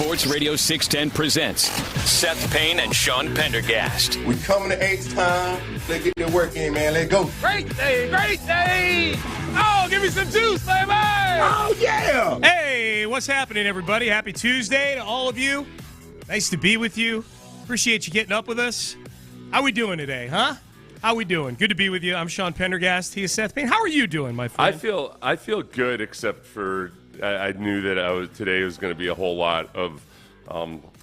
Sports Radio 610 presents Seth Payne and Sean Pendergast. We coming to H-Town. Let's get their work in, man. Let's go. Great day, great day. Oh, give me some juice, baby. Oh, yeah. Hey, what's happening, everybody? Happy Tuesday to all of you. Nice to be with you. Appreciate you getting up with us. How we doing today, huh? How we doing? Good to be with you. I'm Sean Pendergast. He is Seth Payne. How are you doing, my friend? I feel good, except for I knew that today was going to be a whole lot of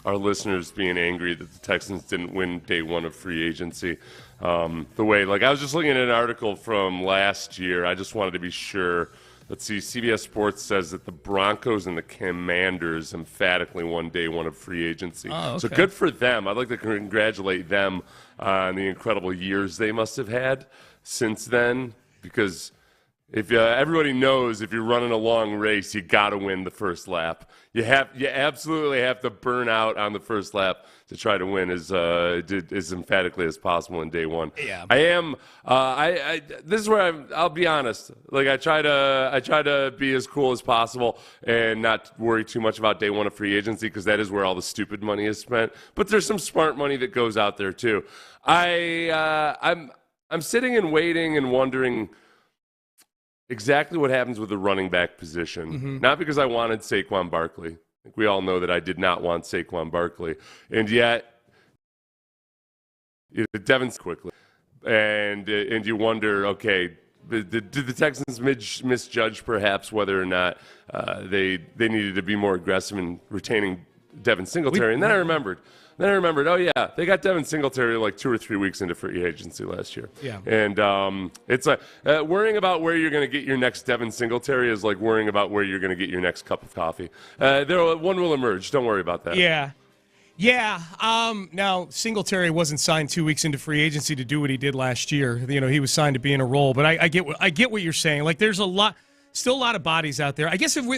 our listeners being angry that the Texans didn't win day one of free agency. I was just looking at an article from last year. I just wanted to be sure. Let's see, CBS Sports says that the Broncos and the Commanders emphatically won day one of free agency. Oh, okay. So good for them. I'd like to congratulate them on the incredible years they must have had since then, because if everybody knows if you're running a long race, you got to win the first lap. You absolutely have to burn out on the first lap to try to win as emphatically as possible in day one. Yeah. I am. This is where I'll be honest. Like I try to be as cool as possible and not worry too much about day one of free agency, because that is where all the stupid money is spent. But there's some smart money that goes out there too. I'm sitting and waiting and wondering exactly what happens with the running back position. Mm-hmm. Not because I wanted Saquon Barkley. I think we all know that I did not want Saquon Barkley. And yet, Devin's quickly. And you wonder, okay, did the Texans misjudge perhaps whether or not they needed to be more aggressive in retaining Devin Singletary? And then I remembered, oh, yeah, they got Devin Singletary like 2 or 3 weeks into free agency last year. Yeah. And it's like worrying about where you're going to get your next Devin Singletary is like worrying about where you're going to get your next cup of coffee. One will emerge. Don't worry about that. Yeah. Yeah. Now, Singletary wasn't signed 2 weeks into free agency to do what he did last year. You know, he was signed to be in a role. But I get what you're saying. Like, there's still a lot of bodies out there. I guess if we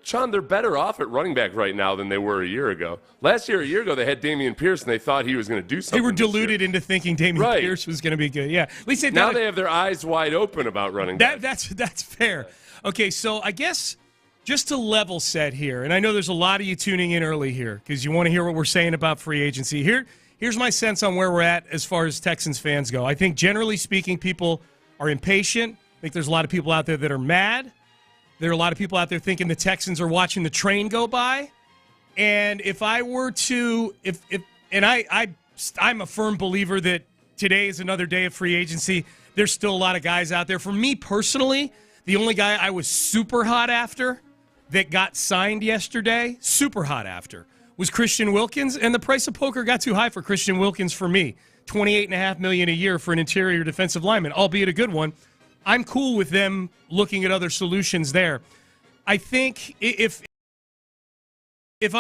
Sean, they're better off at running back right now than they were a year ago. A year ago, they had Dameon Pierce, and they thought he was going to do something. They were deluded into thinking Dameon Pierce was going to be good. Yeah, at least now they have their eyes wide open about running back. That's fair. Okay, so I guess just to level set here, and I know there's a lot of you tuning in early here because you want to hear what we're saying about free agency. Here's my sense on where we're at as far as Texans fans go. I think generally speaking, people are impatient. I think there's a lot of people out there that are mad. There are a lot of people out there thinking the Texans are watching the train go by. And if I were to, I'm a firm believer that today is another day of free agency. There's still a lot of guys out there. For me personally, the only guy I was super hot after that got signed yesterday, super hot after, was Christian Wilkins. And the price of poker got too high for Christian Wilkins for me. $28.5 million a year for an interior defensive lineman, albeit a good one. I'm cool with them looking at other solutions there. I think if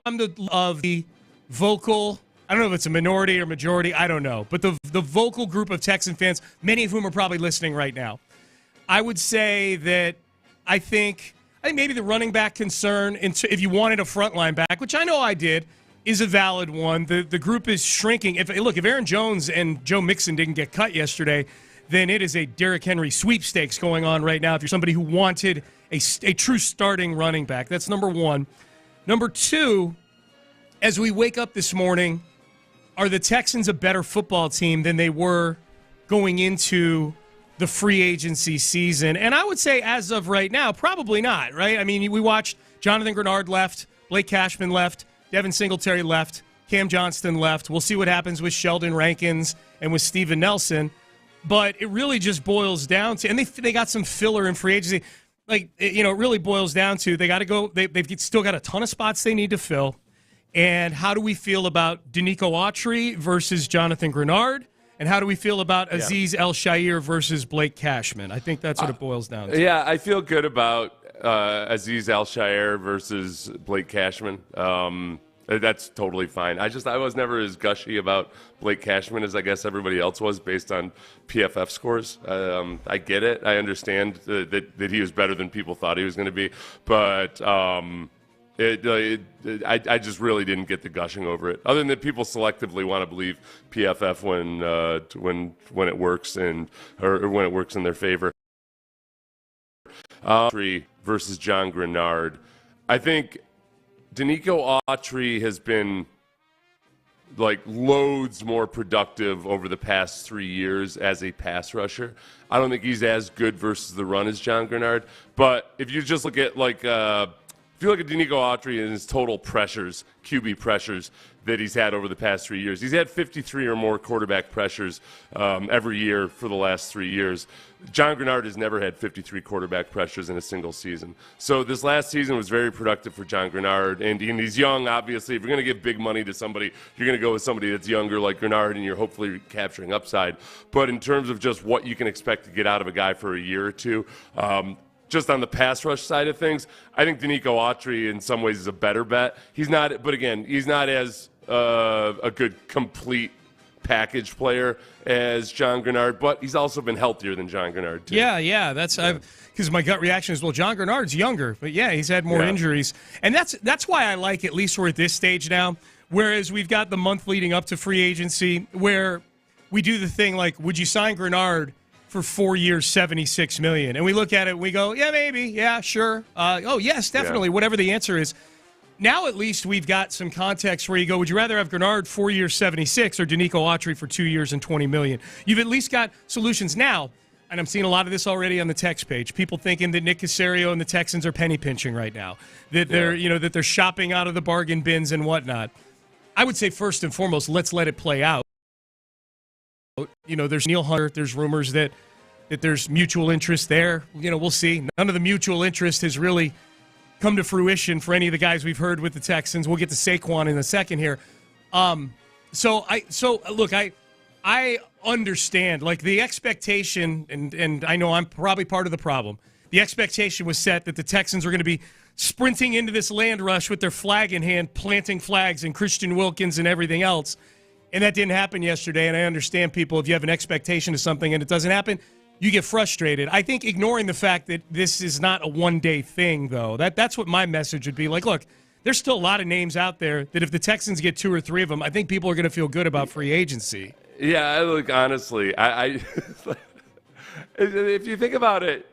I'm the vocal, I don't know if it's a minority or majority, I don't know, but the vocal group of Texan fans, many of whom are probably listening right now, I would say that I think maybe the running back concern, if you wanted a frontline back, which I know I did, is a valid one. The group is shrinking. If Aaron Jones and Joe Mixon didn't get cut yesterday, then it is a Derrick Henry sweepstakes going on right now if you're somebody who wanted a true starting running back. That's number one. Number two, as we wake up this morning, are the Texans a better football team than they were going into the free agency season? And I would say as of right now, probably not, right? I mean, we watched Jonathan Grenard left, Blake Cashman left, Devin Singletary left, Cam Johnston left. We'll see what happens with Sheldon Rankins and with Steven Nelson. But it really just boils down to, and they got some filler in free agency. Like, it really boils down to they got to go. They've still got a ton of spots they need to fill. And how do we feel about Danico Autry versus Jonathan Grenard? And how do we feel about Azeez El-Shaair versus Blake Cashman? I think that's what it boils down to. Yeah, I feel good about Azeez El-Shaair versus Blake Cashman. That's totally fine. I was never as gushy about Blake Cashman as I guess everybody else was based on PFF scores. I get it. I understand that he was better than people thought he was going to be. But I just really didn't get the gushing over it. Other than that, people selectively want to believe PFF when it works or when it works in their favor. Versus John Grenard. I think Danico Autry has been like loads more productive over the past 3 years as a pass rusher. I don't think he's as good versus the run as John Grenard. But if you just look at if you look at Danico Autry and his total pressures, QB pressures that he's had over the past 3 years, he's had 53 or more quarterback pressures every year for the last 3 years. John Grenard has never had 53 quarterback pressures in a single season. So this last season was very productive for John Grenard, and he's young, obviously. If you're going to give big money to somebody, you're going to go with somebody that's younger like Grenard, and you're hopefully capturing upside. But in terms of just what you can expect to get out of a guy for a year or two, just on the pass rush side of things, I think Danico Autry in some ways is a better bet. He's not, but again, he's not as a good complete package player as John Grenard, but he's also been healthier than John Grenard too. Yeah. That's because my gut reaction is, well, John Grenard's younger, but yeah, he's had more injuries, and that's why I like, at least we're at this stage now. Whereas we've got the month leading up to free agency where we do the thing like, would you sign Grenard for 4 years, $76 million? And we look at it and we go, yeah, maybe, yeah, sure. Oh, yes, definitely, whatever the answer is. Now at least we've got some context where you go, would you rather have Grenard 4 years, 76, or Danico Autry for 2 years and $20 million? You've at least got solutions now, and I'm seeing a lot of this already on the text page. People thinking that Nick Caserio and the Texans are penny pinching right now, that they're shopping out of the bargain bins and whatnot. I would say first and foremost, let's let it play out. There's Neil Hunter. There's rumors that there's mutual interest there. We'll see. None of the mutual interest has really come to fruition for any of the guys we've heard with the Texans. We'll get to Saquon in a second here. So look, I understand, like, the expectation, and I know I'm probably part of the problem. The expectation was set that the Texans were going to be sprinting into this land rush with their flag in hand, planting flags and Christian Wilkins and everything else. And that didn't happen yesterday, and I understand people, if you have an expectation of something and it doesn't happen, you get frustrated. I think ignoring the fact that this is not a one-day thing, though, that's what my message would be. Like, look, there's still a lot of names out there that if the Texans get 2 or 3 of them, I think people are going to feel good about free agency. Yeah, look, honestly, I if you think about it,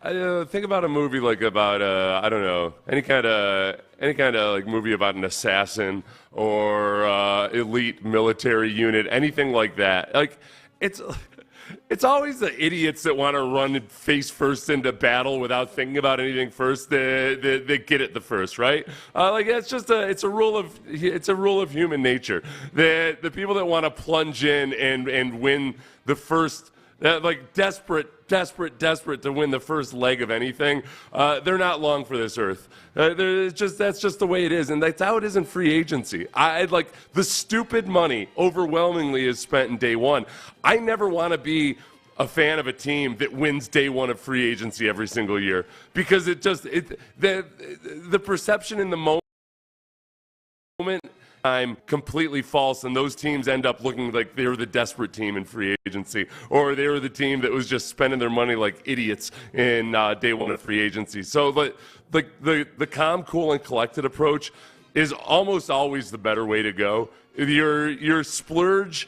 think about a movie like about I don't know, any kind of like movie about an assassin or elite military unit, anything like that. Like, it's always the idiots that want to run face first into battle without thinking about anything first that get it the first, right? It's a rule of human nature. The people that want to plunge in and win the first, like desperate to win the first leg of anything, they're not long for this earth. That's just the way it is, and that's how it is in free agency. The stupid money overwhelmingly is spent in day one. I never want to be a fan of a team that wins day one of free agency every single year, because the perception in the moment time completely false, and those teams end up looking like they were the desperate team in free agency, or they were the team that was just spending their money like idiots in day one of free agency. So the calm, cool, and collected approach is almost always the better way to go. Your splurge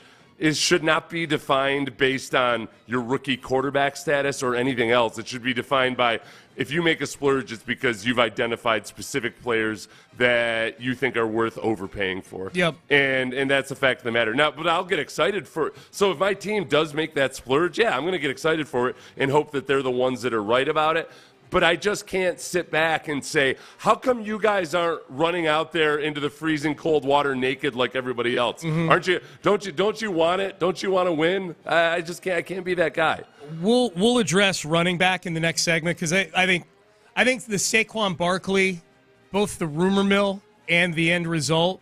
should not be defined based on your rookie quarterback status or anything else. It should be defined by, if you make a splurge, it's because you've identified specific players that you think are worth overpaying for. Yep. And that's the fact of the matter. Now, but I'll get excited for, so if my team does make that splurge, yeah, I'm going to get excited for it and hope that they're the ones that are right about it. But I just can't sit back and say, how come you guys aren't running out there into the freezing cold water naked like everybody else? Mm-hmm. Aren't you? Don't you want it? Don't you want to win? I just can't. I can't be that guy. We'll address running back in the next segment, because I think the Saquon Barkley, both the rumor mill and the end result,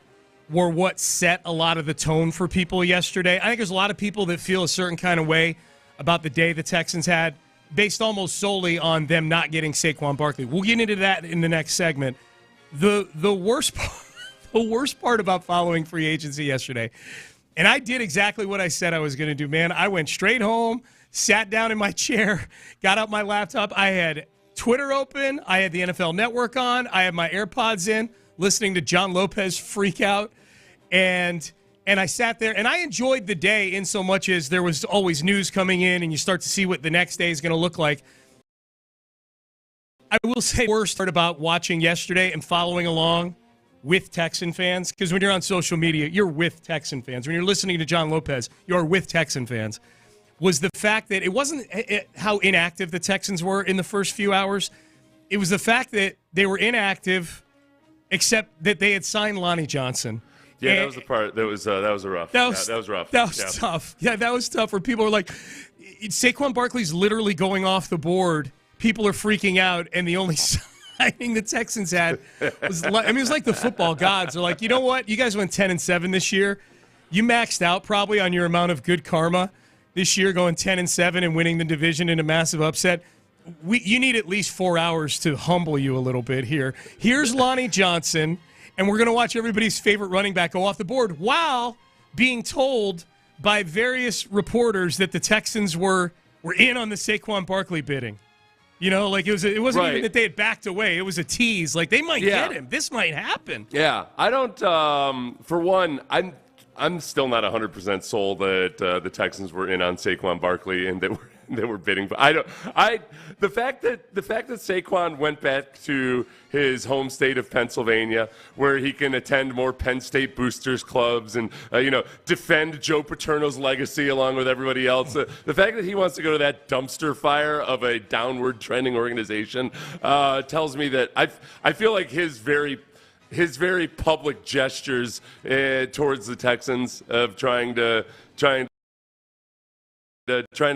were what set a lot of the tone for people yesterday. I think there's a lot of people that feel a certain kind of way about the day the Texans had, based almost solely on them not getting Saquon Barkley. We'll get into that in the next segment. The worst part about following free agency yesterday, and I did exactly what I said I was going to do, man. I went straight home, sat down in my chair, got out my laptop. I had Twitter open. I had the NFL Network on. I had my AirPods in, listening to John Lopez freak out. And I sat there, and I enjoyed the day in so much as there was always news coming in, and you start to see what the next day is going to look like. I will say the worst part about watching yesterday and following along with Texan fans, because when you're on social media, you're with Texan fans. When you're listening to John Lopez, you're with Texan fans, was the fact that it wasn't how inactive the Texans were in the first few hours. It was the fact that they were inactive, except that they had signed Lonnie Johnson. Yeah, that was the part that was rough. That was rough. That was tough. Yeah, that was tough. Where people were like, Saquon Barkley's literally going off the board. People are freaking out, and the only signing the Texans had was, it was like the football gods are like, you know what? You guys went 10-7 this year. You maxed out probably on your amount of good karma this year, going 10-7 and winning the division in a massive upset. You need at least 4 hours to humble you a little bit here. Here's Lonnie Johnson. And we're going to watch everybody's favorite running back go off the board while being told by various reporters that the Texans were in on the Saquon Barkley bidding. You know, like it wasn't even that they had backed away. It was a tease. Like, they might get him. This might happen. Yeah. I don't, for one, I'm still not 100% sold that the Texans were in on Saquon Barkley and that they were bidding. But the fact that Saquon went back to his home state of Pennsylvania, where he can attend more Penn State boosters clubs and defend Joe Paterno's legacy along with everybody else. The fact that he wants to go to that dumpster fire of a downward trending organization tells me that I feel like his very public gestures towards the Texans of trying to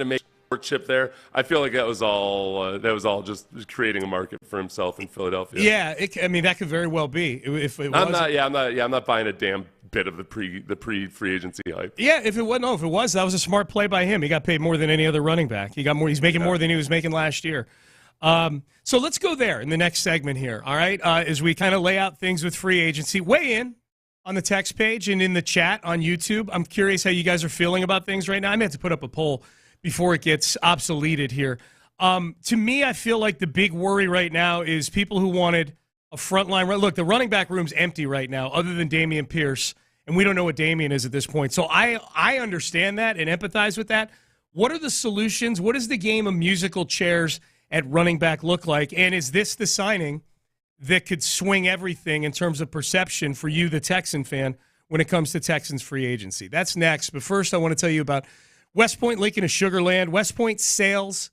make chip there. I feel like that was all just creating a market for himself in Philadelphia. Yeah, that could very well be. If it was, I'm not buying a damn bit of the pre free agency hype. Yeah, if it was, that was a smart play by him. He got paid more than any other running back. He got more. He's making more than he was making last year. So let's go there in the next segment here. All right, as we kind of lay out things with free agency, weigh in on the text page and in the chat on YouTube. I'm curious how you guys are feeling about things right now. I may have to put up a poll before it gets obsoleted here. To me, I feel like the big worry right now is people who wanted a frontline. Look, the running back room's empty right now, other than Dameon Pierce, and we don't know what Dameon is at this point. So I understand that and empathize with that. What are the solutions? What does the game of musical chairs at running back look like? And is this the signing that could swing everything in terms of perception for you, the Texan fan, when it comes to Texans free agency? That's next. But first, I want to tell you about West Point Lincoln is Sugarland. West Point Sales.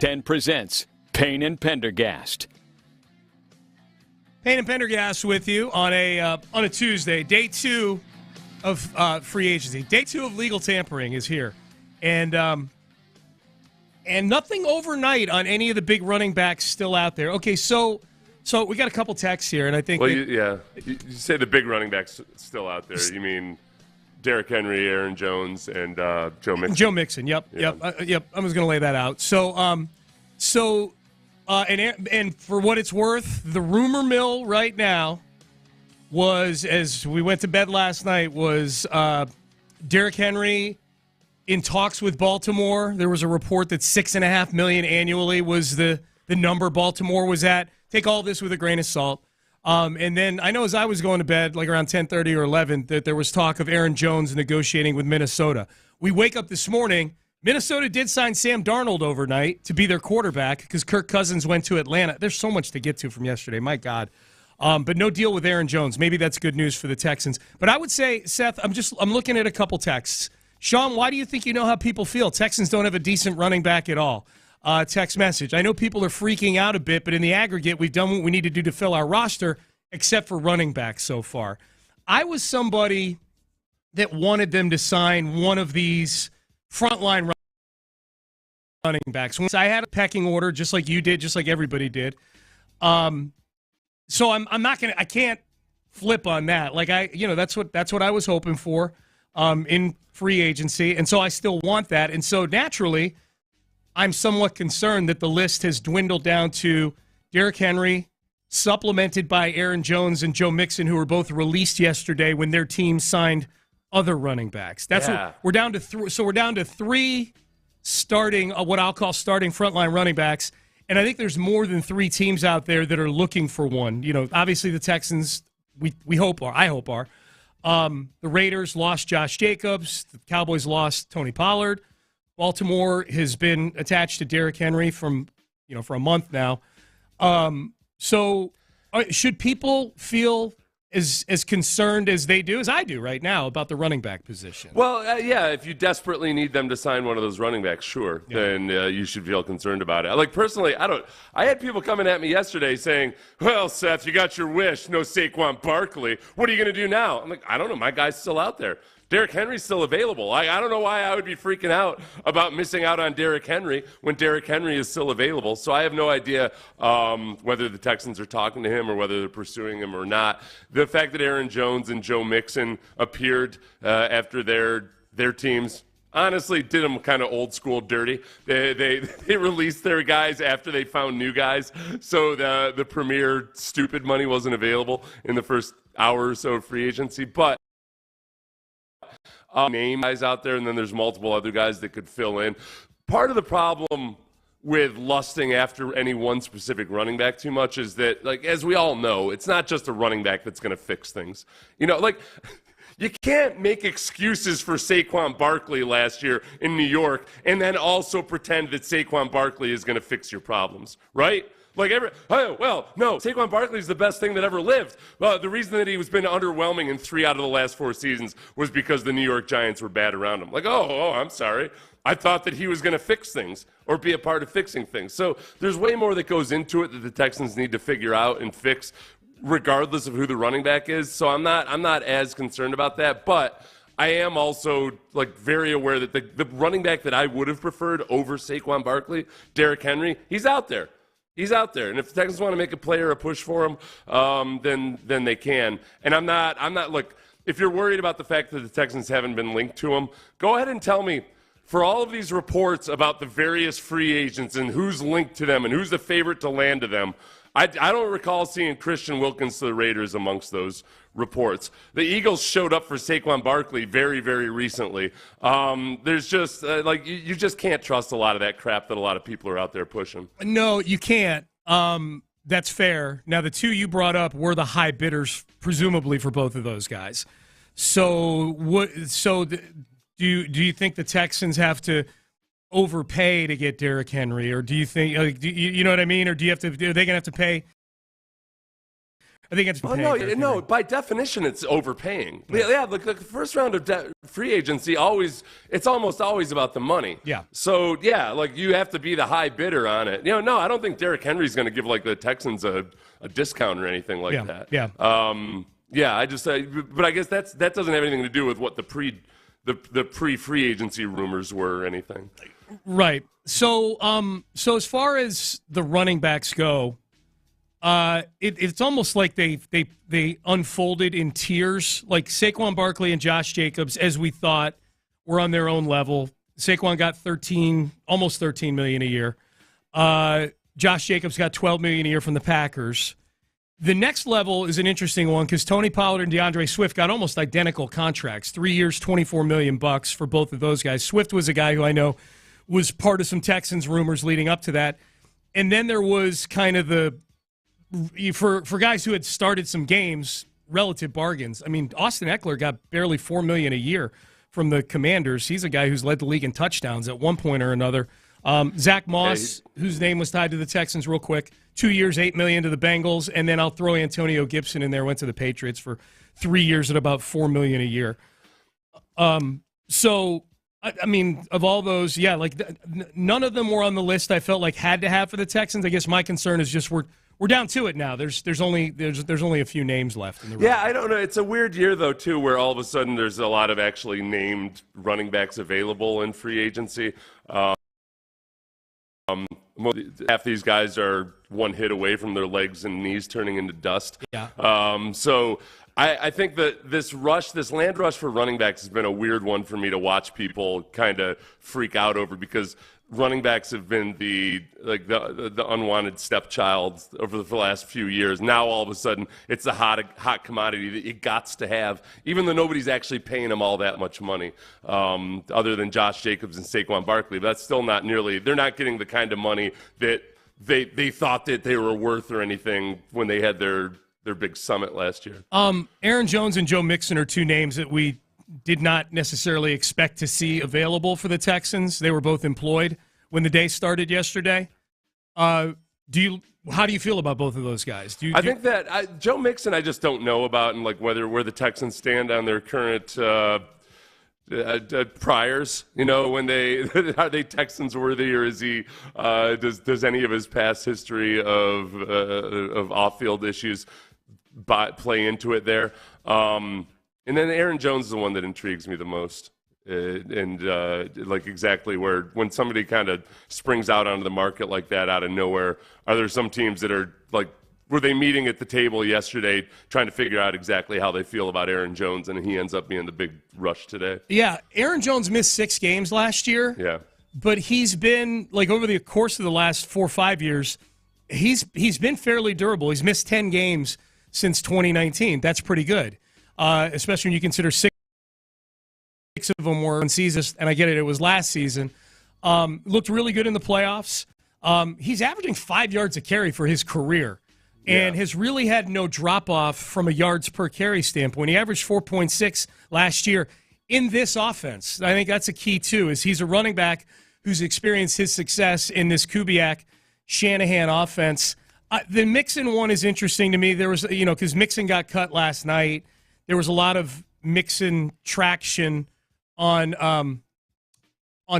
10 presents Payne and Pendergast. Payne and Pendergast with you on a Tuesday, day 2 of free agency. Day 2 of legal tampering is here, and nothing overnight on any of the big running backs still out there. Okay, so we got a couple texts here, and I think you say the big running backs still out there. You mean Derrick Henry, Aaron Jones, and Joe Mixon. Joe Mixon. Yep. I was going to lay that out. And for what it's worth, the rumor mill right now was, as we went to bed last night, was Derrick Henry in talks with Baltimore. There was a report that $6.5 million annually was the number Baltimore was at. Take all this with a grain of salt. And then I know as I was going to bed, like around 10:30 or 11, that there was talk of Aaron Jones negotiating with Minnesota. We wake up this morning. Minnesota did sign Sam Darnold overnight to be their quarterback because Kirk Cousins went to Atlanta. There's so much to get to from yesterday. My God. But no deal with Aaron Jones. Maybe that's good news for the Texans. But I would say, Seth, I'm looking at a couple texts. Sean, why do you think you know how people feel? Texans don't have a decent running back at all. text message. I know people are freaking out a bit, but in the aggregate, we've done what we need to do to fill our roster, except for running backs so far. I was somebody that wanted them to sign one of these frontline running backs. Once I had a pecking order, just like you did, just like everybody did. So I can't flip on that. Like that's what I was hoping for in free agency, and so I still want that. And so naturally, I'm somewhat concerned that the list has dwindled down to Derrick Henry, supplemented by Aaron Jones and Joe Mixon, who were both released yesterday when their teams signed other running backs. What we're down to. So we're down to three starting, what I'll call starting frontline running backs. And I think there's more than three teams out there that are looking for one. Obviously the Texans, I hope are. The Raiders lost Josh Jacobs. The Cowboys lost Tony Pollard. Baltimore has been attached to Derrick Henry for a month now. So should people feel as concerned as they do, as I do right now, about the running back position? Well, if you desperately need them to sign one of those running backs, sure, then you should feel concerned about it. Like, personally, I had people coming at me yesterday saying, well, Seth, you got your wish, no Saquon Barkley. What are you going to do now? I'm like, I don't know. My guy's still out there. Derrick Henry's still available. I don't know why I would be freaking out about missing out on Derrick Henry when Derrick Henry is still available. So I have no idea whether the Texans are talking to him or whether they're pursuing him or not. The fact that Aaron Jones and Joe Mixon appeared after their teams honestly did them kind of old school dirty. They released their guys after they found new guys. So the premier stupid money wasn't available in the first hour or so of free agency. But name guys out there, and then there's multiple other guys that could fill in. Part of the problem with lusting after any one specific running back too much is that, like, as we all know, it's not just a running back that's going to fix things. You can't make excuses for Saquon Barkley last year in New York and then also pretend that Saquon Barkley is going to fix your problems, right? No, Saquon Barkley is the best thing that ever lived. The reason that he was been underwhelming in 3 out of the last 4 seasons was because the New York Giants were bad around him. I'm sorry. I thought that he was going to fix things or be a part of fixing things. So there's way more that goes into it that the Texans need to figure out and fix, regardless of who the running back is. So I'm not as concerned about that, but I am also very aware that the running back that I would have preferred over Saquon Barkley, Derrick Henry, he's out there. He's out there, and if the Texans want to make a play or a push for him, then they can. And I'm not. Look, if you're worried about the fact that the Texans haven't been linked to him, go ahead and tell me. For all of these reports about the various free agents and who's linked to them and who's the favorite to land to them, I don't recall seeing Christian Wilkins to the Raiders amongst those reports. The Eagles showed up for Saquon Barkley very, very recently. There's just, you just can't trust a lot of that crap that a lot of people are out there pushing. No, you can't. That's fair. Now, the two you brought up were the high bidders, presumably, for both of those guys. So, do you think the Texans have to overpay to get Derrick Henry, or do you think you know what I mean, or are they going to have to pay? I think it's no. By definition, it's overpaying. Yeah, the first round of free agency it's almost always about the money. Yeah. So you have to be the high bidder on it. No, I don't think Derrick Henry's going to give the Texans a discount or anything like that. Yeah. But I guess that doesn't have anything to do with what the pre-free agency rumors were or anything. Right. So as far as the running backs go, it's almost like they unfolded in tiers. Like Saquon Barkley and Josh Jacobs, as we thought, were on their own level. Saquon got almost $13 million a year. Josh Jacobs got $12 million a year from the Packers. The next level is an interesting one because Tony Pollard and DeAndre Swift got almost identical contracts. 3 years, $24 million for both of those guys. Swift was a guy who I know was part of some Texans rumors leading up to that. And then there was kind of for guys who had started some games, relative bargains. I mean, Austin Eckler got barely $4 million a year from the Commanders. He's a guy who's led the league in touchdowns at one point or another. Zach Moss, whose name was tied to the Texans real quick, 2 years, $8 million to the Bengals. And then I'll throw Antonio Gibson in there, went to the Patriots for 3 years at about $4 million a year. So I mean, of all those, yeah, like none of them were on the list I felt like had to have for the Texans. I guess my concern is just we're down to it now. There's only a few names left in the Yeah, I don't know. It's a weird year though too, where all of a sudden there's a lot of actually named running backs available in free agency. Half these guys are one hit away from their legs and knees turning into dust. Yeah. So I think that this land rush for running backs has been a weird one for me to watch people kind of freak out over, because running backs have been the unwanted stepchild over the last few years. Now all of a sudden it's a hot commodity that you gots to have, even though nobody's actually paying them all that much money, other than Josh Jacobs and Saquon Barkley. But that's still not nearly. They're not getting the kind of money that they thought that they were worth or anything when they had their big summit last year. Aaron Jones and Joe Mixon are two names that we did not necessarily expect to see available for the Texans. They were both employed when the day started yesterday. How do you feel about both of those guys? I think that Joe Mixon, I just don't know about, and like where the Texans stand on their current priors. You know, when are they Texans worthy, or is he? Does any of his past history of off-field issues play into it there? And then Aaron Jones is the one that intrigues me the most. Like exactly when somebody kind of springs out onto the market like that out of nowhere, are there some teams that are like, were they meeting at the table yesterday trying to figure out exactly how they feel about Aaron Jones, and he ends up being the big rush today? Yeah, Aaron Jones missed 6 games last year. Yeah. But he's been, like, over the course of the last 4 or 5 years, he's been fairly durable. He's missed 10 games since 2019. That's pretty good. Especially when you consider 6 of them were in season, and I get it was last season. Looked really good in the playoffs. He's averaging 5 yards a carry for his career, and has really had no drop-off from a yards per carry standpoint. He averaged 4.6 last year in this offense. I think that's a key, too, is he's a running back who's experienced his success in this Kubiak-Shanahan offense. The Mixon one is interesting to me. There was, because Mixon got cut last night. There was a lot of Mixon traction on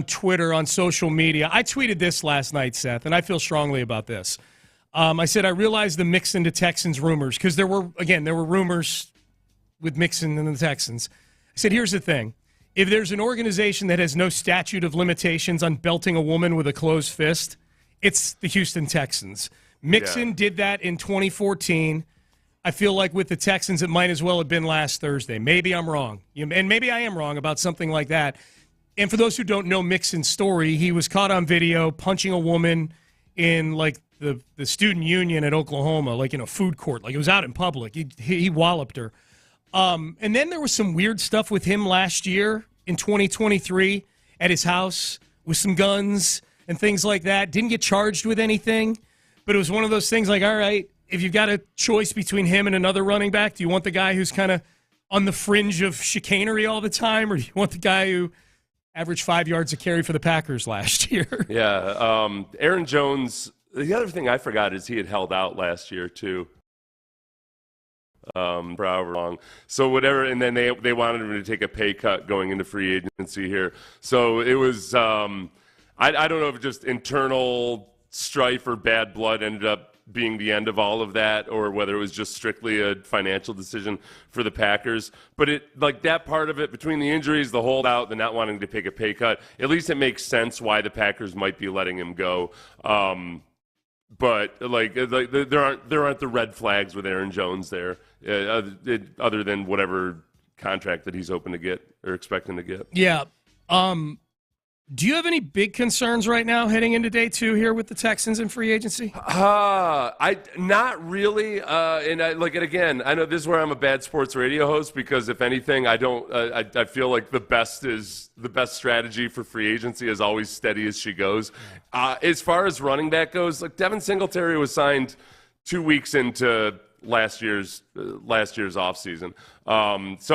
Twitter, on social media. I tweeted this last night, Seth, and I feel strongly about this. I said I realized the Mixon to Texans rumors, because there were rumors with Mixon and the Texans. I said, here's the thing. If there's an organization that has no statute of limitations on belting a woman with a closed fist, it's the Houston Texans. Mixon did that in 2014. I feel like with the Texans, it might as well have been last Thursday. Maybe I'm wrong. And maybe I am wrong about something like that. And for those who don't know Mixon's story, he was caught on video punching a woman in, like, the student union at Oklahoma, like in a food court. Like, it was out in public. He walloped her. And then there was some weird stuff with him last year in 2023 at his house with some guns and things like that. Didn't get charged with anything. But it was one of those things like, all right, if you've got a choice between him and another running back, do you want the guy who's kind of on the fringe of chicanery all the time, or do you want the guy who averaged 5 yards a carry for the Packers last year? Yeah. Aaron Jones, the other thing I forgot is he had held out last year, too. For however long. So whatever, and then they wanted him to take a pay cut going into free agency here. So it was, I don't know if just internal strife or bad blood ended up being the end of all of that, or whether it was just strictly a financial decision for the Packers. But that part of it, between the injuries, the holdout, the not wanting to take a pay cut, at least it makes sense why the Packers might be letting him go. But there aren't the red flags with Aaron Jones there, other than whatever contract that he's hoping to get or expecting to get. Yeah. Do you have any big concerns right now heading into day 2 here with the Texans in free agency? Not really. And again, I know this is where I'm a bad sports radio host, because if anything, I feel like the best strategy for free agency is always steady as she goes. As far as running back goes, like Devin Singletary was signed 2 weeks into last year's offseason. So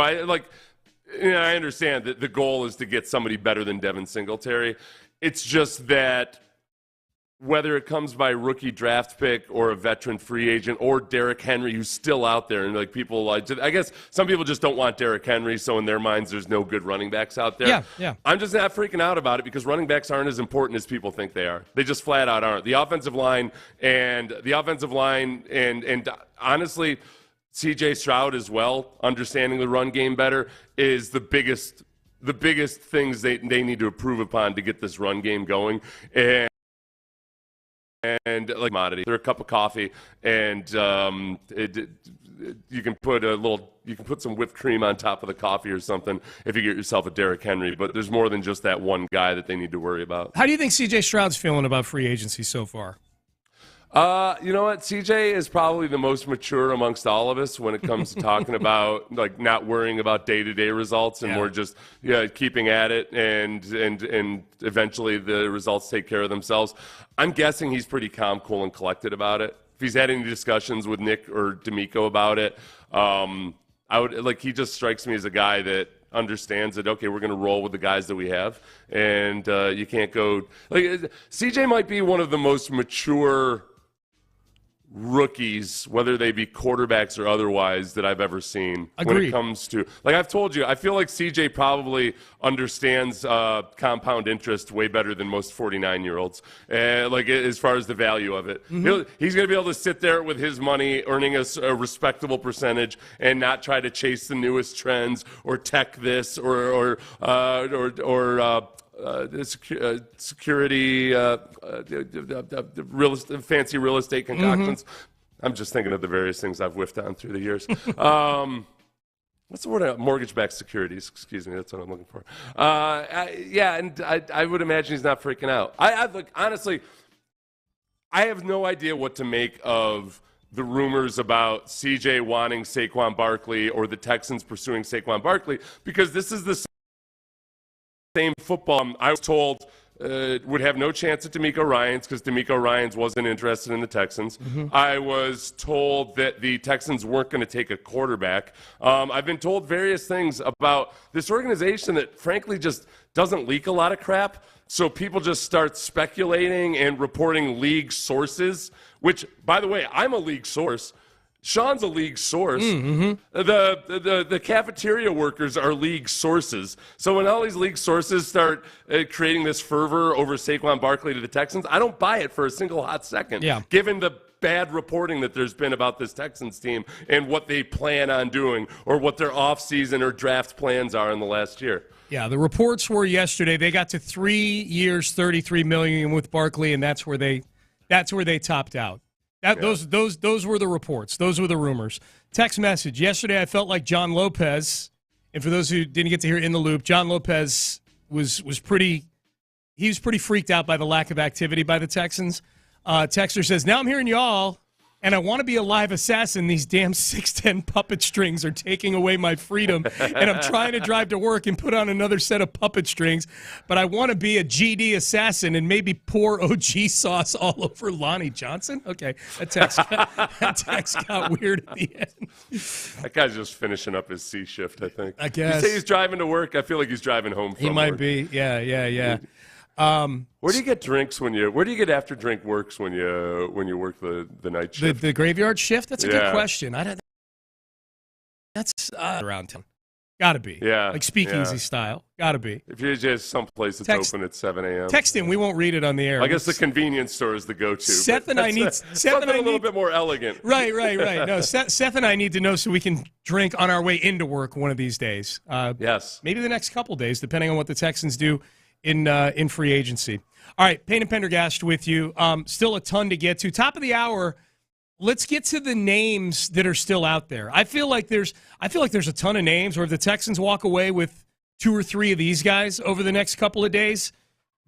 I understand that the goal is to get somebody better than Devin Singletary. It's just that whether it comes by rookie draft pick or a veteran free agent or Derrick Henry, who's still out there. And like people, I guess some people just don't want Derrick Henry, so in their minds, there's no good running backs out there. Yeah. I'm just not freaking out about it because running backs aren't as important as people think they are. They just flat out aren't. The offensive line and honestly, C.J. Stroud as well, understanding the run game better, is the biggest things they need to improve upon to get this run game going. And like commodity, they're a cup of coffee, and you can put some whipped cream on top of the coffee or something if you get yourself a Derrick Henry. But there's more than just that one guy that they need to worry about. How do you think C.J. Stroud's feeling about free agency so far? You know what? CJ is probably the most mature amongst all of us when it comes to talking about like not worrying about day-to-day results and more just keeping at it and eventually the results take care of themselves. I'm guessing he's pretty calm, cool, and collected about it. If he's had any discussions with Nick or D'Amico about it, he just strikes me as a guy that understands that, okay, we're going to roll with the guys that we have, and you can't go like CJ might be one of the most mature rookies, whether they be quarterbacks or otherwise, that I've ever seen. Agreed. When it comes to, like I've told you, I feel like CJ probably understands compound interest way better than most 49-year-olds, like as far as the value of it. Mm-hmm. He's going to be able to sit there with his money, earning a respectable percentage, and not try to chase the newest trends or tech this or security, fancy real estate concoctions. I'm just thinking of the various things I've whiffed on through the years. What's the word? Mortgage-backed securities. Excuse me. That's what I'm looking for. And I would imagine he's not freaking out. Honestly, I have no idea what to make of the rumors about CJ wanting Saquon Barkley or the Texans pursuing Saquon Barkley, because this is the same football I was told would have no chance at D'Amico Ryans because D'Amico Ryans wasn't interested in the Texans. I was told that the Texans weren't going to take a quarterback. I've been told various things about this organization that frankly just doesn't leak a lot of crap. So people just start speculating and reporting league sources, which, by the way, I'm a league source. Sean's a league source. The cafeteria workers are league sources. So when all these league sources start creating this fervor over Saquon Barkley to the Texans, I don't buy it for a single hot second. Yeah. Given the bad reporting that there's been about this Texans team and what they plan on doing or what their offseason or draft plans are in the last year. Yeah, the reports were yesterday they got to 3 years, $33 million with Barkley, and that's where they topped out. Those were the reports. Those were the rumors. Text message. Yesterday I felt like John Lopez, and for those who didn't get to hear In the Loop, John Lopez was pretty freaked out by the lack of activity by the Texans. Texter says, now I'm hearing y'all, and I want to be a live assassin. These damn 6'10" puppet strings are taking away my freedom, and I'm trying to drive to work and put on another set of puppet strings, but I want to be a GD assassin and maybe pour OG sauce all over Lonnie Johnson. Okay, that text got weird at the end. That guy's just finishing up his C shift, I think. I guess. You say he's driving to work. I feel like he's driving home from He might work. be. Yeah. Where do you get drinks where do you get after drink works when you work the night shift? The graveyard shift? That's a good question. That's around town. Gotta be. Yeah. Like speakeasy style. Gotta be. If you're just someplace that's open at 7 a.m. Text in. We won't read it on the air. I guess the convenience store is the go-to. Seth and I need something a little bit more elegant. Right. No, Seth and I need to know so we can drink on our way into work one of these days. Yes. Maybe the next couple days, depending on what the Texans do in free agency. All right, Payne and Pendergast with you. Still a ton to get to. Top of the hour. Let's get to the names that are still out there. I feel like there's a ton of names. Or if the Texans walk away with 2 or 3 of these guys over the next couple of days,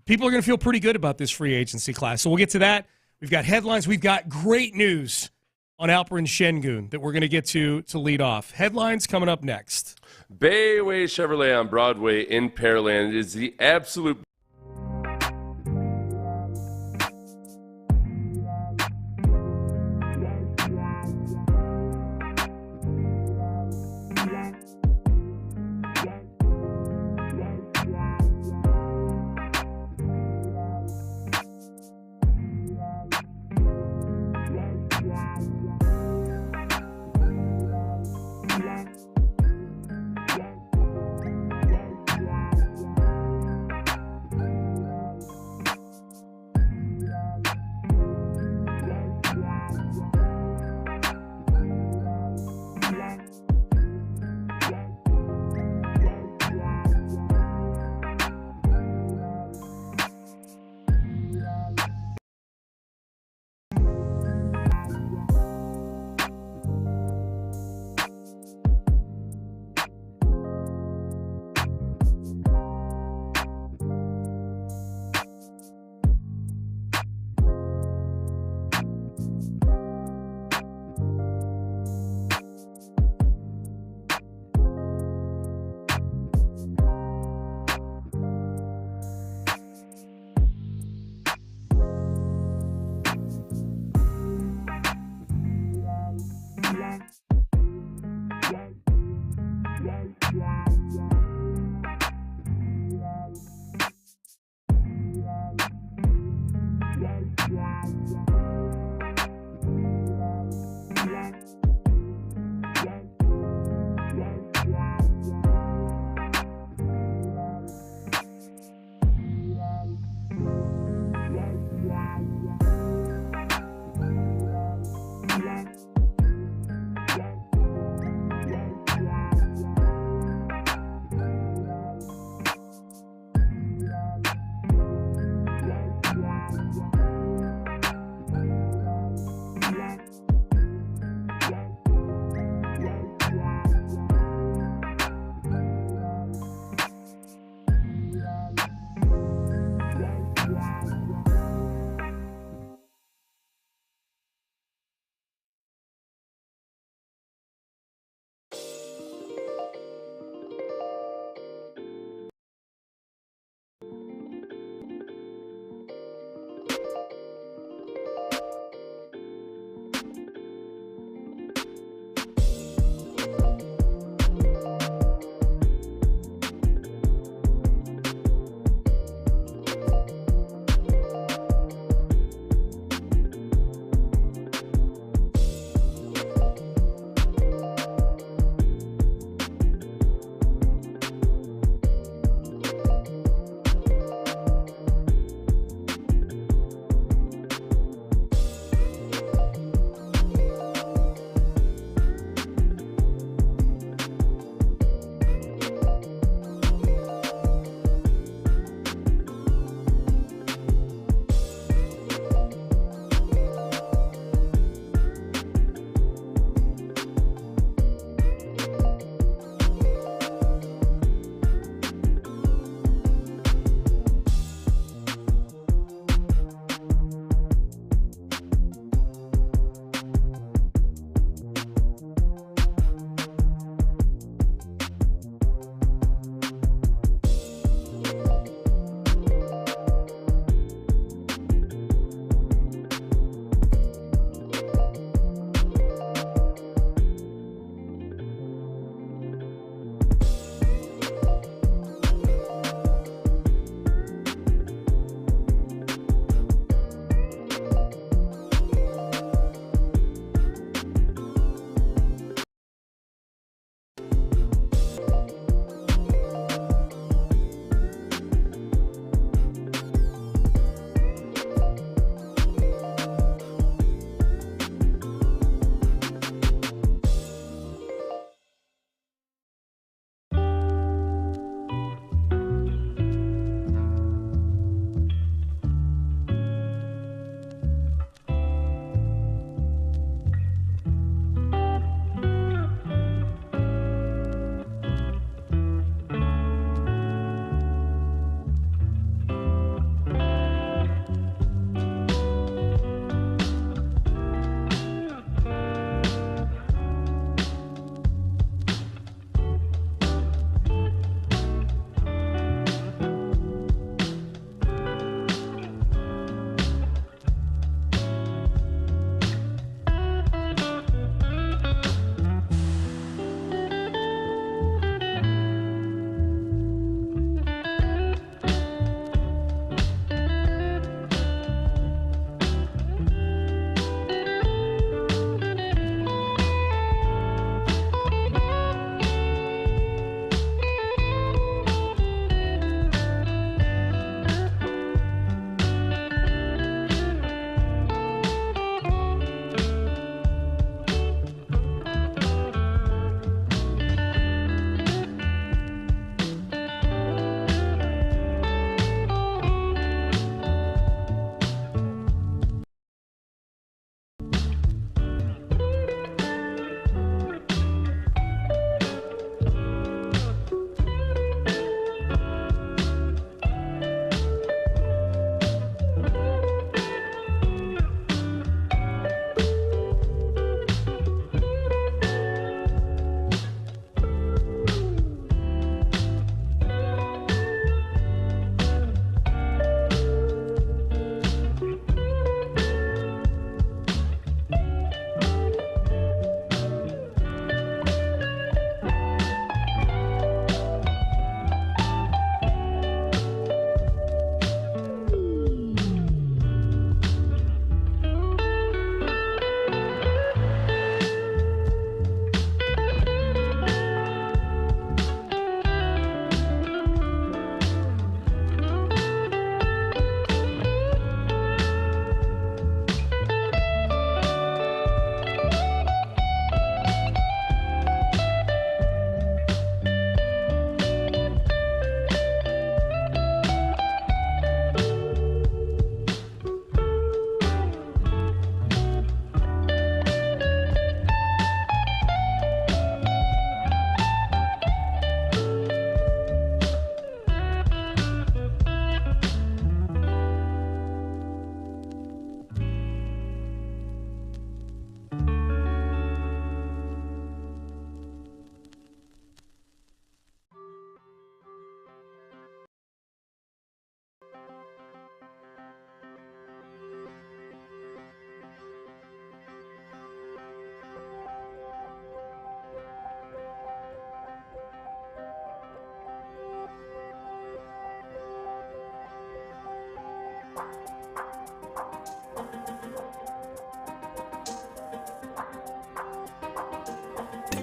people are going to feel pretty good about this free agency class. So we'll get to that. We've got headlines. We've got great news on Alperen Şengün that we're going to get to lead off. Headlines coming up next. Bayway Chevrolet on Broadway in Pearland is the absolute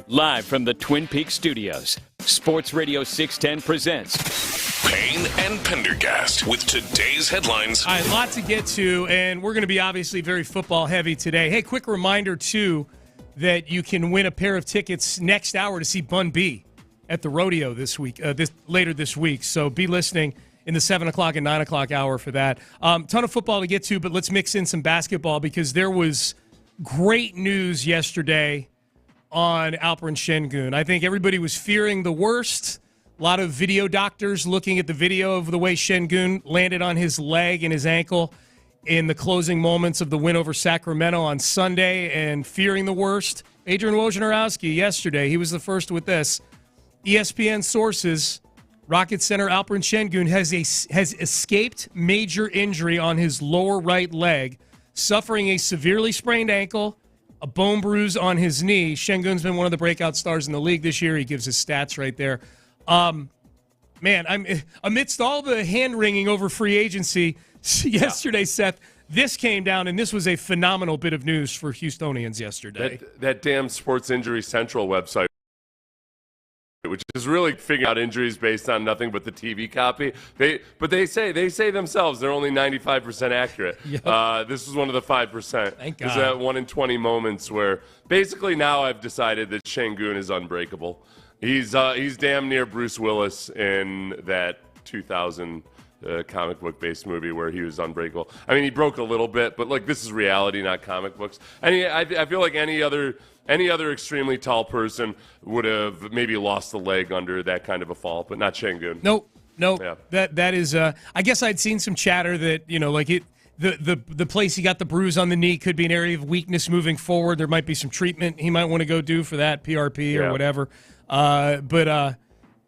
Live from the Twin Peaks studios, Sports Radio 610 presents Payne and Pendergast with today's headlines. All right, a lot to get to, and we're going to be obviously very football heavy today. Hey, quick reminder, too, that you can win a pair of tickets next hour to see Bun B at the rodeo this week, later this week. So be listening in the 7 o'clock and 9 o'clock hour for that. Ton of football to get to, but let's mix in some basketball because there was great news yesterday on Alperen Şengün. I think everybody was fearing the worst. A lot of video doctors looking at the video of the way Şengün landed on his leg and his ankle in the closing moments of the win over Sacramento on Sunday and fearing the worst. Adrian Wojnarowski yesterday, he was the first with this. ESPN sources, Rocket Center Alperen Şengün has escaped major injury on his lower right leg, suffering a severely sprained ankle, a bone bruise on his knee. Şengün's been one of the breakout stars in the league this year. He gives his stats right there. Man, amidst all the hand-wringing over free agency yesterday, Seth, this came down, and this was a phenomenal bit of news for Houstonians yesterday. That damn Sports Injury Central website, which is really figuring out injuries based on nothing but the TV copy. They say themselves they're only 95% accurate. Yep. This was one of the 5%. Thank God. This is that 1 in 20 moments where basically now I've decided that Şengün is unbreakable. He's damn near Bruce Willis in that 2000 comic book based movie where he was unbreakable. I mean, he broke a little bit, but like this is reality, not comic books. I feel like any other extremely tall person would have maybe lost the leg under that kind of a fall, but not Şengün. Nope. Yeah. That is. I guess I'd seen some chatter that the place he got the bruise on the knee could be an area of weakness moving forward. There might be some treatment he might want to go do for that, PRP or whatever.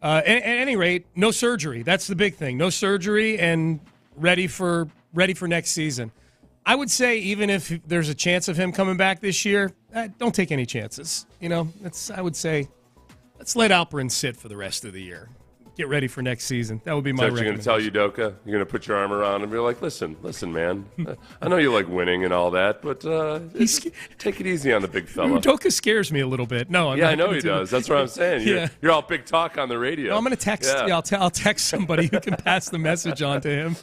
At any rate, no surgery. That's the big thing. No surgery and ready for next season. I would say even if there's a chance of him coming back this year, don't take any chances. I would say let's let Alperen sit for the rest of the year. Get ready for next season. That would be my recommendation. You're going to tell Udoka? You're going to put your arm around him and be like, listen, man. I know you like winning and all that, but take it easy on the big fella. Udoka scares me a little bit. No, I'm not I know he does. That's what I'm saying. You're all big talk on the radio. No, I'm going to text. Yeah. I'll text somebody who can pass the message on to him.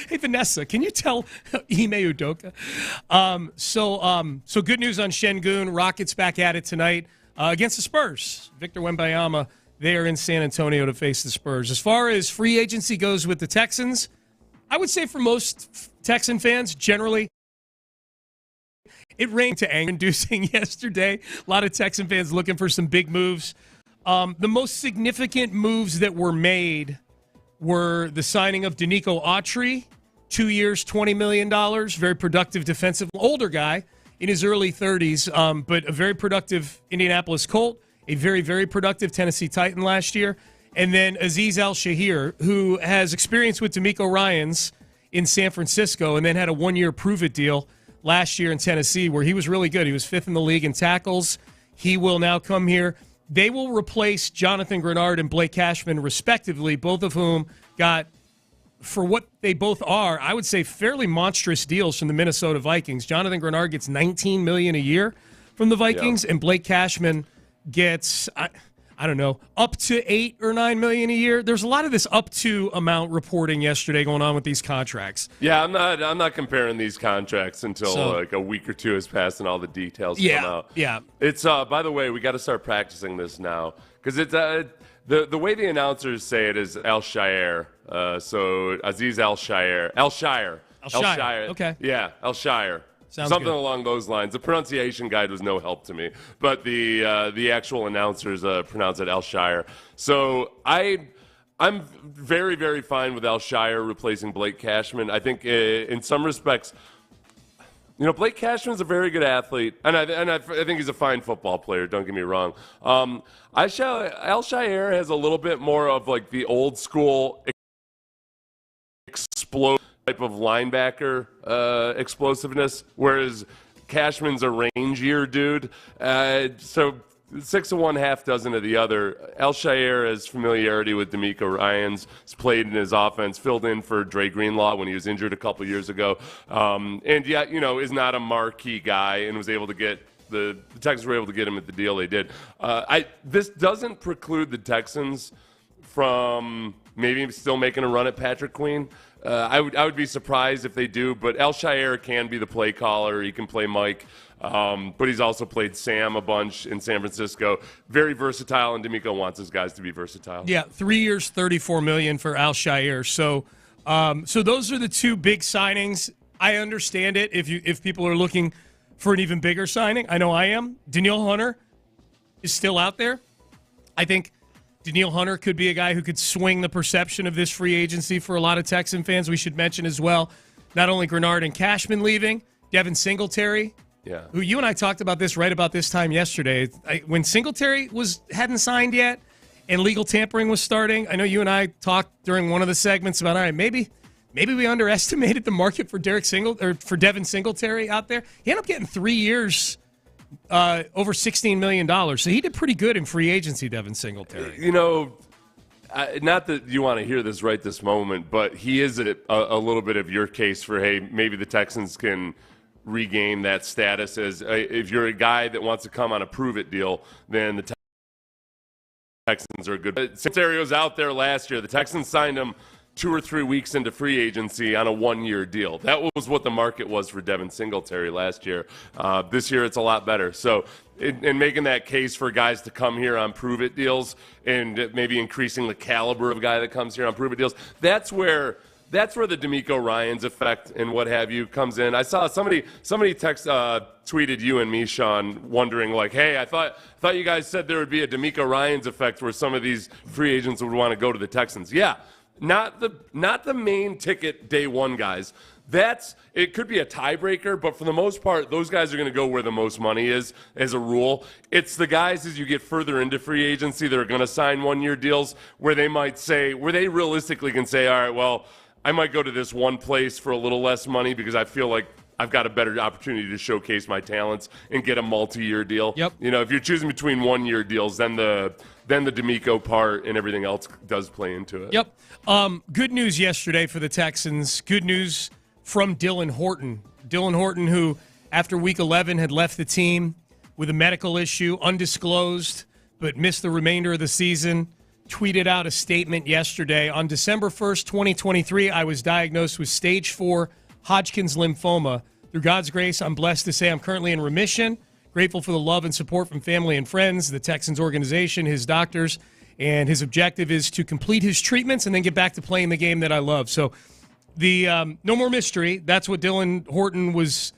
Hey, Vanessa, can you tell Ime Udoka? So good news on Şengün. Rockets back at it tonight against the Spurs. Victor Wembanyama. They are in San Antonio to face the Spurs. As far as free agency goes with the Texans, I would say for most Texan fans, generally, it rained to anger-inducing yesterday. A lot of Texan fans looking for some big moves. The most significant moves that were made were the signing of Danico Autry, 2 years, $20 million, very productive defensive, older guy in his early 30s, but a very productive Indianapolis Colt. A very, very productive Tennessee Titan last year. And then Aziz Al-Shahir, who has experience with D'Amico Ryans in San Francisco and then had a one-year prove-it deal last year in Tennessee where he was really good. He was fifth in the league in tackles. He will now come here. They will replace Jonathan Grenard and Blake Cashman, respectively, both of whom got, for what they both are, I would say fairly monstrous deals from the Minnesota Vikings. Jonathan Grenard gets $19 million a year from the Vikings, and Blake Cashman gets, I don't know, up to $8 or $9 million a year. There's a lot of this up to amount reporting yesterday going on with these contracts. Yeah, I'm not comparing these contracts until like a week or two has passed and all the details come out. Yeah. It's by the way, we got to start practicing this now because it's the way the announcers say it is Al-Shire. So Aziz Al-Shire. Al-Shire. Okay. Yeah, Al-Shire. Sounds something good. Along those lines. The pronunciation guide was no help to me, but the actual announcers pronounce it Al-Shire. So I'm very, very fine with Al-Shire replacing Blake Cashman. I think in some respects, Blake Cashman's a very good athlete, and I think he's a fine football player. Don't get me wrong. Al-Shire has a little bit more of like the old school explosive type of linebacker explosiveness, whereas Cashman's a rangier dude. So 6 of one, half dozen of the other. Al-Shire has familiarity with D'Amico Ryans. He's played in his offense, filled in for Dre Greenlaw when he was injured a couple years ago. And yet, is not a marquee guy and was able to get the Texans were able to get him at the deal they did. This doesn't preclude the Texans from maybe still making a run at Patrick Queen. I would be surprised if they do, but Al-Shaair can be the play caller. He can play Mike, but he's also played Sam a bunch in San Francisco. Very versatile, and DeMeco wants his guys to be versatile. Yeah, 3 years, $34 million for Al-Shaair. So those are the two big signings. I understand it if people are looking for an even bigger signing. I know I am. Danielle Hunter is still out there. I think Danielle Hunter could be a guy who could swing the perception of this free agency for a lot of Texan fans. We should mention as well, not only Grenard and Cashman leaving, Devin Singletary, who you and I talked about this right about this time yesterday. When Singletary hadn't signed yet and legal tampering was starting, I know you and I talked during one of the segments about, all right, maybe we underestimated the market for for Devin Singletary out there. He ended up getting 3 years, over $16 million. So he did pretty good in free agency, Devin Singletary. You know, not that you want to hear this right this moment, but he is a little bit of your case for, hey, maybe the Texans can regain that status as if you're a guy that wants to come on a prove-it deal, then the Texans are good. Scenario's out there last year. The Texans signed him 2 or 3 weeks into free agency on a 1-year deal. That was what the market was for Devin Singletary last year. This year, it's a lot better. So, in making that case for guys to come here on prove-it deals and maybe increasing the caliber of guy that comes here on prove-it deals, that's where the DeMeco Ryans effect and what have you comes in. I saw somebody tweeted you and me, Sean, wondering like, hey, I thought you guys said there would be a DeMeco Ryans effect where some of these free agents would want to go to the Texans. Yeah. Not the main ticket day one guys. It could be a tiebreaker, but for the most part, those guys are going to go where the most money is, as a rule. It's the guys as you get further into free agency that are going to sign 1-year deals where they realistically can say, all right, well, I might go to this one place for a little less money because I feel like I've got a better opportunity to showcase my talents and get a multi-year deal. Yep. You know, if you're choosing between 1-year deals, then the DeMeco part and everything else does play into it. Yep. Good news yesterday for the Texans. Good news from Dylan Horton. Dylan Horton, who after Week 11 had left the team with a medical issue, undisclosed, but missed the remainder of the season, tweeted out a statement yesterday. On December 1st, 2023, I was diagnosed with stage 4 Hodgkin's lymphoma. Through God's grace, I'm blessed to say I'm currently in remission. Grateful for the love and support from family and friends, the Texans organization, his doctors, and his objective is to complete his treatments and then get back to playing the game that I love. So the no more mystery. That's what Dylan Horton was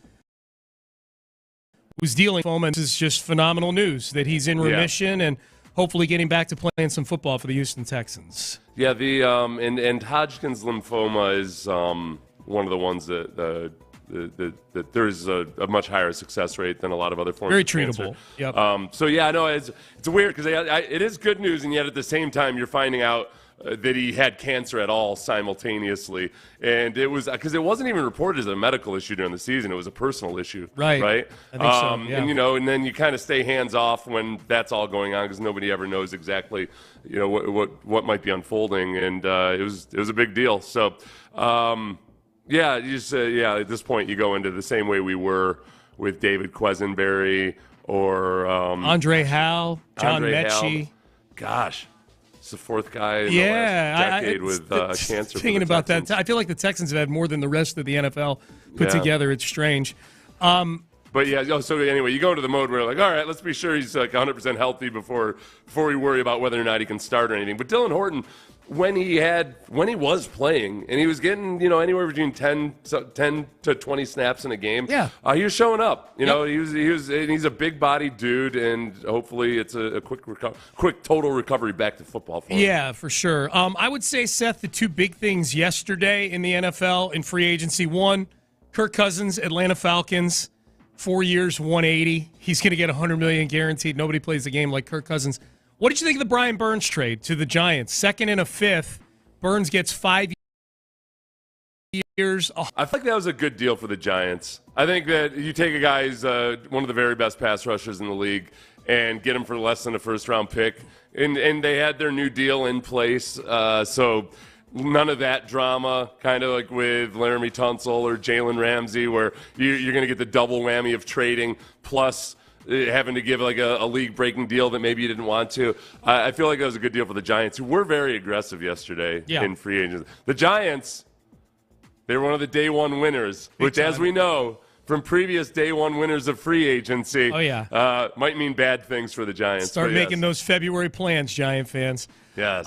dealing with. And this is just phenomenal news that he's in remission and hopefully getting back to playing some football for the Houston Texans. Yeah, and Hodgkin's lymphoma is one of the ones that there's a much higher success rate than a lot of other forms. Very of treatable. Cancer. Yep. So yeah, I know it's weird because it is good news, and yet at the same time you're finding out that he had cancer at all simultaneously, and it was because it wasn't even reported as a medical issue during the season; it was a personal issue. Right. I think so. Yeah. And then you kind of stay hands off when that's all going on because nobody ever knows exactly, what might be unfolding, and it was a big deal. So. Yeah, at this point you go into the same way we were with David Quesenberry or Andre Howell, John Mechie. Gosh, it's the fourth guy in the last decade with cancer. Thinking about that, I feel like the Texans have had more than the rest of the NFL put together. It's strange. But yeah, so anyway, you go into the mode where like, all right, let's be sure he's like 100% healthy before we worry about whether or not he can start or anything. But Dylan Horton, when he was playing and he was getting anywhere between 10 to 20 snaps in a game, he was showing up. He was and he's a big bodied dude, and hopefully it's a quick total recovery back to football for him. Yeah, for sure. I would say, Seth, the two big things yesterday in the NFL in free agency: one, Kirk Cousins, Atlanta Falcons. 4 years, 180. He's going to get $100 million guaranteed. Nobody plays the game like Kirk Cousins. What did you think of the Brian Burns trade to the Giants? Second and a fifth. Burns gets 5 years. Oh. I think that was a good deal for the Giants. I think that you take a guy who's one of the very best pass rushers in the league and get him for less than a first-round pick. And they had their new deal in place, so none of that drama, kind of like with Laramie Tunsil or Jalen Ramsey, where you're going to get the double whammy of trading plus having to give like a league-breaking deal that maybe you didn't want to. I feel like that was a good deal for the Giants, who were very aggressive yesterday in free agency. The Giants, they were one of the day one winners, which, as we know from previous day one winners of free agency, might mean bad things for the Giants. Start making those February plans, Giant fans. Yes.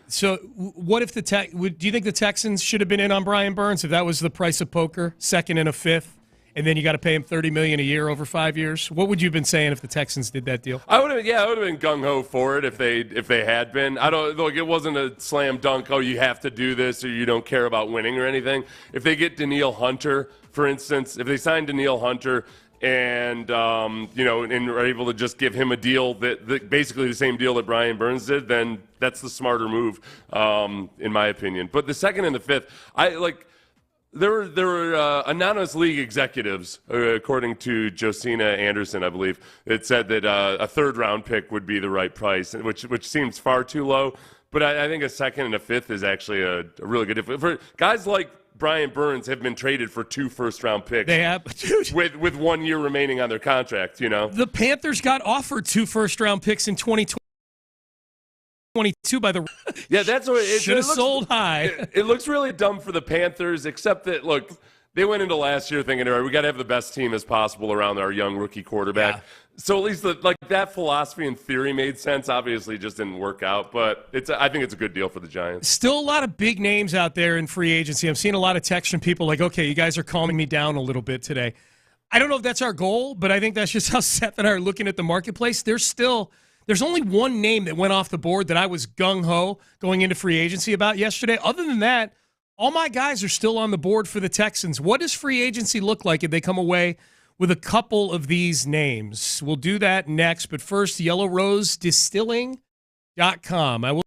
So what if do you think the Texans should have been in on Brian Burns if that was the price of poker, second and a fifth, and then you got to pay him $30 million a year over 5 years? What would you have been saying if the Texans did that deal? I would have been gung ho for it if they had been. I don't look. It wasn't a slam dunk. Oh, you have to do this, or you don't care about winning or anything. If they get Danielle Hunter, for instance, if they sign Danielle Hunter and and are able to just give him a deal that basically the same deal that Brian Burns did, then that's the smarter move, in my opinion. But the second and the fifth, There were anonymous league executives, according to Josina Anderson, I believe. It said that a third-round pick would be the right price, which seems far too low. But I think a second and a fifth is actually a really good difference. For guys like Brian Burns have been traded for 2 first-round picks. They have, dude. With 1 year remaining on their contract. The Panthers got offered 2 first-round picks in 2022 by the that's what it should have sold high. It looks really dumb for the Panthers, except that look, they went into last year thinking, all right, we got to have the best team as possible around our young rookie quarterback. Yeah. So at least that philosophy in theory made sense. Obviously, it just didn't work out, but I think it's a good deal for the Giants. Still a lot of big names out there in free agency. I'm seeing a lot of texts from people like, okay, you guys are calming me down a little bit today. I don't know if that's our goal, but I think that's just how Seth and I are looking at the marketplace. There's only one name that went off the board that I was gung-ho going into free agency about yesterday. Other than that, all my guys are still on the board for the Texans. What does free agency look like if they come away with a couple of these names? We'll do that next, but first, YellowRoseDistilling.com. I will.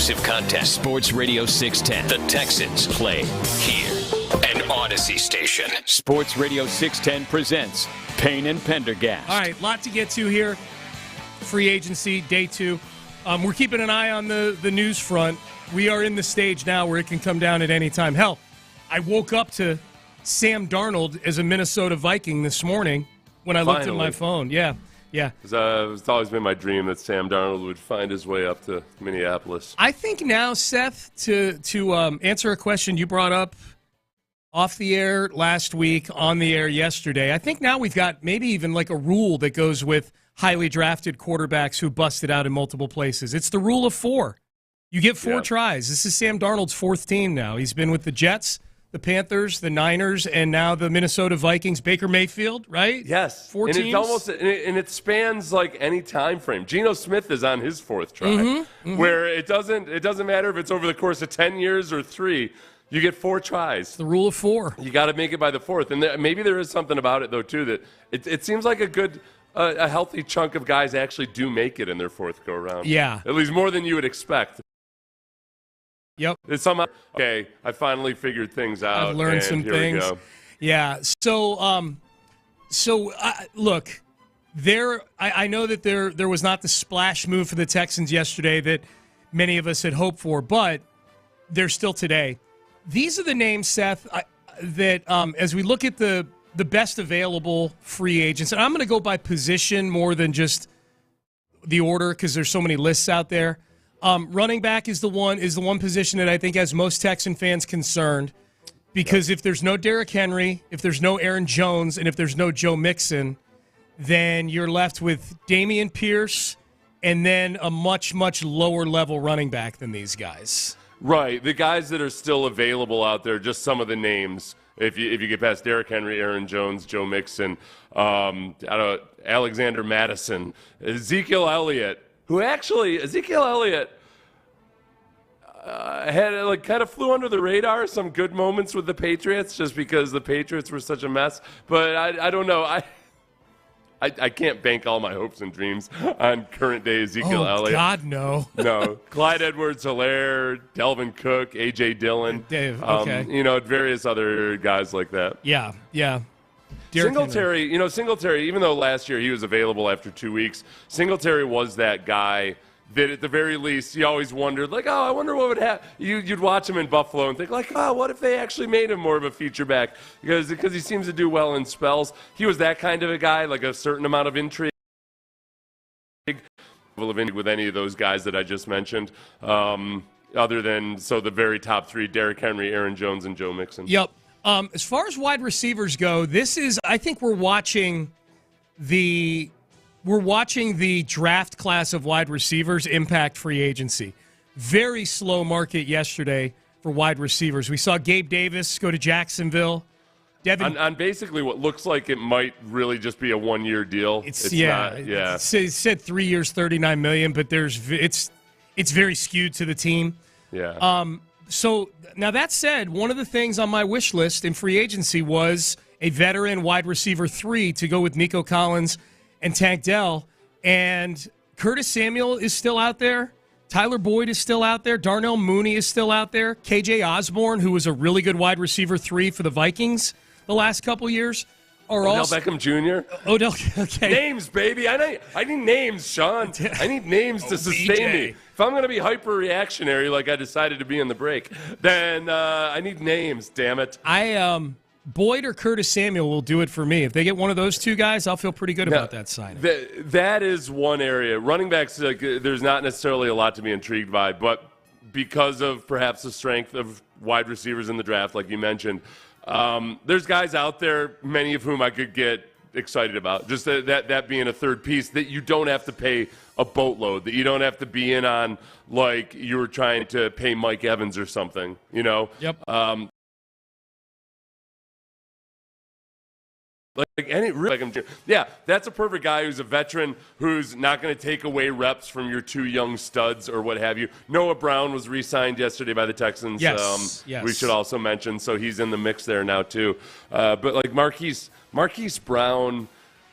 exclusive contest. Sports Radio 610. The Texans play here. An Odyssey station. Sports Radio 610 presents Payne and Pendergast. All right, lot to get to here. Free agency, day 2. We're keeping an eye on the news front. We are in the stage now where it can come down at any time. Hell, I woke up to Sam Darnold as a Minnesota Viking this morning when I looked at my phone. Yeah. It's always been my dream that Sam Darnold would find his way up to Minneapolis. I think now, Seth, to answer a question you brought up off the air last week, on the air yesterday, I think now we've got maybe even like a rule that goes with highly drafted quarterbacks who busted out in multiple places. It's the rule of 4. You get 4 tries. This is Sam Darnold's 4th team now. He's been with the Jets, the Panthers, the Niners, and now the Minnesota Vikings. Baker Mayfield, right? Yes. 4 and teams. It's almost, and it spans like any time frame. Geno Smith is on his 4th try, where it doesn't matter if it's over the course of 10 years or 3. You get 4 tries. The rule of 4. You got to make it by the 4th, and maybe there is something about it though too that it seems like a healthy chunk of guys actually do make it in their 4th go around. Yeah, at least more than you would expect. Yep. It's somehow okay. I finally figured things out. I've learned some things. We go. Yeah. So, look, I know that there was not the splash move for the Texans yesterday that many of us had hoped for, but there's still today. These are the names, Seth, that as we look at the best available free agents, and I'm going to go by position more than just the order because there's so many lists out there. Running back is the one position that I think has most Texan fans concerned because if there's no Derrick Henry, if there's no Aaron Jones, and if there's no Joe Mixon, then you're left with Dameon Pierce and then a much, much lower level running back than these guys. Right. The guys that are still available out there, just some of the names. If you get past Derrick Henry, Aaron Jones, Joe Mixon, Alexander Madison, Ezekiel Elliott, Ezekiel Elliott had kind of flew under the radar. Some good moments with the Patriots, just because the Patriots were such a mess. But I don't know. I can't bank all my hopes and dreams on current day Ezekiel Elliott. God, no. No. Clyde Edwards-Helaire, Delvin Cook, A.J. Dillon. Dave, okay. Various other guys like that. Yeah. Singletary, even though last year he was available after 2 weeks, Singletary was that guy that at the very least you always wondered, like, I wonder what would happen. You'd watch him in Buffalo and think, like, what if they actually made him more of a feature back? Because he seems to do well in spells. He was that kind of a guy, like a certain amount of intrigue with any of those guys that I just mentioned, other than the very top 3, Derrick Henry, Aaron Jones, and Joe Mixon. Yep. As far as wide receivers go, I think we're watching the draft class of wide receivers impact free agency. Very slow market yesterday for wide receivers. We saw Gabe Davis go to Jacksonville. On basically what looks like it might really just be a 1-year deal. It's not. Yeah. It said 3 years, $39 million, but it's very skewed to the team. Yeah. So now that said, one of the things on my wish list in free agency was a veteran wide receiver 3 to go with Nico Collins and Tank Dell. And Curtis Samuel is still out there. Tyler Boyd is still out there. Darnell Mooney is still out there. KJ Osborne, who was a really good wide receiver 3 for the Vikings the last couple years. Odell Beckham Jr. Odell, okay. Names, baby. I need names, Sean. I need names to sustain me. If I'm going to be hyper-reactionary like I decided to be in the break, then I need names, damn it. Boyd or Curtis Samuel will do it for me. If they get one of those 2 guys, I'll feel pretty good about that signing. That is one area. Running backs, there's not necessarily a lot to be intrigued by, but because of perhaps the strength of wide receivers in the draft, like you mentioned, there's guys out there, many of whom I could get excited about. Just that being a third piece that you don't have to pay a boatload, that you don't have to be in on like you were trying to pay Mike Evans or something, Yep. That's a perfect guy who's a veteran who's not going to take away reps from your 2 young studs or what have you. Noah Brown was re-signed yesterday by the Texans. Yes. We should also mention, so he's in the mix there now too. But like Marquise Brown,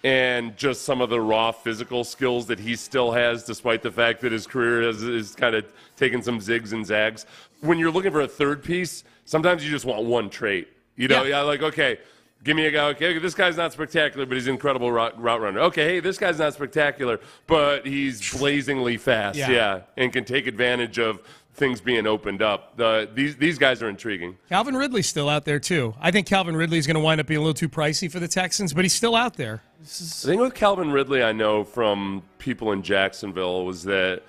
and just some of the raw physical skills that he still has, despite the fact that his career is kind of taking some zigs and zags. When you're looking for a third piece, sometimes you just want one trait. Okay, give me a guy, okay, this guy's not spectacular, but he's an incredible route runner. Okay, hey, this guy's not spectacular, but he's blazingly fast, and can take advantage of things being opened up. These guys are intriguing. Calvin Ridley's still out there, too. I think Calvin Ridley's going to wind up being a little too pricey for the Texans, but he's still out there. The thing with Calvin Ridley, I know from people in Jacksonville, was that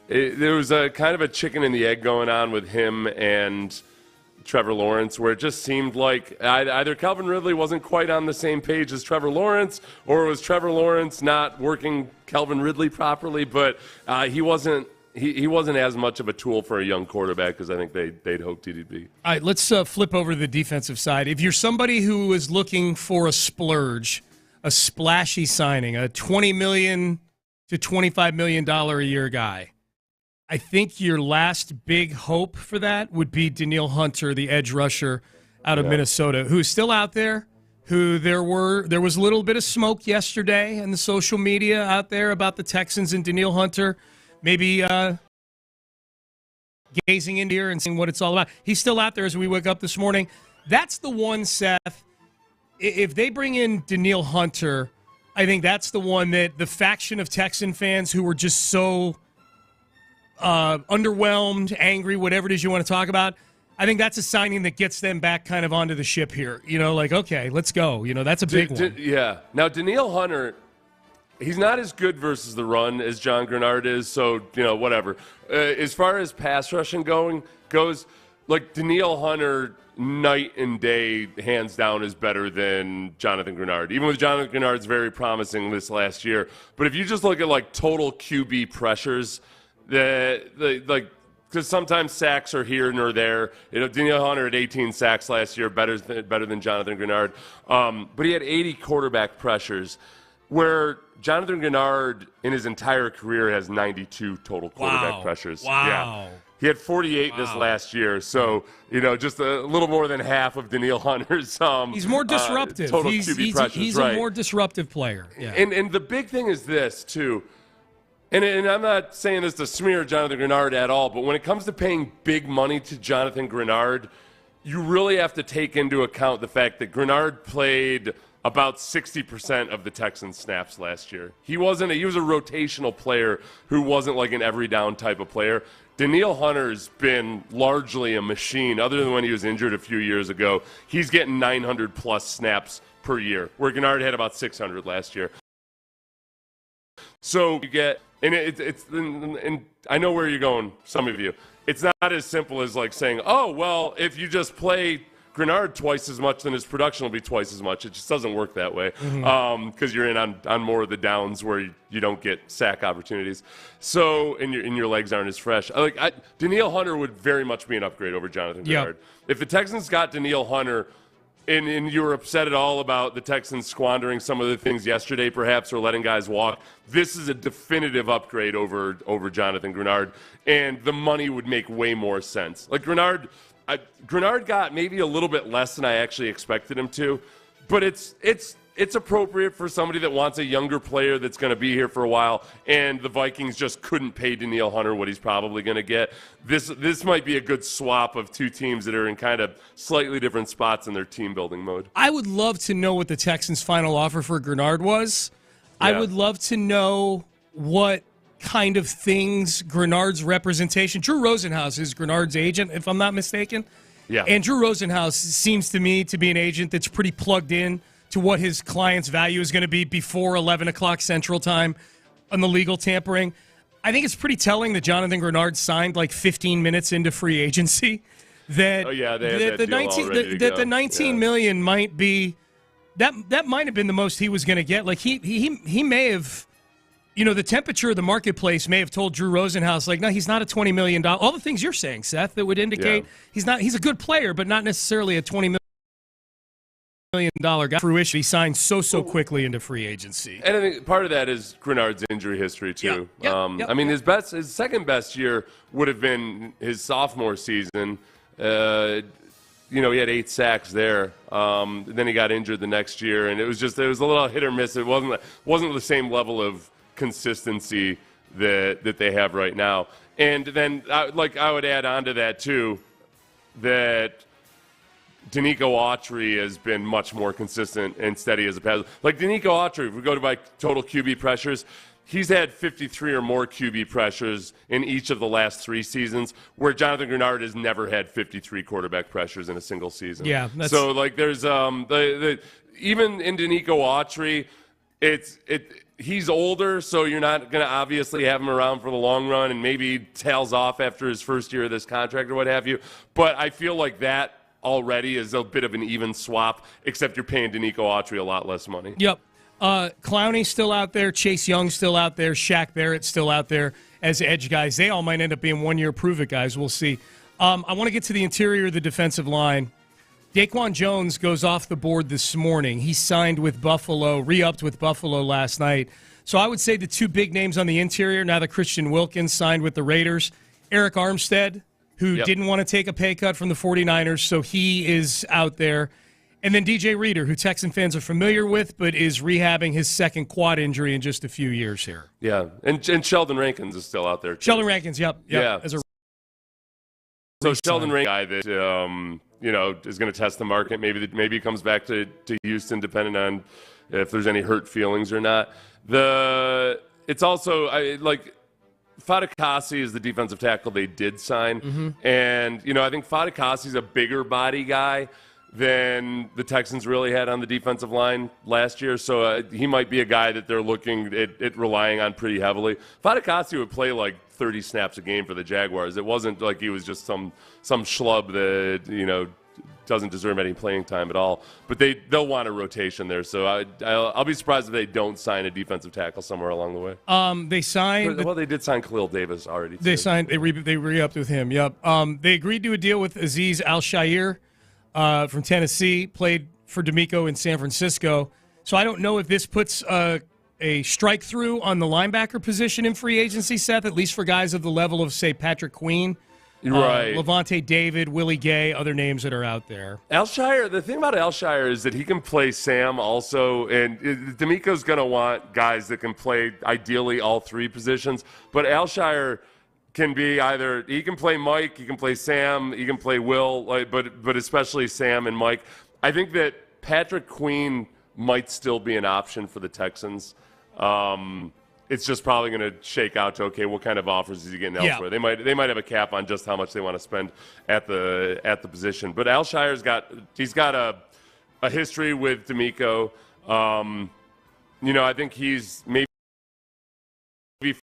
there was a kind of a chicken and the egg going on with him and Trevor Lawrence, where it just seemed like either Calvin Ridley wasn't quite on the same page as Trevor Lawrence, or it was Trevor Lawrence not working Calvin Ridley properly, but he wasn't as much of a tool for a young quarterback as I think they'd hoped he'd be. All right, let's flip over to the defensive side. If you're somebody who is looking for a splurge, a splashy signing, a $20 million to $25 million a year guy, I think your last big hope for that would be Danielle Hunter, the edge rusher out of Minnesota, who's still out there, who there was a little bit of smoke yesterday in the social media out there about the Texans and Danielle Hunter maybe gazing into here and seeing what it's all about. He's still out there as we wake up this morning. That's the one, Seth. If they bring in Danielle Hunter, I think that's the one that the faction of Texan fans who were just so underwhelmed, angry, whatever it is you want to talk about, I think that's a signing that gets them back kind of onto the ship here. Okay, let's go. That's a big one. Yeah. Now, Danielle Hunter, he's not as good versus the run as John Grenard is, so, whatever. As far as pass rushing goes, like, Danielle Hunter, night and day, hands down, is better than Jonathan Grenard. Even with Jonathan Grenard's very promising this last year. But if you just look at, like, total QB pressures, because sometimes sacks are here nor there. Danielle Hunter had 18 sacks last year, better than Jonathan Grenard. But he had 80 quarterback pressures, where Jonathan Grenard in his entire career has 92 total quarterback pressures. Wow. Yeah. He had 48 this last year, so just a little more than half of Danielle Hunter's he's more disruptive. Total QB pressures. He's right. a more disruptive player. Yeah. And the big thing is this too. And I'm not saying this to smear Jonathan Grenard at all, but when it comes to paying big money to Jonathan Grenard, you really have to take into account the fact that Grenard played about 60% of the Texans' snaps last year. He was a rotational player who wasn't like an every down type of player. Danielle Hunter's been largely a machine, other than when he was injured a few years ago. He's getting 900-plus snaps per year, where Grenard had about 600 last year. So you get, and I know where you're going, some of you. It's not as simple as like saying, oh, well, if you just play Grenard twice as much, then his production will be twice as much. It just doesn't work that way because you're in on more of the downs where you don't get sack opportunities. So, and your legs aren't as fresh. Danielle Hunter would very much be an upgrade over Jonathan Grenard. If the Texans got Danielle Hunter, and you were upset at all about the Texans squandering some of the things yesterday, perhaps, or letting guys walk, this is a definitive upgrade over Jonathan Grenard, and the money would make way more sense. Like Grenard got maybe a little bit less than I actually expected him to, but it's appropriate for somebody that wants a younger player that's going to be here for a while, and the Vikings just couldn't pay Danielle Hunter what he's probably going to get. This might be a good swap of two teams that are in kind of slightly different spots in their team-building mode. I would love to know what the Texans' final offer for Grenard was. Yeah. I would love to know what kind of things Grenard's representation. Drew Rosenhaus is Grenard's agent, if I'm not mistaken. Yeah. And Drew Rosenhaus seems to me to be an agent that's pretty plugged in to what his client's value is going to be before 11 o'clock Central Time on the legal tampering. I think it's pretty telling that Jonathan Grenard signed like 15 minutes into free agency. That the 19 million might be that might have been the most he was going to get. Like he may have, the temperature of the marketplace may have told Drew Rosenhaus, like, no, he's not a $20 million. All the things you're saying, Seth, that would indicate he's a good player, but not necessarily a $20 million guy. Fruition, he signed so quickly into free agency. And I think part of that is Grenard's injury history too. I mean, his second best year would have been his sophomore season. he had 8 sacks there. Then he got injured the next year, and it was a little hit or miss. It wasn't the same level of consistency that they have right now. And then I would add on to that too, that Danico Autry has been much more consistent and steady as a passer. Like Danico Autry, if we go to by total QB pressures, he's had 53 or more QB pressures in each of the last 3 seasons, where Jonathan Grenard has never had 53 quarterback pressures in a single season. Yeah. So there's even in Danico Autry, he's older, so you're not going to obviously have him around for the long run, and maybe tails off after his first year of this contract or what have you. But I feel like that already is a bit of an even swap, except you're paying Danico Autry a lot less money. Yep. Clowney's still out there. Chase Young's still out there. Shaq Barrett's still out there as edge guys. They all might end up being one-year prove-it guys. We'll see. I want to get to the interior of the defensive line. Daquan Jones goes off the board this morning. He signed with Buffalo, re-upped with Buffalo last night. So I would say the 2 big names on the interior, now that Christian Wilkins signed with the Raiders, Eric Armstead, who didn't want to take a pay cut from the 49ers, so he is out there. And then DJ Reader, who Texan fans are familiar with, but is rehabbing his second quad injury in just a few years here. Yeah, and Sheldon Rankins is still out there, too. Sheldon Rankins, yep. Yeah. So Sheldon Rankins, guy that, is going to test the market. Maybe he comes back to Houston, depending on if there's any hurt feelings or not. It's also, Fatukasi is the defensive tackle they did sign. Mm-hmm. And, I think Fatukasi's a bigger body guy than the Texans really had on the defensive line last year. So he might be a guy that they're looking at relying on pretty heavily. Fatukasi would play 30 snaps a game for the Jaguars. It wasn't like he was just some schlub that, doesn't deserve any playing time at all. But they'll want a rotation there. So I'll be surprised if they don't sign a defensive tackle somewhere along the way. They signed. Well, they did sign Khalil Davis already. They signed. They re-upped with him. Yep. They agreed to a deal with Azeez Al-Shaair from Tennessee. Played for D'Amico in San Francisco. So I don't know if this puts a strike through on the linebacker position in free agency, Seth. At least for guys of the level of, say, Patrick Queen. Right. Levante David, Willie Gay, other names that are out there. Al-Shaair, the thing about Al-Shaair is that he can play Sam also, and D'Amico's going to want guys that can play ideally all 3 positions, but Al-Shaair can be either, he can play Mike, he can play Sam, he can play Will, but especially Sam and Mike. I think that Patrick Queen might still be an option for the Texans. It's just probably going to shake out to, okay, what kind of offers is he getting elsewhere? They might have a cap on just how much they want to spend at the position. But Al-Shaair's got a history with D'Amico. I think he's maybe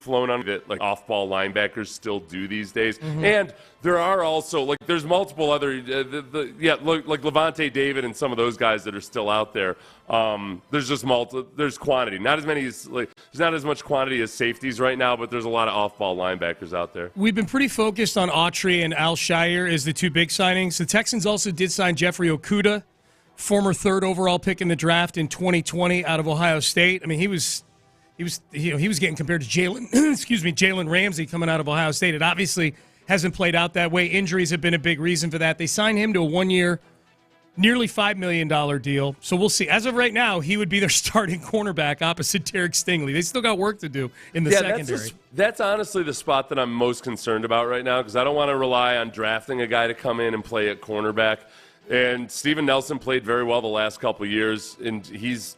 flown on that off-ball linebackers still do these days. Mm-hmm. And there are also there's multiple other like Levante David and some of those guys that are still out there. There's just there's quantity. Not as many as there's not as much quantity as safeties right now, but there's a lot of off-ball linebackers out there. We've been pretty focused on Autry and Al-Shaair as the 2 big signings. The Texans also did sign Jeffrey Okudah, former 3rd overall pick in the draft in 2020 out of Ohio State. I mean, he was getting compared to Jalen Ramsey coming out of Ohio State. It obviously hasn't played out that way. Injuries have been a big reason for that. They signed him to a 1-year, nearly $5 million deal. So we'll see. As of right now, he would be their starting cornerback opposite Derek Stingley. They still got work to do in the secondary. That's honestly the spot that I'm most concerned about right now, because I don't want to rely on drafting a guy to come in and play at cornerback. And Steven Nelson played very well the last couple of years, and he's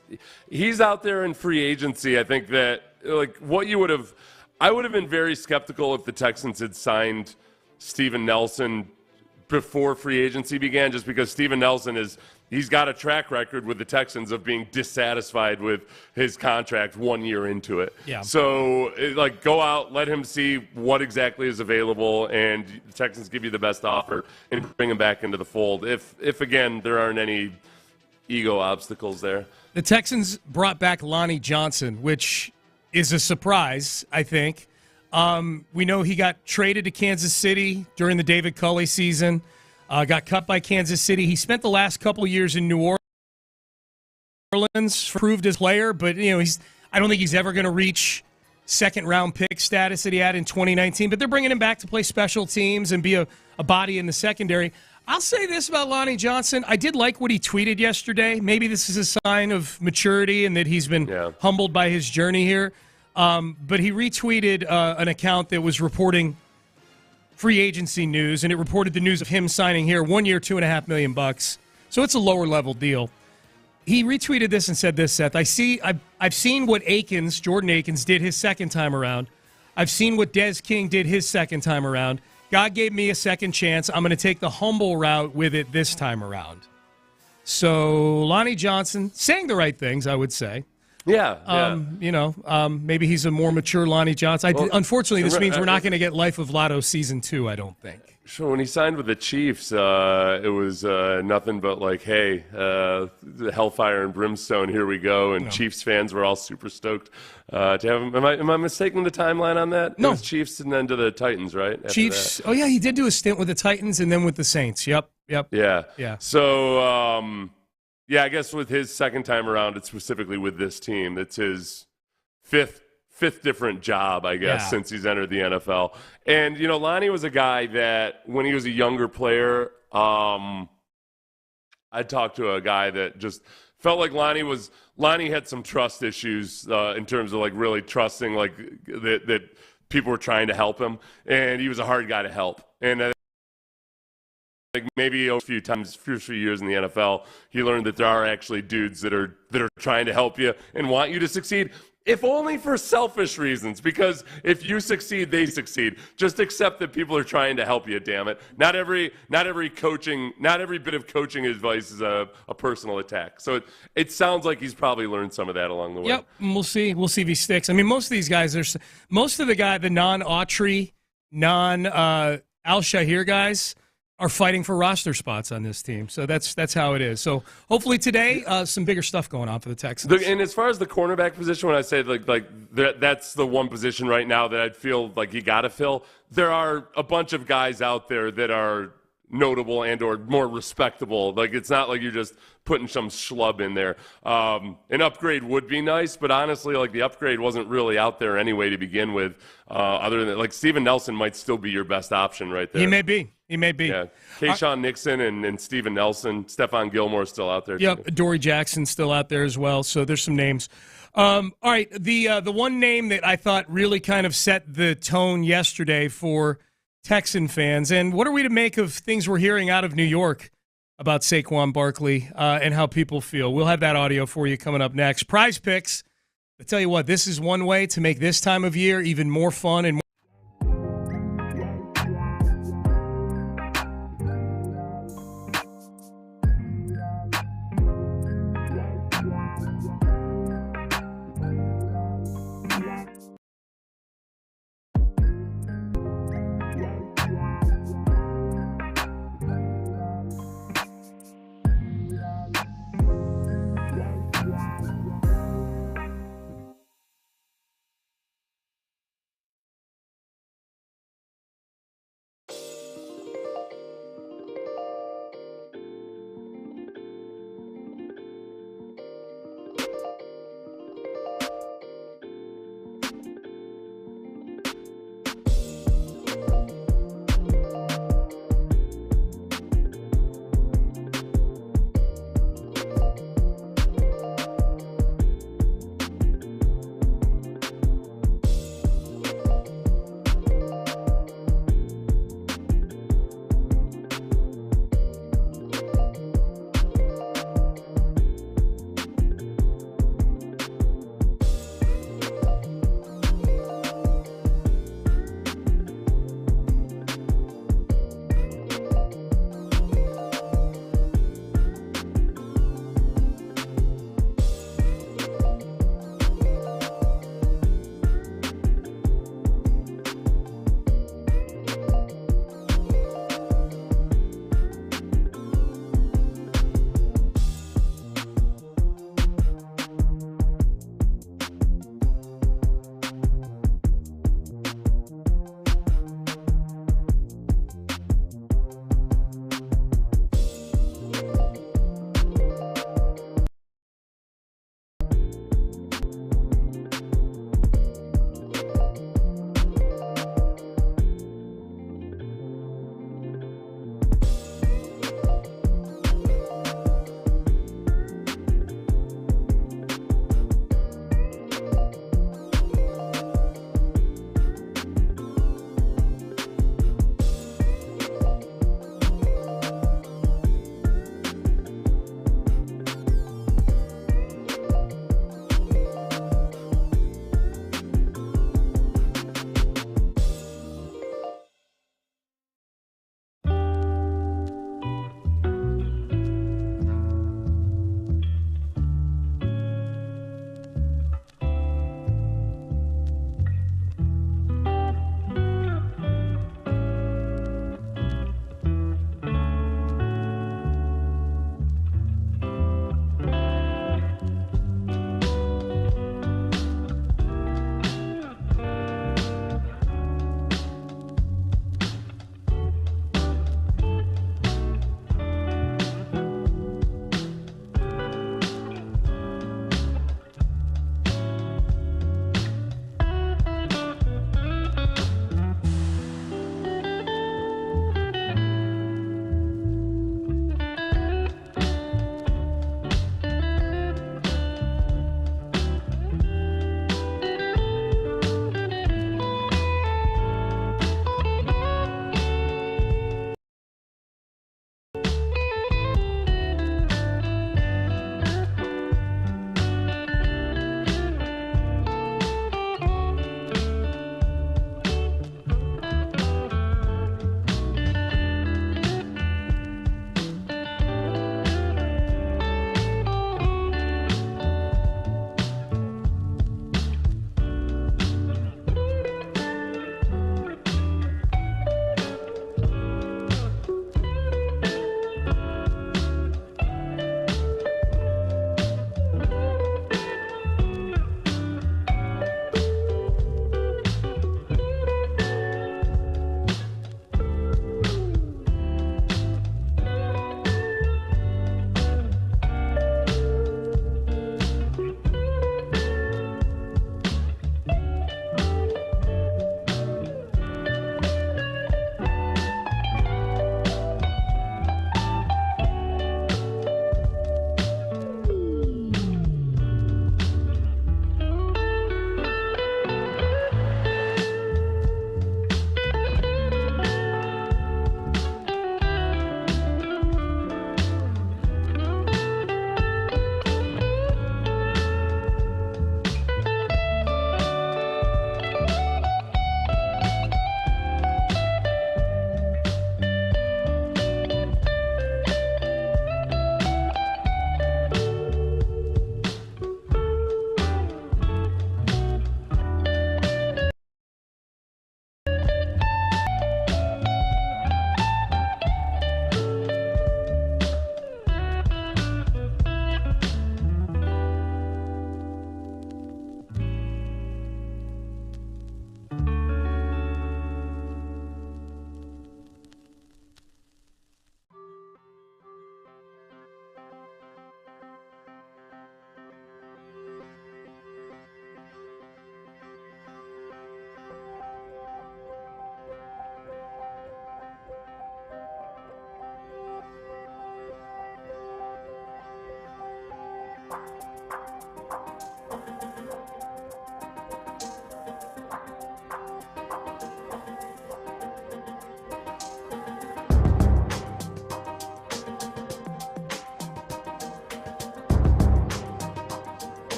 out there in free agency. I think that I would have been very skeptical if the Texans had signed Steven Nelson before free agency began, just because Steven Nelson he's got a track record with the Texans of being dissatisfied with his contract 1 year into it. Yeah. So, go out, let him see what exactly is available, and the Texans give you the best offer and bring him back into the fold. If again, there aren't any ego obstacles there. The Texans brought back Lonnie Johnson, which is a surprise, I think. We know he got traded to Kansas City during the David Culley season. Got cut by Kansas City. He spent the last couple of years in New Orleans, proved his player, but I don't think he's ever going to reach second-round pick status that he had in 2019. But they're bringing him back to play special teams and be a body in the secondary. I'll say this about Lonnie Johnson. I did like what he tweeted yesterday. Maybe this is a sign of maturity and that he's been humbled by his journey here. But he retweeted an account that was reporting free agency news, and it reported the news of him signing here, 1 year, $2.5 million. So it's a lower level deal. He retweeted this and said this, Seth. I've seen what Jordan Akins did his second time around. I've seen what Des King did his second time around. God gave me a second chance. I'm going to take the humble route with it this time around. So Lonnie Johnson saying the right things, I would say. Yeah. Maybe he's a more mature Lonnie Johnson. Unfortunately, this means we're not going to get Life of Lotto Season 2, I don't think. Sure, when he signed with the Chiefs, it was nothing but like, hey, hellfire and brimstone, here we go. And Chiefs fans were all super stoked to have him. Am I mistaking the timeline on that? No. It was Chiefs and then to the Titans, right? After Chiefs. that. Oh, yeah, he did do a stint with the Titans and then with the Saints. Yep. Yeah. So, I guess with his second time around, it's specifically with this team. It's his fifth different job, I guess, since he's entered the NFL. And, Lonnie was a guy that when he was a younger player, I talked to a guy that just felt like Lonnie had some trust issues in terms of like really trusting like that people were trying to help him. And he was a hard guy to help. And like maybe a few years in the NFL, he learned that there are actually dudes that are trying to help you and want you to succeed, if only for selfish reasons. Because if you succeed, they succeed. Just accept that people are trying to help you. Damn it! Not every bit of coaching advice is a personal attack. So it sounds like he's probably learned some of that along the way. Yep, and we'll see if he sticks. I mean, most of these guys, the non-Autry, Al-Shahir guys are fighting for roster spots on this team. So that's how it is. So hopefully today, some bigger stuff going on for the Texans. And as far as the cornerback position, when I say that's the one position right now that I'd feel like you got to fill, there are a bunch of guys out there that are notable and or more respectable. Like, it's not like you're just putting some schlub in there. An upgrade would be nice, but honestly, like, the upgrade wasn't really out there anyway to begin with. Other than like Steven Nelson might still be your best option right there. He may be. Yeah. Kayshawn Nixon and Steven Nelson. Stephon Gilmore's still out there. Yep. Dory Jackson's still out there as well. So there's some names. All right. The one name that I thought really kind of set the tone yesterday for Texan fans, and what are we to make of things we're hearing out of New York about Saquon Barkley and how people feel? We'll have that audio for you coming up next. Prize Picks. I tell you what, this is one way to make this time of year even more fun and more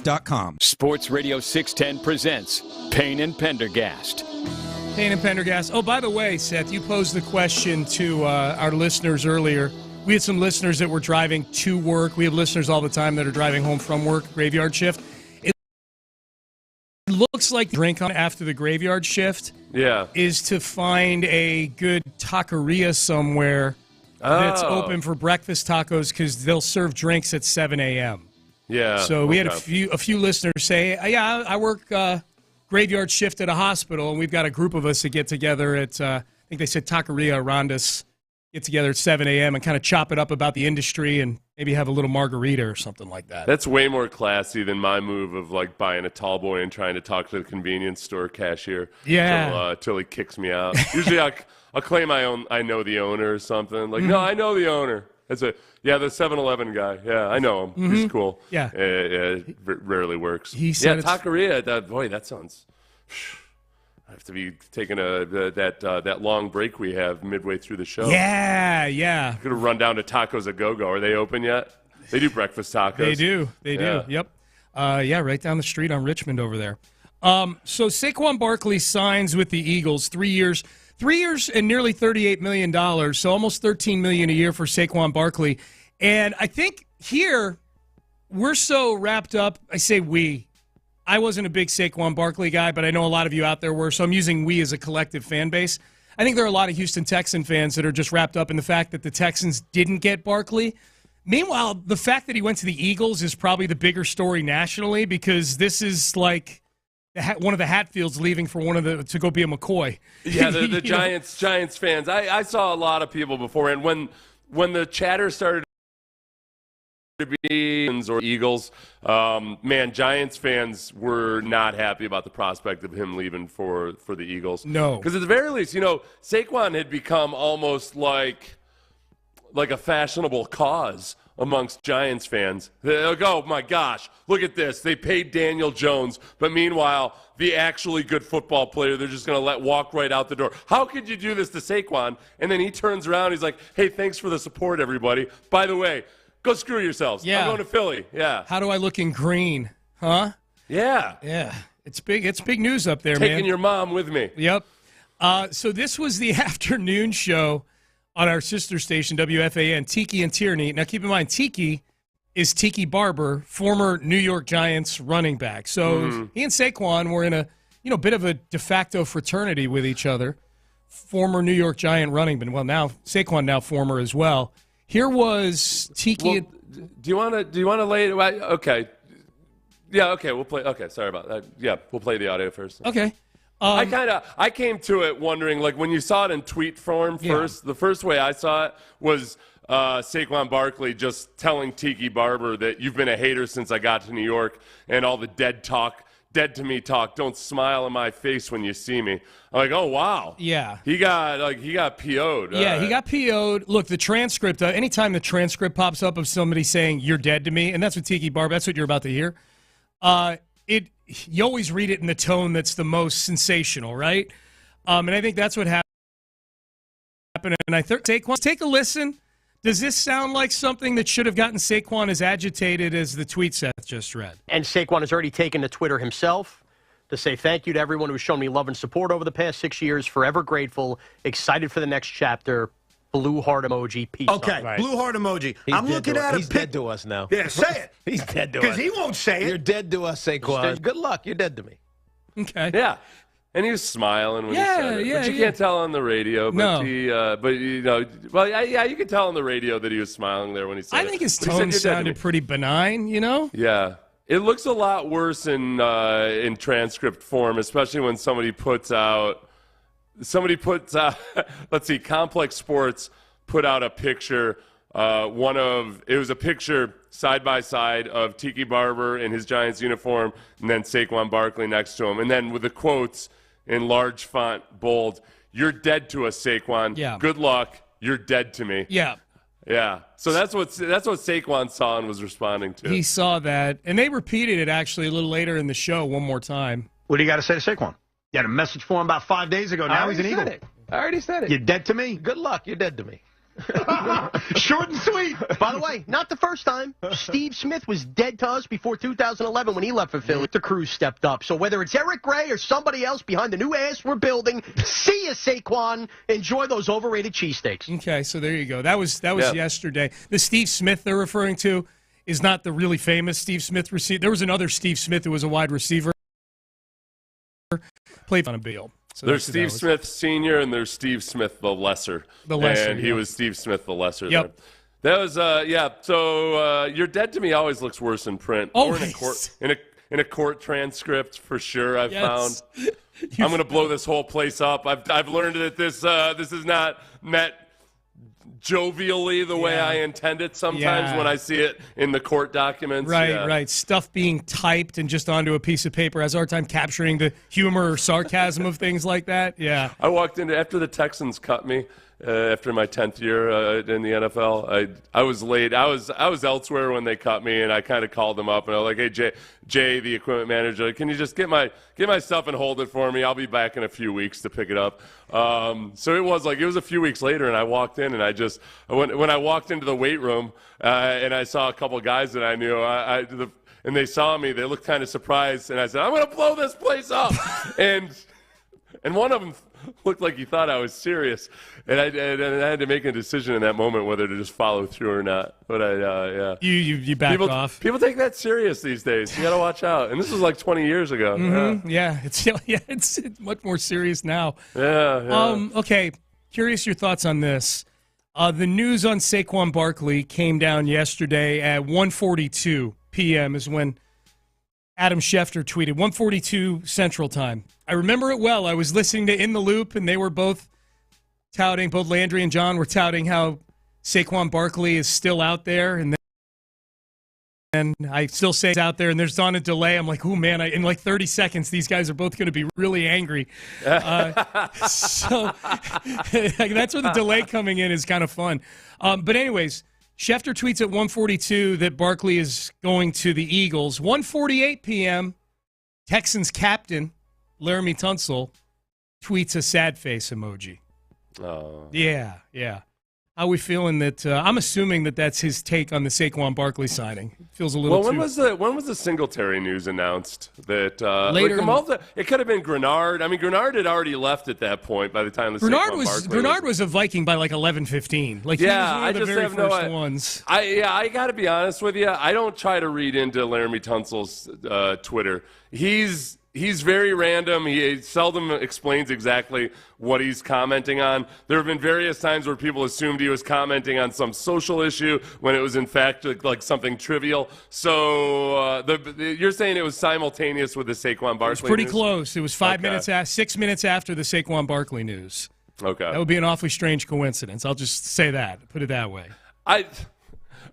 SportsRadio610. Sports Radio 610 presents Payne and Pendergast. Payne and Pendergast. Oh, by the way, Seth, you posed the question to our listeners earlier. We had some listeners that were driving to work. We have listeners all the time that are driving home from work, graveyard shift. It looks like drink on after the graveyard shift is to find a good taqueria somewhere that's open for breakfast tacos because they'll serve drinks at 7 a.m. Yeah. So we had a few listeners say, yeah, I work graveyard shift at a hospital, and we've got a group of us that get together at, I think they said Taqueria Arandas, get together at 7 a.m. and kind of chop it up about the industry and maybe have a little margarita or something like that. That's way more classy than my move of like buying a tall boy and trying to talk to the convenience store cashier till he kicks me out. Usually I'll claim I know the owner or something. Like, no, I know the owner. The 7-Eleven guy. Yeah, I know him. Mm-hmm. He's cool. Yeah. It rarely works. He said taqueria. That sounds... I have to be taking that long break we have midway through the show. Yeah. I'm going to run down to Tacos A Go-Go. Are they open yet? They do breakfast tacos. They do. Yep. Right down the street on Richmond over there. So Saquon Barkley signs with the Eagles 3 years. 3 years and nearly $38 million, so almost $13 million a year for Saquon Barkley. And I think here we're so wrapped up. I say we. I wasn't a big Saquon Barkley guy, but I know a lot of you out there were, so I'm using we as a collective fan base. I think there are a lot of Houston Texan fans that are just wrapped up in the fact that the Texans didn't get Barkley. Meanwhile, the fact that he went to the Eagles is probably the bigger story nationally because this is like one of the Hatfields leaving for to go be a McCoy. Yeah, the Giants fans. I saw a lot of people before, and when the chatter started to be or Eagles, Giants fans were not happy about the prospect of him leaving for the Eagles. No, because at the very least, Saquon had become almost like a fashionable cause amongst Giants fans. They'll go, oh my gosh, look at this. They paid Daniel Jones, but meanwhile, the actually good football player, they're just going to let walk right out the door. How could you do this to Saquon? And then he turns around, he's like, hey, thanks for the support, everybody. By the way, go screw yourselves. Yeah. I'm going to Philly. Yeah. How do I look in green? Huh? Yeah. Yeah. It's big news up there, man. Taking your mom with me. Yep. So this was the afternoon show on our sister station, WFAN, Tiki and Tierney. Now, keep in mind, Tiki is Tiki Barber, former New York Giants running back. So he and Saquon were in a bit of a de facto fraternity with each other. Former New York Giant running back. Well, now Saquon now former as well. Here was Tiki. Well, do you want to lay it? Okay. Yeah. Okay. We'll play. Okay. Sorry about that. Yeah. We'll play the audio first. Okay. I came to it wondering, like, when you saw it in tweet form first, the first way I saw it was Saquon Barkley just telling Tiki Barber that you've been a hater since I got to New York and all the dead to me talk, don't smile in my face when you see me. I'm like, oh, wow. Yeah. He got PO'd. Yeah, he got PO'd. Look, the transcript, anytime the transcript pops up of somebody saying, you're dead to me, and that's what Tiki Barber, that's what you're about to hear, you always read it in the tone that's the most sensational, right? And I think that's what happened. And I think Saquon, take a listen. Does this sound like something that should have gotten Saquon as agitated as the tweet Seth just read? And Saquon has already taken to Twitter himself to say thank you to everyone who's shown me love and support over the past 6 years. Forever grateful. Excited for the next chapter. Blue heart emoji. Peace. Okay, right. Blue heart emoji. I'm looking at a He's dead to us now. Yeah, say it. He's dead to us. Because he won't say it. You're dead to us, Saquon. Good luck. You're dead to me. Okay. Yeah. And he was smiling when he said it. Yeah, but you can't tell on the radio. But No. You could tell on the radio that he was smiling there when he said it. I think his But he said, tone "You're dead to sounded pretty benign, Yeah. It looks a lot worse in transcript form, especially when somebody puts out, let's see, Complex Sports put out a picture. It was a picture side by side of Tiki Barber in his Giants uniform, and then Saquon Barkley next to him, and then with the quotes in large font, bold, "You're dead to us, Saquon. Yeah. Good luck. You're dead to me." Yeah. Yeah. So that's what Saquon saw and was responding to. He saw that, and they repeated it actually a little later in the show one more time. What do you got to say to Saquon? You had a message for him about 5 days ago. Now he's an Eagle. I already said it. You're dead to me? Good luck. You're dead to me. Short and sweet. By the way, not the first time. Steve Smith was dead to us before 2011 when he left for Philly. The crew stepped up. So whether it's Eric Gray or somebody else behind the new ass we're building, see you, Saquon. Enjoy those overrated cheesesteaks. Okay, so there you go. That was yesterday. The Steve Smith they're referring to is not the really famous Steve Smith receiver. There was another Steve Smith who was a wide receiver. Played on a bill. So there's Steve Smith Sr. and there's Steve Smith the Lesser. And he was Steve Smith the Lesser. Yep. That was So You're Dead to Me always looks worse in print. Always. Or in a court transcript for sure. I've found. I'm going to blow this whole place up. I've learned that this is not met jovially the way I intend it sometimes when I see it in the court documents. Right. Stuff being typed and just onto a piece of paper has our time capturing the humor or sarcasm of things like that. Yeah. I walked into after the Texans cut me after my 10th year in the NFL. I was late. I was elsewhere when they cut me, and I kind of called them up and I was like, "Hey, Jay, the equipment manager, can you just get my stuff and hold it for me? I'll be back in a few weeks to pick it up." So it was a few weeks later, and I walked in, and when I walked into the weight room and I saw a couple guys that I knew, and they saw me, they looked kind of surprised, and I said, "I'm going to blow this place up," and one of them looked like he thought I was serious, and I had to make a decision in that moment whether to just follow through or not. But you backed off. People take that serious these days. You got to watch out. And this was like 20 years ago. Mm-hmm. It's much more serious now. Yeah. Okay. Curious your thoughts on this. The news on Saquon Barkley came down yesterday at 1:42 p.m. is when Adam Schefter tweeted, 1:42 Central Time. I remember it well. I was listening to In the Loop, and they were both Landry and John were touting how Saquon Barkley is still out there, and I still say it's out there, and there's on a delay. I'm like, oh, man, in like 30 seconds, these guys are both going to be really angry. So that's where the delay coming in is kind of fun. But anyways, Schefter tweets at 1:42 that Barkley is going to the Eagles. 1:48 p.m., Texans captain Laramie Tunsil tweets a sad face emoji. Oh. Yeah. How are we feeling that? I'm assuming that that's his take on the Saquon Barkley signing. It feels a little. When was the Singletary news announced? That later. It could have been Grenard. I mean, Grenard had already left at that point by the time the Grenard was a Viking by like 11:15. Like he was one of the very first ones. I got to be honest with you. I don't try to read into Laramie Tunsil's Twitter. He's very random. He seldom explains exactly what he's commenting on. There have been various times where people assumed he was commenting on some social issue when it was in fact like something trivial. So you're saying it was simultaneous with the Saquon Barkley news? It was pretty close. It was 6 minutes after the Saquon Barkley news. Okay. That would be an awfully strange coincidence. I'll just say that. Put it that way.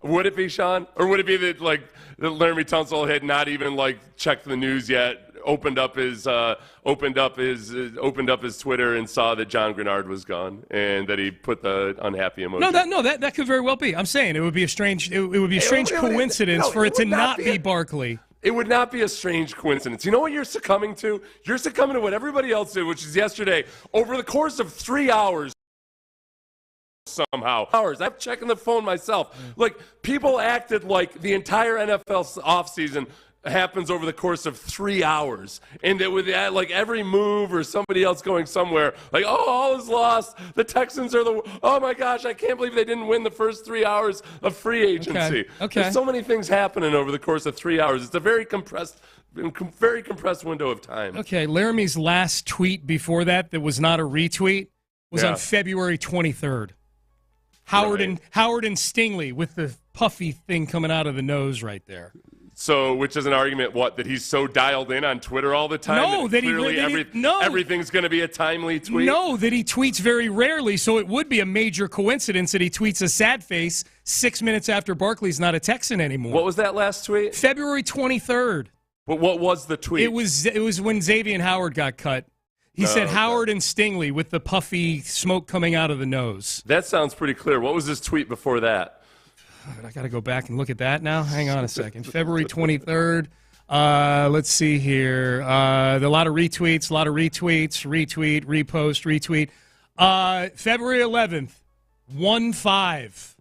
Would it be, Sean? Or would it be that Laramie Tunsil had not even checked the news yet? Opened up his Twitter and saw that John Grenard was gone and that he put the unhappy emoji. That could very well be. I'm saying it would be a strange coincidence for it to not be Barkley. It would not be a strange coincidence. You know what you're succumbing to? You're succumbing to what everybody else did, which is yesterday over the course of 3 hours. Somehow. I'm checking the phone myself. People acted like the entire NFL offseason happens over the course of 3 hours, and that with every move or somebody else going somewhere, all is lost. The Texans are oh my gosh, I can't believe they didn't win the first 3 hours of free agency. Okay. There's so many things happening over the course of 3 hours. It's a very compressed window of time. Okay, Laramie's last tweet before that was not a retweet was on February 23rd. Howard and Stingley with the puffy thing coming out of the nose right there. So, which is an argument, that he's so dialed in on Twitter all the time? No, everything's going to be a timely tweet? No, that he tweets very rarely, so it would be a major coincidence that he tweets a sad face 6 minutes after Barkley's not a Texan anymore. What was that last tweet? February 23rd. But what was the tweet? It was when Xavier Howard got cut. He said Howard and Stingley with the puffy smoke coming out of the nose. That sounds pretty clear. What was his tweet before that? I got to go back and look at that now. Hang on a second. February 23rd. Let's see here. A lot of retweets, retweet, repost, retweet. February 11th. 1-5.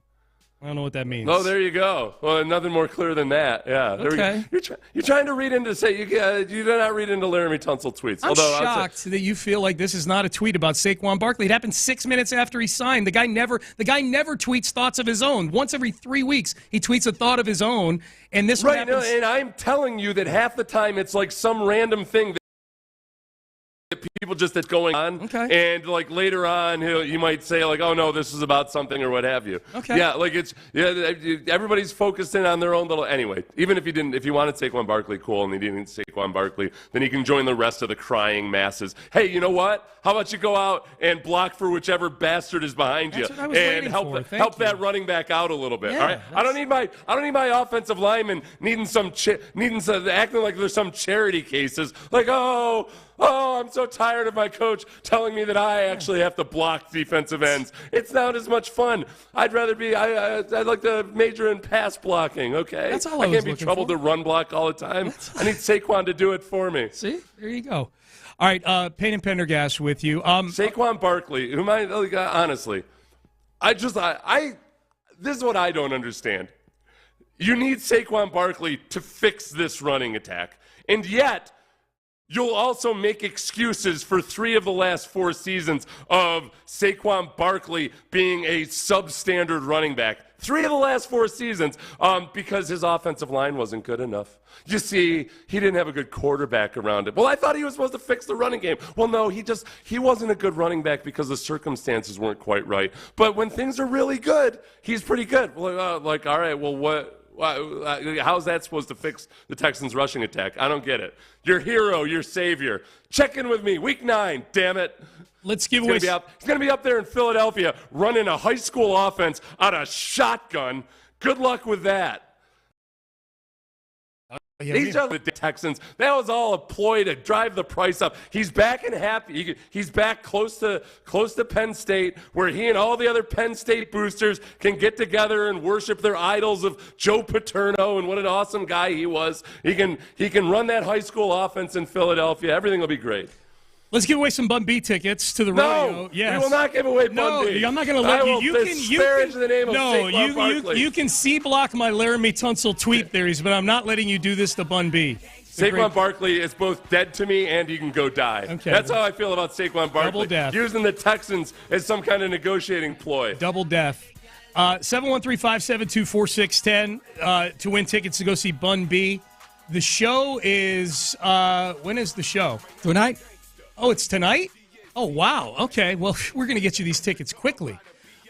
I don't know what that means. Oh, there you go. Well, nothing more clear than that. Yeah. There Okay. we go. You're trying to read into you do not read into Laramie Tunsil tweets. I'm shocked that you feel like this is not a tweet about Saquon Barkley. It happened 6 minutes after he signed. The guy never tweets thoughts of his own. Once every 3 weeks, he tweets a thought of his own. And this right. happens. No, and I'm telling you that half the time it's like some random thing that people just that's going on. Okay. And like later on, you might say like, "Oh no, this is about something" or what have you. Okay. Yeah, like everybody's focused in on their own little. Anyway, even if you wanted Saquon Barkley, cool, and he didn't Saquon Barkley, then he can join the rest of the crying masses. Hey, you know what? How about you go out and block for whichever bastard is behind That's you what I was and waiting help for. that running back out a little bit. Yeah, all right. I don't need my offensive lineman needing some acting like there's some charity cases. Like I'm so tired of my coach telling me that I actually have to block defensive ends. It's not as much fun. I'd rather be. I'd like to major in pass blocking. Okay, That's all I can't was be troubled to run block all the time. I need Saquon to do it for me. See, there you go. All right, Payne and Pendergast with you. Saquon Barkley, honestly, this is what I don't understand. You need Saquon Barkley to fix this running attack, and yet you'll also make excuses for 3 of the last 4 seasons of Saquon Barkley being a substandard running back. 3 of the last 4 seasons because his offensive line wasn't good enough. You see, he didn't have a good quarterback around him. Well, I thought he was supposed to fix the running game. Well, no, he wasn't a good running back because the circumstances weren't quite right. But when things are really good, he's pretty good. All right, well, what? How's that supposed to fix the Texans' rushing attack? I don't get it. Your hero, your savior. Check in with me. Week 9, damn it. Let's give away. He's going to be up there in Philadelphia running a high school offense out of shotgun. Good luck with that. These are the Texans. That was all a ploy to drive the price up. He's back and happy. He's back close to Penn State, where he and all the other Penn State boosters can get together and worship their idols of Joe Paterno and what an awesome guy he was. He can run that high school offense in Philadelphia. Everything will be great. Let's give away some Bun B tickets to the rodeo. Yes. We will not give away Bun B. I'm not going to let you. You can the name of Saquon Barkley. You can C-block my Laramie Tunsil tweet theories, but I'm not letting you do this to Bun B. Saquon Barkley is both dead to me and he can go die. Okay. That's how I feel about Saquon Barkley. Double death. Using the Texans as some kind of negotiating ploy. Double death. 713-572-4610 to win tickets to go see Bun B. The show is when is the show? Tonight. Oh, it's tonight? Oh, wow. Okay. Well, we're going to get you these tickets quickly.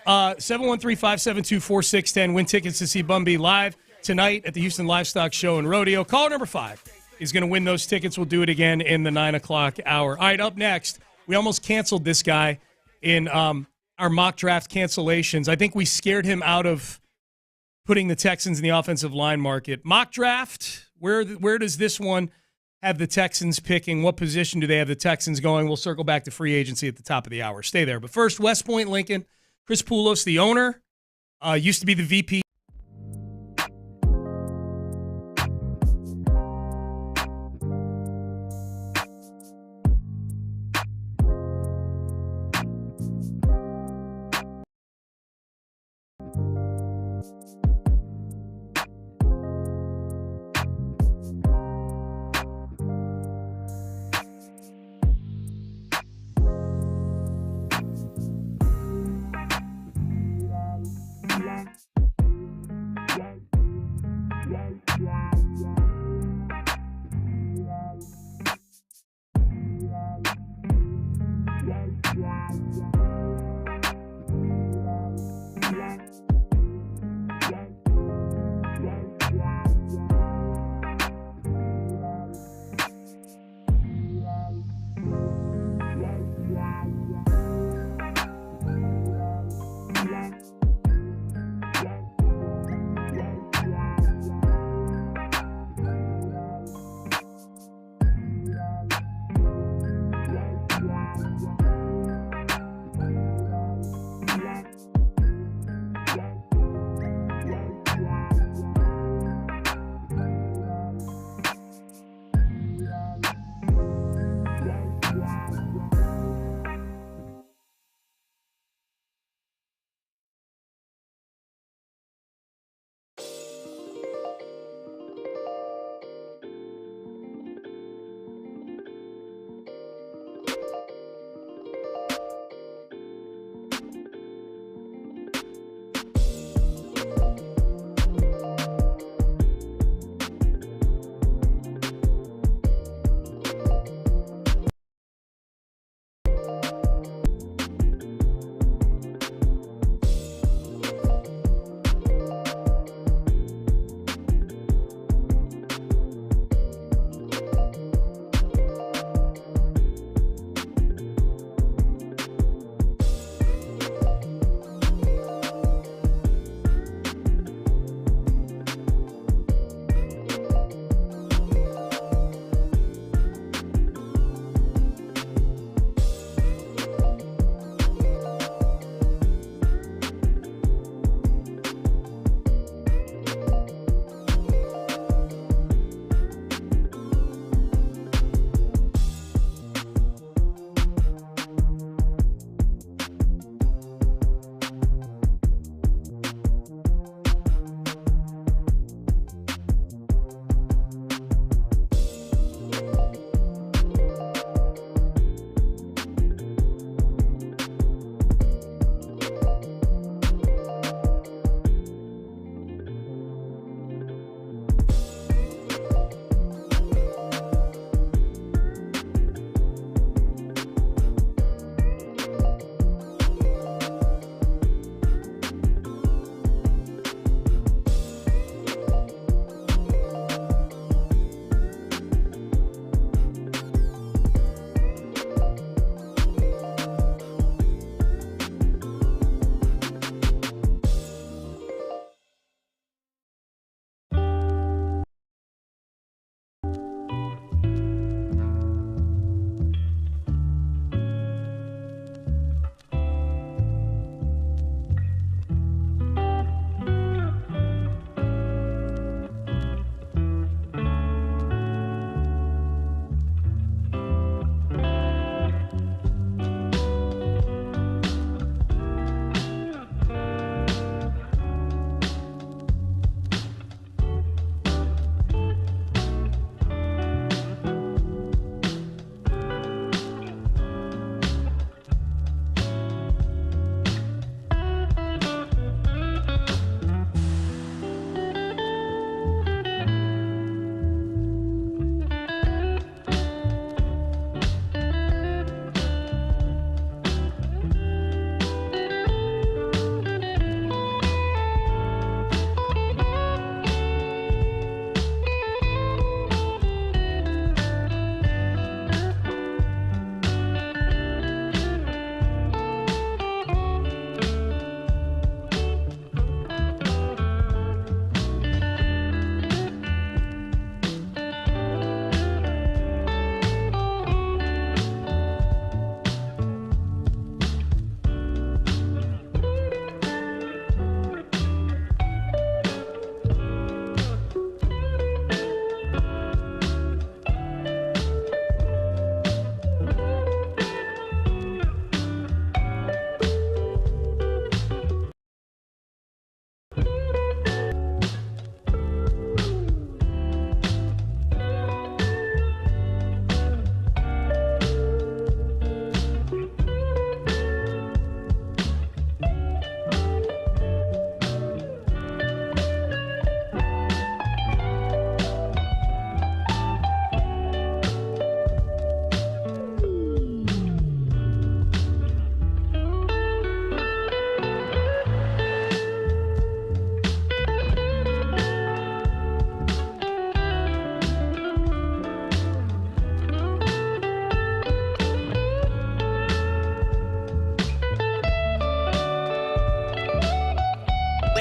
713-572-4610. Win tickets to see Bun B live tonight at the Houston Livestock Show and Rodeo. Caller number 5 is going to win those tickets. We'll do it again in the 9 o'clock hour. All right, up next, we almost canceled this guy in our mock draft cancellations. I think we scared him out of putting the Texans in the offensive line market. Mock draft, where does this one have the Texans picking? What position do they have the Texans going? We'll circle back to free agency at the top of the hour. Stay there. But first, West Point Lincoln, Chris Poulos, the owner, used to be the VP.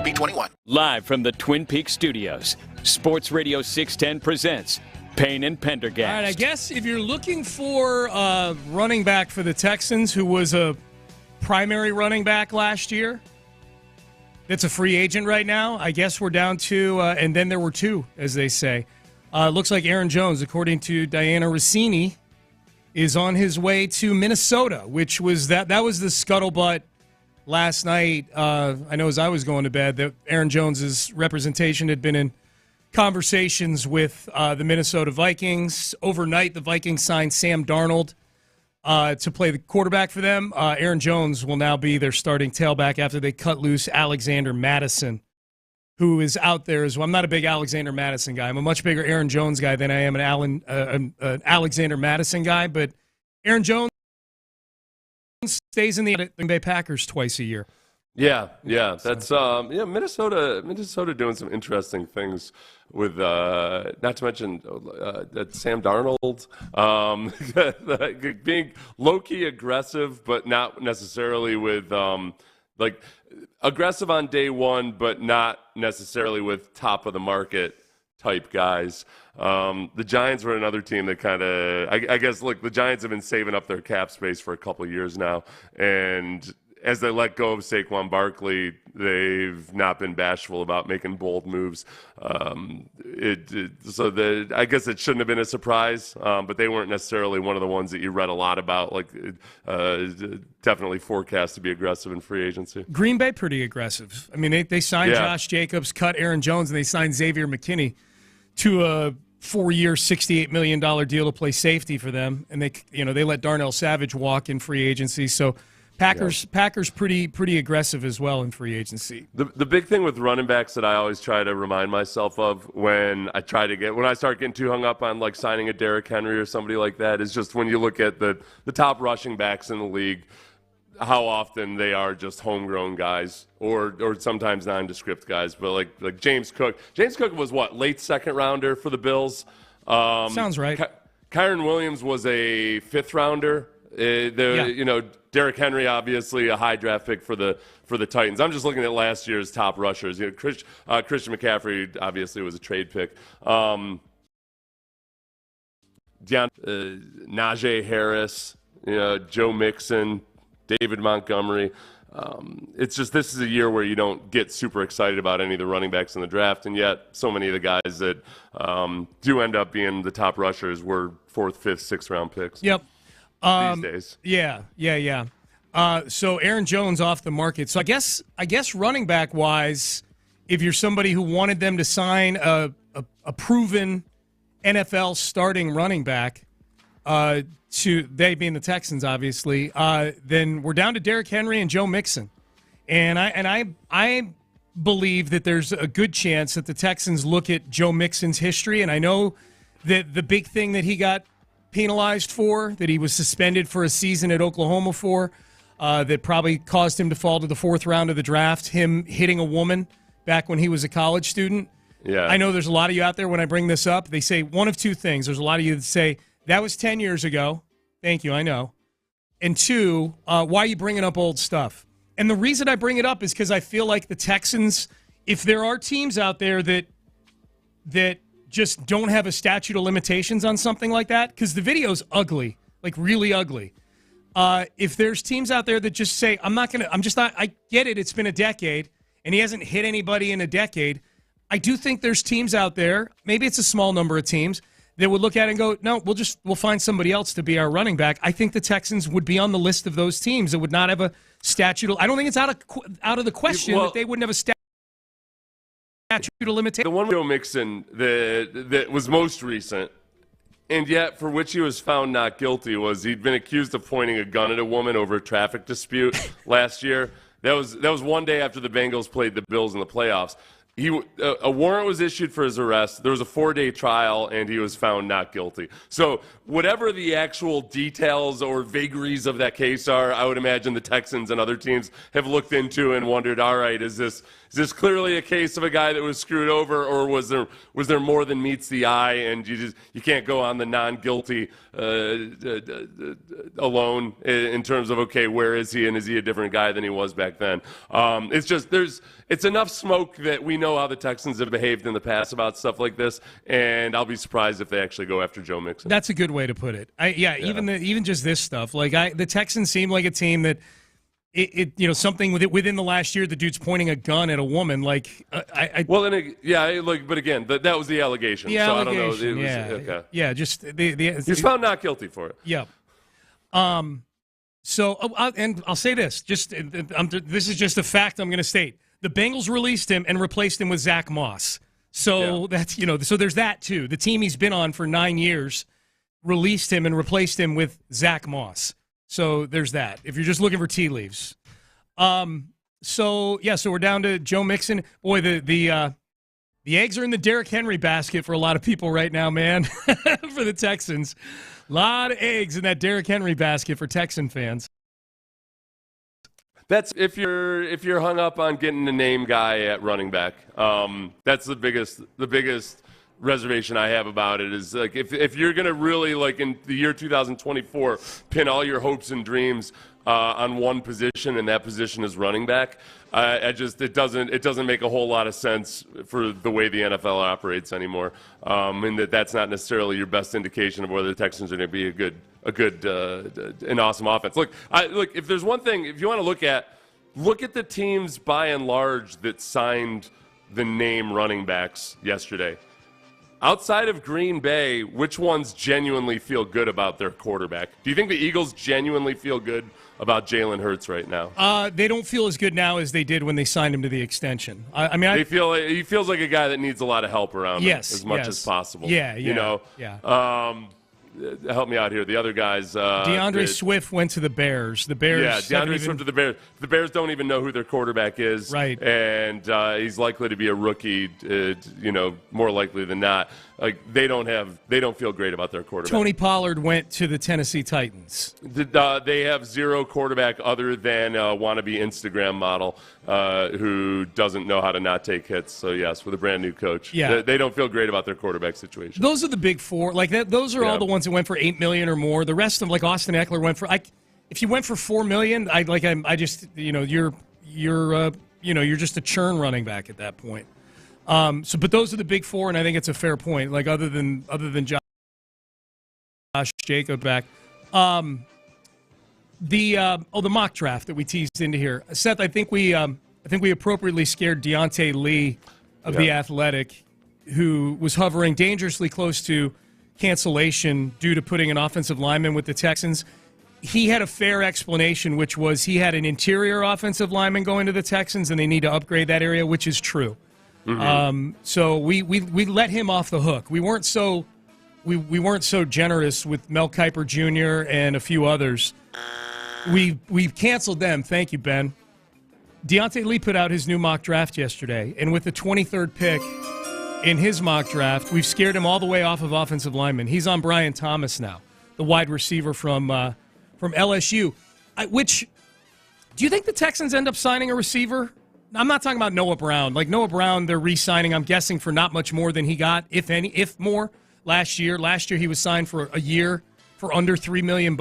B21. Live from the Twin Peaks studios, Sports Radio 610 presents Payne and Pendergast. All right, I guess if you're looking for a running back for the Texans who was a primary running back last year, that's a free agent right now, I guess we're down to, and then there were two, as they say. Looks like Aaron Jones, according to Diana Rossini, is on his way to Minnesota, which was that was the scuttlebutt last night. I know as I was going to bed that Aaron Jones's representation had been in conversations with the Minnesota Vikings. Overnight, the Vikings signed Sam Darnold to play the quarterback for them. Aaron Jones will now be their starting tailback after they cut loose Alexander Mattison, who is out there as well. I'm not a big Alexander Mattison guy. I'm a much bigger Aaron Jones guy than I am an Alexander Mattison guy. But Aaron Jones stays in the Green Bay Packers twice a year. Yeah, that's Minnesota doing some interesting things with not to mention that Sam Darnold being low-key aggressive, but not necessarily with like aggressive on day one, but not necessarily with top of the market type guys. The Giants were another team that kind of, I guess, look, the Giants have been saving up their cap space for a couple of years now, and as they let go of Saquon Barkley, they've not been bashful about making bold moves. I guess it shouldn't have been a surprise, but they weren't necessarily one of the ones that you read a lot about, like definitely forecast to be aggressive in free agency. Green Bay pretty aggressive. I mean, they signed Josh Jacobs, cut Aaron Jones, and they signed Xavier McKinney to a 4-year, $68 million deal to play safety for them, and they let Darnell Savage walk in free agency. So Packers pretty aggressive as well in free agency. The big thing with running backs that I always try to remind myself of when I start getting too hung up on like signing a Derrick Henry or somebody like that is just when you look at the top rushing backs in the league, how often they are just homegrown guys or sometimes nondescript guys. But like James Cook. James Cook was what, late second rounder for the Bills? Sounds right. Kyron Williams was a fifth rounder. Derrick Henry, obviously a high draft pick for the Titans. I'm just looking at last year's top rushers. Christian McCaffrey obviously was a trade pick. Najee Harris, Joe Mixon, David Montgomery. It's just this is a year where you don't get super excited about any of the running backs in the draft, and yet so many of the guys that do end up being the top rushers were 4th, 5th, 6th round picks. Yep. These days. Yeah. So Aaron Jones off the market. So I guess running back wise, if you're somebody who wanted them to sign a proven NFL starting running back, to they being the Texans, obviously, then we're down to Derrick Henry and Joe Mixon, and I believe that there's a good chance that the Texans look at Joe Mixon's history, and I know that the big thing that he got penalized for, that he was suspended for a season at Oklahoma for, that probably caused him to fall to the 4th round of the draft, him hitting a woman back when he was a college student. Yeah. I know there's a lot of you out there when I bring this up, they say one of two things. There's a lot of you that say, that was 10 years ago. Thank you, I know. And 2, why are you bringing up old stuff? And the reason I bring it up is because I feel like the Texans, if there are teams out there that just don't have a statute of limitations on something like that, because the video's ugly, like really ugly. If there's teams out there that just say, I get it, it's been a decade, and he hasn't hit anybody in a decade. I do think there's teams out there, maybe it's a small number of teams, that would look at it and go, no, we'll find somebody else to be our running back. I think the Texans would be on the list of those teams that would not have a statute. I don't think it's out of the question that they wouldn't have a statute of limitation. The one with Joe Mixon that was most recent, and yet for which he was found not guilty, was he'd been accused of pointing a gun at a woman over a traffic dispute last year. That was one day after the Bengals played the Bills in the playoffs. A warrant was issued for his arrest. There was a 4-day trial, and he was found not guilty. So whatever the actual details or vagaries of that case are, I would imagine the Texans and other teams have looked into and wondered, all right, is this clearly a case of a guy that was screwed over, or was there more than meets the eye, and you can't go on the non-guilty alone in terms of, okay, where is he, and is he a different guy than he was back then? It's enough smoke that we know how the Texans have behaved in the past about stuff like this, and I'll be surprised if they actually go after Joe Mixon. That's a good way to put it. Even just this stuff. The Texans seem like a team that something within the last year, the dude's pointing a gun at a woman. But again, that was the allegation. The allegation, okay. Yeah, just he's found not guilty for it. Yeah. And I'll say this. This is just a fact I'm going to state. The Bengals released him and replaced him with Zach Moss. So that's so there's that too. The team he's been on for 9 years released him and replaced him with Zach Moss. So there's that. If you're just looking for tea leaves. So we're down to Joe Mixon. Boy, the eggs are in the Derrick Henry basket for a lot of people right now, man. For the Texans. A lot of eggs in that Derrick Henry basket for Texan fans. That's if you're hung up on getting a name guy at running back. That's the biggest reservation I have about it is like if you're gonna really in the year 2024 pin all your hopes and dreams on one position, and that position is running back. It doesn't make a whole lot of sense for the way the NFL operates anymore, and that's not necessarily your best indication of whether the Texans are going to be an awesome offense. Look, if there's one thing, if you want to look at the teams by and large that signed the name running backs yesterday. Outside of Green Bay, which ones genuinely feel good about their quarterback? Do you think the Eagles genuinely feel good about Jalen Hurts right now? They don't feel as good now as they did when they signed him to the extension. He feels like a guy that needs a lot of help around him as much as possible. Yeah. Help me out here. The other guys. DeAndre Swift went to the Bears. The Bears. Yeah, DeAndre Swift to the Bears. The Bears don't even know who their quarterback is. Right. And he's likely to be a rookie. More likely than not. They don't feel great about their quarterback. Tony Pollard went to the Tennessee Titans. They have zero quarterback other than a wannabe Instagram model who doesn't know how to not take hits. So yes, with a brand new coach. Yeah. They don't feel great about their quarterback situation. Those are the big four. Those are all the ones that went for $8 million or more. The rest of them, like Austin Eckler, went for. If you went for $4 million, you're just a churn running back at that point. But those are the big four, and I think it's a fair point. Other than Josh Jacobs back, the mock draft that we teased into here, Seth. I think we appropriately scared Deontay Lee of The Athletic, who was hovering dangerously close to cancellation due to putting an offensive lineman with the Texans. He had a fair explanation, which was he had an interior offensive lineman going to the Texans, and they need to upgrade that area, which is true. Mm-hmm. So we let him off the hook. We weren't so generous with Mel Kiper Jr. and a few others. We canceled them. Thank you, Ben. Deontay Lee put out his new mock draft yesterday, and with the 23rd pick in his mock draft, we've scared him all the way off of offensive linemen. He's on Brian Thomas now, the wide receiver from LSU. Do you think the Texans end up signing a receiver? I'm not talking about Noah Brown. Noah Brown, they're re-signing, I'm guessing, for not much more than he got, if more, last year. Last year he was signed for a year for under $3 million.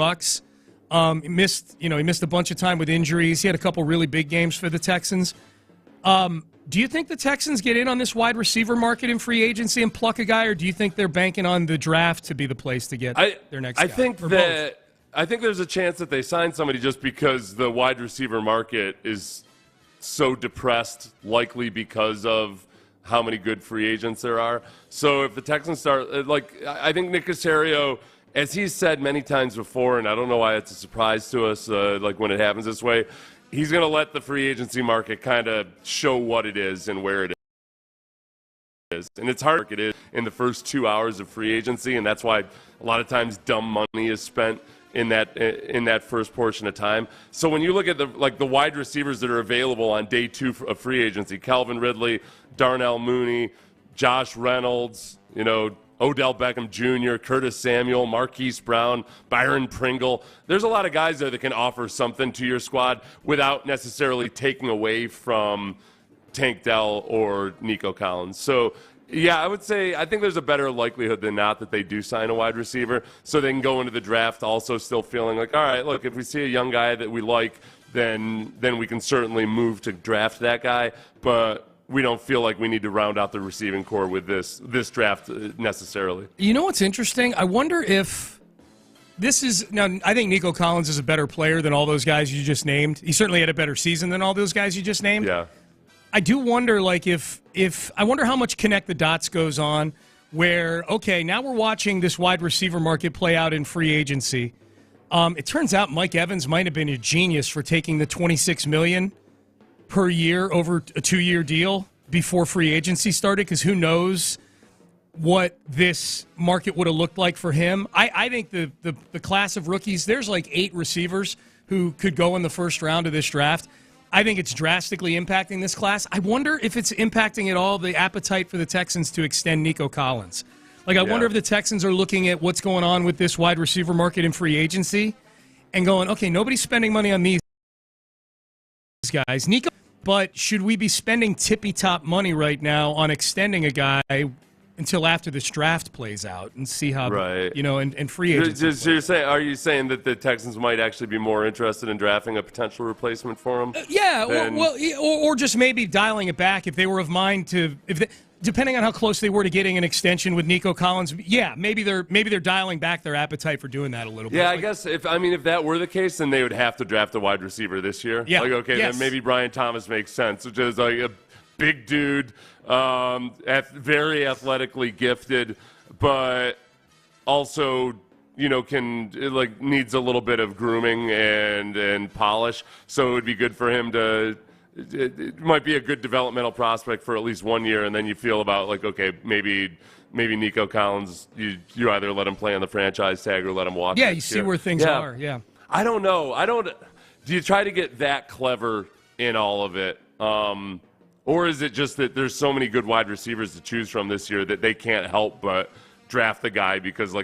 He missed a bunch of time with injuries. He had a couple really big games for the Texans. Do you think the Texans get in on this wide receiver market in free agency and pluck a guy, or do you think they're banking on the draft to be the place to get their next guy? I think there's a chance that they sign somebody just because the wide receiver market is so depressed, likely because of how many good free agents there are. So if the Texans start, I think Nick Caserio, as he's said many times before, and I don't know why it's a surprise to us, when it happens this way, he's going to let the free agency market kind of show what it is and where it is. And it's hard in the first 2 hours of free agency, and that's why a lot of times dumb money is spent in that first portion of time. So when you look at the wide receivers that are available on day 2 of free agency, Calvin Ridley, Darnell Mooney, Josh Reynolds, Odell Beckham Jr., Curtis Samuel, Marquise Brown, Byron Pringle. There's a lot of guys there that can offer something to your squad without necessarily taking away from Tank Dell or Nico Collins. So, yeah, I would say I think there's a better likelihood than not that they do sign a wide receiver so they can go into the draft also still feeling like, all right, look, if we see a young guy that we like, then we can certainly move to draft that guy. But we don't feel like we need to round out the receiving core with this draft necessarily. You know what's interesting? I wonder if this is – now, I think Nico Collins is a better player than all those guys you just named. He certainly had a better season than all those guys you just named. Yeah. I do wonder, like, if I wonder how much connect the dots goes on where, okay, now we're watching this wide receiver market play out in free agency. It turns out Mike Evans might have been a genius for taking the $26 million per year over a 2-year deal before free agency started, because who knows what this market would have looked like for him. I think the class of rookies, there's like 8 receivers who could go in the first round of this draft. I think it's drastically impacting this class. I wonder if it's impacting at all the appetite for the Texans to extend Nico Collins. Like, I wonder if the Texans are looking at what's going on with this wide receiver market in free agency and going, okay, nobody's spending money on these guys. Nico, but should we be spending tippy-top money right now on extending a guy until after this draft plays out and see how, and free agency. So are you saying that the Texans might actually be more interested in drafting a potential replacement for him? Or just maybe dialing it back if they were of mind to, depending on how close they were to getting an extension with Nico Collins. Yeah, maybe they're dialing back their appetite for doing that a little bit. Yeah, I guess if that were the case, then they would have to draft a wide receiver this year. Yeah, then maybe Brian Thomas makes sense, which is like a big dude, very athletically gifted, but also needs a little bit of grooming and polish. So it would be good for him to. It might be a good developmental prospect for at least 1 year, and then you feel about maybe Nico Collins. You either let him play on the franchise tag or let him walk. Yeah, you see where things are. Yeah, I don't know. Do you try to get that clever in all of it? Or is it just that there's so many good wide receivers to choose from this year that they can't help but draft the guy because,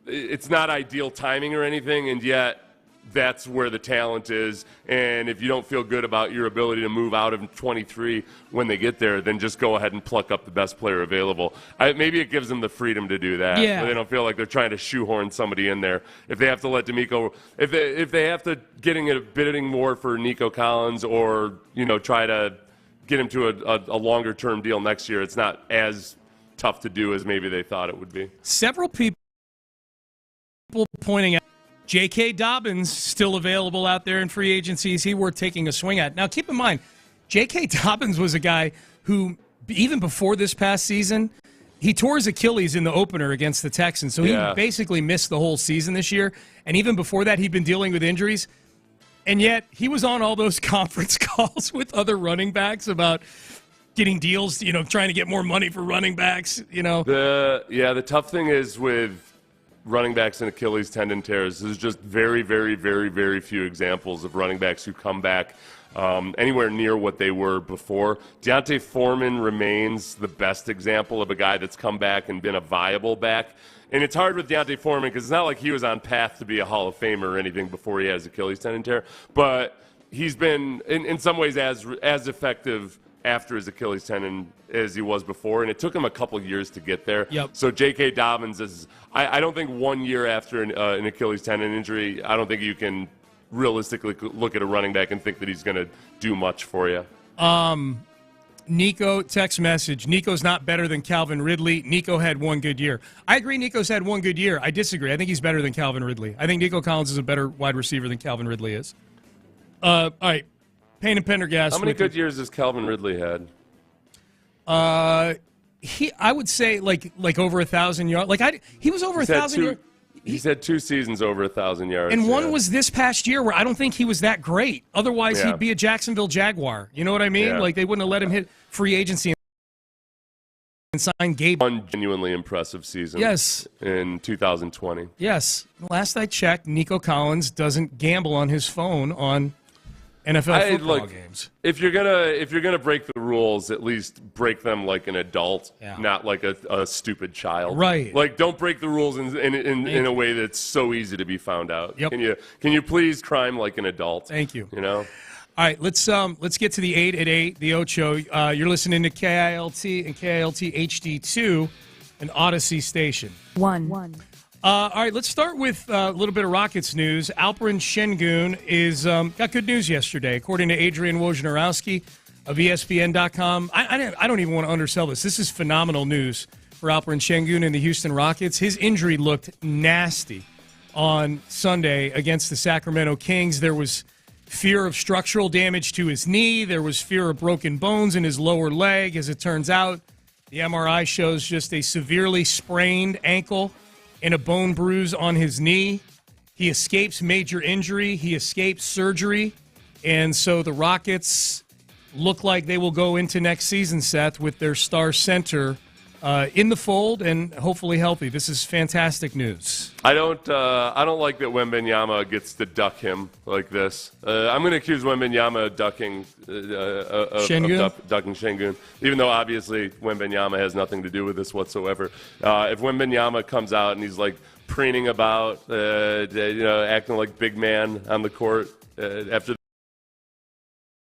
it's not ideal timing or anything, and yet that's where the talent is. And if you don't feel good about your ability to move out of 23 when they get there, then just go ahead and pluck up the best player available. Maybe it gives them the freedom to do that. Yeah. They don't feel like they're trying to shoehorn somebody in there. If they have to let D'Amico, if they have to getting a bidding war for Nico Collins or, try to get him to a longer-term deal next year, it's not as tough to do as maybe they thought it would be. Several people pointing out J.K. Dobbins still available out there in free agency. Is he worth taking a swing at? Now, keep in mind, J.K. Dobbins was a guy who, even before this past season, he tore his Achilles in the opener against the Texans. So he basically missed the whole season this year. And even before that, he'd been dealing with injuries. And yet, he was on all those conference calls with other running backs about getting deals, trying to get more money for running backs, The tough thing is with running backs and Achilles tendon tears, there's just very, very, very, very few examples of running backs who come back anywhere near what they were before. Deontay Foreman remains the best example of a guy that's come back and been a viable back. And it's hard with Deontay Foreman because it's not like he was on path to be a Hall of Famer or anything before he had his Achilles tendon tear. But he's been, in some ways, as effective after his Achilles tendon as he was before. And it took him a couple years to get there. Yep. So J.K. Dobbins is, I don't think 1 year after an Achilles tendon injury, I don't think you can realistically look at a running back and think that he's going to do much for you. Nico, text message. Nico's not better than Calvin Ridley. Nico had one good year. I agree Nico's had one good year. I disagree. I think he's better than Calvin Ridley. I think Nico Collins is a better wide receiver than Calvin Ridley is. All right. Payne and Pendergast. How many good years has Calvin Ridley had? I would say like over 1,000 yards. He was over 1,000 yards. He's had 2 seasons over 1,000 yards. And one was this past year where I don't think he was that great. Otherwise, he'd be a Jacksonville Jaguar. You know what I mean? Yeah. Like, they wouldn't have let him hit free agency signed Gabe. One genuinely impressive season. Yes. In 2020. Yes. Last I checked, Nico Collins doesn't gamble on his phone on NFL football games. If you're gonna break the rules, at least break them like an adult, not like a stupid child. Right. Like, don't break the rules in a way that's so easy to be found out. Yep. Can you please crime like an adult? Thank you. You know. All right, let's get to the 8 at 8, the Ocho. You're listening to KILT and KILT HD2, an Odyssey station. One. All right, let's start with a little bit of Rockets news. Alperen Şengün got good news yesterday, according to Adrian Wojnarowski of ESPN.com. I don't even want to undersell this. This is phenomenal news for Alperen Şengün and the Houston Rockets. His injury looked nasty on Sunday against the Sacramento Kings. There was fear of structural damage to his knee. There was fear of broken bones in his lower leg. As it turns out, the MRI shows just a severely sprained ankle and a bone bruise on his knee. He escapes major injury. He escapes surgery. And so the Rockets look like they will go into next season, Seth, with their star center in the fold and hopefully healthy. This is fantastic news. I don't like that Wembanyama gets to duck him like this. I'm going to accuse Wembanyama of ducking Şengün, even though obviously Wembanyama has nothing to do with this whatsoever. If Wembanyama comes out and he's like preening about, acting like big man on the court after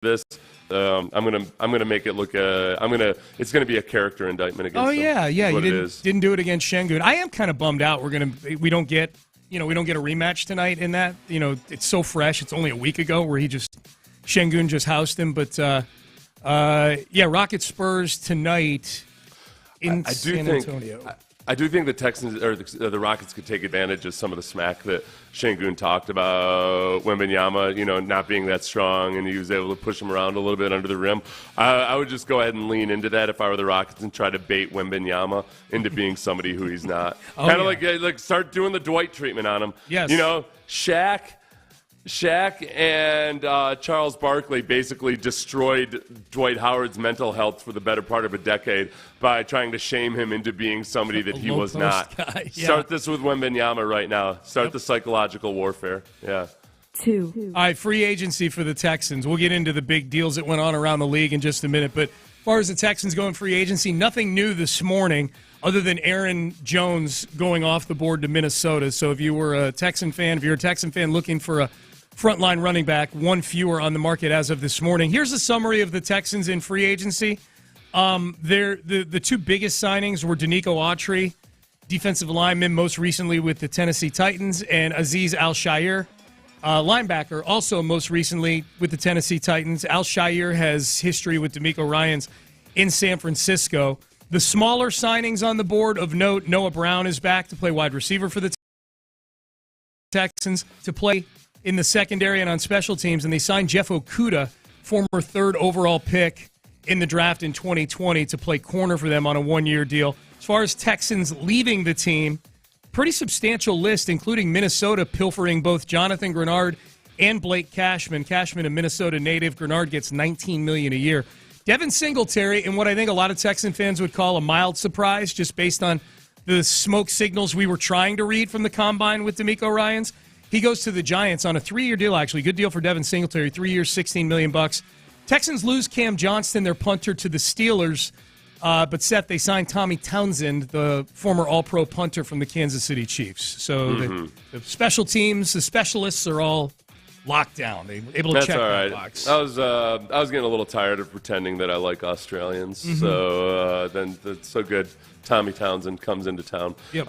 this. I'm gonna make it look. It's gonna be a character indictment against him. Oh yeah. You didn't do it against Şengün. I am kind of bummed out. We don't get a rematch tonight in that. It's so fresh. It's only a week ago where Şengün just housed him. But Rockets Spurs tonight in San Antonio. I do think the Texans or the Rockets could take advantage of some of the smack that Şengün talked about Wembanyama, not being that strong, and he was able to push him around a little bit under the rim. I would just go ahead and lean into that if I were the Rockets and try to bait Wembanyama into being somebody who he's not. Kind of like start doing the Dwight treatment on him. Yes. Shaq and Charles Barkley basically destroyed Dwight Howard's mental health for the better part of a decade by trying to shame him into being somebody that he was not. Guy. Yeah. Start this with Wembanyama right now. Start the psychological warfare. Yeah. 2. All right, free agency for the Texans. We'll get into the big deals that went on around the league in just a minute. But as far as the Texans going free agency, nothing new this morning other than Aaron Jones going off the board to Minnesota. So if you're a Texan fan looking for a frontline running back, one fewer on the market as of this morning. Here's a summary of the Texans in free agency. The two biggest signings were Danico Autry, defensive lineman, most recently with the Tennessee Titans, and Azeez Al-Shaair, linebacker, also most recently with the Tennessee Titans. Al-Shaair has history with DeMeco Ryans in San Francisco. The smaller signings on the board of note, Noah Brown is back to play wide receiver for the Texans, to play in the secondary and on special teams, and they signed Jeff Okudah, former 3rd overall pick in the draft in 2020, to play corner for them on a one-year deal. As far as Texans leaving the team, pretty substantial list, including Minnesota pilfering both Jonathan Grenard and Blake Cashman. Cashman, a Minnesota native. Grenard gets $19 million a year. Devin Singletary, in what I think a lot of Texan fans would call a mild surprise, just based on the smoke signals we were trying to read from the combine with DeMeco Ryans. He goes to the Giants on a 3-year deal, actually. Good deal for Devin Singletary, 3 years, $16 million. Texans lose Cam Johnston, their punter, to the Steelers. But, Seth, they signed Tommy Townsend, the former All-Pro punter from the Kansas City Chiefs. So the special teams, the specialists are all locked down. They're able to check that box. I was getting a little tired of pretending that I like Australians. So then it's so good. Tommy Townsend comes into town. Yep.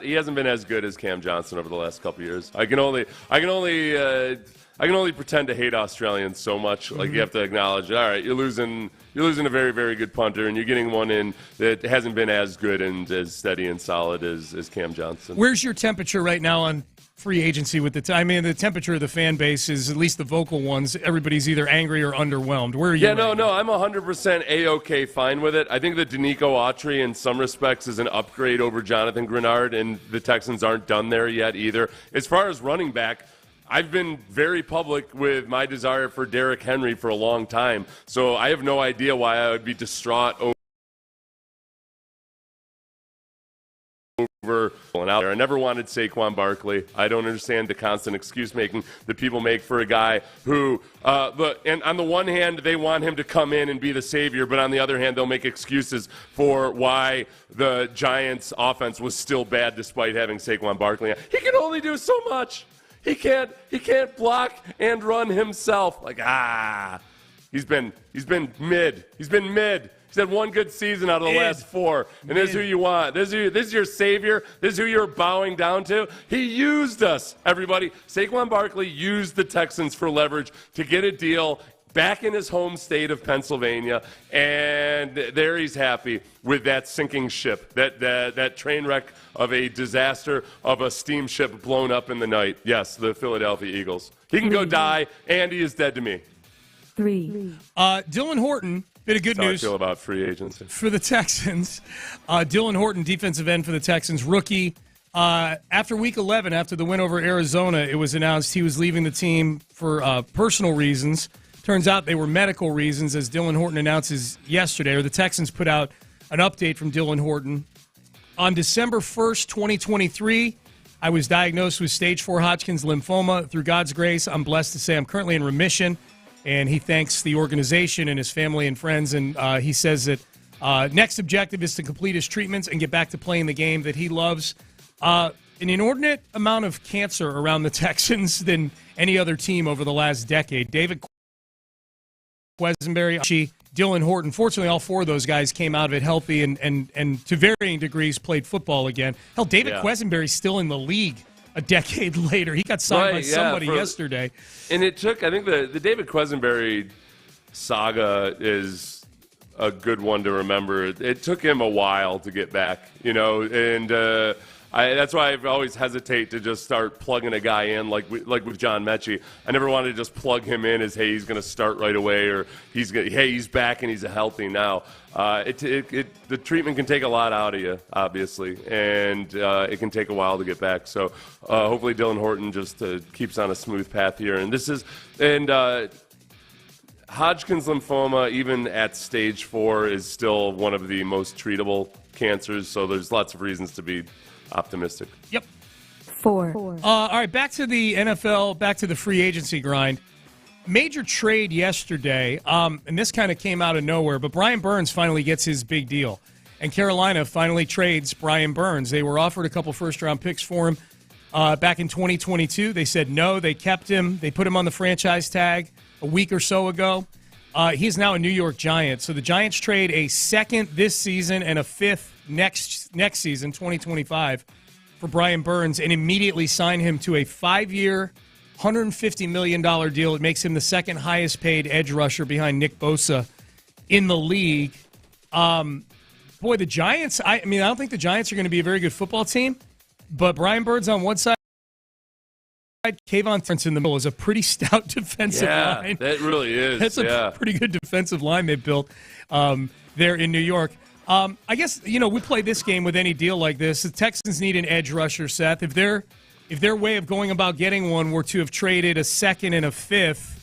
He hasn't been as good as Cam Johnston over the last couple of years. I can only pretend to hate Australians so much. Like, you have to acknowledge, all right, you're losing a very, very good punter, and you're getting one in that hasn't been as good and as steady and solid as Cam Johnston. Where's your temperature right now on free agency with the the temperature of the fan base is, at least the vocal ones, everybody's either angry or underwhelmed. Where are you? I'm 100% A-OK fine with it. I think that Danico Autry in some respects is an upgrade over Jonathan Grenard, and the Texans aren't done there yet either. As far as running back, I've been very public with my desire for Derrick Henry for a long time, so I have no idea why I would be distraught over and out there. I never wanted Saquon Barkley. I don't understand the constant excuse making that people make for a guy who, and on the one hand, they want him to come in and be the savior, but on the other hand, they'll make excuses for why the Giants' offense was still bad despite having Saquon Barkley. He can only do so much. He can't block and run himself. He's been mid. He's been mid. He's had one good season out of the last 4. And this is who you want. This is your savior. This is who you're bowing down to. He used us, everybody. Saquon Barkley used the Texans for leverage to get a deal back in his home state of Pennsylvania. And there he's happy with that sinking ship, that train wreck of a disaster of a steamship blown up in the night. Yes, the Philadelphia Eagles. He can go die, and he is dead to me. 3. Dylan Horton. Bit of good news. How I feel about free agency for the Texans. Dylan Horton, defensive end for the Texans, rookie. After Week 11, after the win over Arizona, it was announced he was leaving the team for personal reasons. Turns out they were medical reasons, as Dylan Horton announces yesterday, or the Texans put out an update from Dylan Horton. On December 1st, 2023, I was diagnosed with stage 4 Hodgkin's lymphoma. Through God's grace, I'm blessed to say I'm currently in remission. And he thanks the organization and his family and friends. And he says that next objective is to complete his treatments and get back to playing the game that he loves. An inordinate amount of cancer around the Texans than any other team over the last decade. David Quesenberry, Dylan Horton. Fortunately, all 4 of those guys came out of it healthy and to varying degrees played football again. Hell, David Quesenberry's still in the league a decade later. He got signed by somebody yesterday. And it took, I think the David Quesenberry saga is a good one to remember. It took him a while to get back, and that's why I always hesitate to just start plugging a guy in like with John Mechie. I never wanted to just plug him in as, hey, he's going to start right away, or he's back and he's healthy now. The treatment can take a lot out of you, obviously, and it can take a while to get back. So hopefully Dylan Horton just keeps on a smooth path here. And Hodgkin's lymphoma, even at stage 4, is still one of the most treatable cancers. So there's lots of reasons to be optimistic. Yep. 4. All right, back to the NFL, back to the free agency grind. Major trade yesterday, and this kind of came out of nowhere, but Brian Burns finally gets his big deal. And Carolina finally trades Brian Burns. They were offered a couple first-round picks for him back in 2022. They said no. They kept him. They put him on the franchise tag a week or so ago. He's now a New York Giant. So the Giants trade a second this season and a 5th next season, 2025, for Brian Burns, and immediately sign him to a 5-year, $150 million deal. It makes him the second highest paid edge rusher behind Nick Bosa in the league. Boy, the Giants, I don't think the Giants are going to be a very good football team, but Brian Burns on one side, Kayvon Thibodeaux in the middle is a pretty stout defensive line. Yeah, that really is. That's a pretty good defensive line they built there in New York. I guess, we play this game with any deal like this. The Texans need an edge rusher, Seth. If their way of going about getting one were to have traded a second and a 5th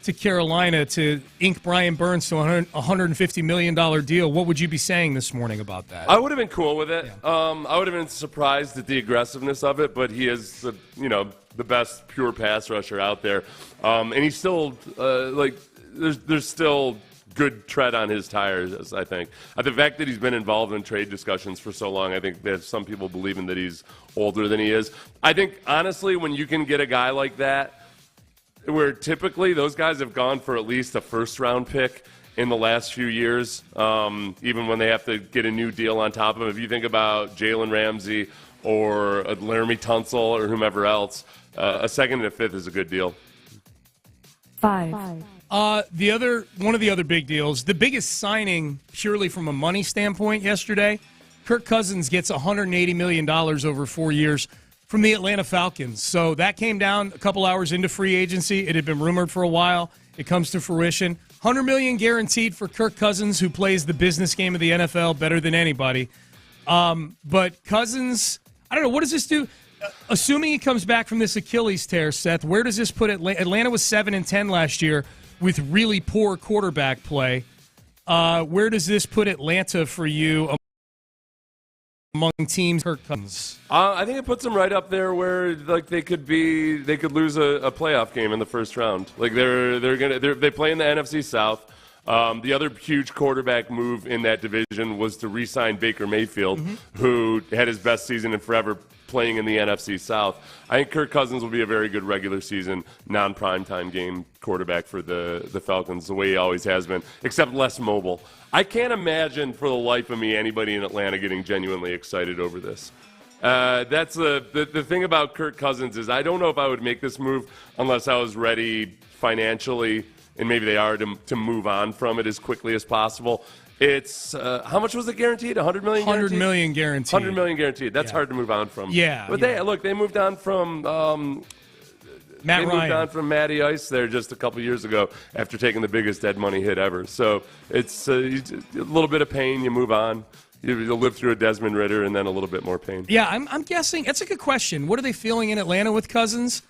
to Carolina to ink Brian Burns to a $150 million deal, what would you be saying this morning about that? I would have been cool with it. Yeah. I would have been surprised at the aggressiveness of it, but he is the best pure pass rusher out there. And he's still, there's still good tread on his tires, I think. The fact that he's been involved in trade discussions for so long, I think there's some people believing that he's older than he is. I think, honestly, when you can get a guy like that, where typically those guys have gone for at least a first-round pick in the last few years, even when they have to get a new deal on top of them. If you think about Jalen Ramsey or Laramie Tunsil or whomever else, a second and a 5th is a good deal. 5. One of the other big deals, the biggest signing purely from a money standpoint yesterday, Kirk Cousins gets $180 million over 4 years from the Atlanta Falcons. So that came down a couple hours into free agency. It had been rumored for a while. It comes to fruition. $100 million guaranteed for Kirk Cousins, who plays the business game of the NFL better than anybody. But Cousins, I don't know, what does this do? Assuming he comes back from this Achilles tear, Seth, where does this put Atlanta? Atlanta was 7-10 last year with really poor quarterback play. Where does this put Atlanta for you among teams. Kirk Cousins. I think it puts them right up there where like they could lose a playoff game in the first round. Like they play in the NFC South. The other huge quarterback move in that division was to re-sign Baker Mayfield, who had his best season in forever playing in the NFC South. I think Kirk Cousins will be a very good regular season, non-primetime game quarterback for the Falcons, the way he always has been, except less mobile. I can't imagine for the life of me anybody in Atlanta getting genuinely excited over this. That's the thing about Kirk Cousins is I don't know if I would make this move unless I was ready financially, and maybe they are, to move on from it as quickly as possible. It's how much was it guaranteed? $100 million guaranteed? $100 million guaranteed. $100 million guaranteed. That's hard to move on from. Yeah. But they moved on from Matt Ryan. Moved on from Matty Ice there just a couple years ago after taking the biggest dead money hit ever. So it's a little bit of pain. You move on. You'll live through a Desmond Ridder and then a little bit more pain. Yeah, I'm guessing. That's a good question. What are they feeling in Atlanta with Cousins?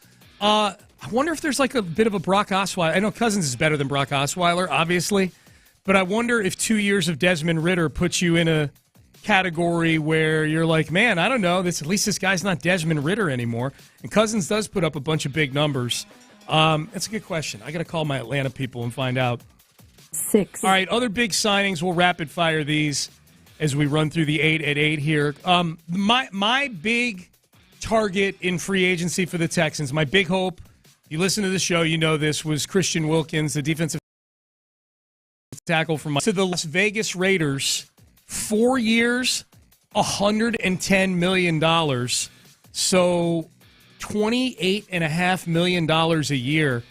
I wonder if there's like a bit of a Brock Osweiler. I know Cousins is better than Brock Osweiler, obviously. But I wonder if 2 years of Desmond Ridder puts you in a category where you're like, man, I don't know. At least this guy's not Desmond Ridder anymore. And Cousins does put up a bunch of big numbers. That's a good question. I got to call my Atlanta people and find out. 6. All right, other big signings. We'll rapid fire these as we run through the 8 at 8 here. My big target in free agency for the Texans, my big hope, you listen to the show, you know this, was Christian Wilkins, the defensive tackle from to the Las Vegas Raiders. 4 years, $110 million. So $28.5 million a year.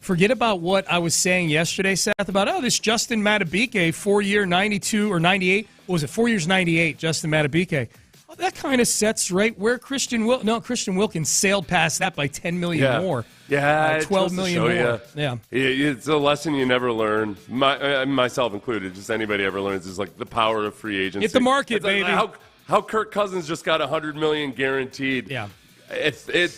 Forget about what I was saying yesterday, Seth, about, this Justin Madubuike, 4-year, 92 or 98. What was it? 4 years, 98, Justin Madubuike. Well, that kind of sets right where Christian Wilkins sailed past that by $10 million more. Yeah, $12 million more. Yeah. It's a lesson you never learn, myself included. Just anybody ever learns is like the power of free agency. Get the market, it's like baby. How Kirk Cousins just got $100 million guaranteed. Yeah.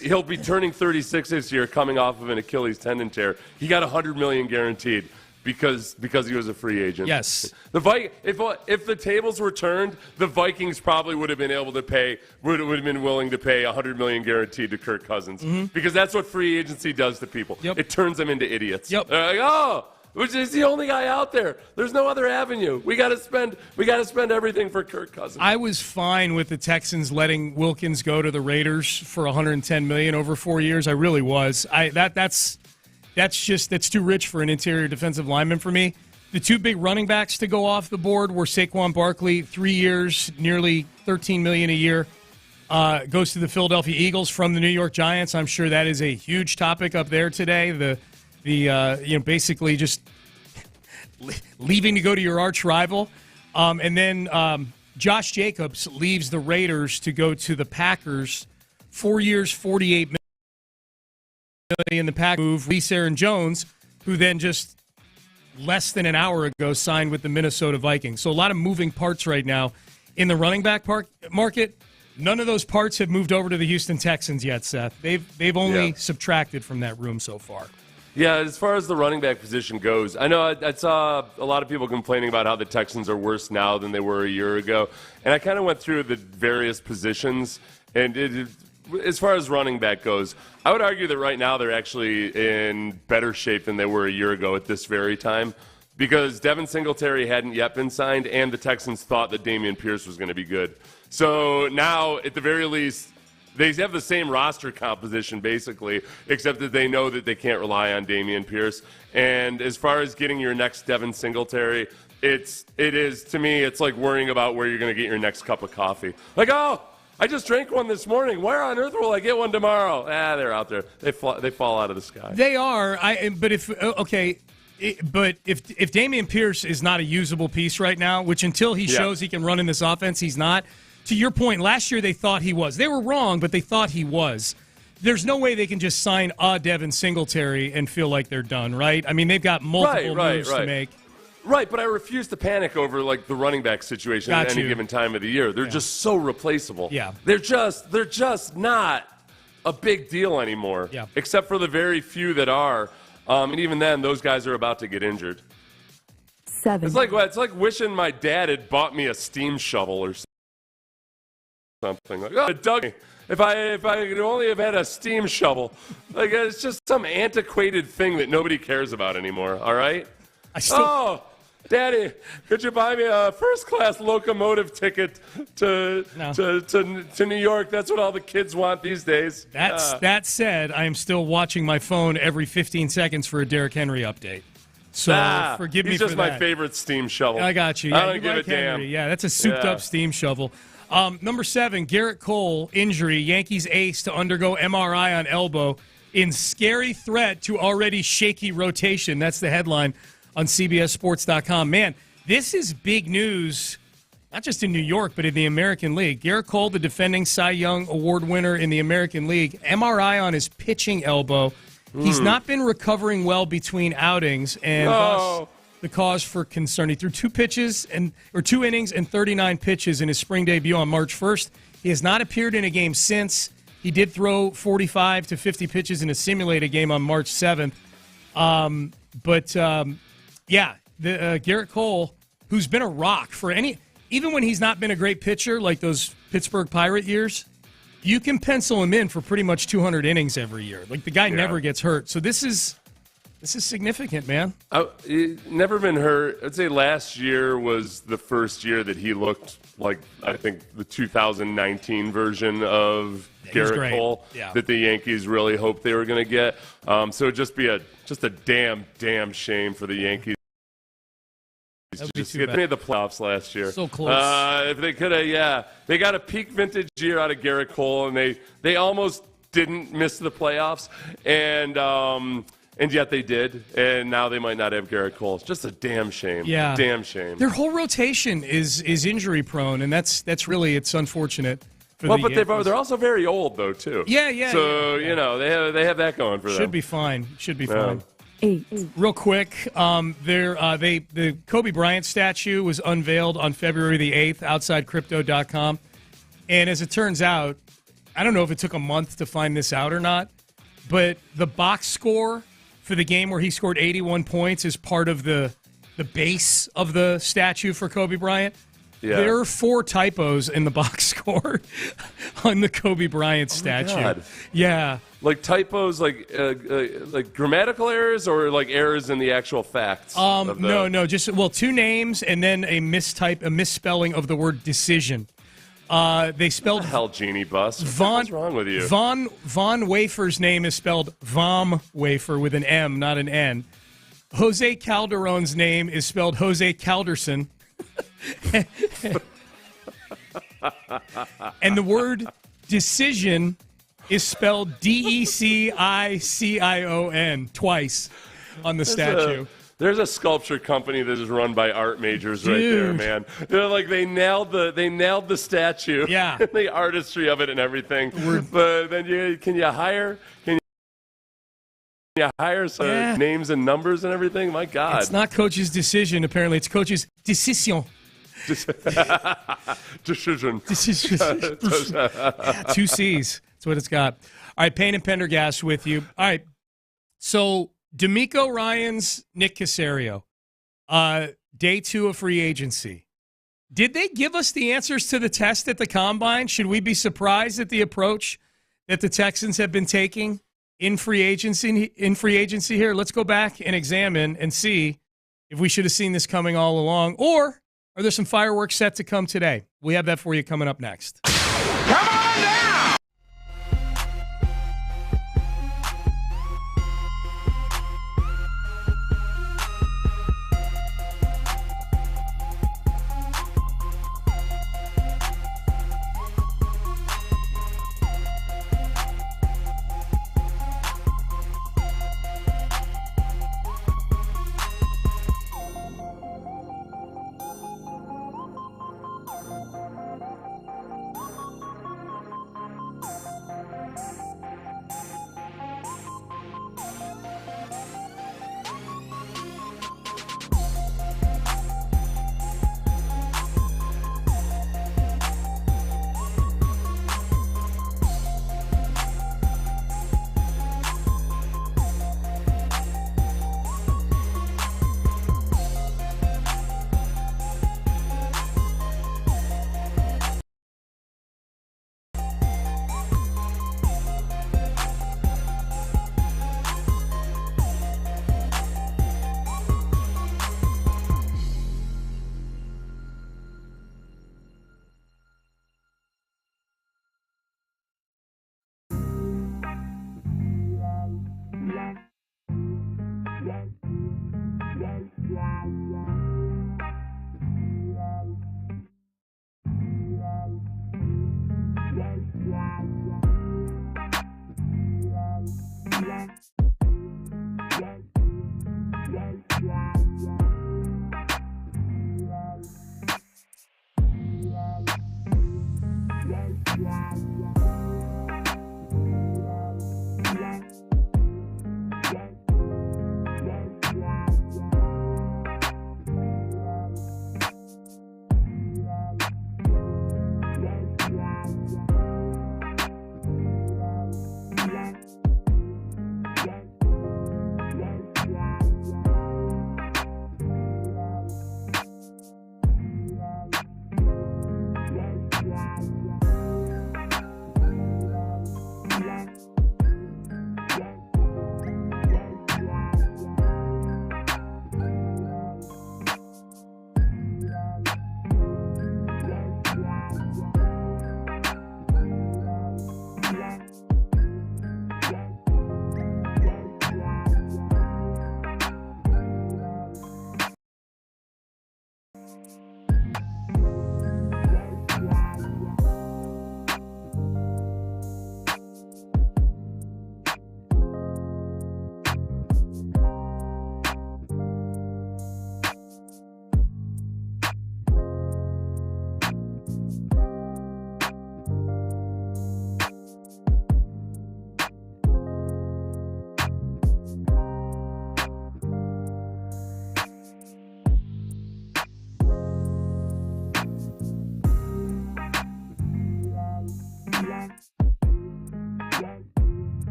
He'll be turning 36 this year, coming off of an Achilles tendon tear. He got $100 million guaranteed because he was a free agent. Yes. If the tables were turned, the Vikings probably would have been willing to pay $100 million guaranteed to Kirk Cousins because that's what free agency does to people. Yep. It turns them into idiots. Yep. They're like, which is the only guy out there. There's no other avenue. We got to spend everything for Kirk Cousins. I was fine with the Texans letting Wilkins go to the Raiders for $110 million over 4 years. I really was. That's too rich for an interior defensive lineman for me. The two big running backs to go off the board were Saquon Barkley, 3 years, nearly $13 million a year. Goes to the Philadelphia Eagles from the New York Giants. I'm sure that is a huge topic up there today. Basically just leaving to go to your arch rival. And then Josh Jacobs leaves the Raiders to go to the Packers. 4 years, $48 million. The Packers move Reese Aaron Jones, who then just less than an hour ago signed with the Minnesota Vikings. So a lot of moving parts right now in the running back market. None of those parts have moved over to the Houston Texans yet, Seth. They've only subtracted from that room so far. Yeah, as far as the running back position goes, I know I saw a lot of people complaining about how the Texans are worse now than they were a year ago. And I kind of went through the various positions. And as far as running back goes, I would argue that right now they're actually in better shape than they were a year ago at this very time. Because Devin Singletary hadn't yet been signed, and the Texans thought that Dameon Pierce was going to be good. So now, at the very least, they have the same roster composition, basically, except that they know that they can't rely on Dameon Pierce. And as far as getting your next Devin Singletary, it is, to me, it's like worrying about where you're going to get your next cup of coffee. Like, I just drank one this morning. Where on earth will I get one tomorrow? They're out there. They fall out of the sky. They are. But if Dameon Pierce is not a usable piece right now, which until he shows he can run in this offense, he's not. To your point, last year they thought he was. They were wrong, but they thought he was. There's no way they can just sign a Devin Singletary and feel like they're done, right? I mean, they've got multiple moves to make. Right, but I refuse to panic over like the running back situation at any given time of the year. They're just so replaceable. Yeah. They're just not a big deal anymore. Yeah. Except for the very few that are. And even then, those guys are about to get injured. 7. It's like wishing my dad had bought me a steam shovel or something. something. Like, oh, Doug, if I could only have had a steam shovel. Like, it's just some antiquated thing that nobody cares about anymore, all right? Oh, Daddy, could you buy me a first-class locomotive ticket to New York? That's what all the kids want these days. That said, I am still watching my phone every 15 seconds for a Derrick Henry update. So forgive me for that. He's just my favorite steam shovel. I got you. Yeah, I don't give like a damn. Henry. Yeah, that's a souped-up steam shovel. Number 7, Garrett Cole, injury. Yankees ace to undergo MRI on elbow in scary threat to already shaky rotation. That's the headline on CBSSports.com. Man, this is big news, not just in New York, but in the American League. Garrett Cole, the defending Cy Young Award winner in the American League, MRI on his pitching elbow. He's not been recovering well between outings, and thus the cause for concern. He threw 2 innings and 39 pitches in his spring debut on March 1st. He has not appeared in a game since. He did throw 45 to 50 pitches in a simulated game on March 7th. Garrett Cole, who's been a rock for even when he's not been a great pitcher like those Pittsburgh Pirate years, you can pencil him in for pretty much 200 innings every year. Like, the guy never gets hurt. So this is significant, man. He's never been hurt. I'd say last year was the first year that he looked like, I think, the 2019 version of Garrett Cole that the Yankees really hoped they were going to get. So it'd just be a damn shame for the Yankees. They made the playoffs last year. So close. If they could have, they got a peak vintage year out of Garrett Cole, and they almost didn't miss the playoffs, and yet they did, and now they might not have Garrett Cole. It's just a damn shame. Yeah, damn shame. Their whole rotation is injury prone, and it's unfortunate. But they're also very old though too. Yeah. So they have that going for them. Should be fine. 8. Real quick, the Kobe Bryant statue was unveiled on February the 8th outside Crypto.com. And as it turns out, I don't know if it took a month to find this out or not, but the box score for the game where he scored 81 points is part of the base of the statue for Kobe Bryant. Yeah. There are 4 typos in the box score on the Kobe Bryant statue. God. Yeah. Like typos, like grammatical errors, or like errors in the actual facts? No, just 2 names and then a misspelling of the word decision. They spelled hell, Genie Bus. What's wrong with you? Von Wafer's name is spelled Vom Wafer with an M, not an N. Jose Calderon's name is spelled Jose Calderson. And the word decision is spelled DECICION twice on the statue. There's a sculpture company that is run by art majors right there, man. They're like, they nailed the statue, and the artistry of it and everything. But then can you hire some names and numbers and everything? My God, it's not coach's decision. Apparently, it's coach's decision. Decision. 2 C's. That's what it's got. All right, Payne and Pendergast with you. All right, so D'Amico Ryans, Nick Caserio, day 2 of free agency. Did they give us the answers to the test at the Combine? Should we be surprised at the approach that the Texans have been taking in free agency here? Let's go back and examine and see if we should have seen this coming all along, or are there some fireworks set to come today? We have that for you coming up next. Come on down!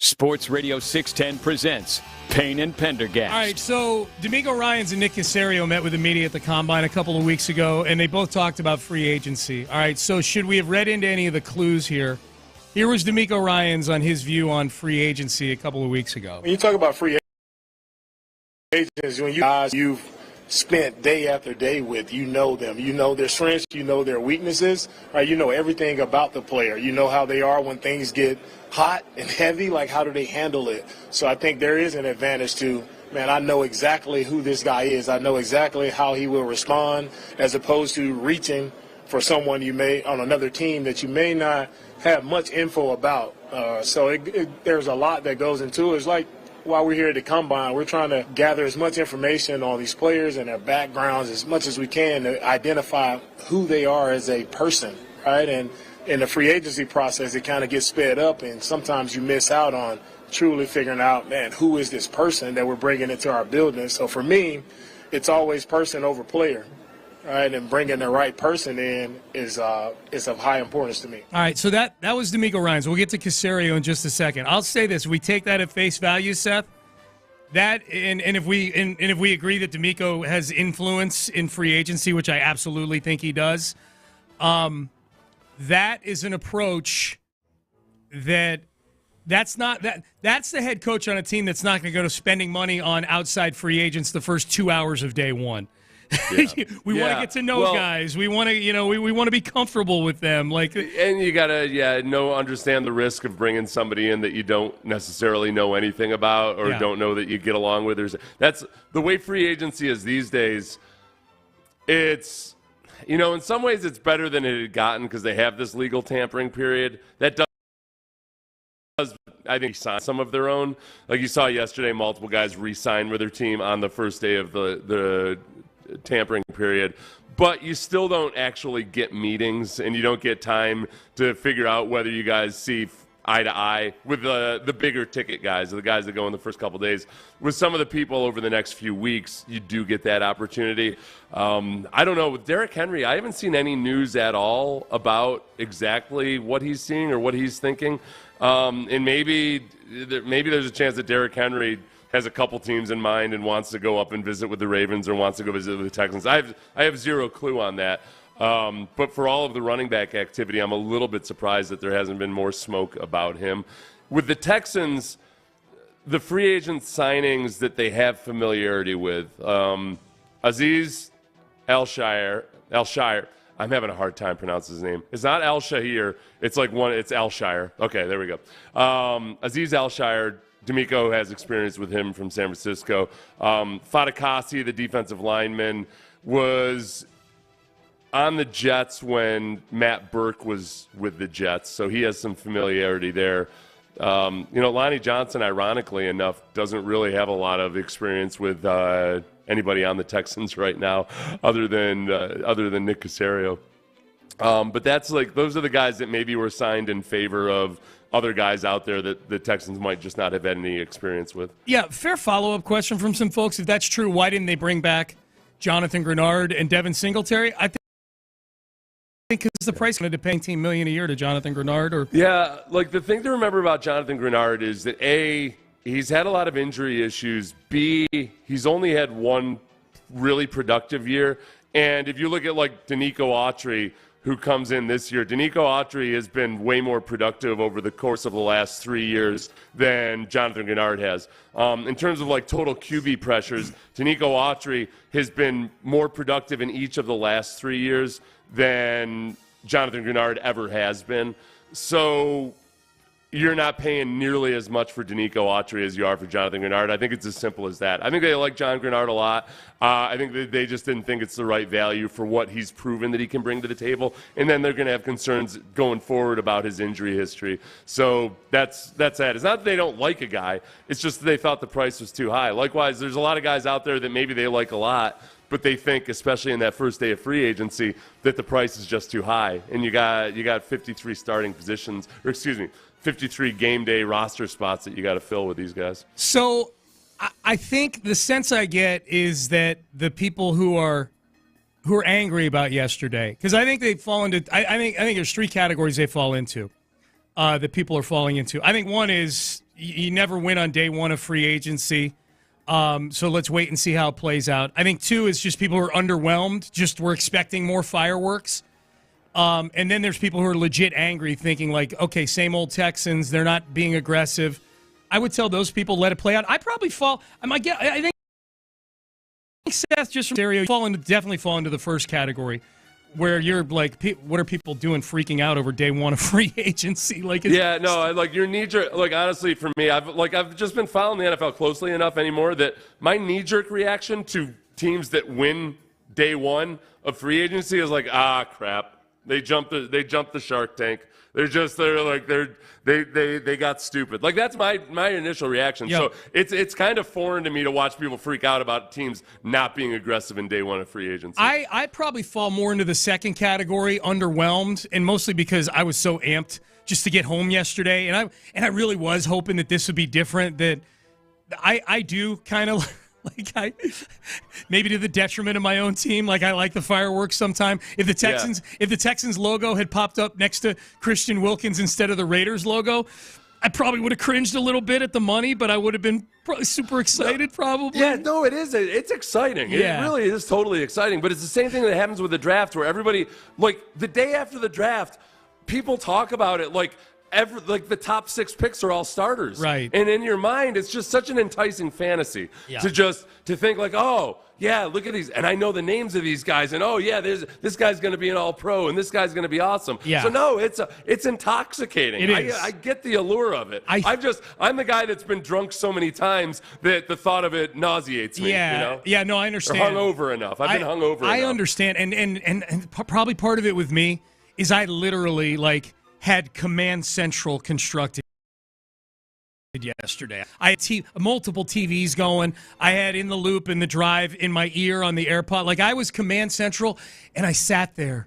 Sports Radio 610 presents Payne and Pendergast. All right, so D'Amico Ryans and Nick Caserio met with the media at the Combine a couple of weeks ago, and they both talked about free agency. All right, so should we have read into any of the clues here? Here was D'Amico Ryans on his view on free agency a couple of weeks ago. When you talk about free agents, when you guys you've spent day after day with, you know them. You know their strengths, you know their weaknesses, right? You know everything about the player. You know how they are when things get hot and heavy, like how do they handle it. So I think there is an advantage to, man, I know exactly who this guy is. I know exactly how he will respond, as opposed to reaching for someone you may on another team that you may not have much info about. So there's a lot that goes into it. It's like while we're here at the Combine, we're trying to gather as much information on these players and their backgrounds as much as we can to identify who they are as a person, right? And in the free agency process, it kind of gets sped up, and sometimes you miss out on truly figuring out, man, who is this person that we're bringing into our building? So for me, it's always person over player, right? And bringing the right person in is of high importance to me. All right, so that was D'Amico Ryans. We'll get to Caserio in just a second. I'll say this: we take that at face value, Seth. That and if we agree that D'Amico has influence in free agency, which I absolutely think he does, that is an approach that's the head coach on a team that's not going to go to spending money on outside free agents the first 2 hours of day one. Yeah. we want to get to know guys. We want to, we want to be comfortable with them. And you gotta, understand the risk of bringing somebody in that you don't necessarily know anything about or don't know that you get along with. That's the way free agency is these days. It's, in some ways it's better than it had gotten because they have this legal tampering period. That does, I think, sign some of their own. Like you saw yesterday, multiple guys re-sign with their team on the first day of the tampering period, but you still don't actually get meetings and you don't get time to figure out whether you guys see eye to eye with the bigger ticket guys, the guys that go in the first couple days. With some of the people over the next few weeks, you do get that opportunity. I don't know, with Derrick Henry, I haven't seen any news at all about exactly what he's seeing or what he's thinking. And maybe there's a chance that Derrick Henry has a couple teams in mind and wants to go up and visit with the Ravens or wants to go visit with the Texans. I have zero clue on that. But for all of the running back activity, I'm a little bit surprised that there hasn't been more smoke about him. With the Texans, the free agent signings that they have familiarity with, Azeez Al-Shire. I'm having a hard time pronouncing his name. It's not Al-Shahir. It's Al-Shire. Okay, there we go. Azeez Al-Shire, D'Amico has experience with him from San Francisco. Fatukasi, the defensive lineman, was on the Jets when Matt Burke was with the Jets, so he has some familiarity there. Lonnie Johnson, ironically enough, doesn't really have a lot of experience with anybody on the Texans right now, other than Nick Caserio. But that's those are the guys that maybe were signed in favor of other guys out there that the Texans might just not have had any experience with. Yeah, fair follow-up question from some folks. If that's true, why didn't they bring back Jonathan Grenard and Devin Singletary? I think because the price wanted to pay $18 million a year to Jonathan Grenard. The thing to remember about Jonathan Grenard is that A, he's had a lot of injury issues. B, he's only had one really productive year. And if you look at Danico Autry, who comes in this year, Danico Autry has been way more productive over the course of the last 3 years than Jonathan Grenard has. In terms of total QB pressures, Danico Autry has been more productive in each of the last 3 years than Jonathan Grenard ever has been. So you're not paying nearly as much for Danico Autry as you are for Jonathan Grenard. I think it's as simple as that. I think they like John Grenard a lot. I think that they just didn't think it's the right value for what he's proven that he can bring to the table. And then they're going to have concerns going forward about his injury history. So that's that. It's not that they don't like a guy. It's just that they thought the price was too high. Likewise, there's a lot of guys out there that maybe they like a lot, but they think, especially in that first day of free agency, that the price is just too high. And you got 53 starting positions, 53 game day roster spots that you got to fill with these guys. So I think the sense I get is that the people who are angry about yesterday, because I think they fall into, I think there's three categories they fall into, that people are falling into. I think one is you never win on day one of free agency. So let's wait and see how it plays out. I think two is just people who are underwhelmed, just we're expecting more fireworks. And then there's people who are legit angry, thinking okay, same old Texans, they're not being aggressive. I would tell those people, let it play out. I probably fall. I think Seth, just from stereo, definitely fall into the first category, where you're what are people doing, freaking out over day one of free agency? Your knee-jerk. Honestly, for me, I've just been following the NFL closely enough anymore that my knee-jerk reaction to teams that win day one of free agency is crap. They jumped the Shark Tank. They got stupid. That's my initial reaction. Yep. So it's kind of foreign to me to watch people freak out about teams not being aggressive in day one of free agency. I probably fall more into the second category, underwhelmed, and mostly because I was so amped just to get home yesterday, and I really was hoping that this would be different. That I do kind of. Maybe to the detriment of my own team. I like the fireworks sometime. If the Texans logo had popped up next to Christian Wilkins instead of the Raiders logo, I probably would have cringed a little bit at the money, but I would have been probably super excited, probably. Yeah, no, it is. It's exciting. Yeah. It really is totally exciting. But it's the same thing that happens with the draft, where everybody, the day after the draft, people talk about it the top 6 picks are all starters. Right. And in your mind, it's just such an enticing fantasy to think oh, yeah, look at these. And I know the names of these guys. And, oh, yeah, this guy's going to be an all-pro, and this guy's going to be awesome. Yeah. So, no, it's intoxicating. It is. I get the allure of it. I'm the guy that's been drunk so many times that the thought of it nauseates me. Yeah. Yeah, no, I understand. Or hungover enough. I've been hungover enough. I understand. And probably part of it with me is I literally, had Command Central constructed yesterday. I had multiple TVs going. I had In the Loop in the drive in my ear on the AirPod. I was Command Central, and I sat there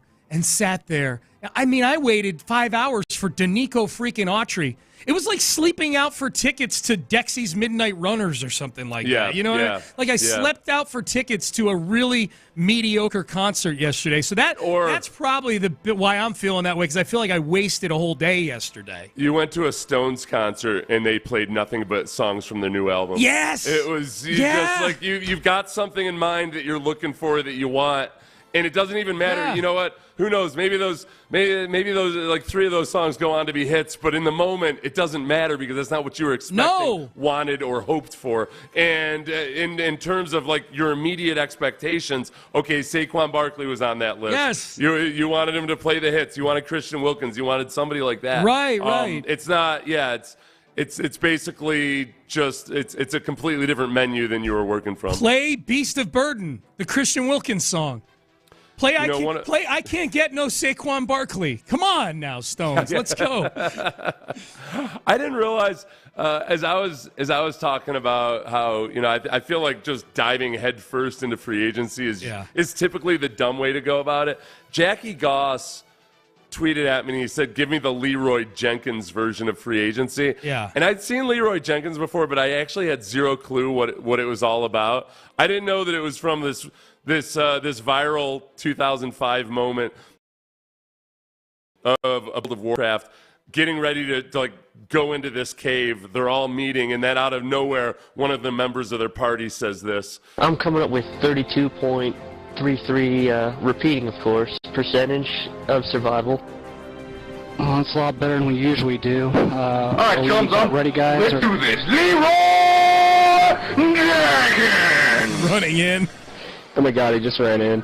I mean, I waited 5 hours for Danico freaking Autry. It was like sleeping out for tickets to Dexy's Midnight Runners or something like that. You know what I mean? Like I slept out for tickets to a really mediocre concert yesterday. So that's probably why I'm feeling that way, because I feel like I wasted a whole day yesterday. You went to a Stones concert and they played nothing but songs from their new album. Yes! It was just like you've got something in mind that you're looking for, that you want. And it doesn't even matter. Yeah. You know what? Who knows? Maybe those like 3 of those songs go on to be hits, but in the moment it doesn't matter because that's not what you were expecting, wanted, or hoped for. And in terms of like your immediate expectations, okay, Saquon Barkley was on that list. Yes. You wanted him to play the hits. You wanted Christian Wilkins. You wanted somebody like that. Right. It's not. Yeah. It's basically just it's a completely different menu than you were working from. Play "Beast of Burden," the Christian Wilkins song. I can't get no Saquon Barkley. Come on now, Stones. Let's go. I didn't realize as I was talking about how I feel like just diving headfirst into free agency is typically the dumb way to go about it. Jackie Goss tweeted at me and he said, "Give me the Leroy Jenkins version of free agency." Yeah. And I'd seen Leroy Jenkins before, but I actually had zero clue what it was all about. I didn't know that it was from this viral 2005 moment of World of Warcraft, getting ready to like go into this cave. They're all meeting, and then out of nowhere, one of the members of their party says this: "I'm coming up with 32.33 repeating, of course, percentage of survival." Oh, it's a lot better than we usually do. All right, chums up. Ready, guys? Let's do this. Leroy Jenkins! Running in. Oh my God, he just ran in.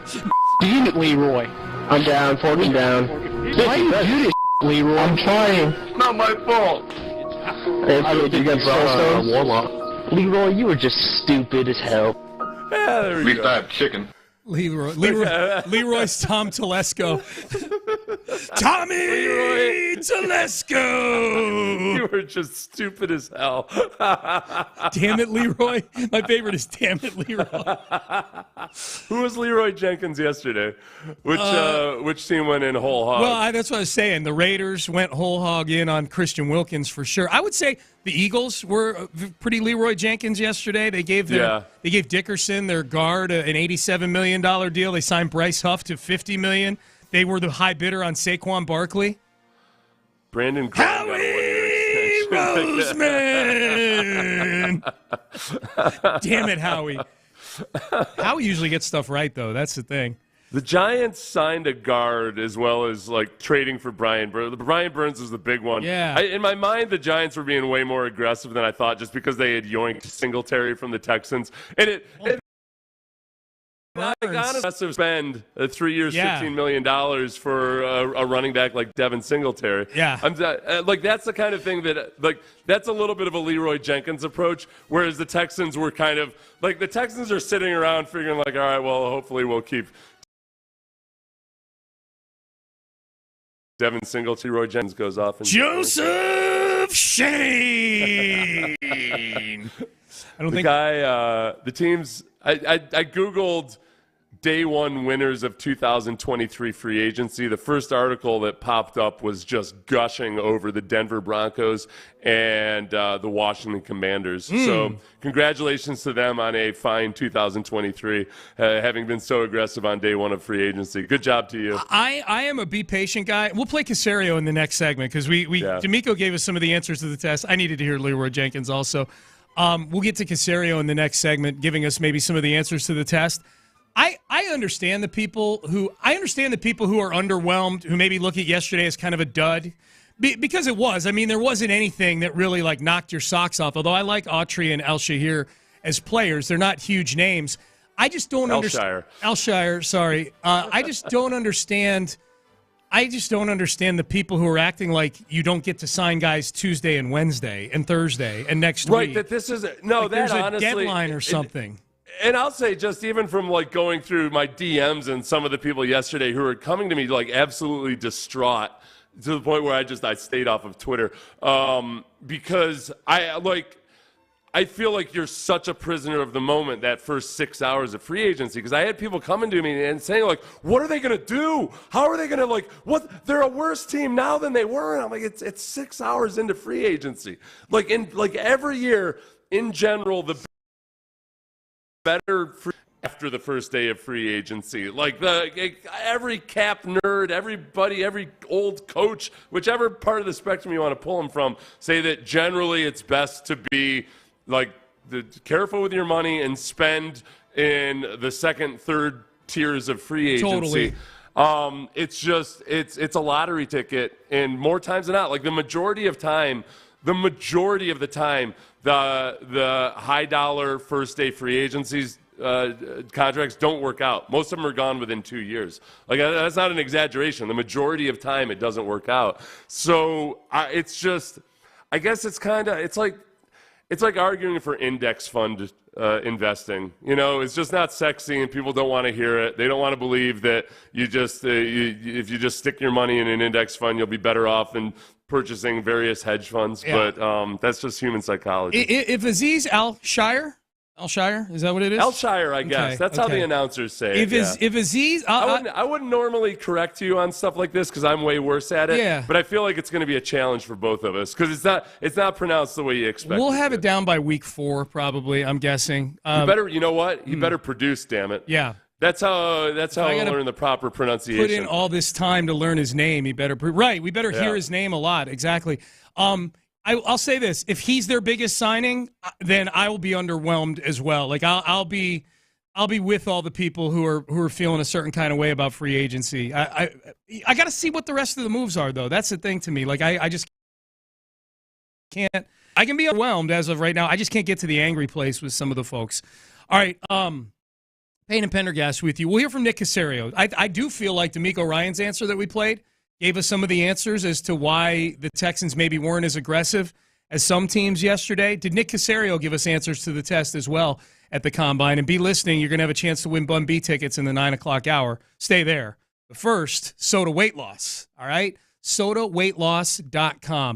Damn it, Leroy. I'm down, 40 down. Why do you do this, Leroy? I'm trying. It's not my fault. You got Stones? Leroy, you were just stupid as hell. Yeah, there we go. At least I have chicken. Leroy's Tom Telesco. Tommy Telesco! You were just stupid as hell. Damn it, Leroy. My favorite is Damn it, Leroy. Who was Leroy Jenkins yesterday? Which team went in whole hog? Well, that's what I was saying. The Raiders went whole hog in on Christian Wilkins for sure. I would say the Eagles were pretty Leroy Jenkins yesterday. They gave Dickerson, their guard, an $87 million deal. They signed Bryce Huff to $50 million. They were the high bidder on Saquon Barkley. Brandon Howie Roseman. Damn it, Howie. Howie usually gets stuff right, though. That's the thing. The Giants signed a guard as well as like trading for Brian Burns. Brian Burns was the big one. Yeah. In my mind, the Giants were being way more aggressive than I thought, just because they had yoinked Singletary from the Texans, and aggressive spend 3 years, $15 million for a running back like Devin Singletary. Yeah, like that's the kind of thing that that's a little bit of a Leroy Jenkins approach. Whereas the Texans were kind of like the Texans are sitting around figuring like, all right, well, hopefully we'll keep Devin Singletary. Leroy Jenkins goes off and Joseph Shane. I don't think the teams. I googled day one winners of 2023 free agency. The first article that popped up was just gushing over the Denver Broncos and the Washington Commanders. So congratulations to them on a fine 2023, having been so aggressive on day one of free agency. Good job to you. I am a be patient guy. We'll play Caserio in the next segment because D'Amico gave us some of the answers to the test. I needed to hear Leroy Jenkins also. We'll get to Caserio in the next segment, giving us maybe some of the answers to the test. I understand the people who are underwhelmed, who maybe look at yesterday as kind of a dud, because it was. I mean, there wasn't anything that really like knocked your socks off. Although I like Autry and El-Shahir as players, they're not huge names. I just don't understand. El-Shire, sorry. I just don't understand. I just don't understand the people who are acting like you don't get to sign guys Tuesday and Wednesday and Thursday and next week. Right, that this is there's a deadline or something. And I'll say, just even from like going through my DMs and some of the people yesterday who were coming to me like absolutely distraught to the point where I stayed off of Twitter because I I feel like you're such a prisoner of the moment that first 6 hours of free agency, because I had people coming to me and saying, like, what are they going to do? How are they going to, like, what? They're a worse team now than they were. And I'm like, it's 6 hours into free agency. Like, every year, in general, the better after the first day of free agency. Like, every cap nerd, everybody, every old coach, whichever part of the spectrum you want to pull them from, say that generally it's best to be like careful with your money and spend in the second, third tiers of free agency. Totally. It's just it's a lottery ticket, and more times than not, like the majority of the time, the high dollar first day free agencies contracts don't work out. Most of them are gone within 2 years. Like, that's not an exaggeration. The majority of time it doesn't work out. So it's just, I guess it's like arguing for index fund investing. You know, it's just not sexy, and people don't want to hear it. They don't want to believe that you just if you just stick your money in an index fund, you'll be better off than purchasing various hedge funds. Yeah. But that's just human psychology. If Aziz Al-Shire, is that what it is? Al-Shire, I guess. Okay, That's how the announcers say it. If Aziz... I wouldn't normally correct you on stuff like this because I'm way worse at it. Yeah. But I feel like it's going to be a challenge for both of us because it's not pronounced the way you expect. We'll have it down by week 4, probably, I'm guessing. You know what? You better produce, damn it. Yeah. That's how I learn the proper pronunciation. Put in all this time to learn his name. He better... we better hear his name a lot. Exactly. I'll say this: if he's their biggest signing, then I will be underwhelmed as well. Like I'll be with all the people who are feeling a certain kind of way about free agency. I got to see what the rest of the moves are, though. That's the thing to me. Like I just can't. I can be overwhelmed as of right now. I just can't get to the angry place with some of the folks. All right, Payne and Pendergast with you. We'll hear from Nick Caserio. I do feel like D'Amico Ryan's answer that we played gave us some of the answers as to why the Texans maybe weren't as aggressive as some teams yesterday. Did Nick Caserio give us answers to the test as well at the Combine? And be listening. You're going to have a chance to win Bun B tickets in the 9 o'clock hour. Stay there. But first, Soda Weight Loss. All right? SodaWeightLoss.com.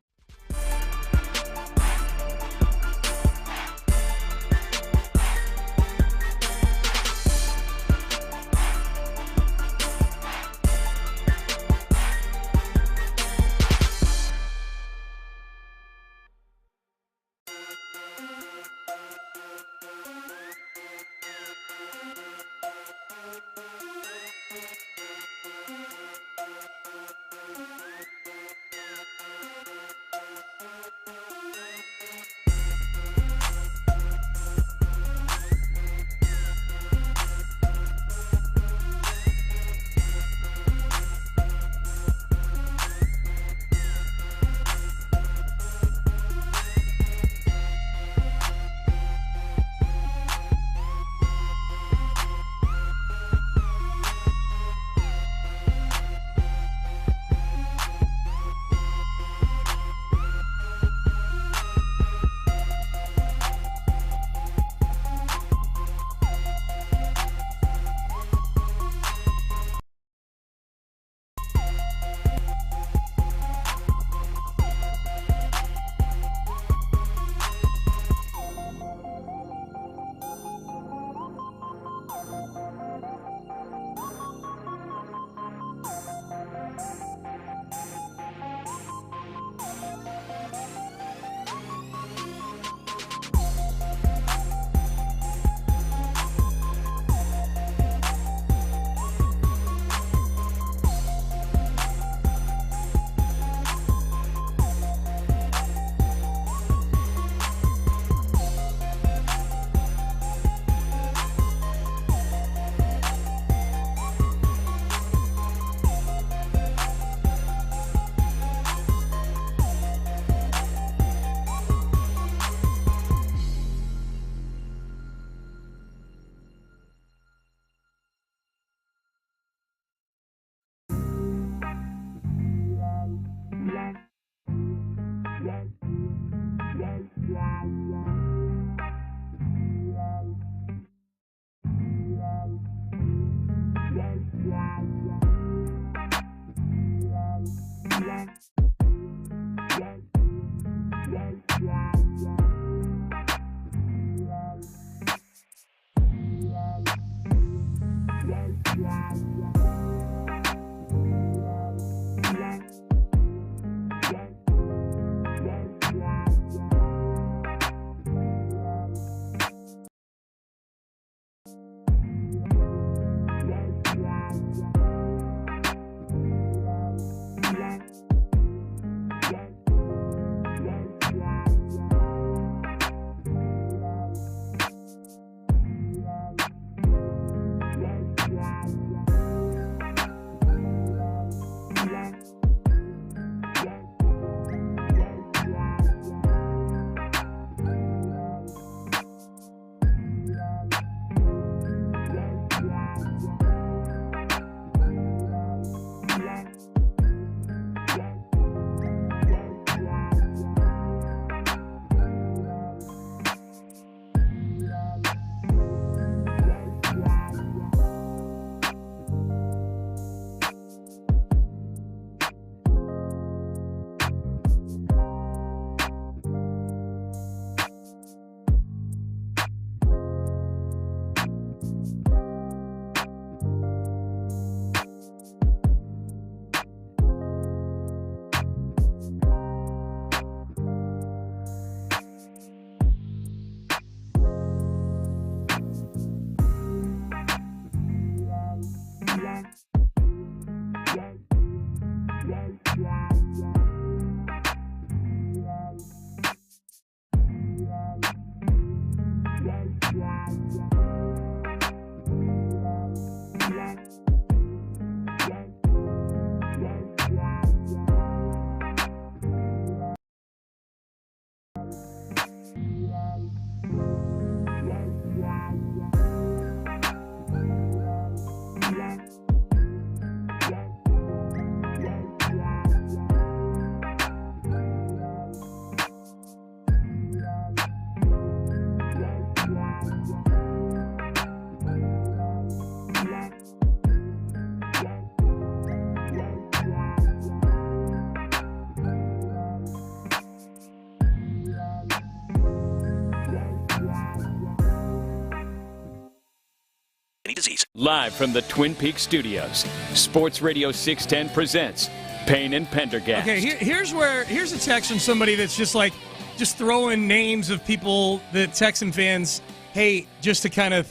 Disease. Live from the Twin Peaks studios, Sports Radio 610 presents Payne and Pendergast. Okay, here's a text from somebody that's just throwing names of people that Texan fans hate just to kind of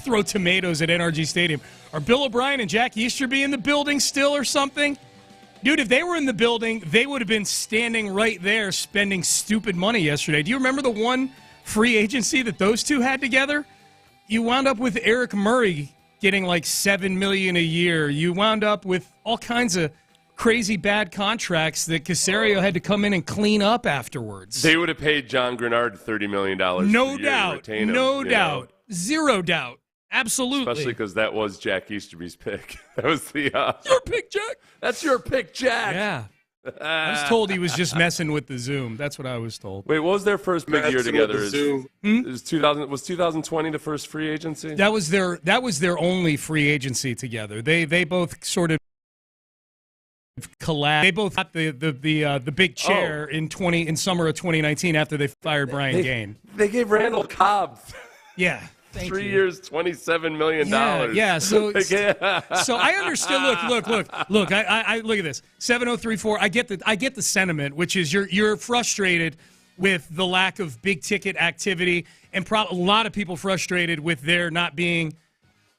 throw tomatoes at NRG Stadium. Are Bill O'Brien and Jack Easterby in the building still or something? Dude, if they were in the building, they would have been standing right there spending stupid money yesterday. Do you remember the one free agency that those two had together? You wound up with Eric Murray getting like $7 million a year. You wound up with all kinds of crazy bad contracts that Caserio had to come in and clean up afterwards. They would have paid John Grenard $30 million. No doubt. No doubt. Zero doubt. Absolutely. Especially because that was Jack Easterby's pick. That was the your pick, Jack. That's your pick, Jack. Yeah. I was told he was just messing with the Zoom. That's what I was told. Wait, what was their first big year together? Was 2020 the first free agency? That was their only free agency together. They both sort of collapsed. They both got the big chair in summer of 2019 after they fired Brian Gain. They gave Randall Cobb. Yeah. 3 years, $27 million. Yeah. So I understood. Look. I look at this. 7034. I get the sentiment, which is you're frustrated with the lack of big ticket activity, and a lot of people frustrated with there not being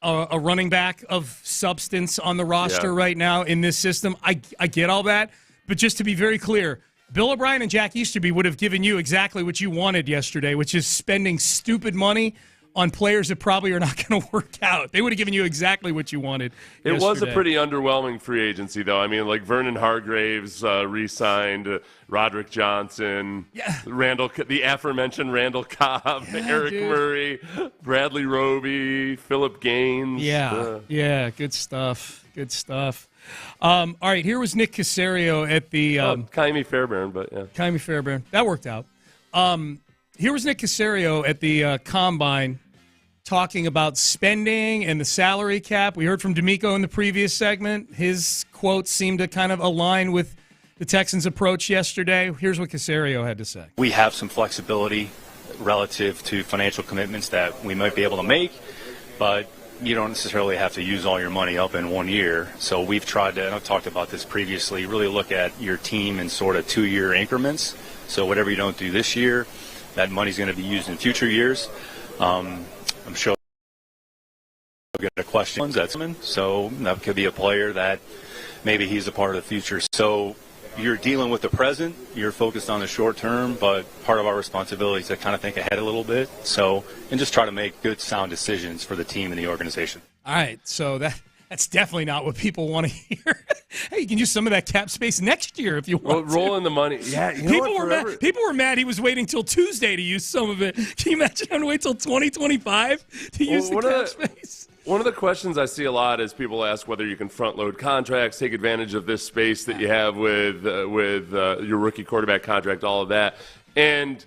a running back of substance on the roster right now in this system. I get all that, but just to be very clear, Bill O'Brien and Jack Easterby would have given you exactly what you wanted yesterday, which is spending stupid money on players that probably are not going to work out. They would have given you exactly what you wanted yesterday. It was a pretty underwhelming free agency, though. I mean, like Vernon Hargraves re-signed, Roderick Johnson, the aforementioned Randall Cobb, Eric Murray, Bradley Roby, Phillip Gaines. Yeah, good stuff. All right, here was Nick Caserio at the Kaimi Fairbairn, but yeah. Kaimi Fairbairn. That worked out. Here was Nick Caserio at the Combine talking about spending and the salary cap. We heard from D'Amico in the previous segment. His quotes seemed to kind of align with the Texans' approach yesterday. Here's what Caserio had to say. We have some flexibility relative to financial commitments that we might be able to make, but you don't necessarily have to use all your money up in 1 year. So we've tried to, and I've talked about this previously, really look at your team in sort of 2-year increments. So whatever you don't do this year, that money's going to be used in future years. I'm sure we'll get a question that's coming. So that could be a player that maybe he's a part of the future. So you're dealing with the present, you're focused on the short term, but part of our responsibility is to kind of think ahead a little bit. So, and just try to make good, sound decisions for the team and the organization. All right, so that's definitely not what people want to hear. Hey, you can use some of that cap space next year if you want to. Roll in the money. Yeah, you know people were mad he was waiting till Tuesday to use some of it. Can you imagine having to wait till 2025 to use the cap space? One of the questions I see a lot is people ask whether you can front-load contracts, take advantage of this space that you have with your rookie quarterback contract, all of that. And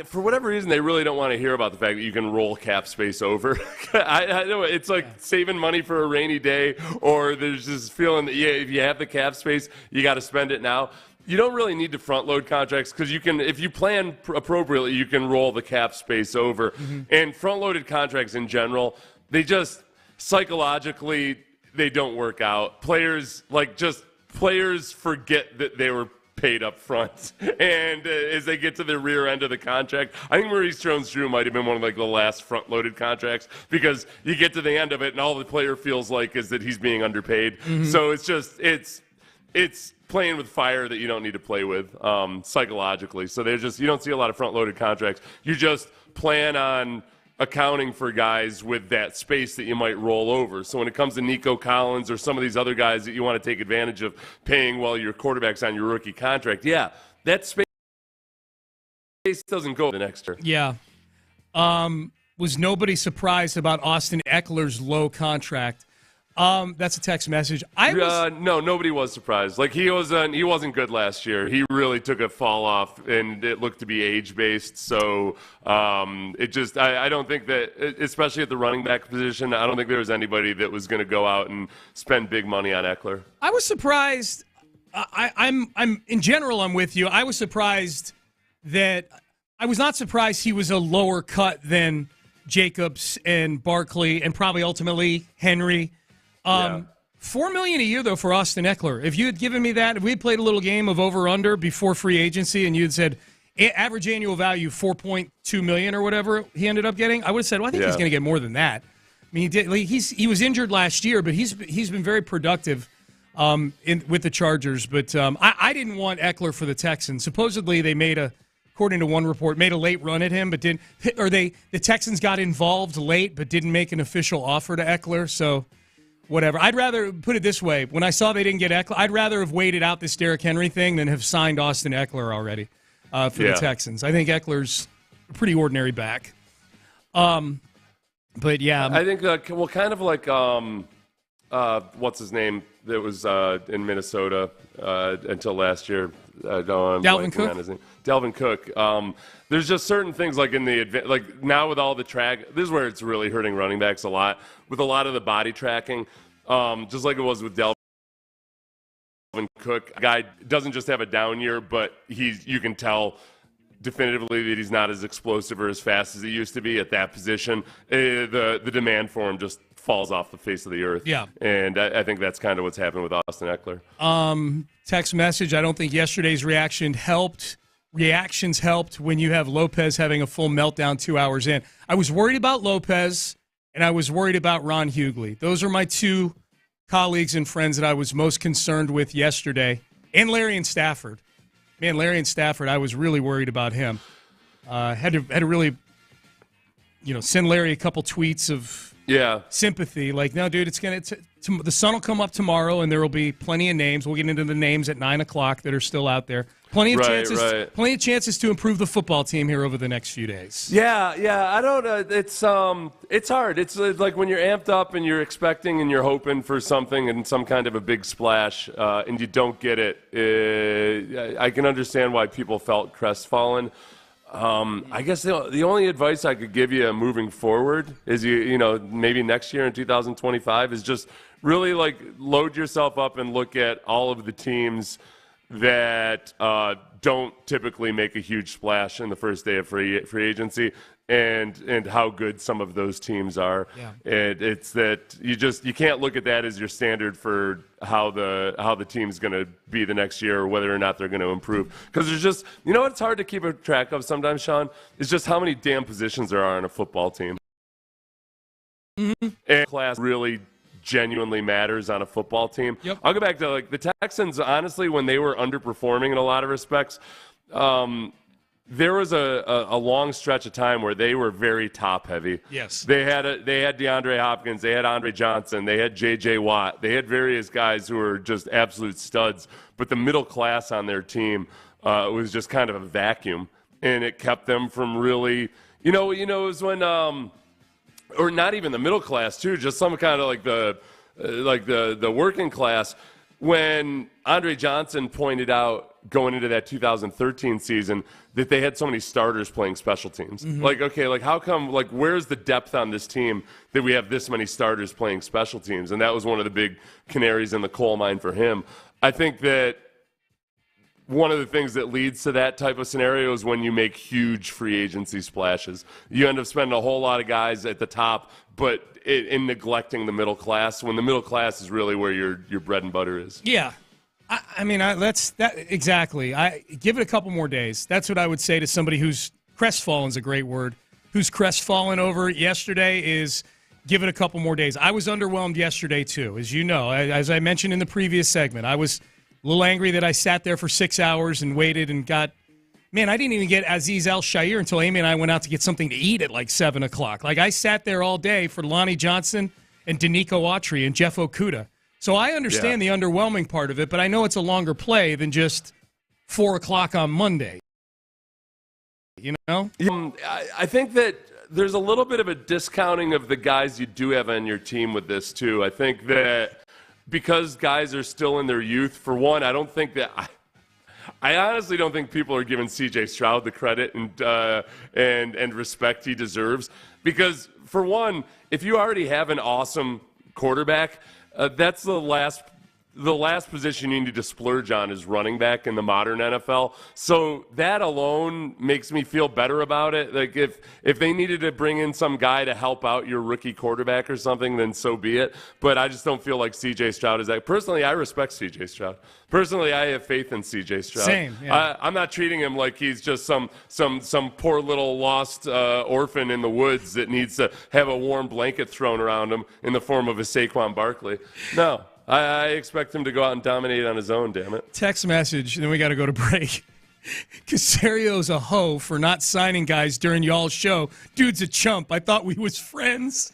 for whatever reason, they really don't want to hear about the fact that you can roll cap space over. I know it's like saving money for a rainy day, or there's this feeling that if you have the cap space, you got to spend it now. You don't really need to front-load contracts because you can, if you plan appropriately, you can roll the cap space over. Mm-hmm. And front-loaded contracts in general, they just psychologically they don't work out. Players forget that they were paid up front, and as they get to the rear end of the contract, I think Maurice Jones-Drew might have been one of the last front-loaded contracts because you get to the end of it, and all the player feels like is that he's being underpaid. Mm-hmm. So it's playing with fire that you don't need to play with psychologically. So you don't see a lot of front-loaded contracts. You just plan on accounting for guys with that space that you might roll over. So when it comes to Nico Collins or some of these other guys that you want to take advantage of paying while your quarterback's on your rookie contract, that space doesn't go the next year. Yeah. Was nobody surprised about Austin Eckler's low contract? That's a text message. No, nobody was surprised. He wasn't good last year. He really took a fall off, and it looked to be age based. So I don't think that, especially at the running back position, I don't think there was anybody that was going to go out and spend big money on Eckler. I was surprised. I'm in general, I'm with you. I was surprised that I was not surprised he was a lower cut than Jacobs and Barkley and probably ultimately Henry. $4 million a year, though, for Austin Eckler. If you had given me that, if we had played a little game of over-under before free agency and you had said average annual value $4.2 million or whatever he ended up getting, I would have said, well, I think he's going to get more than that. I mean, he was injured last year, but he's been very productive with the Chargers. But I didn't want Eckler for the Texans. Supposedly they according to one report, made a late run at him, but the Texans got involved late but didn't make an official offer to Eckler, so whatever. I'd rather, put it this way, when I saw they didn't get Eckler, I'd rather have waited out this Derrick Henry thing than have signed Austin Eckler already for the Texans. I think Eckler's a pretty ordinary back. But yeah. I think, kind of like, what's his name that was in Minnesota until last year? Dalvin Cook? Dalvin Cook. There's just certain things like in the now with all the track. This is where it's really hurting running backs a lot with a lot of the body tracking, just like it was with Dalvin Cook. A guy doesn't just have a down year, but you can tell definitively that he's not as explosive or as fast as he used to be at that position. The demand for him just falls off the face of the earth. Yeah. And I think that's kind of what's happened with Austin Eckler. Text message, I don't think yesterday's reactions helped when you have Lopez having a full meltdown 2 hours in. I was worried about Lopez, and I was worried about Ron Hughley. Those are my two colleagues and friends that I was most concerned with yesterday, and Larry and Stafford. Man, Larry and Stafford, I was really worried about him. Had to really, send Larry a couple tweets of sympathy. Like, no, dude, the sun will come up tomorrow, and there will be plenty of names. We'll get into the names at 9:00 that are still out there. Plenty of chances to improve the football team here over the next few days. Yeah. I don't. It's hard. It's like when you're amped up and you're expecting and you're hoping for something and some kind of a big splash, and you don't get it. I can understand why people felt crestfallen. I guess the only advice I could give you moving forward is maybe next year in 2025 is just really load yourself up and look at all of the teams that don't typically make a huge splash in the first day of free agency, and how good some of those teams are. Yeah. And it's that you can't look at that as your standard for how the team's going to be the next year or whether or not they're going to improve. Because there's just, you know what it's hard to keep a track of sometimes, Sean, is just how many damn positions there are on a football team. Mm-hmm. And class really genuinely matters on a football team. Yep. I'll go back to like the Texans, honestly, when they were underperforming in a lot of respects, there was a long stretch of time where they were very top heavy. Yes. They had DeAndre Hopkins, they had Andre Johnson, they had J.J. Watt, they had various guys who were just absolute studs, but the middle class on their team was just kind of a vacuum, and it kept them from really, it was when or not even the middle class too, just some kind of like the working class. When Andre Johnson pointed out going into that 2013 season that they had so many starters playing special teams. Mm-hmm. How come, where's the depth on this team that we have this many starters playing special teams? And that was one of the big canaries in the coal mine for him. I think that one of the things that leads to that type of scenario is when you make huge free agency splashes. You end up spending a whole lot of guys at the top, but in neglecting the middle class, when the middle class is really where your bread and butter is. Yeah. Exactly. I give it a couple more days. That's what I would say to somebody who's crestfallen is a great word. Who's crestfallen over yesterday is give it a couple more days. I was underwhelmed yesterday too, as you know. As I mentioned in the previous segment, I was a little angry that I sat there for 6 hours and waited and I didn't even get Aziz Al-Shair until Amy and I went out to get something to eat at 7 o'clock. I sat there all day for Lonnie Johnson and Danico Autry and Jeff Okudah. So I understand the underwhelming part of it, but I know it's a longer play than just 4 o'clock on Monday. You know? I think that there's a little bit of a discounting of the guys you do have on your team with this, too. I think that because guys are still in their youth, for one, I don't think that I honestly don't think people are giving C.J. Stroud the credit and respect he deserves. Because, for one, if you already have an awesome quarterback, that's the last position you need to splurge on is running back in the modern NFL. So that alone makes me feel better about it. If they needed to bring in some guy to help out your rookie quarterback or something, then so be it. But I just don't feel like C.J. Stroud is that. Personally, I respect C.J. Stroud. Personally, I have faith in C.J. Stroud. Same. Yeah. I'm not treating him like he's just some poor little lost orphan in the woods that needs to have a warm blanket thrown around him in the form of a Saquon Barkley. No. I expect him to go out and dominate on his own, damn it. Text message, and then we got to go to break. Casario's a hoe for not signing guys during y'all's show. Dude's a chump. I thought we was friends.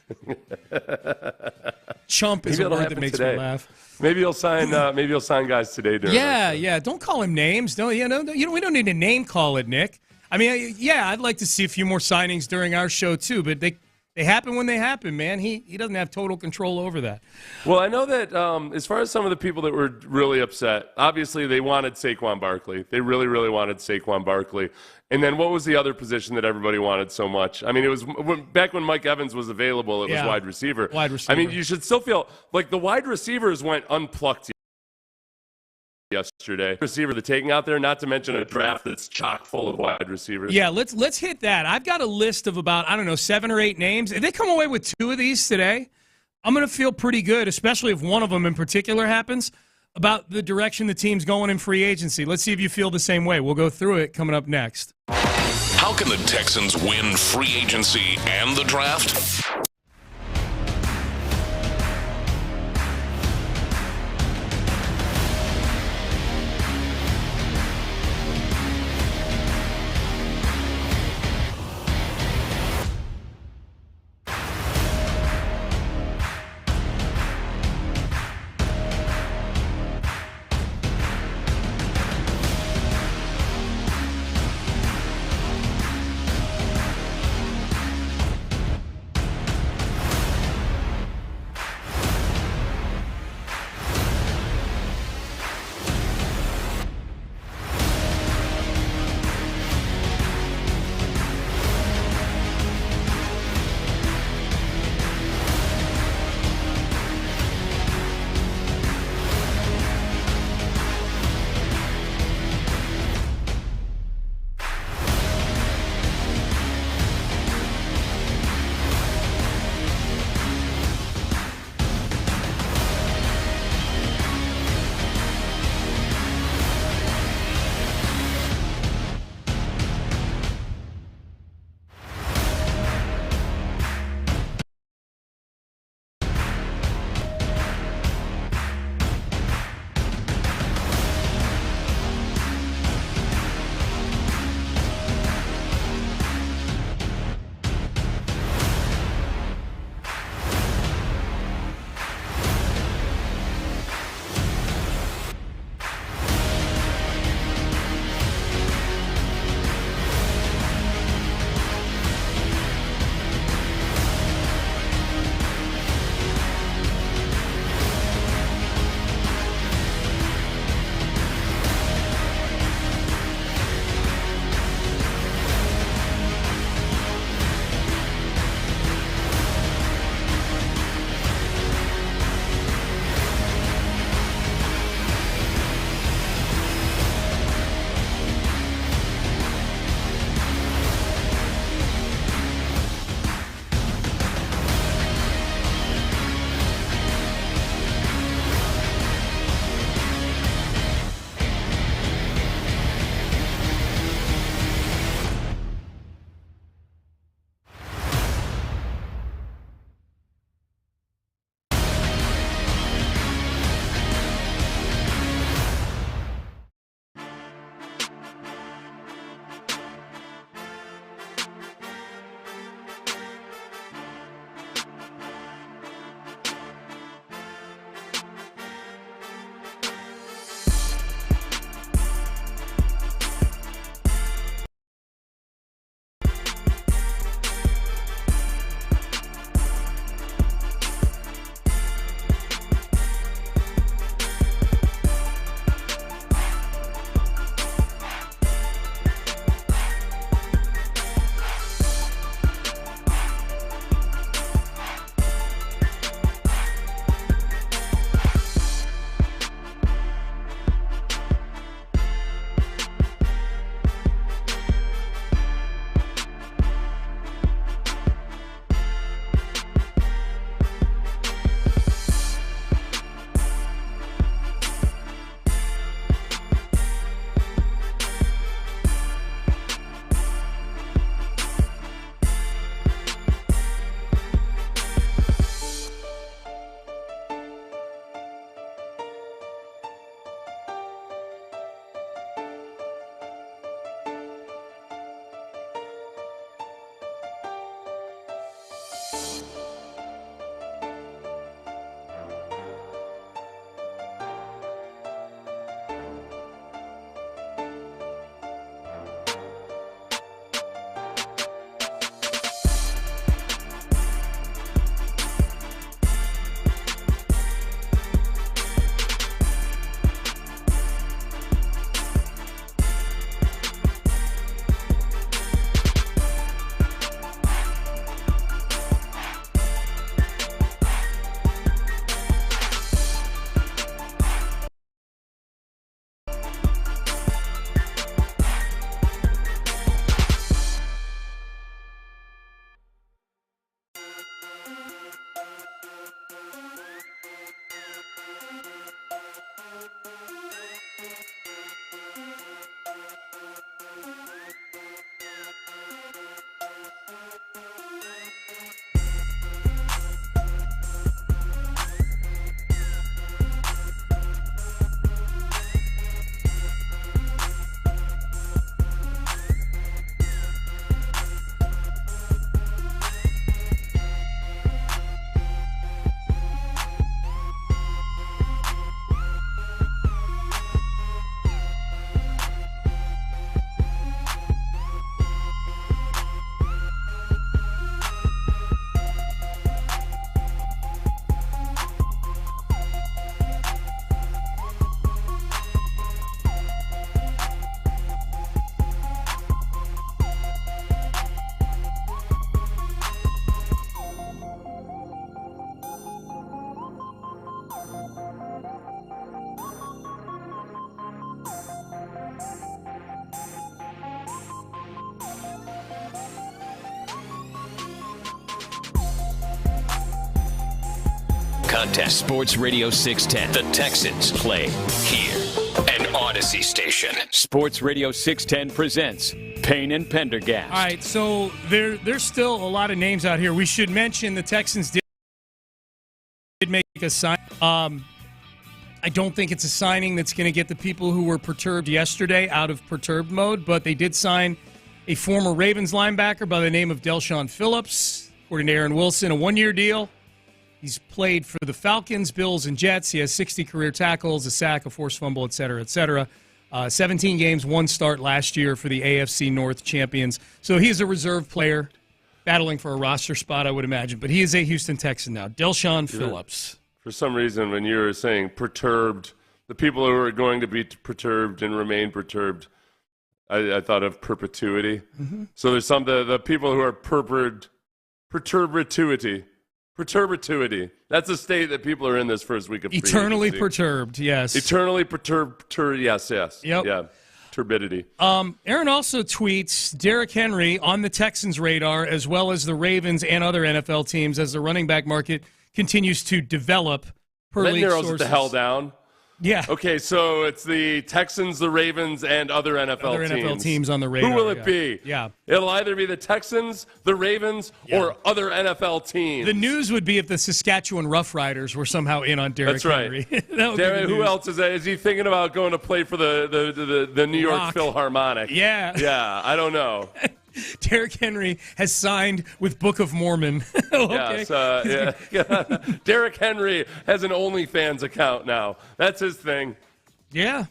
Chump is a word that makes me laugh. Maybe he'll sign guys today. Yeah. Don't call him names. We don't need to name call it, Nick. I mean, I'd like to see a few more signings during our show too, but they happen when they happen, man. He doesn't have total control over that. Well, I know that as far as some of the people that were really upset, obviously they wanted Saquon Barkley. They really, really wanted Saquon Barkley. And then what was the other position that everybody wanted so much? I mean, it was back when Mike Evans was available, it was wide receiver. Wide receiver. I mean, you should still feel like the wide receivers went unplucked yesterday. Receiver they're taking out there, not to mention a draft that's chock full of wide receivers. Yeah, let's hit that. I've got a list of about, 7 or 8 names. If they come away with 2 of these today, I'm going to feel pretty good, especially if one of them in particular happens, about the direction the team's going in free agency. Let's see if you feel the same way. We'll go through it coming up next. How can the Texans win free agency and the draft? contest. Sports Radio 610. The Texans play here. An Odyssey station. Sports Radio 610 presents Payne and Pendergast. All right, so there's still a lot of names out here. We should mention the Texans did make a sign. I don't think it's a signing that's going to get the people who were perturbed yesterday out of perturbed mode, but they did sign a former Ravens linebacker by the name of Del'Shawn Phillips, according to Aaron Wilson, a one-year deal. He's played for the Falcons, Bills, and Jets. He has 60 career tackles, a sack, a forced fumble, et cetera, et cetera. 17 games, one start last year for the AFC North champions. So he's a reserve player battling for a roster spot, I would imagine. But he is a Houston Texan now. Del'Shawn Phillips. For some reason, when you were saying perturbed, the people who are going to be perturbed and remain perturbed, I thought of perpetuity. Mm-hmm. So there's some the people who are perturbituity. That's a state that people are in this first week of eternally perturbed. Yes. Eternally perturbed. Yes. Yep. Yeah. Turbidity. Aaron also tweets Derrick Henry on the Texans' radar, as well as the Ravens and other NFL teams, as the running back market continues to develop. Per that league narrows sources. it the hell down. Yeah. Okay, so it's the Texans, the Ravens, and other NFL teams on the radar. Who will it be? Yeah. It'll either be the Texans, the Ravens, or other NFL teams. The news would be if the Saskatchewan Roughriders were somehow in on Derrick Henry. That's right. Derrick, who else is that? Is he thinking about going to play for the New York Philharmonic? Yeah. Yeah, I don't know. Derrick Henry has signed with Book of Mormon. Okay. Yes, yeah. Derrick Henry has an OnlyFans account now. That's his thing. Yeah.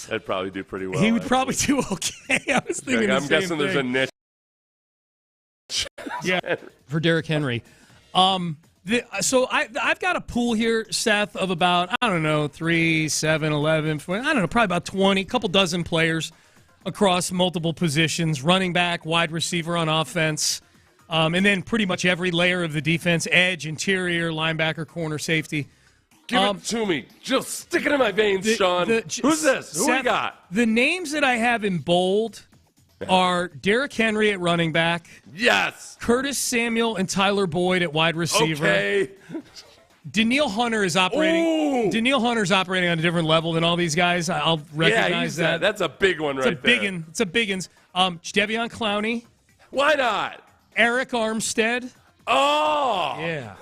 That'd probably do pretty well. He would probably do okay. I was thinking I'm guessing there's a niche. Yeah, for Derrick Henry. So I've got a pool here, Seth, of about, 3, 7, 11, 20, probably about 20, couple dozen players across multiple positions, running back, wide receiver on offense, and then pretty much every layer of the defense, edge, interior, linebacker, corner, safety. Give it to me. Just stick it in my veins, Sean. Who's this? Who Seth, we got? The names that I have in bold are Derrick Henry at running back. Yes. Curtis Samuel and Tyler Boyd at wide receiver. Okay. Danielle Hunter is operating. Ooh. Danielle Hunter's operating on a different level than all these guys. I'll recognize that. That's a big one right there. It's a big one. Jadeveon Clowney. Why not? Eric Armstead. Oh. Yeah.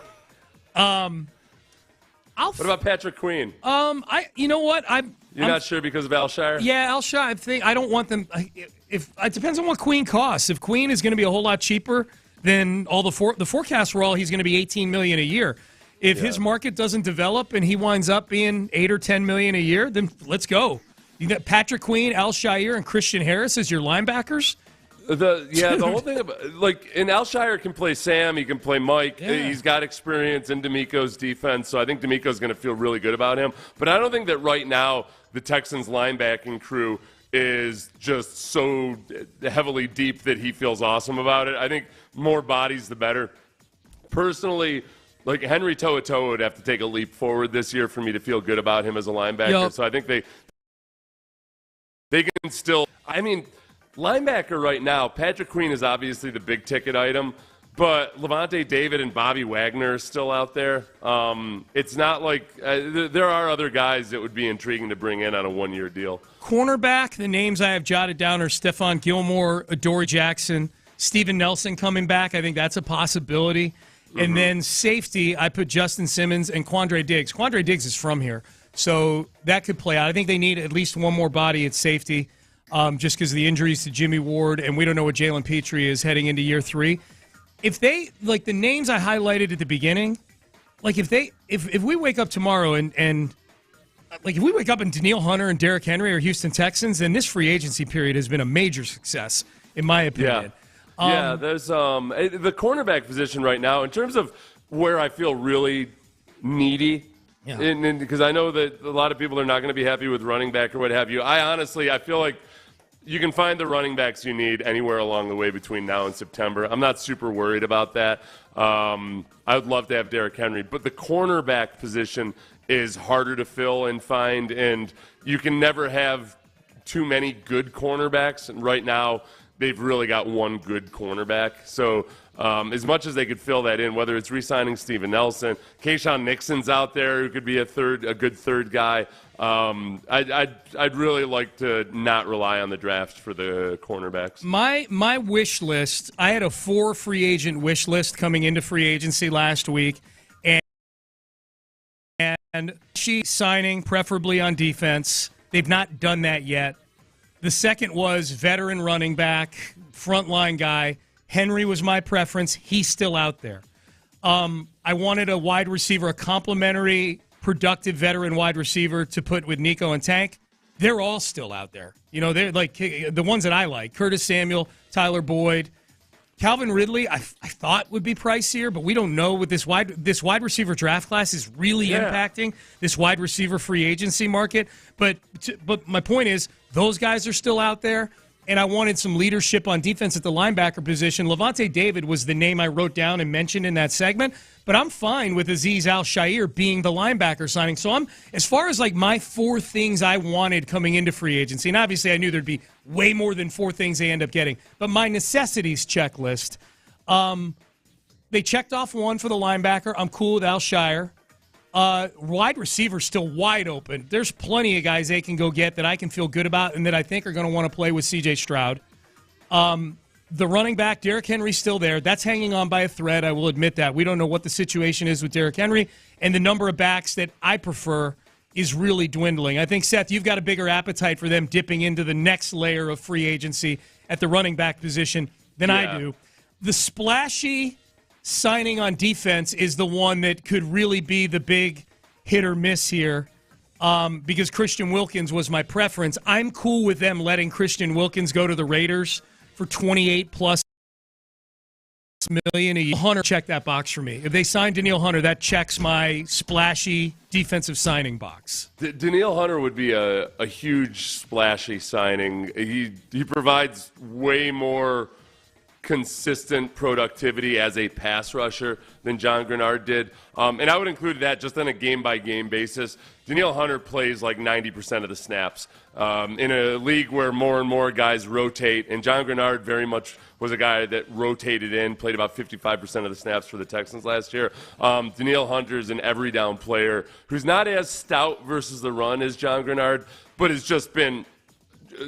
What about Patrick Queen? You know what? You're not sure because of Alshire? Yeah, Alshire. I don't want them. If it depends on what Queen costs. If Queen is going to be a whole lot cheaper than all the forecasts were, he's going to be $18 million a year. If his market doesn't develop and he winds up being $8 or $10 million a year, then let's go. You got Patrick Queen, Alshire, and Christian Harris as your linebackers. The whole thing about, and Alshire can play Sam, he can play Mike. Yeah. He's got experience in D'Amico's defense, so I think D'Amico's going to feel really good about him. But I don't think that right now the Texans linebacking crew is just so heavily deep that he feels awesome about it. I think more bodies the better. Personally, Henry To'oTo'o would have to take a leap forward this year for me to feel good about him as a linebacker. Yep. So I think they can still. Linebacker right now, Patrick Queen is obviously the big ticket item, but Levante David and Bobby Wagner are still out there. It's not like there are other guys that would be intriguing to bring in on a one-year deal. Cornerback, the names I have jotted down are Stephon Gilmore, Adoree Jackson, Steven Nelson coming back. I think that's a possibility. Mm-hmm. And then safety, I put Justin Simmons and Quandre Diggs. Quandre Diggs is from here, so that could play out. I think they need at least one more body at safety. Just because of the injuries to Jimmy Ward, and we don't know what Jalen Petrie is heading into year 3. If they, the names I highlighted at the beginning, if we wake up tomorrow and if we wake up and Danielle Hunter and Derrick Henry are Houston Texans, then this free agency period has been a major success, in my opinion. Yeah, there's the cornerback position right now, in terms of where I feel really needy. Yeah. And because I know that a lot of people are not going to be happy with running back or what have you. I feel like you can find the running backs you need anywhere along the way between now and September. I'm not super worried about that. I would love to have Derrick Henry, but the cornerback position is harder to fill and find, and you can never have too many good cornerbacks. And right now, they've really got one good cornerback. So as much as they could fill that in, whether it's re-signing Steven Nelson, Keyshawn Nixon's out there who could be a good third guy. I'd really like to not rely on the draft for the cornerbacks. My wish list, I had a 4 free agent wish list coming into free agency last week, and she signing preferably on defense. They've not done that yet. The second was veteran running back, frontline guy. Henry was my preference. He's still out there. I wanted a wide receiver, a complimentary, productive veteran wide receiver to put with Nico and Tank. They're all still out there. They're like the ones that I like. Curtis Samuel, Tyler Boyd. Calvin Ridley, I thought would be pricier, but we don't know with this wide receiver draft class is really impacting this wide receiver free agency market. But my point is, those guys are still out there, and I wanted some leadership on defense at the linebacker position. Levante David was the name I wrote down and mentioned in that segment, but I'm fine with Azeez Al-Shaair being the linebacker signing. So I'm, as far as like my 4 things I wanted coming into free agency, and obviously I knew there'd be way more than 4 things they end up getting, but my necessities checklist, they checked off 1 for the linebacker. I'm cool with Al-Shaair. Wide receiver still wide open. There's plenty of guys they can go get that I can feel good about and that I think are going to want to play with C.J. Stroud. The running back, Derrick Henry's still there. That's hanging on by a thread. I will admit that. We don't know what the situation is with Derrick Henry, and the number of backs that I prefer is really dwindling. I think, Seth, you've got a bigger appetite for them dipping into the next layer of free agency at the running back position than I do. The splashy signing on defense is the one that could really be the big hit or miss here, because Christian Wilkins was my preference. I'm cool with them letting Christian Wilkins go to the Raiders for $28+ million a year. Hunter, check that box for me. If they sign Danielle Hunter, that checks my splashy defensive signing box. Danielle Hunter would be a huge splashy signing. He provides way more consistent productivity as a pass rusher than John Grenard did. And I would include that just on a game-by-game basis. Danielle Hunter plays like 90% of the snaps in a league where more and more guys rotate, and John Grenard very much was a guy that rotated in, played about 55% of the snaps for the Texans last year. Danielle Hunter is an every-down player who's not as stout versus the run as John Grenard, but has just been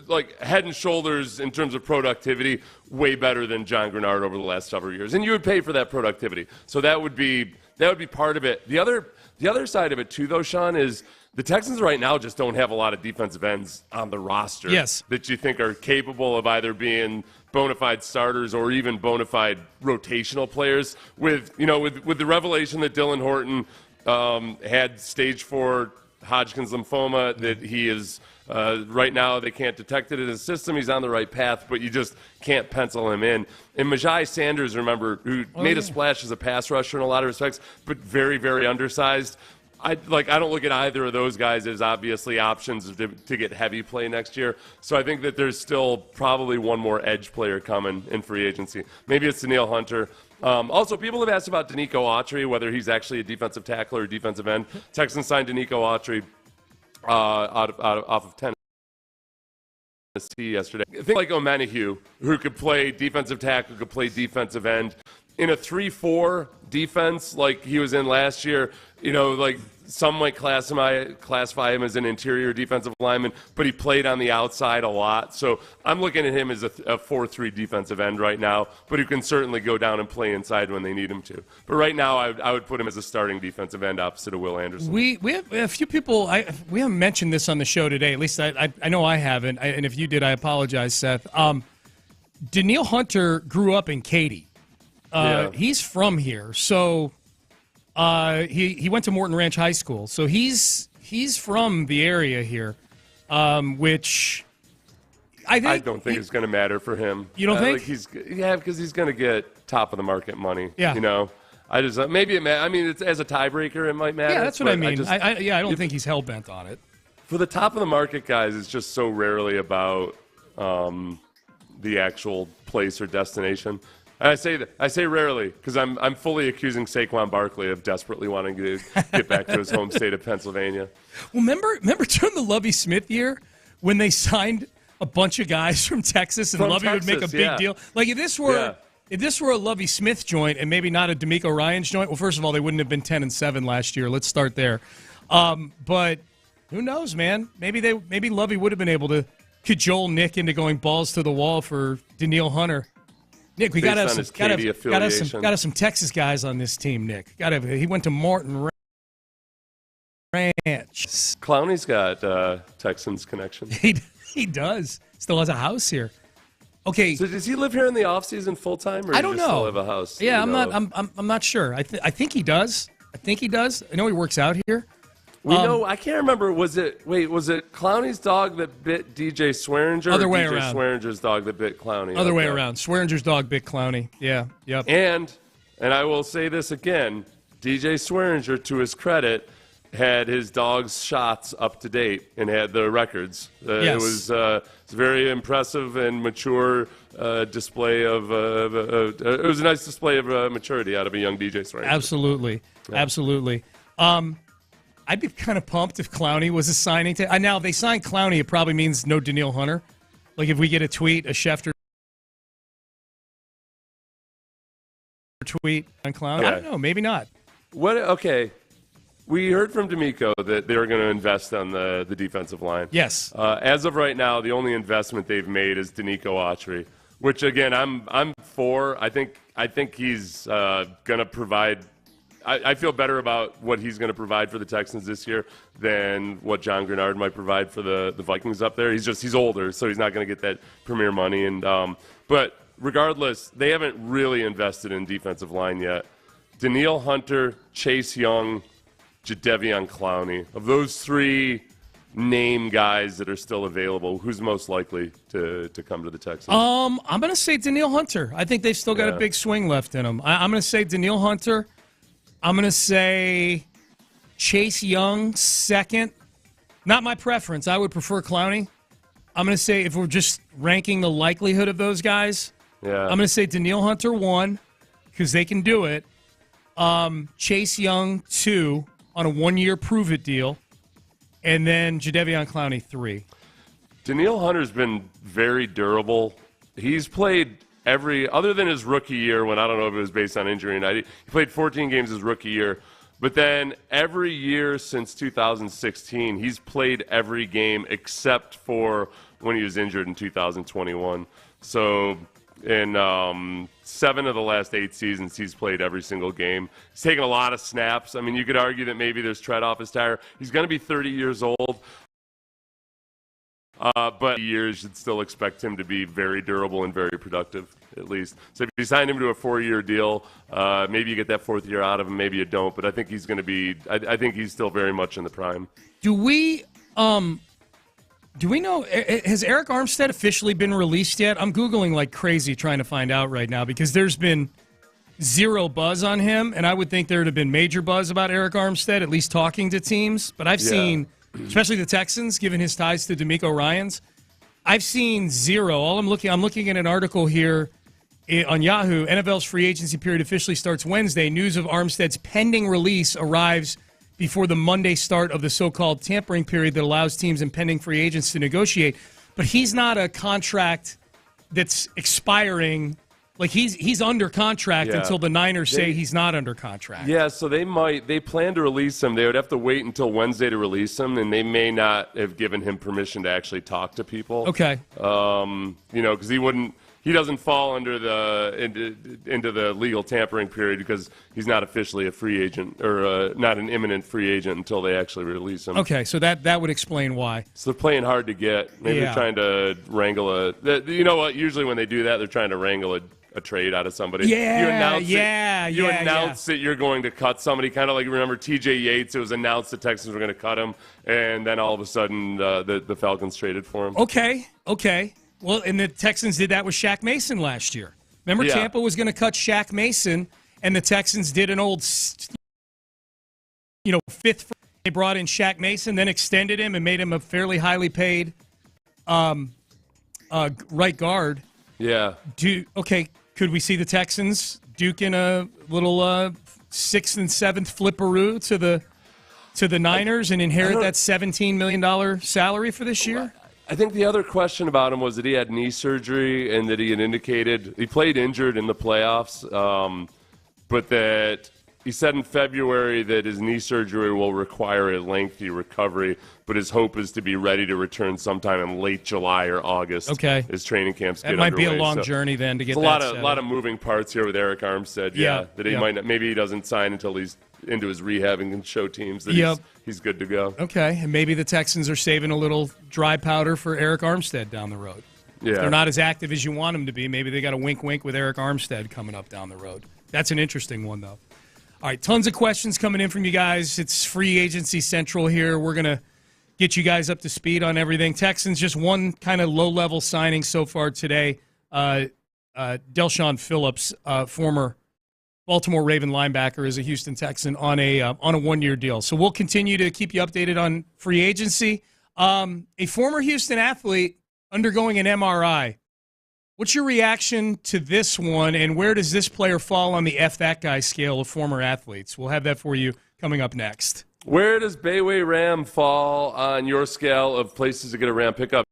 like head and shoulders in terms of productivity, way better than John Grenard over the last several years. And you would pay for that productivity. So that would be part of it. The other side of it too, though, Sean, is the Texans right now just don't have a lot of defensive ends on the roster that you think are capable of either being bona fide starters or even bona fide rotational players. With the revelation that Dylan Horton had stage 4 Hodgkin's lymphoma, that he is right now they can't detect it in his system. He's on the right path, but you just can't pencil him in. And Majai Sanders, remember, who made a splash as a pass rusher in a lot of respects, but very, very undersized. I don't look at either of those guys as obviously options to get heavy play next year. So I think that there's still probably one more edge player coming in free agency. Maybe it's Danielle Hunter. Also, people have asked about Danico Autry, whether he's actually a defensive tackle or defensive end. Texans signed Danico Autry off of Tennessee yesterday. I think like O'Menahue, who could play defensive tackle, could play defensive end. In a 3-4 defense like he was in last year, like some might classify him as an interior defensive lineman, but he played on the outside a lot. So I'm looking at him as a 4-3 defensive end right now, but who can certainly go down and play inside when they need him to. But right now, I would put him as a starting defensive end opposite of Will Anderson. We have a few people, we haven't mentioned this on the show today, at least I know I haven't, and if you did, I apologize, Seth. Danielle Hunter grew up in Katy. He's from here, so he went to Morton Ranch High School. So he's from the area here, which I don't think it's going to matter for him. You don't think? Because he's going to get top of the market money. Yeah. I just maybe it's as a tiebreaker it might matter. Yeah, that's what I mean. I don't think he's hell bent on it. For the top of the market guys, it's just so rarely about the actual place or destination. And I say rarely because I'm fully accusing Saquon Barkley of desperately wanting to get back to his home state of Pennsylvania. Well, remember during the Lovie Smith year when they signed a bunch of guys from Texas and Lovie would make a big deal? Like if this were if this were a Lovie Smith joint and maybe not a D'Amico Ryans joint, well, first of all, they wouldn't have been 10-7 last year. Let's start there. But who knows, man? Maybe Lovie would have been able to cajole Nick into going balls to the wall for Danielle Hunter. Nick, we got to have some Texas guys on this team. Nick, he went to Martin Ranch. Clowney's got Texans connection. He does. Still has a house here. Okay. So does he live here in the offseason full time, or I don't know. Still have a house? Yeah, I'm not sure. I think he does. I know he works out here. We know. I can't remember. Was it Clowney's dog that bit DJ Swearinger? Other or way DJ around. Swearinger's dog that bit Clowney? Other way around. Swearinger's dog bit Clowney. Yeah. Yep. And I will say this again. DJ Swearinger, to his credit, had his dog's shots up to date and had the records. Yes. It was a very impressive and mature display of. It was a nice display of maturity out of a young DJ Swearinger. Absolutely. Yeah. Absolutely. I'd be kind of pumped if Clowney was a signing. Now, if they sign Clowney, it probably means no Danielle Hunter. Like if we get a Schefter tweet on Clowney. I don't know. Maybe not. Okay. We heard from D'Amico that they were going to invest on the defensive line. Yes. As of right now, the only investment they've made is Danico Autry, which again I'm for. I think he's going to provide. I feel better about what he's going to provide for the Texans this year than what John Grenard might provide for the Vikings up there. He's older, so he's not going to get that premier money. But regardless, they haven't really invested in defensive line yet. Danielle Hunter, Chase Young, Jadeveon Clowney. Of those three name guys that are still available, who's most likely to come to the Texans? I'm going to say Danielle Hunter. I think they've still got a big swing left in them. I'm going to say Danielle Hunter. I'm going to say Chase Young second. Not my preference. I would prefer Clowney. I'm going to say if we're just ranking the likelihood of those guys, I'm going to say Danielle Hunter 1 because they can do it. Chase Young 2 on a 1-year prove-it deal. And then Jadeveon Clowney 3. Danielle Hunter's been very durable. He's played other than his rookie year, when I don't know if it was based on injury or not, he played 14 games his rookie year. But then every year since 2016, he's played every game except for when he was injured in 2021. So in 7 of the last 8 seasons, he's played every single game. He's taken a lot of snaps. I mean, you could argue that maybe there's tread off his tire. He's going to be 30 years old. But years, you'd still expect him to be very durable and very productive, at least. So if you sign him to a 4-year deal, maybe you get that 4th year out of him, maybe you don't. But I think he's going to be. I think he's still very much in the prime. Do we know? Has Eric Armstead officially been released yet? I'm Googling like crazy trying to find out right now because there's been zero buzz on him, and I would think there would have been major buzz about Eric Armstead, at least talking to teams. But I've seen. Especially the Texans, given his ties to D'Amico Ryans. I've seen zero. I'm looking at an article here on Yahoo. NFL's free agency period officially starts Wednesday. News of Armstead's pending release arrives before the Monday start of the so-called tampering period that allows teams and pending free agents to negotiate. But he's not a contract that's expiring. Like he's under contract until the Niners say he's not under contract. Yeah, so they plan to release him. They would have to wait until Wednesday to release him, and they may not have given him permission to actually talk to people. Okay. Because he doesn't fall under into the legal tampering period because he's not officially a free agent or not an imminent free agent until they actually release him. Okay, so that would explain why. So they're playing hard to get. Maybe they're trying to wrangle you know what? Usually when they do that, they're trying to wrangle a trade out of somebody. You announce that you're going to cut somebody, kind of like, remember TJ Yates, it was announced the Texans were going to cut him, and then all of a sudden the Falcons traded for him. Okay. Well, and the Texans did that with Shaq Mason last year. Remember Tampa was going to cut Shaq Mason, and the Texans did an old, fifth. They brought in Shaq Mason, then extended him and made him a fairly highly paid right guard. Yeah. Could we see the Texans duking a little 6th and 7th flipperoo to the Niners and inherit that $17 million salary for this year? I think the other question about him was that he had knee surgery and that he had indicated he played injured in the playoffs, but that he said in February that his knee surgery will require a lengthy recovery, but his hope is to be ready to return sometime in late July or August. Okay. As training camps get underway. That might underway. be a long journey then to get that. A lot of moving parts here with Eric Armstead. Yeah, that he might not, maybe he doesn't sign until he's into his rehab and can show teams that he's good to go. Okay, and maybe the Texans are saving a little dry powder for Eric Armstead down the road. Yeah. If they're not as active as you want them to be, maybe they got a wink-wink with Eric Armstead coming up down the road. That's an interesting one, though. All right, tons of questions coming in from you guys. It's free agency central here. We're going to get you guys up to speed on everything. Texans, just one kind of low-level signing so far today. Delshon Phillips, former Baltimore Raven linebacker, is a Houston Texan on a one-year deal. So we'll continue to keep you updated on free agency. A former Houston athlete undergoing an MRI. What's your reaction to this one, and where does this player fall on the F that guy scale of former athletes? We'll have that for you coming up next. Where does Bayway Ram fall on your scale of places to get a Ram pickup?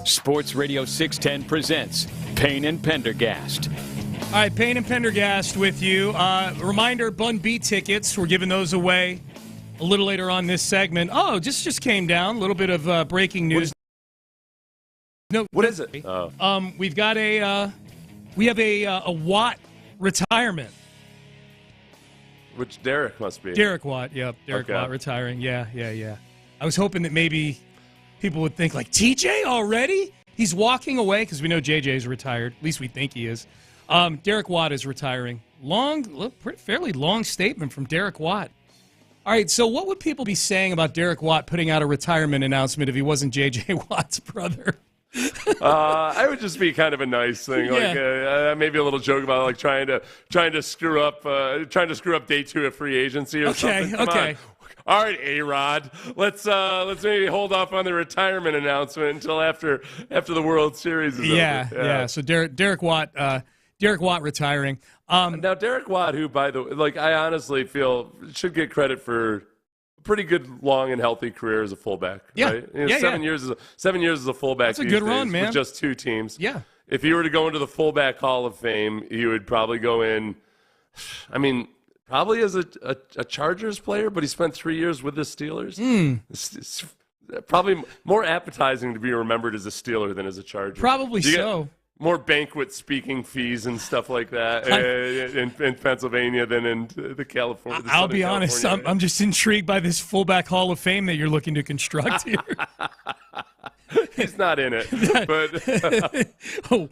Sports Radio 610 presents Payne and Pendergast. All right, Payne and Pendergast with you. Reminder, Bun B tickets. We're giving those away a little later on this segment. Oh, just came down. A little bit of breaking news. What is it? We've got we have a Watt retirement. Which Derek must be. Derek Watt, yep. Derek Watt retiring. Yeah. I was hoping that maybe people would think, like, TJ already? He's walking away because we know JJ is retired. At least we think he is. Derek Watt is retiring. Fairly long statement from Derek Watt. All right, so what would people be saying about Derek Watt putting out a retirement announcement if he wasn't JJ Watt's brother? I would just be kind of a nice thing, like maybe a little joke about like trying to screw up day 2 of free agency or something. Come on. All right, A-Rod, let's maybe hold off on the retirement announcement until after the World Series is over. Yeah. So Derek Watt retiring. Now Derek Watt, who by the way, like I honestly feel should get credit for a pretty good long and healthy career as a fullback. Yeah, right? 7 years as a fullback. That's a good run, man. With just 2 teams. Yeah. If he were to go into the fullback Hall of Fame, he would probably go in. I mean, probably as a Chargers player, but he spent 3 years with the Steelers. It's probably more appetizing to be remembered as a Steeler than as a Charger. Probably so. More banquet speaking fees and stuff like that in Pennsylvania than in the California. I'll be honest, I'm just intrigued by this fullback Hall of Fame that you're looking to construct here. He's not in it, but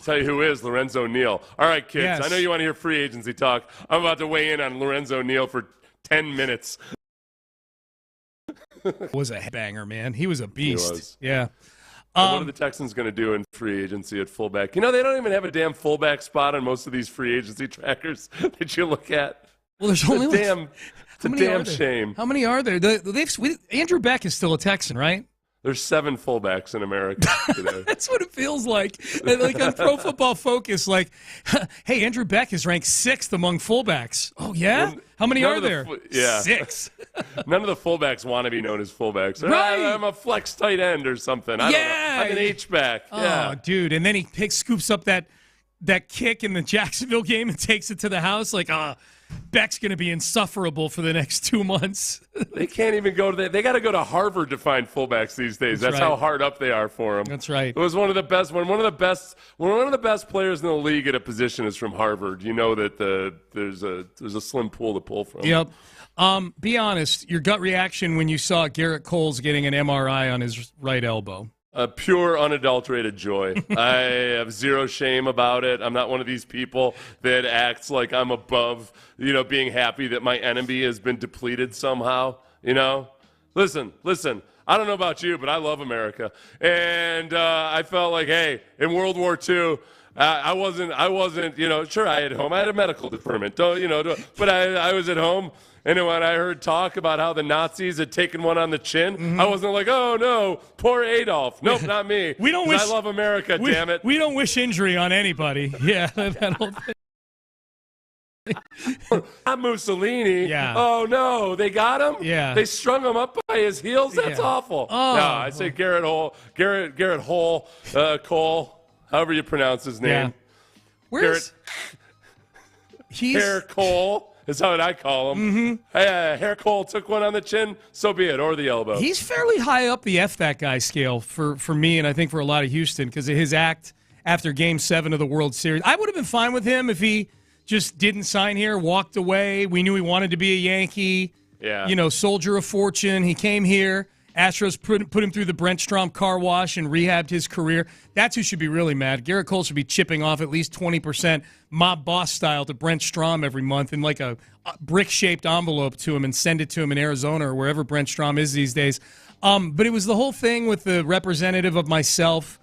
tell you who is, Lorenzo Neal. All right, kids, Yes. I know you want to hear free agency talk. I'm about to weigh in on Lorenzo Neal for 10 minutes. Was a headbanger, man. He was a beast. He was. Yeah. What are the Texans going to do in free agency at fullback? You know, they don't even have a damn fullback spot on most of these free agency trackers that you look at. Well, there's only it's a damn shame. How many are there? Andrew Beck is still a Texan, right? There's 7 fullbacks in America today. That's what it feels like. Like on Pro Football Focus, like, hey, Andrew Beck is ranked 6th among fullbacks. Oh, yeah? How many are there? 6. None of the fullbacks want to be known as fullbacks. Right. I'm a flex tight end or something. I don't know. I'm an H-back. Oh, dude. And then he scoops up that kick in the Jacksonville game and takes it to the house. Like, Beck's going to be insufferable for the next 2 months. They can't even go to they got to go to Harvard to find fullbacks these days. That's right. how hard up they are for them. That's right. It was one of the best players in the league at a position is from Harvard. You know that there's a slim pool to pull from. Yep. Be honest, your gut reaction when you saw Garrett Coles getting an MRI on his right elbow. A pure, unadulterated joy. I have zero shame about it. I'm not one of these people that acts like I'm above, being happy that my enemy has been depleted somehow. Listen. I don't know about you, but I love America, and I felt like, hey, in World War II. I wasn't. Sure, I had a medical deferment. But I was at home. And when I heard talk about how the Nazis had taken one on the chin, I wasn't like, oh, no, poor Adolf. Nope, not me. I love America, damn it. We don't wish injury on anybody. Yeah, that whole thing. Not Mussolini. Yeah. Oh, no, they got him? Yeah. They strung him up by his heels? That's awful. Oh. No, I say Garrett Cole, however you pronounce his name. Yeah. Garrett Cole. Is how I call him. Hair Cole took one on the chin, so be it, or the elbow. He's fairly high up the F that guy scale for me, and I think for a lot of Houston, because of his act after Game 7 of the World Series. I would have been fine with him if he just didn't sign here, walked away. We knew he wanted to be a Yankee, soldier of fortune. He came here. Astros put him through the Brent Strom car wash and rehabbed his career. That's who should be really mad. Garrett Cole should be chipping off at least 20% mob boss style to Brent Strom every month in like a brick-shaped envelope to him and send it to him in Arizona or wherever Brent Strom is these days. But it was the whole thing with the representative of myself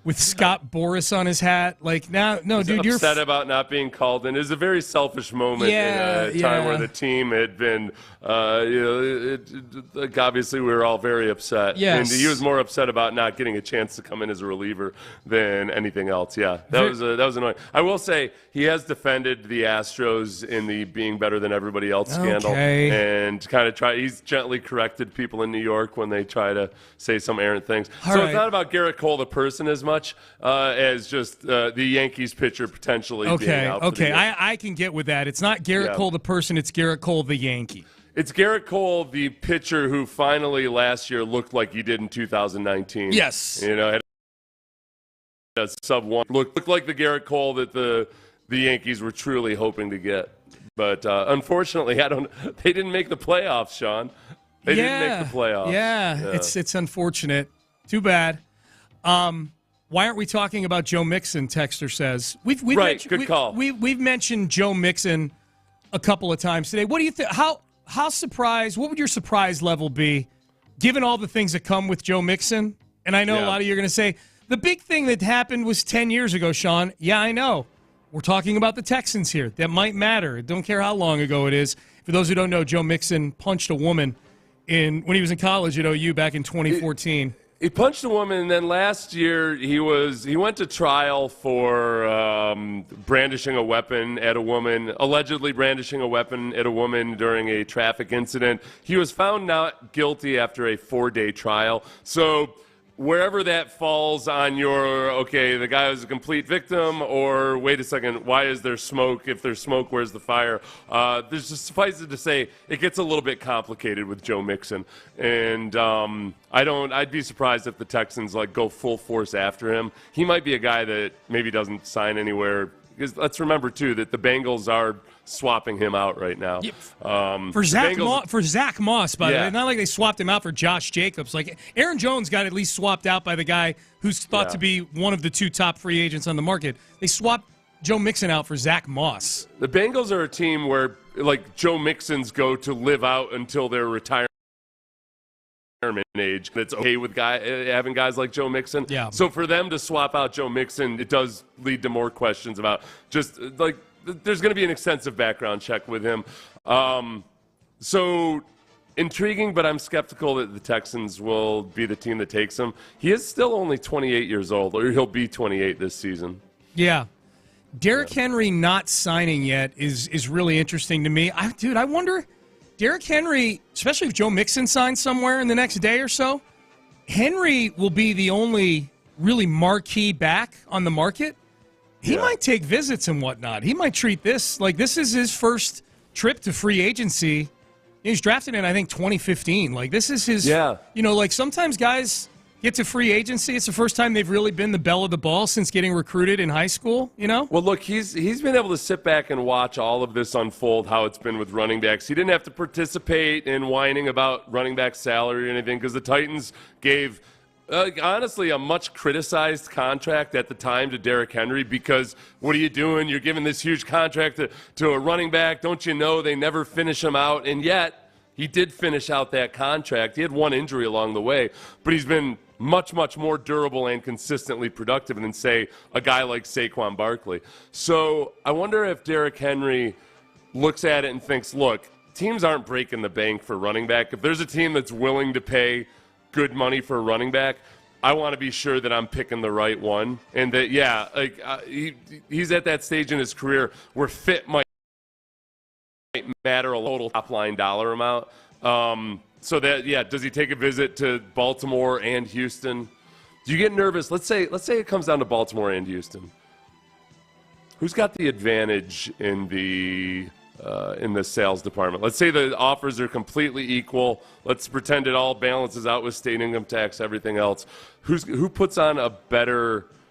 with Scott Boras on his hat. Like, now, no, dude, you're upset about not being called in. It was a very selfish moment in a time where the team had been, obviously we were all very upset. Yes. And he was more upset about not getting a chance to come in as a reliever than anything else. Yeah, that was annoying. I will say he has defended the Astros in the being better than everybody else scandal, and he's gently corrected people in New York when they try to say some errant things. It's not about Garrett Cole the person as much as just the Yankees pitcher potentially being out for the year. I can get with that. It's not Garrett Cole the person, it's Garrett Cole the Yankee. It's Garrett Cole, the pitcher who finally last year looked like he did in 2019. Yes. Had a sub-1. Looked like the Garrett Cole that the Yankees were truly hoping to get. But unfortunately, they didn't make the playoffs, Sean. They didn't make the playoffs. Yeah, it's unfortunate. Too bad. Why aren't we talking about Joe Mixon? Texter says. Good call. We've mentioned Joe Mixon a couple of times today. What do you think? How surprised? What would your surprise level be, given all the things that come with Joe Mixon? And I know a lot of you are going to say the big thing that happened was 10 years ago, Sean. Yeah, I know. We're talking about the Texans here. That might matter. Don't care how long ago it is. For those who don't know, Joe Mixon punched a woman when he was in college at OU back in 2014. He punched a woman, and then last year he went to trial for brandishing a weapon at a woman, allegedly brandishing a weapon at a woman during a traffic incident. He was found not guilty after a 4-day trial. So wherever that falls on the guy was a complete victim, or wait a second, why is there smoke? If there's smoke, where's the fire? There's just suffice it to say, it gets a little bit complicated with Joe Mixon. And I'd be surprised if the Texans go full force after him. He might be a guy that maybe doesn't sign anywhere. Because let's remember, too, that the Bengals are swapping him out right now. For Zach Moss, by the way. Not like they swapped him out for Josh Jacobs. Like, Aaron Jones got at least swapped out by the guy who's thought to be one of the 2 top free agents on the market. They swapped Joe Mixon out for Zach Moss. The Bengals are a team where, Joe Mixons go to live out until their retirement age. It's okay with having guys like Joe Mixon. Yeah. So for them to swap out Joe Mixon, it does lead to more questions about just there's going to be an extensive background check with him. So intriguing, but I'm skeptical that the Texans will be the team that takes him. He is still only 28 years old, or he'll be 28 this season. Yeah. Derrick Henry not signing yet is really interesting to me. I wonder, Derrick Henry, especially if Joe Mixon signs somewhere in the next day or so, Henry will be the only really marquee back on the market. He might take visits and whatnot. He might treat this like this is his first trip to free agency. He was drafted in, I think, 2015. Like, this is his, sometimes guys get to free agency. It's the first time they've really been the belle of the ball since getting recruited in high school, Well, look, he's been able to sit back and watch all of this unfold, how it's been with running backs. He didn't have to participate in whining about running back salary or anything because the Titans gave – honestly, a much criticized contract at the time to Derrick Henry because what are you doing? You're giving this huge contract to a running back. Don't you know they never finish him out? And yet he did finish out that contract. He had one injury along the way, but he's been much, much more durable and consistently productive than, say, a guy like Saquon Barkley. So I wonder if Derrick Henry looks at it and thinks, look, teams aren't breaking the bank for running back. If there's a team that's willing to pay good money for a running back, I want to be sure that I'm picking the right one. And that, he's at that stage in his career where fit might matter a total top-line dollar amount. So that, does he take a visit to Baltimore and Houston? Do you get nervous? Let's say it comes down to Baltimore and Houston. Who's got the advantage in the sales department? Let's say the offers are completely equal. Let's pretend it all balances out with state income tax, everything else. Who puts on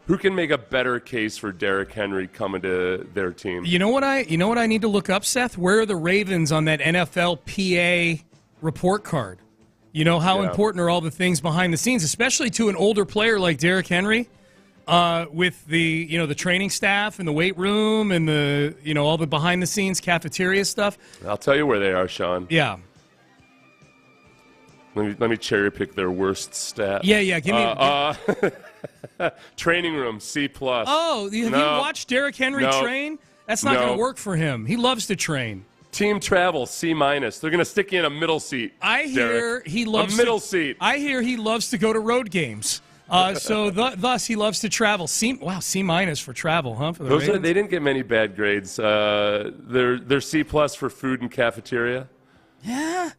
who can make a better case for Derrick Henry coming to their team? You know what I need to look up, Seth? Where are the Ravens on that NFLPA report card? How important are all the things behind the scenes, especially to an older player like Derrick Henry? With the training staff and the weight room and the all the behind the scenes cafeteria stuff. I'll tell you where they are, Sean. Yeah. Let me cherry pick their worst stat. Yeah. Give me training room C+. Oh, have you watched Derrick Henry train? That's not going to work for him. He loves to train. Team travel C-. They're going to stick you in a middle seat. I hear he loves a middle seat. I hear he loves to go to road games. Thus he loves to travel. C- for travel, huh? For the Ravens? They didn't get many bad grades. They're C+ for food and cafeteria. Yeah.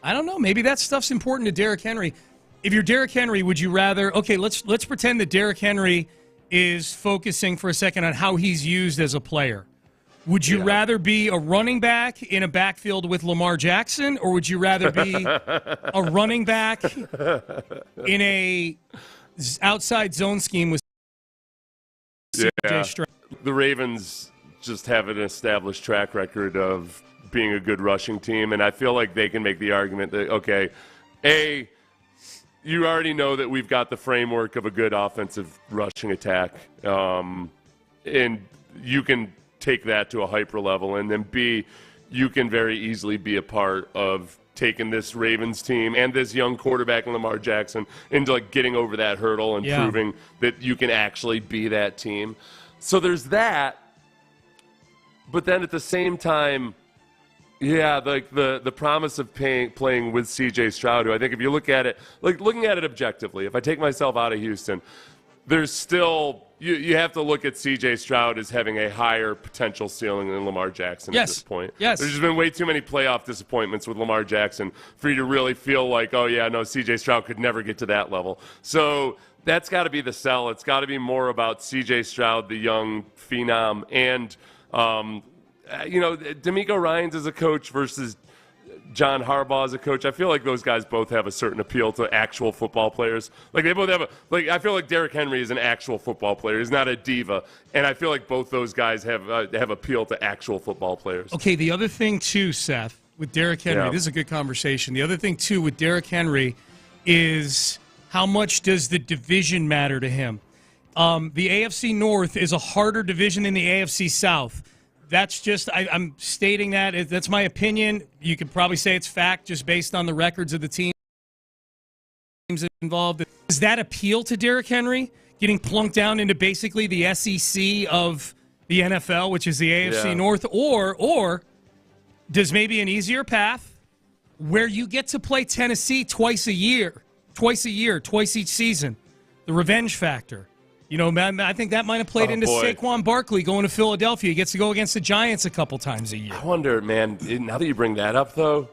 I don't know. Maybe that stuff's important to Derrick Henry. If you're Derrick Henry, would you rather? Okay, let's pretend that Derrick Henry is focusing for a second on how he's used as a player. Would you rather be a running back in a backfield with Lamar Jackson, or would you rather be a running back in a outside zone scheme with CJ Stroud? The Ravens just have an established track record of being a good rushing team, and I feel like they can make the argument that, okay, A, you already know that we've got the framework of a good offensive rushing attack, and you can take that to a hyper level, and then B, you can very easily be a part of taking this Ravens team and this young quarterback Lamar Jackson into like getting over that hurdle and proving that you can actually be that team. So there's that, but then at the same time, like the promise of playing with C.J. Stroud, who I think if you look at it, like looking at it objectively, if I take myself out of Houston, there's still you have to look at C.J. Stroud as having a higher potential ceiling than Lamar Jackson at this point. Yes. There's just been way too many playoff disappointments with Lamar Jackson for you to really feel like, oh, yeah, no, C.J. Stroud could never get to that level. So that's got to be the sell. It's got to be more about C.J. Stroud, the young phenom, and, D'Amico Ryans as a coach versus John Harbaugh as a coach. I feel like those guys both have a certain appeal to actual football players. Like they both have I feel like Derrick Henry is an actual football player. He's not a diva, and I feel like both those guys have appeal to actual football players. Okay, the other thing too, Seth, with Derrick Henry, this is a good conversation. The other thing too with Derrick Henry is how much does the division matter to him? The AFC North is a harder division than the AFC South. That's just, I'm stating that. That's my opinion. You could probably say it's fact just based on the records of the teams involved. Does that appeal to Derrick Henry, getting plunked down into basically the SEC of the NFL, which is the AFC North? Or does maybe an easier path where you get to play Tennessee twice each season, the revenge factor? You know, man, I think that might have played into Saquon Barkley going to Philadelphia. He gets to go against the Giants a couple times a year. I wonder, man, now that you bring that up, though,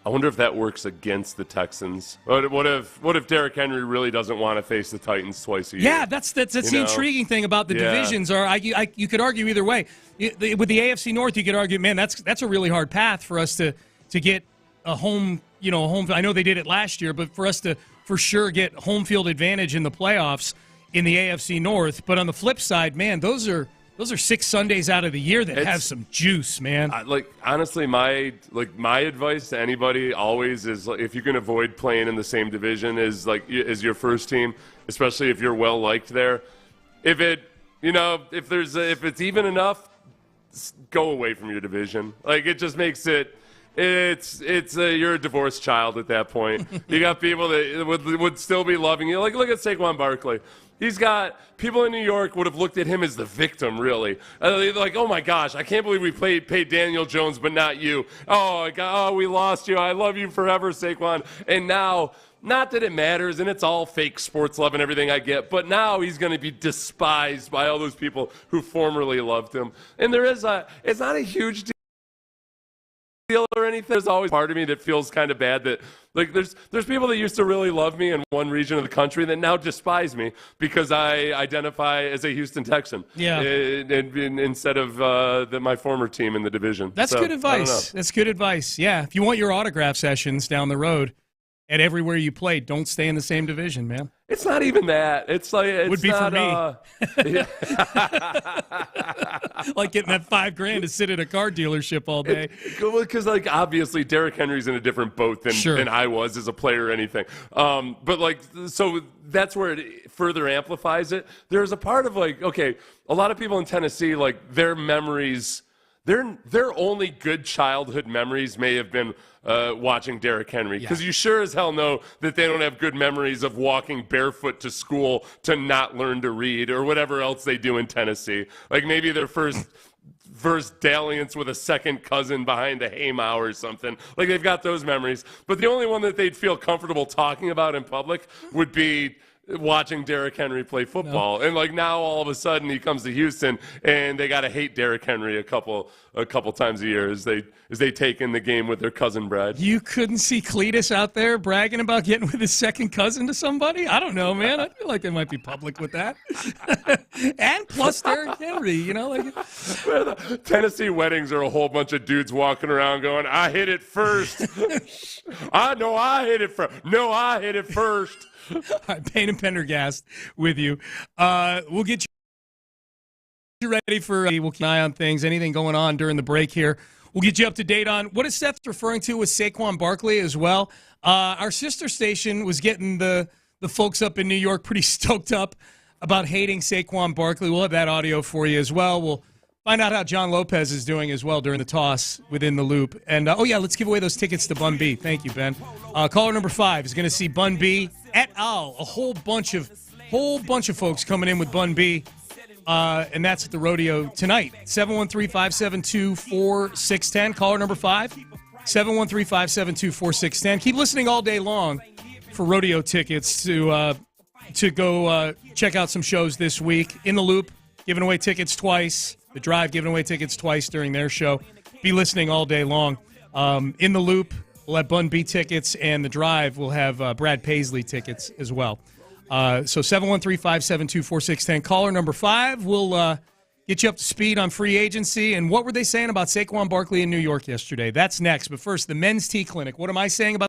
I wonder if that works against the Texans. What if Derrick Henry really doesn't want to face the Titans twice a year? Yeah, that's the intriguing thing about the divisions. You could argue either way. With the AFC North, you could argue, man, that's a really hard path for us to get a home. I know they did it last year, but for us to for sure get home field advantage in the playoffs in the AFC North. But on the flip side, man, those are 6 Sundays out of the year that have some juice, man. Honestly, my advice to anybody always is, if you can avoid playing in the same division as your first team, especially if you're well liked there. If it's even enough, go away from your division. It just makes it. You're a divorced child at that point. You got people that would still be loving you. Look at Saquon Barkley. He's got people in New York would have looked at him as the victim, really. They're like, oh my gosh, I can't believe we paid Daniel Jones, but not you. Oh, we lost you. I love you forever, Saquon. And now, not that it matters, and it's all fake sports love and everything I get, but now he's going to be despised by all those people who formerly loved him. And it's not a huge deal or anything. There's always part of me that feels kind of bad that there's people that used to really love me in one region of the country that now despise me because I identify as a Houston Texan. Yeah. Instead of my former team in the division. That's good advice. That's good advice. Yeah. If you want your autograph sessions down the road at everywhere you play, don't stay in the same division, man. It's not even that. It would be for me. Like getting that $5,000 to sit at a car dealership all day. Because obviously Derrick Henry's in a different boat than I was as a player or anything. So that's where it further amplifies it. There's a part of a lot of people in Tennessee, their memories. Their only good childhood memories may have been watching Derrick Henry, because you sure as hell know that they don't have good memories of walking barefoot to school to not learn to read or whatever else they do in Tennessee. Like maybe their first dalliance with a second cousin behind a haymow or something. Like they've got those memories. But the only one that they'd feel comfortable talking about in public would be watching Derrick Henry play football. And like now all of a sudden he comes to Houston and they got to hate Derrick Henry a couple times a year as they take in the game with their cousin Brad. You couldn't see Cletus out there bragging about getting with his second cousin to somebody? I don't know, man. I feel like they might be public with that. And plus Derrick Henry, you know, like Tennessee weddings are a whole bunch of dudes walking around going, "I hit it first." I know I hit it first. No, I hit it first. All right, Payne and Pendergast with you. We'll get you ready for we'll keep an eye on things, anything going on during the break here. We'll get you up to date on what is Seth referring to with Saquon Barkley as well. Our sister station was getting the folks up in New York pretty stoked up about hating Saquon Barkley. We'll have that audio for you as well. We'll find out how John Lopez is doing as well during the toss within the loop. And, let's give away those tickets to Bun B. Thank you, Ben. Caller number 5 is going to see Bun B et al. A whole bunch of folks coming in with Bun B. And that's at the rodeo tonight. 713-572-4610. Caller number 5, 713-572-4610. Keep listening all day long for rodeo tickets to go check out some shows this week. In the Loop, giving away tickets twice. The Drive, giving away tickets twice during their show. Be listening all day long. In the Loop, we'll have Bun B tickets, and The Drive will have Brad Paisley tickets as well. So 713-572-4610. Caller number 5 will get you up to speed on free agency. And what were they saying about Saquon Barkley in New York yesterday? That's next. But first, the Men's Tea Clinic. What am I saying about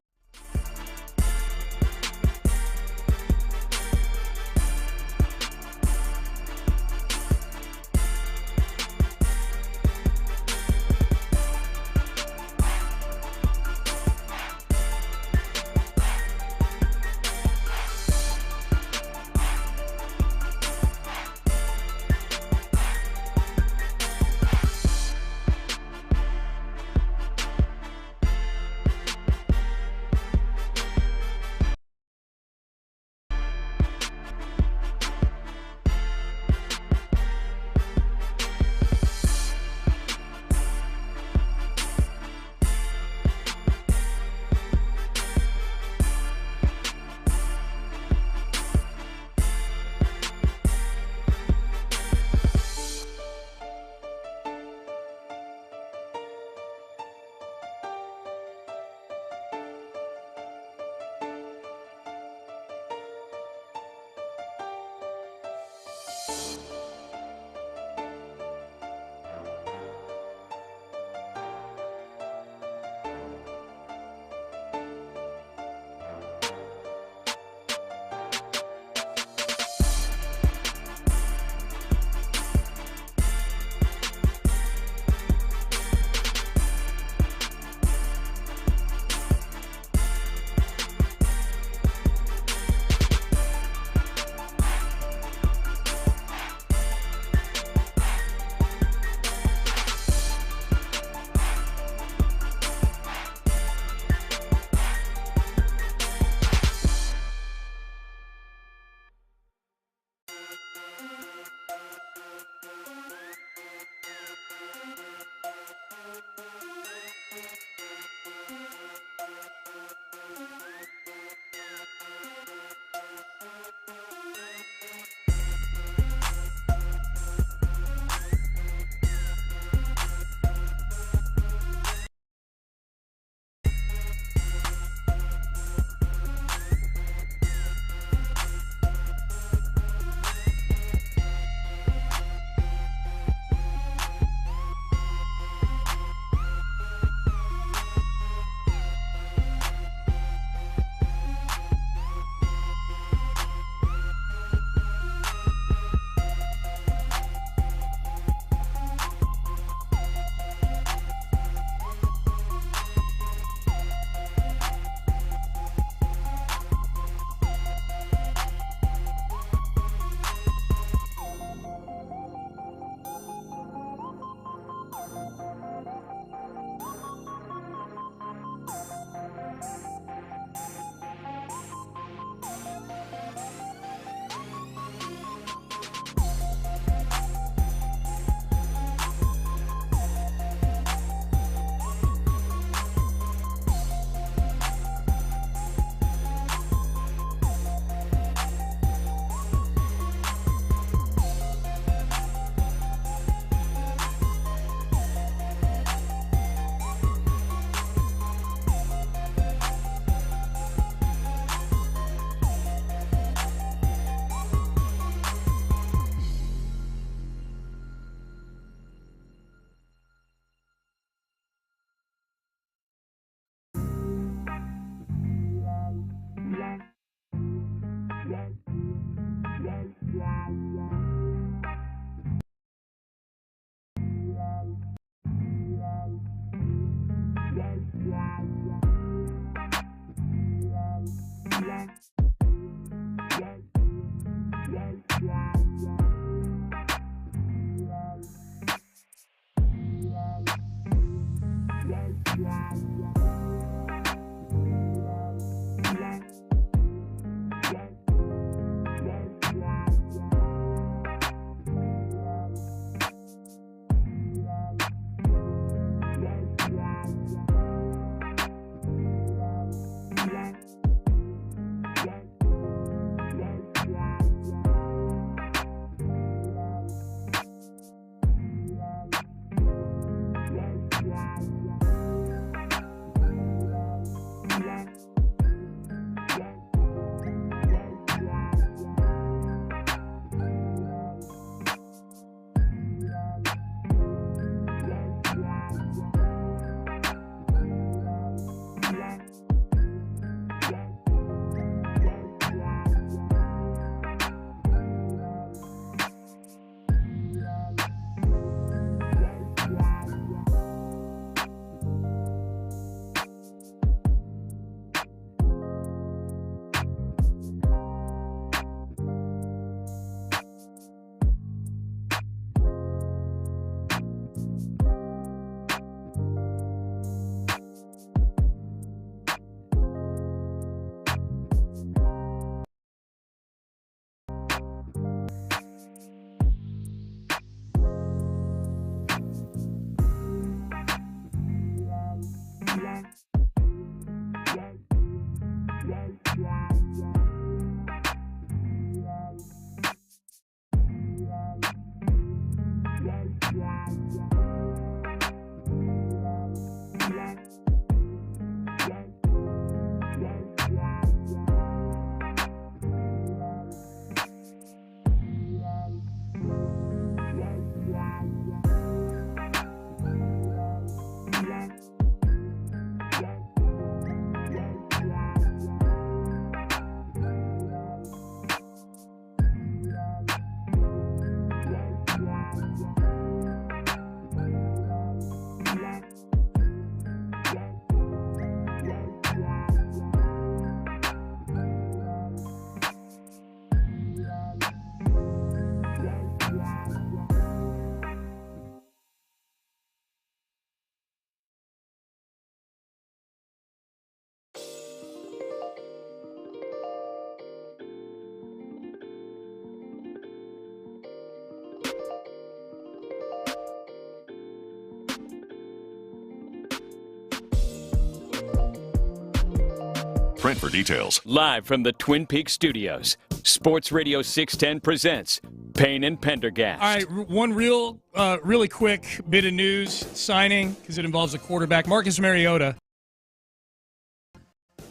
print for details. Live from the Twin Peaks studios, Sports Radio 610 presents Payne and Pendergast. All right, one really quick bit of news signing because it involves a quarterback. Marcus Mariota.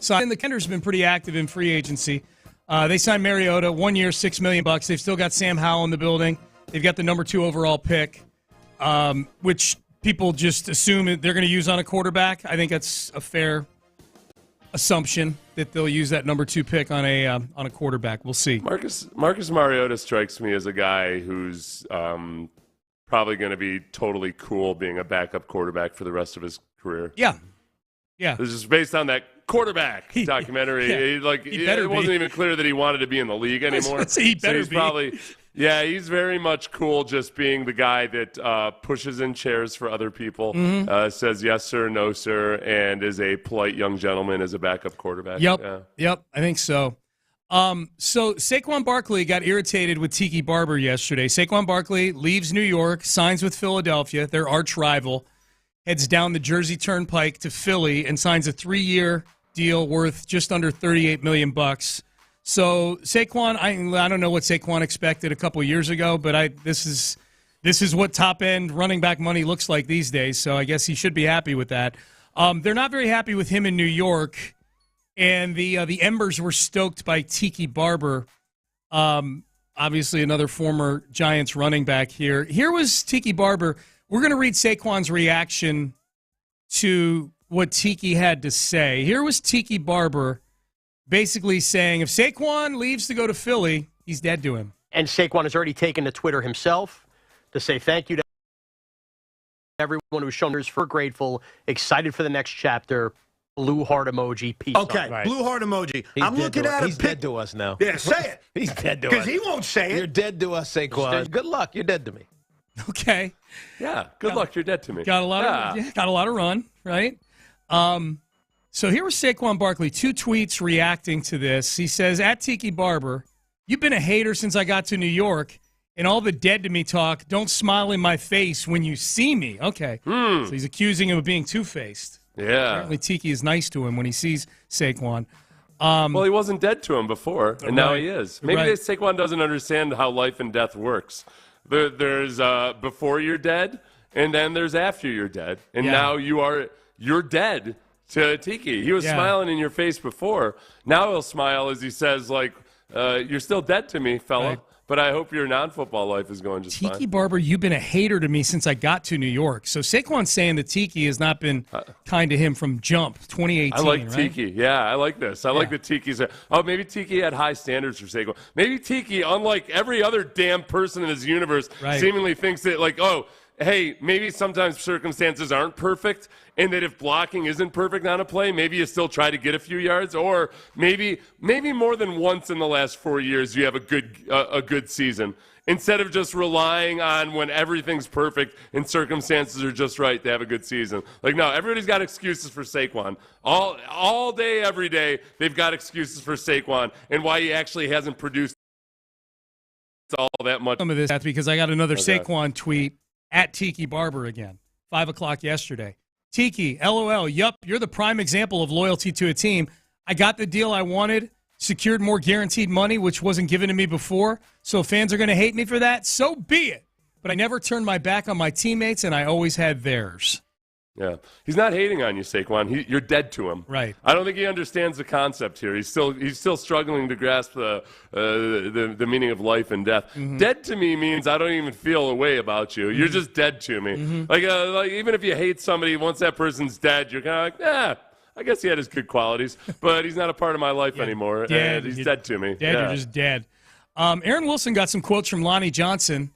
And the Kenders have been pretty active in free agency. They signed Mariota, 1 year, $6 million. They've still got Sam Howell in the building. They've got the number 2 overall pick, which people just assume they're going to use on a quarterback. I think that's a fair assumption that they'll use that number 2 pick on a quarterback. We'll see. Marcus Mariota strikes me as a guy who's probably going to be totally cool being a backup quarterback for the rest of his career. Yeah. This is based on that quarterback documentary. It wasn't even clear that he wanted to be in the league anymore. He better be. Probably, he's very much cool just being the guy that pushes in chairs for other people, says yes sir, no sir, and is a polite young gentleman as a backup quarterback. Yep, I think so. So Saquon Barkley got irritated with Tiki Barber yesterday. Saquon Barkley leaves New York, signs with Philadelphia, their arch rival, heads down the Jersey Turnpike to Philly and signs a 3-year deal worth just under $38 million. So Saquon, I don't know what Saquon expected a couple of years ago, but this is what top end running back money looks like these days. So I guess he should be happy with that. They're not very happy with him in New York, and the embers were stoked by Tiki Barber, obviously another former Giants running back here. Here was Tiki Barber. We're going to read Saquon's reaction to what Tiki had to say. Here was Tiki Barber basically saying if Saquon leaves to go to Philly, he's dead to him. And Saquon has already taken to Twitter himself to say thank you to everyone who's shown us for grateful, excited for the next chapter. Blue heart emoji. Peace. Okay, right. Blue heart emoji. I'm looking at him. He's dead to us now. Yeah, say it. He's dead to us. Because he won't say it. You're dead to us, Saquon. Good luck. You're dead to me. Okay. Yeah. Good luck. You're dead to me. Got a lot of run, right? So here was Saquon Barkley, 2 tweets reacting to this. He says, at Tiki Barber, you've been a hater since I got to New York, and all the dead to me talk, don't smile in my face when you see me. Okay. So he's accusing him of being two-faced. Yeah. Apparently Tiki is nice to him when he sees Saquon. Well, he wasn't dead to him before, and now he is. Maybe Right. Saquon doesn't understand how life and death works. There's before you're dead, and then there's after you're dead, and now you're dead to Tiki. He was smiling in your face before. Now he'll smile as he says, you're still dead to me, fella. Right. But I hope your non-football life is going just fine. Tiki Barber, you've been a hater to me since I got to New York. So Saquon's saying that Tiki has not been kind to him from jump 2018. I like Tiki. Yeah, I like this. I like that Tiki's. Maybe Tiki had high standards for Saquon. Maybe Tiki, unlike every other damn person in this universe, seemingly thinks that, hey, maybe sometimes circumstances aren't perfect, and that if blocking isn't perfect on a play, maybe you still try to get a few yards, or maybe more than once in the last 4 years you have a good season, instead of just relying on when everything's perfect and circumstances are just right to have a good season. No, everybody's got excuses for Saquon. All day, every day, they've got excuses for Saquon and why he actually hasn't produced all that much. Some of this because I got another Saquon tweet at Tiki Barber again, 5 o'clock yesterday. Tiki, LOL, yup, you're the prime example of loyalty to a team. I got the deal I wanted, secured more guaranteed money, which wasn't given to me before, so fans are going to hate me for that. So be it. But I never turned my back on my teammates, and I always had theirs. Yeah. He's not hating on you, Saquon. You're dead to him. Right. I don't think he understands the concept here. He's still struggling to grasp the meaning of life and death. Mm-hmm. Dead to me means I don't even feel a way about you. You're just dead to me. Mm-hmm. Even if you hate somebody, once that person's dead, you're kind of I guess he had his good qualities, but he's not a part of my life anymore. And he's dead to me. You're just dead. Aaron Wilson got some quotes from Lonnie Johnson.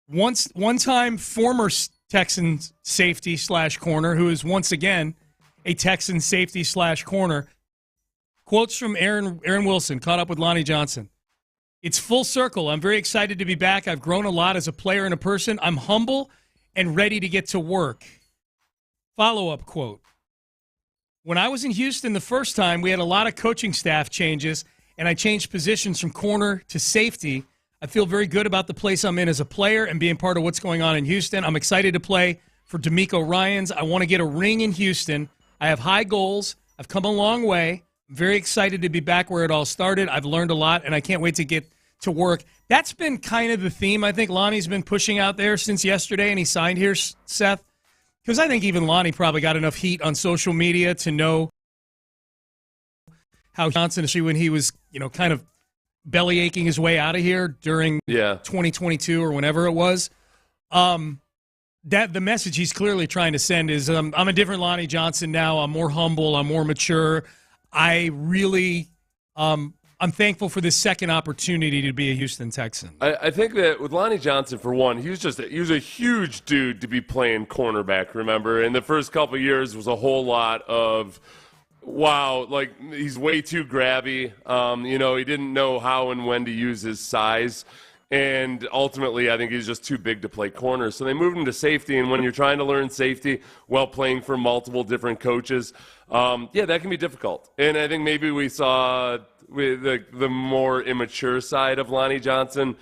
One-time former Texans safety / corner, who is once again a Texans safety / corner. Quotes from Aaron Wilson, caught up with Lonnie Johnson. It's full circle. I'm very excited to be back. I've grown a lot as a player and a person. I'm humble and ready to get to work. Follow-up quote. When I was in Houston the first time, we had a lot of coaching staff changes, and I changed positions from corner to safety. I feel very good about the place I'm in as a player and being part of what's going on in Houston. I'm excited to play for DeMeco Ryans. I want to get a ring in Houston. I have high goals. I've come a long way. Very excited to be back where it all started. I've learned a lot, and I can't wait to get to work. That's been kind of the theme I think Lonnie's been pushing out there since yesterday, and he signed here, Seth. Because I think even Lonnie probably got enough heat on social media to know how Johnson, especially when he was, kind of belly aching his way out of here during 2022 or whenever it was. That the message he's clearly trying to send is, I'm a different Lonnie Johnson now. I'm more humble. I'm more mature. I really, I'm thankful for this second opportunity to be a Houston Texan. I think that with Lonnie Johnson, for one, he was a huge dude to be playing cornerback, remember? And the first couple of years was a whole lot of, wow, like he's way too grabby. He didn't know how and when to use his size. And ultimately, I think he's just too big to play corner. So they moved him to safety. And when you're trying to learn safety while playing for multiple different coaches, that can be difficult. And I think maybe we saw with the more immature side of Lonnie Johnson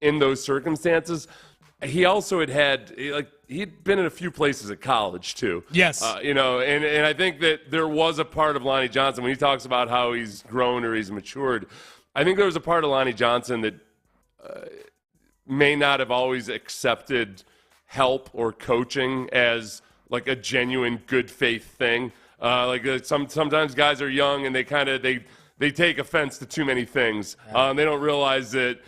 in those circumstances. He also he'd been in a few places at college too. Yes. And I think that there was a part of Lonnie Johnson when he talks about how he's grown or he's matured. I think there was a part of Lonnie Johnson that may not have always accepted help or coaching as like a genuine good faith thing. Sometimes guys are young and they take offense to too many things. They don't realize that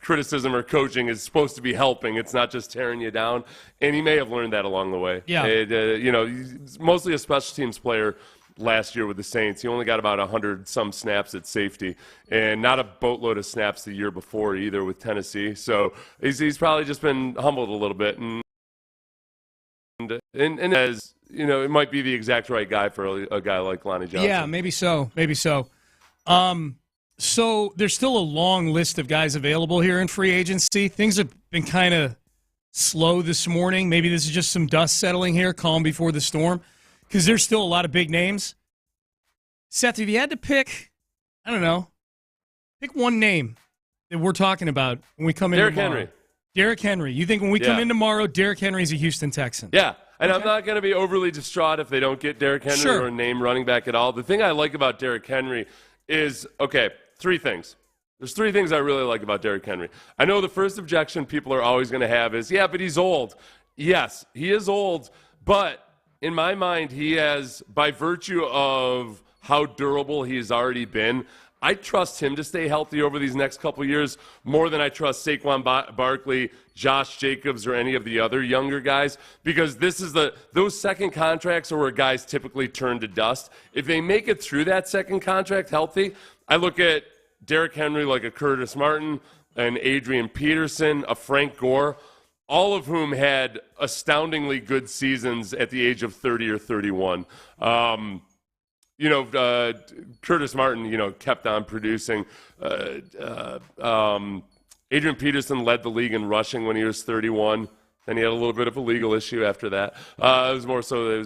criticism or coaching is supposed to be helping. It's not just tearing you down. And he may have learned that along the way. Yeah. He's mostly a special teams player. Last year with the Saints, he only got about 100-some snaps at safety, and not a boatload of snaps the year before either with Tennessee. So he's probably just been humbled a little bit, and as it might be the exact right guy for a guy like Lonnie Johnson. Yeah, maybe so. So there's still a long list of guys available here in free agency. Things have been kind of slow this morning. Maybe this is just some dust settling here, calm before the storm. Because there's still a lot of big names. Seth, if you had to pick, I don't know, pick one name that we're talking about when we come in tomorrow. Henry. Derrick Henry. You think when we come in tomorrow, Derrick Henry's a Houston Texan? Yeah, and I'm not going to be overly distraught if they don't get Derrick Henry or a name running back at all. The thing I like about Derrick Henry is, three things. There's three things I really like about Derrick Henry. I know the first objection people are always going to have is, but he's old. Yes, he is old, but in my mind, he has, by virtue of how durable he has already been, I trust him to stay healthy over these next couple of years more than I trust Saquon Barkley, Josh Jacobs, or any of the other younger guys, because those second contracts are where guys typically turn to dust. If they make it through that second contract healthy, I look at Derrick Henry like a Curtis Martin, an Adrian Peterson, a Frank Gore, all of whom had astoundingly good seasons at the age of 30 or 31. Curtis Martin, kept on producing. Adrian Peterson led the league in rushing when he was 31. Then he had a little bit of a legal issue after that. It was more so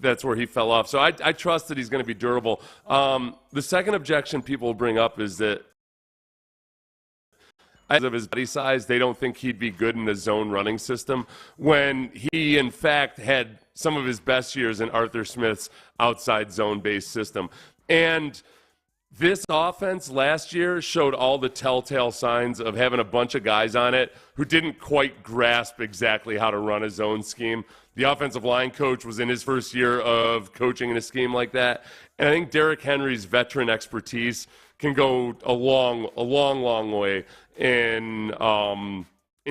that's where he fell off. So I trust that he's going to be durable. The second objection people bring up is that of his body size, they don't think he'd be good in the zone running system when he, in fact, had some of his best years in Arthur Smith's outside zone-based system. And this offense last year showed all the telltale signs of having a bunch of guys on it who didn't quite grasp exactly how to run a zone scheme. The offensive line coach was in his first year of coaching in a scheme like that. And I think Derrick Henry's veteran expertise can go a long way in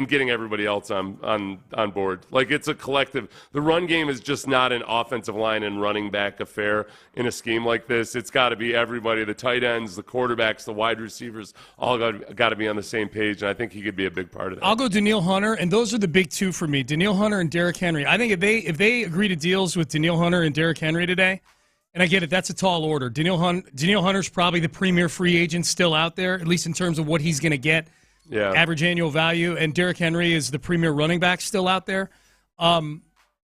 getting everybody else on board. Like, it's a collective. The run game is just not an offensive line and running back affair in a scheme like this. It's got to be everybody, the tight ends, the quarterbacks, the wide receivers, all got to be on the same page, and I think he could be a big part of that. I'll go Danielle Hunter, and those are the big two for me, Danielle Hunter and Derrick Henry. I think if they agree to deals with Danielle Hunter and Derrick Henry today, and I get it, that's a tall order. Danielle Hunter's probably the premier free agent still out there, at least in terms of what he's going to get. Yeah. Average annual value, and Derrick Henry is the premier running back still out there. I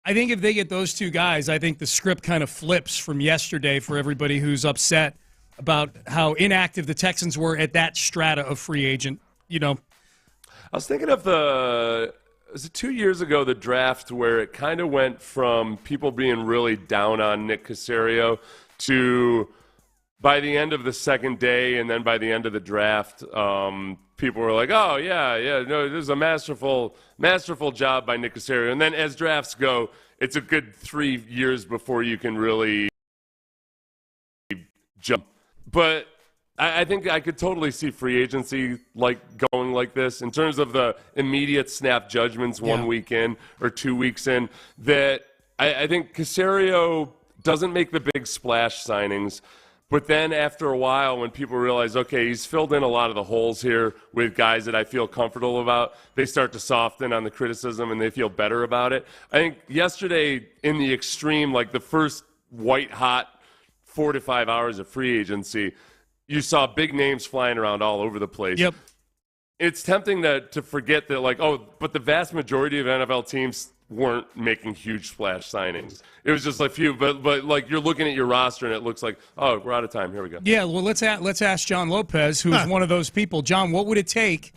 think if they get those two guys, I think the script kind of flips from yesterday for everybody who's upset about how inactive the Texans were at that strata of free agent. I was thinking of was it 2 years ago, the draft, where it kind of went from people being really down on Nick Caserio to by the end of the second day and then by the end of the draft, people were like, oh, no, this is a masterful job by Nick Caserio. And then as drafts go, it's a good 3 years before you can really jump. But I think I could totally see free agency going like this in terms of the immediate snap judgments 1 week in or 2 weeks in, that I think Caserio doesn't make the big splash signings. But then after a while, when people realize, okay, he's filled in a lot of the holes here with guys that I feel comfortable about, they start to soften on the criticism and they feel better about it. I think yesterday in the extreme, like the first white-hot 4 to 5 hours of free agency, you saw big names flying around all over the place. Yep. It's tempting to forget that, but the vast majority of NFL teams weren't making huge splash signings. It was just a few, but you're looking at your roster and it looks like, oh, we're out of time. Here we go. Yeah, well, let's ask John Lopez, who's one of those people. John, what would it take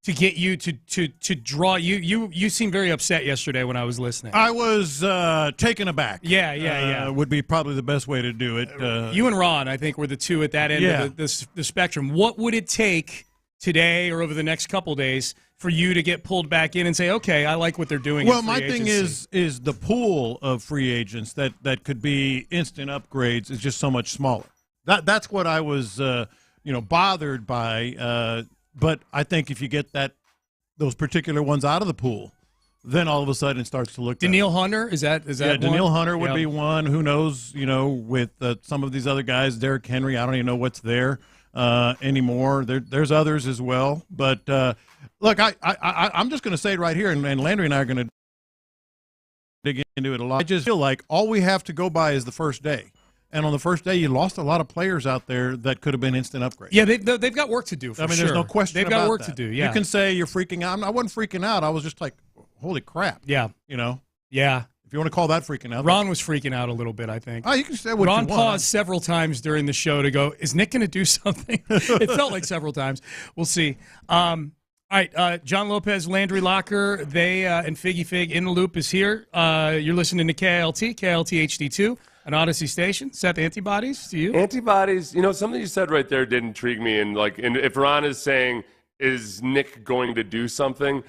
to get you to draw you? You seemed very upset yesterday when I was listening. I was taken aback. Yeah. Would be probably the best way to do it. You and Ron, I think, were the two at that end of the spectrum. What would it take today or over the next couple days for you to get pulled back in and say, okay, I like what they're doing? Well, my thing is the pool of free agents that could be instant upgrades is just so much smaller. That's what I was bothered by. But I think if you get those particular ones out of the pool, then all of a sudden it starts to look. Danielle Hunter, is that Danielle Hunter would be one. Who knows? With some of these other guys, Derrick Henry, I don't even know what's there anymore. There's others as well. But look, I'm just going to say it right here, and Landry and I are going to dig into it a lot. I just feel like all we have to go by is the first day. And on the first day, you lost a lot of players out there that could have been instant upgrades. Yeah, they've got work to do, for sure. There's no question they've about got work that. to do, yeah. You can say you're freaking out. I wasn't freaking out. I was just like, holy crap. Yeah. Yeah. If you want to call that freaking out. Ron was freaking out a little bit, I think. Oh, you can say what Ron you want. paused several times during the show to go, is Nick going to do something? It felt like several times. We'll see. All right, John Lopez, Landry Locker, and Figgy Fig in the Loop is here. You're listening to KLT HD2. An Odyssey station. Seth, antibodies to you? Antibodies. Something you said right there did intrigue me. And if Ron is saying, is Nick going to do something?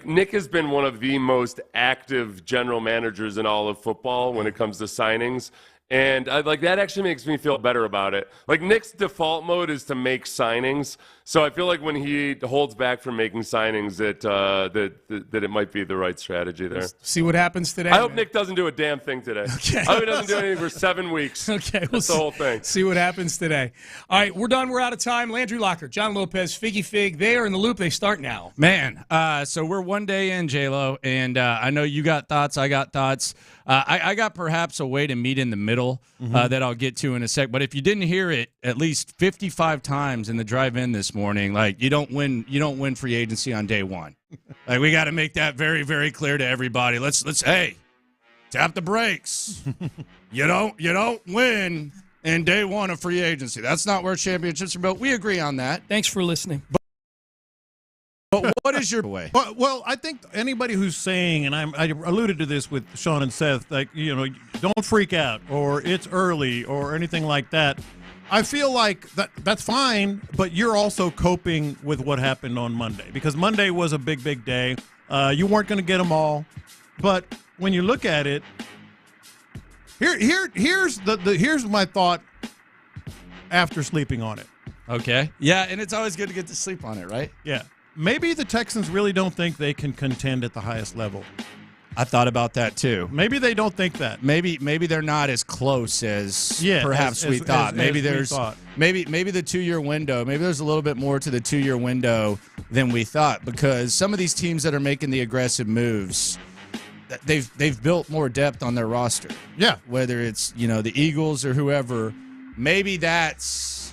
Nick has been one of the most active general managers in all of football when it comes to signings. And that actually makes me feel better about it. Nick's default mode is to make signings. So I feel like when he holds back from making signings, that it might be the right strategy there. Let's see what happens today. I hope Nick doesn't do a damn thing today. Okay. I hope he doesn't do anything for 7 weeks. Okay. That's the whole thing. See what happens today. All right, we're done. We're out of time. Landry Locker, John Lopez, Figgy Fig. They are in the Loop. They start now. Man, so we're one day in, J-Lo, and I know you got thoughts. I got thoughts. I got perhaps a way to meet in the middle that I'll get to in a sec. But if you didn't hear it at least 55 times in the drive-in this morning, you don't win free agency on day one. We got to make that very, very clear to everybody. Let's hey, tap the brakes. You don't win in day one of free agency. That's not where championships are built. We agree on that. Thanks for listening. But what is your way? Well, I think anybody who's saying, and I alluded to this with Sean and Seth, don't freak out or it's early or anything like that. I feel like that's fine, but you're also coping with what happened on Monday because Monday was a big, big day. You weren't going to get them all, but when you look at it, here's my thought after sleeping on it. Okay. Yeah, and it's always good to get to sleep on it, right? Yeah. Maybe the Texans really don't think they can contend at the highest level. I thought about that too. Maybe they don't think that. Maybe they're not as close as perhaps we thought. Maybe the 2-year window. Maybe there's a little bit more to the 2-year window than we thought because some of these teams that are making the aggressive moves, they've built more depth on their roster. Yeah. Whether it's the Eagles or whoever, maybe that's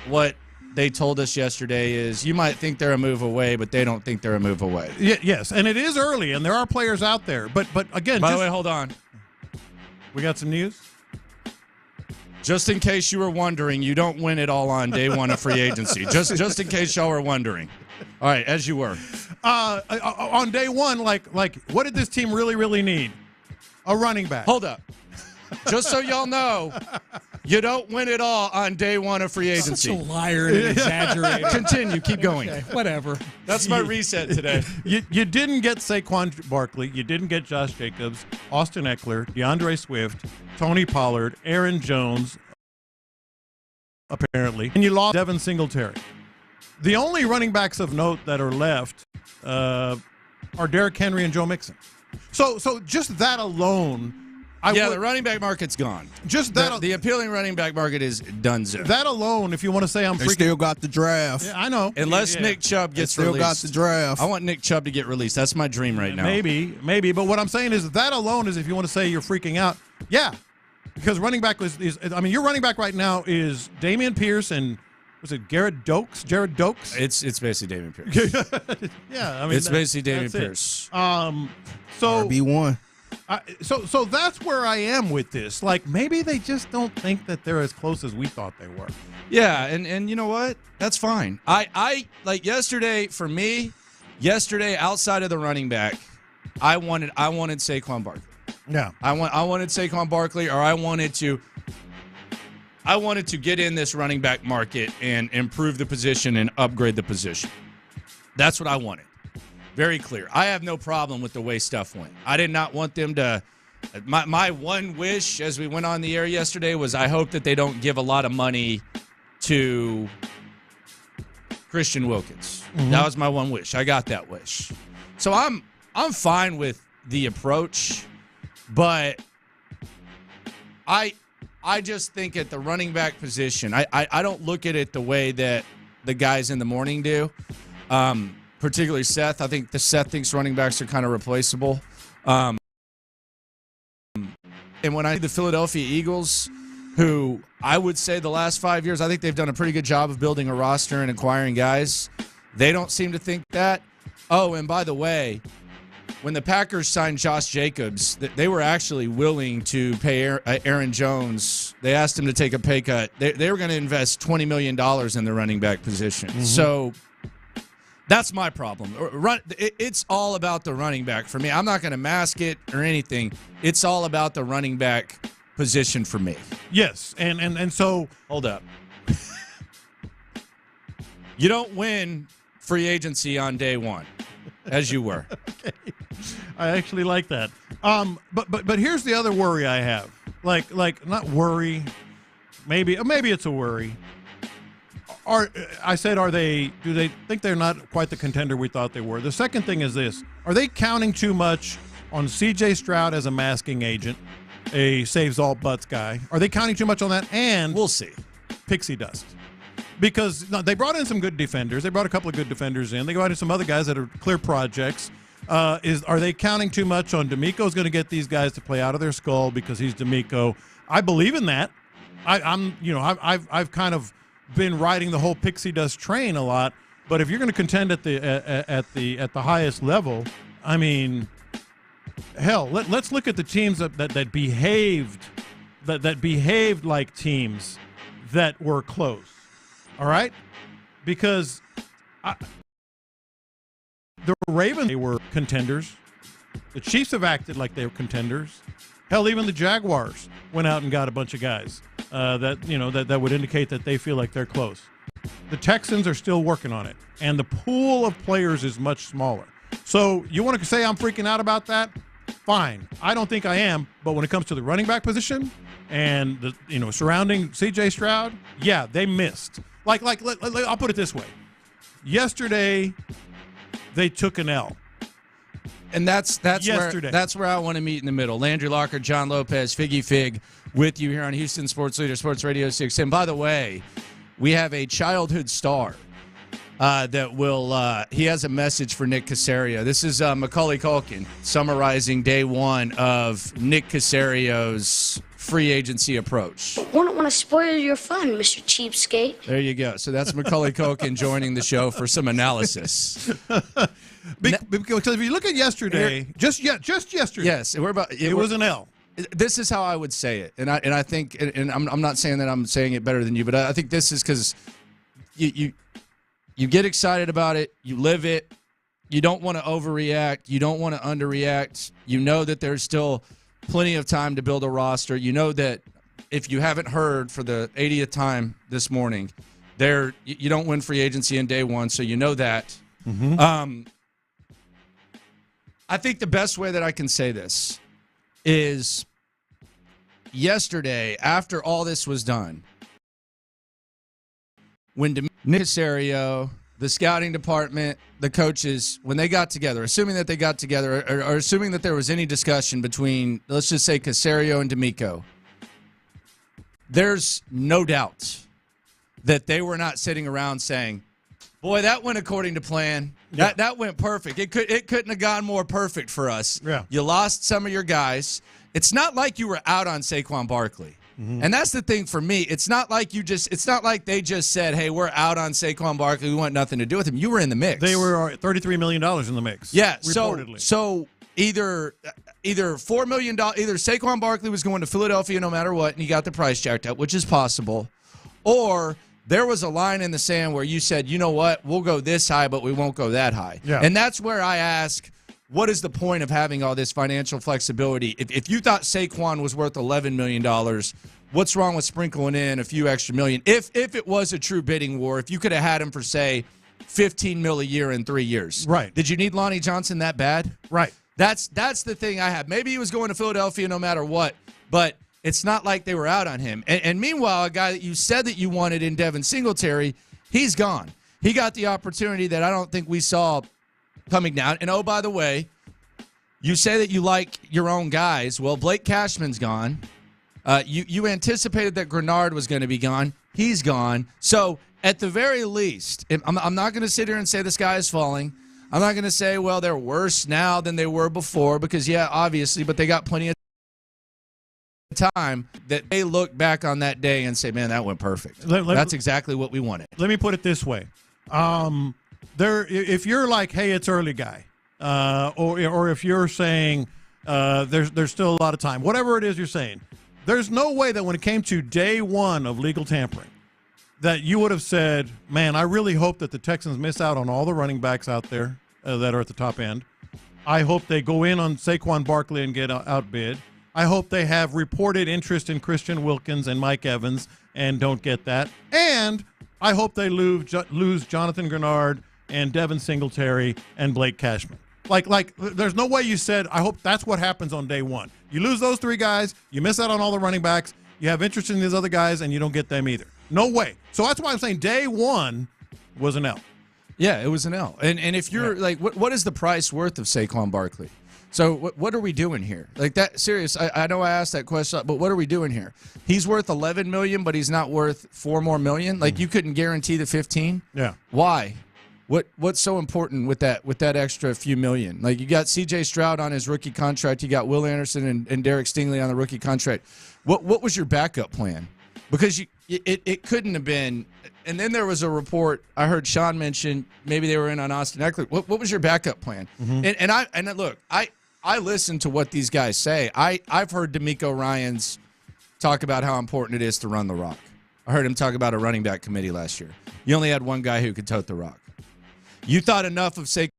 what they told us yesterday is you might think they're a move away, but they don't think they're a move away. Yes, and it is early, and there are players out there. But again, by the way, hold on. We got some news? Just in case you were wondering, you don't win it all on day one of free agency. Just in case y'all were wondering. All right, as you were. On day one, what did this team really, really need? A running back. Hold up. Just so y'all know, You don't win it all on day one of free agency. Such a liar and an exaggerator. Continue. Keep going. Okay, whatever. That's my reset today. You didn't get Saquon Barkley. You didn't get Josh Jacobs, Austin Eckler, DeAndre Swift, Tony Pollard, Aaron Jones, apparently. And you lost Devin Singletary. The only running backs of note that are left are Derrick Henry and Joe Mixon. So just that alone, the running back market's gone. Just that, the appealing running back market is donezo. That alone, if you want to say I'm freaking, they still got the draft. Yeah, I know. Unless Nick Chubb gets released. released. Still got the draft. I want Nick Chubb to get released. That's my dream right now. Maybe. But what I'm saying is that alone is if you want to say you're freaking out. Yeah, because running back your running back right now is Dameon Pierce and was it Jared Dokes? It's basically Dameon Pierce. Yeah, it's basically Dameon Pierce. So RB1. So that's where I am with this. Like, maybe they just don't think that they're as close as we thought they were. Yeah, and you know what? That's fine. I like yesterday, for me, outside of the running back, I wanted Saquon Barkley. Yeah. I wanted Saquon Barkley, or I wanted to get in this running back market and improve the position and upgrade the position. That's what I wanted. Very clear. I have no problem with the way stuff went. I did not want them to – my one wish as we went on the air yesterday was I hope that they don't give a lot of money to Christian Wilkins. Mm-hmm. That was my one wish. I got that wish. So I'm fine with the approach, but I just think at the running back position, I don't look at it the way that the guys in the morning do. Particularly Seth. I think Seth thinks running backs are kind of replaceable. And when I see the Philadelphia Eagles, who I would say the last 5 years, I think they've done a pretty good job of building a roster and acquiring guys. They don't seem to think that. Oh, and by the way, when the Packers signed Josh Jacobs, they were actually willing to pay Aaron Jones. They asked him to take a pay cut. They were going to invest $20 million in the running back position. Mm-hmm. So that's my problem. It's all about the running back for me. I'm not going to mask it or anything. It's all about the running back position for me. Yes, and so hold up. You don't win free agency on day one, as you were. Okay. I actually like that. But here's the other worry I have. Like not worry. Maybe it's a worry. Do they think they're not quite the contender we thought they were? The second thing is this. Are they counting too much on C.J. Stroud as a masking agent, a saves-all-butts guy? Are they counting too much on that? And we'll see. Pixie dust. Because they brought in some good defenders. They brought a couple of good defenders in. They brought in some other guys that are clear projects. Are they counting too much on D'Amico's going to get these guys to play out of their skull because he's D'Amico? I believe in that. I've kind of been riding the whole pixie dust train a lot, but if you're going to contend at the highest level, I mean, hell, let's look at the teams that behaved like teams that were close. All right, because the Ravens, they were contenders. The Chiefs have acted like they were contenders. Hell, even the Jaguars went out and got a bunch of guys that would indicate that they feel like they're close. The Texans are still working on it, and the pool of players is much smaller. So you want to say I'm freaking out about that? Fine. I don't think I am, but when it comes to the running back position and the surrounding C.J. Stroud, yeah, they missed. I'll put it this way. Yesterday, they took an L. And that's where I want to meet in the middle. Landry Locker, John Lopez, Figgy Fig with you here on Houston Sports Leader, Sports Radio 610. By the way, we have a childhood star that will he has a message for Nick Caserio. This is Macaulay Culkin summarizing day one of Nick Casario's free agency approach. Wouldn't want to spoil your fun, Mr. Cheapskate. There you go. So that's Macaulay Culkin joining the show for some analysis. Because if you look at yesterday, just yesterday, yes, it was an L. This is how I would say it, and I think, and I'm not saying that I'm saying it better than you, but I think this is because you get excited about it, you live it, you don't want to overreact, you don't want to underreact, you know that there's still plenty of time to build a roster, you know that if you haven't heard for the 80th time this morning, you don't win free agency in day one, so you know that. Mm-hmm. I think the best way that I can say this is yesterday, after all this was done, when Nick Caserio, the scouting department, the coaches, when they got together, assuming that they got together, or assuming that there was any discussion between, let's just say, Caserio and D'Amico, there's no doubt that they were not sitting around saying, boy, that went according to plan. Yeah. That went perfect. It couldn't have gone more perfect for us. Yeah. You lost some of your guys. It's not like you were out on Saquon Barkley. Mm-hmm. And that's the thing for me. It's not like they just said, hey, we're out on Saquon Barkley. We want nothing to do with him. You were in the mix. They were $33 million in the mix. Yeah. Reportedly. So either $4 million, either Saquon Barkley was going to Philadelphia no matter what, and he got the price jacked up, which is possible, or there was a line in the sand where you said, you know what, we'll go this high, but we won't go that high. Yeah. And that's where I ask, what is the point of having all this financial flexibility? If you thought Saquon was worth $11 million, what's wrong with sprinkling in a few extra million? If it was a true bidding war, if you could have had him for, say, $15 million a year in 3 years. Right. Did you need Lonnie Johnson that bad? Right. That's the thing I have. Maybe he was going to Philadelphia no matter what, but it's not like they were out on him. And meanwhile, a guy that you said that you wanted in Devin Singletary, he's gone. He got the opportunity that I don't think we saw coming down. And, oh, by the way, you say that you like your own guys. Well, Blake Cashman's gone. You anticipated that Grenard was going to be gone. He's gone. So, at the very least, I'm not going to sit here and say the sky is falling. I'm not going to say, well, they're worse now than they were before because, yeah, obviously, but they got plenty of time that they look back on that day and say, man, that went perfect. That's exactly what we wanted. Let me put it this way. If you're like, hey, it's early guy, or if you're saying there's still a lot of time, whatever it is you're saying, there's no way that when it came to day one of legal tampering that you would have said, man, I really hope that the Texans miss out on all the running backs out there that are at the top end. I hope they go in on Saquon Barkley and get outbid. I hope they have reported interest in Christian Wilkins and Mike Evans and don't get that. And I hope they lose Jonathan Grenard and Devin Singletary and Blake Cashman. Like, there's no way you said, I hope that's what happens on day one. You lose those three guys, you miss out on all the running backs, you have interest in these other guys, and you don't get them either. No way. So that's why I'm saying day one was an L. Yeah, it was an L. And if you're like, what is the price worth of Saquon Barkley? So what are we doing here? Like that, serious. I know I asked that question, but what are we doing here? He's worth $11 million, but he's not worth $4 more million. Like you couldn't guarantee the 15. Yeah. Why? What's so important with that extra few million? Like you got C.J. Stroud on his rookie contract, you got Will Anderson and Derek Stingley on the rookie contract. What was your backup plan? Because it couldn't have been. And then there was a report I heard Sean mention. Maybe they were in on Austin Eckler. What was your backup plan? Mm-hmm. And look, I listen to what these guys say. I've heard D'Amico Ryans talk about how important it is to run the rock. I heard him talk about a running back committee last year. You only had one guy who could tote the rock. You thought enough of Saquon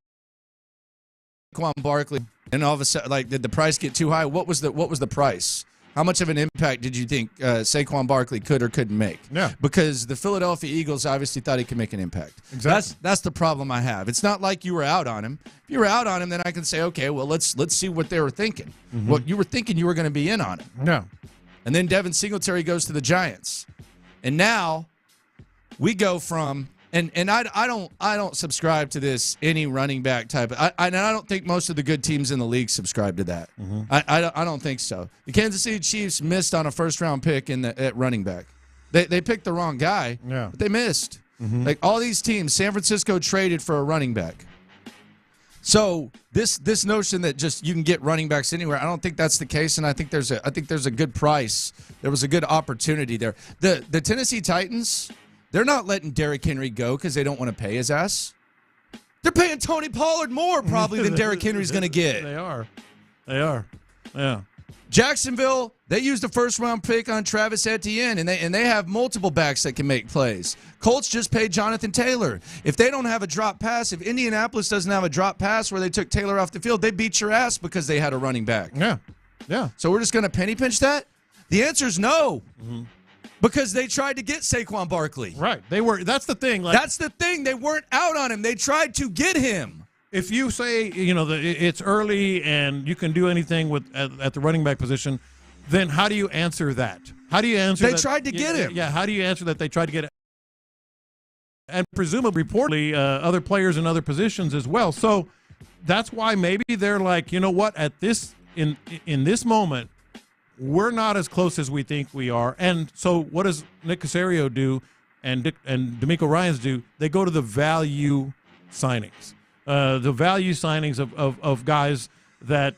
Barkley, and all of a sudden, like, did the price get too high? What was the price? How much of an impact did you think Saquon Barkley could or couldn't make? Yeah. Because the Philadelphia Eagles obviously thought he could make an impact. Exactly. That's the problem I have. It's not like you were out on him. If you were out on him, then I can say, okay, well, let's see what they were thinking. Mm-hmm. What you were thinking, you were going to be in on him. Yeah. And then Devin Singletary goes to the Giants, and now we go from. And I don't subscribe to this any running back type. I don't think most of the good teams in the league subscribe to that. Mm-hmm. I don't think so. The Kansas City Chiefs missed on a first-round pick at running back. They picked the wrong guy, but they missed. Mm-hmm. Like all these teams, San Francisco traded for a running back. So this notion that just you can get running backs anywhere, I don't think that's the case, and I think there's a good price. There was a good opportunity there. The Tennessee Titans. They're not letting Derrick Henry go because they don't want to pay his ass. They're paying Tony Pollard more probably than Derrick Henry's going to get. They are. Yeah. Jacksonville, they used a first-round pick on Travis Etienne, and they have multiple backs that can make plays. Colts just paid Jonathan Taylor. If they don't have a drop pass, if Indianapolis doesn't have a drop pass where they took Taylor off the field, they beat your ass because they had a running back. Yeah. So we're just going to penny pinch that? The answer is no. Because they tried to get Saquon Barkley. Right. That's the thing. That's the thing. They weren't out on him. They tried to get him. If you say, it's early and you can do anything at the running back position, then how do you answer that? How do you answer They tried to get him. Yeah, how do you answer that they tried to get it? And presumably, reportedly, other players in other positions as well. So that's why maybe they're like, you know what, in this moment, we're not as close as we think we are. And so what does Nick Caserio do and D'Amico Ryans do? They go to the value signings. The value signings of guys that,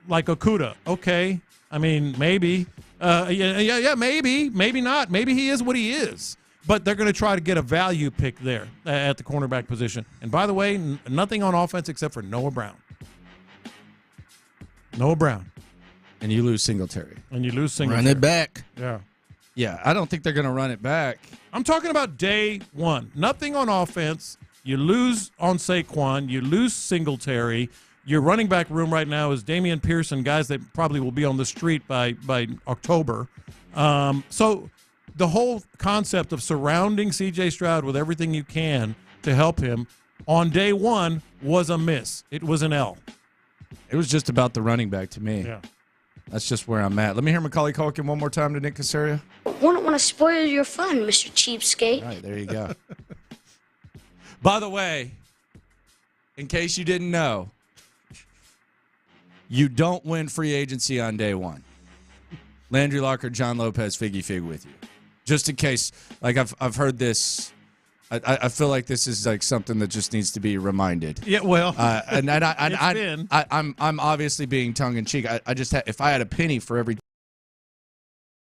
like Okudah. Okay, I mean, maybe. Maybe not. Maybe he is what he is. But they're going to try to get a value pick there at the cornerback position. And by the way, nothing on offense except for Noah Brown. Noah Brown. And you lose Singletary. Run it back. Yeah. Yeah, I don't think they're going to run it back. I'm talking about day one. Nothing on offense. You lose on Saquon. You lose Singletary. Your running back room right now is Damian Pearson, guys that probably will be on the street by October. So the whole concept of surrounding C.J. Stroud with everything you can to help him on day one was a miss. It was an L. It was just about the running back to me. Yeah. That's just where I'm at. Let me hear Macaulay Culkin one more time to Nick Caserio. Wouldn't want to spoil your fun, Mr. Cheapskate. All right, there you go. By the way, in case you didn't know, you don't win free agency on day one. Landry Locker, John Lopez, figgy fig with you. Just in case, like I've heard this. I feel like this is like something that just needs to be reminded. Yeah, well, I'm obviously being tongue in cheek. I just if I had a penny for every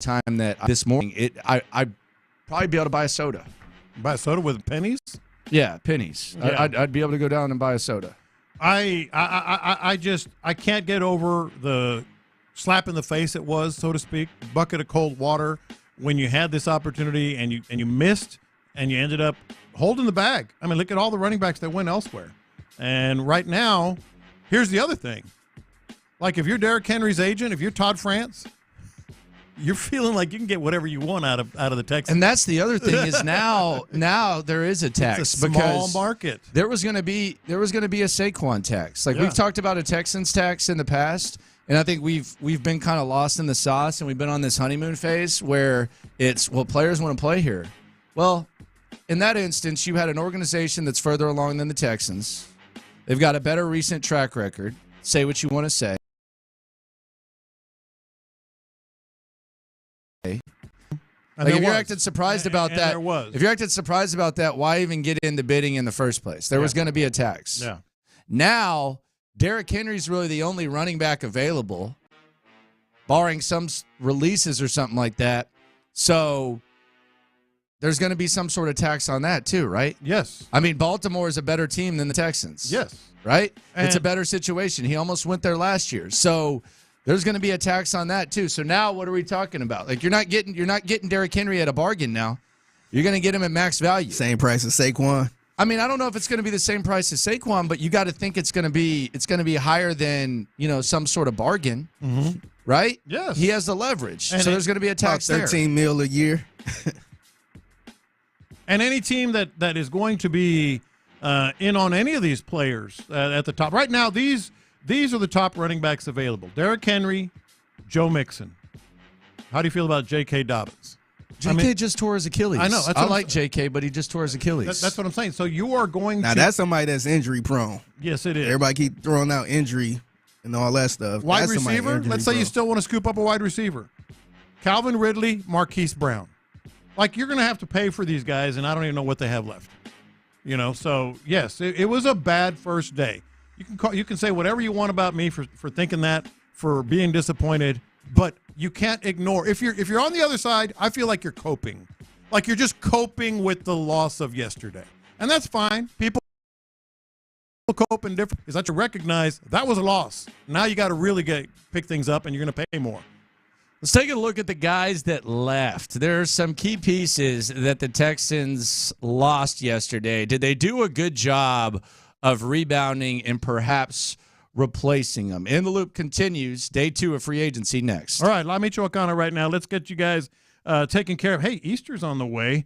time that this morning, I'd probably be able to buy a soda. Buy a soda with pennies? Yeah, pennies. Yeah. I'd be able to go down and buy a soda. I can't get over the slap in the face it was, so to speak, bucket of cold water when you had this opportunity and you missed. And you ended up holding the bag. I mean, look at all the running backs that went elsewhere. And right now, here's the other thing. Like, if you're Derrick Henry's agent, if you're Todd France, you're feeling like you can get whatever you want out of the Texans. And that's the other thing is now there is a tax. It's a small market. There was going to be a Saquon tax. Like we've talked about a Texans tax in the past. And I think we've been kind of lost in the sauce, and we've been on this honeymoon phase where it's, well, players want to play here. Well, in that instance, you had an organization that's further along than the Texans. They've got a better recent track record. Say what you want to say. Like if you're acting surprised about that, if you're acting surprised about that, why even get into bidding in the first place? There was going to be a tax. Yeah. Now, Derrick Henry's really the only running back available, barring some releases or something like that. So there's going to be some sort of tax on that too, right? Yes. I mean, Baltimore is a better team than the Texans. Yes. Right? And it's a better situation. He almost went there last year. So there's going to be a tax on that too. So now what are we talking about? Like you're not getting Derrick Henry at a bargain now. You're going to get him at max value. Same price as Saquon. I mean, I don't know if it's going to be the same price as Saquon, but you got to think it's going to be higher than, some sort of bargain. Mm-hmm. Right? Yes. He has the leverage. So there's going to be a tax there. $13 million a year. And any team that is going to be in on any of these players at the top. Right now, these are the top running backs available. Derrick Henry, Joe Mixon. How do you feel about J.K. Dobbins? J.K. just tore his Achilles. I know. I like J.K., but he just tore his Achilles. That's what I'm saying. So you are going now, that's somebody that's injury prone. Yes, it is. Everybody keep throwing out injury and all that stuff. Wide receiver? Let's say you still want to scoop up a wide receiver. Calvin Ridley, Marquise Brown. Like, you're going to have to pay for these guys, and I don't even know what they have left. So, yes, it was a bad first day. You can say whatever you want about me for thinking that, for being disappointed, but you can't ignore. If you're on the other side, I feel like you're coping. Like you're just coping with the loss of yesterday. And that's fine. People cope in different, because you recognize that was a loss. Now you got to really pick things up, and you're going to pay more. Let's take a look at the guys that left. There are some key pieces that the Texans lost yesterday. Did they do a good job of rebounding and perhaps replacing him. In the Loop continues. Day 2 of free agency next. All right, Lamicho O'Connor right now. Let's get you guys taken care of. Hey, Easter's on the way.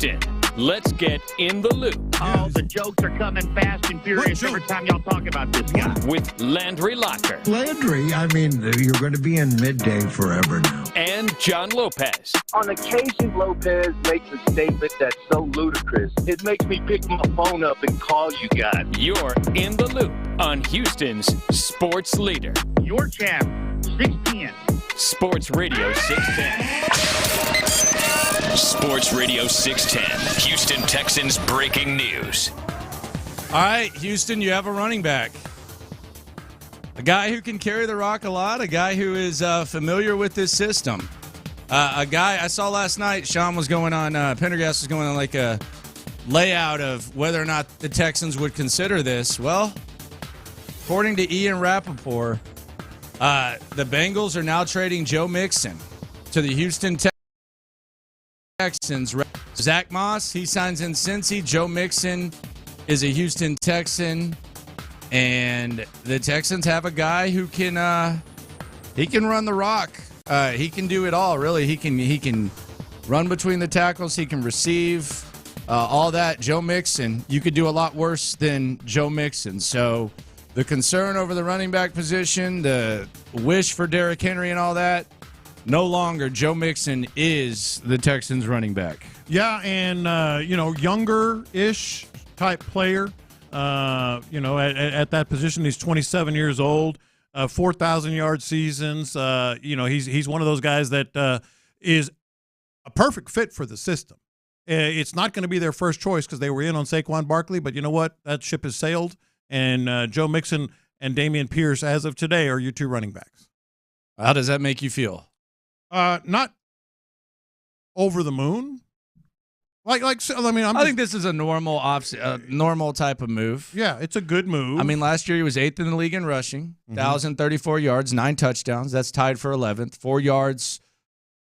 Houston. Let's get in the loop. Oh, the jokes are coming fast and furious every time y'all talk about this guy. With Landry Locker. Landry, I mean, you're going to be in midday forever now. And John Lopez. On occasion, Lopez makes a statement that's so ludicrous, it makes me pick my phone up and call you guys. You're in the loop on Houston's sports leader. Your champ, 610. Sports Radio 610. Sports Radio 610. Houston Texans breaking news. All right, Houston, you have a running back. A guy who can carry the rock a lot, a guy who is familiar with this system. A guy I saw last night, Sean was going on, Pendergast was going on like a layout of whether or not the Texans would consider this. Well, according to Ian Rappaport, the Bengals are now trading Joe Mixon to the Houston Texans. Zach Moss, he signs in Cincy. Joe Mixon is a Houston Texan. And the Texans have a guy who can he can run the rock. He can do it all, really. He can run between the tackles. He can receive, all that. Joe Mixon, you could do a lot worse than Joe Mixon. So the concern over the running back position, the wish for Derrick Henry and all that, no longer. Joe Mixon is the Texans running back. Yeah, and, younger-ish type player. At that position, he's 27 years old, 4,000-yard seasons. He's one of those guys that is a perfect fit for the system. It's not going to be their first choice because they were in on Saquon Barkley, but you know what? That ship has sailed, and Joe Mixon and Dameon Pierce, as of today, are your two running backs. How does that make you feel? Not over the moon. I think this is a normal type of move. Yeah, it's a good move. I mean, last year he was 8th in the league in rushing, 1,034 yards, 9 touchdowns. That's tied for 11th. 4 yards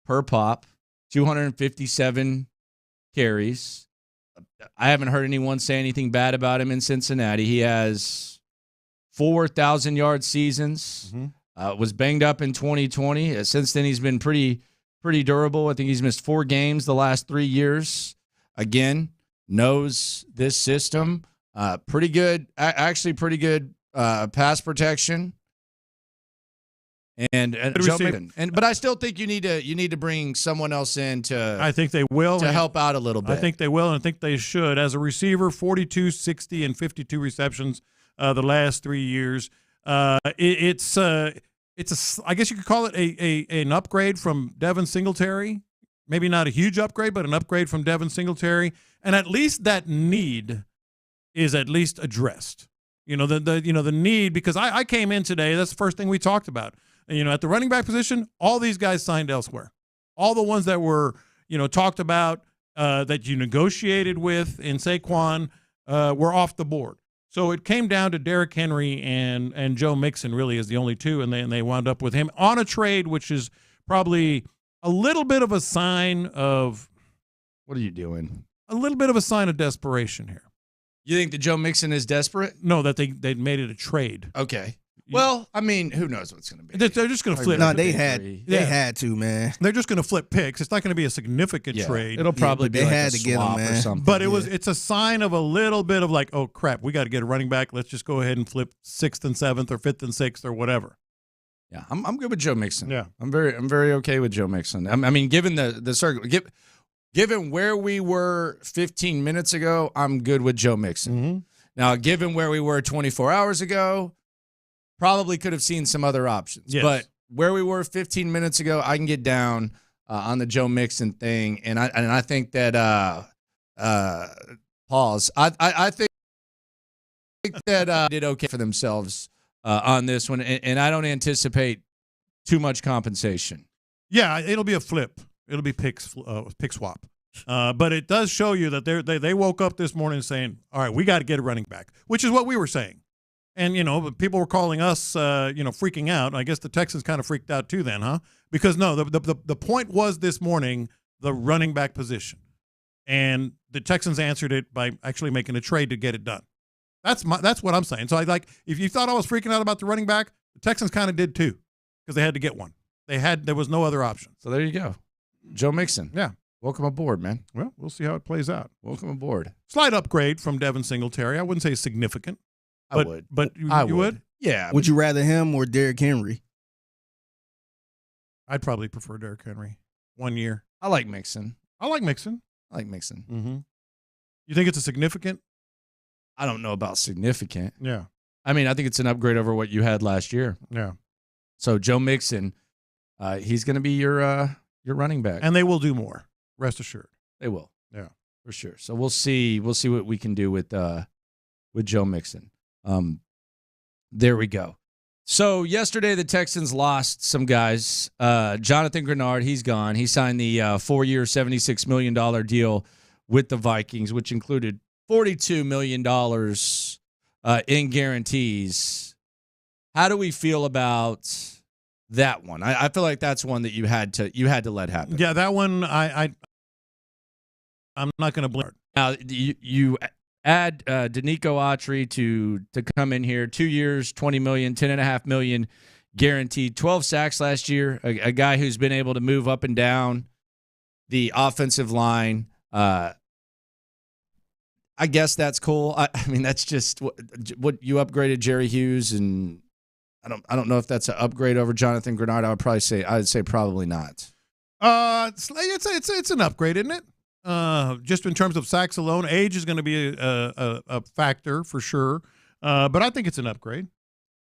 per pop, 257 carries. I haven't heard anyone say anything bad about him in Cincinnati. He has 4,000-yard seasons. Was banged up in 2020. Since then, he's been pretty durable. I think he's missed 4 games the last 3 years. Again, knows this system. Pretty good pass protection. And Joe Mixon. But I still think you need to bring someone else in to. I think they will to help out a little bit. I think they will, and I think they should. As a receiver, 42, 60, and 52 receptions the last 3 years. It's I guess you could call it an upgrade from Devin Singletary. Maybe not a huge upgrade, but an upgrade from Devin Singletary. And at least that need is at least addressed. The need, because I came in today, that's the first thing we talked about. And, at the running back position, all these guys signed elsewhere. All the ones that were, talked about, that you negotiated with in Saquon were off the board. So it came down to Derrick Henry and Joe Mixon really as the only two, and they wound up with him on a trade, which is probably a little bit of a sign of – what are you doing? A little bit of a sign of desperation here. You think that Joe Mixon is desperate? No, that they made it a trade. Okay. Well, I mean, who knows what's going to be? They're just going to flip. No, they had to, man. They're just going to flip picks. It's not going to be a significant trade. It'll probably be like had a swap or something. But it's a sign of a little bit of like, oh crap, we got to get a running back. Let's just go ahead and flip 6th and 7th or 5th and 6th or whatever. Yeah, I'm good with Joe Mixon. Yeah, I'm very okay with Joe Mixon. I mean, given the circle, given where we were 15 minutes ago, I'm good with Joe Mixon. Now, given where we were 24 hours ago, probably could have seen some other options. Yes. But where we were 15 minutes ago, I can get down on the Joe Mixon thing, and I think that pause. I think that did okay for themselves on this one, and I don't anticipate too much compensation. Yeah, it'll be a flip. It'll be pick swap. But it does show you that they woke up this morning saying, all right, we got to get a running back, which is what we were saying. And, people were calling us, freaking out. I guess the Texans kind of freaked out too then, huh? Because, no, the point was this morning the running back position. And the Texans answered it by actually making a trade to get it done. That's what I'm saying. So, if you thought I was freaking out about the running back, the Texans kind of did too because they had to get one. There was no other option. So there you go. Joe Mixon. Yeah. Welcome aboard, man. Well, we'll see how it plays out. Welcome aboard. Slight upgrade from Devin Singletary. I wouldn't say significant. I would. But you would? Yeah. Would you rather him or Derrick Henry? I'd probably prefer Derrick Henry. 1 year. I like Mixon. I like Mixon. Mm-hmm. You think it's a significant? I don't know about significant. Yeah. I mean, I think it's an upgrade over what you had last year. Yeah. So Joe Mixon, he's going to be your running back. And they will do more. Rest assured. They will. Yeah. For sure. So we'll see what we can do with Joe Mixon. There we go. So yesterday the Texans lost some guys. Jonathan Grenard, he's gone. He signed the 4-year, $76 million deal with the Vikings, which included $42 million in guarantees. How do we feel about that one? I feel like that's one that you had to let happen. Yeah, that one I'm not going to blame. Now you add Danico Autry to come in here. 2 years, $20 million, $10.5 million guaranteed. 12 sacks last year. A guy who's been able to move up and down the offensive line. I guess that's cool. I mean, that's just what you upgraded Jerry Hughes, and I don't know if that's an upgrade over Jonathan Grenard. I'd say probably not. It's an upgrade, isn't it? Just in terms of sacks alone, age is going to be a factor for sure. But I think it's an upgrade.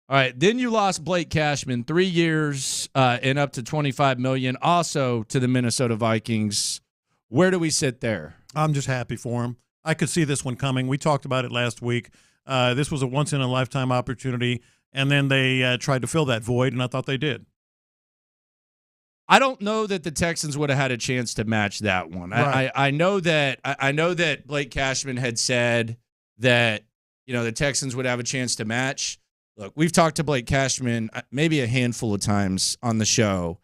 All right. Then you lost Blake Cashman, 3 years and up to $25 million, also to the Minnesota Vikings. Where do we sit there? I'm just happy for him. I could see this one coming. We talked about it last week. This was a once-in-a-lifetime opportunity, and then they tried to fill that void, and I thought they did. I don't know that the Texans would have had a chance to match that one. Right. I know that Blake Cashman had said that the Texans would have a chance to match. Look, we've talked to Blake Cashman maybe a handful of times on the show.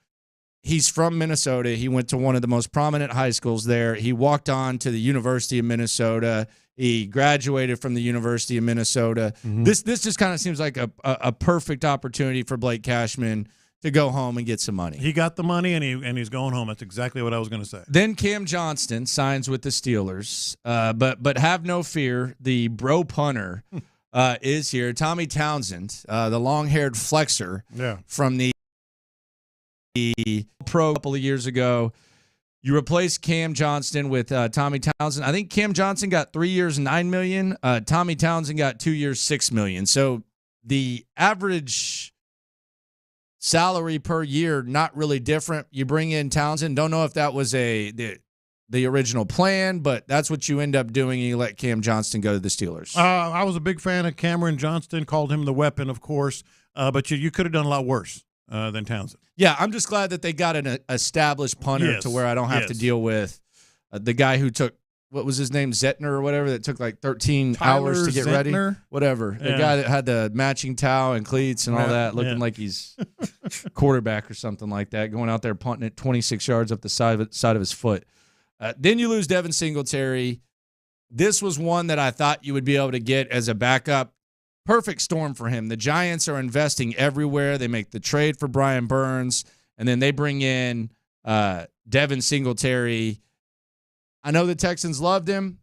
He's from Minnesota. He went to one of the most prominent high schools there. He walked on to the University of Minnesota. He graduated from the University of Minnesota. Mm-hmm. This just kind of seems like a perfect opportunity for Blake Cashman to go home and get some money. He got the money, and he's going home. That's exactly what I was going to say. Then Cam Johnston signs with the Steelers. But have no fear, the bro punter is here. Tommy Townsend, the long-haired flexor from the pro a couple of years ago. You replaced Cam Johnston with Tommy Townsend. I think Cam Johnston got 3 years, $9 million. Tommy Townsend got 2 years, $6 million. So the average salary per year, not really different. You bring in Townsend. Don't know if that was the original plan, but that's what you end up doing, and you let Cam Johnston go to the Steelers. I was a big fan of Cameron Johnston, called him the weapon, of course, but you could have done a lot worse than Townsend. Yeah, I'm just glad that they got an established punter to where I don't have to deal with the guy who took, what was his name, Zettner or whatever, that took like 13 hours to get ready. Whatever. The guy that had the matching towel and cleats and all that, looking like he's quarterback or something like that, going out there punting it 26 yards up the side of his foot. Then you lose Devin Singletary. This was one that I thought you would be able to get as a backup. Perfect storm for him. The Giants are investing everywhere. They make the trade for Brian Burns, and then they bring in Devin Singletary. I know the Texans loved him.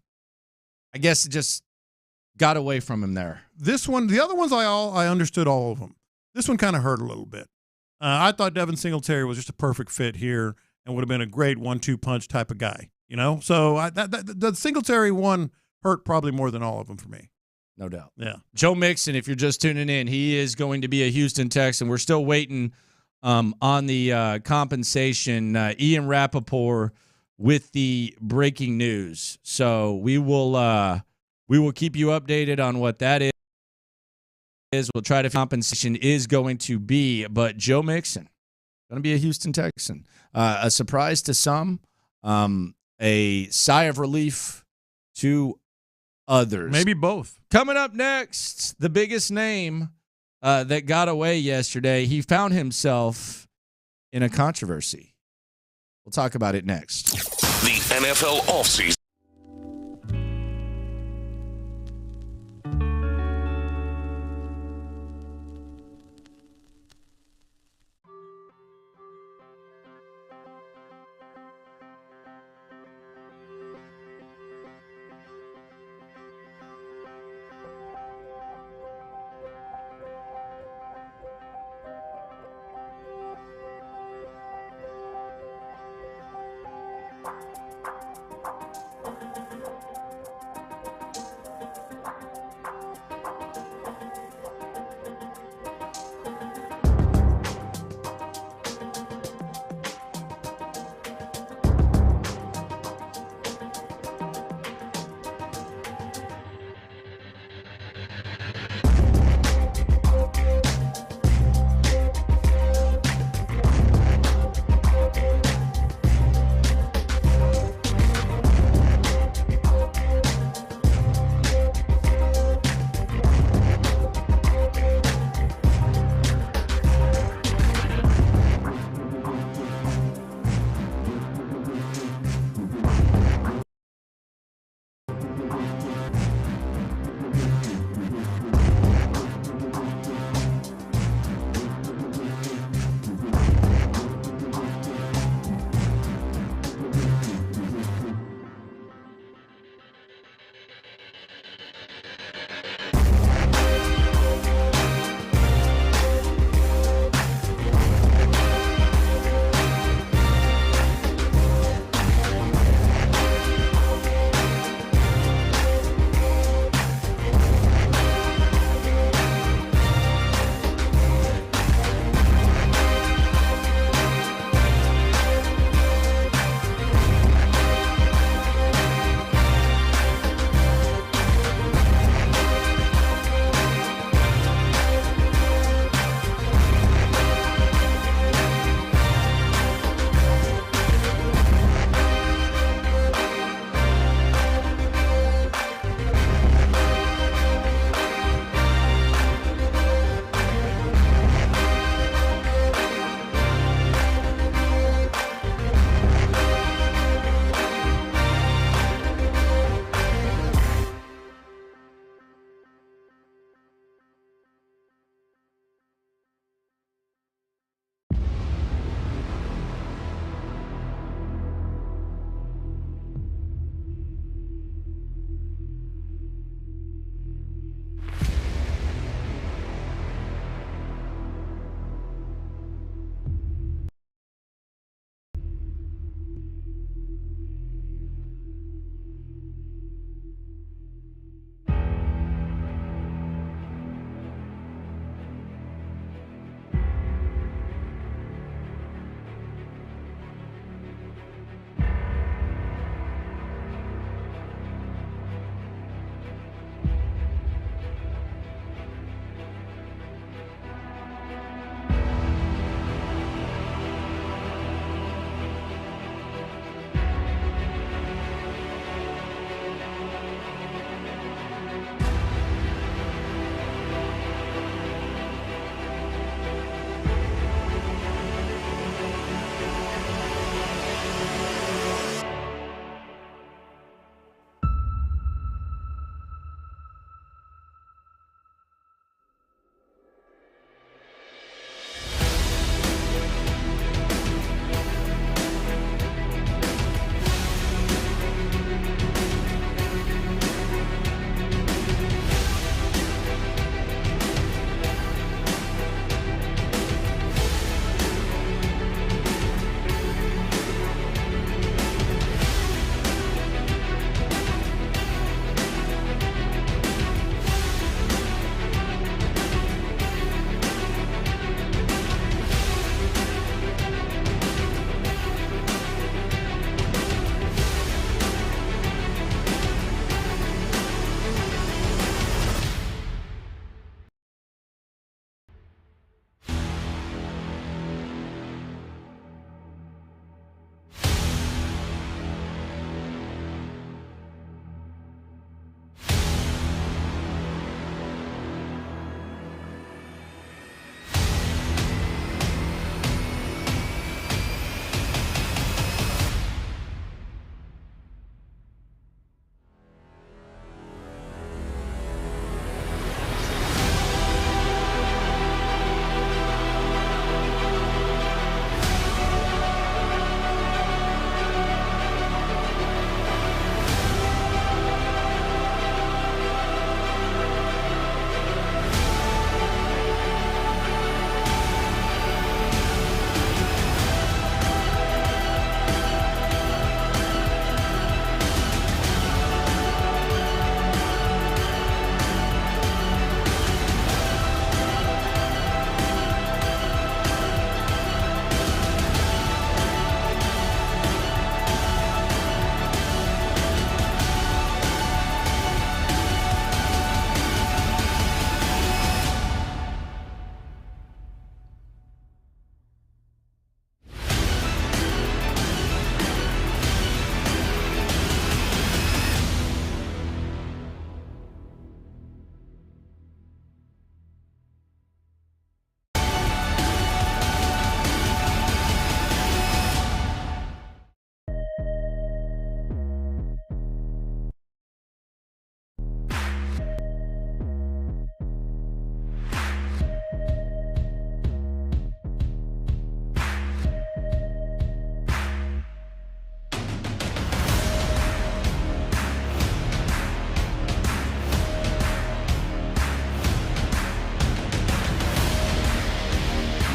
I guess it just got away from him there. This one, the other ones, I understood all of them. This one kind of hurt a little bit. I thought Devin Singletary was just a perfect fit here and would have been a great 1-2 punch type of guy. So the Singletary one hurt probably more than all of them for me. No doubt. Yeah. Joe Mixon, if you're just tuning in, he is going to be a Houston Texan. We're still waiting on the compensation. Ian Rappaport with the breaking news. So we will keep you updated on what that is. We'll try to compensation is going to be, but Joe Mixon going to be a Houston Texan. A surprise to some, a sigh of relief to others. Maybe both. Coming up next, the biggest name that got away yesterday. He found himself in a controversy. We'll talk about it next. The NFL offseason.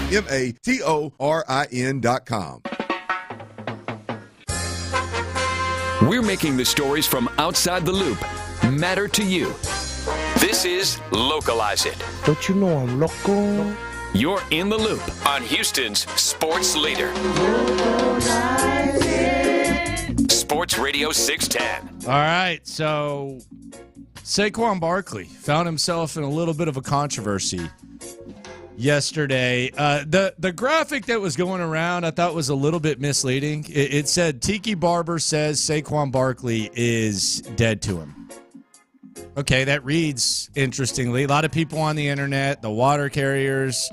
MATORIN.com. We're making the stories from outside the loop matter to you. This is Localize It. Don't you know I'm local? You're in the loop on Houston's sports leader. Sports Radio 610. All right, so Saquon Barkley found himself in a little bit of a controversy yesterday. The graphic that was going around I thought was a little bit misleading. It said Tiki Barber says Saquon Barkley is dead to him. Okay, that reads interestingly. A lot of people on the internet, the water carriers,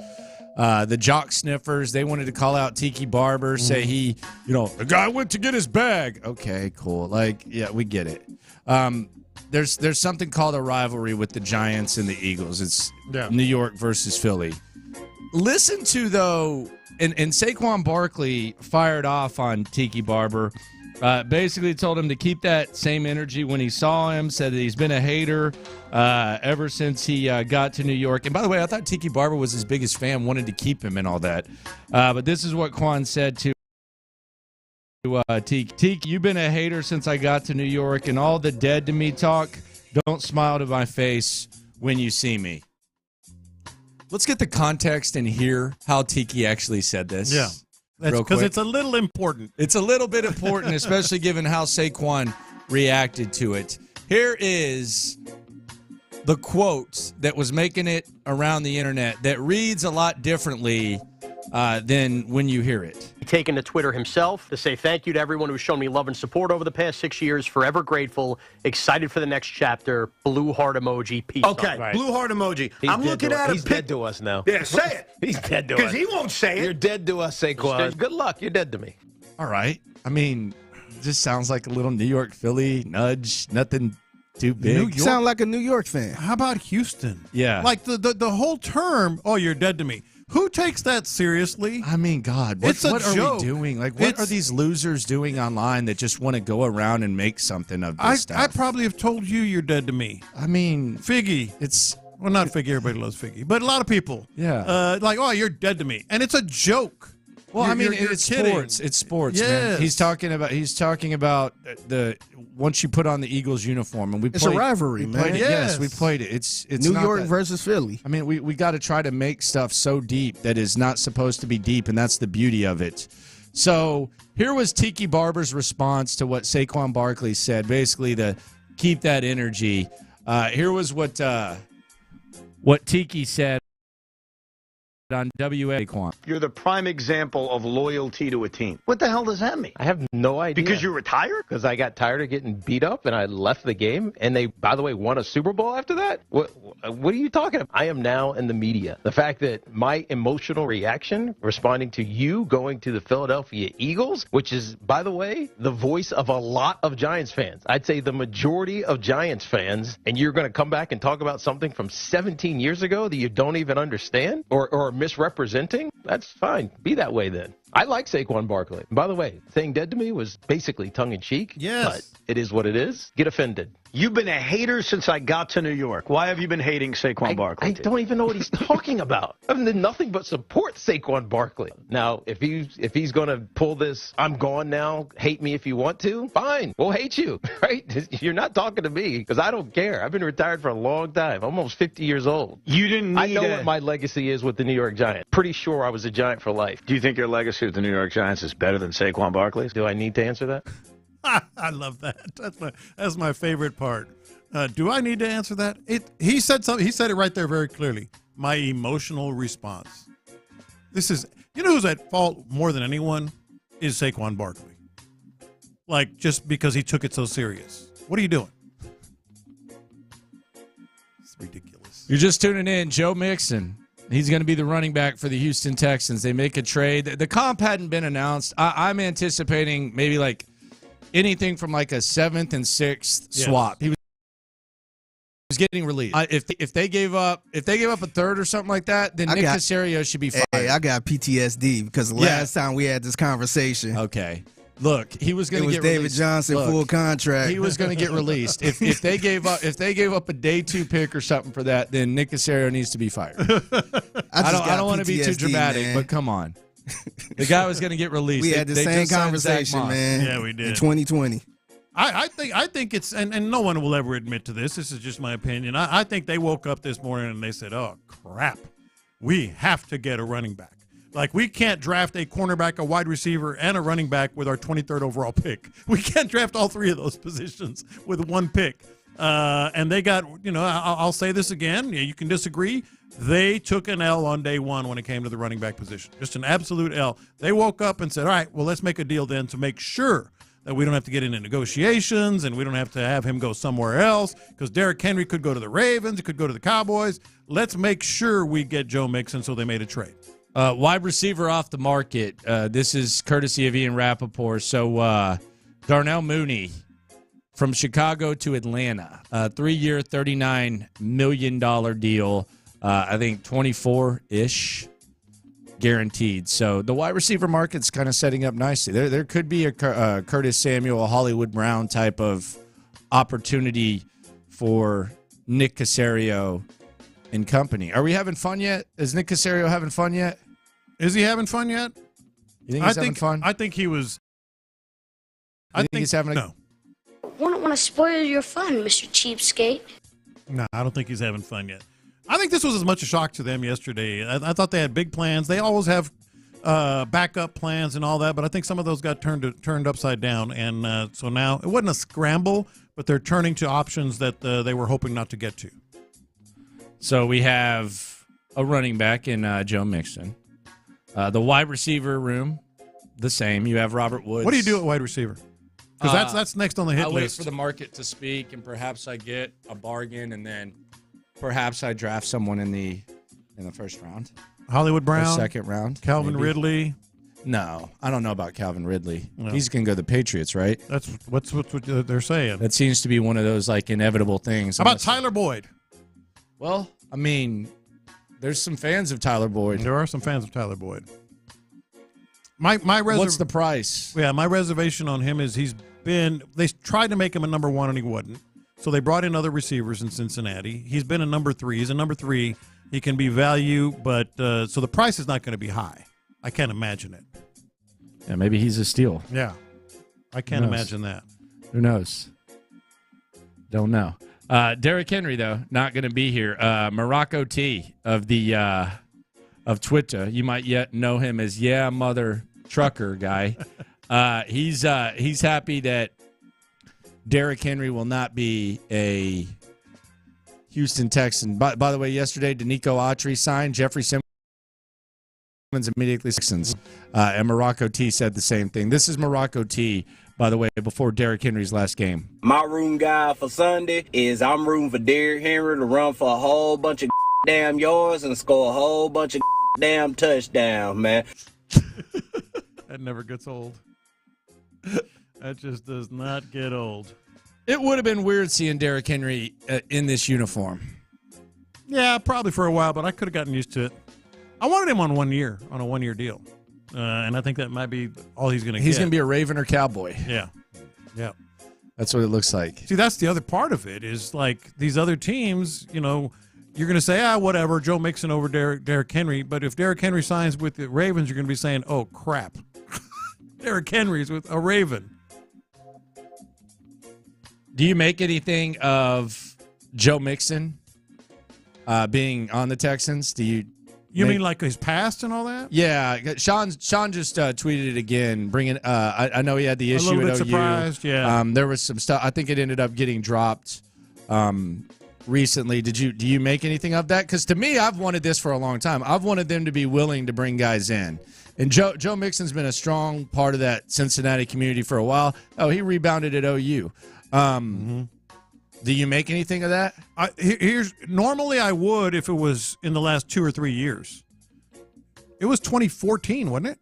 the jock sniffers, they wanted to call out Tiki Barber, say he, the guy went to get his bag. Okay, cool. Like, yeah, we get it. There's something called a rivalry with the Giants and the Eagles. It's New York versus Philly. Listen to, though, and Saquon Barkley fired off on Tiki Barber. Basically told him to keep that same energy when he saw him, said that he's been a hater ever since he got to New York. And by the way, I thought Tiki Barber was his biggest fan, wanted to keep him and all that. But this is what Quan said to Tiki. Tiki, you've been a hater since I got to New York, and all the dead to me talk, don't smile to my face when you see me. Let's get the context and hear how Tiki actually said this. Yeah. That's because it's a little important. It's a little bit important, especially given how Saquon reacted to it. Here is the quote that was making it around the internet that reads a lot differently than when you hear it. Taken to Twitter himself to say thank you to everyone who's shown me love and support over the past 6 years. Forever grateful. Excited for the next chapter. Blue heart emoji. Peace. Okay, right. Blue heart emoji. I'm looking at He's dead to us now. Yeah, say it. He's dead to us. Because he won't say it. You're dead to us, Saquon. Good luck. You're dead to me. All right. I mean, it just sounds like a little New York Philly nudge. Nothing too big. New York? Sound like a New York fan. How about Houston? Yeah. Like the whole term, oh, you're dead to me. Who takes that seriously? I mean, God, what are we doing? Like, what are these losers doing online that just want to go around and make something of this stuff? I probably have told you you're dead to me. I mean, Figgy. Well, not Figgy. Everybody loves Figgy. But a lot of people. Yeah. Like, oh, you're dead to me. And it's a joke. Well, it's sports. It's sports, man. He's talking about the once you put on the Eagles uniform, and it's a rivalry, man. Yes, we played it. It's New York versus Philly. I mean, we got to try to make stuff so deep that is not supposed to be deep, and that's the beauty of it. So here was Tiki Barber's response to what Saquon Barkley said, basically to keep that energy. Here was what Tiki said on WA. You're the prime example of loyalty to a team. What the hell does that mean? I have no idea. Because you retired? Because I got tired of getting beat up and I left the game. And they, by the way, won a Super Bowl after that? What are you talking about? I am now in the media. The fact that my emotional reaction responding to you going to the Philadelphia Eagles, which is, by the way, the voice of a lot of Giants fans. I'd say the majority of Giants fans, and you're going to come back and talk about something from 17 years ago that you don't even understand or misrepresenting? That's fine. Be that way then. I like Saquon Barkley. By the way, saying dead to me was basically tongue-in-cheek. Yes. But it is what it is. Get offended. You've been a hater since I got to New York. Why have you been hating Saquon Barkley? I don't even know what he's talking about. I've done nothing but support Saquon Barkley. Now, if he's going to pull this, I'm gone now, hate me if you want to, fine. We'll hate you, right? You're not talking to me because I don't care. I've been retired for a long time. I'm almost 50 years old. You didn't need I know what my legacy is with the New York Giants. Pretty sure I was a Giant for life. Do you think your legacy with the New York Giants is better than Saquon Barkley's? Do I need to answer that? I love that. That's my favorite part. Do I need to answer that? He said something. He said it right there very clearly. My emotional response. This is, who's at fault more than anyone is Saquon Barkley. Like, just because he took it so serious. What are you doing? It's ridiculous. You're just tuning in. Joe Mixon. He's going to be the running back for the Houston Texans. They make a trade. The comp hadn't been announced. I'm anticipating maybe like anything from like a 7th and 6th swap. He was getting released. If they gave up a 3rd or something like that, then Nick Caserio should be fired. Hey, I got PTSD because last time we had this conversation. Okay. Look, he was going to get David released. Johnson, Look, full contract. He was going to get released. If they gave up a day 2 pick or something for that, then Nick Caserio needs to be fired. I don't want to be too dramatic, man. But come on. The guy was going to get released. We had the same conversation, man. Yeah, we did. In 2020. I think it's and no one will ever admit to this. This is just my opinion. I think they woke up this morning and they said, "Oh crap, we have to get a running back. Like, we can't draft a cornerback, a wide receiver, and a running back with our 23rd overall pick. We can't draft all 3 of those positions with 1 pick." And they got, I'll say this again. You can disagree. They took an L on day 1 when it came to the running back position. Just an absolute L. They woke up and said, all right, well, let's make a deal then to make sure that we don't have to get into negotiations and we don't have to have him go somewhere else because Derrick Henry could go to the Ravens. He could go to the Cowboys. Let's make sure we get Joe Mixon, so they made a trade. Wide receiver off the market. This is courtesy of Ian Rappaport. So Darnell Mooney from Chicago to Atlanta. 3-year, $39 million deal. I think 24-ish guaranteed. So the wide receiver market's kind of setting up nicely. There could be a Curtis Samuel, a Hollywood Brown type of opportunity for Nick Caserio and company. Are we having fun yet? Is Nick Caserio having fun yet? Is he having fun yet? You think he's having fun? I think he was. I think he's having I don't want to spoil your fun, Mr. Cheapskate. No, I don't think he's having fun yet. I think this was as much a shock to them yesterday. I thought they had big plans. They always have backup plans and all that, but I think some of those got turned upside down. And so now it wasn't a scramble, but they're turning to options that they were hoping not to get to. So we have a running back in Joe Mixon. The wide receiver room, the same. You have Robert Woods. What do you do at wide receiver? Because that's next on the hit I'll list. wait for the market to speak, and perhaps I get a bargain, and then perhaps I draft someone in the first round. Hollywood Brown, or second round. Calvin maybe. Ridley. No, I don't know about Calvin Ridley. No. He's going to go to the Patriots, right? That's what they're saying. That seems to be one of those like inevitable things. How about Tyler Boyd? Well, I mean, there's some fans of Tyler Boyd. There are some fans of Tyler Boyd. What's the price? Yeah, my reservation on him is they tried to make him a number 1 and he wasn't. So they brought in other receivers in Cincinnati. He's been a number 3. He's a number 3. He can be value, but so the price is not going to be high. I can't imagine it. Yeah, maybe he's a steal. Yeah, I can't imagine that. Who knows? Don't know. Derrick Henry, though, not going to be here. Morocco T of Twitter. You might yet know him as Mother Trucker guy. He's happy that Derrick Henry will not be a Houston Texan. By the way, yesterday, Danico Autry signed. Jeffrey Simmons immediately Texans. And Morocco T said the same thing. This is Morocco T, by the way, before Derrick Henry's last game. My room guy for Sunday is I'm rooting for Derrick Henry to run for a whole bunch of damn yards and score a whole bunch of damn touchdowns, man. That never gets old. That just does not get old. It would have been weird seeing Derrick Henry in this uniform. Yeah, probably for a while, but I could have gotten used to it. I wanted him on a 1-year deal. And I think that might be all he's going to get. He's going to be a Raven or Cowboy. Yeah. Yeah. That's what it looks like. See, that's the other part of it is like these other teams, you're going to say, whatever, Joe Mixon over Derrick Henry. But if Derrick Henry signs with the Ravens, you're going to be saying, oh, crap. Derrick Henry's with a Raven. Do you make anything of Joe Mixon being on the Texans? Do you? You mean like his past and all that? Yeah, Sean just tweeted it again. Bringing, I know he had the issue a little at bit OU. Surprised, yeah. There was some stuff. I think it ended up getting dropped recently. Do you make anything of that? Because to me, I've wanted this for a long time. I've wanted them to be willing to bring guys in. And Joe Mixon's been a strong part of that Cincinnati community for a while. Oh, he rebounded at OU. Do you make anything of that? Normally I would if it was in the last 2 or 3 years. It was 2014, wasn't it?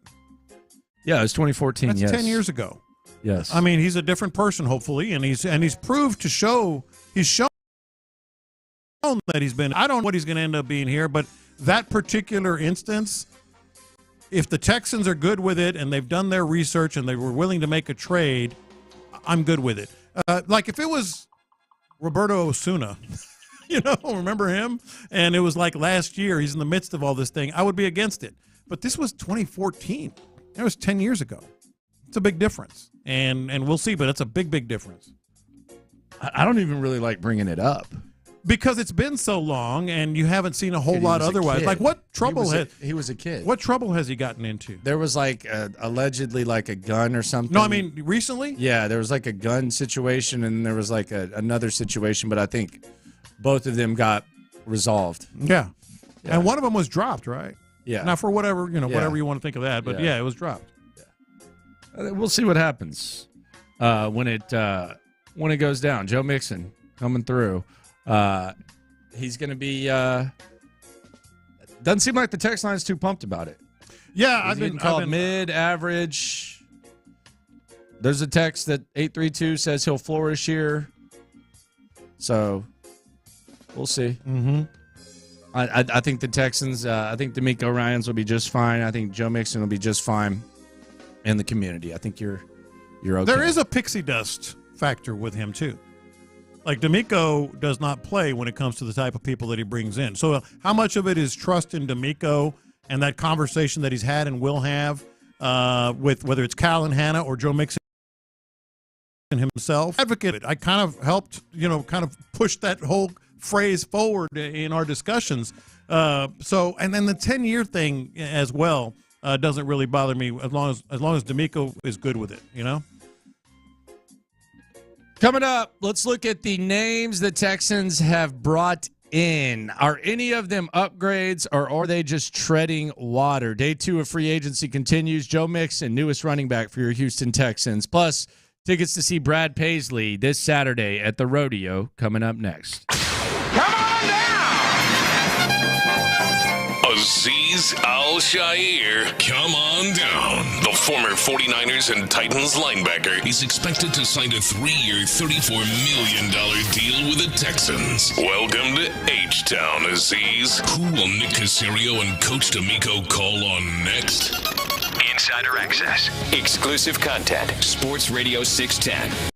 Yeah, it was 2014. That's yes. 10 years ago. Yes. I mean, he's a different person, hopefully, and he's proved to show he's shown that he's been. I don't know what he's going to end up being here, but that particular instance, if the Texans are good with it and they've done their research and they were willing to make a trade, I'm good with it. Like if it was Roberto Osuna, remember him? And it was like last year, he's in the midst of all this thing, I would be against it. But this was 2014. That was 10 years ago. It's a big difference. And we'll see, but it's a big, big difference. I don't even really like bringing it up. Because it's been so long, and you haven't seen a whole lot otherwise. Like, what trouble he was a kid. What trouble has he gotten into? There was like allegedly like a gun or something. No, I mean recently. Yeah, there was like a gun situation, and there was like another situation, but I think both of them got resolved. Yeah, and one of them was dropped, right? Yeah. Now for whatever whatever you want to think of that, but yeah, it was dropped. Yeah. We'll see what happens when it goes down. Joe Mixon coming through. He's going to be. Doesn't seem like the text line is too pumped about it. Yeah, I've been called mid-average. There's a text that 832 says he'll flourish here. So we'll see. Mm-hmm. I think the Texans. I think D'Amico Ryans will be just fine. I think Joe Mixon will be just fine. And the community. I think you're okay. There is a pixie dust factor with him too. Like D'Amico does not play when it comes to the type of people that he brings in. So how much of it is trust in D'Amico and that conversation that he's had and will have with whether it's Cal and Hannah or Joe Mixon himself? Advocated. I kind of helped, kind of push that whole phrase forward in our discussions. And then the 10-year thing as well doesn't really bother me as long as D'Amico is good with it, Coming up, let's look at the names the Texans have brought in. Are any of them upgrades, or are they just treading water? Day 2 of free agency continues. Joe Mixon, newest running back for your Houston Texans. Plus, tickets to see Brad Paisley this Saturday at the Rodeo coming up next. Azeez Al-Shaair, come on down. The former 49ers and Titans linebacker is expected to sign a 3-year, $34 million deal with the Texans. Welcome to H-Town, Azeez. Who will Nick Caserio and Coach D'Amico call on next? Insider access. Exclusive content. Sports Radio 610.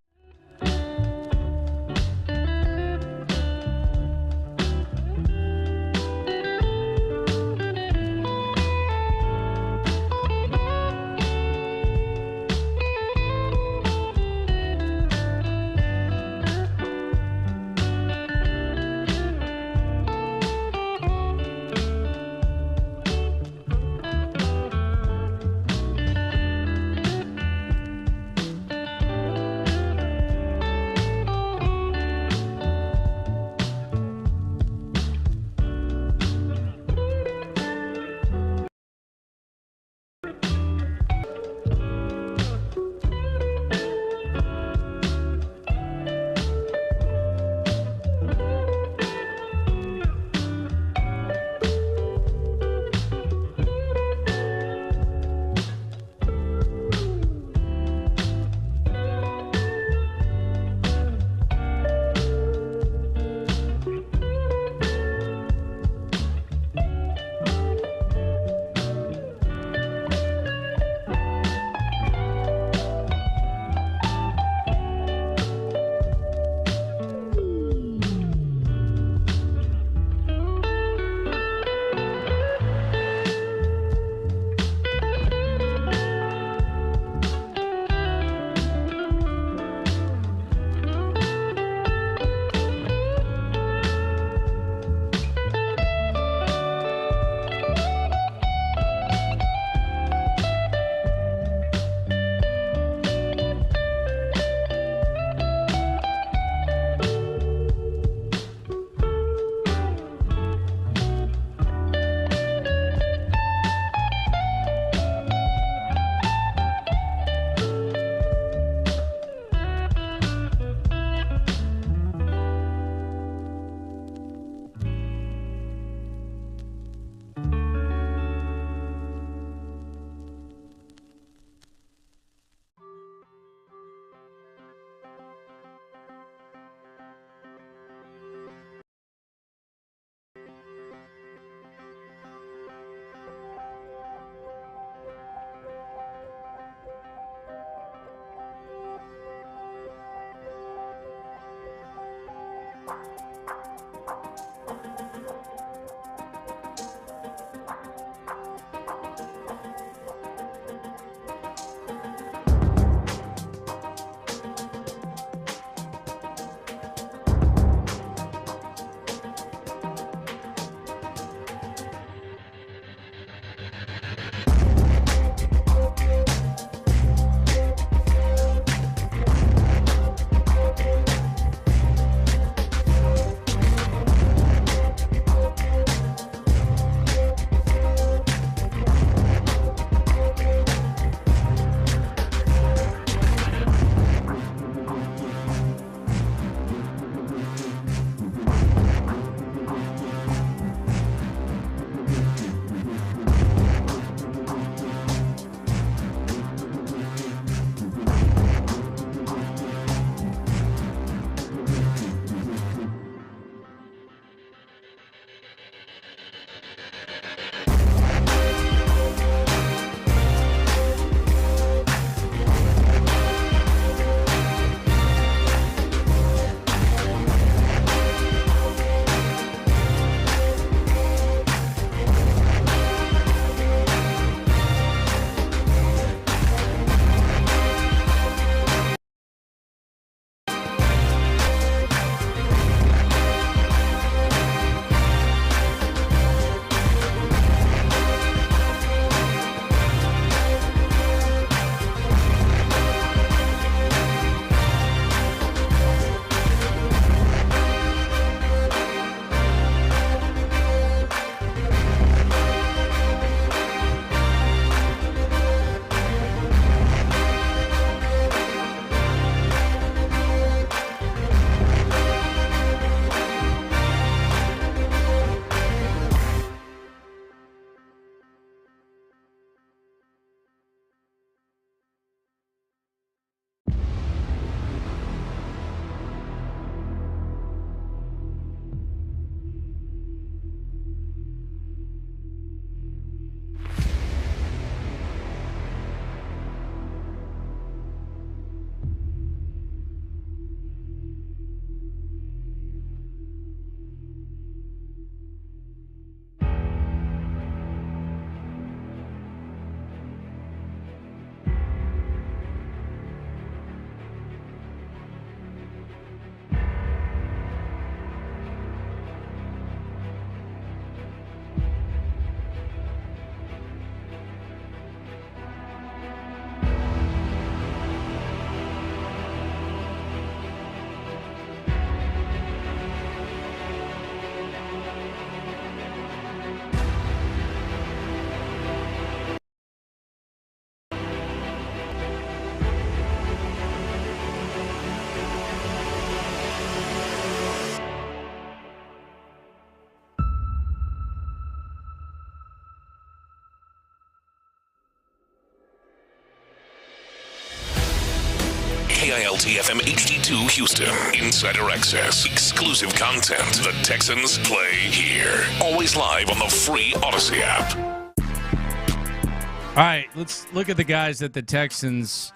KILT-FM HD2 Houston. Insider access. Exclusive content. The Texans play here. Always live on the free Odyssey app. All right, let's look at the guys that the Texans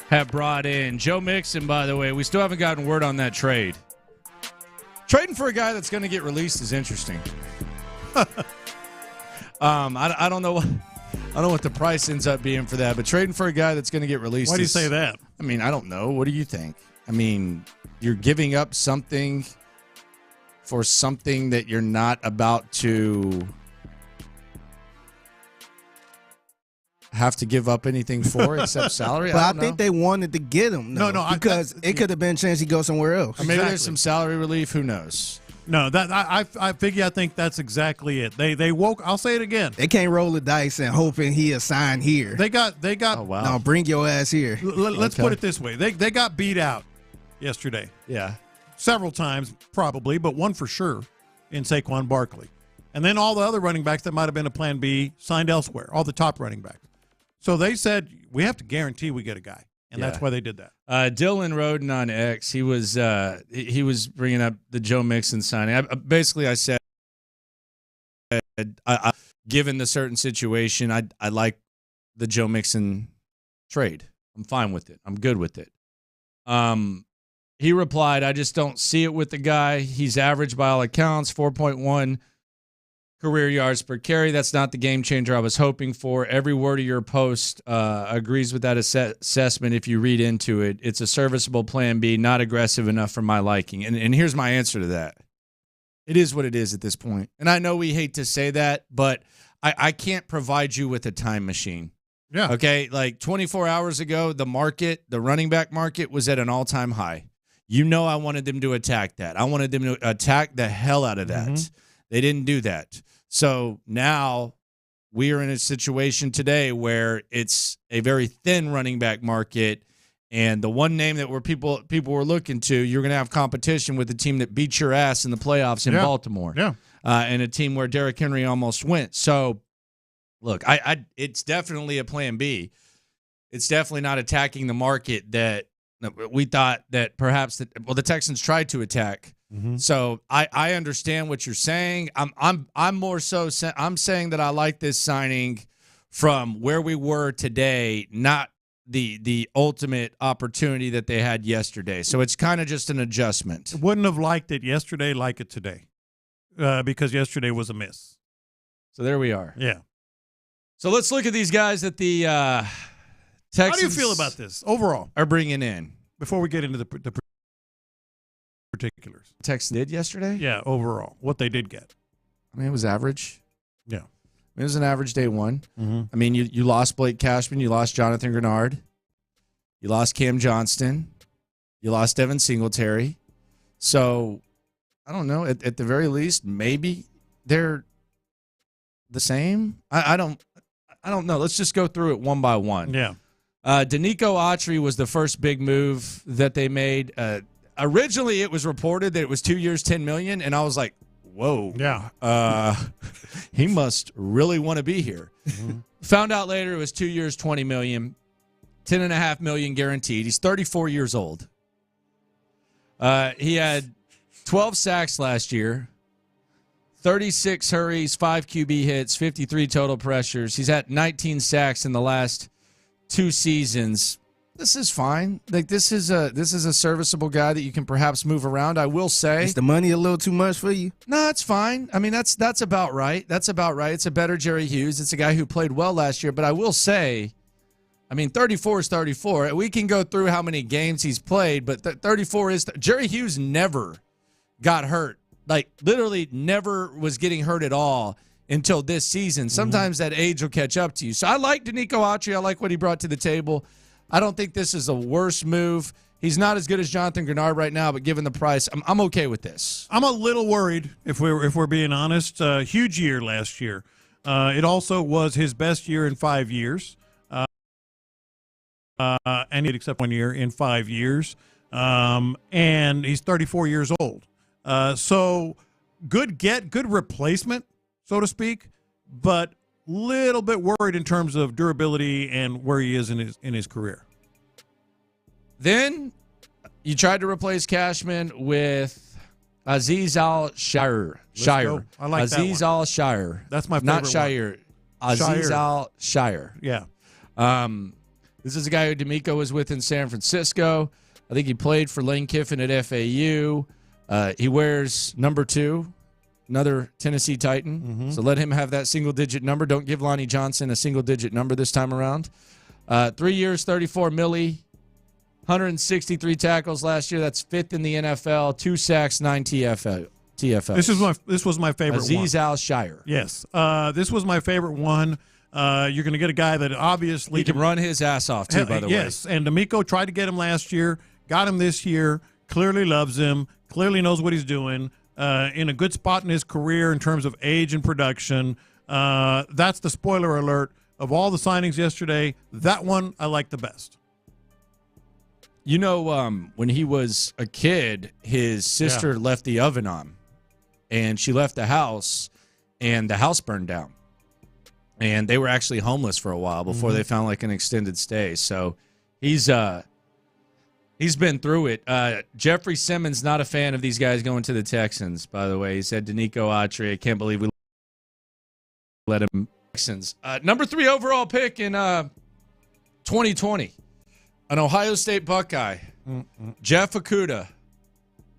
have brought in. Joe Mixon, by the way, we still haven't gotten word on that trade. Trading for a guy that's going to get released is interesting. I don't know what the price ends up being for that, but trading for a guy that's going to get released. Why do you say that? I mean, I don't know. What do you think? I mean, you're giving up something for something that you're not about to have to give up anything for except salary. But I think they wanted to get him. No, because it could have been a chance he goes somewhere else. Maybe there's some salary relief. Who knows? No, that I think that's exactly it. They woke. I'll say it again. They can't roll the dice and hoping he'll sign here. They got. Oh, wow. No, bring your ass here. Let's put it this way. They got beat out yesterday. Yeah, several times probably, but one for sure in Saquon Barkley, and then all the other running backs that might have been a plan B signed elsewhere. All the top running backs. So they said, we have to guarantee we get a guy, and that's why they did that. Dylan Roden on X, he was bringing up the Joe Mixon signing. I said, given the certain situation, I like the Joe Mixon trade. I'm fine with it. I'm good with it. He replied, I just don't see it with the guy. He's average by all accounts, 4.1 career yards per carry. That's not the game changer I was hoping for. Every word of your post agrees with that assessment if you read into it. It's a serviceable plan B, not aggressive enough for my liking. And here's my answer to that. It is what it is at this point. And I know we hate to say that, but I can't provide you with a time machine. Yeah. Okay, like 24 hours ago, the running back market was at an all-time high. You know I wanted them to attack that. I wanted them to attack the hell out of that. Mm-hmm. They didn't do that. So now we are in a situation today where it's a very thin running back market, and the one name that people were looking to, you're going to have competition with the team that beat your ass in the playoffs in Baltimore, and a team where Derrick Henry almost went. So, look, it's definitely a plan B. It's definitely not attacking the market that we thought that perhaps the Texans tried to attack. Mm-hmm. So I understand what you're saying. I'm more so I'm saying that I like this signing from where we were today, not the ultimate opportunity that they had yesterday. So it's kind of just an adjustment. Wouldn't have liked it yesterday like it today, because yesterday was a miss. So there we are. Yeah. So let's look at these guys that the Texans. How do you feel about this overall? Are bringing in before we get into the particulars. Texans did yesterday? Yeah, overall, what they did get. I mean, it was average. Yeah. It was an average day one. Mm-hmm. I mean, you lost Blake Cashman. You lost Jonathan Grenard. You lost Cam Johnston. You lost Devin Singletary. So, I don't know. At the very least, maybe they're the same. I don't know. Let's just go through it one by one. Yeah. Danico Autry was the first big move that they made. Originally, it was reported that it was 2 years, $10 million, and I was like, whoa. Yeah. He must really want to be here. Mm-hmm. Found out later it was 2 years, $20 million, $10.5 million guaranteed. He's 34 years old. He had 12 sacks last year, 36 hurries, 5 QB hits, 53 total pressures. He's had 19 sacks in the last 2 seasons. This is fine. Like this is a serviceable guy that you can perhaps move around. I will say, is the money a little too much for you? No, it's fine. I mean, that's about right. That's about right. It's a better Jerry Hughes. It's a guy who played well last year. But I will say, I mean, 34 is 34. We can go through how many games he's played, but 34 is Jerry Hughes never got hurt. Like literally never was getting hurt at all until this season. Sometimes that age will catch up to you. So I like Danico Autry. I like what he brought to the table. I don't think this is a worse move. He's not as good as Jonathan Grenard right now, but given the price, I'm okay with this. I'm a little worried, if we're being honest. Huge year last year. It also was his best year in 5 years. And he'd accept 1 year in 5 years. And he's 34 years old. So good replacement, so to speak, but little bit worried in terms of durability and where he is in his career. Then you tried to replace Cashman with Aziz Al-Shire. I like Aziz that one. Al-Shire. That's my favorite Not Shire. Aziz Al-Shire. Yeah. This is a guy who D'Amico was with in San Francisco. I think he played for Lane Kiffin at FAU. He wears number 2, another Tennessee Titan. Mm-hmm. So let him have that single-digit number. Don't give Lonnie Johnson a single-digit number this time around. 3 years, 34 milli, 163 tackles last year. That's 5th in the NFL. 2 sacks, 9 TFLs. This was my favorite one. Aziz Al-Shire. Yes. This was my favorite one. You're going to get a guy that obviously he can run his ass off too, by the way. Yes, and D'Amico tried to get him last year, got him this year, clearly loves him, clearly knows what he's doing, in a good spot in his career in terms of age and production. That's the spoiler alert. Of all the signings yesterday, that one I like the best. You know, when he was a kid, his sister left the oven on, and she left the house, and the house burned down. And they were actually homeless for a while before they found like an extended stay. So he's been through it. Jeffrey Simmons, not a fan of these guys going to the Texans, by the way. He said, Danico Autry, I can't believe we let him. Texans. Number 3 overall pick in 2020, an Ohio State Buckeye, Jeff Okudah.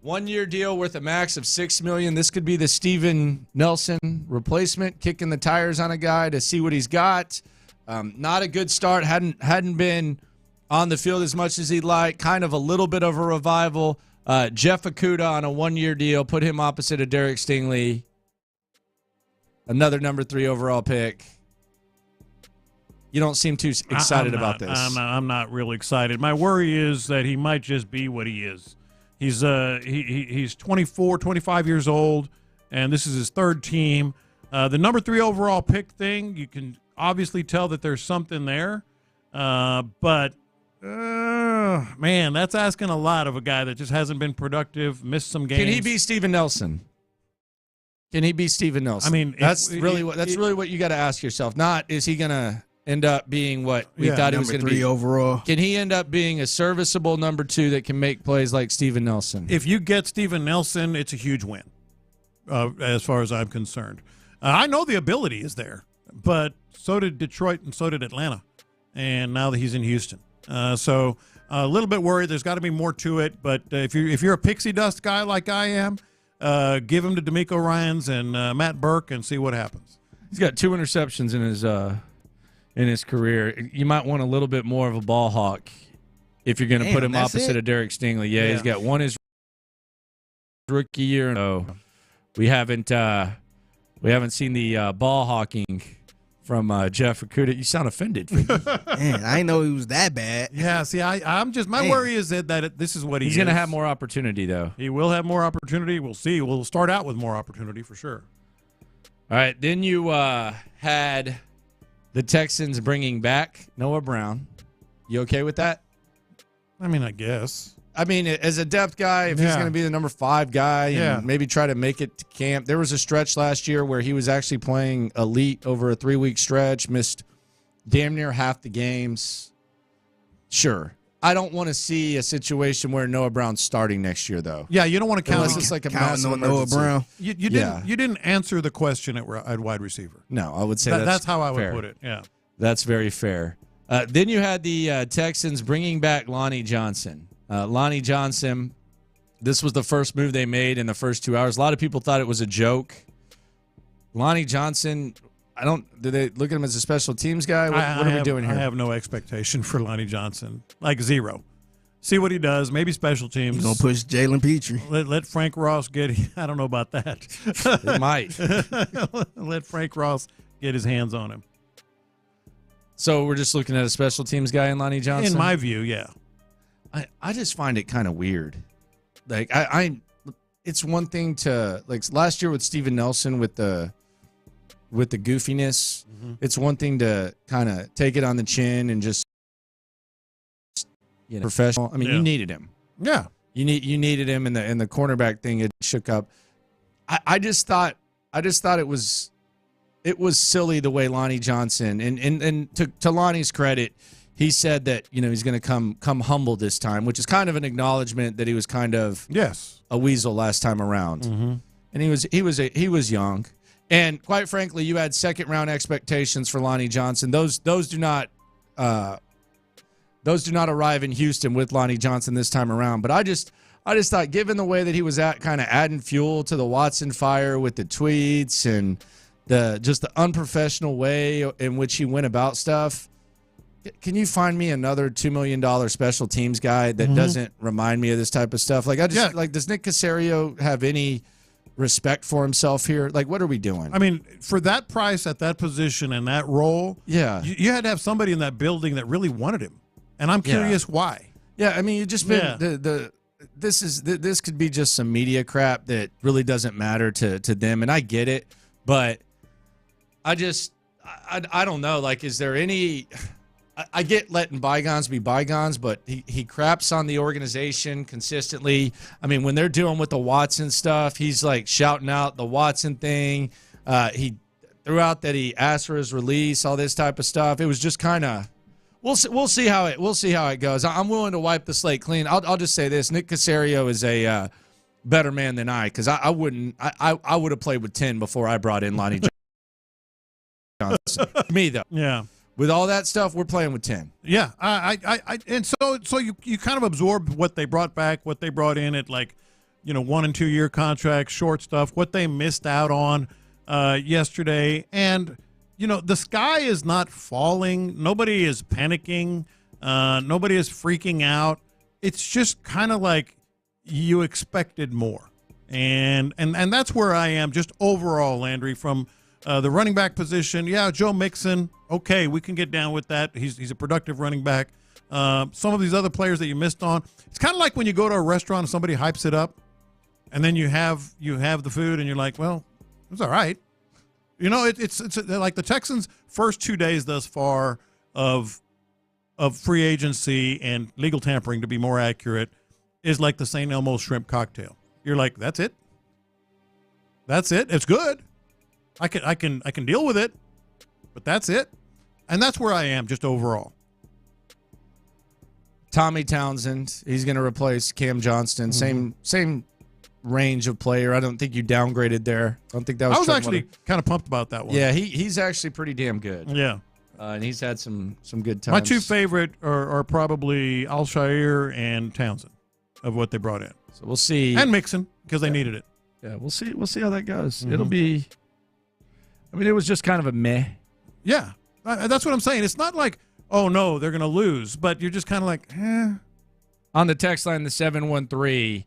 1-year deal worth a max of $6 million. This could be the Steven Nelson replacement, kicking the tires on a guy to see what he's got. Not a good start. Hadn't been on the field as much as he'd like. Kind of a little bit of a revival. Jeff Okudah on a 1-year deal. Put him opposite of Derek Stingley. Another number 3 overall pick. You don't seem too excited about this. I'm not really excited. My worry is that he might just be what he is. He's 24, 25 years old, and this is his 3rd team. The number 3 overall pick thing, you can obviously tell that there's something there. But, man, that's asking a lot of a guy that just hasn't been productive, missed some games. Can he be Steven Nelson? Can he be Steven Nelson? I mean, that's really what you got to ask yourself. Not is he going to end up being what we thought he was going to be. Number 3 overall. Can he end up being a serviceable number 2 that can make plays like Steven Nelson? If you get Steven Nelson, it's a huge win, as far as I'm concerned. I know the ability is there, but so did Detroit and so did Atlanta, and now that he's in Houston. So a little bit worried. There's got to be more to it, but if you're a pixie dust guy like I am, give him to D'Amico Ryans and Matt Burke and see what happens. He's got 2 interceptions in his career. You might want a little bit more of a ball hawk if you're going to put him opposite of Derek Stingley. Yeah, he's got 1 his rookie year. No, we haven't seen the ball hawking from Jeff Okudah. You sound offended. Man, I didn't know he was that bad. Yeah, see, I'm just my worry is that this is what he's going to have more opportunity, though. He will have more opportunity. We'll see. We'll start out with more opportunity for sure. All right, then you had the Texans bringing back Noah Brown. You okay with that? I mean, I guess. I mean, as a depth guy, if he's going to be the number 5 guy and maybe try to make it to camp. There was a stretch last year where he was actually playing elite over a 3-week stretch, missed damn near half the games. Sure. I don't want to see a situation where Noah Brown's starting next year, though. Yeah, you don't want to count unless it's like a massive on Noah Brown. You didn't answer the question at wide receiver. No, I would say that's how I would fair. put it. Yeah, that's very fair. Then you had the Texans bringing back Lonnie Johnson. Lonnie Johnson, this was the first move they made in the first 2 hours. A lot of people thought it was a joke. Lonnie Johnson, do they look at him as a special teams guy? What are we doing here? I have no expectation for Lonnie Johnson, like 0. See what he does. Maybe special teams. He's going to push Jalen Petrie. Let Frank Ross I don't know about that. It might. Let Frank Ross get his hands on him. So we're just looking at a special teams guy in Lonnie Johnson? In my view, yeah. I just find it kind of weird. Like it's one thing to like last year with Steven Nelson with the goofiness. Mm-hmm. It's one thing to kind of take it on the chin and just professional. I mean, you needed him. Yeah, you needed him, and the cornerback thing it shook up. I just thought it was silly the way Lonnie Johnson and to Lonnie's credit. he said that he's going to come humble this time, which is kind of an acknowledgement that he was kind of a weasel last time around. Mm-hmm. And he was young, and quite frankly, you had second round expectations for Lonnie Johnson. Those do not arrive in Houston with Lonnie Johnson this time around. But I just thought, given the way that he was kind of adding fuel to the Watson fire with the tweets and the unprofessional way in which he went about stuff. Can you find me another $2 million special teams guy that doesn't remind me of this type of stuff? Like, does Nick Caserio have any respect for himself here? Like, what are we doing? I mean, for that price at that position and that role, you had to have somebody in that building that really wanted him. And I'm curious why. Yeah, I mean, you just been this could be just some media crap that really doesn't matter to them, and I get it, but I don't know. Like, is there any? I get letting bygones be bygones, but he craps on the organization consistently. I mean, when they're dealing with the Watson stuff, he's like shouting out the Watson thing. He threw out that he asked for his release, all this type of stuff. It was just kind of. We'll see how it goes. I'm willing to wipe the slate clean. I'll just say this: Nick Caserio is a better man than I, because I would have played with 10 before I brought in Lonnie Johnson. Me though, yeah. With all that stuff, we're playing with 10. Yeah, and so you kind of absorb what they brought back, what they brought in at 1 and 2 year contracts, short stuff, what they missed out on yesterday, and. The sky is not falling. Nobody is panicking. Nobody is freaking out. It's just kind of like you expected more. And that's where I am just overall, Landry, from the running back position. Yeah, Joe Mixon, okay, we can get down with that. He's a productive running back. Some of these other players that you missed on, it's kind of like when you go to a restaurant and somebody hypes it up, and then you have the food and you're like, well, it's all right. It's like the Texans' first 2 days thus far of free agency and legal tampering, to be more accurate, is like the St. Elmo's shrimp cocktail. You're like, that's it. That's it. It's good. I can deal with it, but that's it. And that's where I am just overall. Tommy Townsend, he's going to replace Cam Johnston. Same range of player. I don't think you downgraded there. I don't think that was. I was actually kind of pumped about that one. Yeah, he's actually pretty damn good. Yeah, and he's had some good times. My two favorite are probably Al-Shaair and Townsend of what they brought in. So we'll see. And Mixon, because they needed it. Yeah, we'll see. We'll see how that goes. It'll be. I mean, it was just kind of a meh. Yeah, that's what I'm saying. It's not like, oh no, they're going to lose, but you're just kind of like, eh. On the text line, the 713.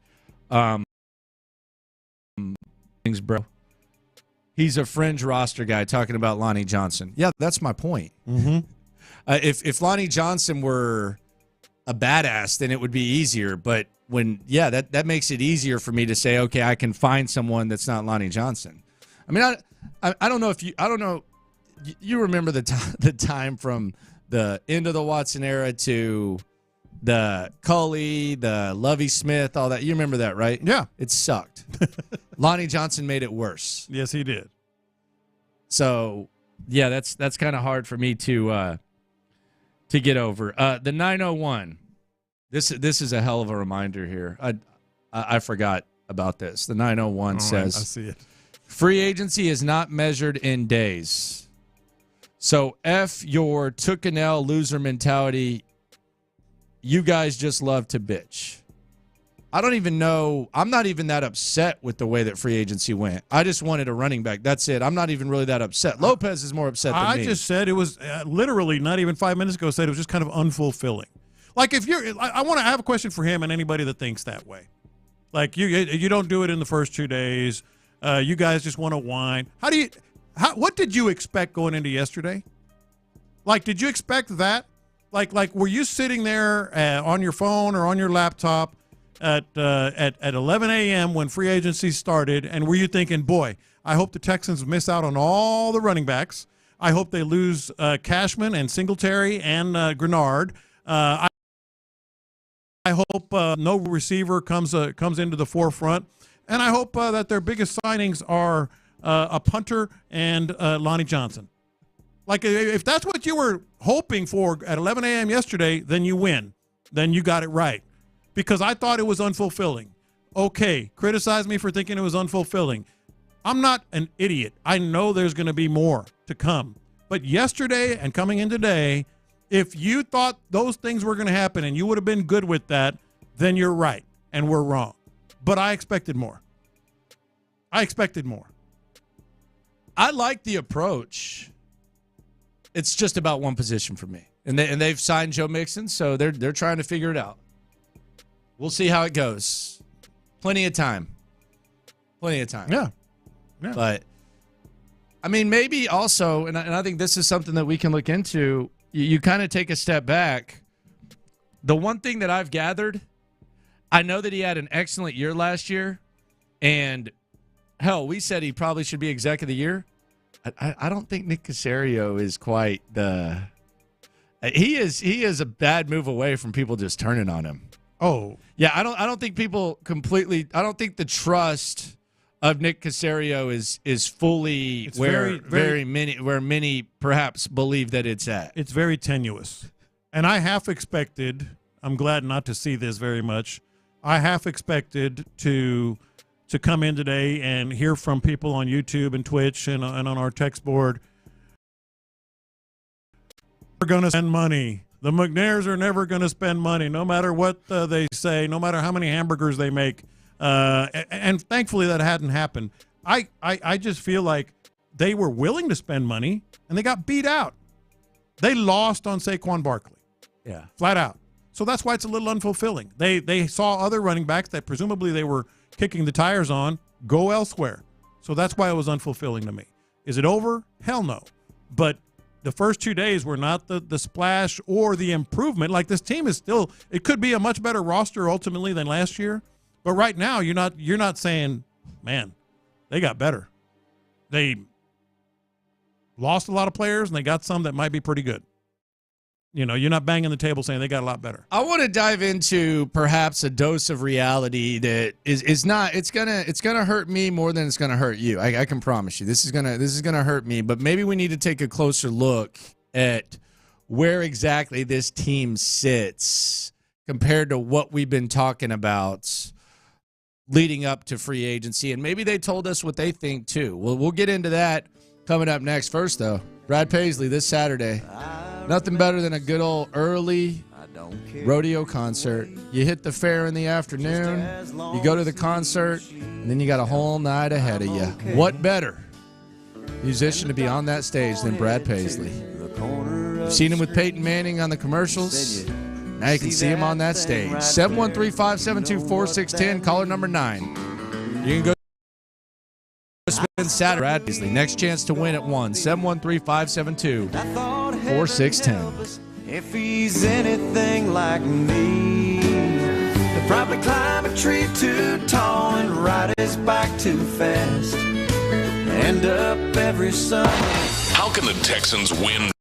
Bro, he's a fringe roster guy talking about Lonnie Johnson. Yeah, that's my point. Mm-hmm. If Lonnie Johnson were a badass, then it would be easier. But that makes it easier for me to say, okay, I can find someone that's not Lonnie Johnson. I mean, I don't know if you remember the time from the end of the Watson era to the Culley, the Lovie Smith, all that. You remember that, right? Yeah. It sucked. Lonnie Johnson made it worse. Yes, he did. So, yeah, that's kind of hard for me to get over. The 901. This is a hell of a reminder here. I forgot about this. The 901 says, I see it. Free agency is not measured in days. So F your took an L loser mentality. You guys just love to bitch. I don't even know. I'm not even that upset with the way that free agency went. I just wanted a running back. That's it. I'm not even really that upset. Lopez is more upset than me. I just said it was literally not even 5 minutes ago said it was just kind of unfulfilling. Like if I want to have a question for him and anybody that thinks that way. Like you don't do it in the first 2 days. You guys just want to whine. What did you expect going into yesterday? Like, did you expect that? Like, were you sitting there on your phone or on your laptop at 11 a.m. when free agency started, and were you thinking, boy, I hope the Texans miss out on all the running backs. I hope they lose Cashman and Singletary and Grenard. I hope no receiver comes into the forefront, and I hope that their biggest signings are a punter and Lonnie Johnson. Like, if that's what you were hoping for at 11 a.m. yesterday, then you win. Then you got it right. Because I thought it was unfulfilling. Okay, criticize me for thinking it was unfulfilling. I'm not an idiot. I know there's going to be more to come. But yesterday and coming in today, if you thought those things were going to happen and you would have been good with that, then you're right and we're wrong. But I expected more. I like the approach. It's just about one position for me. And they've signed Joe Mixon, so they're trying to figure it out. We'll see how it goes. Plenty of time. Yeah. But, I mean, maybe also, and I think this is something that we can look into, you kind of take a step back. The one thing that I've gathered, I know that he had an excellent year last year, and, hell, we said he probably should be exec of the year. I don't think Nick Caserio is quite the he is a bad move away from people just turning on him. Oh. Yeah, I don't think people completely I don't think the trust of Nick Caserio is fully It's where very many perhaps believe that it's at. It's very tenuous. And I half expected, I'm glad not to see this very much, I half expected to come in today and hear from people on YouTube and Twitch and on our text board. We're going to spend money. The McNairs are never going to spend money, no matter what they say, no matter how many hamburgers they make. And thankfully that hadn't happened. I just feel like they were willing to spend money, and they got beat out. They lost on Saquon Barkley. Yeah. Flat out. So that's why it's a little unfulfilling. They saw other running backs that presumably they were kicking the tires on go elsewhere. So that's why it was unfulfilling to me. Is it over? Hell no. But the first 2 days were not the splash or the improvement. Like, this team is still, it could be a much better roster ultimately than last year. But right now you're not saying, man, they got better. They lost a lot of players and they got some that might be pretty good. You know, you're not banging the table saying they got a lot better. I want to dive into perhaps a dose of reality that is not. It's gonna hurt me more than it's gonna hurt you. I can promise you. This is gonna hurt me. But maybe we need to take a closer look at where exactly this team sits compared to what we've been talking about leading up to free agency. And maybe they told us what they think too. We'll get into that coming up next. First, though, Brad Paisley this Saturday. Nothing better than a good old early rodeo concert. You hit the fair in the afternoon, you go to the concert, and then you got a whole night ahead of you. What better musician to be on that stage than Brad Paisley? You've seen him with Peyton Manning on the commercials. Now you can see him on that stage. 713-572-4610, caller number 9. You can go spend Saturday. Brad Paisley. Next chance to win at 1-713-572-4610. If he's anything like me, he'll probably climb a tree too tall and ride his bike too fast. End up every summer. How can the Texans win?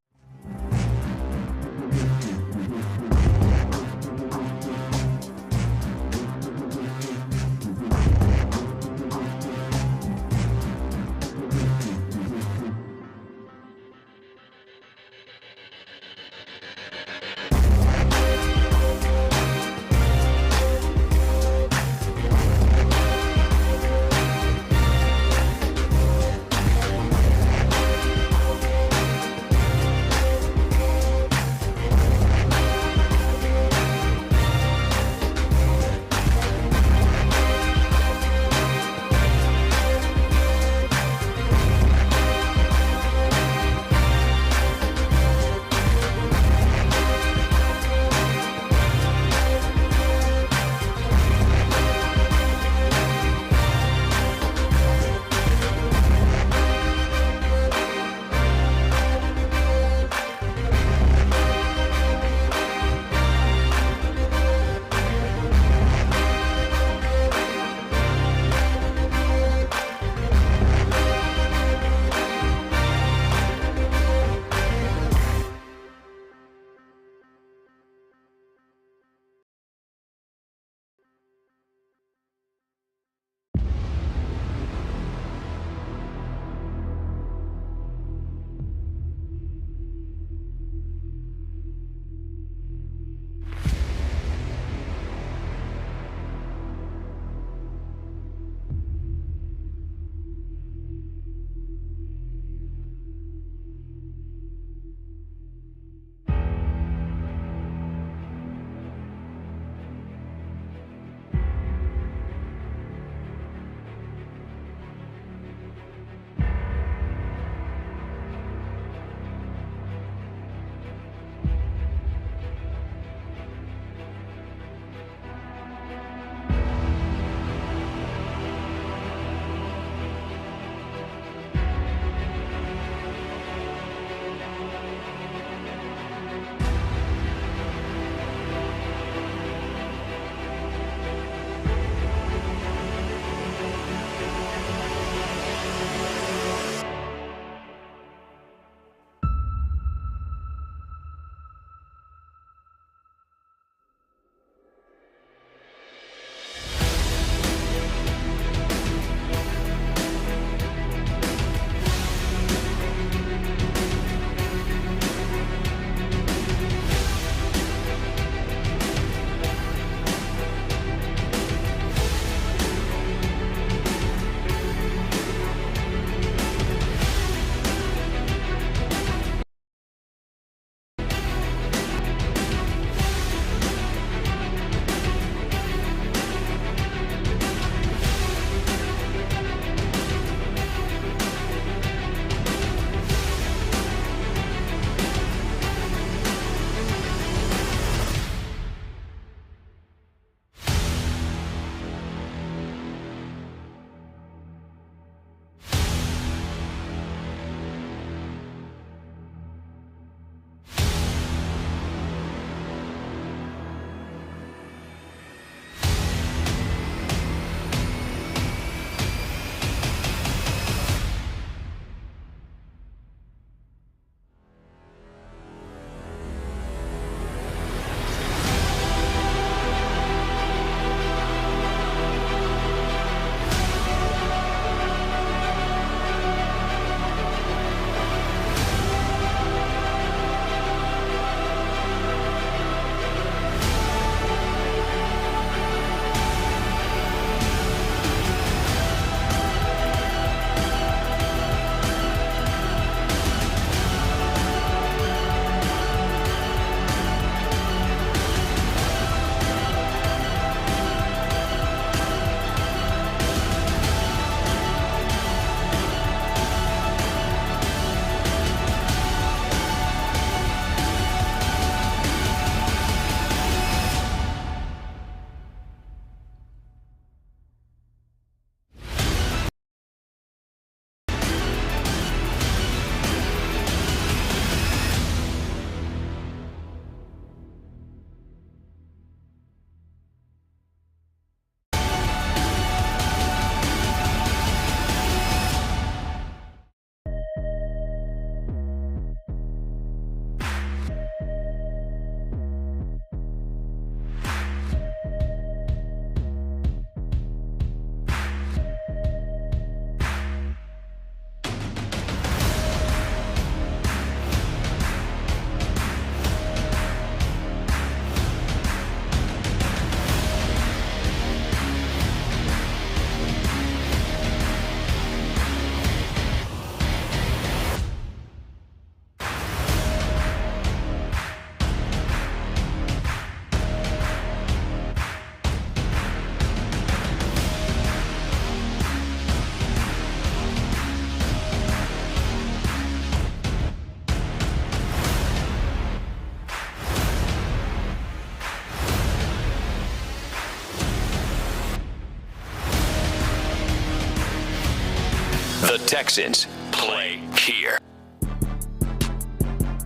Texans play here.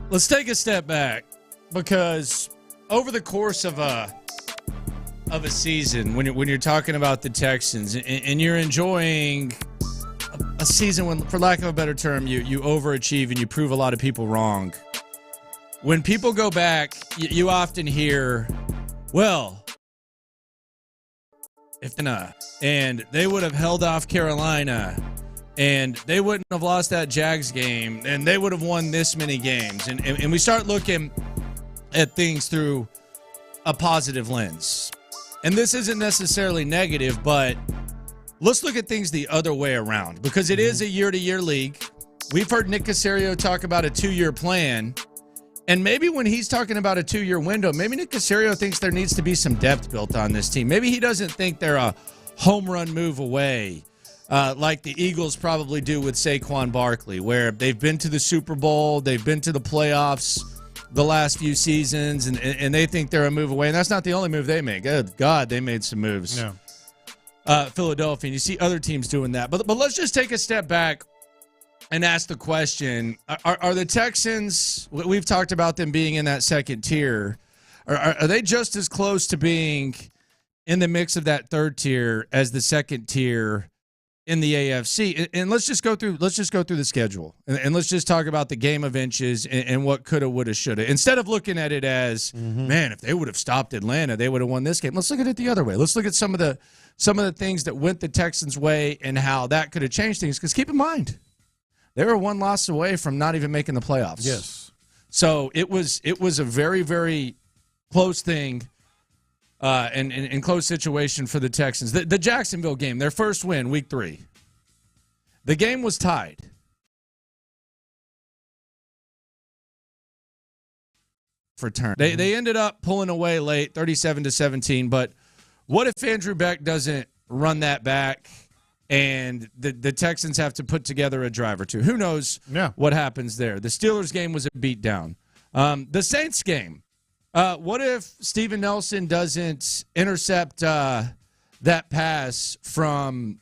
Let's take a step back, because over the course of a season, when you're talking about the Texans and you're enjoying a season when, for lack of a better term, you overachieve and you prove a lot of people wrong. When people go back, you often hear, well, and they would have held off Carolina, and they wouldn't have lost that Jags game, and they would have won this many games. And we start looking at things through a positive lens. And this isn't necessarily negative, but let's look at things the other way around, because it is a year-to-year league. We've heard Nick Caserio talk about a 2-year plan. And maybe when he's talking about a 2-year window, maybe Nick Caserio thinks there needs to be some depth built on this team. Maybe he doesn't think they're a home run move away, like the Eagles probably do with Saquon Barkley, where they've been to the Super Bowl, they've been to the playoffs the last few seasons, and they think they're a move away. And that's not the only move they make. Good God, they made some moves. Yeah. Philadelphia, and you see other teams doing that. But let's just take a step back and ask the question, are the Texans, we've talked about them being in that second tier, are they just as close to being in the mix of that third tier as the second tier in the AFC? And let's just go through the schedule, and let's just talk about the game of inches and what coulda, woulda, shoulda. Instead of looking at it as, man, if they would have stopped Atlanta, they would have won this game. Let's look at it the other way. Let's look at some of the things that went the Texans' way and how that could have changed things. Because keep in mind, they were one loss away from not even making the playoffs. Yes. So it was a very, very close thing, and close situation for the Texans. The Jacksonville game, their first win, week 3. The game was tied. For turn. They ended up pulling away late, 37-17. But what if Andrew Beck doesn't run that back, and the Texans have to put together a drive or two? Who knows what happens there? The Steelers game was a beatdown. The Saints game, what if Steven Nelson doesn't intercept that pass from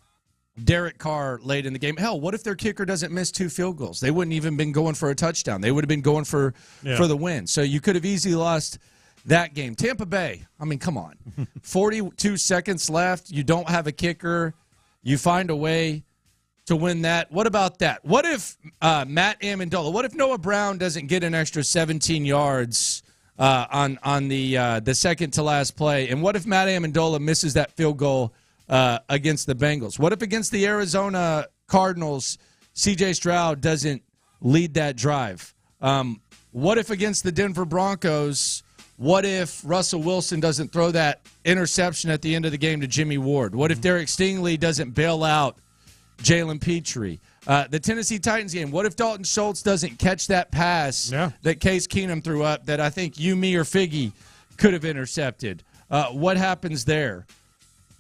Derek Carr late in the game? Hell, what if their kicker doesn't miss 2 field goals? They wouldn't even been going for a touchdown. They would have been going for the win. So you could have easily lost that game. Tampa Bay, I mean, come on. 42 seconds left. You don't have a kicker. You find a way to win that. What about that? What if Matt Amendola, what if Noah Brown doesn't get an extra 17 yards on the second to last play? And what if Matt Amendola misses that field goal against the Bengals? What if against the Arizona Cardinals, C.J. Stroud doesn't lead that drive? What if against the Denver Broncos, what if Russell Wilson doesn't throw that interception at the end of the game to Jimmy Ward? What if Derek Stingley doesn't bail out Jalen Petrie? The Tennessee Titans game, what if Dalton Schultz doesn't catch that pass that Case Keenum threw up that I think you, me, or Figgy could have intercepted? What happens there?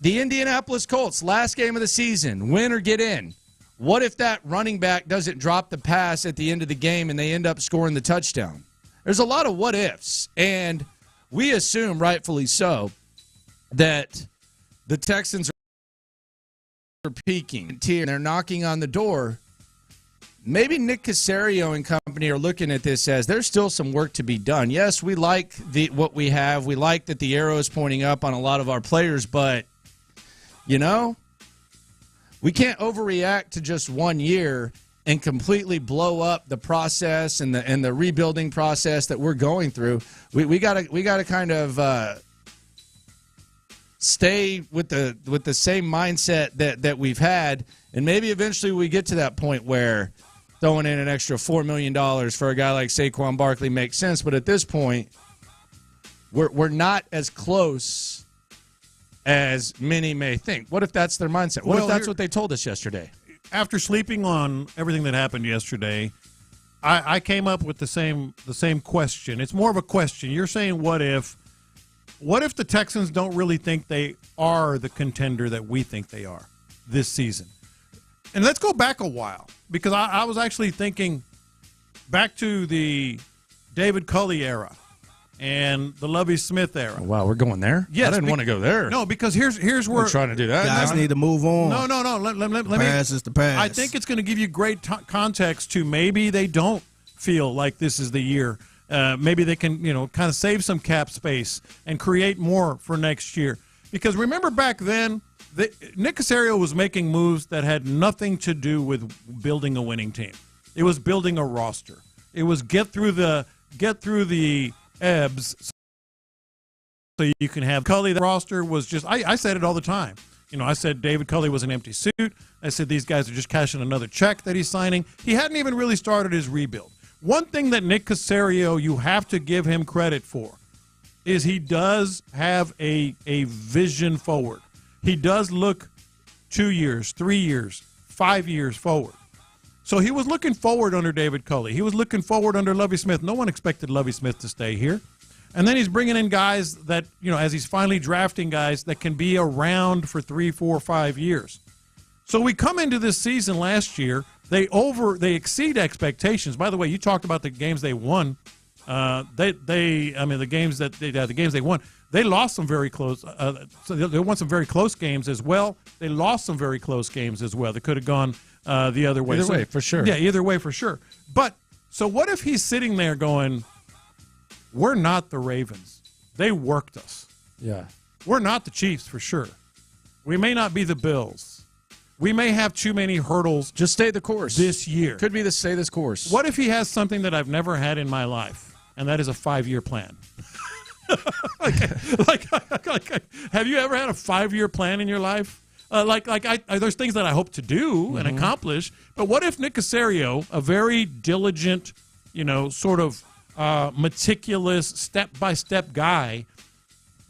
The Indianapolis Colts, last game of the season, win or get in. What if that running back doesn't drop the pass at the end of the game and they end up scoring the touchdown? There's a lot of what ifs, and we assume, rightfully so, that the Texans are peaking. They're knocking on the door. Maybe Nick Caserio and company are looking at this as there's still some work to be done. Yes, we like what we have. We like that the arrow is pointing up on a lot of our players, but, you know, we can't overreact to just 1 year and completely blow up the process and the rebuilding process that we're going through. We gotta kind of stay with the same mindset that we've had, and maybe eventually we get to that point where throwing in an extra $4 million for a guy like Saquon Barkley makes sense. But at this point, we're not as close as many may think. What if that's their mindset? What if that's what they told us yesterday? After sleeping on everything that happened yesterday, I came up with the same question. It's more of a question. You're saying what if the Texans don't really think they are the contender that we think they are this season? And let's go back a while, because I was actually thinking back to the David Culley era and the Lovie Smith era. Oh, wow, we're going there? Yes, I didn't want to go there. No, because here's where I'm trying to do that. Guys need to move on. No. Let me. Past is the past. I think it's going to give you great context to maybe they don't feel like this is the year. Maybe they can, kind of save some cap space and create more for next year. Because remember back then, Nick Caserio was making moves that had nothing to do with building a winning team. It was building a roster. It was get through the ebbs so you can have Culley. The roster was just, I said it all the time. I said David Culley was an empty suit. I said these guys are just cashing another check that he's signing. He hadn't even really started his rebuild. One thing that Nick Caserio, you have to give him credit for, is he does have a vision forward. He does look 2 years, 3 years, 5 years forward. So he was looking forward under David Culley. He was looking forward under Lovie Smith. No one expected Lovie Smith to stay here. And then he's bringing in guys that, as he's finally drafting guys that can be around for 3, 4, 5 years. So we come into this season last year, they exceed expectations. By the way, you talked about the games they won. The games they won, they lost some very close. So they won some very close games as well. They lost some very close games as well. They could have gone the other way. Either way, for sure. Yeah, either way, for sure. But so what if he's sitting there going, we're not the Ravens. They worked us. Yeah. We're not the Chiefs for sure. We may not be the Bills. We may have too many hurdles. Just stay the course this year. Could be the stay this course. What if he has something that I've never had in my life, and that is a 5-year plan? Have you ever had a 5-year plan in your life? There's things that I hope to do and accomplish, but what if Nick Caserio, a very diligent, meticulous, step-by-step guy,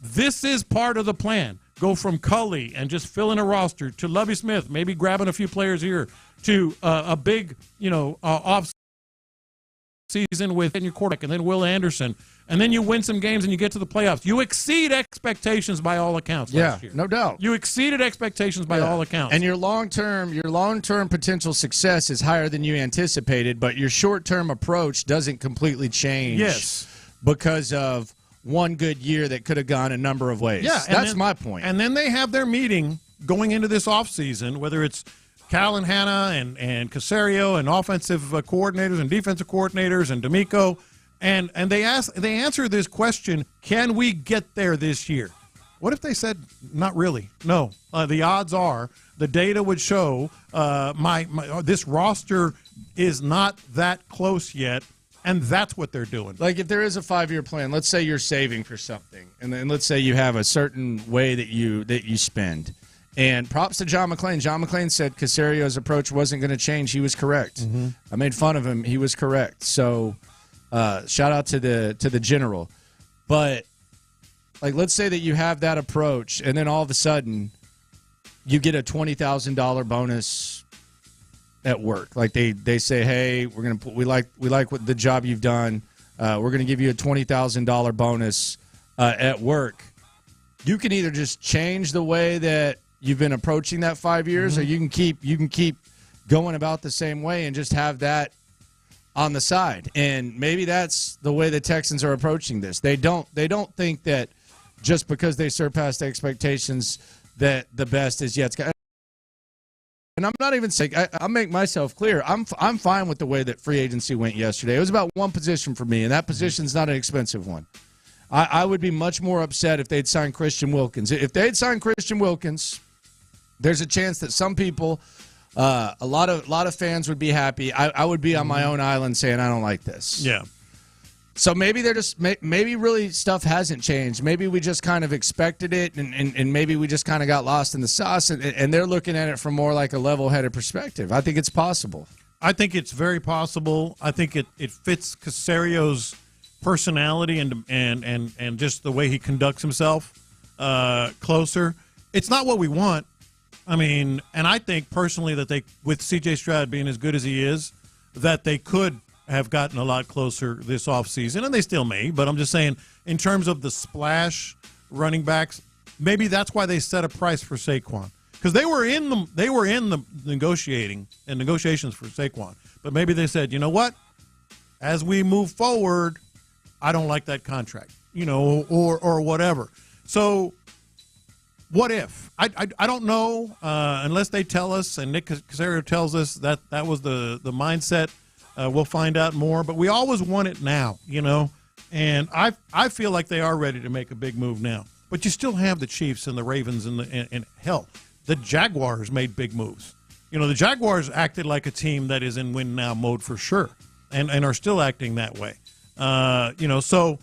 this is part of the plan. Go from Culley and just fill in a roster to Lovie Smith, maybe grabbing a few players here, to a big, off season with your quarterback, and then Will Anderson, and then you win some games and you get to the playoffs. You exceed expectations by all accounts last year. No doubt. You exceeded expectations by all accounts. And your long-term potential success is higher than you anticipated, but your short-term approach doesn't completely change. Yes. Because of one good year that could have gone a number of ways. Yeah, that's my point. And then they have their meeting going into this offseason, whether it's Cal and Hanna and Caserio and offensive coordinators and defensive coordinators and D'Amico, and they answer this question: can we get there this year? What if they said not really? No. The odds are the data would show this roster is not that close yet. And that's what they're doing. Like if there is a 5-year plan, let's say you're saving for something, and then let's say you have a certain way that you spend. And props to John McClain. John McClain said Caserio's approach wasn't going to change. He was correct. Mm-hmm. I made fun of him. He was correct. So shout out to the general. But let's say that you have that approach, and then all of a sudden you get a $20,000 bonus at work. Like they say, hey, we like what the job you've done. We're gonna give you a $20,000 bonus at work. You can either just change the way that you've been approaching that 5 years, or you can keep going about the same way and just have that on the side. And maybe that's the way the Texans are approaching this. They don't think that just because they surpassed expectations that the best is yet. And I'm not even saying, I'll make myself clear. I'm fine with the way that free agency went yesterday. It was about one position for me, and that position's not an expensive one. I would be much more upset if they'd signed Christian Wilkins. If they'd signed Christian Wilkins, there's a chance that some people, a lot of fans would be happy. I would be on my own island saying I don't like this. Yeah. So maybe maybe really stuff hasn't changed. Maybe we just kind of expected it, and maybe we just kind of got lost in the sauce, and they're looking at it from more like a level-headed perspective. I think it's possible. I think it's very possible. I think it fits Caserio's personality and just the way he conducts himself closer. It's not what we want. I mean, and I think personally that they, with C.J. Stroud being as good as he is, that they could have gotten a lot closer this offseason, and they still may, but I'm just saying in terms of the splash running backs, maybe that's why they set a price for Saquon, because they were in the negotiations for Saquon, but maybe they said, you know what, as we move forward, I don't like that contract, or whatever. So what if? I don't know unless they tell us, and Nick Caserio tells us that was the mindset. We'll find out more, but we always want it now, and I feel like they are ready to make a big move now. But you still have the Chiefs and the Ravens and hell, the Jaguars made big moves. The Jaguars acted like a team that is in win now mode for sure, and are still acting that way. So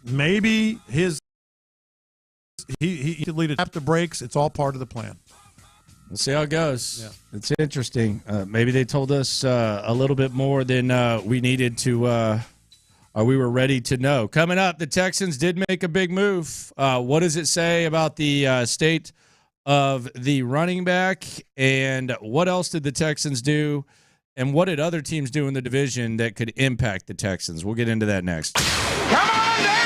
maybe he could lead it up the brakes. It's all part of the plan. We'll see how it goes. Yeah. It's interesting. Maybe they told us a little bit more than we needed to, or we were ready to know. Coming up, the Texans did make a big move. What does it say about the state of the running back, and what else did the Texans do, and what did other teams do in the division that could impact the Texans? We'll get into that next. Come on down!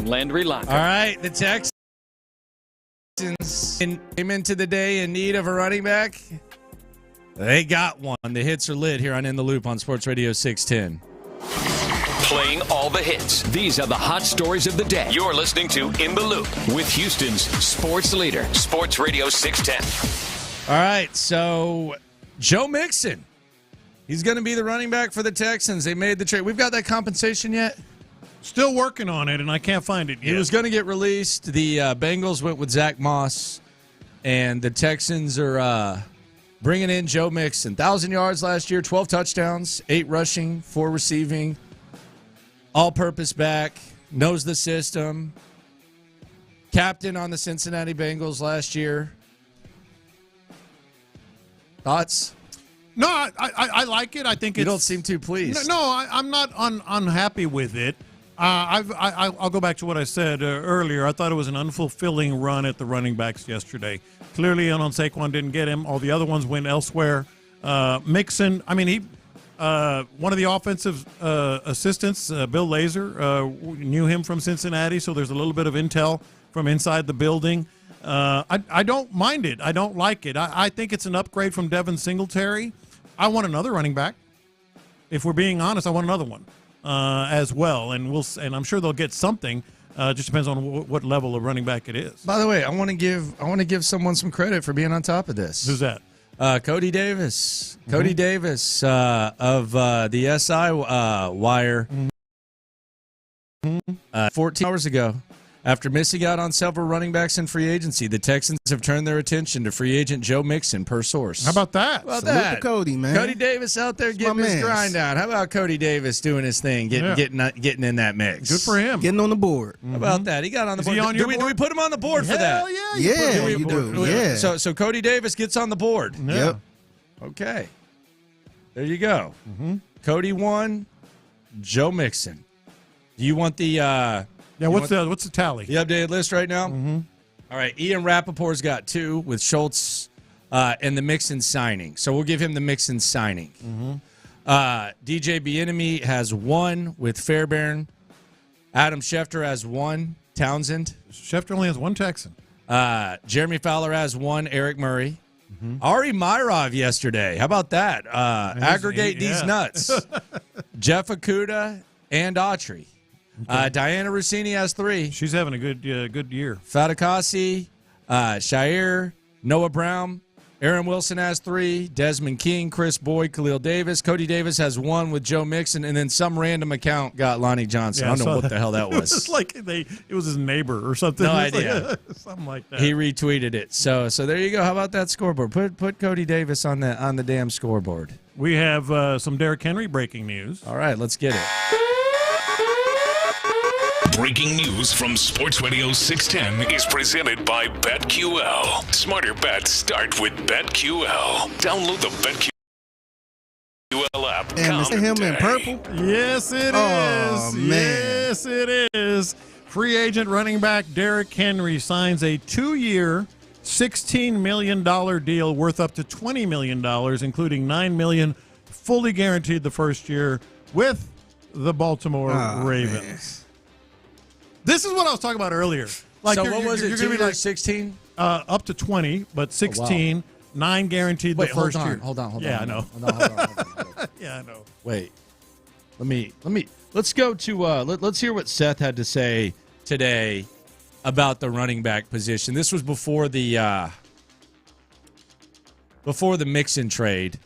Landry Locker. All right, the Texans came into the day in need of a running back. They got one. The hits are lit here on In the Loop on Sports Radio 610. Playing all the hits. These are the hot stories of the day. You're listening to In the Loop with Houston's sports leader, Sports Radio 610. All right, so Joe Mixon. He's going to be the running back for the Texans. They made the trade. We've got that compensation yet? Still working on it, and I can't find it yet. He was going to get released. The Bengals went with Zach Moss, and the Texans are bringing in Joe Mixon. 1,000 yards last year, 12 touchdowns, 8 rushing, 4 receiving. All-purpose back, knows the system. Captain on the Cincinnati Bengals last year. Thoughts? No, I like it. I think you don't seem too pleased. No, I'm not unhappy with it. I'll go back to what I said earlier. I thought it was an unfulfilling run at the running backs yesterday. Clearly, on Saquon didn't get him. All the other ones went elsewhere. Mixon, I mean, he one of the offensive assistants, Bill Lazor, knew him from Cincinnati, so there's a little bit of intel from inside the building. I don't mind it. I don't like it. I think it's an upgrade from Devin Singletary. I want another running back. If we're being honest, I want another one as well, and I'm sure they'll get something. Just depends on what level of running back it is. By the way, I want to give someone some credit for being on top of this. Who's that? Cody Davis. Mm-hmm. Cody Davis of the SI Wire. Mm-hmm. 14 hours ago, after missing out on several running backs in free agency, the Texans have turned their attention to free agent Joe Mixon, per source. How about that? Salute to Cody, man. Cody Davis out there getting his grind out. How about Cody Davis doing his thing, getting in that mix? Good for him. Getting on the board. How about that? He got on the board. He on your board? board? Do we put him on the board for that? Hell yeah. You do. Yeah. So Cody Davis gets on the board. Yeah. Yep. Okay. There you go. Mm-hmm. Cody 1, Joe Mixon. Do you want the what's the tally? The updated list right now? Mm-hmm. All right, Ian Rappaport's got 2 with Schultz and the Mixon signing. So we'll give him the Mixon signing. Mm-hmm. DJ Bieniemy has 1 with Fairbairn. Adam Schefter has 1. Townsend. Schefter only has 1 Texan. Jeremy Fowler has 1. Eric Murray. Mm-hmm. Ari Myrov yesterday. How about that? Aggregate these nuts. Jeff Okudah and Autry. Okay. Diana Rossini has 3. She's having a good year. Fatukasi, Shair, Noah Brown. Aaron Wilson has 3. Desmond King, Chris Boyd, Khalil Davis. Cody Davis has 1 with Joe Mixon, and then some random account got Lonnie Johnson. Yeah, I don't know what the hell that was. It was like it was his neighbor or something. No idea. Something like that. He retweeted it. So there you go. How about that scoreboard? Put Cody Davis on the damn scoreboard. We have some Derrick Henry breaking news. All right, let's get it. Breaking news from Sports Radio 610 is presented by BetQL. Smarter bets start with BetQL. Download the BetQL app. And is it him in purple? Yes, it is. Oh, man. Yes, it is. Free agent running back Derrick Henry signs a 2-year, $16 million deal worth up to $20 million, including $9 million fully guaranteed the first year with the Baltimore Ravens. Man. This is what I was talking about earlier. Like, so what was it? 2 years, 16? Up to 20, but 16, 9 guaranteed the first year. Hold on. Yeah, I know. Hold on. Yeah, I know. Wait. Let's go to let's hear what Seth had to say today about the running back position. This was before the Mixon trade.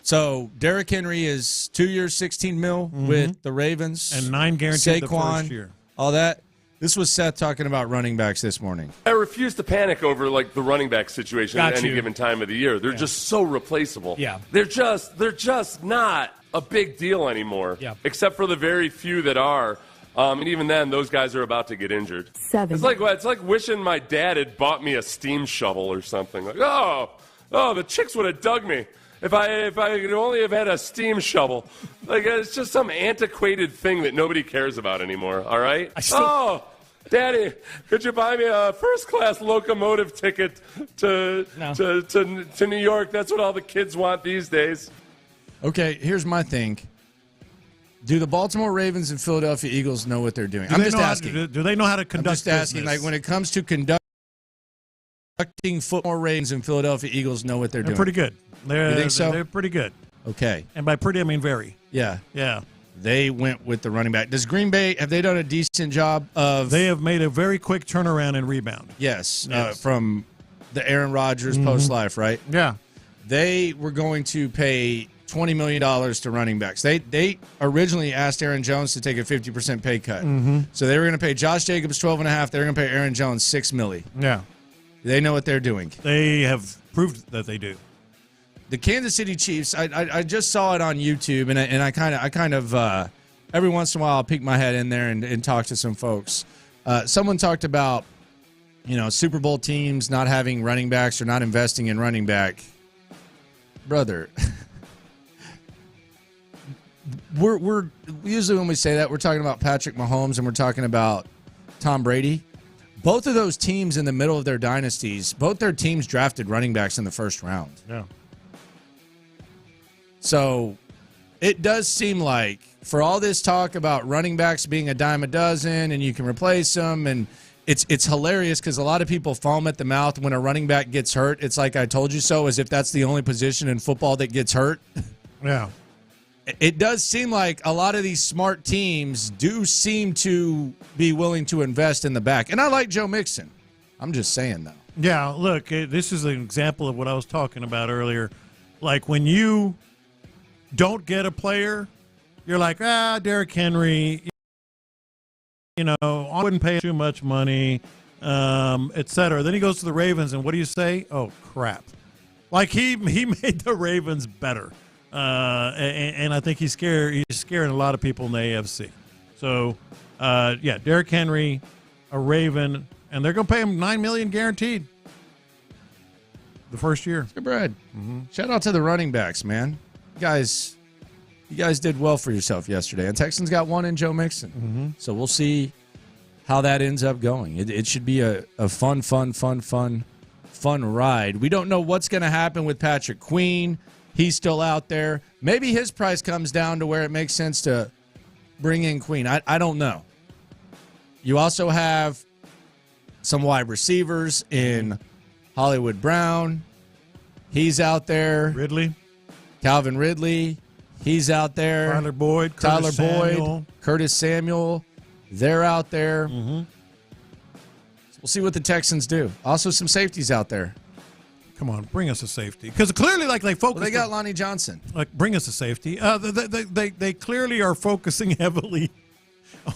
So Derrick Henry is 2 years, $16 million with the Ravens, and 9 guaranteed Saquon, the first year. All that. This was Seth talking about running backs this morning. I refuse to panic over the running back situation at any given time of the year. They're just so replaceable. Yeah. They're just not a big deal anymore. Yeah. Except for the very few that are. And even then, those guys are about to get injured. 7. It's like wishing my dad had bought me a steam shovel or something. Like, oh, the chicks would have dug me if I could only have had a steam shovel. Like, it's just some antiquated thing that nobody cares about anymore. All right? Daddy, could you buy me a first-class locomotive ticket to New York? That's what all the kids want these days. Okay, here's my thing. Do the Baltimore Ravens and Philadelphia Eagles know what they're doing? I'm just asking. Do they know how to conduct I'm just asking, business? like, when it comes to conducting football, Ravens and Philadelphia Eagles know what they're doing. They're pretty good. You think so? They're pretty good. Okay. And by pretty, I mean very. Yeah. Yeah. They went with the running back. Does Green Bay, have they done a decent job of... They have made a very quick turnaround and rebound. Yes. From the Aaron Rodgers post-life, right? Yeah. They were going to pay $20 million to running backs. They originally asked Aaron Jones to take a 50% pay cut. So they were going to pay Josh Jacobs $12.5. They were going to pay Aaron Jones $6 million. Yeah. They know what they're doing. They have proved that they do. The Kansas City Chiefs, I just saw it on YouTube, and I kind of every once in a while I'll peek my head in there and talk to some folks. Someone talked about, Super Bowl teams not having running backs or not investing in running back. Brother, we're usually when we say that, we're talking about Patrick Mahomes and we're talking about Tom Brady. Both of those teams in the middle of their dynasties, both their teams drafted running backs in the first round. Yeah. So it does seem like for all this talk about running backs being a dime a dozen and you can replace them, and it's hilarious because a lot of people foam at the mouth when a running back gets hurt. It's like I told you so, as if that's the only position in football that gets hurt. Yeah. It does seem like a lot of these smart teams do seem to be willing to invest in the back. And I like Joe Mixon. I'm just saying, though. Yeah, look, this is an example of what I was talking about earlier. Like when you don't get a player, you're like, Derrick Henry, I wouldn't pay too much money, et cetera. Then he goes to the Ravens, and what do you say? Oh, crap. Like he made the Ravens better. And I think he's scaring a lot of people in the AFC. So, Derrick Henry, a Raven, and they're going to pay him $9 million guaranteed the first year. Good bread. Shout out to the running backs, man. You guys did well for yourself yesterday. And Texans got one in Joe Mixon. So we'll see how that ends up going. It should be a fun ride. We don't know what's going to happen with Patrick Queen. He's still out there. Maybe his price comes down to where it makes sense to bring in Queen. I don't know. You also have some wide receivers in Hollywood Brown. He's out there. Calvin Ridley. He's out there. Tyler Boyd. Curtis Samuel. They're out there. So we'll see what the Texans do. Also some safeties out there. Come on, bring us a safety. Because clearly, they focus. Well, they got Lonnie Johnson. Bring us a safety. They clearly are focusing heavily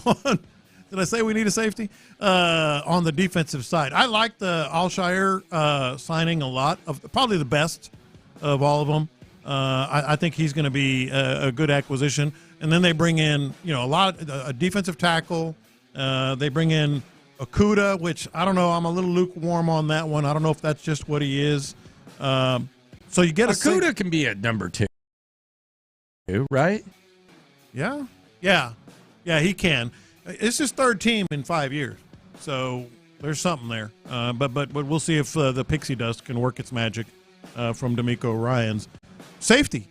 on. Did I say we need a safety? On the defensive side, I like the Alshire signing a lot. Probably the best of all of them. I think he's going to be a good acquisition. And then they bring in a defensive tackle. They bring in Okuda, which I don't know. I'm a little lukewarm on that one. I don't know if that's just what he is. So you get Okuda can be at number 2, right? Yeah, he can. It's his third team in 5 years, so there's something there. But we'll see if the pixie dust can work its magic from D'Amico Ryans. Safety,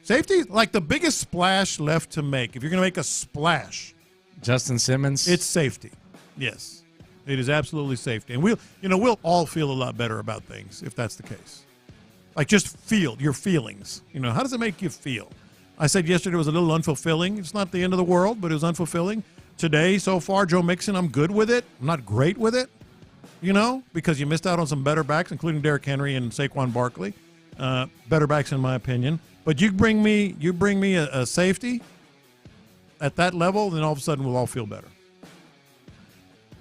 like the biggest splash left to make. If you're going to make a splash, Justin Simmons, it's safety. Yes. It is absolutely safety. And we'll all feel a lot better about things if that's the case. Like just feel your feelings. How does it make you feel? I said yesterday was a little unfulfilling. It's not the end of the world, but it was unfulfilling. Today, so far, Joe Mixon, I'm good with it. I'm not great with it, because you missed out on some better backs, including Derrick Henry and Saquon Barkley. Better backs in my opinion. But you bring me a safety at that level, then all of a sudden we'll all feel better.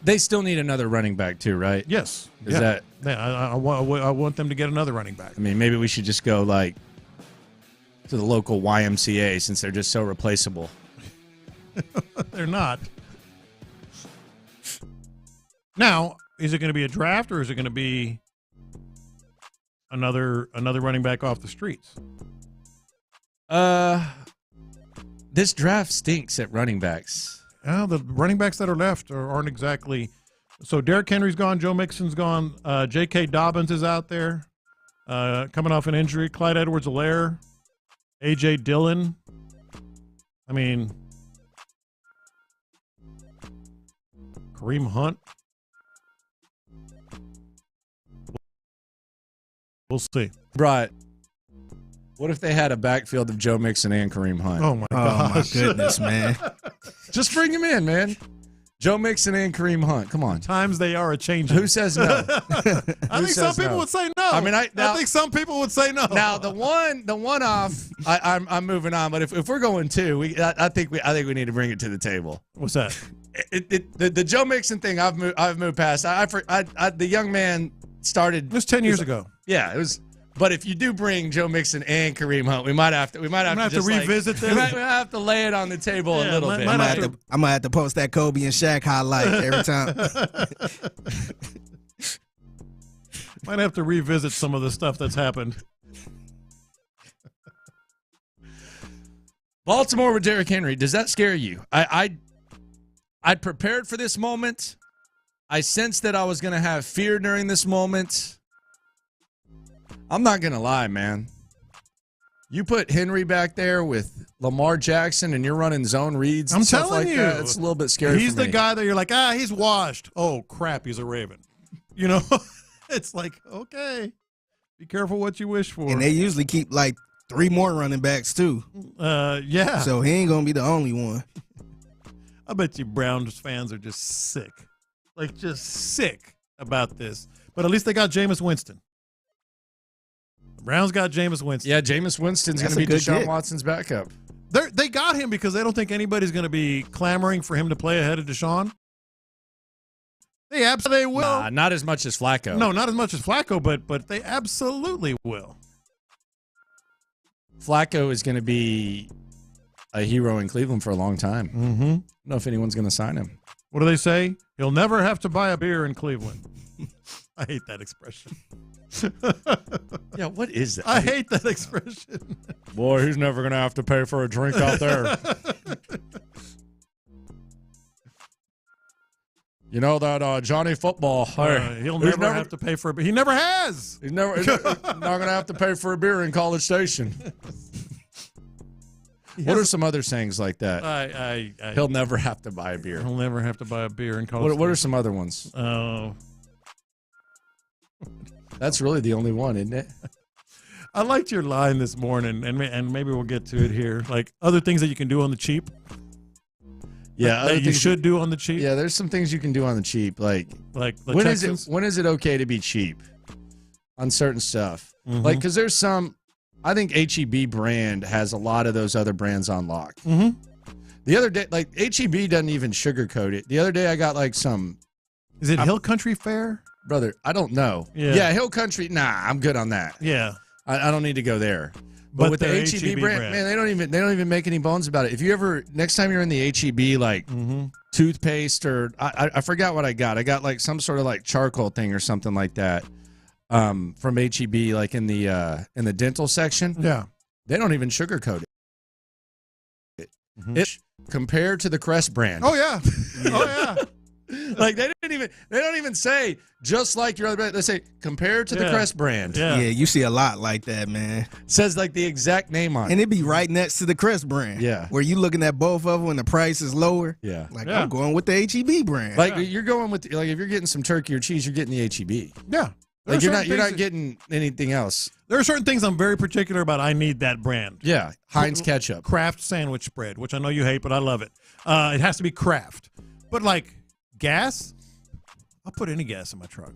They still need another running back too, right? Yes. I want them to get another running back. I mean, maybe we should just go to the local YMCA since they're just so replaceable. They're not. Now, is it going to be a draft or is it going to be another running back off the streets? This draft stinks at running backs. The running backs that are left aren't exactly. So Derrick Henry's gone. Joe Mixon's gone. J.K. Dobbins is out there, coming off an injury. Clyde Edwards-Helaire, A.J. Dillon. I mean, Kareem Hunt. We'll see. Right. What if they had a backfield of Joe Mixon and Kareem Hunt? Oh, my gosh. Goodness, man. Just bring him in, man. Joe Mixon and Kareem Hunt. Come on. Times they are a-changing. Who says no? I think some people would say no. I mean, I think some people would say no. Now the one off, I'm moving on. But if we're going two, I think we need to bring it to the table. What's that? The Joe Mixon thing. I've moved past. The young man started. It was 10 years ago. Yeah, it was. But if you do bring Joe Mixon and Kareem Hunt, we might have to revisit this. We might have to lay it on the table a little bit. I'm gonna have to post that Kobe and Shaq highlight every time. Might have to revisit some of the stuff that's happened. Baltimore with Derrick Henry. Does that scare you? I prepared for this moment. I sensed that I was going to have fear during this moment. I'm not going to lie, man. You put Henry back there with Lamar Jackson and you're running zone reads and stuff like that. It's a little bit scary. He's for me. the guy that you're like, he's washed. Oh, crap, he's a Raven. You know, it's like, okay, be careful what you wish for. And they usually keep like 3 more running backs too. Yeah. So he ain't gonna be the only one. I bet you Browns fans are just sick. Like, just sick about this. But at least they got Jameis Winston. Browns got Jameis Winston. Yeah, Jameis Winston's going to be Deshaun Watson's backup. They got him because they don't think anybody's going to be clamoring for him to play ahead of Deshaun. They absolutely will. Nah, not as much as Flacco. No, not as much as Flacco, but they absolutely will. Flacco is going to be a hero in Cleveland for a long time. Mm-hmm. I don't know if anyone's going to sign him. What do they say? He'll never have to buy a beer in Cleveland. I hate that expression. Yeah, what is that? I hate that expression. Boy, he's never going to have to pay for a drink out there. You know that Johnny Football. He'll never have to pay for a beer. He never has. He's never not going to have to pay for a beer in College Station. What are some other sayings like that? He'll never have to buy a beer. He'll never have to buy a beer in College Station. What are some other ones? Oh. That's really the only one, isn't it? I liked your line this morning, and maybe we'll get to it here. Like, other things that you can do on the cheap. Yeah, that you should do on the cheap. Yeah, there's some things you can do on the cheap. Like when is it okay to be cheap on certain stuff? Mm-hmm. Like, because there's some. I think HEB brand has a lot of those other brands on lock. Mm-hmm. The other day, like HEB doesn't even sugarcoat it. The other day, I got like some. Is it Hill Country Fair? Brother, I don't know. Yeah, Hill Country. Nah, I'm good on that. Yeah, I don't need to go there. But with the HEB brand, man, they don't even make any bones about it. If you ever, next time you're in the HEB, like toothpaste or I forgot what I got. I got like some sort of like charcoal thing or something like that from HEB, like in the dental section. Yeah, they don't even sugarcoat it. It compared to the Crest brand. Oh yeah, oh yeah. Like they don't even say just like your other brand. They say compared to the Crest brand. Yeah, you see a lot like that, man. Says like the exact name on it. And it'd be right next to the Crest brand. Yeah. Where you looking at both of them and the price is lower. Yeah. Like I'm going with the HEB brand. Like you're going with like if you're getting some turkey or cheese, you're getting the HEB. Yeah. Like you're not getting anything else. There are certain things I'm very particular about. I need that brand. Yeah. Heinz ketchup. Kraft sandwich spread, which I know you hate, but I love it. It has to be Kraft. But like gas, I'll put any gas in my truck.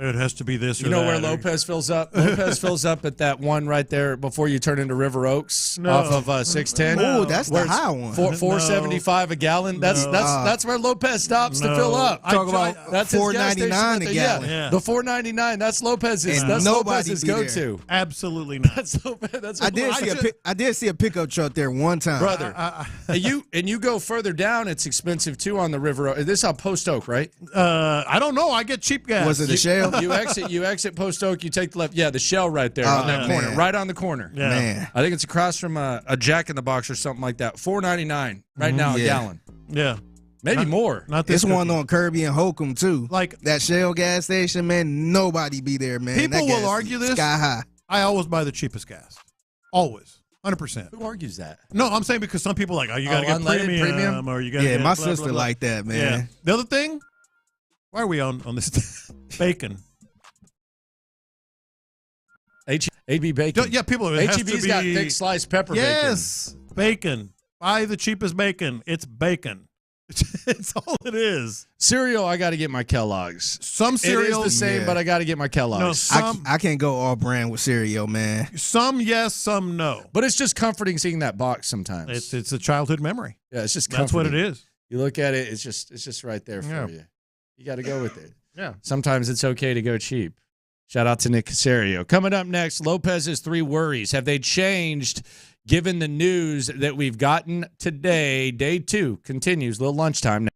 It has to be this or that. You know where Lopez fills up? Lopez fills up at that one right there before you turn into River Oaks off of 610. Oh, that's the high one. $4.75 a gallon. That's where Lopez stops to fill up. Talk about that's $4.99 a gallon. Yeah. The $4.99. That's Lopez's. That's Lopez's go-to. Absolutely not. That's Lopez. That's I did see a pickup truck there one time, brother. You go further down. It's expensive too on the River. This is on Post Oak, right? I don't know. I get cheap gas. Was it the Shell? You exit Post Oak, you take the left. Yeah, the Shell right there on that corner. Right on the corner. Yeah. Man. I think it's across from a Jack in the Box or something like that. $4.99 right now a gallon. Yeah. Maybe more. Not this one on Kirby and Holcomb too. Like that Shell gas station, man, nobody be there, man. People will argue this. Sky high. I always buy the cheapest gas. Always. 100%. Who argues that? No, I'm saying because some people are like, oh, you got to get premium, or you got to get my blah, sister blah, blah. like that, man. Yeah. The other thing, why are we on this? Bacon. HEB bacon. Yeah, people. HEB's got thick sliced pepper bacon. Yes, bacon. Buy the cheapest bacon. It's bacon. It's all it is. Cereal, I got to get my Kellogg's. Some cereal it is the same, but I got to get my Kellogg's. No, I can't go all brand with cereal, man. Some yes, some no. But it's just comforting seeing that box sometimes. It's a childhood memory. Yeah, it's just that's comforting. what it is. You look at it, it's just right there for you. You got to go with it. Yeah. Sometimes it's okay to go cheap. Shout out to Nick Casario. Coming up next, Lopez's 3 worries. Have they changed given the news that we've gotten today? Day 2 continues. Little lunchtime now.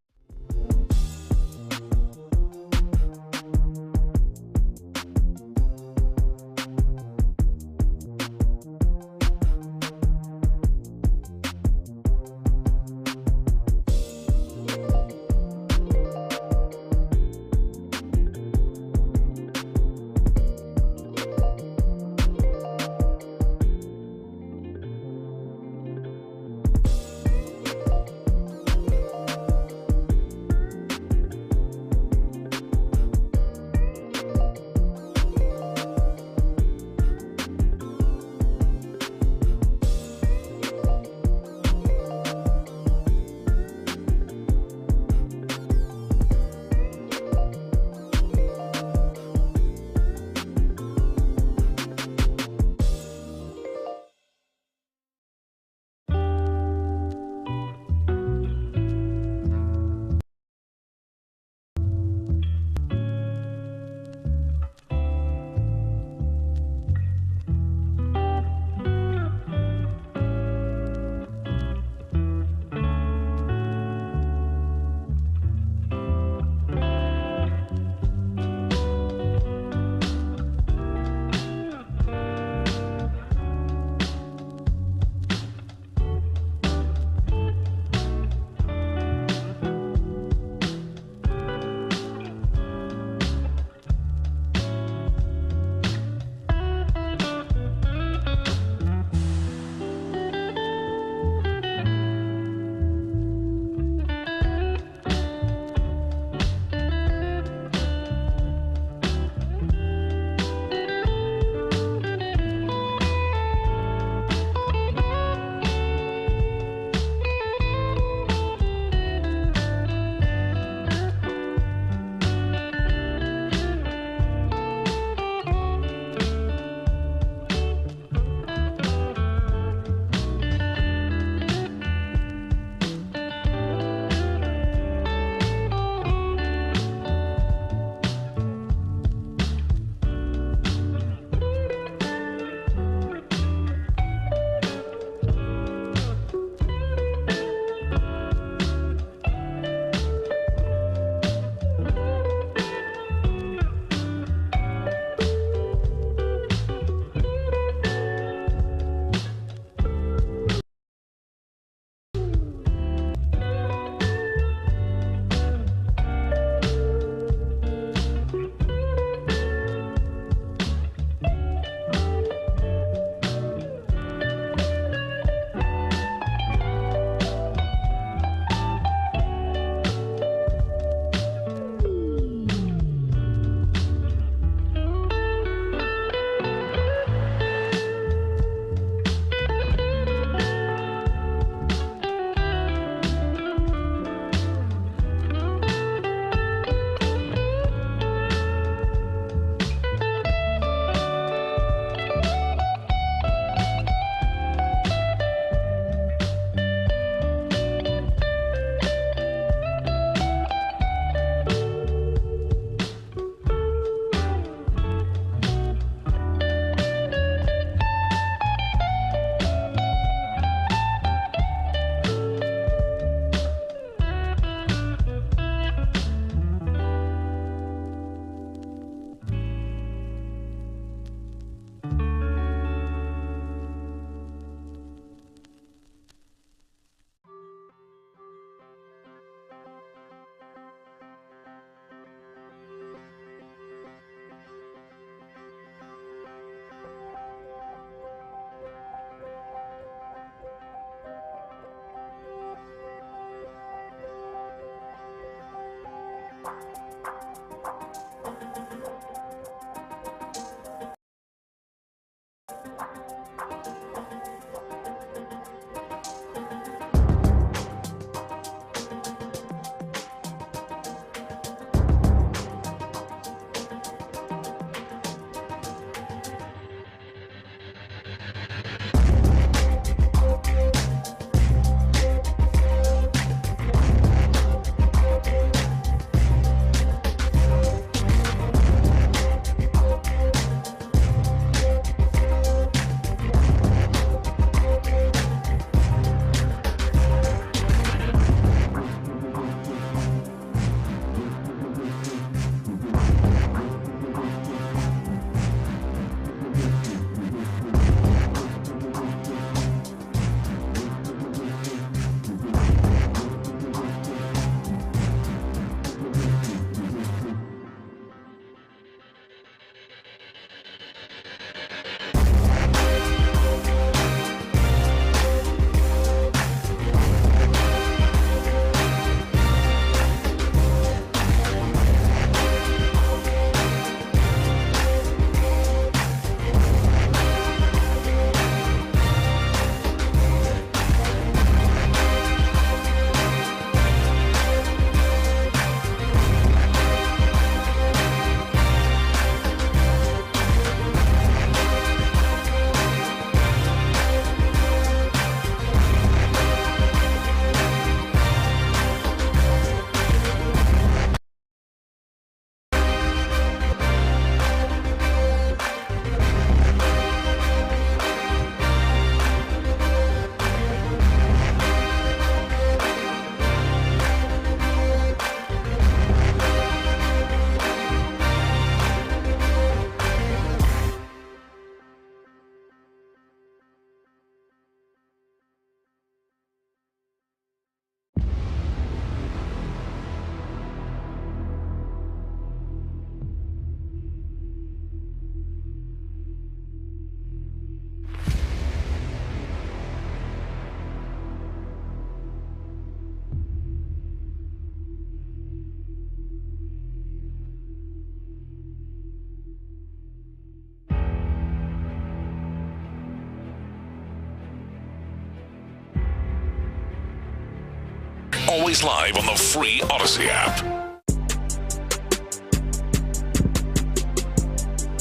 always live on the free Odyssey app.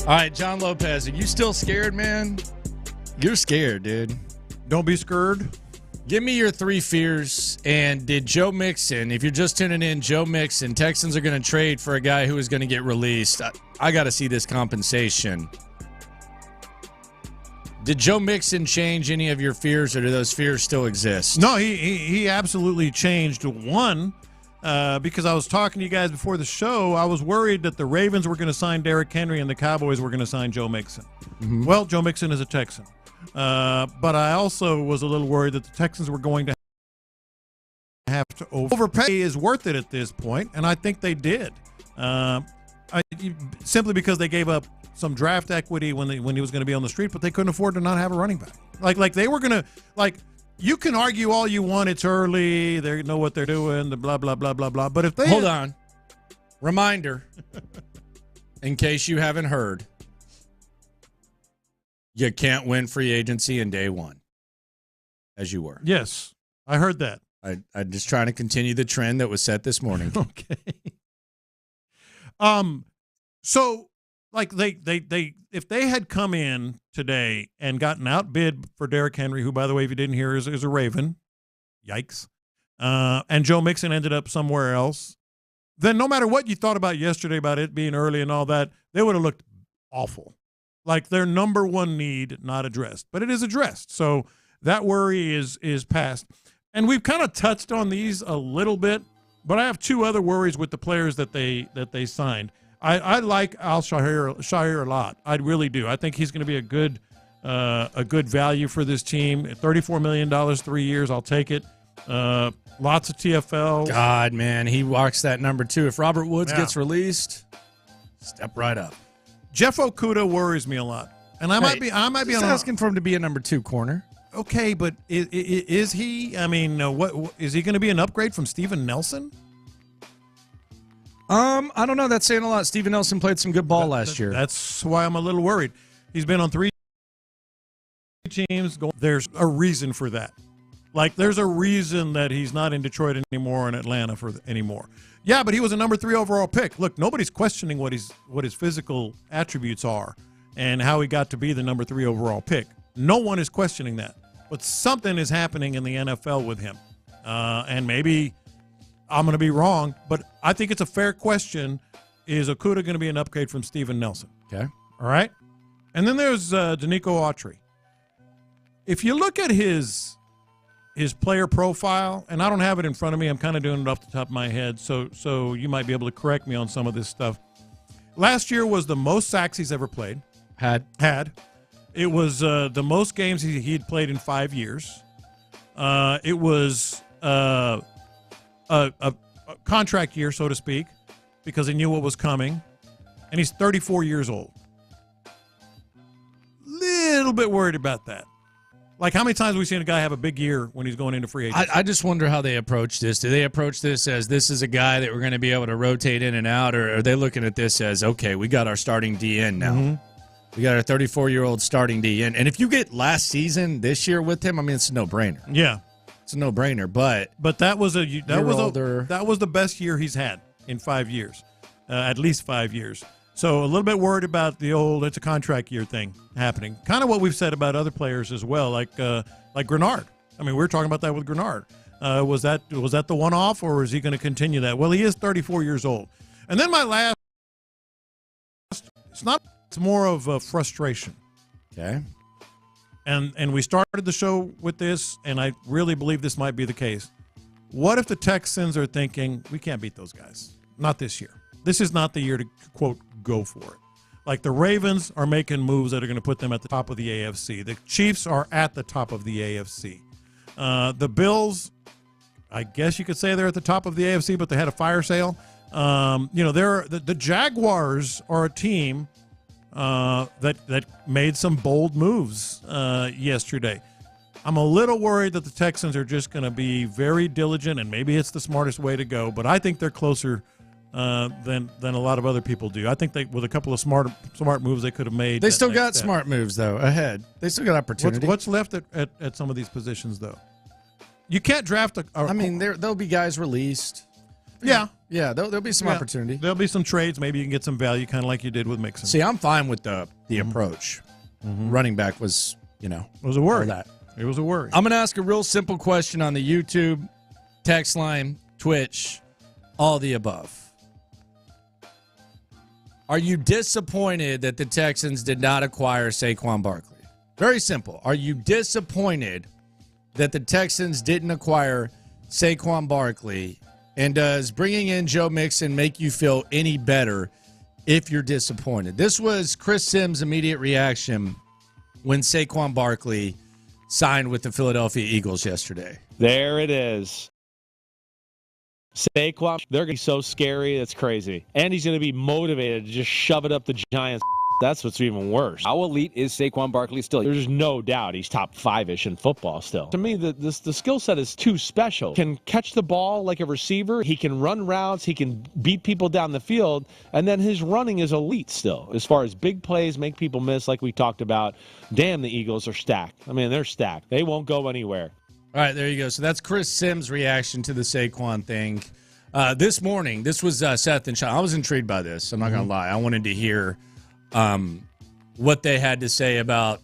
All right, John Lopez, are you still scared, man? You're scared, dude. Don't be scared. Give me your 3 fears. And did Joe Mixon, if you're just tuning in, Joe Mixon, Texans are going to trade for a guy who is going to get released. I got to see this compensation. Did Joe Mixon change any of your fears, or do those fears still exist? No, he absolutely changed. One, because I was talking to you guys before the show, I was worried that the Ravens were going to sign Derrick Henry and the Cowboys were going to sign Joe Mixon. Mm-hmm. Well, Joe Mixon is a Texan. But I also was a little worried that the Texans were going to have to overpay. Is worth it at this point, and I think they did. Simply because they gave up some draft equity when he was going to be on the street, but they couldn't afford to not have a running back. Like they were going to You can argue all you want. It's early. They know what they're doing. The blah blah blah blah blah. But if they hold on, reminder, in case you haven't heard, you can't win free agency in day one, as you were. Yes, I heard that. I'm just trying to continue the trend that was set this morning. Okay. So like they if they had come in today and gotten outbid for Derrick Henry, who, by the way, if you didn't hear, is a Raven, yikes, and Joe Mixon ended up somewhere else, then no matter what you thought about yesterday about it being early and all that, they would have looked awful. Like their number one need not addressed, but it is addressed. So that worry is past. And we've kind of touched on these a little bit, but I have 2 other worries with the players that they signed. I like Al-Shaair a lot. I really do. I think he's going to be a good value for this team. $34 million, 3 years. I'll take it. Lots of TFL. God, man, he walks that number 2. If Robert Woods gets released, step right up. Jeff Okudah worries me a lot, and I might be asking for him to be a number 2 corner. Okay, but is he? I mean, what is he going to be an upgrade from Steven Nelson? I don't know. That's saying a lot. Steven Nelson played some good ball last year. That's why I'm a little worried. He's been on 3 teams. There's a reason for that. Like, there's a reason that he's not in Detroit anymore, in Atlanta anymore. Yeah, but he was a number 3 overall pick. Look, nobody's questioning what his physical attributes are and how he got to be the number 3 overall pick. No one is questioning that. But something is happening in the NFL with him. And maybe I'm going to be wrong, but I think it's a fair question. Is Okudah going to be an upgrade from Steven Nelson? Okay. All right. And then there's Danico Autry. If you look at his player profile, and I don't have it in front of me, I'm kind of doing it off the top of my head, so you might be able to correct me on some of this stuff. Last year was the most sacks he's ever played. Had. It was the most games he'd played in 5 years. It was a contract year, so to speak, because he knew what was coming. And he's 34 years old. Little bit worried about that. Like, how many times have we seen a guy have a big year when he's going into free agency? I just wonder how they approach this. Do they approach this as this is a guy that we're going to be able to rotate in and out, or are they looking at this as, okay, we got our starting DN now. Mm-hmm. We got our 34-year-old starting DN. And if you get last season this year with him, I mean, it's a no-brainer. Yeah. It's a no-brainer, but that was the best year he's had in 5 years, at least 5 years. So a little bit worried about the it's a contract year thing happening. Kind of what we've said about other players as well, like Grenard. I mean, we were talking about that with Grenard. Was that the one-off, or is he going to continue that? Well, he is 34 years old. And then my last, it's more of a frustration. Okay. And we started the show with this, and I really believe this might be the case. What if the Texans are thinking, we can't beat those guys? Not this year. This is not the year to, quote, go for it. Like, the Ravens are making moves that are going to put them at the top of the AFC. The Chiefs are at the top of the AFC. The Bills, I guess you could say they're at the top of the AFC, but they had a fire sale. The Jaguars are a team that made some bold moves yesterday. I'm a little worried that the Texans are just going to be very diligent, and maybe it's the smartest way to go, but I think they're closer than a lot of other people do. I think with a couple of smart moves they could have made. They still got smart moves, though, ahead. They still got opportunity. What's left at some of these positions, though? You can't draft I mean, there'll be guys released. Yeah. Yeah, there'll be some opportunity. There'll be some trades. Maybe you can get some value, kind of like you did with Mixon. See, I'm fine with the approach. Running back was, it was a worry. That. It was a worry. I'm going to ask a real simple question on the YouTube, text line, Twitch, all the above. Are you disappointed that the Texans did not acquire Saquon Barkley? Very simple. Are you disappointed that the Texans didn't acquire Saquon Barkley? And does bringing in Joe Mixon make you feel any better if you're disappointed? This was Chris Sims' immediate reaction when Saquon Barkley signed with the Philadelphia Eagles yesterday. There it is. Saquon, they're going to be so scary, that's crazy. And he's going to be motivated to just shove it up the Giants' That's what's even worse. How elite is Saquon Barkley still? There's no doubt he's top 5-ish in football still. To me, the skill set is too special. Can catch the ball like a receiver. He can run routes. He can beat people down the field. And then his running is elite still. As far as big plays, make people miss like we talked about. Damn, the Eagles are stacked. I mean, they're stacked. They won't go anywhere. All right, there you go. So that's Chris Sims' reaction to the Saquon thing. This morning, this was Seth and Sean. I was intrigued by this. I'm not going to lie. I wanted to hear what they had to say about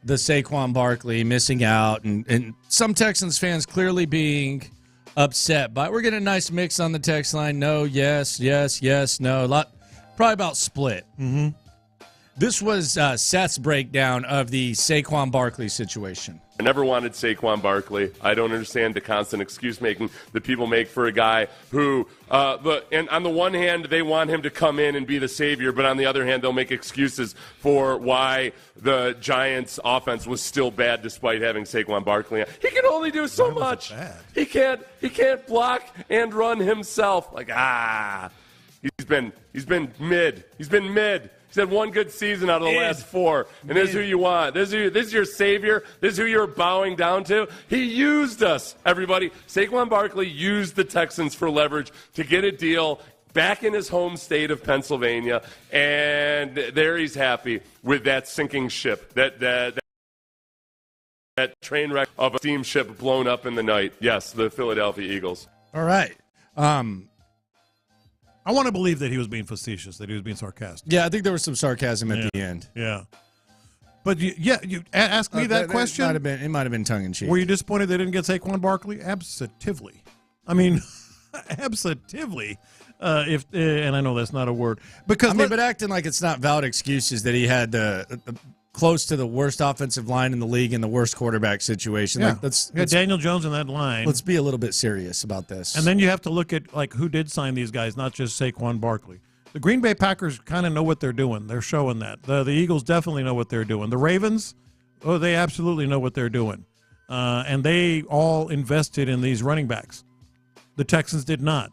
the Saquon Barkley missing out and some Texans fans clearly being upset. But we're getting a nice mix on the text line. No, yes, yes, yes, no. Probably about split. Mm-hmm. This was Seth's breakdown of the Saquon Barkley situation. I never wanted Saquon Barkley. I don't understand the constant excuse-making that people make for a guy who, and on the one hand, they want him to come in and be the savior, but on the other hand, they'll make excuses for why the Giants' offense was still bad despite having Saquon Barkley. He can only do so much. He can't block and run himself. He's been mid. He's been mid. He's had one good season out of the last four, and this is who you want. This is your savior. This is who you're bowing down to. He used us, everybody. Saquon Barkley used the Texans for leverage to get a deal back in his home state of Pennsylvania, and there he's happy with that sinking ship, that train wreck of a steamship blown up in the night. Yes, the Philadelphia Eagles. All right. I want to believe that he was being facetious, that he was being sarcastic. Yeah, I think there was some sarcasm at the end. Yeah. But, you asked me that question. It might have been tongue-in-cheek. Were you disappointed they didn't get Saquon Barkley? Absolutely. I mean, absolutely. And I know that's not a word. But acting like it's not valid excuses that he had the close to the worst offensive line in the league and the worst quarterback situation. Yeah. Let's Daniel Jones in that line. Let's be a little bit serious about this. And then you have to look at who did sign these guys, not just Saquon Barkley. The Green Bay Packers kind of know what they're doing. They're showing that. The Eagles definitely know what they're doing. The Ravens, they absolutely know what they're doing. And they all invested in these running backs. The Texans did not.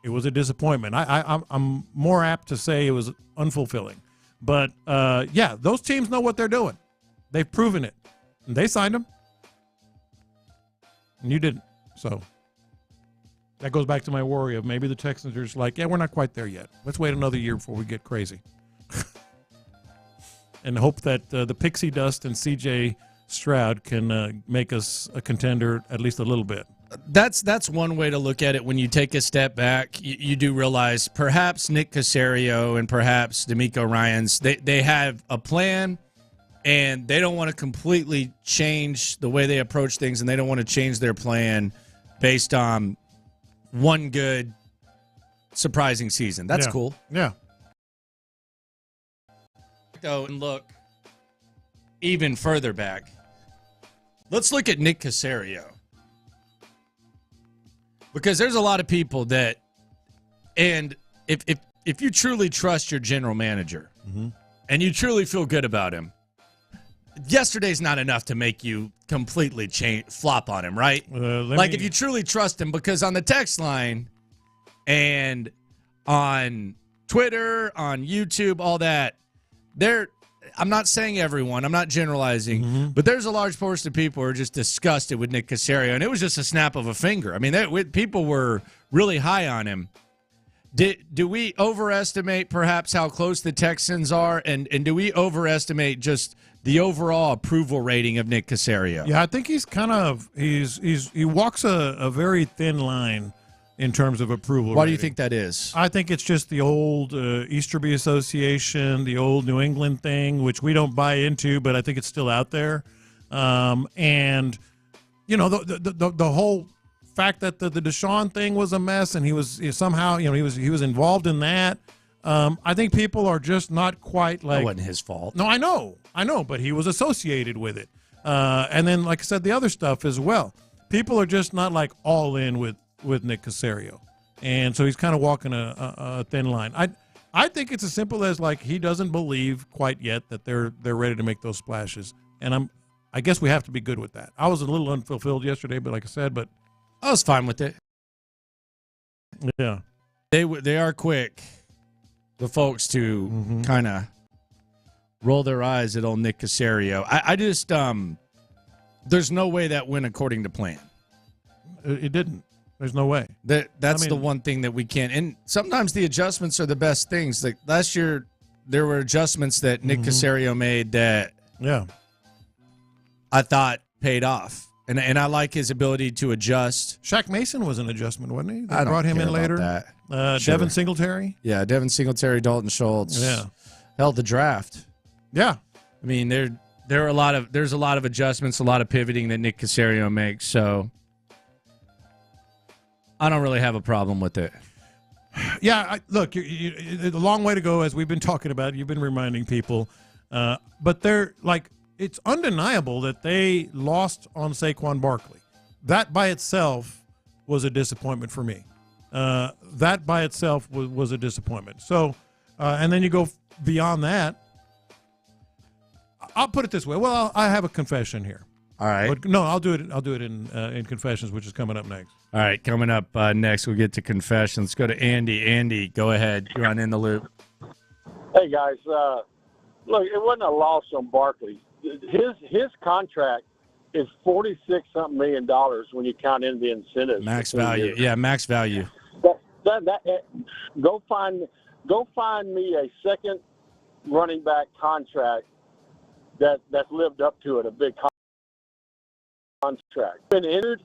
It was a disappointment. I'm more apt to say it was unfulfilling. But, those teams know what they're doing. They've proven it. And they signed them. And you didn't. So that goes back to my worry of maybe the Texans are just like, we're not quite there yet. Let's wait another year before we get crazy. And hope that the pixie dust and C.J. Stroud can make us a contender at least a little bit. That's one way to look at it. When you take a step back, you do realize perhaps Nick Caserio and perhaps D'Amico Ryans, they have a plan, and they don't want to completely change the way they approach things, and they don't want to change their plan based on one good, surprising season. That's cool. Yeah. Go and look even further back. Let's look at Nick Caserio. Because there's a lot of people that, and if you truly trust your general manager and you truly feel good about him, yesterday's not enough to make you completely flop on him, right? If you truly trust him, because on the text line and on Twitter, on YouTube, all that, I'm not saying everyone, I'm not generalizing, but there's a large portion of people who are just disgusted with Nick Caserio, and it was just a snap of a finger. I mean, people were really high on him. Do we overestimate perhaps how close the Texans are, and do we overestimate just the overall approval rating of Nick Caserio. Yeah, I think he's kind of he walks a very thin line in terms of approval. Why do you think that is? I think it's just the old Easterby Association, the old New England thing, which we don't buy into, but I think it's still out there. And you know, the whole fact that the Deshaun thing was a mess, and he was somehow, you know, he was involved in that. I think people are just not quite like. It wasn't his fault. No, I know, but he was associated with it. And then, like I said, the other stuff as well. People are just not like all in with Nick Caserio, and so he's kind of walking a thin line. I think it's as simple as like he doesn't believe quite yet that they're ready to make those splashes, and I guess we have to be good with that. I was a little unfulfilled yesterday, but like I said, but I was fine with it. Yeah, they are quick, the folks, to kind of roll their eyes at old Nick Caserio. I just there's no way that went according to plan. It didn't. There's no way. That's the one thing that we can't. And sometimes the adjustments are the best things. Like last year, there were adjustments that Nick Caserio made that I thought paid off. And I like his ability to adjust. Shaq Mason was an adjustment, wasn't he? They I don't brought him care in later. about that. Sure. Devin Singletary. Yeah, Devin Singletary, Dalton Schultz. Yeah, held the draft. Yeah, I mean there's a lot of adjustments, a lot of pivoting that Nick Caserio makes. So I don't really have a problem with it. Yeah, look, a long way to go, as we've been talking about. You've been reminding people, but they're like, it's undeniable that they lost on Saquon Barkley. That by itself was a disappointment for me. That by itself was a disappointment. So, and then you go beyond that. I'll put it this way. Well, I have a confession here. All right. But no, I'll do it in confessions, which is coming up next. All right, coming up next, we'll get to confessions. Let's go to Andy. Andy, go ahead. You're on In the Loop. Hey, guys. Look, it wasn't a loss on Barkley. His contract is $46-something million when you count in the incentives. Max value. Yeah, max value. Go find me a second running back contract that's lived up to it, a big contract. Been injured,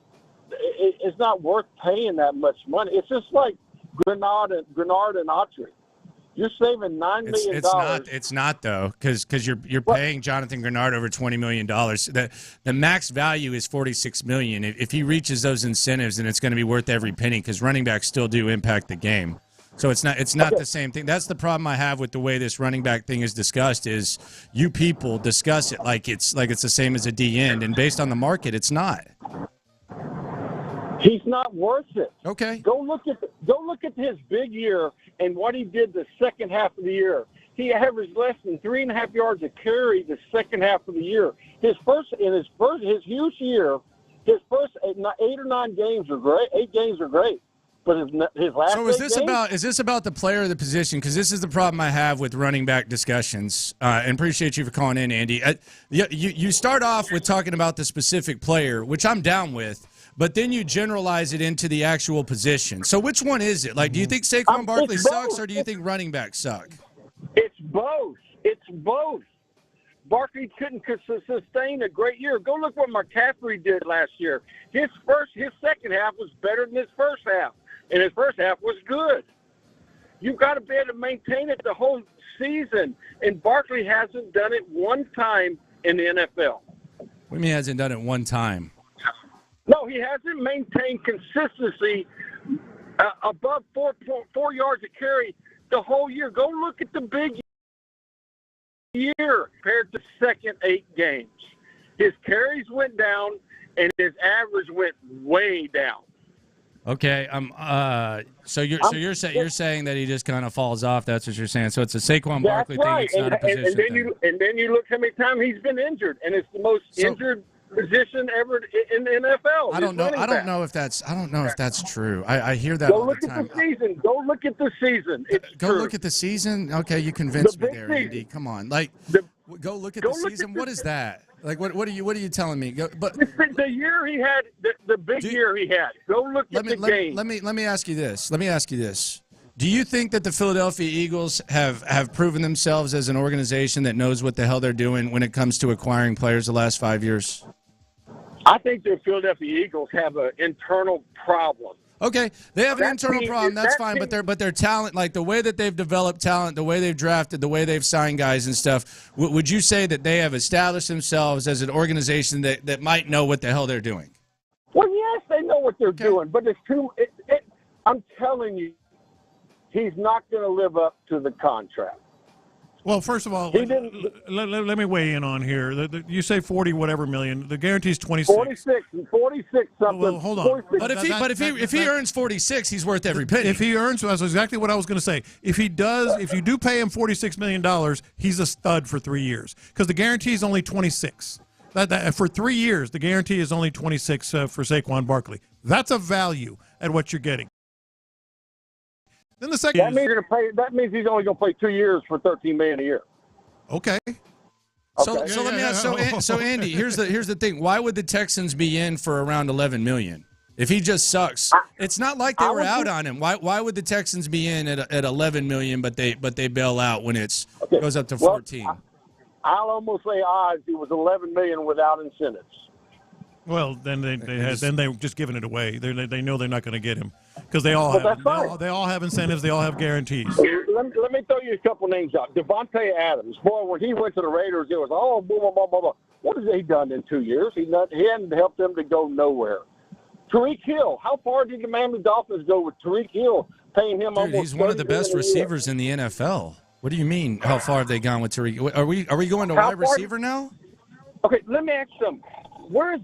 it's not worth paying that much money. It's just like Grenard and Autry. You're saving $9 million. It's not though, because you're paying Jonathan Grenard over $20 million. The max value is $46 million. If he reaches those incentives, then it's going to be worth every penny, because running backs still do impact the game. So it's not the same thing. That's the problem I have with the way this running back thing is discussed. Is you people discuss it like it's the same as a D end, and based on the market, it's not. He's not worth it. Okay. Go look at his big year and what he did the second half of the year. He averaged less than 3.5 yards a carry the second half of the year. His huge year, his first 8 or 9 games are great. 8 games are great. But his last. So is this about the player or the position? Because this is the problem I have with running back discussions. And appreciate you for calling in, Andy. You start off with talking about the specific player, which I'm down with, but then you generalize it into the actual position. So which one is it? Like, do you think Saquon Barkley sucks, or do you think running backs suck? It's both. It's both. Barkley couldn't sustain a great year. Go look what McCaffrey did last year. His second half was better than his first half, and his first half was good. You've got to be able to maintain it the whole season, and Barkley hasn't done it one time in the NFL. What do you mean hasn't done it one time? No, he hasn't maintained consistency above 4 yards a carry the whole year. Go look at the big year compared to second 8 games. His carries went down and his average went way down. Okay, so you're saying that he just kind of falls off. That's what you're saying. So it's a Saquon Barkley thing. It's not a position thing. And then you look how many times he's been injured, and it's the most injured position ever in the NFL. I don't know if that's true. I hear that all the time. Go look at the season. Look at the season. Okay, you convinced me there, Andy. Come on, go look at the season. What is that? Like, what are you telling me? The year he had, the big year he had. Go look at the game. Let me ask you this. Do you think that the Philadelphia Eagles have proven themselves as an organization that knows what the hell they're doing when it comes to acquiring players the last 5 years? I think the Philadelphia Eagles have an internal problem. Okay, they have an internal problem. That's fine, but their talent, like the way that they've developed talent, the way they've drafted, the way they've signed guys and stuff. Would you say that they have established themselves as an organization that might know what the hell they're doing? Well, yes, they know what they're doing, but it's too. I'm telling you, he's not going to live up to the contract. Well, first of all, let me weigh in on here. You say 40 whatever million. The guarantee is 26. 46 something. Well, hold on. But if he earns 46, he's worth every penny. If he earns, that's exactly what I was going to say. If you do pay him $46 million, he's a stud for 3 years because the guarantee is only 26. That for 3 years, the guarantee is only 26 for Saquon Barkley. That's a value at what you're getting. Then the second. That means he's only going to play 2 years for $13 million a year. Okay. So let me ask. So Andy, here's the thing. Why would the Texans be in for around $11 million if he just sucks? It's not like they were out on him. Why would the Texans be in at $11 million, but they bail out when it goes up to 14? Well, I'll almost say odds it was $11 million without incentives. Well, then they're just giving it away. They know they're not going to get him because they all have incentives. They all have guarantees. Let me throw you a couple names out. Devontae Adams, boy, when he went to the Raiders, it was blah blah blah blah blah. What has he done in 2 years? He hadn't helped them to go nowhere. Tyreek Hill, how far did the Miami Dolphins go with Tyreek Hill, paying him almost? He's one of the best receivers in the NFL. What do you mean? How far have they gone with Tyreek? Are we going to wide receiver now? Okay, let me ask you something. Where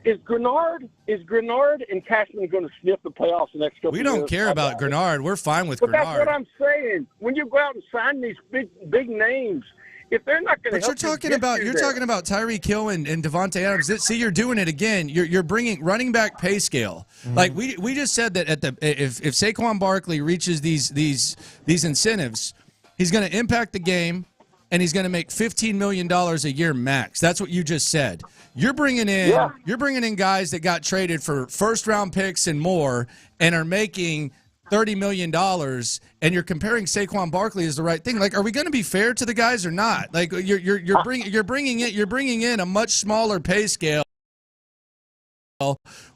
is Grenard? Is Grenard and Cashman going to sniff the playoffs the next couple We of years? don't care about Grenard. We're fine with But Grenard. that's what I'm saying. When you go out and sign these big names, if they're not going to help you're talking about Tyreek Hill and Devontae Adams. See, you're doing it again. You're bringing running back pay scale. Mm-hmm. Like we just said that if Saquon Barkley reaches these incentives, he's going to impact the game. And he's going to make $15 million a year max. That's what you just said. You're bringing in guys that got traded for first-round picks and more and are making $30 million, and you're comparing Saquon Barkley as the right thing. Like, are we going to be fair to the guys or not? Like, you're bringing in a much smaller pay scale,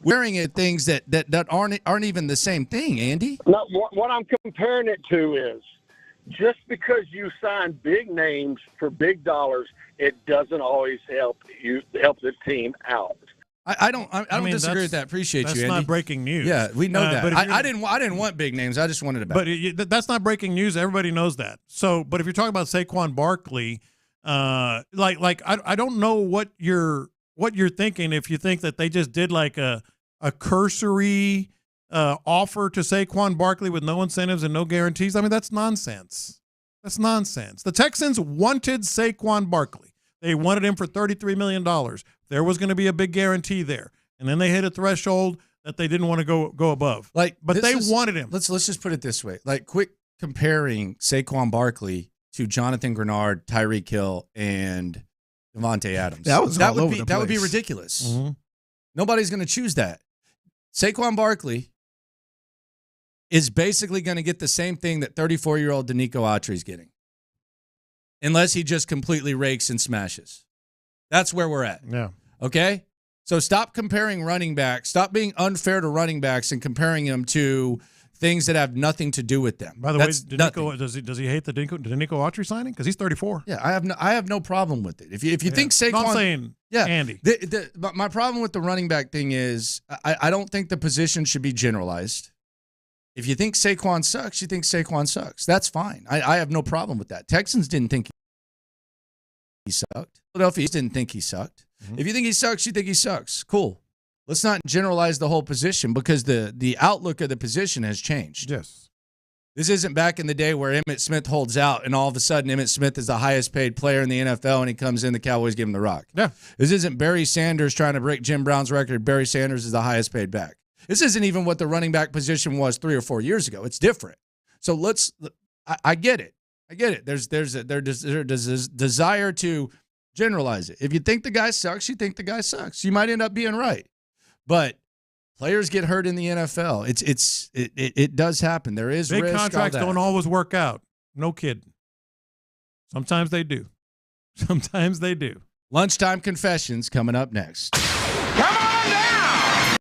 wearing at things that aren't even the same thing, Andy. No, what I'm comparing it to is, just because you sign big names for big dollars, it doesn't always help the team out. I don't disagree with that. Appreciate you, Andy. That's not breaking news. Yeah, we know that. I didn't want big names. I just wanted to bet. But that's not breaking news. Everybody knows that. So, but if you're talking about Saquon Barkley, I don't know what you're thinking if you think that they just did like a cursory offer to Saquon Barkley with no incentives and no guarantees. I mean, that's nonsense. That's nonsense. The Texans wanted Saquon Barkley. They wanted him for $33 million. There was going to be a big guarantee there. And then they hit a threshold that they didn't want to go above. But they wanted him. Let's just put it this way. Like, quit comparing Saquon Barkley to Jonathan Grenard, Tyreek Hill, and Devontae Adams. That would be ridiculous. Mm-hmm. Nobody's going to choose that. Saquon Barkley is basically going to get the same thing that 34-year-old Danico Autry's getting, unless he just completely rakes and smashes. That's where we're at. Yeah. Okay? So stop comparing running backs. Stop being unfair to running backs and comparing them to things that have nothing to do with them. By the way, does he hate the Danico Autry signing? Because he's 34. Yeah, I have no problem with it. If you think Saquon, no, I'm saying Andy. But my problem with the running back thing is I don't think the position should be generalized. If you think Saquon sucks, you think Saquon sucks. That's fine. I have no problem with that. Texans didn't think he sucked. Philadelphia didn't think he sucked. Mm-hmm. If you think he sucks, you think he sucks. Cool. Let's not generalize the whole position because the outlook of the position has changed. Yes. This isn't back in the day where Emmitt Smith holds out and all of a sudden Emmitt Smith is the highest paid player in the NFL and he comes in, the Cowboys give him the rock. Yeah. This isn't Barry Sanders trying to break Jim Brown's record. Barry Sanders is the highest paid back. This isn't even what the running back position was 3 or 4 years ago. It's different. So I get it. I get it. There's a desire to generalize it. If you think the guy sucks, you think the guy sucks. You might end up being right. But Players get hurt in the NFL. It does happen. There is big risk. Contracts don't always work out. No kidding. Sometimes they do. Sometimes they do. Lunchtime confessions coming up next. Come on down!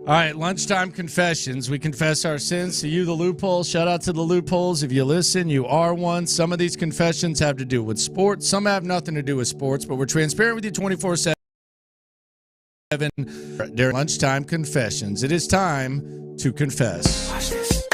All right, lunchtime confessions. We confess our sins to you, the loopholes. Shout out to the loopholes. If you listen, you are one. Some of these confessions have to do with sports. Some have nothing to do with sports, but we're transparent with you 24/7. During lunchtime confessions, it is time to confess. Watch this.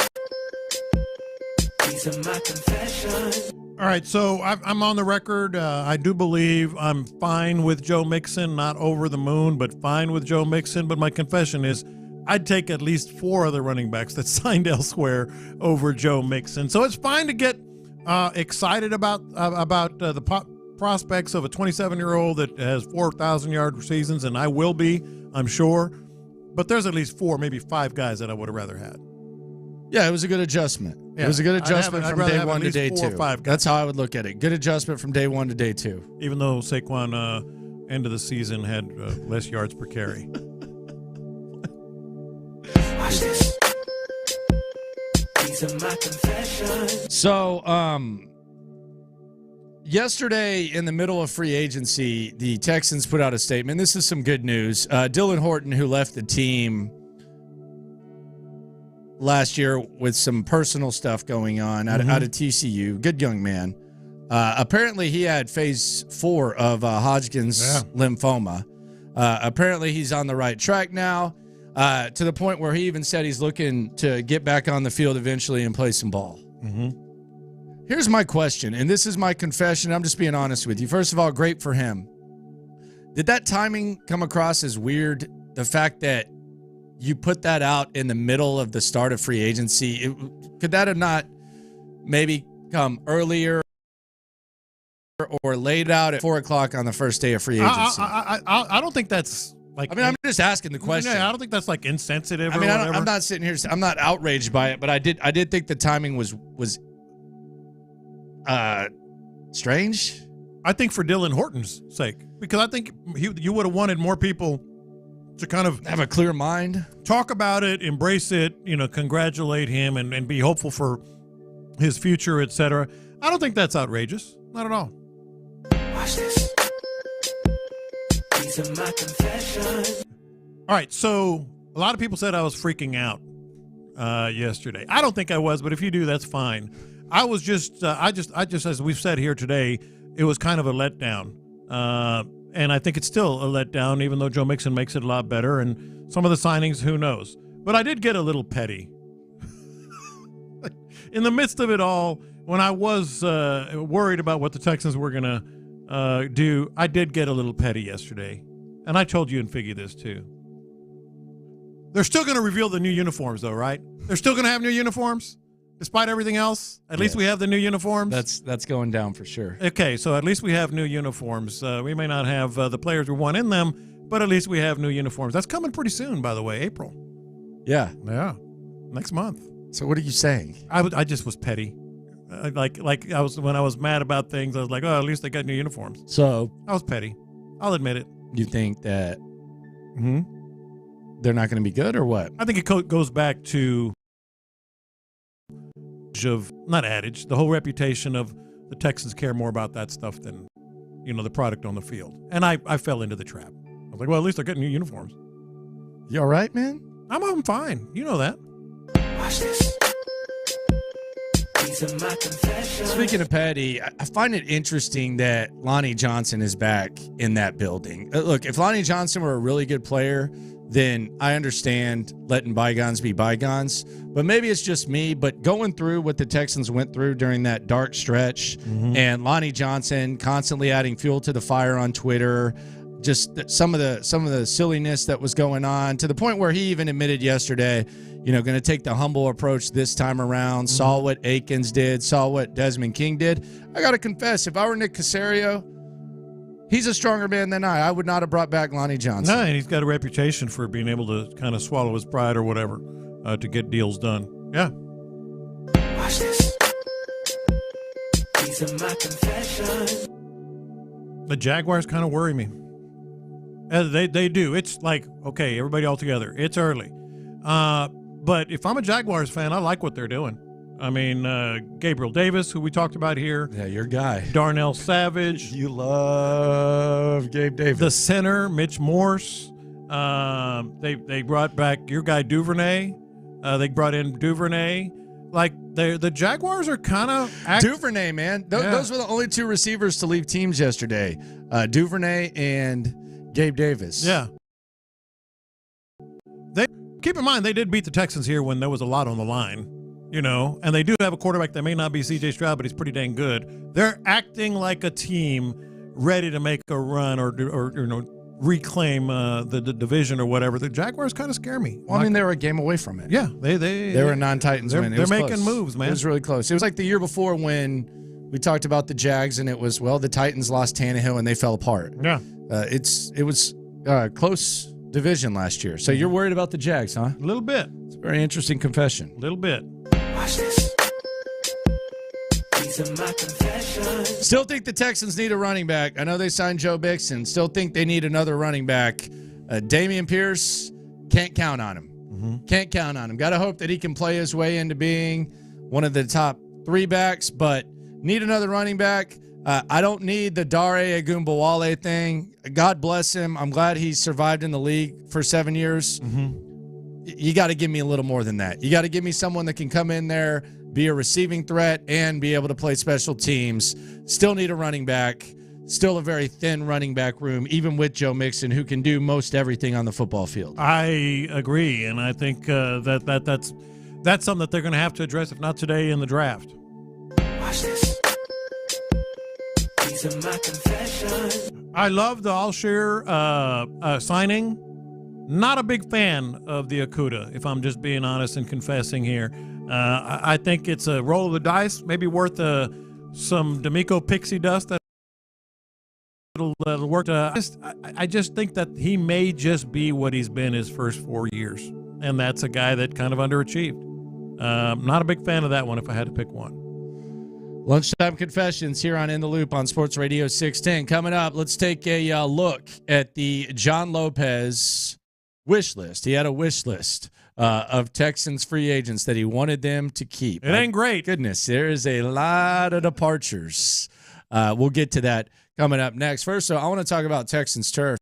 These are my confessions. All right, so I'm on the record. I do believe I'm fine with Joe Mixon, not over the moon, but fine with Joe Mixon. But my confession is I'd take at least 4 other running backs that signed elsewhere over Joe Mixon. So it's fine to get excited about the prospects of a 27-year-old that has 4,000-yard seasons, and I will be, I'm sure. But there's at least 4, maybe 5 guys that I would have rather had. Yeah, it was a good adjustment. Yeah, it was a good adjustment from day 1 to day 2. 4 or 5 guys. That's how I would look at it. Good adjustment from day 1 to day 2. Even though Saquon, end of the season, had less yards per carry. Watch this. These are my confessions. So, yesterday in the middle of free agency, the Texans put out a statement. This is some good news. Dylan Horton, who left the team last year with some personal stuff going on out of TCU. Good young man. Apparently, he had phase 4 of Hodgkin's lymphoma. Apparently, he's on the right track now, to the point where he even said he's looking to get back on the field eventually and play some ball. Here's my question, and this is my confession. I'm just being honest with you. First of all, great for him. Did that timing come across as weird? The fact that you put that out in the middle of the start of free agency, could that have not maybe come earlier or laid out at 4 o'clock on the first day of free agency? I don't think that's like. I mean, I'm just asking the question. Yeah, I don't think that's like insensitive. I mean, I'm not sitting here. I'm not outraged by it, but I did think the timing was strange. I think for Dylan Horton's sake, because I think you would have wanted more people to kind of have a clear mind, talk about it, embrace it, congratulate him and be hopeful for his future, etc. I don't think that's outrageous. Not at all. Watch this. These are my confessions. All right, so a lot of people said I was freaking out yesterday. I don't think I was, but if you do, that's fine. I was just, I just, as we've said here today, it was kind of a letdown. And I think it's still a letdown, even though Joe Mixon makes it a lot better. And some of the signings, who knows? But I did get a little petty. In the midst of it all, when I was worried about what the Texans were going to do, I did get a little petty yesterday. And I told you and Figgy this too. They're still going to reveal the new uniforms, though, right? They're still going to have new uniforms? Despite everything else, at least we have the new uniforms. That's going down for sure. Okay, so at least we have new uniforms. We may not have the players we want in them, but at least we have new uniforms. That's coming pretty soon, by the way, April. Yeah, next month. So what are you saying? I just was petty, like I was when I was mad about things. I was like, oh, at least they got new uniforms. So I was petty. I'll admit it. You think that they're not going to be good, or what? I think it goes back to the whole reputation of the Texans care more about that stuff than the product on the field. And I fell into the trap. I was like, well, at least they're getting new uniforms. You all right, man? I'm fine. You know that. Watch this. These are my confessions. Speaking of petty, I find it interesting that Lonnie Johnson is back in that building. Look, if Lonnie Johnson were a really good player, then I understand letting bygones be bygones. But maybe it's just me, but going through what the Texans went through during that dark stretch, and Lonnie Johnson constantly adding fuel to the fire on Twitter, just some of the silliness that was going on, to the point where he even admitted yesterday, going to take the humble approach this time around, saw what Akins did, saw what Desmond King did. I got to confess, if I were Nick Caserio, he's a stronger man than I would not have brought back Lonnie Johnson. No, and he's got a reputation for being able to kind of swallow his pride or whatever to get deals done. Yeah. Watch this. These are my confessions. The Jaguars kind of worry me. They do. It's like, okay, everybody all together. It's early. But if I'm a Jaguars fan, I like what they're doing. I mean, Gabriel Davis, who we talked about here. Yeah, your guy. Darnell Savage. You love Gabe Davis. The center, Mitch Morse. They brought back your guy Duvernay. They brought in Duvernay. Like the Jaguars are kind of Duvernay, man. Those were the only two receivers to leave teams yesterday. Duvernay and Gabe Davis. Yeah. They keep in mind they did beat the Texans here when there was a lot on the line, and they do have a quarterback that may not be C.J. Stroud, but he's pretty dang good. They're acting like a team ready to make a run or reclaim the division or whatever. The Jaguars kind of scare me. Well, I mean, they were a game away from it. Yeah, they were a non-Titans win. They're making moves, man. It was really close. It was like the year before when we talked about the Jags, and it was, the Titans lost Tannehill and they fell apart. Yeah, it was close division last year. So you're worried about the Jags, huh? A little bit. It's a very interesting confession. A little bit. Watch this. These are my confessions. Still think the Texans need a running back. I know they signed Joe Mixon. Still think they need another running back. Dameon Pierce, can't count on him. Mm-hmm. Can't count on him. Got to hope that he can play his way into being one of the top 3 backs, but need another running back. I don't need the Dare Agumbawale thing. God bless him. I'm glad he survived in the league for 7 years. Mm-hmm. You got to give me a little more than that. You got to give me someone that can come in there, be a receiving threat, and be able to play special teams. Still need a running back. Still a very thin running back room, even with Joe Mixon, who can do most everything on the football field. I agree, and I think that's something that they're going to have to address, if not today, in the draft. Watch this. These are my confessions. I love the Alshire signing. Not a big fan of the Okuda, if I'm just being honest and confessing here. I think it's a roll of the dice, maybe worth some D'Amico pixie dust that'll work. I just think that he may just be what he's been his first 4 years, and that's a guy that kind of underachieved. Not a big fan of that one if I had to pick one. Lunchtime Confessions here on In the Loop on Sports Radio 610. Coming up, let's take a look at the John Lopez wish list. He had a wish list of Texans free agents that he wanted them to keep. It ain't great. Goodness, there is a lot of departures. We'll get to that coming up next. First, I want to talk about Texans turf.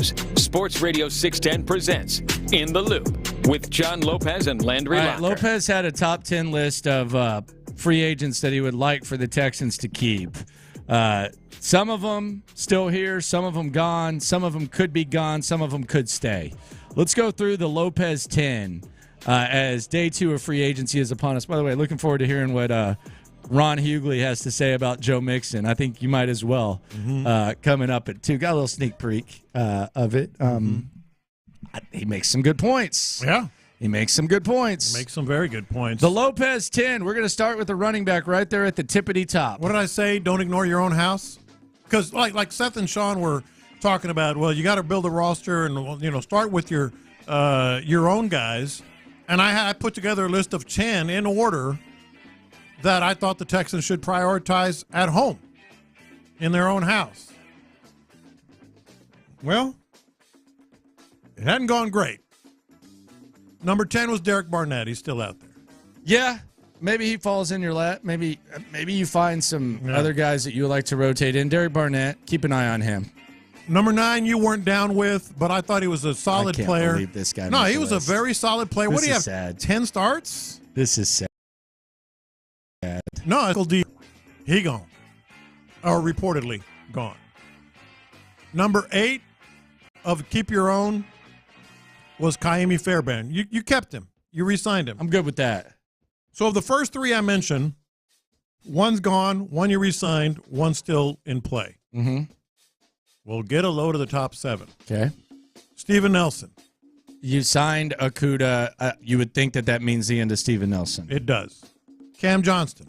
Studios, Sports Radio 610 presents In the Loop with John Lopez and Landry All right, Locker. Lopez had a top 10 list of free agents that he would like for the Texans to keep. Some of them still here, some of them gone, some of them could be gone, some of them could stay. Let's go through the Lopez 10 as day 2 of free agency is upon us. By the way, looking forward to hearing what Ron Hughley has to say about Joe Mixon. I think you might as well coming up at 2. Got a little sneak peek of it. He makes some good points. Yeah. He makes some good points. Makes some very good points. The Lopez 10, we're going to start with the running back right there at the tippity top. What did I say? Don't ignore your own house? Because like Seth and Sean were talking about, well, you got to build a roster and, start with your own guys. And I put together a list of 10 in order that I thought the Texans should prioritize at home in their own house. Well, it hadn't gone great. Number 10 was Derek Barnett. He's still out there. Yeah, maybe he falls in your lap. Maybe you find some other guys that you would like to rotate in. Derek Barnett, keep an eye on him. Number 9 you weren't down with, but I thought he was a solid player. I can't believe this guy. No, he was a very solid player. What do you have, sad. 10 starts? This is sad. No, Uncle D, he gone. Or reportedly gone. Number 8 of Keep Your Own was Kaimi Fairbairn. You kept him. You re-signed him. I'm good with that. So of the first 3 I mentioned, one's gone, one you re-signed, one's still in play. Mm-hmm. We'll get a load of the top 7. Okay. Steven Nelson. You signed Okudah. You would think that means the end of Steven Nelson. It does. Cam Johnston.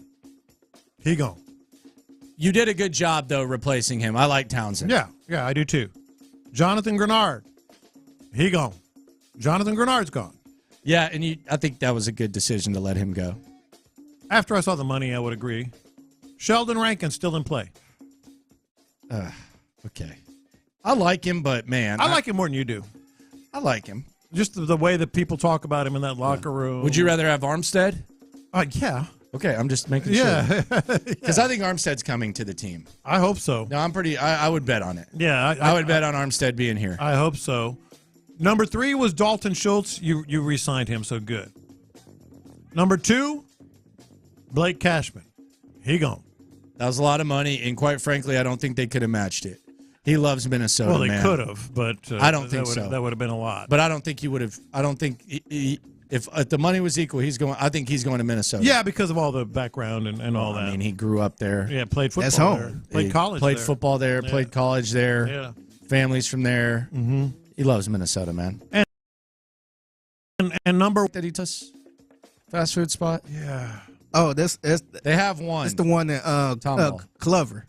He gone. You did a good job, though, replacing him. I like Townsend. Yeah, I do too. Jonathan Grenard. He gone. Jonathan Grenard's gone. Yeah, and I think that was a good decision to let him go. After I saw the money, I would agree. Sheldon Rankins still in play. Okay. I like him, but, man. I like him more than you do. I like him. Just the way that people talk about him in that locker room. Would you rather have Armstead? Yeah. Okay, I'm just making sure. Because I think Armstead's coming to the team. I hope so. No, I would bet on it. Yeah. I would bet on Armstead being here. I hope so. Number 3 was Dalton Schultz. You re-signed him, so good. Number 2, Blake Cashman. He gone. That was a lot of money, and quite frankly, I don't think they could have matched it. He loves Minnesota, well, they man. could have, but I don't think so. That would have been a lot. But I don't think he would have. I don't think if the money was equal, I think he's going to Minnesota. Yeah, because of all the background and all that. I mean, he grew up there. Yeah, played football That's home. there. Played college Played there. football there. Yeah. Played college there. Yeah. Families from there. Mm-hmm. He loves Minnesota, man. And number that he does fast food spot. Yeah. Oh, they have one. It's the one that Clover.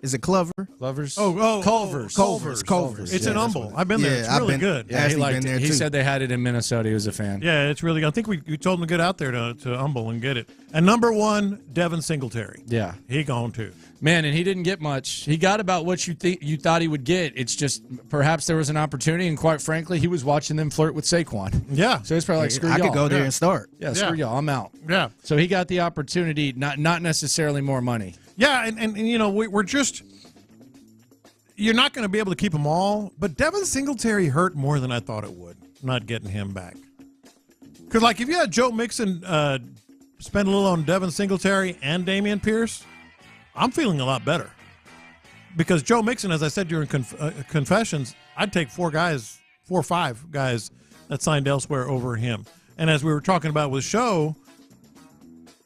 Is it Clover? Clovers? Culver's. It's in Humble. I've been there. It's really good. Yeah, he liked it. He said they had it in Minnesota. He was a fan. Yeah, it's really good. I think we told him to get out there to Humble and get it. And number 1, Devin Singletary. Yeah. He gone too. Man, and he didn't get much. He got about what you thought he would get. It's just perhaps there was an opportunity, and quite frankly, he was watching them flirt with Saquon. Yeah. So it's probably like, screw y'all. I could go there and start. Yeah, screw y'all. I'm out. Yeah. So he got the opportunity, not necessarily more money. Yeah, and we're just – you're not going to be able to keep them all, but Devin Singletary hurt more than I thought it would, not getting him back. Because, like, if you had Joe Mixon spend a little on Devin Singletary and Dameon Pierce, I'm feeling a lot better. Because Joe Mixon, as I said during confessions, I'd take 4 or 5 guys that signed elsewhere over him. And as we were talking about with Show,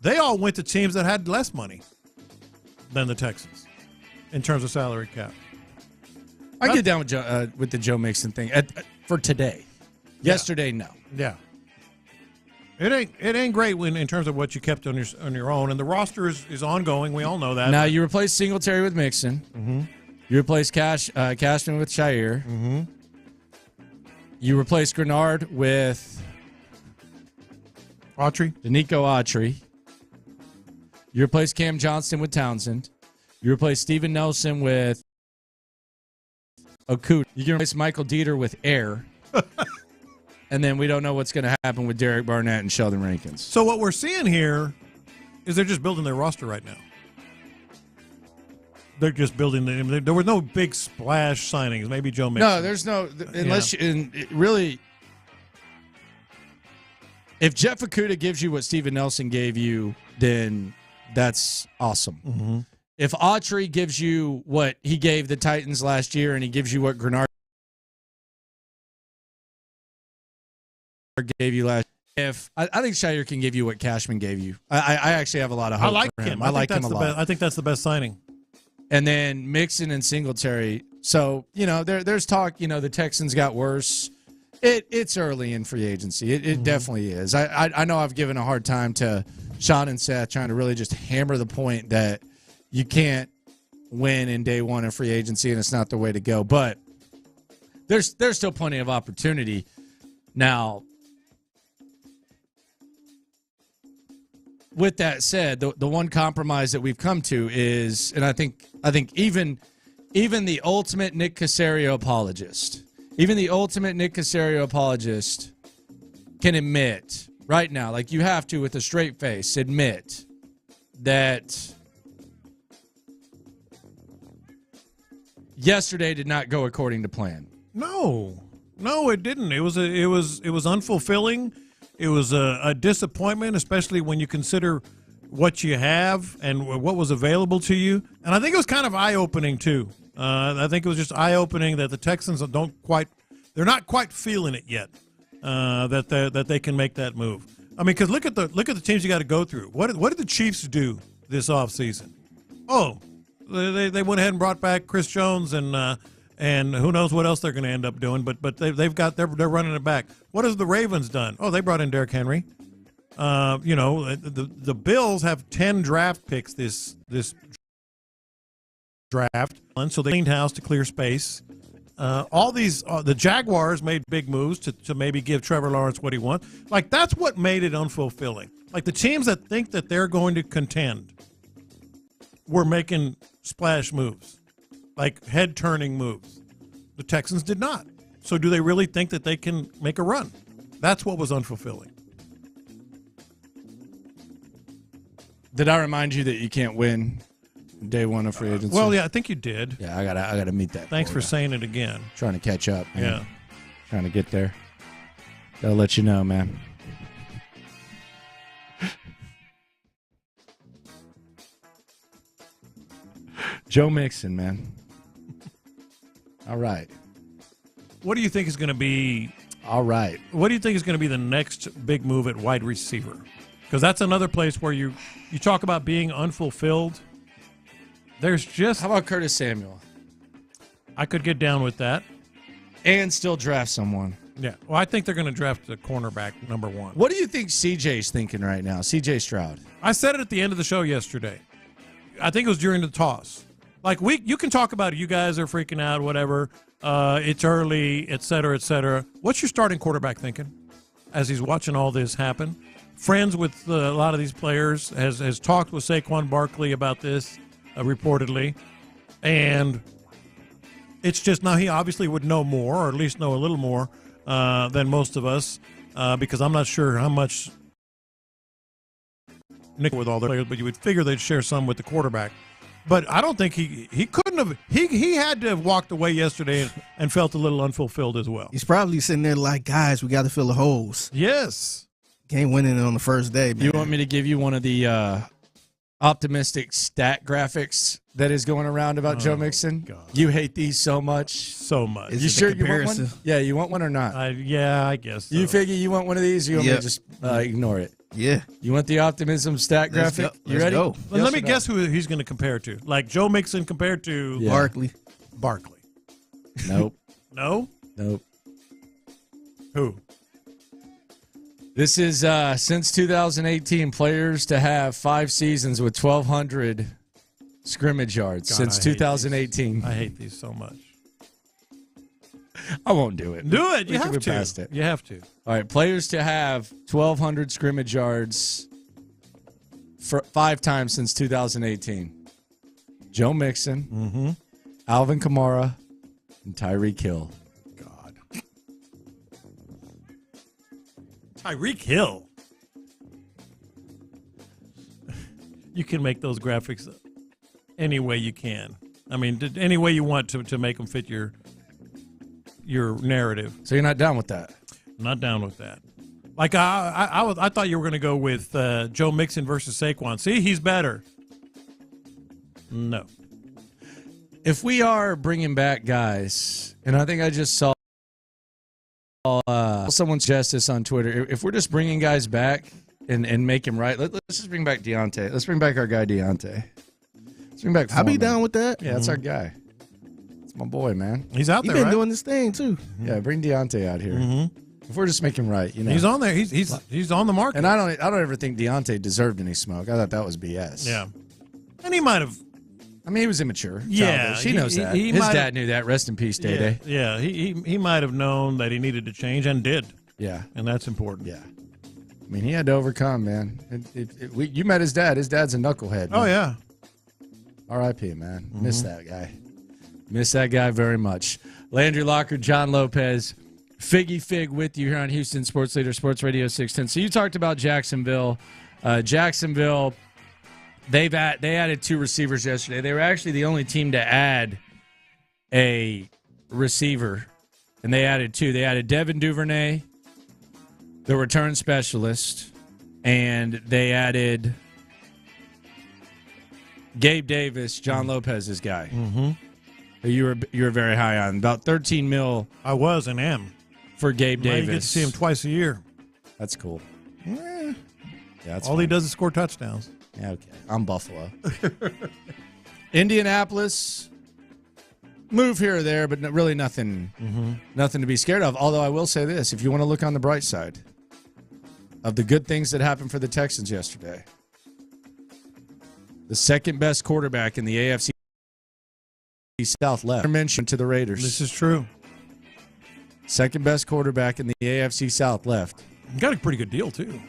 they all went to teams that had less money than the Texans in terms of salary cap. I get down with the Joe Mixon thing for today. Yeah. Yesterday, no. Yeah. It ain't great in terms of what you kept on your own, and the roster is ongoing. We all know that. Now you replace Singletary with Mixon. Mm-hmm. You replace Cashman with Shire. Mm-hmm. You replace Grenard with Autry. Danico Autry. You replace Cam Johnston with Townsend. You replace Steven Nelson with Okudah. You can replace Michael Dieter with Air. And then we don't know what's going to happen with Derek Barnett and Sheldon Rankins. So what we're seeing here is they're just building their roster right now. they're just building the. There were no big splash signings. Maybe Joe Mixon. No, there's no unless really. If Jeff Okudah gives you what Steven Nelson gave you, then that's awesome. Mm-hmm. If Autry gives you what he gave the Titans last year, and he gives you what Grenard gave you last. If I think Shire can give you what Cashman gave you, I actually have a lot of hope. I like for him. I like him a lot. I think that's the best signing. And then Mixon and Singletary. So there's talk. The Texans got worse. It's early in free agency. It definitely is. I know I've given a hard time to Sean and Seth, trying to really just hammer the point that you can't win in day one of free agency, and it's not the way to go. But there's still plenty of opportunity. Now, with that said, the one compromise that we've come to is, and I think even the ultimate Nick Caserio apologist, can admit right now, like you have to with a straight face, admit that yesterday did not go according to plan. No, it didn't. It was unfulfilling. It was a disappointment, especially when you consider what you have and what was available to you. And I think it was kind of eye-opening too. I think it was just eye-opening that the Texans they're not quite feeling it yet. That they can make that move. I mean, because look at the teams you got to go through. What did the Chiefs do this offseason? Oh, they went ahead and brought back Chris Jones and who knows what else they're going to end up doing. But they're running it back. What has the Ravens done? Oh, they brought in Derrick Henry. The Bills have 10 draft picks this draft, and so they cleaned house to clear space. The Jaguars made big moves to maybe give Trevor Lawrence what he wants. Like, that's what made it unfulfilling. Like, the teams that think that they're going to contend were making splash moves, like head-turning moves. The Texans did not. So do they really think that they can make a run? That's what was unfulfilling. Did I remind you that you can't win day one of free agency? Well, yeah, I think you did. Yeah, I gotta meet that. Thanks for saying it again. Trying to catch up. Man. Yeah. Trying to get there. Gotta let you know, man. Joe Mixon, man. All right. What do you think is going to be? All right. What do you think is going to be the next big move at wide receiver? Because that's another place where you talk about being unfulfilled. There's just... How about Curtis Samuel? I could get down with that. And still draft someone. Yeah. Well, I think they're going to draft the cornerback number one. What do you think CJ's thinking right now? CJ Stroud. I said it at the end of the show yesterday. I think it was during the toss. Like, you can talk about it. You guys are freaking out, whatever. It's early, et cetera, et cetera. What's your starting quarterback thinking as he's watching all this happen? Friends with a lot of these players, has talked with Saquon Barkley about this, reportedly. And it's just now he obviously would know more, or at least know a little more than most of us, because I'm not sure how much Nick with all their players, but you would figure they'd share some with the quarterback. But I don't think he couldn't have. He had to have walked away yesterday and felt a little unfulfilled as well. He's probably sitting there like, guys, we got to fill the holes. Yes. Can't win it on the first day, man. You want me to give you one of the optimistic stat graphics that is going around about Joe Mixon? God. You hate these so much. So much. You sure you want one? Yeah, you want one or not? Yeah, I guess so. You figure you want one of these, or you want me to just ignore it? Yeah. You want the optimism stat graphic? You ready? Well, let me guess who he's going to compare to. Like Joe Mixon compared to Barkley. Nope. No? Nope. Who? This is since 2018, players to have 5 seasons with 1,200 scrimmage yards since 2018. I hate these so much. I won't do it. Do it. We You can have move to. past it. You have to. All right, players to have 1,200 scrimmage yards for 5 times since 2018. Joe Mixon, Alvin Kamara, and Tyreek Hill. God. Tyreek Hill. You can make those graphics any way you can. I mean, any way you want to make them fit your narrative. So you're not down with that? I'm not down with that. Like I thought you were going to go with Joe Mixon versus Saquon. See, he's better. No. If we are bringing back guys, and I think I just saw someone suggest this on Twitter, if we're just bringing guys back and make him right, let's just bring back Deontay. Let's bring back our guy Deontay. Let's bring back Foreman. I'll be down with that. Yeah, that's our guy. It's my boy, man. He's out there, He's been right? doing this thing, too. Yeah, bring Deontay out here. If we're just making right, you know. He's on there. He's on the market. And I don't ever think Deontay deserved any smoke. I thought that was BS. Yeah. And he might have. I mean, he was immature. Yeah. Childish. He knows that. His dad knew that. Rest in peace, Day-Day. Yeah. He might have known that he needed to change and did. Yeah. And that's important. Yeah. I mean, he had to overcome, man. You met his dad. His dad's a knucklehead. Man. Oh, yeah. R.I.P., man. Miss that guy. Miss that guy very much. Landry Locker, John Lopez, Figgy Fig with you here on Houston Sports Leader, Sports Radio 610. So you talked about Jacksonville. Jacksonville, they added 2 receivers yesterday. They were actually the only team to add a receiver, and they added 2. They added Devin Duvernay, the return specialist, and they added Gabe Davis, John Lopez's guy. You were very high on. About $13 million. I was and am. For Gabe Davis. You get to see him twice a year. That's cool. Yeah, that's all fine. he does is score touchdowns. Yeah, okay. I'm Buffalo. Indianapolis, move here or there, but really nothing to be scared of. Although I will say this, if you want to look on the bright side of the good things that happened for the Texans yesterday, the second best quarterback in the AFC South left. Mentioned to the Raiders. This is true. Second best quarterback in the AFC South left. Got a pretty good deal, too.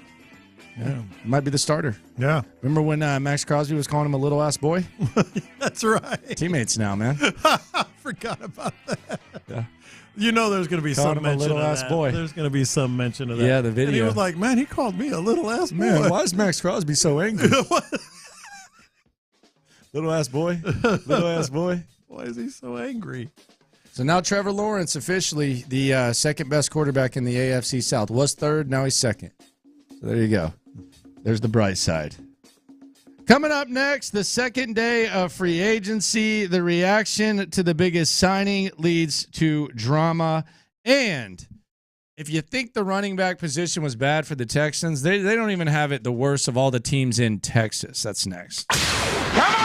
Yeah. Might be the starter. Yeah. Remember when Max Crosby was calling him a little ass boy? That's right. Teammates now, man. I forgot about that. Yeah. You know there's going to be Called some him a mention little of ass that. boy. There's going to be some mention of that. Yeah, the video. And he was like, man, he called me a little ass boy. Man, why is Max Crosby so angry? Little ass boy. Little ass boy. Why is he so angry? So now Trevor Lawrence officially the second best quarterback in the AFC South. Was third, now he's second. So there you go. There's the bright side. Coming up next, the second day of free agency. The reaction to the biggest signing leads to drama. And if you think the running back position was bad for the Texans, they don't even have it the worst of all the teams in Texas. That's next. Come on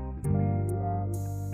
down!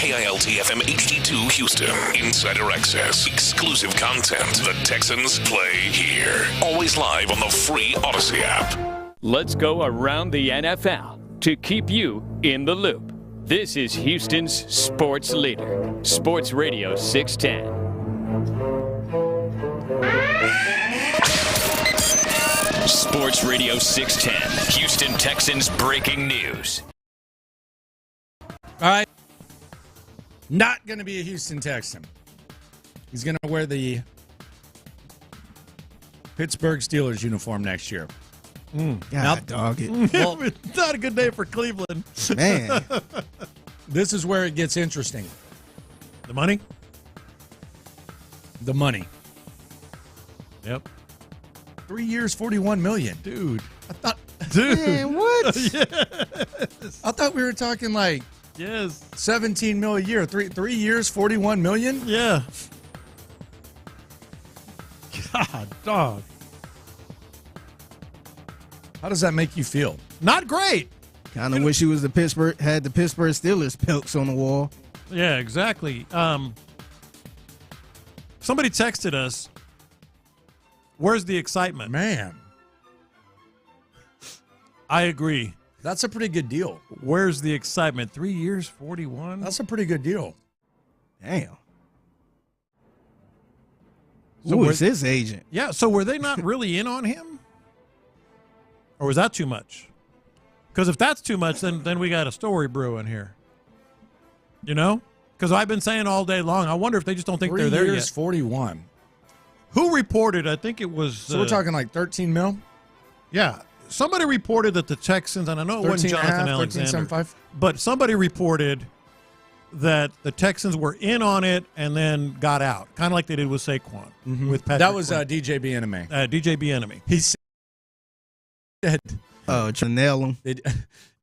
KILT-FM HD2 Houston. Insider access. Exclusive content. The Texans play here. Always live on the free Odyssey app. Let's go around the NFL to keep you in the loop. This is Houston's sports leader, Sports Radio 610. Sports Radio 610, Houston Texans breaking news. All right. Not going to be a Houston Texan. He's going to wear the Pittsburgh Steelers uniform next year. God, dog it. Well, It's not a good day for Cleveland. Man. This is where it gets interesting. The money? The money. Yep. 3 years, $41 million. Dude. Man, what? Yes. I thought we were talking like Yes. $17 million a year. 3 years, $41 million? Yeah. God, dog. How does that make you feel? Not great. Kind of wish he was had the Pittsburgh Steelers pelts on the wall. Yeah, exactly. Somebody texted us, where's the excitement? Man. I agree. That's a pretty good deal. Where's the excitement? 3 years, 41? That's a pretty good deal. Damn. So Who is his agent? Yeah, so were they not really in on him? Or was that too much? Because if that's too much, then we got a story brewing here. You know? Because I've been saying all day long, I wonder if they just don't think they're there 3 years, yet. 41. Who reported? I think it was... So we're talking like 13 mil? Yeah. Somebody reported that the Texans, and I know it wasn't Jonathan Alexander, 13.75? but somebody reported that the Texans were in on it and then got out, kind of like they did with Saquon. With Patrick That was Quinn. DJ Bieniemy. DJ Bieniemy. He said, Oh, to nail him.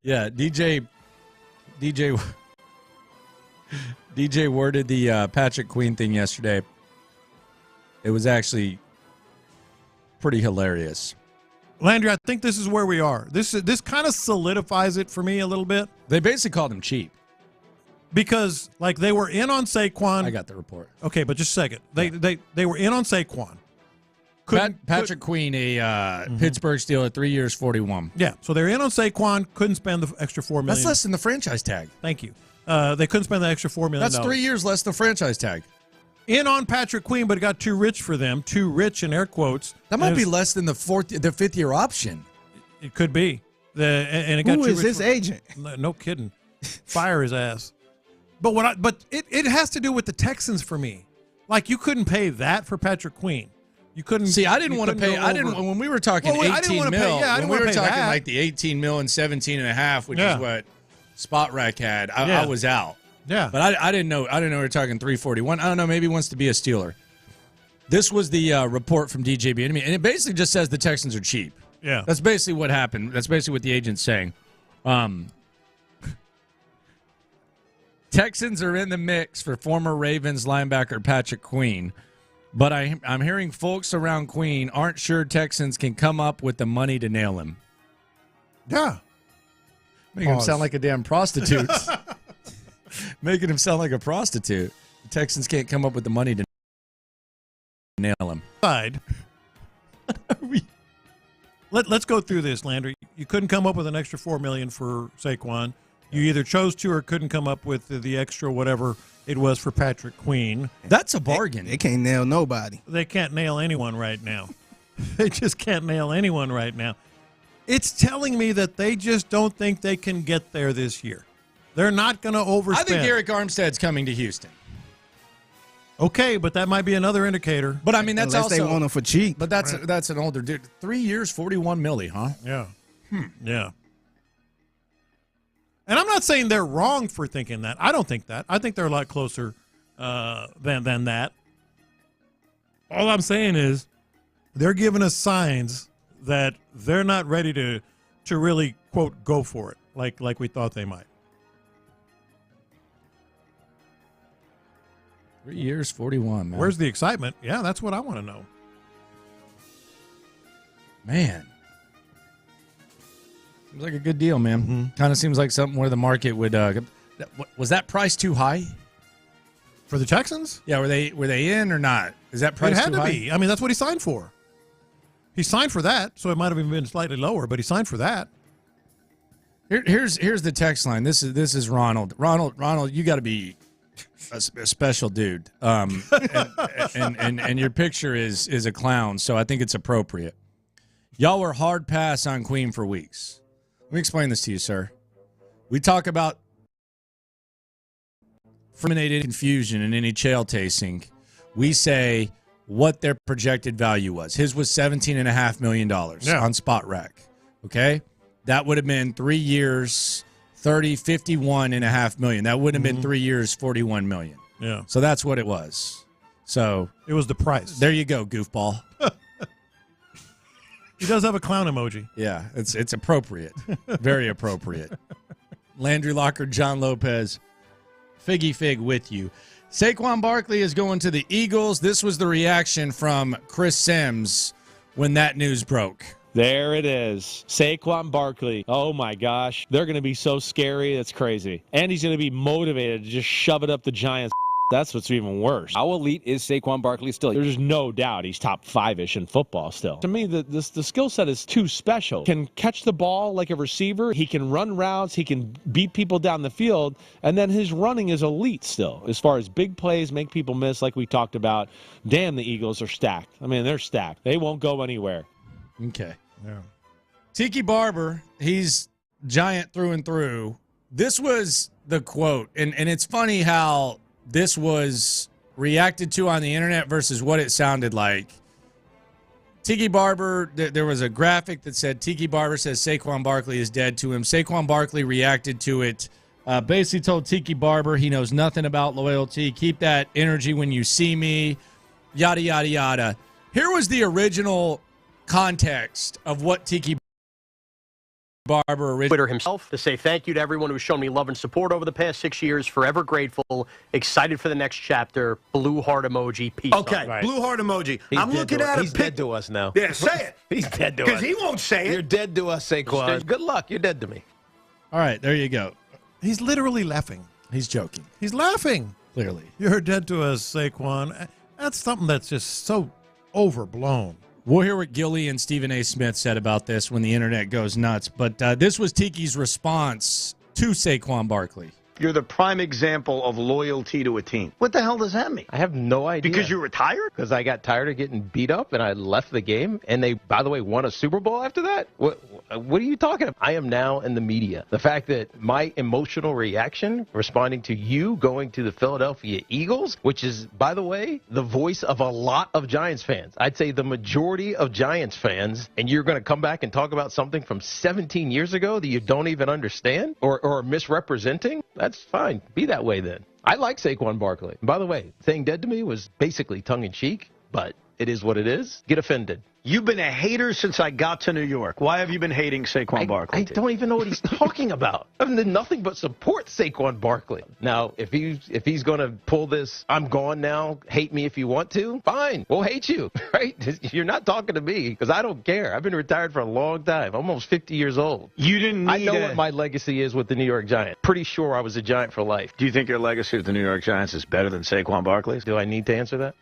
yeah, DJ worded the Patrick Queen thing yesterday. It was actually pretty hilarious. Landry, I think this is where we are. This kind of solidifies it for me a little bit. They basically called him cheap. Because, like, they were in on Saquon. I got the report. Okay, but just a second. They were in on Saquon. Patrick Queen, a Pittsburgh Steeler, 3 years, 41. Yeah, so they're in on Saquon, couldn't spend the extra $4 million. That's less than the franchise tag. Thank you. They couldn't spend the extra $4 million. That's 3 years less than the franchise tag. In on Patrick Queen, but it got too rich for them. Too rich in air quotes. That might be less than the fifth year option. It could be. And it got Who too is rich his agent? No kidding. Fire his ass. But it has to do with the Texans for me. Like, you couldn't pay that for Patrick Queen. You couldn't. See, I didn't want to pay. When we were talking 18 mil. When we were talking like the 18 mil and 17 and a half, which is what Spot Rack had, I was out. Yeah. But I didn't know. We were talking 341. I don't know. Maybe he wants to be a Steeler. This was the report from DJ Bieniemy, and it basically just says the Texans are cheap. Yeah. That's basically what happened. That's basically what the agent's saying. Texans are in the mix for former Ravens linebacker Patrick Queen, but I'm hearing folks around Queen aren't sure Texans can come up with the money to nail him. Yeah. Making him sound like a damn prostitute. Making him sound like a prostitute. The Texans can't come up with the money to nail him. Let's go through this, Landry. You couldn't come up with an extra $4 million for Saquon. You either chose to or couldn't come up with the extra whatever it was for Patrick Queen. That's a bargain. They can't nail nobody. They can't nail anyone right now. They just can't nail anyone right now. It's telling me that they just don't think they can get there this year. They're not going to overspend. I think Eric Armstead's coming to Houston. Okay, but that might be another indicator. But I mean, that's Unless also they want him for cheap. But that's an older dude. 3 years, 41 milli, huh? Yeah. Yeah. And I'm not saying they're wrong for thinking that. I don't think that. I think they're a lot closer than that. All I'm saying is they're giving us signs that they're not ready to really, quote, go for it like we thought they might. 3 years, 41, man. Where's the excitement? Yeah, that's what I want to know. Man. Seems like a good deal, man. Kind of seems like something where the market would Was that price too high for the Texans? Yeah, were they in or not? Is that price it had too to high? be. I mean, that's what he signed for. He signed for that, so it might have even been slightly lower, but he signed for that. Here's the text line. This is Ronald. Ronald, you got to be a special dude. And your picture is a clown, so I think it's appropriate. Y'all were hard pass on Queen for weeks. Let me explain this to you, sir. We talk about eliminated confusion in any trail tasting. We say what their projected value was. His was $17.5 million on Spot Rack. Okay? That would have been 3 years, $51.5 million. That would have been 3 years, $41 million. Yeah. So that's what it was. So it was the price. There you go, goofball. He does have a clown emoji. Yeah, it's appropriate. Very appropriate. Landry Locker, John Lopez, Figgy Fig with you. Saquon Barkley is going to the Eagles. This was the reaction from Chris Sims when that news broke. There it is. Saquon Barkley. Oh, my gosh. They're going to be so scary. It's crazy. And he's going to be motivated to just shove it up the Giants. That's what's even worse. How elite is Saquon Barkley still? There's no doubt he's top five-ish in football still. To me, the skill set is too special. Can catch the ball like a receiver. He can run routes. He can beat people down the field. And then his running is elite still. As far as big plays, make people miss like we talked about. Damn, the Eagles are stacked. I mean, they're stacked. They won't go anywhere. Okay. Yeah. Tiki Barber, he's giant through and through. This was the quote. And it's funny how this was reacted to on the internet versus what it sounded like. Tiki Barber, there was a graphic that said Tiki Barber says Saquon Barkley is dead to him. Saquon Barkley reacted to it, basically told Tiki Barber he knows nothing about loyalty. Keep that energy when you see me, yada, yada, yada. Here was the original context of what Tiki Barber originally Twitter himself to say thank you to everyone who's shown me love and support over the past 6 years. Forever grateful. Excited for the next chapter. Blue heart emoji. Peace. Okay, right. Blue heart emoji. I'm looking at a He's pic. dead to us now. Yeah, say it. He's dead to us. Because he won't say it. You're dead to us, Saquon. Good luck. You're dead to me. All right, there you go. He's literally laughing. He's joking. He's laughing. Clearly. You're dead to us, Saquon. That's something that's just so overblown. We'll hear what Gilly and Stephen A. Smith said about this when the internet goes nuts. But this was Tiki's response to Saquon Barkley. You're the prime example of loyalty to a team. What the hell does that mean? I have no idea. Because you retired? Because I got tired of getting beat up and I left the game. And they, by the way, won a Super Bowl after that? What are you talking about? I am now in the media. The fact that my emotional reaction responding to you going to the Philadelphia Eagles, which is, by the way, the voice of a lot of Giants fans. I'd say the majority of Giants fans, and you're going to come back and talk about something from 17 years ago that you don't even understand or are misrepresenting? That's fine. Be that way then. I like Saquon Barkley. By the way, saying dead to me was basically tongue-in-cheek, but it is what it is. Get offended. You've been a hater since I got to New York. Why have you been hating Saquon Barkley? I don't even know what he's talking about. I've done nothing but support Saquon Barkley. Now, if he's going to pull this, I'm gone now, hate me if you want to, fine. We'll hate you, right? You're not talking to me because I don't care. I've been retired for a long time. I'm almost 50 years old. You didn't need I know what my legacy is with the New York Giants. Pretty sure I was a Giant for life. Do you think your legacy with the New York Giants is better than Saquon Barkley's? Do I need to answer that?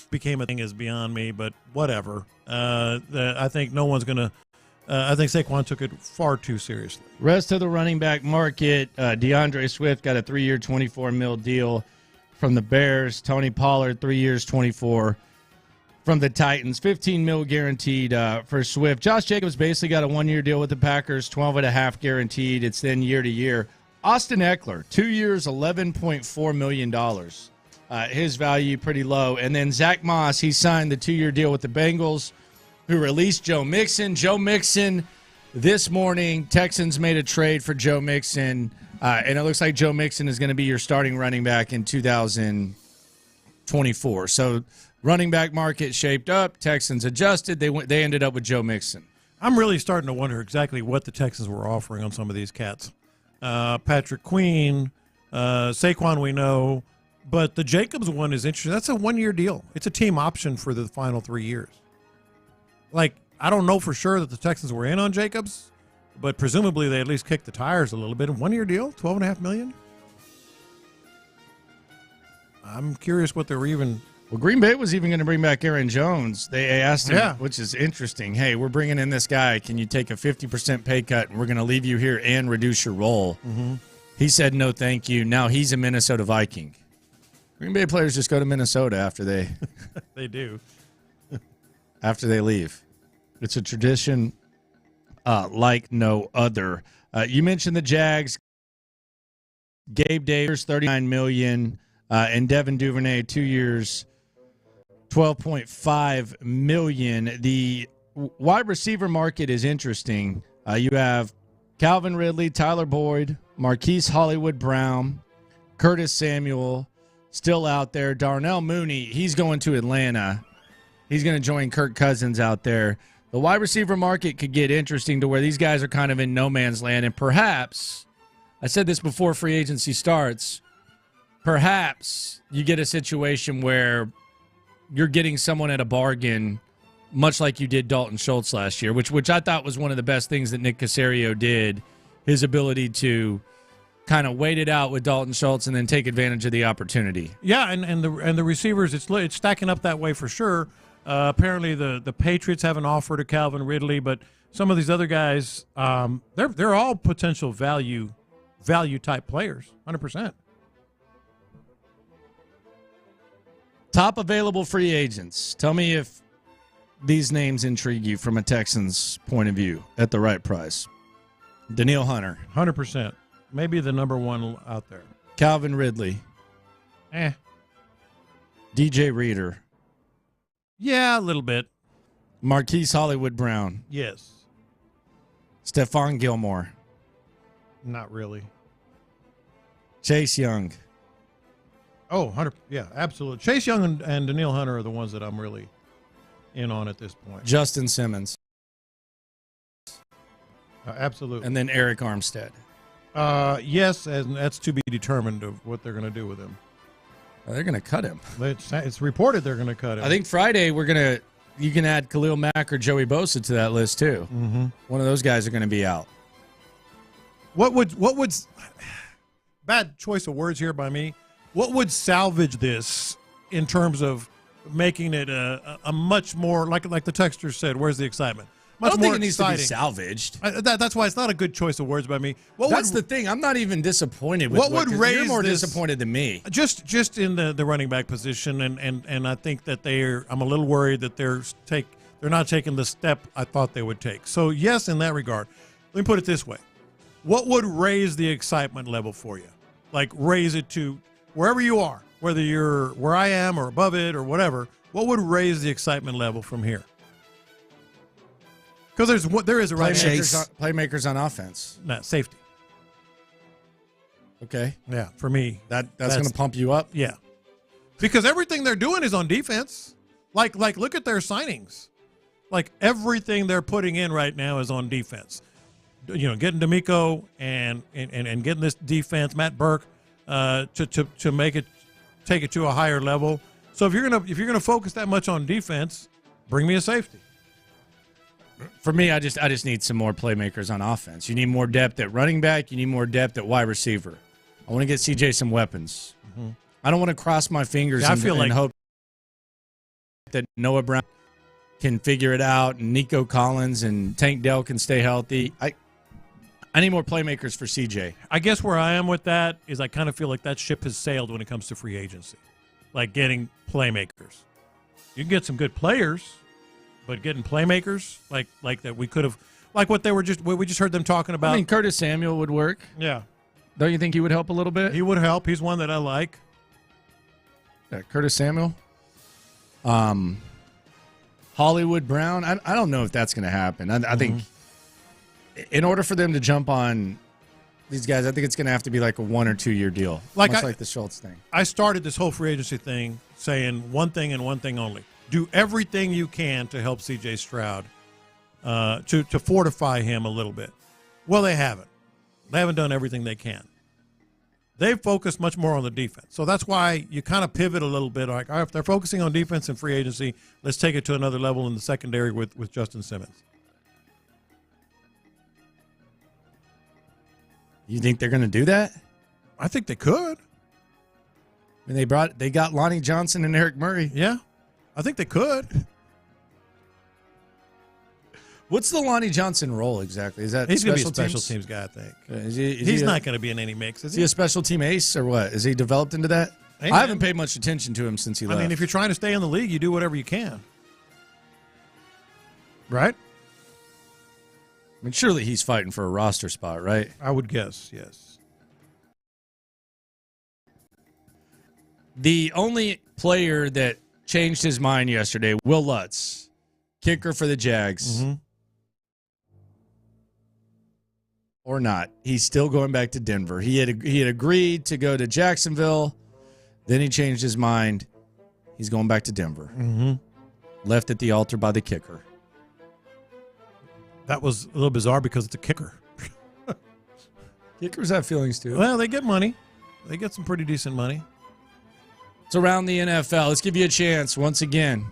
Became a thing is beyond me, but whatever. I think no one's going to I think Saquon took it far too seriously. Rest of the running back market, DeAndre Swift got a 3-year, $24 million deal from the Bears. Tony Pollard, 3 years, $24 from the Titans. $15 million guaranteed for Swift. Josh Jacobs basically got a 1-year deal with the Packers, $12.5 guaranteed. It's then year to year. Austin Eckler, 2 years, $11.4 million. His value pretty low. And then Zach Moss, he signed the 2-year deal with the Bengals, who released Joe Mixon. Joe Mixon, this morning, Texans made a trade for Joe Mixon, and it looks like Joe Mixon is going to be your starting running back in 2024. So running back market shaped up. Texans adjusted. They ended up with Joe Mixon. I'm really starting to wonder exactly what the Texans were offering on some of these cats. Patrick Queen, Saquon we know. But the Jacobs one is interesting. That's a 1-year deal. It's a team option for the final 3 years. Like, I don't know for sure that the Texans were in on Jacobs, but presumably they at least kicked the tires a little bit. A 1-year deal, $12.5 million. I'm curious what they were even. Well, Green Bay was even going to bring back Aaron Jones. They asked him, which is interesting. Hey, we're bringing in this guy. Can you take a 50% pay cut, and we're going to leave you here and reduce your role? Mm-hmm. He said no, thank you. Now he's a Minnesota Viking. Green Bay players just go to Minnesota after they they do after they leave. It's a tradition like no other. You mentioned the Jags. Gabe Davis, $39 million, and Devin Duvernay, 2 years, $12.5 million. The wide receiver market is interesting. You have Calvin Ridley, Tyler Boyd, Marquise Hollywood-Brown, Curtis Samuel still out there. Darnell Mooney, he's going to Atlanta. He's going to join Kirk Cousins out there. The wide receiver market could get interesting to where these guys are kind of in no man's land. And perhaps, I said this before free agency starts, perhaps you get a situation where you're getting someone at a bargain, much like you did Dalton Schultz last year, which I thought was one of the best things that Nick Caserio did, his ability to kind of wait it out with Dalton Schultz and then take advantage of the opportunity. Yeah, and the receivers, it's stacking up that way for sure. Apparently the Patriots have an offer to Calvin Ridley, but some of these other guys, they're all potential value type players, 100%. Top available free agents. Tell me if these names intrigue you from a Texans point of view at the right price. Danielle Hunter. 100%. Maybe the number one out there. Calvin Ridley. DJ Reader. Yeah, a little bit. Marquise Hollywood-Brown. Yes. Stephon Gilmore. Not really. Chase Young. Oh, 100. Yeah, absolutely. Chase Young and Danielle Hunter are the ones that I'm really in on at this point. Justin Simmons. Absolutely. And then Eric Armstead. Yes, and that's to be determined of what they're going to do with him. They're going to cut him. It's reported they're going to cut him. I think Friday you can add Khalil Mack or Joey Bosa to that list too. Mm-hmm. One of those guys are going to be out. What would bad choice of words here by me? What would salvage this in terms of making it a much more like the texter said? Where's the excitement? Much I don't more think it needs exciting. to be salvaged. That's why it's not a good choice of words by me. That's the thing. I'm not even disappointed with what would raise you're more this, disappointed than me. Just in the running back position, and I think that I'm a little worried that they're not taking the step I thought they would take. So yes, in that regard, let me put it this way: what would raise the excitement level for you? Like raise it to wherever you are, whether you're where I am or above it or whatever. What would raise the excitement level from here? Because there is a right playmakers on offense. No, safety. Okay. Yeah, for me. That's going to pump you up? Yeah. Because everything they're doing is on defense. Like look at their signings. Like everything they're putting in right now is on defense. You know, getting D'Amico and getting this defense, Matt Burke, to take it to a higher level. So if you're gonna focus that much on defense, bring me a safety. For me, I just need some more playmakers on offense. You need more depth at running back. You need more depth at wide receiver. I want to get CJ some weapons. Mm-hmm. I don't want to cross my fingers and hope that Noah Brown can figure it out and Nico Collins and Tank Dell can stay healthy. I need more playmakers for CJ. I guess where I am with that is I kind of feel like that ship has sailed when it comes to free agency, like getting playmakers. You can get some good players, but getting playmakers like that we could have, like what we just heard them talking about. I mean, Curtis Samuel would work. Yeah. Don't you think he would help a little bit? He would help. He's one that I like. Yeah, Curtis Samuel. Hollywood Brown. I don't know if that's going to happen. I think in order for them to jump on these guys, I think it's going to have to be like a 1 or 2 year deal, much like the Schultz thing. I started this whole free agency thing saying one thing and one thing only. Do everything you can to help C.J. Stroud, to fortify him a little bit. Well, they haven't. They haven't done everything they can. They've focused much more on the defense. So that's why you kind of pivot a little bit. Like, all right, if they're focusing on defense and free agency, let's take it to another level in the secondary with Justin Simmons. You think they're going to do that? I think they could. I mean, they got Lonnie Johnson and Eric Murray. Yeah, I think they could. What's the Lonnie Johnson role exactly? Is that he's going to be a special special teams guy? I think. He's not going to be in any mix. Is he a special team ace or what? Is he developed into that? Hey, I haven't paid much attention to him since he left. I mean, if you're trying to stay in the league, you do whatever you can. Right? I mean, surely he's fighting for a roster spot, right? I would guess, yes. The only player that changed his mind yesterday, Will Lutz, kicker for the Jags. Mm-hmm. Or not. He's still going back to Denver. He had agreed to go to Jacksonville. Then he changed his mind. He's going back to Denver. Mm-hmm. Left at the altar by the kicker. That was a little bizarre because it's a kicker. Kickers have feelings too. Well, they get money. They get some pretty decent money. It's around the NFL. Let's give you a chance once again.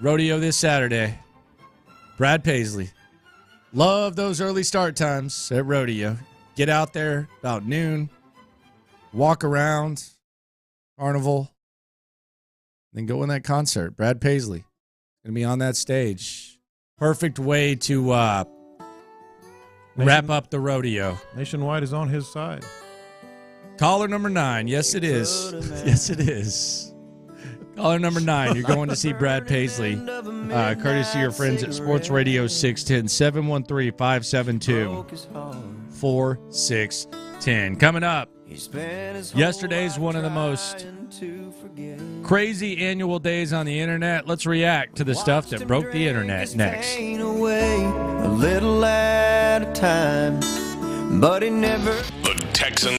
Rodeo this Saturday. Brad Paisley. Love those early start times at Rodeo. Get out there about noon. Walk around. Carnival. Then go in that concert. Brad Paisley. Going to be on that stage. Perfect way to wrap up the rodeo. Nationwide is on his side. Caller number 9. Yes, it is. Yes, it is. Caller number 9. You're going to see Brad Paisley. Courtesy of your friends at Sports Radio 610. 713-572-4610. Coming up. Yesterday's one of the most crazy annual days on the internet. Let's react to the stuff that broke the internet next. A little at a time, but it never. The Texans.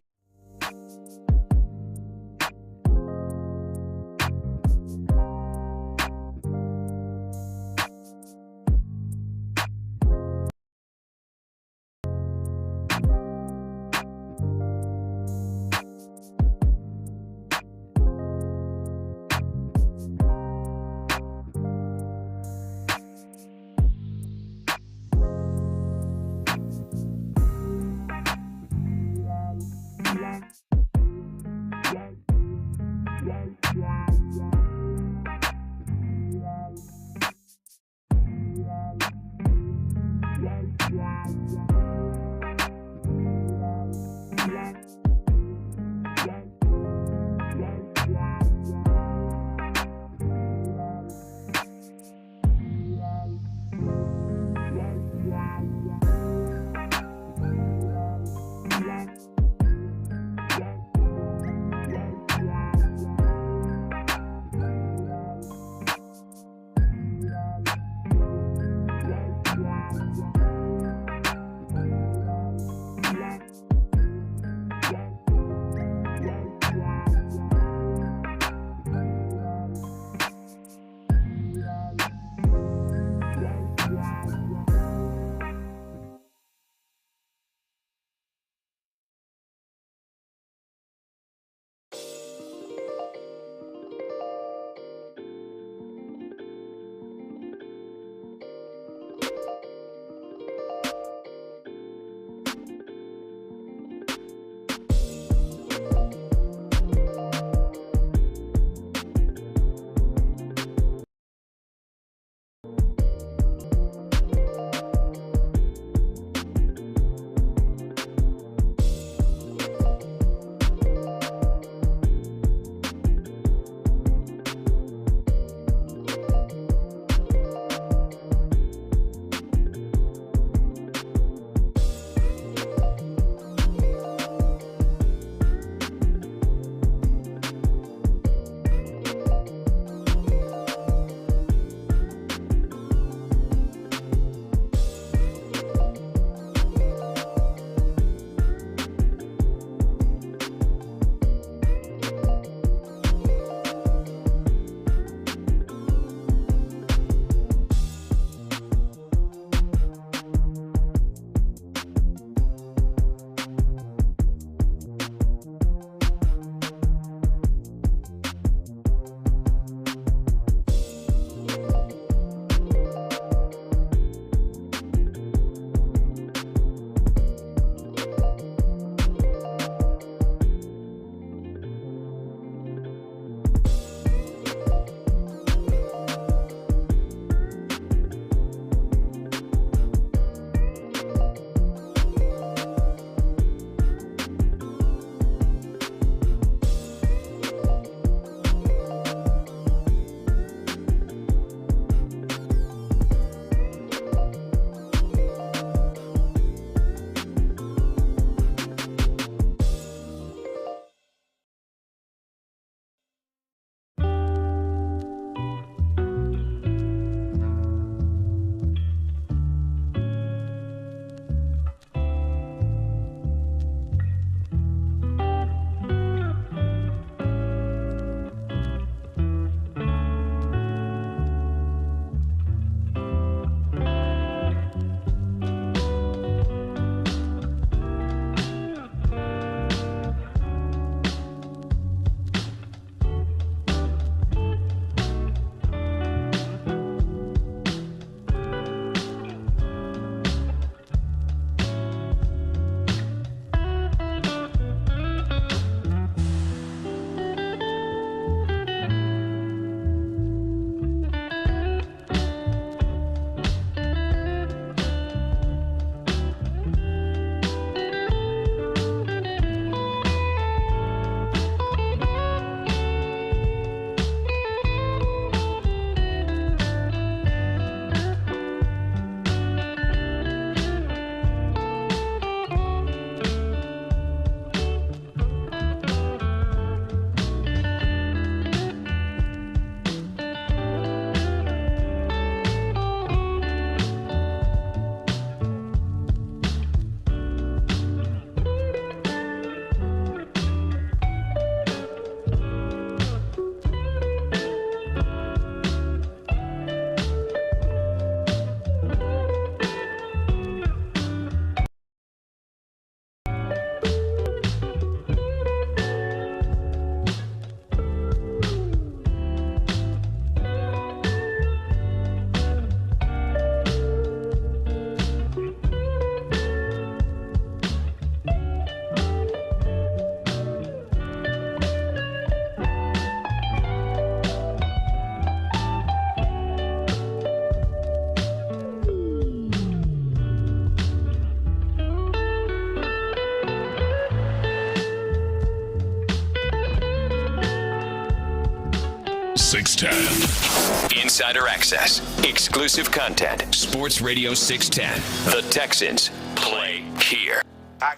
610. Insider access, exclusive content. Sports Radio 610. The Texans play here. I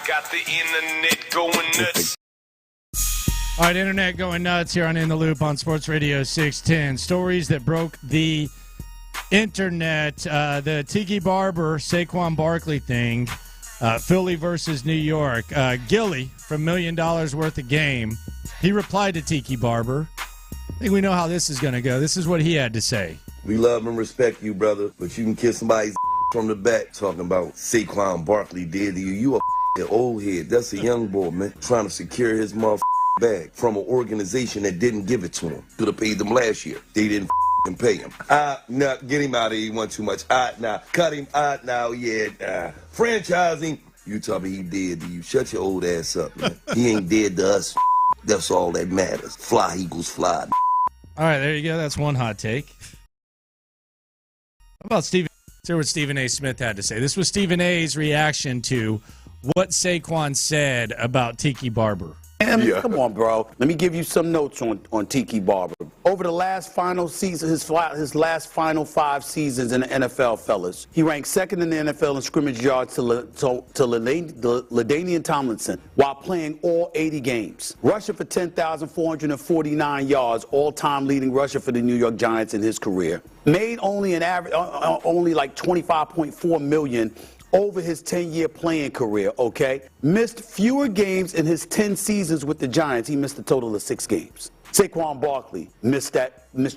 got the internet going nuts. All right, internet going nuts here on In the Loop on Sports Radio 610. Stories that broke the internet. The Tiki Barber, Saquon Barkley thing. Philly versus New York. Gilly from $1 Million Worth of Game. He replied to Tiki Barber. I think we know how this is going to go. This is what he had to say. We love and respect you, brother, but you can kiss somebody's from the back talking about Saquon Barkley did to you. You a old head. That's a young boy, man, trying to secure his bag from an organization that didn't give it to him. Could have paid them last year. They didn't pay him. No, get him out of here. He won too much. Now, cut him out now, yeah. Franchising, you tell me he did to you. Shut your old ass up, man. He ain't dead to us. That's all that matters. Fly, Eagles, fly. All right, there you go. That's one hot take. How about Stephen? Let's hear what Stephen A. Smith had to say. This was Stephen A.'s reaction to what Saquon said about Tiki Barber. Come on, bro. Let me give you some notes on Tiki Barber. Over the last final season, his last final 5 seasons in the NFL, fellas, he ranked second in the NFL in scrimmage yards to LaDainian Tomlinson while playing all 80 games. Rushing for 10,449 yards, all-time leading rusher for the New York Giants in his career. Made only an average, only like $25.4 million over his 10-year playing career, okay? Missed fewer games in his 10 seasons with the Giants. He missed a total of 6 games. Saquon Barkley missed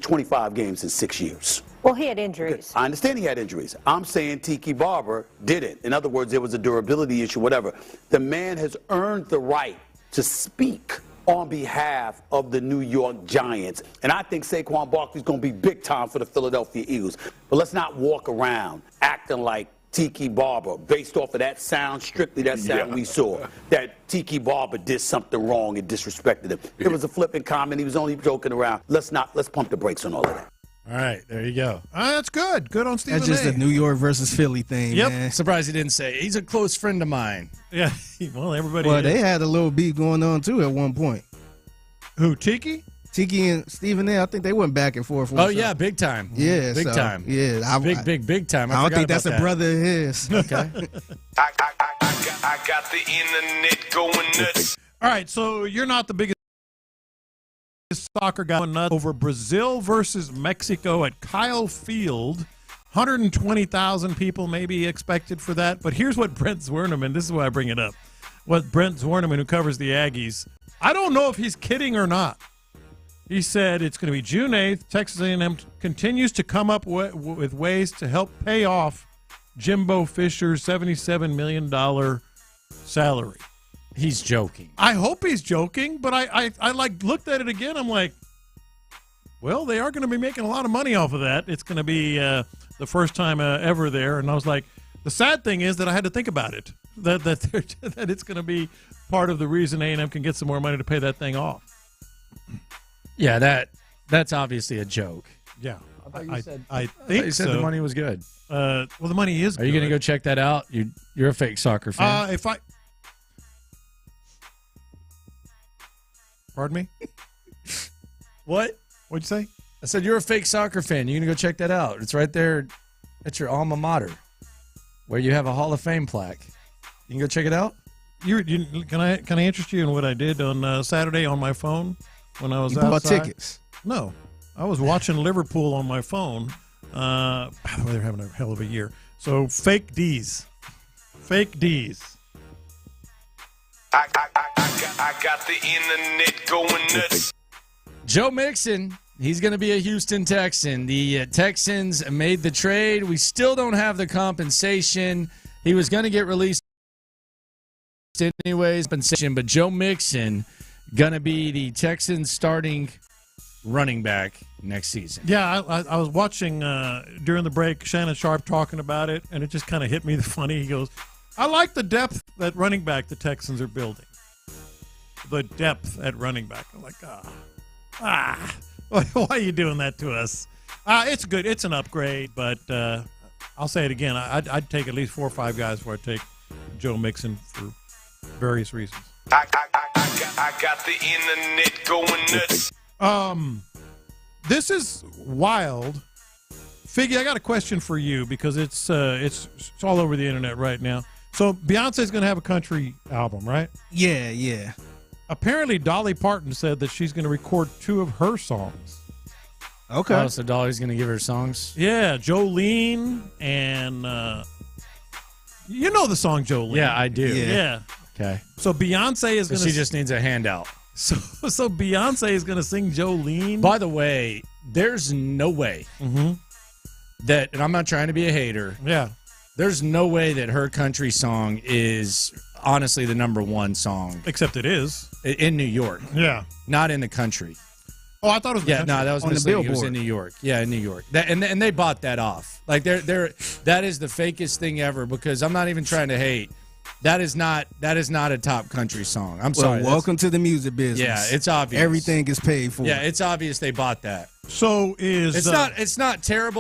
25 games in 6 years. Well, he had injuries. I understand he had injuries. I'm saying Tiki Barber didn't. In other words, there was a durability issue, whatever. The man has earned the right to speak on behalf of the New York Giants. And I think Saquon Barkley's going to be big time for the Philadelphia Eagles. But let's not walk around acting like Tiki Barber, based off of that sound, strictly that sound we saw, that Tiki Barber did something wrong and disrespected him. It was a flipping comment. He was only joking around. Let's pump the brakes on all of that. All right, there you go. That's good. Good on Stephen A. That's just a New York versus Philly thing, man. Surprised he didn't say, he's a close friend of mine. Yeah, well, everybody Well, is. they had a little beat going on, too, at one point. Who, Tiki? Tiki and Stephen A., I think they went back and forth. Oh, yeah, big time. Yeah, big time. Yeah. Big time. I don't think that's a brother of his. Okay. I got the internet going nuts. All right, so you're not the biggest soccer guy going nuts over Brazil versus Mexico at Kyle Field. 120,000 people maybe expected for that. But here's what Brent Zwerneman, this is why I bring it up, what Brent Zwerneman, who covers the Aggies, I don't know if he's kidding or not. He said it's going to be June 8th. Texas A&M continues to come up with ways to help pay off Jimbo Fisher's $77 million salary. He's joking. I hope he's joking, but I looked at it again. I'm like, well, they are going to be making a lot of money off of that. It's going to be the first time ever there. And I was like, the sad thing is that I had to think about it, that it's going to be part of the reason A&M can get some more money to pay that thing off. Yeah, that's obviously a joke. Yeah, I think you said so. the money was good. Well, the money is good. Are you going to go check that out? You're a fake soccer fan. Pardon me? What? What'd you say? I said you're a fake soccer fan. You're going to go check that out. It's right there at your alma mater where you have a Hall of Fame plaque. You can go check it out? Can I interest you in what I did on Saturday on my phone when I was outside? Bought tickets? No. I was watching Liverpool on my phone. By the way, they're having a hell of a year. So, fake D's. Fake D's. I got the internet going nuts. Joe Mixon, he's going to be a Houston Texan. The Texans made the trade. We still don't have the compensation. He was going to get released anyways, but Joe Mixon going to be the Texans starting running back next season. Yeah, I was watching during the break Shannon Sharp talking about it, and it just kind of hit me funny. He goes, I like the depth at running back the Texans are building. The depth at running back. I'm like, why are you doing that to us? It's good. It's an upgrade, but I'll say it again. I'd take at least 4 or 5 guys before I take Joe Mixon for various reasons. I got the internet going nuts. this is wild. Figgy, I got a question for you because it's all over the internet right now. So Beyonce's going to have a country album, right? Yeah. Apparently, Dolly Parton said that she's going to record 2 of her songs. Okay. Oh, so Dolly's going to give her songs? Yeah, Jolene and you know the song Jolene. Yeah, I do. Yeah. Okay. So Beyonce is going to... She just needs a handout. So Beyonce is going to sing Jolene? By the way, there's no way that, and I'm not trying to be a hater. Yeah. There's no way that her country song is honestly the number 1 song. Except it is. In New York. Yeah. Not in the country. Oh, I thought it was Yeah, no, that was on the misleading. It was Billboard. in New York. Yeah, in New York. And they bought that off. Like that is the fakest thing ever because I'm not even trying to hate. That is not a top country song. I'm sorry. Welcome to the music business. Yeah, it's obvious. Everything is paid for. Yeah, it's obvious they bought that. So it's not terrible.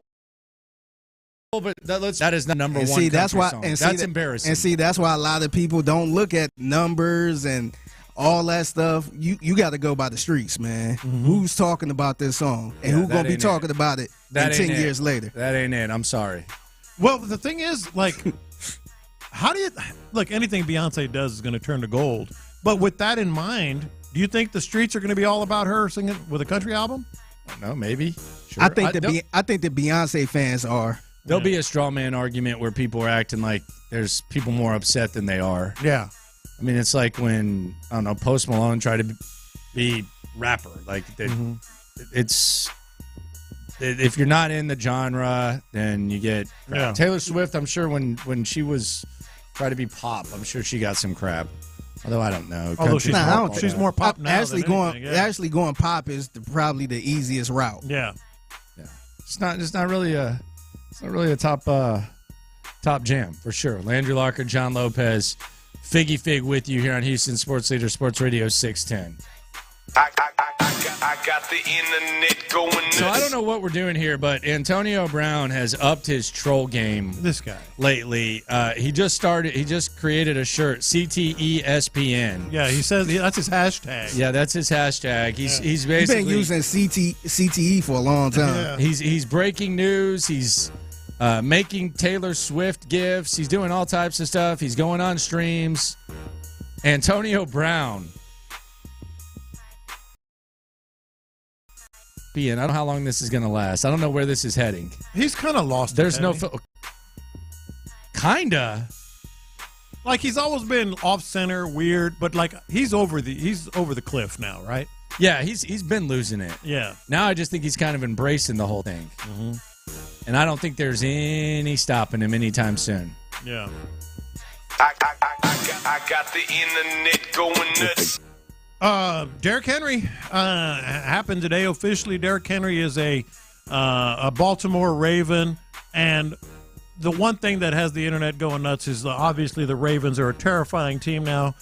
But that is the number 1 see, that's why, song. and That's see, embarrassing. And see, that's why a lot of people don't look at numbers and all that stuff. You got to go by the streets, man. Who's talking about this song and who's going to be talking about it 10 years later? That ain't it. I'm sorry. Well, the thing is, like, how do you look? Anything Beyonce does is going to turn to gold. But with that in mind, do you think the streets are going to be all about her singing with a country album? No, maybe. Sure. I think the Beyonce fans are. There'll be a straw man argument where people are acting like there's people more upset than they are. Yeah. I mean, it's like when, I don't know, Post Malone tried to be rapper. Like, it's, if you're not in the genre, then you get crap. Yeah. Taylor Swift, I'm sure when she was trying to be pop, I'm sure she got some crap. Although I don't know. Although she's more pop now Actually, than anything, yeah. actually going pop is probably the easiest route. Yeah. It's not really a top jam for sure. Landry Locker, John Lopez, Figgy Fig with you here on Houston Sports Leader, Sports Radio 610. I got the internet going nuts. So I don't know what we're doing here, but Antonio Brown has upped his troll game. This guy lately. He just created a shirt, CTESPN. Yeah, he says that's his hashtag. Yeah, that's his hashtag. He's basically He's been using CTE for a long time. Yeah. He's breaking news. He's making Taylor Swift gifts. He's doing all types of stuff. He's going on streams. Antonio Brown. I don't know how long this is going to last. I don't know where this is heading. He's kind of lost. There's no kinda. Like he's always been off center, weird, but like he's over the cliff now, right? Yeah, he's been losing it. Yeah. Now I just think he's kind of embracing the whole thing, and I don't think there's any stopping him anytime soon. Yeah. I got the internet going nuts. Derrick Henry happened today officially. Derrick Henry is a Baltimore Raven, and the one thing that has the internet going nuts is obviously the Ravens are a terrifying team now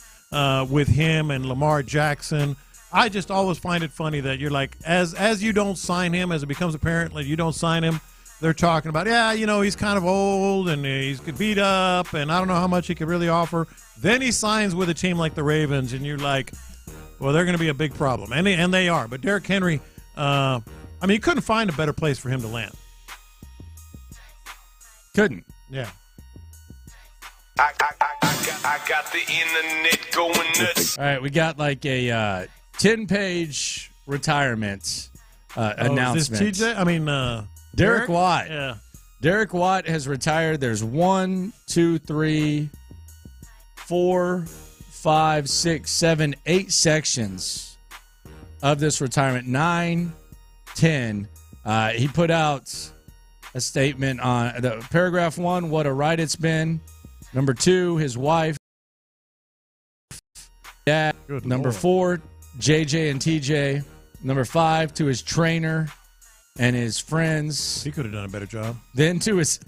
with him and Lamar Jackson. I just always find it funny that you're like, as you don't sign him, as it becomes apparent, like you don't sign him, they're talking about, he's kind of old and he's beat up, and I don't know how much he could really offer. Then he signs with a team like the Ravens, and you're like, well, they're going to be a big problem, and they are. But Derrick Henry, you couldn't find a better place for him to land. Couldn't. Yeah. I got the internet going nuts. All right, we got like a 10-page retirement announcement. Is this TJ? Derek Watt. Yeah. Derek Watt has retired. There's 1, 2, 3, 4, 5, 6, 7, 8 sections of this retirement. 9, 10. He put out a statement on the paragraph 1, what a ride it's been. Number 2, his wife. Dad. Number 4, JJ and TJ. Number 5, to his trainer and his friends. He could have done a better job. Then to his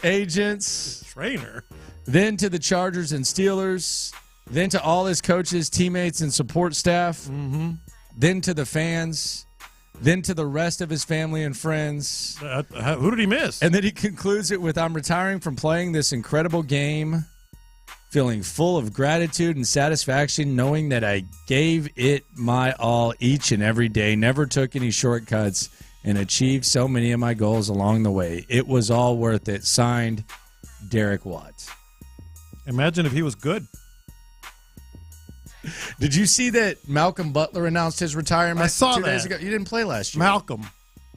agents, trainer, then to the Chargers and Steelers, then to all his coaches, teammates, and support staff, then to the fans, then to the rest of his family and friends. Who did he miss? And then he concludes it with, I'm retiring from playing this incredible game feeling full of gratitude and satisfaction knowing that I gave it my all each and every day, never took any shortcuts, and achieved so many of my goals along the way. It was all worth it. Signed, Derek Watts. Imagine if he was good. Did you see that Malcolm Butler announced his retirement? I saw 2 that. days ago? You didn't play last year. Malcolm.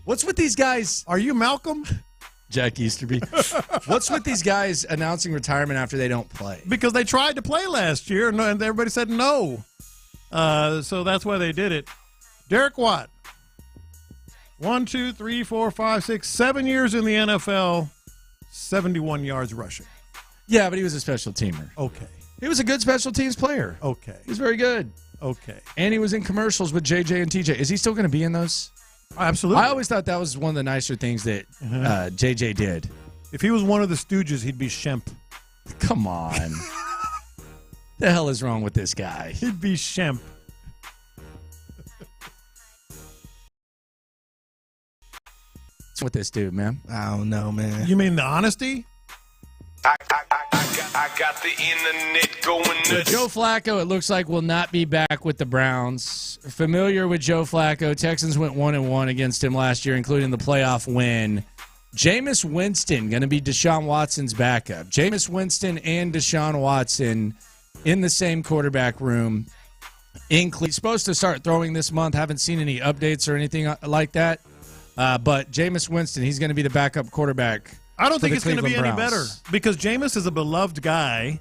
What's with these guys? Are you Malcolm? Jack Easterby. What's with these guys announcing retirement after they don't play? Because they tried to play last year, and everybody said no. So that's why they did it. Derek Watt. 1, 2, 3, 4, 5, 6, 7 years in the NFL, 71 yards rushing. Yeah, but he was a special teamer. Okay. He was a good special teams player. Okay. He was very good. Okay. And he was in commercials with JJ and TJ. Is he still going to be in those? Absolutely. I always thought that was one of the nicer things that JJ did. If he was one of the Stooges, he'd be Shemp. Come on. The hell is wrong with this guy? He'd be Shemp. What's with this dude, man? I don't know, man. You mean the honesty? I got the internet going nuts. Joe Flacco, it looks like, will not be back with the Browns. Familiar with Joe Flacco, Texans went 1-1 against him last year, including the playoff win. Jameis Winston going to be Deshaun Watson's backup. Jameis Winston and Deshaun Watson in the same quarterback room. He's supposed to start throwing this month. Haven't seen any updates or anything like that. But Jameis Winston, he's going to be the backup quarterback. I don't think it's going to be Cleveland any Browns. better because Jameis is a beloved guy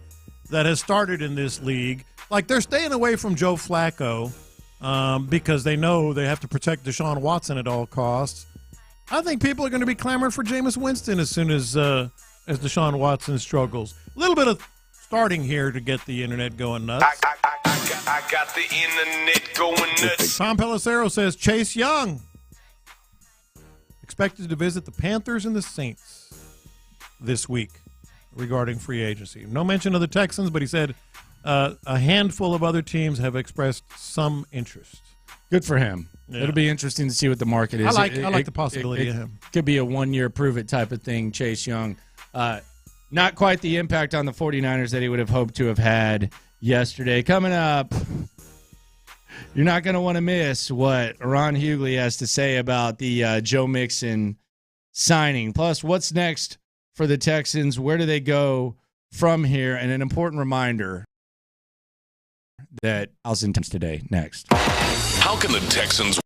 that has started in this league. Like, they're staying away from Joe Flacco because they know they have to protect Deshaun Watson at all costs. I think people are going to be clamoring for Jameis Winston as soon as Deshaun Watson struggles. A little bit of starting here to get the internet going nuts. I got the internet going nuts. Tom Pelissero says Chase Young expected to visit the Panthers and the Saints this week regarding free agency. No mention of the Texans, but he said a handful of other teams have expressed some interest. Good for him. Yeah. It'll be interesting to see what the market is. I like the possibility of him. Could be a one-year prove-it type of thing, Chase Young. Not quite the impact on the 49ers that he would have hoped to have had yesterday. Coming up, you're not going to want to miss what Ron Hughley has to say about the Joe Mixon signing. Plus, what's next for the Texans? Where do they go from here? And an important reminder that Al's intense today. Next. How can the Texans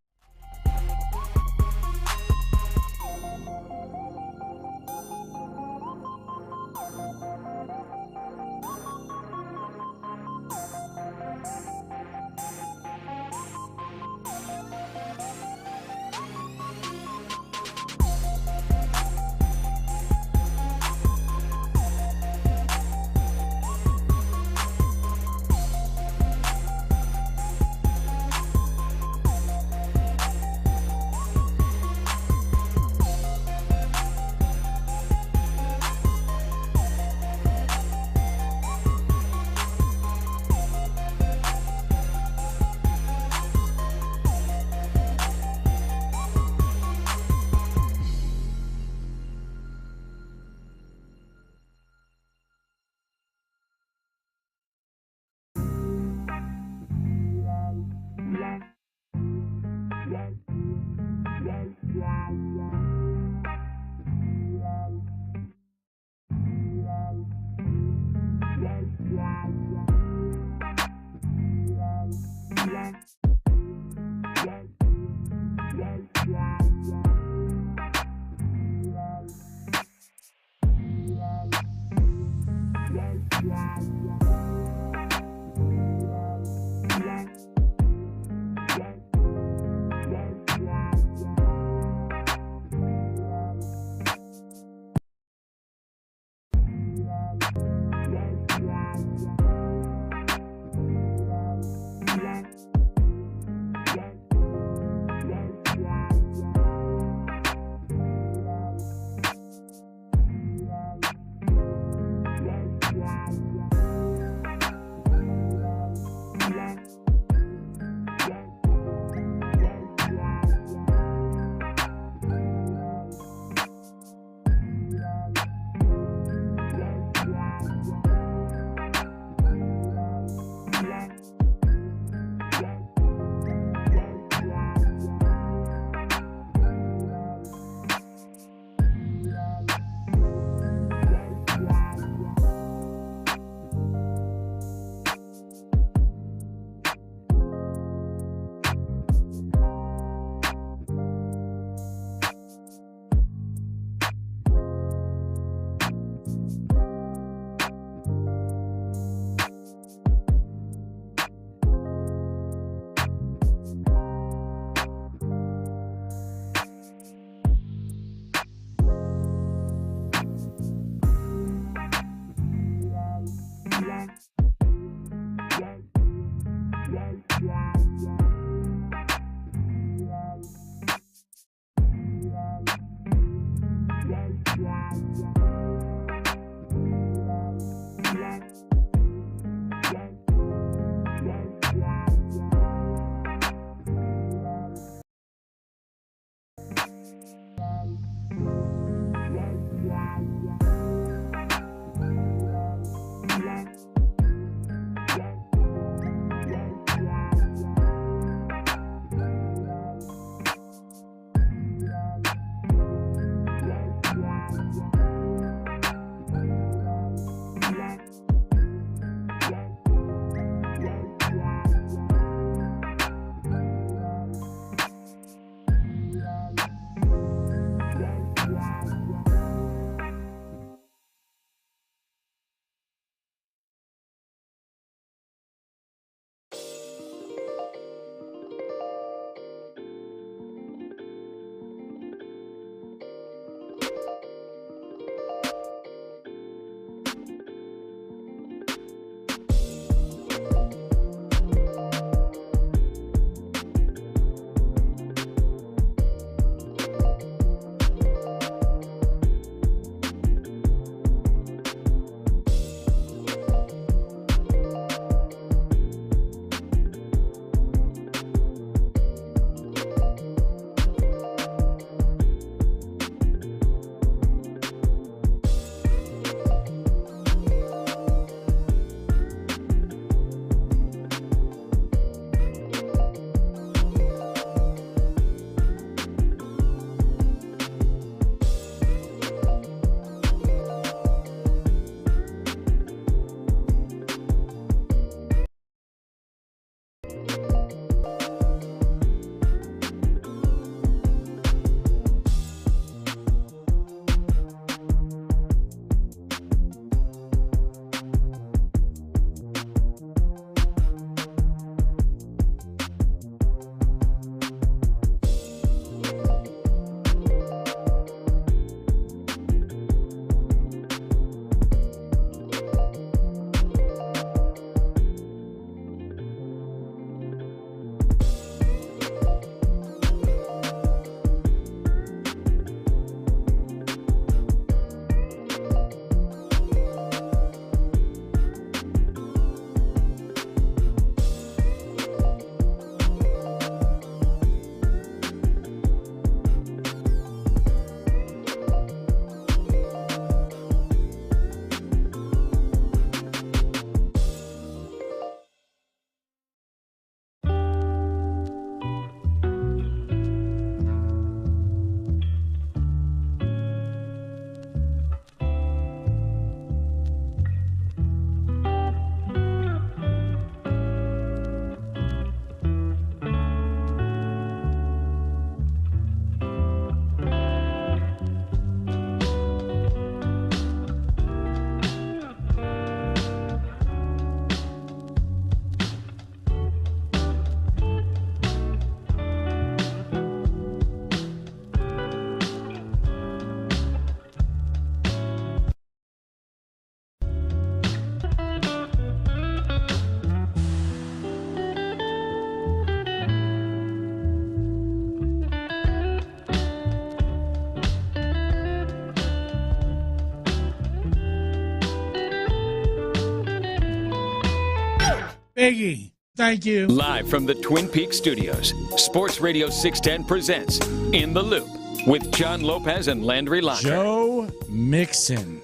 Biggie, thank you. Live from the Twin Peaks studios, Sports Radio 610 presents In the Loop with John Lopez and Landry Locker. Joe Mixon,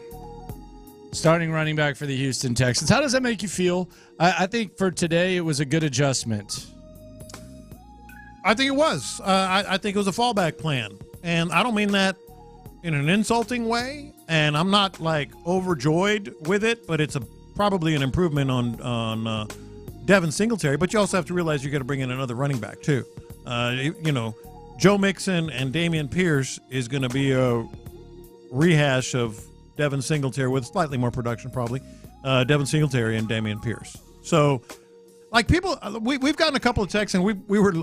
starting running back for the Houston Texans. How does that make you feel? I think for today it was a good adjustment. I think it was. I think it was a fallback plan. And I don't mean that in an insulting way. And I'm not, like, overjoyed with it, but it's probably an improvement on Devin Singletary. But you also have to realize you got to bring in another running back, too. Joe Mixon and Dameon Pierce is going to be a rehash of Devin Singletary with slightly more production, probably. Devin Singletary and Dameon Pierce. So, like, people, we've gotten a couple of texts, and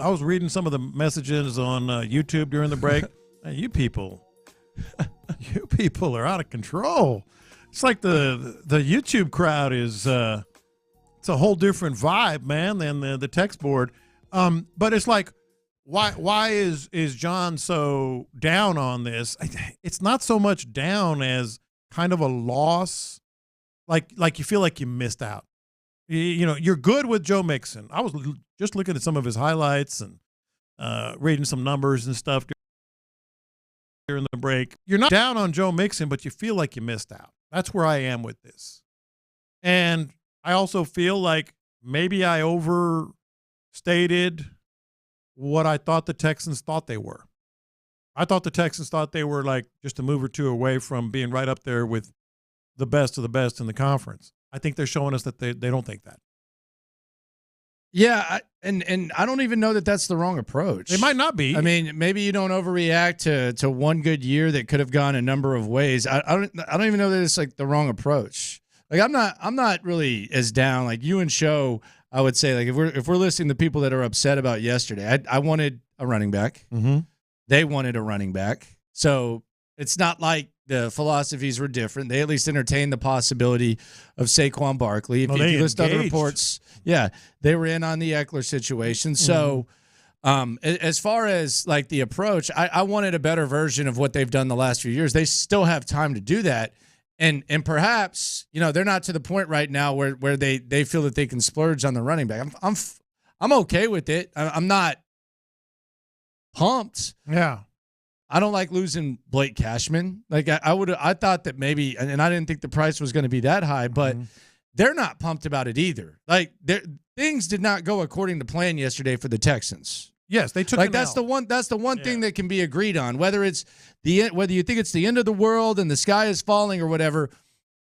I was reading some of the messages on YouTube during the break. You people are out of control. It's like the YouTube crowd is it's a whole different vibe, man, than the text board. But it's like, why is John so down on this? It's not so much down as kind of a loss. Like you feel like you missed out. You're good with Joe Mixon. I was just looking at some of his highlights and reading some numbers and stuff during the break. You're not down on Joe Mixon, but you feel like you missed out. That's where I am with this. And I also feel like maybe I overstated what I thought the Texans thought they were. I thought the Texans thought they were like just a move or two away from being right up there with the best of the best in the conference. I think they're showing us that they don't think that. Yeah, and I don't even know that that's the wrong approach. It might not be. I mean, maybe you don't overreact to one good year that could have gone a number of ways. I don't even know that it's like the wrong approach. Like I'm not really as down like you and Show. I would say like if we're listening to people that are upset about yesterday, I wanted a running back. Mm-hmm. They wanted a running back, so it's not like the philosophies were different. They at least entertained the possibility of Saquon Barkley. If you list other reports, yeah, they were in on the Eckler situation. So as far as like the approach, I wanted a better version of what they've done the last few years. They still have time to do that. And perhaps, they're not to the point right now where they feel that they can splurge on the running back. I'm okay with it. I'm not pumped. Yeah. I don't like losing Blake Cashman. Like I thought that maybe, and I didn't think the price was going to be that high, but they're not pumped about it either. Like things did not go according to plan yesterday for the Texans. Yes, they took like that's the one thing that can be agreed on. Whether you think it's the end of the world and the sky is falling or whatever,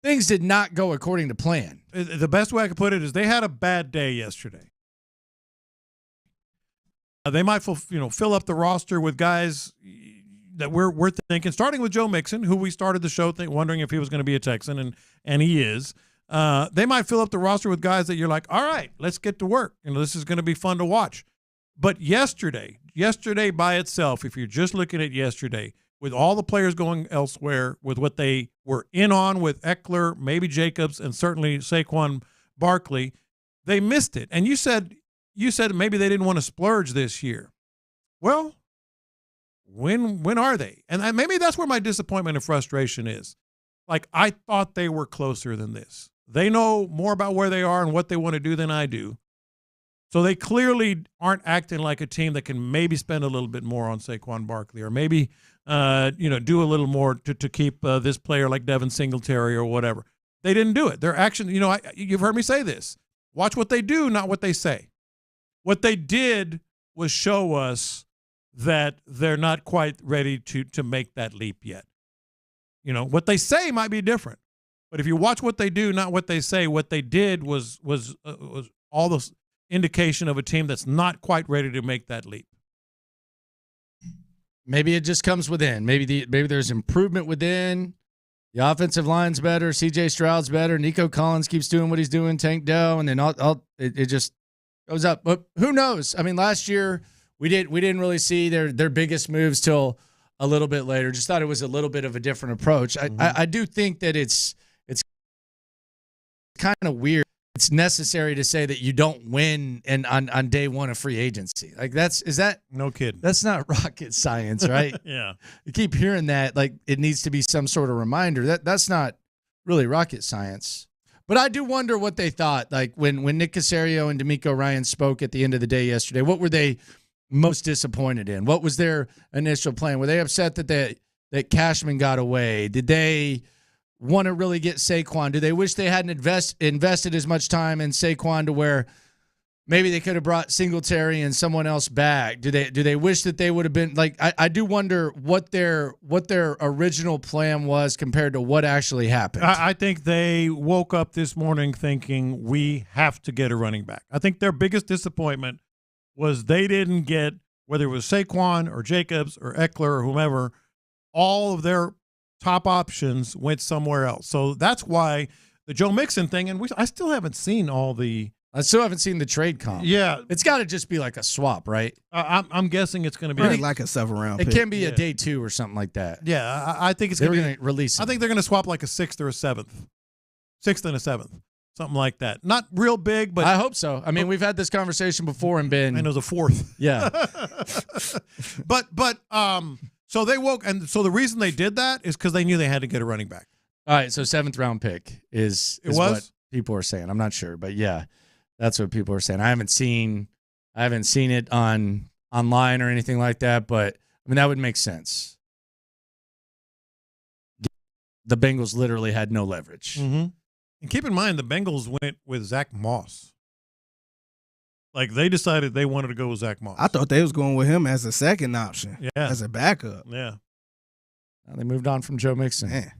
things did not go according to plan. The best way I could put it is they had a bad day yesterday. They might fill up the roster with guys that we're thinking, starting with Joe Mixon, who we started the show wondering if he was going to be a Texan, and he is. They might fill up the roster with guys that you're like, all right, let's get to work. This is going to be fun to watch. But yesterday by itself, if you're just looking at yesterday, with all the players going elsewhere, with what they were in on with Eckler, maybe Jacobs, and certainly Saquon Barkley, they missed it. And you said maybe they didn't want to splurge this year. Well, when are they? And maybe that's where my disappointment and frustration is. Like, I thought they were closer than this. They know more about where they are and what they want to do than I do. So they clearly aren't acting like a team that can maybe spend a little bit more on Saquon Barkley, or maybe do a little more to keep this player like Devin Singletary or whatever. They didn't do it. Their action, you've heard me say this. Watch what they do, not what they say. What they did was show us that they're not quite ready to make that leap yet. What they say might be different, but if you watch what they do, not what they say, what they did was all the indication of a team that's not quite ready to make that leap. Maybe it just comes within. Maybe there's improvement within. The offensive line's better. C.J. Stroud's better. Nico Collins keeps doing what he's doing. Tank Dell, and then it just goes up. But who knows? I mean, last year we didn't really see their biggest moves till a little bit later. Just thought it was a little bit of a different approach. I do think that it's kind of weird. It's necessary to say that you don't win on day one of free agency. Like is that no kidding? That's not rocket science, right? Yeah. You keep hearing that, like it needs to be some sort of reminder. That's not really rocket science. But I do wonder what they thought. Like when Nick Caserio and D'Amico Ryan spoke at the end of the day yesterday, what were they most disappointed in? What was their initial plan? Were they upset that Cashman got away? Did they want to really get Saquon? Do they wish they hadn't invested as much time in Saquon to where maybe they could have brought Singletary and someone else back? Do they wish that they would have been like? I do wonder what their original plan was compared to what actually happened. I think they woke up this morning thinking we have to get a running back. I think their biggest disappointment was they didn't get, whether it was Saquon or Jacobs or Eckler or whomever, all of their top options went somewhere else. So that's why the Joe Mixon thing, and I still haven't seen I still haven't seen the trade comp. Yeah. It's got to just be like a swap, right? I'm guessing it's going to be like a 7th-round pick. It can be a day 2 or something like that. Yeah, I think it's going to release. I think they're going to swap like a 6th or a 7th. 6th and a 7th. Something like that. Not real big, but I hope so. I mean, we've had this conversation before and been. And it was a 4th. Yeah. but so they woke, and so the reason they did that is because they knew they had to get a running back. All right, so 7th-round pick is what people are saying. I'm not sure, but yeah, that's what people are saying. I haven't seen it online or anything like that, but I mean that would make sense. the Bengals literally had no leverage. Mm-hmm. And keep in mind, the Bengals went with Zach Moss. Like, they decided they wanted to go with Zach Moss. I thought they was going with him as a second option. Yeah. As a backup. Yeah. They moved on from Joe Mixon. Man.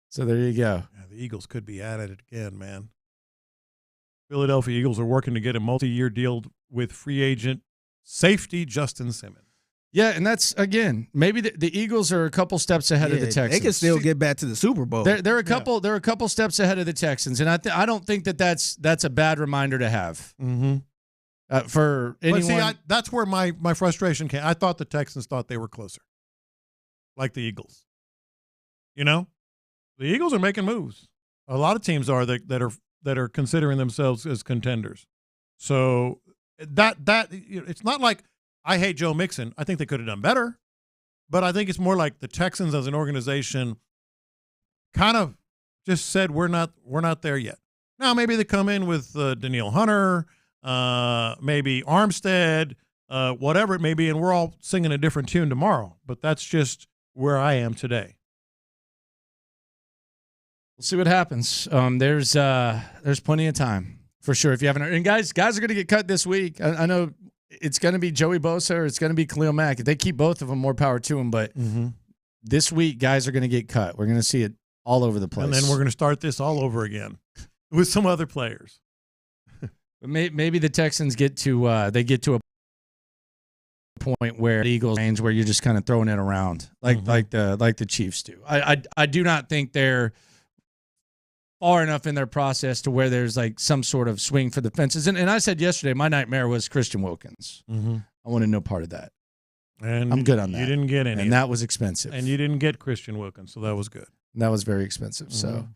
So there you go. Yeah, the Eagles could be at it again, man. Philadelphia Eagles are working to get a multi-year deal with free agent safety Justin Simmons. Yeah, and that's, again, maybe the Eagles are a couple steps ahead of the Texans. They can still get back to the Super Bowl. They're a couple steps ahead of the Texans, and I don't think that's a bad reminder to have. Mm-hmm. For anyone. But see, that's where my frustration came. I thought the Texans thought they were closer, like the Eagles. You know, the Eagles are making moves. A lot of teams are that are considering themselves as contenders. So that it's not like I hate Joe Mixon. I think they could have done better, but I think it's more like the Texans as an organization kind of just said we're not there yet. Now maybe they come in with Danielle Hunter. Maybe Armstead, whatever it may be, and we're all singing a different tune tomorrow. But that's just where I am today. We'll see what happens. There's plenty of time for sure. If you haven't heard, and guys are going to get cut this week. I know it's going to be Joey Bosa or it's going to be Khalil Mack. If they keep both of them, more power to them. But this week, guys are going to get cut. We're going to see it all over the place. And then we're going to start this all over again with some other players. But maybe the Texans get to a point where the Eagles range where you're just kind of throwing it around like the Chiefs do. I do not think they're far enough in their process to where there's like some sort of swing for the fences. And I said yesterday my nightmare was Christian Wilkins. Mm-hmm. I wanted no part of that. And I'm good on that. You didn't get any. And that was expensive. And you didn't get Christian Wilkins, so that was good. That was very expensive. Mm-hmm.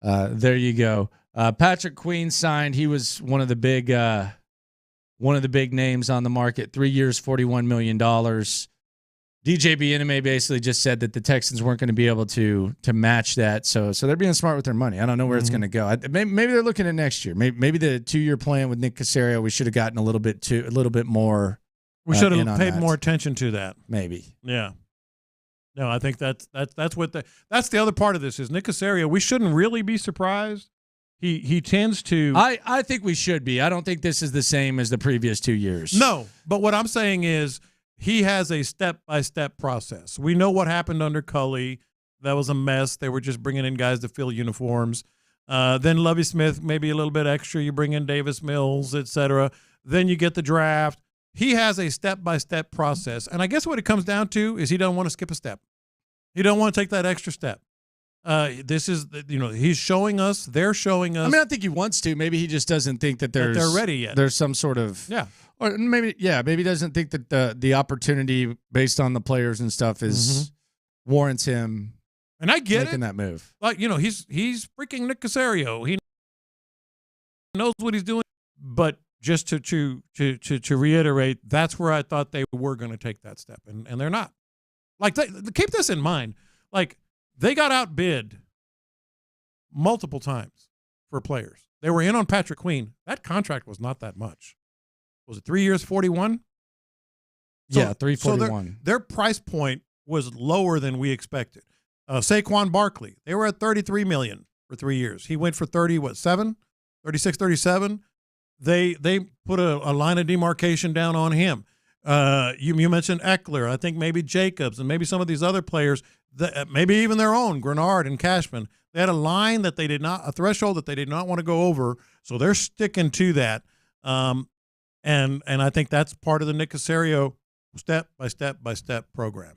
So there you go. Patrick Queen signed. He was one of the big names on the market. 3 years, $41 million. DJ Bieniemy basically just said that the Texans weren't going to be able to match that. So they're being smart with their money. I don't know where it's going to go. Maybe they're looking at next year. Maybe the 2-year plan with Nick Caserio, we should have gotten a little bit more. We should have paid more attention to that. Maybe. Yeah. No, I think that's the other part of this is Nick Caserio. We shouldn't really be surprised. He tends to. I think we should be. I don't think this is the same as the previous 2 years. No, but what I'm saying is he has a step-by-step process. We know what happened under Culley. That was a mess. They were just bringing in guys to fill uniforms. Then Lovie Smith, maybe a little bit extra. You bring in Davis Mills, etc. Then you get the draft. He has a step-by-step process. And I guess what it comes down to is he doesn't want to skip a step. He don't want to take that extra step. This is, he's showing us. They're showing us. I mean, I think he wants to. Maybe he just doesn't think that they're ready yet. There's some sort of or maybe he doesn't think that the opportunity based on the players and stuff is warrants him. And I get making that move. Like he's freaking Nick Caserio. He knows what he's doing. But just to reiterate, that's where I thought they were going to take that step, and they're not. Like keep this in mind. Like. They got outbid multiple times for players. They were in on Patrick Queen. That contract was not that much. Was it 3 years, 41? Yeah, 341. So their price point was lower than we expected. Saquon Barkley, they were at $33 million for 3 years. He went for 36, 37. They put a line of demarcation down on him. You mentioned Eckler. I think maybe Jacobs and maybe some of these other players. Maybe even their own, Grenard and Cashman. They had a threshold that they did not want to go over, so they're sticking to that. And I think that's part of the Nick Caserio step-by-step program.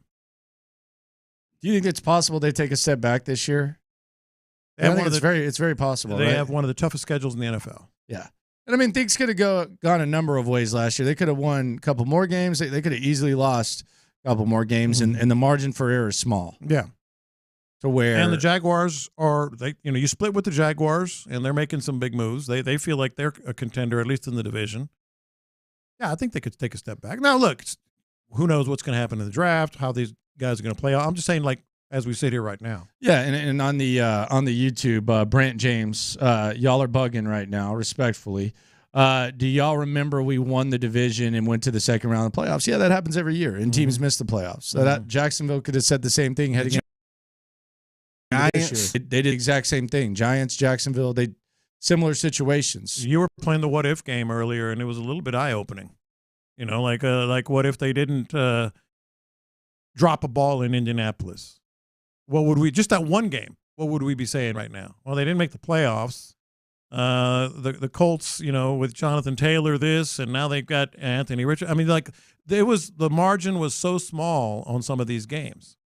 Do you think it's possible they take a step back this year? I think it's very possible. They right? have one of the toughest schedules in the NFL. Yeah. And I mean, things could have gone a number of ways last year. They could have won a couple more games. They could have easily lost a couple more games, and the margin for error is small. Yeah. And the Jaguars you split with the Jaguars, and they're making some big moves. They feel like they're a contender, at least in the division. Yeah, I think they could take a step back. Now, look, who knows what's going to happen in the draft, how these guys are going to play out. I'm just saying, like, as we sit here right now. Yeah, and on the YouTube, Brant James, y'all are bugging right now, respectfully. Do y'all remember we won the division and went to the second round of the playoffs? Yeah, that happens every year, and teams miss the playoffs. So that Jacksonville could have said the same thing heading in. this year. They did the exact same thing. Giants, Jacksonville, similar situations. You were playing the what if game earlier, and it was a little bit eye opening. You know, like what if they didn't drop a ball in Indianapolis? What would we, just that one game, what would we be saying right now? Well, they didn't make the playoffs. The Colts, you know, with Jonathan Taylor, and now they've got Anthony Richardson. I mean, like, the margin was so small on some of these games.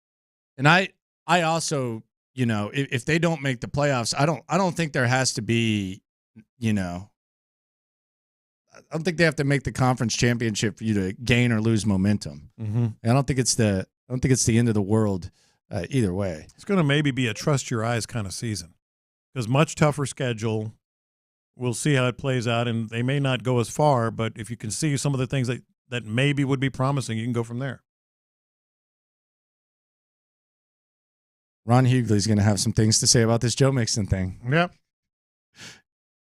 And I also, you know, if they don't make the playoffs, I don't think there has to be, you know, I don't think they have to make the conference championship for you to gain or lose momentum. Mm-hmm. I don't think it's the end of the world either way. It's going to maybe be a trust your eyes kind of season, because much tougher schedule. We'll see how it plays out, and they may not go as far, but if you can see some of the things that maybe would be promising, you can go from there. Ron Hughley's going to have some things to say about this Joe Mixon thing. Yep.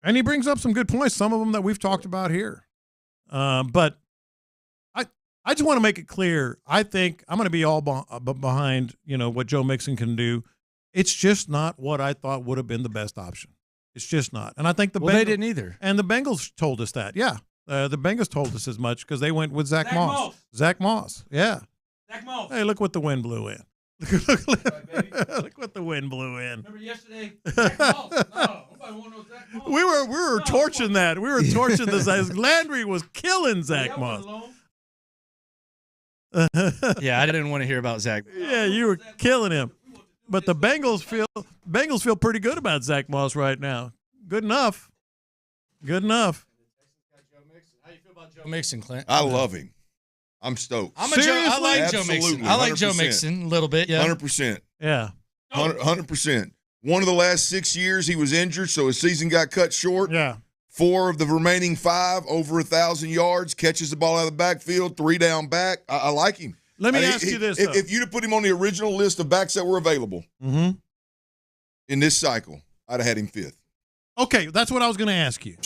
And he brings up some good points, some of them that we've talked about here. But I just want to make it clear, I think I'm going to be all behind, you know, what Joe Mixon can do. It's just not what I thought would have been the best option. It's just not. And I think they didn't either. And the Bengals told us that. Yeah. The Bengals told us as much because they went with Zach Moss. Zach Moss. Yeah. Zach Moss. Hey, look what the wind blew in. Look what the wind blew in. Remember yesterday? Zach Moss. No, nobody want to know Zach Moss. We were torching that. We were torching this. Landry was killing Zach Moss. Yeah, I didn't want to hear about Zach. Yeah, you were killing him. But the Bengals feel pretty good about Zach Moss right now. Good enough. Good enough. How you feel about Joe Mixon, Clint? I love him. I'm stoked. I like Joe Mixon. I like 100%. Joe Mixon a little bit, yeah. 100%. Yeah. 100%. One of the last 6 years he was injured, so his season got cut short. Yeah. 4 of the remaining 5 over 1,000 yards, catches the ball out of the backfield, 3 down back. I like him. Let me ask you this, though. If you'd have put him on the original list of backs that were available in this cycle, I'd have had him 5th. Okay, that's what I was going to ask you.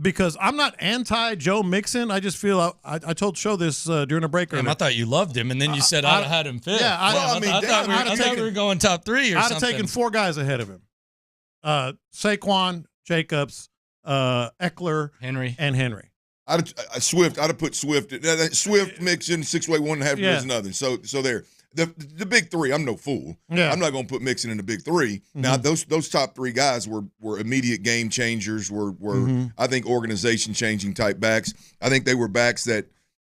Because I'm not anti-Joe Mixon. I just feel I told Show this during a break. I thought you loved him, and then you said I'd have had him 5th. Yeah, I thought we were going top 3 or I'd something. have taken 4 guys ahead of him. Saquon, Jacobs, Eckler, Henry. Swift. I'd have put Swift. Swift, Mixon, 6-way, 1.5 years, another. So there. The big 3. I'm no fool. Yeah. I'm not going to put Mixon in the big 3. Mm-hmm. Now those top 3 guys were immediate game changers. Were I think organization changing type backs. I think they were backs that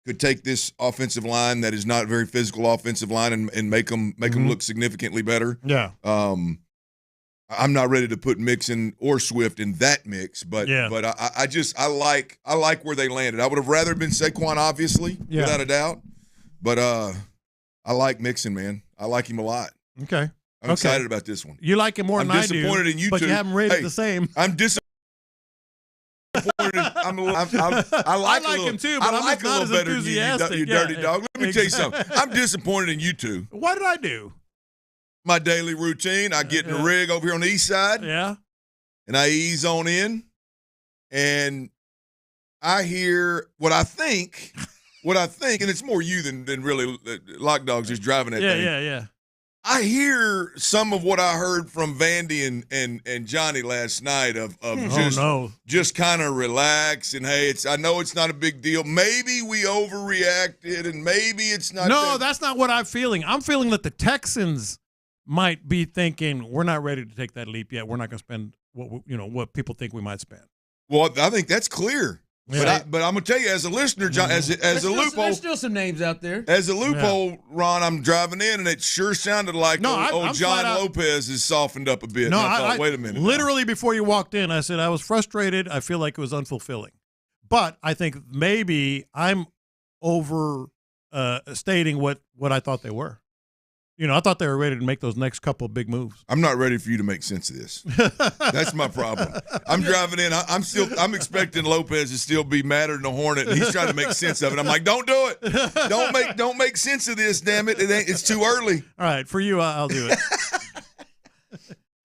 could take this offensive line that is not a very physical offensive line and make them look significantly better. Yeah. I'm not ready to put Mixon or Swift in that mix, but I like where they landed. I would have rather been Saquon, obviously, without a doubt. But I like Mixon, man. I like him a lot. Okay. I'm excited about this one. You like him more than I do. I'm disappointed in you but two. You haven't rated the same. I'm disappointed. I like him too, but I'm like not as enthusiastic. You dirty dog. Let me tell you something. I'm disappointed in you two. What did I do? My daily routine. I get in the rig over here on the east side. Yeah. And I ease on in. And I hear what I think, and it's more you than really Lock Dog's just driving that thing. Yeah. I hear some of what I heard from Vandy and Johnny last night of just kind of relax and hey, I know it's not a big deal. Maybe we overreacted and maybe it's not. No, that's not what I'm feeling. I'm feeling that the Texans might be thinking we're not ready to take that leap yet. We're not going to spend what people think we might spend. Well, I think that's clear. Yeah. But I'm gonna tell you, as a listener, John, as a loophole, there's still some names out there. As a loophole, Ron, I'm driving in, and it sure sounded like I'm John Lopez has softened up a bit. No, I thought, wait a minute. Literally before you walked in, I said I was frustrated. I feel like it was unfulfilling, but I think maybe I'm over stating what I thought they were. I thought they were ready to make those next couple of big moves. I'm not ready for you to make sense of this. That's my problem. I'm driving in. I'm expecting Lopez to still be madder than a hornet, and he's trying to make sense of it. I'm like, don't do it. Don't make sense of this. Damn it! It's too early. All right, for you, I'll do it.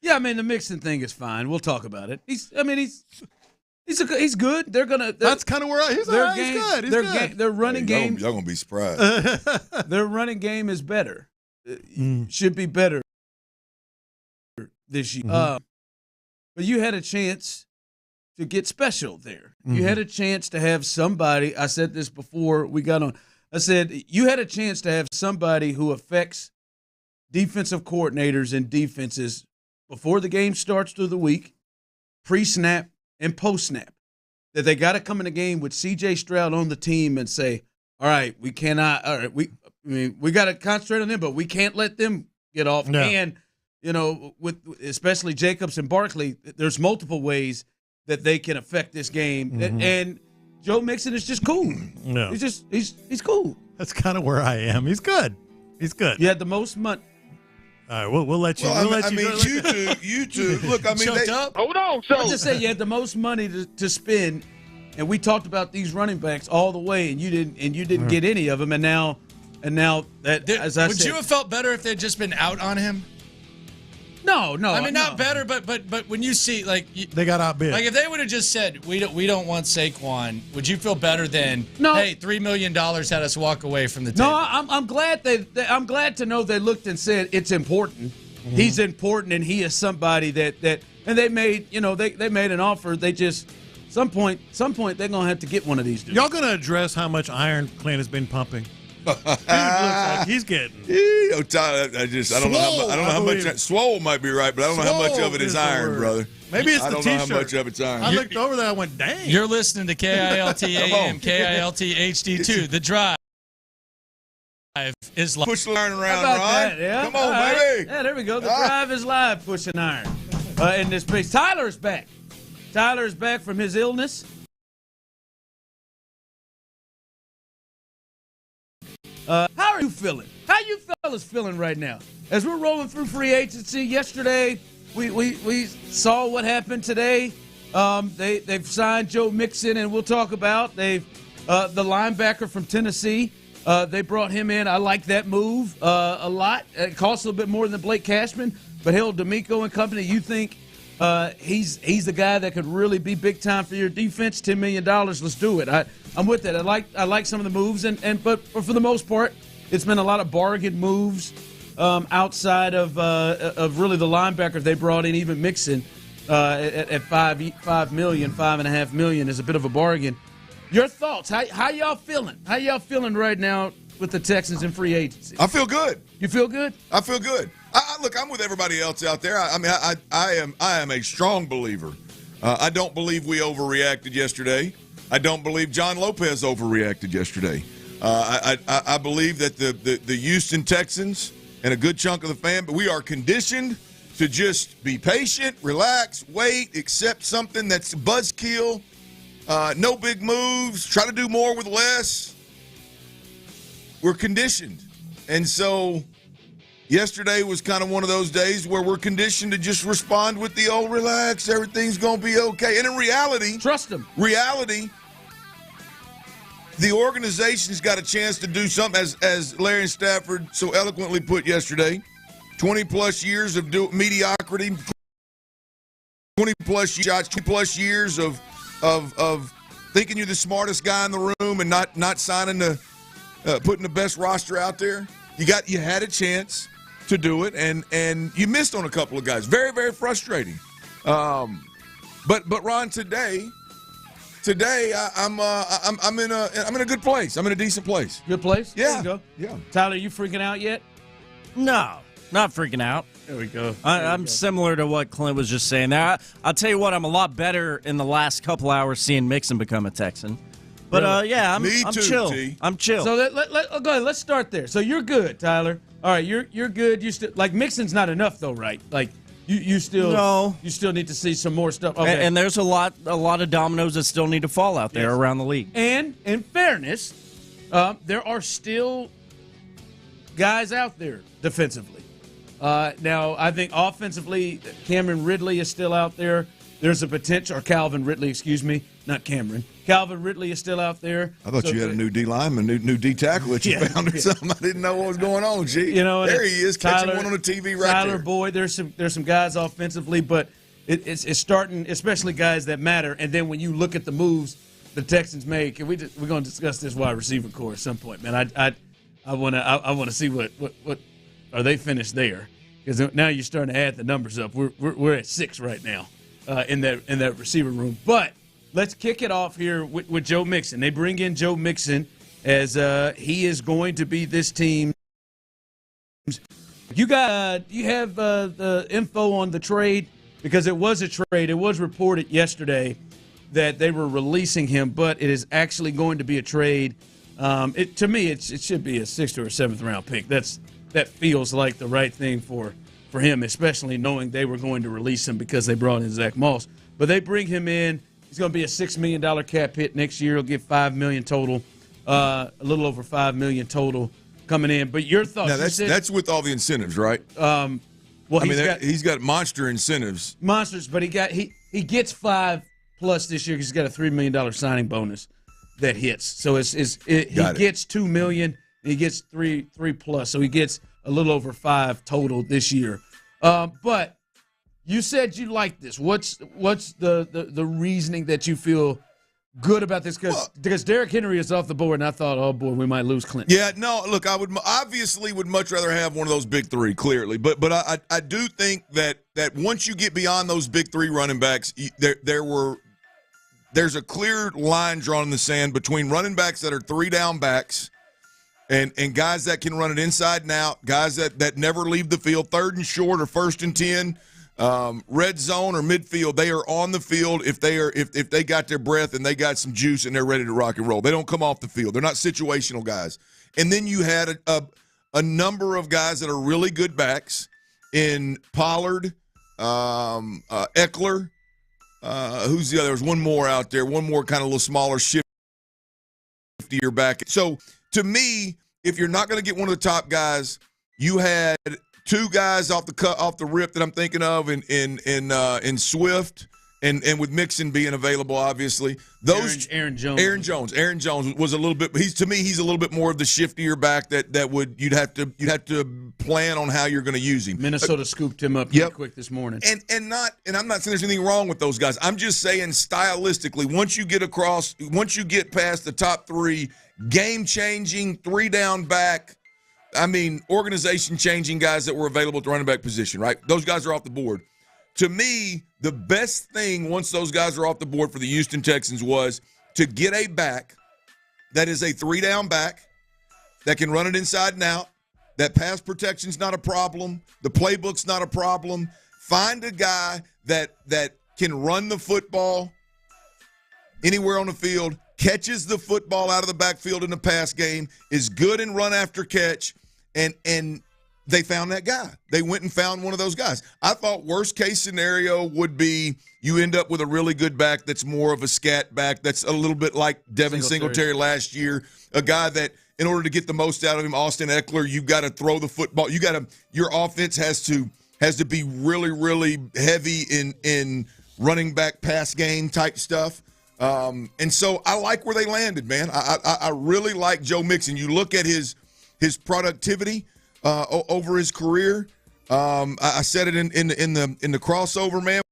Yeah, I mean the Mixon thing is fine. We'll talk about it. He's good. That's kind of where he's good. He's good. Their running game. Y'all gonna be surprised. Their running game is better. Should be better. this year. Mm-hmm. But you had a chance to get special there. Mm-hmm. You had a chance to have somebody. I said this before we got on. I said you had a chance to have somebody who affects defensive coordinators and defenses before the game starts through the week, pre-snap and post-snap. That they got to come in the game with C.J. Stroud on the team and say, all right, we cannot. All right, we got to concentrate on them, but we can't let them get off. No. And with especially Jacobs and Barkley, there's multiple ways that they can affect this game. Mm-hmm. And Joe Mixon is just cool. No. He's cool. That's kind of where I am. He's good. He's good. You had the most money. All right, we'll let you. Well, you two. Look, I mean, Hold on, so I just said you had the most money to spend, and we talked about these running backs all the way, and you didn't get any of them, and now that as I would said, you have felt better if they'd just been out on him? No. I mean, not better, but when you see they got outbid. Like if they would have just said we don't want Saquon, would you feel better than No. Hey, $3 million had us walk away from the table? No, I'm glad I'm glad to know they looked and said it's important. Mm-hmm. He's important, and he is somebody that and they made they made an offer. They just some point they're gonna have to get one of these dudes. Y'all gonna address how much iron Clint has been pumping? Dude looks like he's getting. I don't know how much. Swole might be right, but I don't know how much of it is iron, brother. Maybe it's I the don't T-shirt. know how much of it's iron. I looked over there. I went, dang. You're listening to KILT AM, KILT HD2. The Drive is live. Push the iron around, How about Ron. that? Yeah. Come on, All right. baby. Yeah, there we go. The Drive is live, pushing iron in this piece. Tyler's back. Tyler's back from his illness. How are you feeling? How you fellas feeling right now? As we're rolling through free agency, yesterday we saw what happened today. They've signed Joe Mixon, and we'll talk about the linebacker from Tennessee. They brought him in. I like that move a lot. It costs a little bit more than Blake Cashman, but hell, D'Amico and company, you think he's the guy that could really be big time for your defense? $10 million, let's do it. I'm with it. I like some of the moves, but for the most part, it's been a lot of bargain moves outside of really the linebacker they brought in. Even Mixon at $5 million, $5.5 million is a bit of a bargain. Your thoughts? How y'all feeling? How y'all feeling right now with the Texans in free agency? I feel good. You feel good? I feel good. Look, I'm with everybody else out there. I am a strong believer. I don't believe we overreacted yesterday. I don't believe John Lopez overreacted yesterday. I believe that the Houston Texans and a good chunk of the fan, but we are conditioned to just be patient, relax, wait, accept something that's buzzkill, no big moves, try to do more with less. We're conditioned. And so yesterday was kind of one of those days where we're conditioned to just respond with the old relax, everything's going to be okay. And in reality, trust them. Reality, the organization's got a chance to do something, as Larry Stafford so eloquently put yesterday. 20-plus years of mediocrity, 20-plus shots, 20-plus years of thinking you're the smartest guy in the room and not signing putting the best roster out there. You had a chance to do it, and you missed on a couple of guys. Very, very frustrating. But Ron, today I'm in a good place. I'm in a decent place. Good place? Yeah. There you go. Yeah. Tyler, you freaking out yet? No, not freaking out. There we go. I'm similar to what Clint was just saying there. I'll tell you what, I'm a lot better in the last couple hours seeing Mixon become a Texan. But, Really? I'm too, chill. T. I'm chill. So go ahead. Let's start there. So you're good, Tyler. All right, you're good. You still like Mixon's not enough though, right? Like you still need to see some more stuff. Okay. And there's a lot of dominoes that still need to fall out there around the league. And in fairness, there are still guys out there defensively. Now, I think offensively, Cameron Ridley is still out there. There's a potential, or Calvin Ridley, excuse me, not Cameron. Calvin Ridley is still out there. I thought you had a new D lineman, new D tackle that you found or something. I didn't know what was going on. Gee, there he is, catching one on the TV right Tyler there. Boyd. There's some guys offensively, but it's starting, especially guys that matter. And then when you look at the moves the Texans make, and we're going to discuss this wide receiver core at some point, man. I want to see what are they finished there. because now you're starting to add the numbers up. We're at 6 right now in that receiver room. But let's kick it off here with Joe Mixon. They bring in Joe Mixon as he is going to be this team's. You have the info on the trade, because it was a trade. It was reported yesterday that they were releasing him, but it is actually going to be a trade. To me, it should be a 6th or a 7th round pick. That feels like the right thing for him, especially knowing they were going to release him because they brought in Zach Moss. But they bring him in. He's going to be a $6 million cap hit next year. He'll get $5 million total, a little over $5 million total coming in. But your thoughts? Now that's with all the incentives, right? He's got monster incentives. Monsters, but he gets 5 plus this year because he's got a $3 million signing bonus that hits. So he gets $2 million. He gets three plus, so he gets a little over 5 total this year. But you said you like this. What's the reasoning that you feel good about this? Because Derrick Henry is off the board, and I thought, oh boy, we might lose Clinton. Yeah, no. Look, I would much rather have one of those big 3, clearly. But I do think that once you get beyond those big 3 running backs, there's a clear line drawn in the sand between running backs that are 3 down backs and guys that can run it inside and out, guys that never leave the field, 3rd and short or 1st and 10, red zone or midfield. They are on the field if they got their breath and they got some juice and they're ready to rock and roll. They don't come off the field. They're not situational guys. And then you had a number of guys that are really good backs in Pollard, Eckler. Who's the other? There's one more out there, one more kind of little smaller, shiftier back. So to me, if you're not going to get one of the top guys, you had 2 guys off the rip that I'm thinking of in Swift and with Mixon being available, obviously. Aaron Jones. Aaron Jones was a little bit. He's a little bit more of the shiftier back that you'd have to plan on how you're going to use him. Minnesota scooped him up pretty quick this morning. And I'm not saying there's anything wrong with those guys. I'm just saying stylistically, once you get past the top 3, game-changing 3 down back. I mean, organization-changing guys that were available at the running back position, right? Those guys are off the board. To me, the best thing once those guys are off the board for the Houston Texans was to get a back that is a 3 down back that can run it inside and out, that pass protection's not a problem, the playbook's not a problem. Find a guy that can run the football anywhere on the field, catches the football out of the backfield in the pass game, is good in run after catch, and they found that guy. They went and found one of those guys. I thought worst case scenario would be you end up with a really good back that's more of a scat back, that's a little bit like Devin Singletary last year, a guy that in order to get the most out of him, Austin Eckler, you've got to throw the football. Your offense has to be really, really heavy in running back pass game type stuff. And so I like where they landed, man. I really like Joe Mixon. You look at his productivity over his career. I said it in the crossover, man.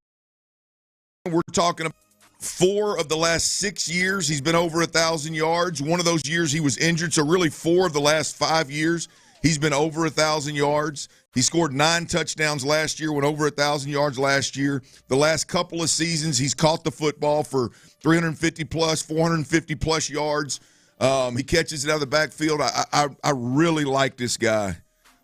We're talking about 4 of the last 6 years he's been over 1,000 yards. One of those years he was injured, so really 4 of the last 5 years he's been over 1,000 yards. He scored 9 touchdowns last year, went over 1,000 yards last year. The last couple of seasons he's caught the football for 350 plus, 450 plus yards. He catches it out of the backfield. I really like this guy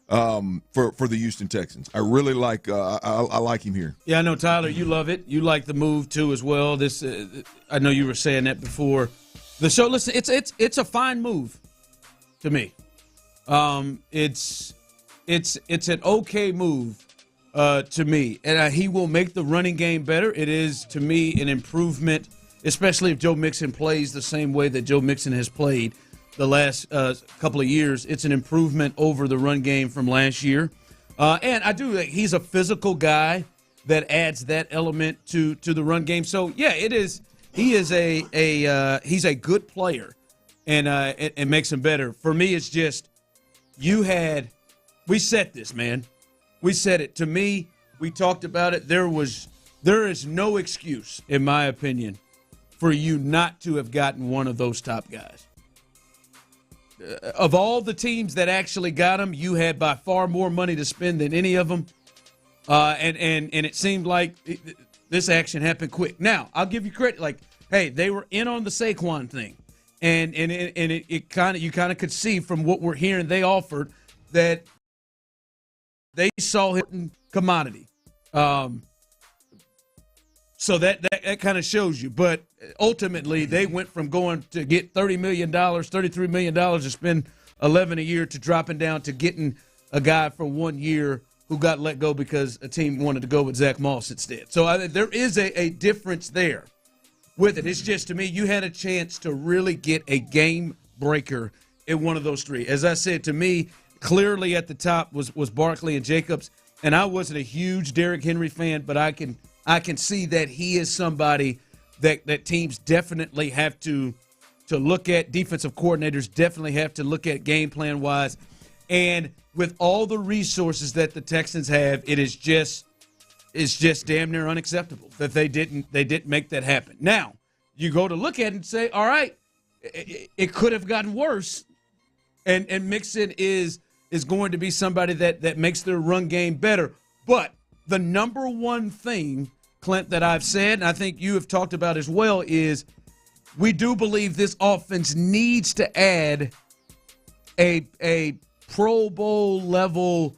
for the Houston Texans. I really like I like him here. Yeah, I know, Tyler, you love it. You like the move too as well. This I know you were saying that before the show. Listen, it's a fine move to me. It's an okay move to me, and he will make the running game better. It is, to me, an improvement, especially if Joe Mixon plays the same way that Joe Mixon has played the last couple of years. It's an improvement over the run game from last year. And I do think he's a physical guy that adds that element to the run game. So, yeah, it is. He is he's a good player, and it makes him better. For me, it's just we set this, man. We said it. To me, we talked about it. There is no excuse, in my opinion, for you not to have gotten one of those top guys. Of all the teams that actually got him, you had by far more money to spend than any of them. and it seemed like this action happened quick. Now, I'll give you credit. Like, hey, they were in on the Saquon thing, and it kind of you kind of could see from what we're hearing they offered that they saw him commodity. So that kind of shows you. But ultimately, they went from going to get $30 million, $33 million to spend $11 a year to dropping down to getting a guy for 1 year who got let go because a team wanted to go with Zach Moss instead. So there is a difference there with it. It's just, to me, you had a chance to really get a game breaker in one of those three. As I said, to me, clearly at the top was Barkley and Jacobs, and I wasn't a huge Derrick Henry fan, but I can see that he is somebody that teams definitely have to look at. Defensive coordinators definitely have to look at game plan wise. And with all the resources that the Texans have, it's just damn near unacceptable that they didn't make that happen. Now, you go to look at it and say, all right, it could have gotten worse. And Mixon is going to be somebody that makes their run game better. But the number one thing, Clint, that I've said, and I think you have talked about as well, is we do believe this offense needs to add a Pro Bowl level,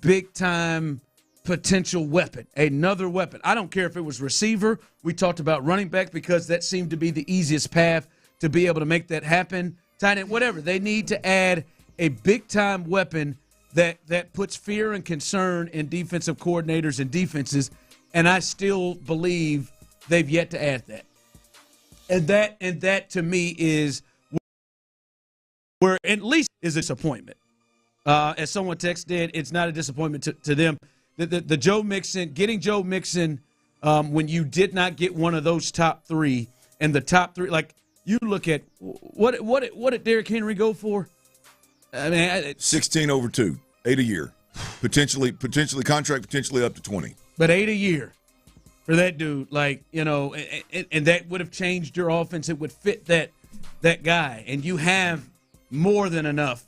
big time potential weapon, another weapon. I don't care if it was receiver. We talked about running back because that seemed to be the easiest path to be able to make that happen. Tight end, whatever. They need to add a big time weapon that puts fear and concern in defensive coordinators and defenses. And I still believe they've yet to add that. And that to me is where at least is a disappointment. As someone texted, it's not a disappointment to them. The Joe Mixon, getting Joe Mixon when you did not get one of those top three, and the top three, like you look at what did Derrick Henry go for? I mean, 16 over 2, 8 a year, potentially contract potentially up to 20. But 8 a year for that dude, like, you know, and that would have changed your offense. It would fit that guy, and you have more than enough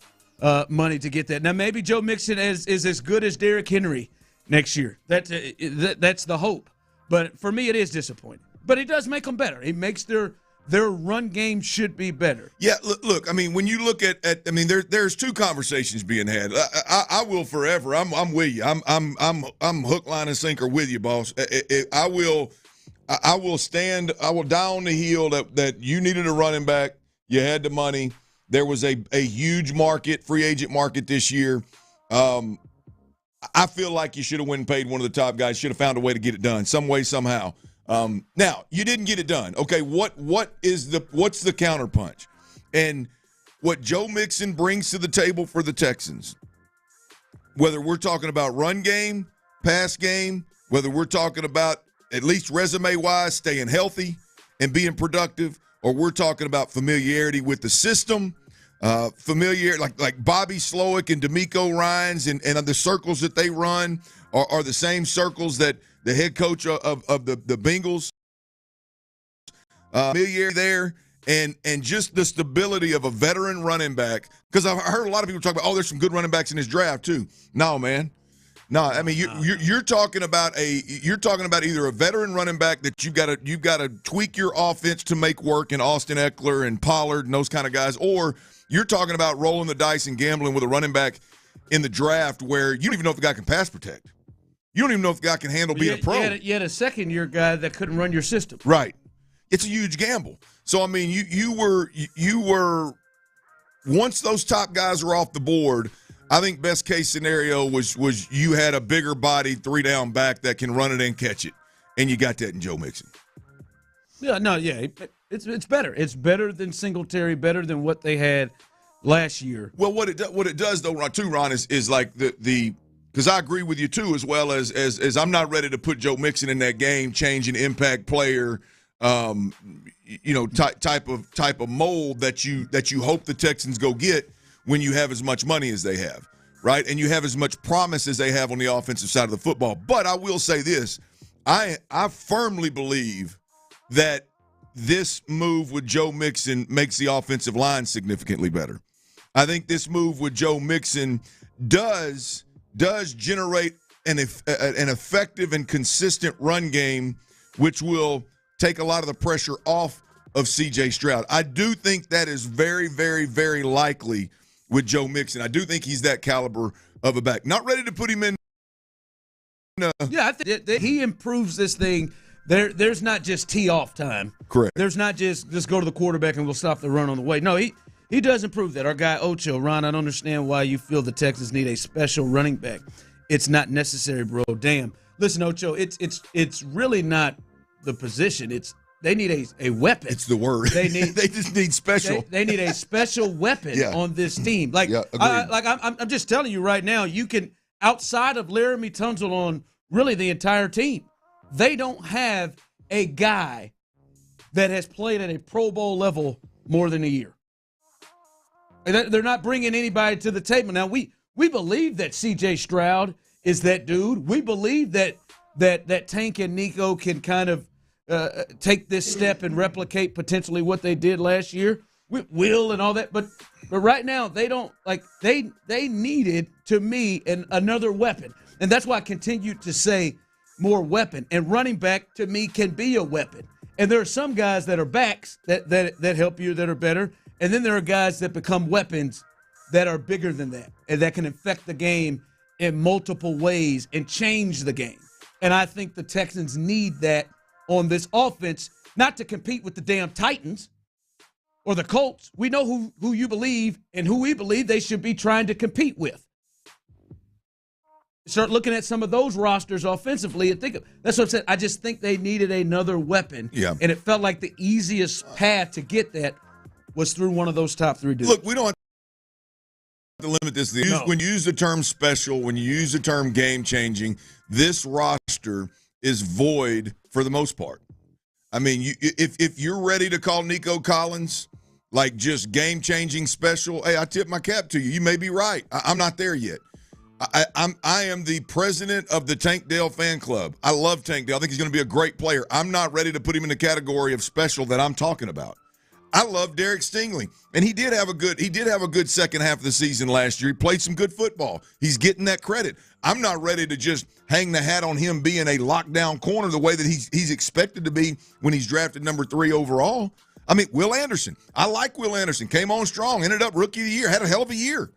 money to get that. Now, maybe Joe Mixon is as good as Derrick Henry next year. That's the hope. But for me, it is disappointing. But it does make them better. It makes their run game should be better. Yeah, look. I mean, when you look at I mean, there's two conversations being had. I will forever. I'm with you. I'm hook, line, and sinker with you, boss. I will stand. I will die on the hill that you needed a running back. You had the money. There was a huge market, free agent market this year. I feel like you should have went and paid one of the top guys. Should have found a way to get it done, some way, somehow. Now you didn't get it done. Okay, what's the counterpunch? And what Joe Mixon brings to the table for the Texans, whether we're talking about run game, pass game, whether we're talking about at least resume-wise staying healthy and being productive, or we're talking about familiarity with the system, familiar like Bobby Slowick and DeMeco Ryans and the circles that they run are the same circles that the head coach of the Bengals familiar there, and just the stability of a veteran running back. Because I heard a lot of people talk about, there's some good running backs in this draft too. No, man. No, I mean you're talking about either a veteran running back that you've got to tweak your offense to make work in Austin Eckler and Pollard and those kind of guys, or you're talking about rolling the dice and gambling with a running back in the draft where you don't even know if the guy can pass protect. You don't even know if the guy can handle being a pro. You had a second-year guy that couldn't run your system. Right. It's a huge gamble. So I mean, you were once those top guys were off the board, I think best case scenario was you had a bigger body 3-down back that can run it and catch it, and you got that in Joe Mixon. Yeah, no, yeah, it's better. It's better than Singletary, better than what they had last year. Well, what it does though, Ron, is like the because I agree with you too, as well as I'm not ready to put Joe Mixon in that game changing impact player, type of mold that you hope the Texans go get when you have as much money as they have, right? And you have as much promise as they have on the offensive side of the football. But I will say this, I firmly believe that this move with Joe Mixon makes the offensive line significantly better. I think this move with Joe Mixon does generate an effective and consistent run game, which will take a lot of the pressure off of C.J. Stroud. I do think that is very, very, very likely with Joe Mixon. I do think he's that caliber of a back. Not ready to put him in. Yeah, I think that he improves this thing. There's not just tee off time. Correct. There's not just go to the quarterback and we'll stop the run on the way. No, he does improve that. Our guy Ocho, Ron, I don't understand why you feel the Texans need a special running back. It's not necessary, bro. Damn. Listen, Ocho, it's really not the position. They need a weapon. It's the word. They just need special. They need a special weapon on this team. I'm just telling you right now, you can, outside of Laramie Tunsil on really the entire team, they don't have a guy that has played at a Pro Bowl level more than a year. They're not bringing anybody to the table. Now, we believe that C.J. Stroud is that dude. We believe that Tank and Nico can kind of take this step and replicate potentially what they did last year with Will and all that. But right now, they don't they needed, to me, another weapon. And that's why I continue to say more weapon. And running back, to me, can be a weapon. And there are some guys that are backs that help you, that are better. And then there are guys that become weapons that are bigger than that and that can affect the game in multiple ways and change the game. And I think the Texans need that on this offense, not to compete with the damn Titans or the Colts. We know who you believe and who we believe they should be trying to compete with. Start looking at some of those rosters offensively and that's what I'm saying. I just think they needed another weapon. Yeah. And it felt like the easiest path to get that was through one of those top three dudes. Look, we don't have to limit this. When you use the term special, when you use the term game-changing, this roster is void for the most part. I mean, if you're ready to call Nico Collins like just game-changing special, hey, I tip my cap to you. You may be right. I'm not there yet. I am the president of the Tank Dell fan club. I love Tank Dell. I think he's going to be a great player. I'm not ready to put him in the category of special that I'm talking about. I love Derek Stingley, and he did have a good second half of the season last year. He played some good football. He's getting that credit. I'm not ready to just hang the hat on him being a lockdown corner the way that he's expected to be when he's drafted number 3 overall. I mean, Will Anderson. I like Will Anderson. Came on strong. Ended up rookie of the year. Had a hell of a year.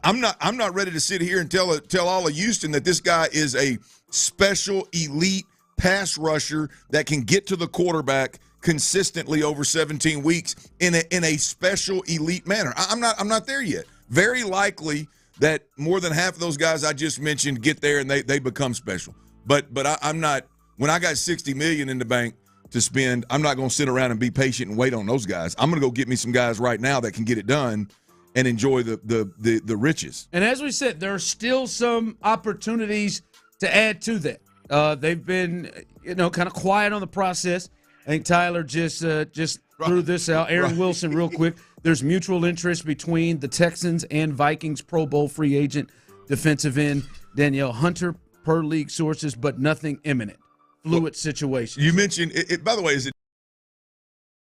I'm not ready to sit here and tell all of Houston that this guy is a special elite pass rusher that can get to the quarterback consistently over 17 weeks in a special elite manner. I'm not there yet. Very likely that more than half of those guys I just mentioned get there and they become special. But I'm not. When I got $60 million in the bank to spend, I'm not going to sit around and be patient and wait on those guys. I'm going to go get me some guys right now that can get it done and enjoy the riches. And as we said, there are still some opportunities to add to that. They've been, kind of quiet on the process. I think Tyler just threw this out. Aaron Wilson, real quick. There's mutual interest between the Texans and Vikings Pro Bowl free agent defensive end Danielle Hunter, per league sources, but nothing imminent. Fluid situation. You mentioned it. By the way, is it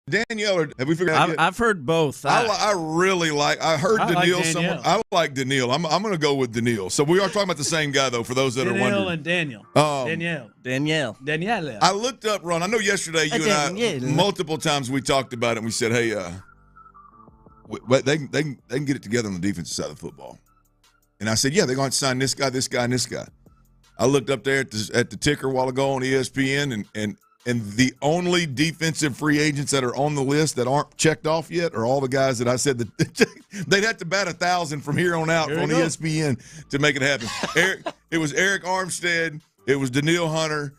Danielle or have we figured out yet? I've heard both. I really like. I heard Danielle. I like Danielle. I'm going to go with Danielle. So we are talking about the same guy, though. For those that are wondering, Danielle Danielle. I looked up, Ron. I know yesterday you and I multiple times we talked about it. and We said, hey, they can get it together on the defensive side of the football. And I said, yeah, they're going to sign this guy, this guy, and this guy. I looked up there at the ticker a while ago on ESPN, and the only defensive free agents that are on the list that aren't checked off yet are all the guys that I said that they'd have to bat 1,000 from here on out on ESPN to make it happen. It was Eric Armstead. It was Danielle Hunter.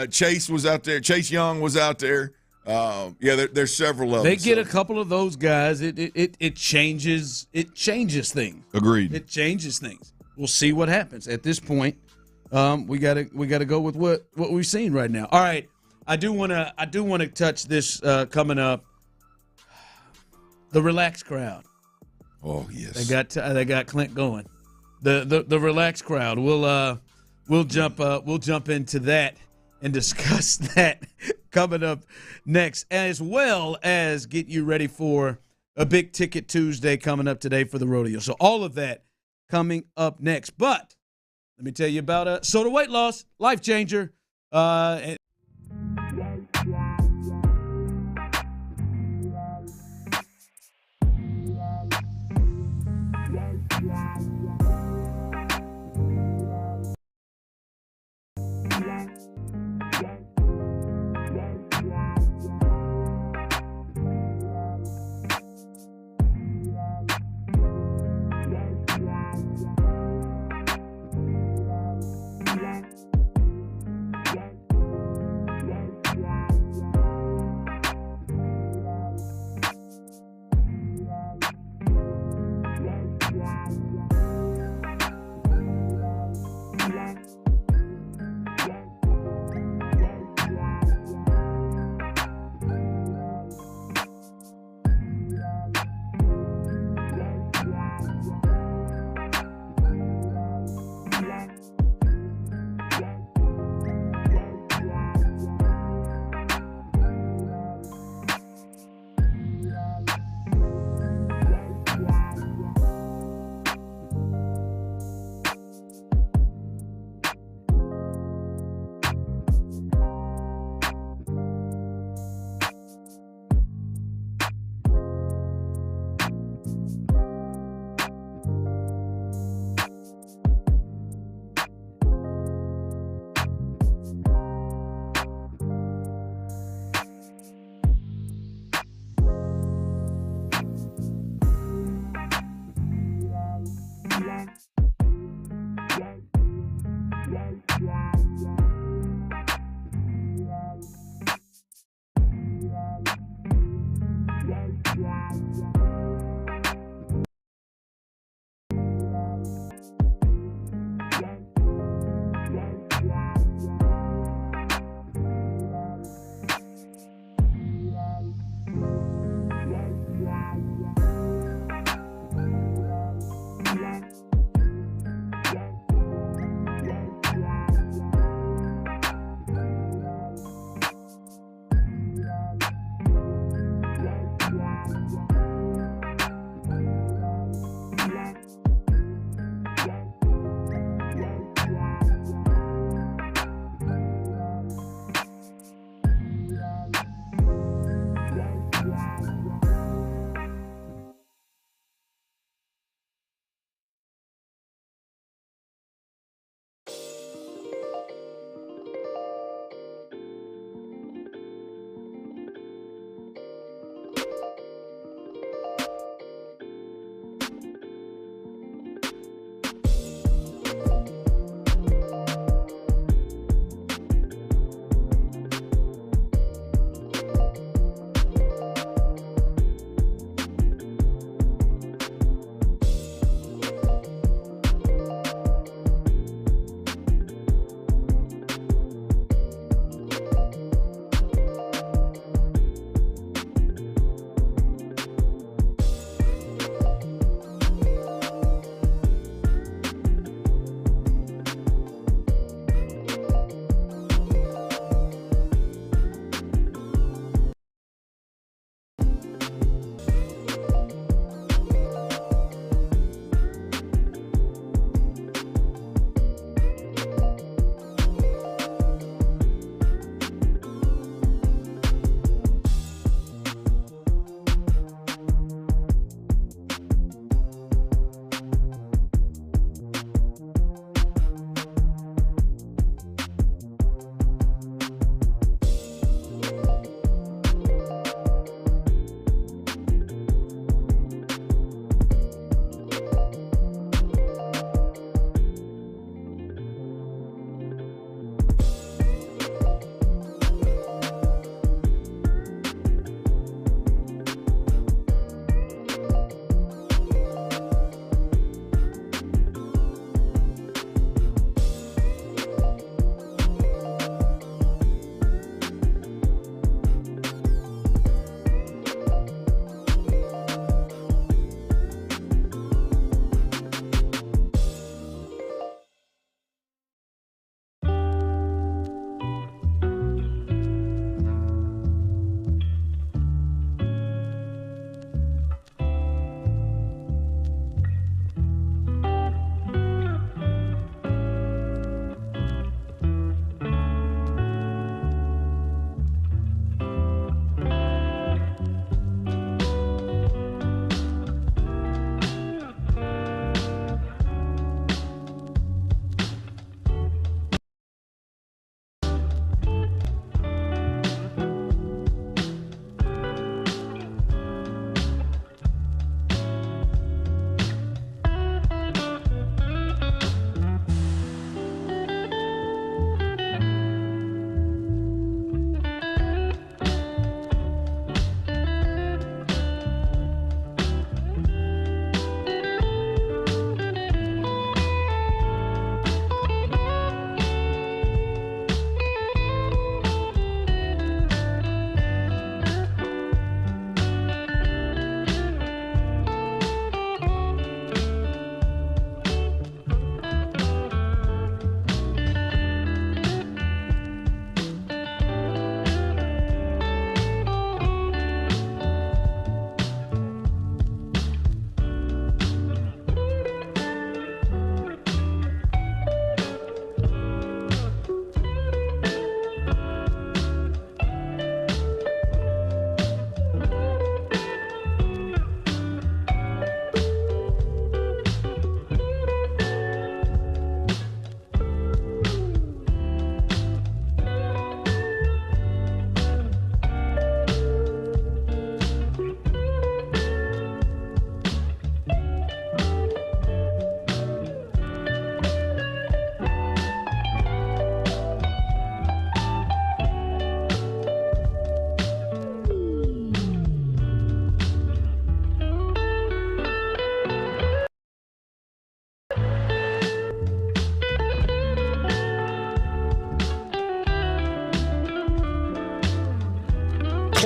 Chase was out there. Chase Young was out there. There's several of them. They get a couple of those guys. It changes things. Agreed. It changes things. We'll see what happens. At this point, we gotta go with what we've seen right now. All right, I do wanna touch this coming up. The relaxed crowd. Oh yes, they got Clint going. The relaxed crowd. We'll jump into that and discuss that coming up next, as well as get you ready for a big ticket Tuesday coming up today for the rodeo. So all of that coming up next, but Let me tell you about soda weight loss, life changer.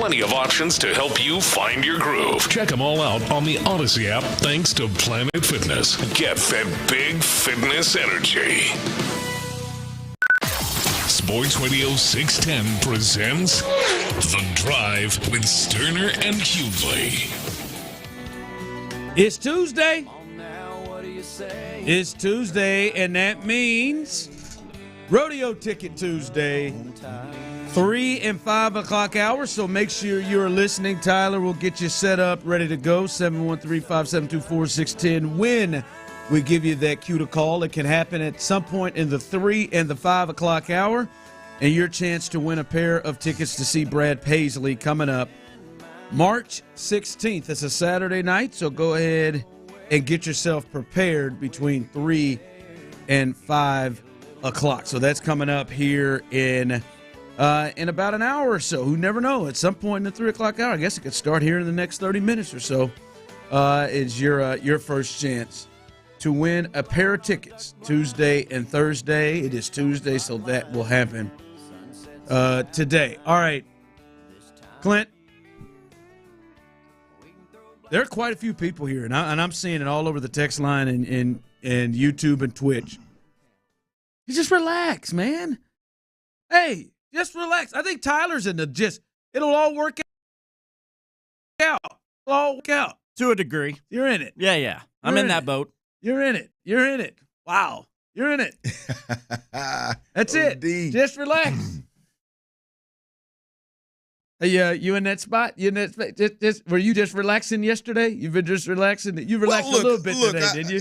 plenty of options to help you find your groove. Check them all out on the Odyssey app thanks to Planet Fitness. Get that big fitness energy. Sports Radio 610 presents The Drive with Stoerner and Hughley. It's Tuesday. It's Tuesday, and that means Rodeo Ticket Tuesday, 3 and 5 o'clock hours. So make sure you're listening. Tyler will get you set up, ready to go. 713-572-4610. When we give you that cue to call, it can happen at some point in the 3 and the 5 o'clock hour, and your chance to win a pair of tickets to see Brad Paisley coming up March 16th. It's a Saturday night, so go ahead and get yourself prepared between 3 and 5 o'clock. So that's coming up here in about an hour or so. Who never know? At some point in the 3 o'clock hour, I guess it could start here in the next 30 minutes or so. Is your first chance to win a pair of tickets Tuesday and Thursday. It is Tuesday, so that will happen today. All right, Clint. There are quite a few people here, and I'm seeing it all over the text line and YouTube and Twitch. You just relax, man. Hey, just relax. I think Tyler's in the gist. It'll all work out. It'll all work out. To a degree. You're in it. Yeah. I'm in that boat. You're in it. You're in it. Wow. You're in it. That's it. Just relax. Hey, you in that spot? You in that spot? Were you just relaxing yesterday? You've been just relaxing. You relaxed a little bit today, didn't you?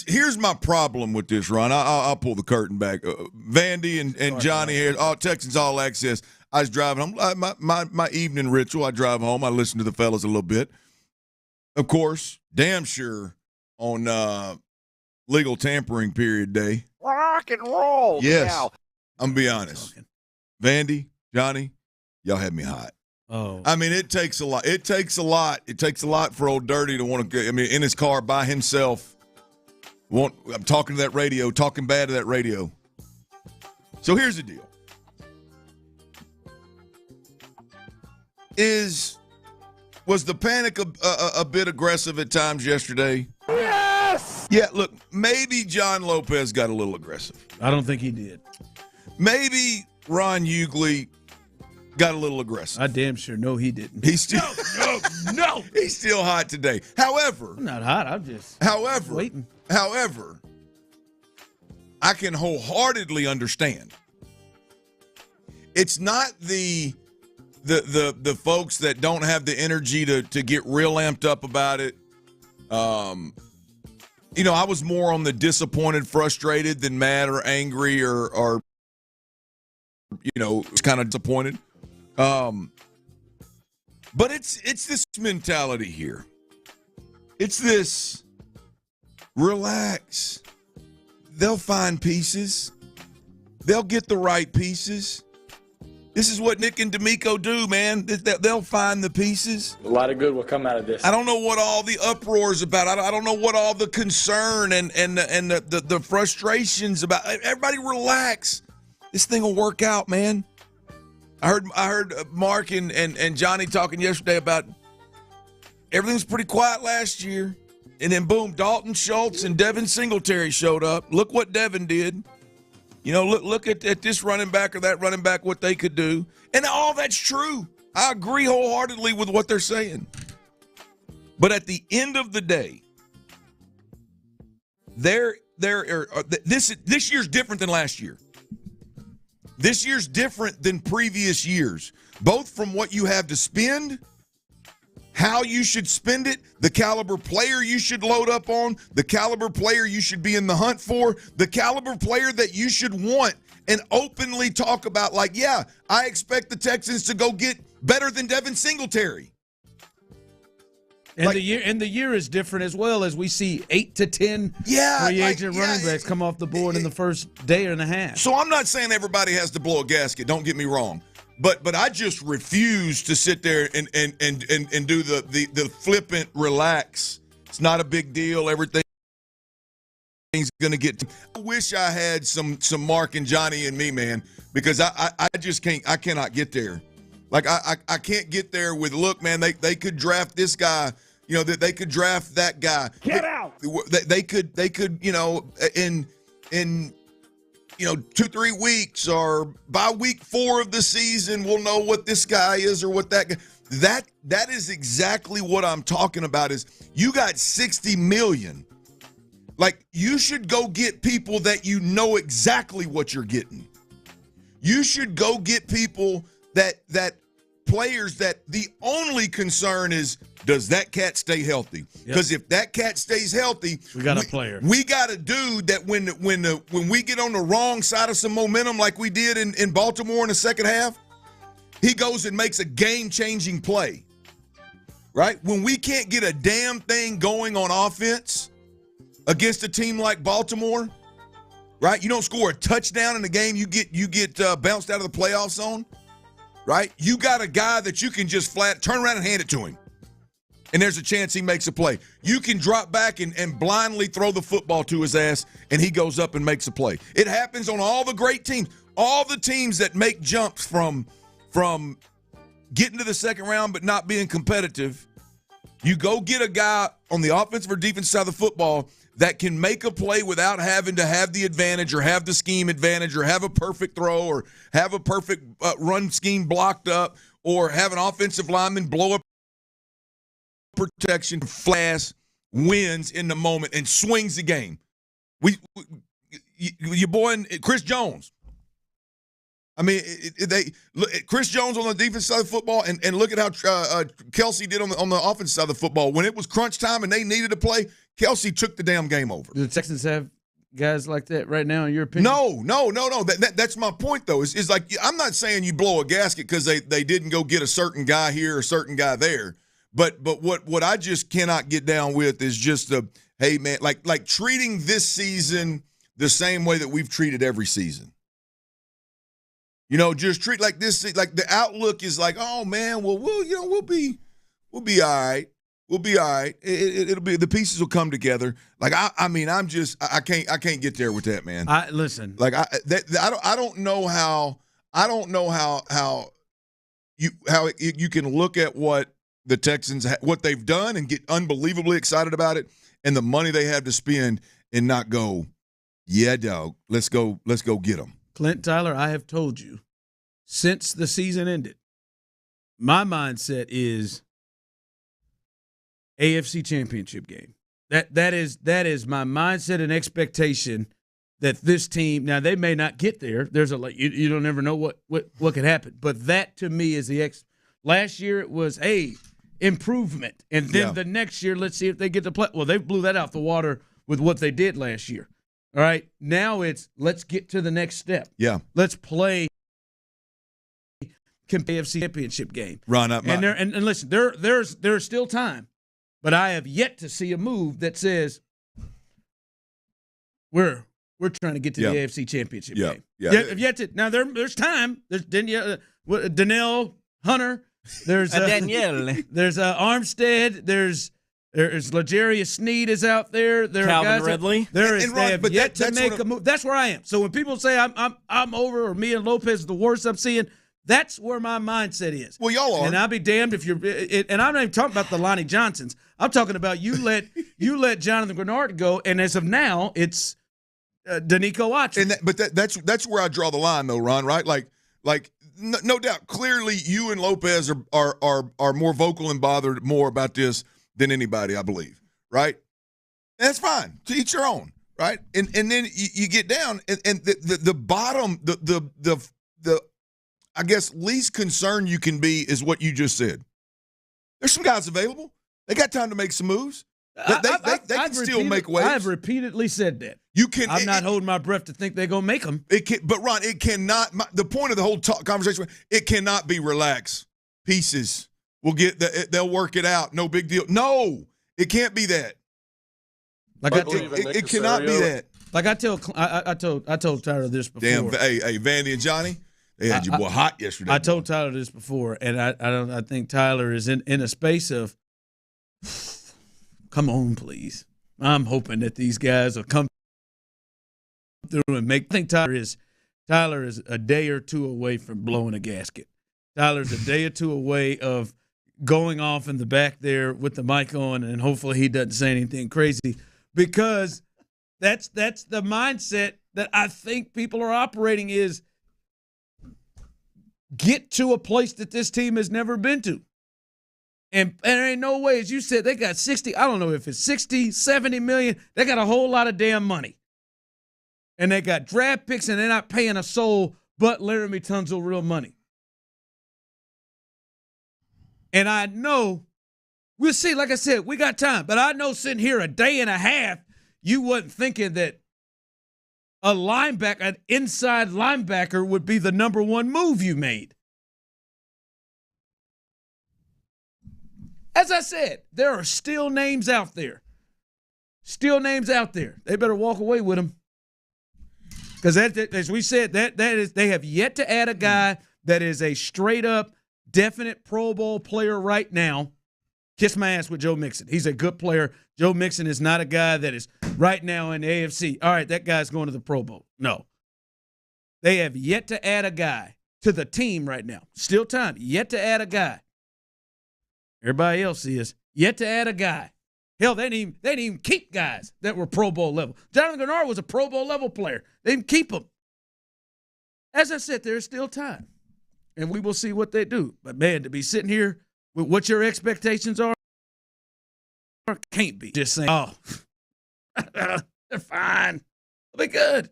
Here's my problem with this, Ron. I'll pull the curtain back. Vandy and Johnny here, all Texans All Access. I was driving home. My evening ritual. I drive home. I listen to the fellas a little bit. Of course, damn sure on legal tampering period day. Rock and roll. Yes, now. I'm gonna be honest. Vandy, Johnny. Y'all had me hot. Oh. I mean, it takes a lot. It takes a lot for old Dirty to want to, in his car by himself. I'm talking to that radio, talking bad to that radio. So here's the deal. Was the panic a bit aggressive at times yesterday? Yes! Yeah, look, maybe John Lopez got a little aggressive. I don't think he did. Maybe Ron Hughley got a little aggressive. I damn sure know he didn't. He's still no. He's still hot today. However, I'm not hot. I'm just waiting. However, I can wholeheartedly understand. It's not the folks that don't have the energy to get real amped up about it. I was more on the disappointed, frustrated than mad or angry or kind of disappointed. But it's this mentality here. It's this relax. They'll find pieces. They'll get the right pieces. This is what Nick and D'Amico do, man. They'll find the pieces. A lot of good will come out of this. I don't know what all the uproar is about. I don't know what all the concern and the frustrations about. Everybody relax. This thing will work out, man. I heard Mark and Johnny talking yesterday about everything's pretty quiet last year. And then, boom, Dalton Schultz and Devin Singletary showed up. Look what Devin did. Look at this running back or that running back, what they could do. And all that's true. I agree wholeheartedly with what they're saying. But at the end of the day, this year's different than last year. This year's different than previous years, both from what you have to spend, how you should spend it, the caliber player you should load up on, the caliber player you should be in the hunt for, the caliber player that you should want and openly talk about like, yeah, I expect the Texans to go get better than Devin Singletary. And the year is different as well, as we see 8 to 10 free agent running backs come off the board in the first day and a half. So I'm not saying everybody has to blow a gasket. Don't get me wrong, but I just refuse to sit there and do the flippant relax. It's not a big deal. Everything's going to get. I wish I had some Mark and Johnny and me, man, because I just can't. I cannot get there. Like I can't get there with, look, man, they could draft this guy, that they could draft that guy. Get out. They could, in 2-3 weeks or by week 4 of the season, we'll know what this guy is or what that guy. That is exactly what I'm talking about. Is you got $60 million. Like, you should go get people that you know exactly what you're getting. You should go get people that players that the only concern is, does that cat stay healthy? Because if that cat stays healthy, we got a player. We got a dude that when we get on the wrong side of some momentum like we did in Baltimore in the second half, he goes and makes a game-changing play. Right? When we can't get a damn thing going on offense against a team like Baltimore, right? You don't score a touchdown in the game, you get bounced out of the playoff zone. Right? You got a guy that you can just flat turn around and hand it to him, and there's a chance he makes a play. You can drop back and blindly throw the football to his ass, and he goes up and makes a play. It happens on all the great teams. All the teams that make jumps from getting to the second round but not being competitive, you go get a guy on the offensive or defensive side of the football that can make a play without having to have the advantage or have the scheme advantage or have a perfect throw or have a perfect run scheme blocked up or have an offensive lineman blow up protection, flash, wins in the moment, and swings the game. Your boy Chris Jones. I mean, Chris Jones on the defense side of football, and look at how Kelsey did on the offense side of the football. When it was crunch time and they needed to play, Kelsey took the damn game over. Do the Texans have guys like that right now, in your opinion? No. That's my point, though. Is like, I'm not saying you blow a gasket because they didn't go get a certain guy here or a certain guy there. But what I just cannot get down with is just hey, man, like treating this season the same way that we've treated every season. Just treat like this. Like the outlook is like, oh man, well we'll be all right. We'll be all right. It'll be, the pieces will come together. Like I can't get there with that, man. Listen. Like I don't know how you can look at what the Texans what they've done and get unbelievably excited about it, and the money they have to spend and not go, yeah, dog, let's go get them. Clint, Tyler, I have told you since the season ended, my mindset is AFC Championship game. That is my mindset and expectation that this team, now they may not get there. There's you don't ever know what could happen. But that to me is last year it was improvement. And then the next year, let's see if they get to play. Well, they blew that out the water with what they did last year. All right. Now it's let's get to the next step. Yeah. Let's play AFC Championship game. Run up. And listen, there's still time. But I have yet to see a move that says we're trying to get to the AFC Championship game. Yeah. Now there's time. There's Danielle Hunter. There's Danielle. There's Armstead. There's L'Jarius Sneed is out there. There Calvin are guys Ridley. They have yet to make a move. That's where I am. So when people say I'm over or me and Lopez is the worst I'm seeing, that's where my mindset is. Well, y'all are. And I'll be damned if you're. And I'm not even talking about the Lonnie Johnsons. I'm talking about you let Jonathan Grenard go, and as of now, it's Danico Autry. But that's where I draw the line, though, Ron. Right? Like no doubt, clearly, you and Lopez are more vocal and bothered more about this than anybody, I believe. Right? And that's fine. To each your own. Right? And then you get down, and the bottom, the I guess least concerned you can be is what you just said. There's some guys available. They got time to make some moves. They can still make waves. I've repeatedly said that. I'm not holding my breath to think they're going to make them. But, Ron, it cannot – the point of the whole conversation, it cannot be relaxed. Pieces. They'll work it out. No big deal. No, it can't be that. It cannot be that. Like I told Tyler this before. Damn, hey, Vandy and Johnny. They had your boy hot yesterday. I told Tyler this before, and I think Tyler is in a space of, come on, please. I'm hoping that these guys will come through and make. I think Tyler is a day or two away from blowing a gasket. Tyler's a day or two away of going off in the back there with the mic on, and hopefully he doesn't say anything crazy, because that's the mindset that I think people are operating is get to a place that this team has never been to. And there ain't no way, as you said, they got 60, I don't know if it's 60, 70 million. They got a whole lot of damn money. And they got draft picks, and they're not paying a soul but Laramie Tunsil real money. And I know, we'll see, like I said, we got time. But I know sitting here a day and a half, you wasn't thinking that a linebacker, an inside linebacker would be the number one move you made. As I said, there are still names out there. Still names out there. They better walk away with them. Because as we said, that is, they have yet to add a guy that is a straight up, definite Pro Bowl player right now. Kiss my ass with Joe Mixon. He's a good player. Joe Mixon is not a guy that is right now in the AFC. All right, that guy's going to the Pro Bowl. No. They have yet to add a guy to the team right now. Still time. Yet to add a guy. Everybody else is yet to add a guy. Hell, they didn't even keep guys that were Pro Bowl level. Jonathan Gennard was a Pro Bowl level player. They didn't keep him. As I said, there's still time. And we will see what they do. But, man, to be sitting here with what your expectations are, can't be just saying, oh, they're fine. They'll be good.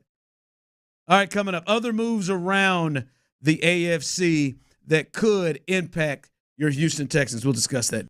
All right, coming up, other moves around the AFC that could impact your Houston Texans. We'll discuss that.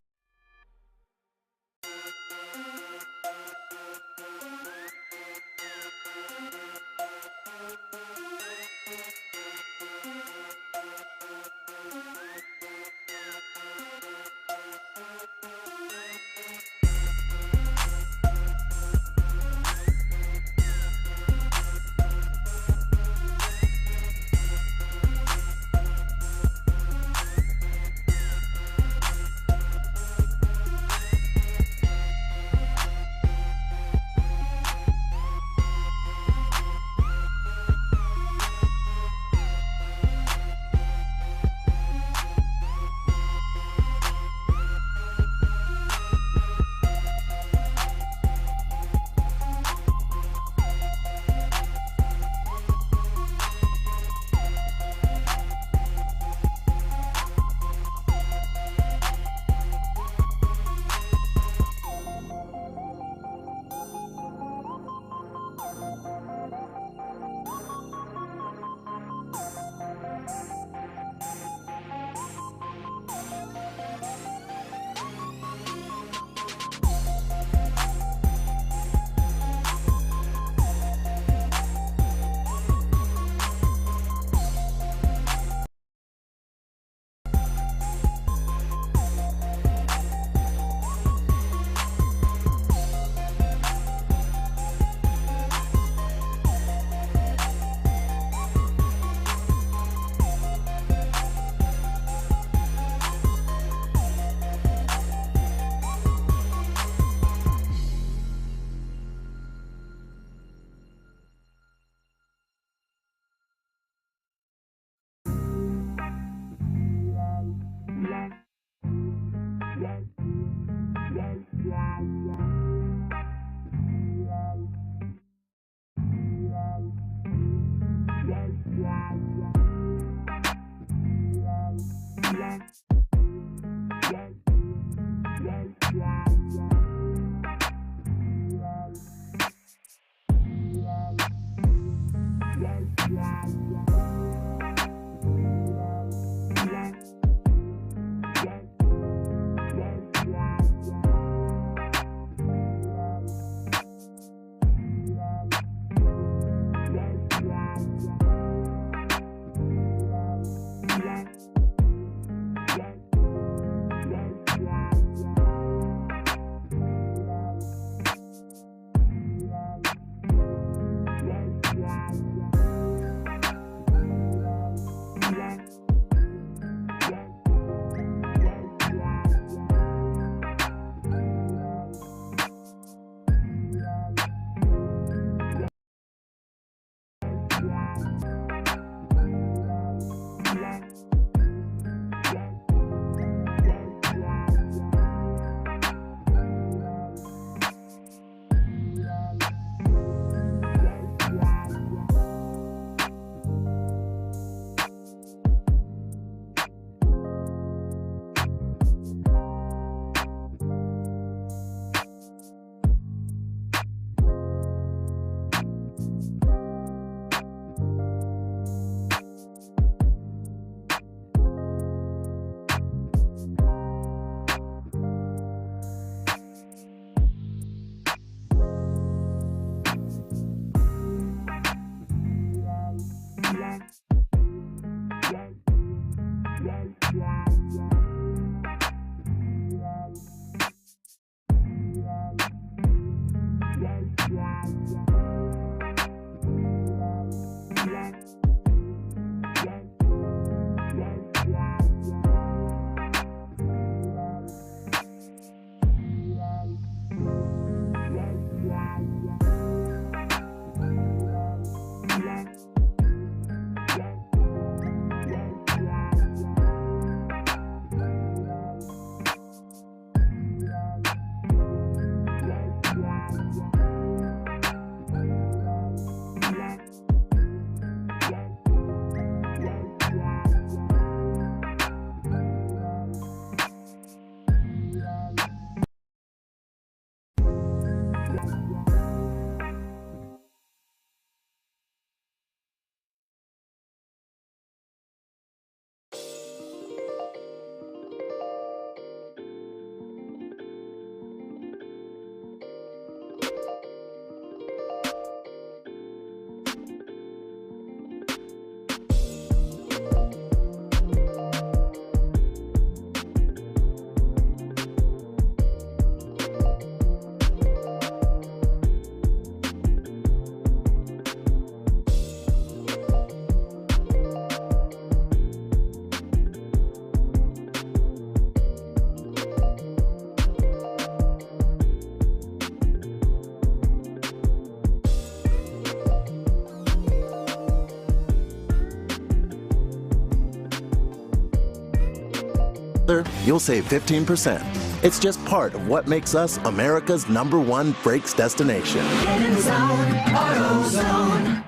you'll save 15%. It's just part of what makes us America's #1 brakes destination. Get in the zone, AutoZone.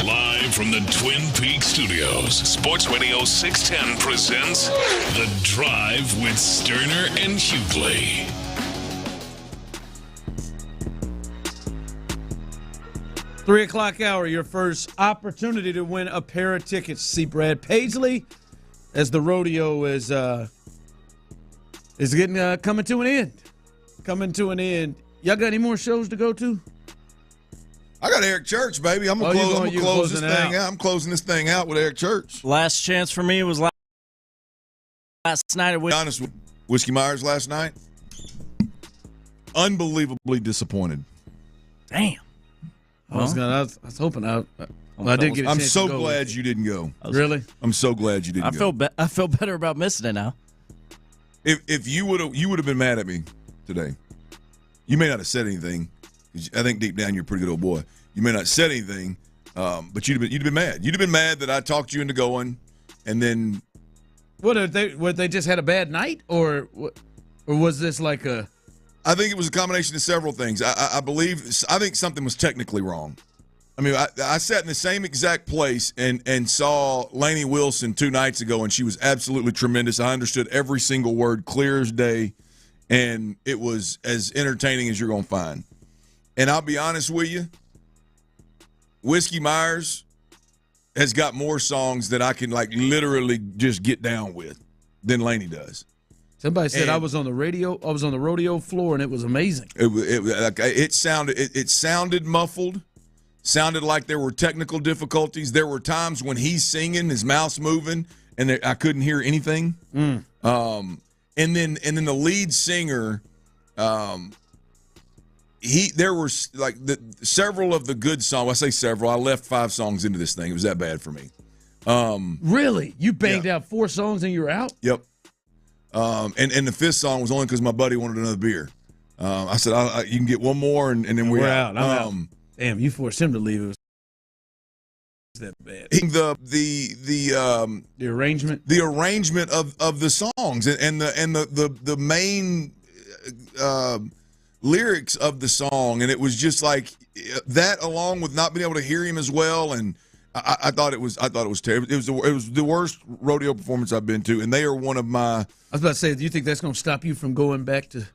Live from the Twin Peaks studios, Sports Radio 610 presents The Drive with Stoerner and Hughley. Three o'clock hour, your first opportunity to win a pair of tickets to see Brad Paisley as the rodeo is getting coming to an end. Coming to an end. Y'all got any more shows to go to? I got Eric Church, baby. I'm gonna close this thing out. I'm closing this thing out with Eric Church. Last chance for me was last night. Be honest with Whiskey Myers last night. Unbelievably disappointed. Damn. I was hoping I did get a chance I'm so to go glad with you didn't go. Really? I'm so glad you didn't go. I feel better about missing it now. If you would have been mad at me today. You may not have said anything. I think deep down you're a pretty good old boy. You may not have said anything, but you'd have been mad. You'd have been mad that I talked you into going, and then. What they just had a bad night, or was this like a? I think it was a combination of several things. I think something was technically wrong. I mean, I sat in the same exact place and saw Lainey Wilson 2 nights ago, and she was absolutely tremendous. I understood every single word clear as day, and it was as entertaining as you're going to find. And I'll be honest with you, Whiskey Myers has got more songs that I can literally just get down with than Lainey does. Somebody said I was on the radio. I was on the rodeo floor, and it was amazing. It sounded muffled. Sounded like there were technical difficulties. There were times when he's singing, his mouth's moving, and I couldn't hear anything. And then the lead singer, there were several of the good songs. I say several. I left 5 songs into this thing. It was that bad for me. Really? You banged out 4 songs and you were out? Yep. And the 5th song was only because my buddy wanted another beer. I said, you can get one more, and then we're out. I'm out. Damn, you forced him to leave. It was that bad. The arrangement, of the songs, and the main lyrics of the song, and it was just like that, along with not being able to hear him as well, and I thought it was terrible. It was the worst rodeo performance I've been to, and they are one of my. I was about to say, do you think that's going to stop you from going back to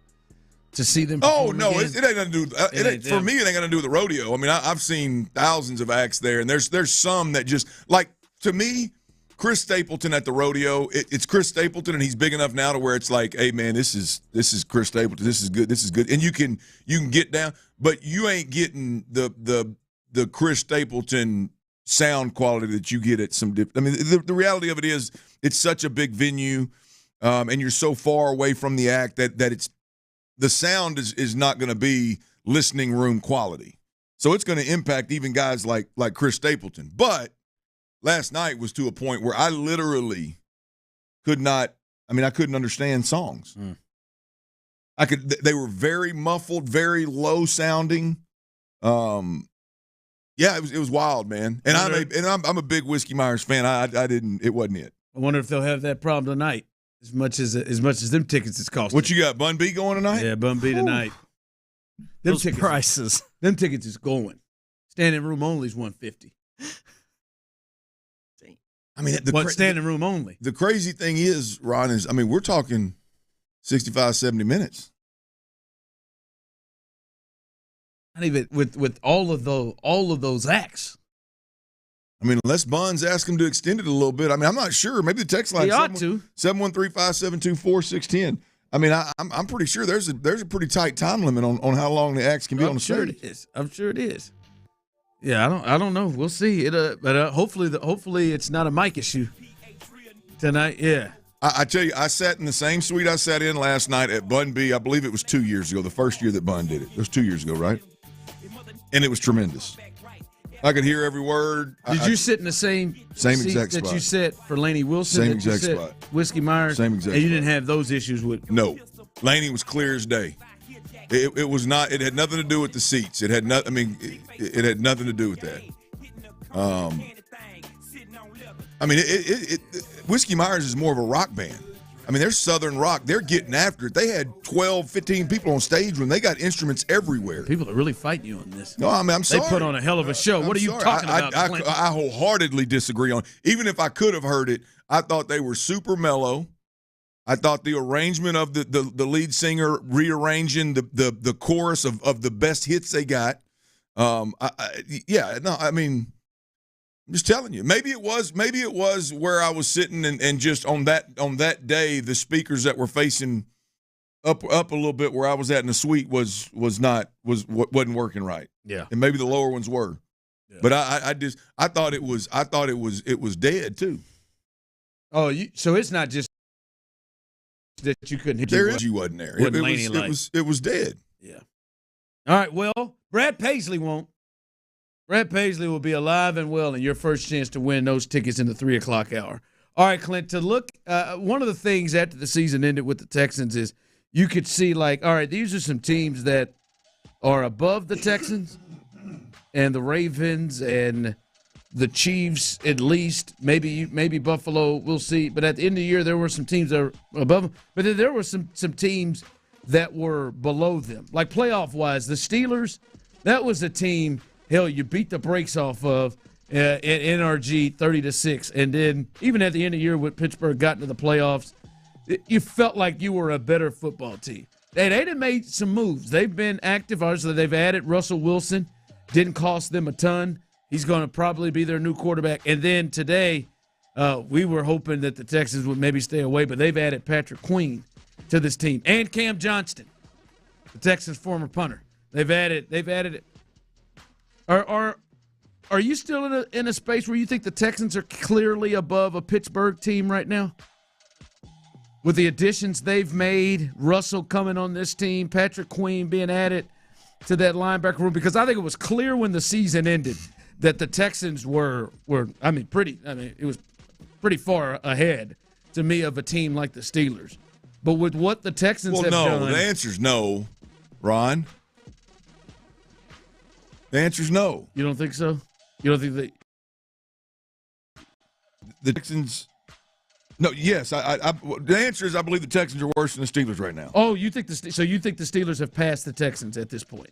see them? Oh no, it ain't gonna do. For me, it ain't gonna do with the rodeo. I mean, I've seen thousands of acts there, and there's some that just like, to me, Chris Stapleton at the rodeo. It's Chris Stapleton, and he's big enough now to where it's like, hey man, this is Chris Stapleton. This is good, and you can get down, but you ain't getting the Chris Stapleton sound quality that you get at some. I mean, the reality of it is, it's such a big venue, and you're so far away from the act that it's. The sound is not going to be listening room quality. So it's going to impact even guys like Chris Stapleton. But last night was to a point where I literally I couldn't understand songs. They were very muffled, very low sounding. It was wild, man. And I'm a big Whiskey Myers fan. It wasn't it. I wonder if they'll have that problem tonight. As much as them tickets is costing. What you got, Bun B going tonight? Yeah, Bun B tonight. Those prices. Them tickets is going. Standing room only is $150. I mean, standing room only. The crazy thing is, Ron, we're talking 65, 70 minutes. Not even with all of those acts. I mean, unless Buns ask him to extend it a little bit. I mean, I'm not sure. Maybe the text line 713-572-4610. I mean, I'm pretty sure there's a pretty tight time limit on how long the acts can be on the stage. I'm sure it is. Yeah, I don't know. We'll see. But hopefully it's not a mic issue tonight. Yeah. I tell you, I sat in the same suite I sat in last night at Bun B. I believe it was 2 years ago, the first year that Bun did it. It was 2 years ago, right? And it was tremendous. I could hear every word. Did you sit in the same exact spot that you sat for Lainey Wilson? Same exact spot. Whiskey Myers? Same exact And you spot. didn't have those issues with? No. Lainey was clear as day. It was not. It had nothing to do with the seats. It had nothing. I mean, it had nothing to do with that. Whiskey Myers is more of a rock band. I mean, there's Southern Rock. They're getting after it. They had 12, 15 people on stage when they got instruments everywhere. People are really fighting you on this. No, I mean, I'm sorry. They put on a hell of a show. What are you talking about, Clint? I wholeheartedly disagree on it. Even if I could have heard it, I thought they were super mellow. I thought the arrangement of the lead singer rearranging the chorus of the best hits they got. I'm just telling you. Maybe it was where I was sitting and just on that day the speakers that were facing up a little bit where I was at in the suite wasn't working right. Yeah. And maybe the lower ones were. Yeah. But I thought it was dead too. Oh, so it's not just that you couldn't hit. You wasn't there. It was dead. Yeah. All right. Well, Brad Paisley won't. Brad Paisley will be alive and well in your first chance to win those tickets in the 3 o'clock hour. All right, Clint. To look, one of the things after the season ended with the Texans is you could see all right, these are some teams that are above the Texans and the Ravens and the Chiefs, at least, maybe Buffalo, we'll see. But at the end of the year, there were some teams that were above them. But then there were some teams that were below them. Like playoff-wise, the Steelers, that was a team, hell, you beat the brakes off of at NRG 30-6. And then even at the end of the year when Pittsburgh got into the playoffs, you felt like you were a better football team. They'd have made some moves. They've been active. Obviously, they've added Russell Wilson. Didn't cost them a ton. He's going to probably be their new quarterback. And then today, we were hoping that the Texans would maybe stay away, but they've added Patrick Queen to this team and Cam Johnston, the Texans' former punter. They've added it. Are you still in a space where you think the Texans are clearly above a Pittsburgh team right now? With the additions they've made, Russell coming on this team, Patrick Queen being added to that linebacker room, because I think it was clear when the season ended that the Texans were it was pretty far ahead to me of a team like the Steelers. But with what the Texans have done. The answer's no, Ron. The answer's no. You don't think so? You don't think the Texans? No. Yes. The answer is I believe the Texans are worse than the Steelers right now. Oh, you think so? You think the Steelers have passed the Texans at this point?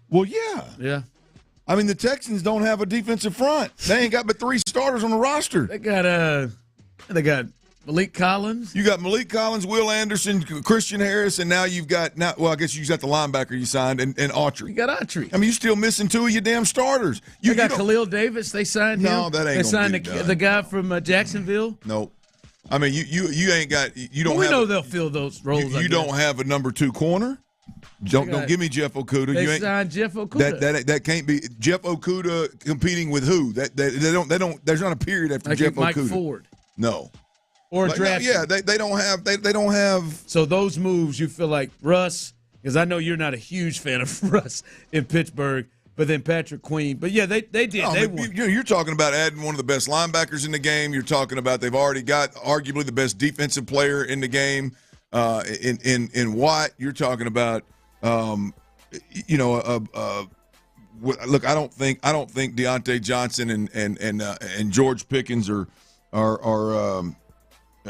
Well, yeah. Yeah. I mean, the Texans don't have a defensive front. They ain't got but 3 starters on the roster. They got Malik Collins. You got Malik Collins, Will Anderson, Christian Harris, and now you've got I guess you got the linebacker you signed and Autry. You got Autry. I mean, you're still missing 2 of your damn starters. You got Khalil Davis. They signed him. No, that ain't. They signed the guy from Jacksonville. Nope. I mean, you ain't got. You don't. We know they'll fill those roles. You don't have a number 2 corner. Don't give me Jeff Okudah. They signed Jeff Okudah. That can't be Jeff Okudah competing with who? They don't. There's not a period after Jeff Mike Okudah. Ford. No. Or draft. Yeah, they don't have. They don't have. So those moves, you feel like Russ, because I know you're not a huge fan of Russ in Pittsburgh, but then Patrick Queen. But yeah, they did. No, you're talking about adding one of the best linebackers in the game. You're talking about they've already got arguably the best defensive player in the game. In Watt, you're talking about. Look, I don't think Deontay Johnson and George Pickens are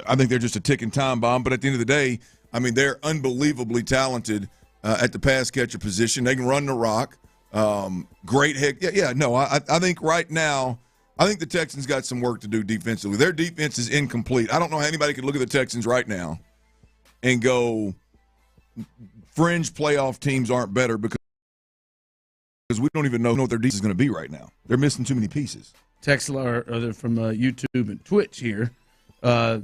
I think they're just a ticking time bomb. But at the end of the day, I mean, they're unbelievably talented at the pass catcher position. They can run the rock. Great head. Yeah. No, I think right now, I think the Texans got some work to do defensively. Their defense is incomplete. I don't know how anybody could look at the Texans right now and go, fringe playoff teams aren't better because we don't even know what their defense is going to be right now. They're missing too many pieces. Texlar from YouTube and Twitch here. We're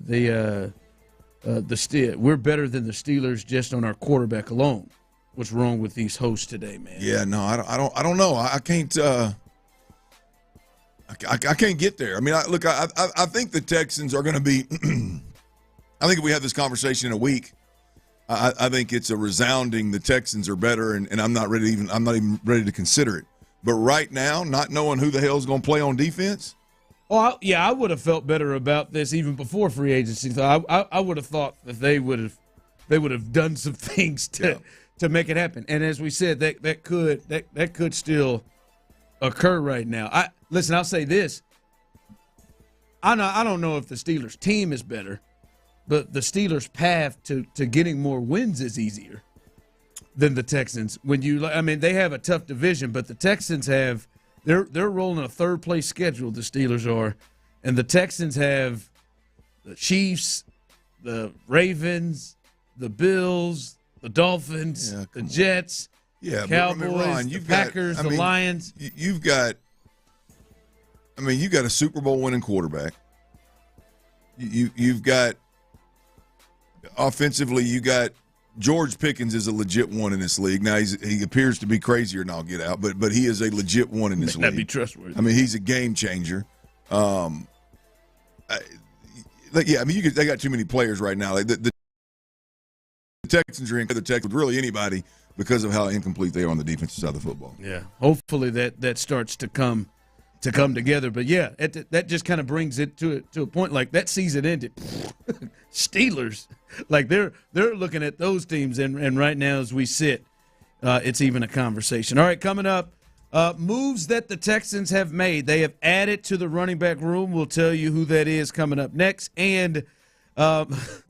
better than the Steelers just on our quarterback alone. What's wrong with these hosts today, man? Yeah, no, I don't know. I can't. I can't get there. I mean, I think the Texans are going to be. I think if we have this conversation in a week, I think it's a resounding. The Texans are better, and I'm not even ready to consider it. But right now, not knowing who the hell is going to play on defense. Oh, yeah, I would have felt better about this even before free agency. So I would have thought that they would have done some things to make it happen. And as we said, that could still occur right now. I'll say this. I don't know if the Steelers team is better, but the Steelers' path to getting more wins is easier than the Texans. They have a tough division, but the Texans have they're rolling a third place schedule. The Steelers are, and the Texans have the Chiefs, the Ravens, the Bills, the Dolphins, the Jets, the Cowboys, the Packers, the Lions. You've got a Super Bowl winning quarterback. You've got offensively, you got George Pickens is a legit one in this league. Now he appears to be crazier than I'll get out, but he is a legit one in this league. That'd be trustworthy. He's a game changer. They got too many players right now. Like the Texans are in the Texans with really anybody because of how incomplete they are on the defensive side of the football. Yeah, hopefully that starts to come together. But yeah, that just kind of brings it to a point. Like that season ended, Steelers, like they're looking at those teams, and right now as we sit, it's even a conversation. All right, coming up, moves that the Texans have made. They have added to the running back room. We'll tell you who that is coming up next, and the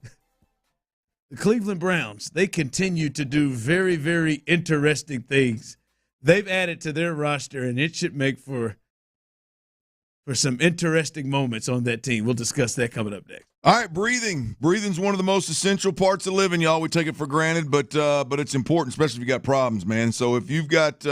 Cleveland Browns, they continue to do very, very interesting things. They've added to their roster, and it should make for some interesting moments on that team. We'll discuss that coming up next. All right, breathing. Breathing's one of the most essential parts of living, y'all. We take it for granted, but it's important, especially if you got problems, man. So if you've got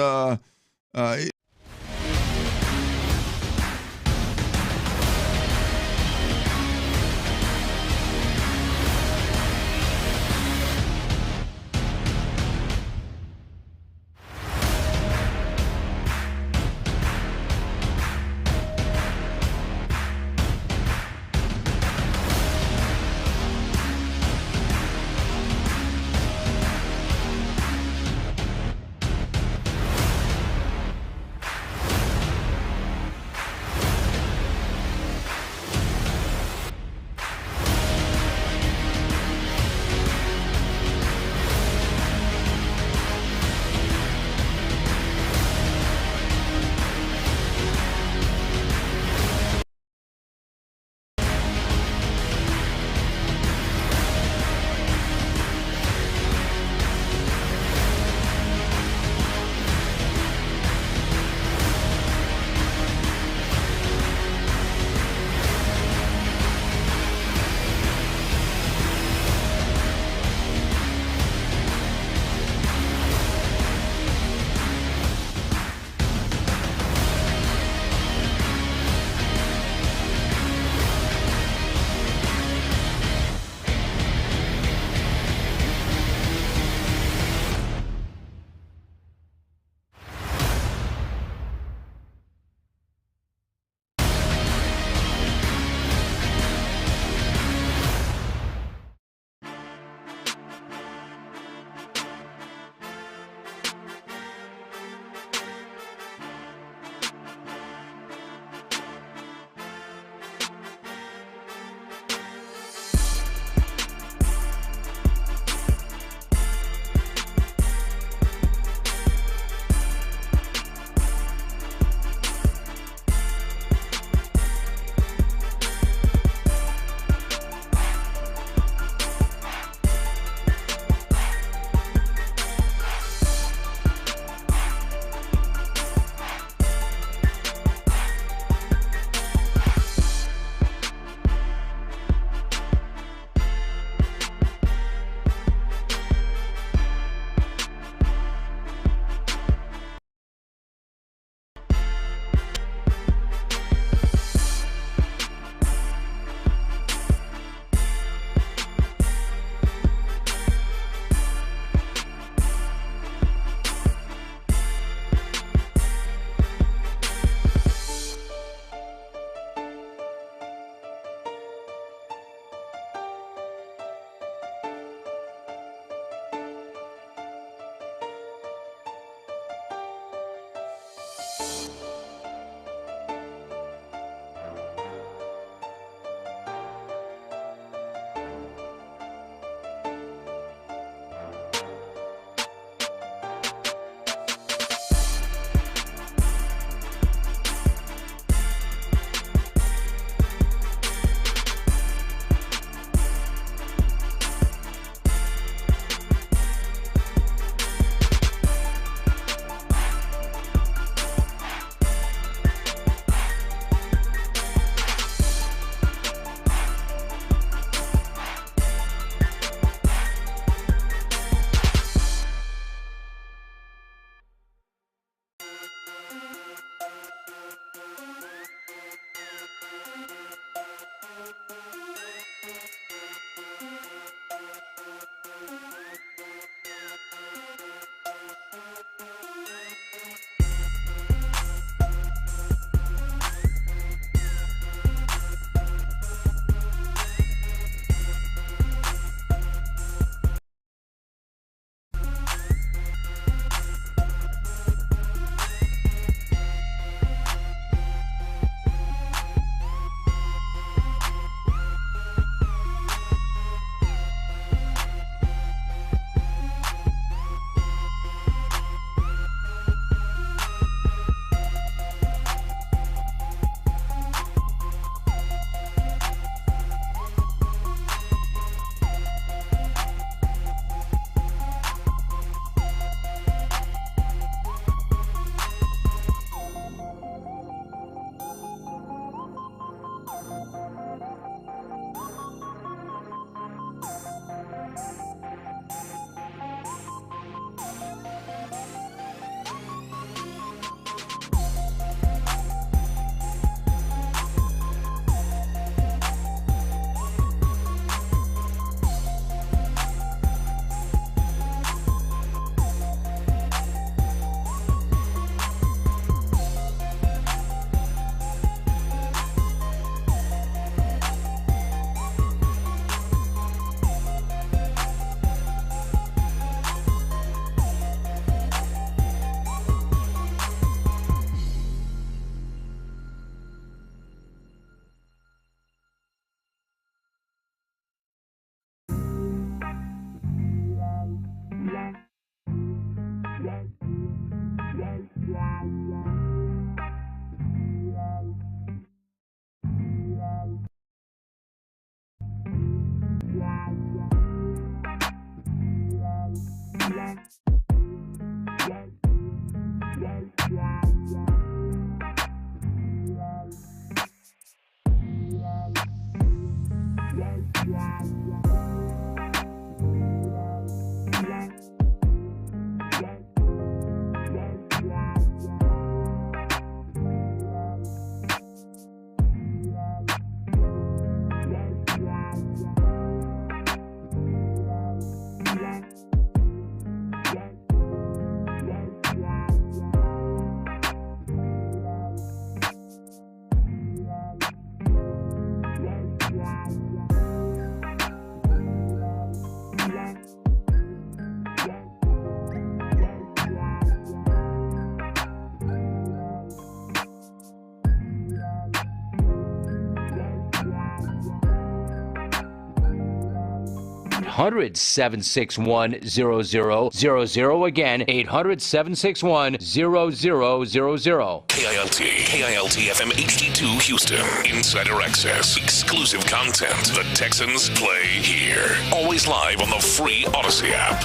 800-761-0000. Again, 800-761-0000. KILT FM HD2 Houston. Insider access. Exclusive content. The Texans play here. Always live on the free Odyssey app.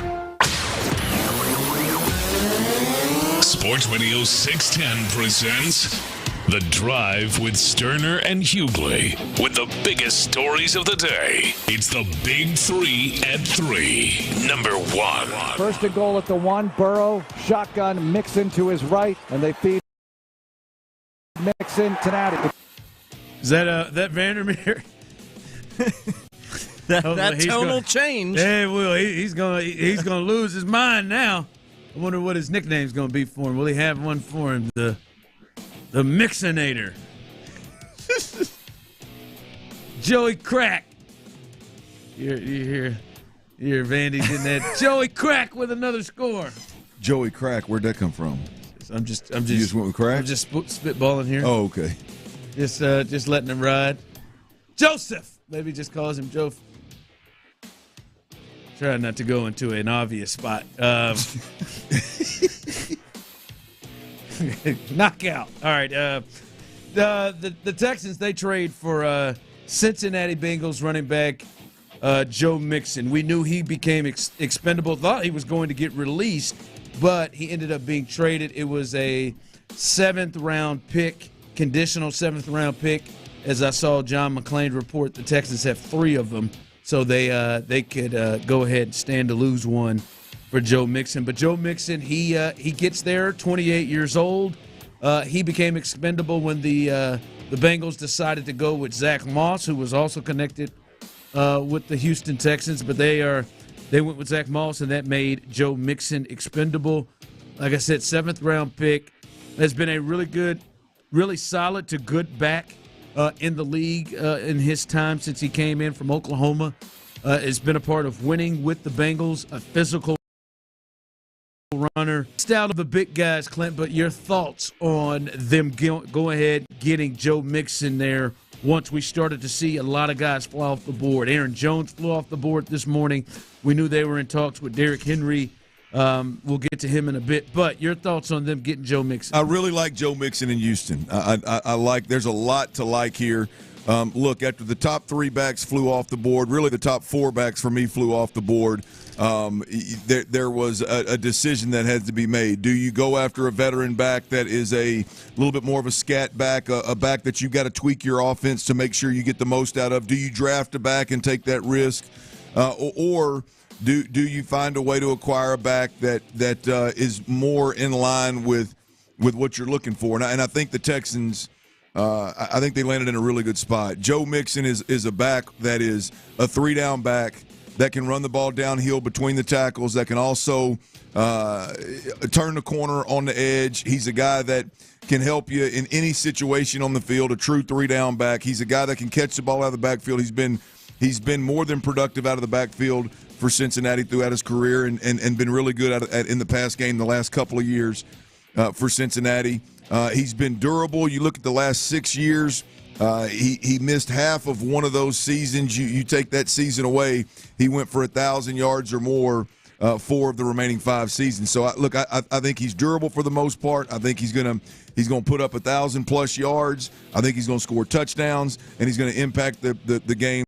Sports Radio 610 presents The Drive with Stoerner and Hughley. With the biggest stories of the day. It's the Big 3 at 3. Number 1. First and goal at the 1. Burrow, shotgun, Mixon to his right, and they feed Mixon to Natty. Is that Vandermeer? that tonal change. Yeah, well, he's gonna lose his mind now. I wonder what his nickname's gonna be for him. Will he have one for him? The Mixonator. Joey Crack. You hear Vandy getting that. Joey Crack with another score. Joey Crack, where'd that come from? I'm just you just went with Crack? I'm just spitballing here. Oh, okay. Just letting him ride. Joseph. Maybe just calls him Joe. Try not to go into an obvious spot. Knockout. All right. The Texans, they trade for Cincinnati Bengals running back Joe Mixon. We knew he became expendable. Thought he was going to get released, but he ended up being traded. It was a 7th-round pick, conditional 7th-round pick. As I saw John McClain report, the Texans have 3 of them, so they could go ahead and stand to lose one for Joe Mixon. But Joe Mixon, he gets there, 28 years old. He became expendable when the Bengals decided to go with Zach Moss, who was also connected with the Houston Texans. But they went with Zach Moss, and that made Joe Mixon expendable. Like I said, 7th-round pick. Has been a really good, really solid to good back in the league in his time since he came in from Oklahoma. Has been a part of winning with the Bengals, a physical runner. Style of the big guys, Clint, but your thoughts on them go ahead getting Joe Mixon there once we started to see a lot of guys fly off the board. Aaron Jones flew off the board this morning. We knew they were in talks with Derrick Henry. We'll get to him in a bit, but your thoughts on them getting Joe Mixon? I really like Joe Mixon in Houston. I like. There's a lot to like here. Look, after the top 3 backs flew off the board, really the top 4 backs for me flew off the board. There was a decision that had to be made. Do you go after a veteran back that is a little bit more of a scat back, a back that you've got to tweak your offense to make sure you get the most out of? Do you draft a back and take that risk, or do you find a way to acquire a back that is more in line with what you're looking for? And I think the Texans, I think they landed in a really good spot. Joe Mixon is a back that is a 3-down back that can run the ball downhill between the tackles, that can also turn the corner on the edge. He's a guy that can help you in any situation on the field, a true 3-down back. He's a guy that can catch the ball out of the backfield. He's been more than productive out of the backfield for Cincinnati throughout his career and been really good in the pass game the last couple of years for Cincinnati. He's been durable. You look at the last 6 years, he missed half of one of those seasons. You take that season away, he went for 1,000 yards or more 4 of the remaining 5 seasons. So, I think he's durable for the most part. I think he's gonna put up 1,000+ yards. I think he's going to score touchdowns, and he's going to impact the game.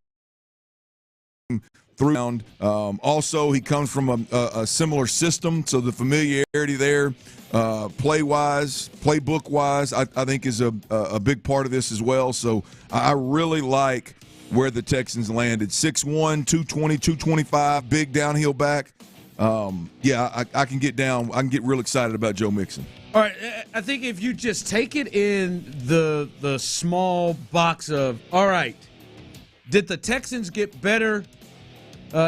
Round. Also, he comes from a similar system, so the familiarity there, play-wise, playbook-wise, I think is a big part of this as well. So I really like where the Texans landed. 6'1", 220, 225, big downhill back. I can get down. I can get real excited about Joe Mixon. All right, I think if you just take it in the small box of, all right, did the Texans get better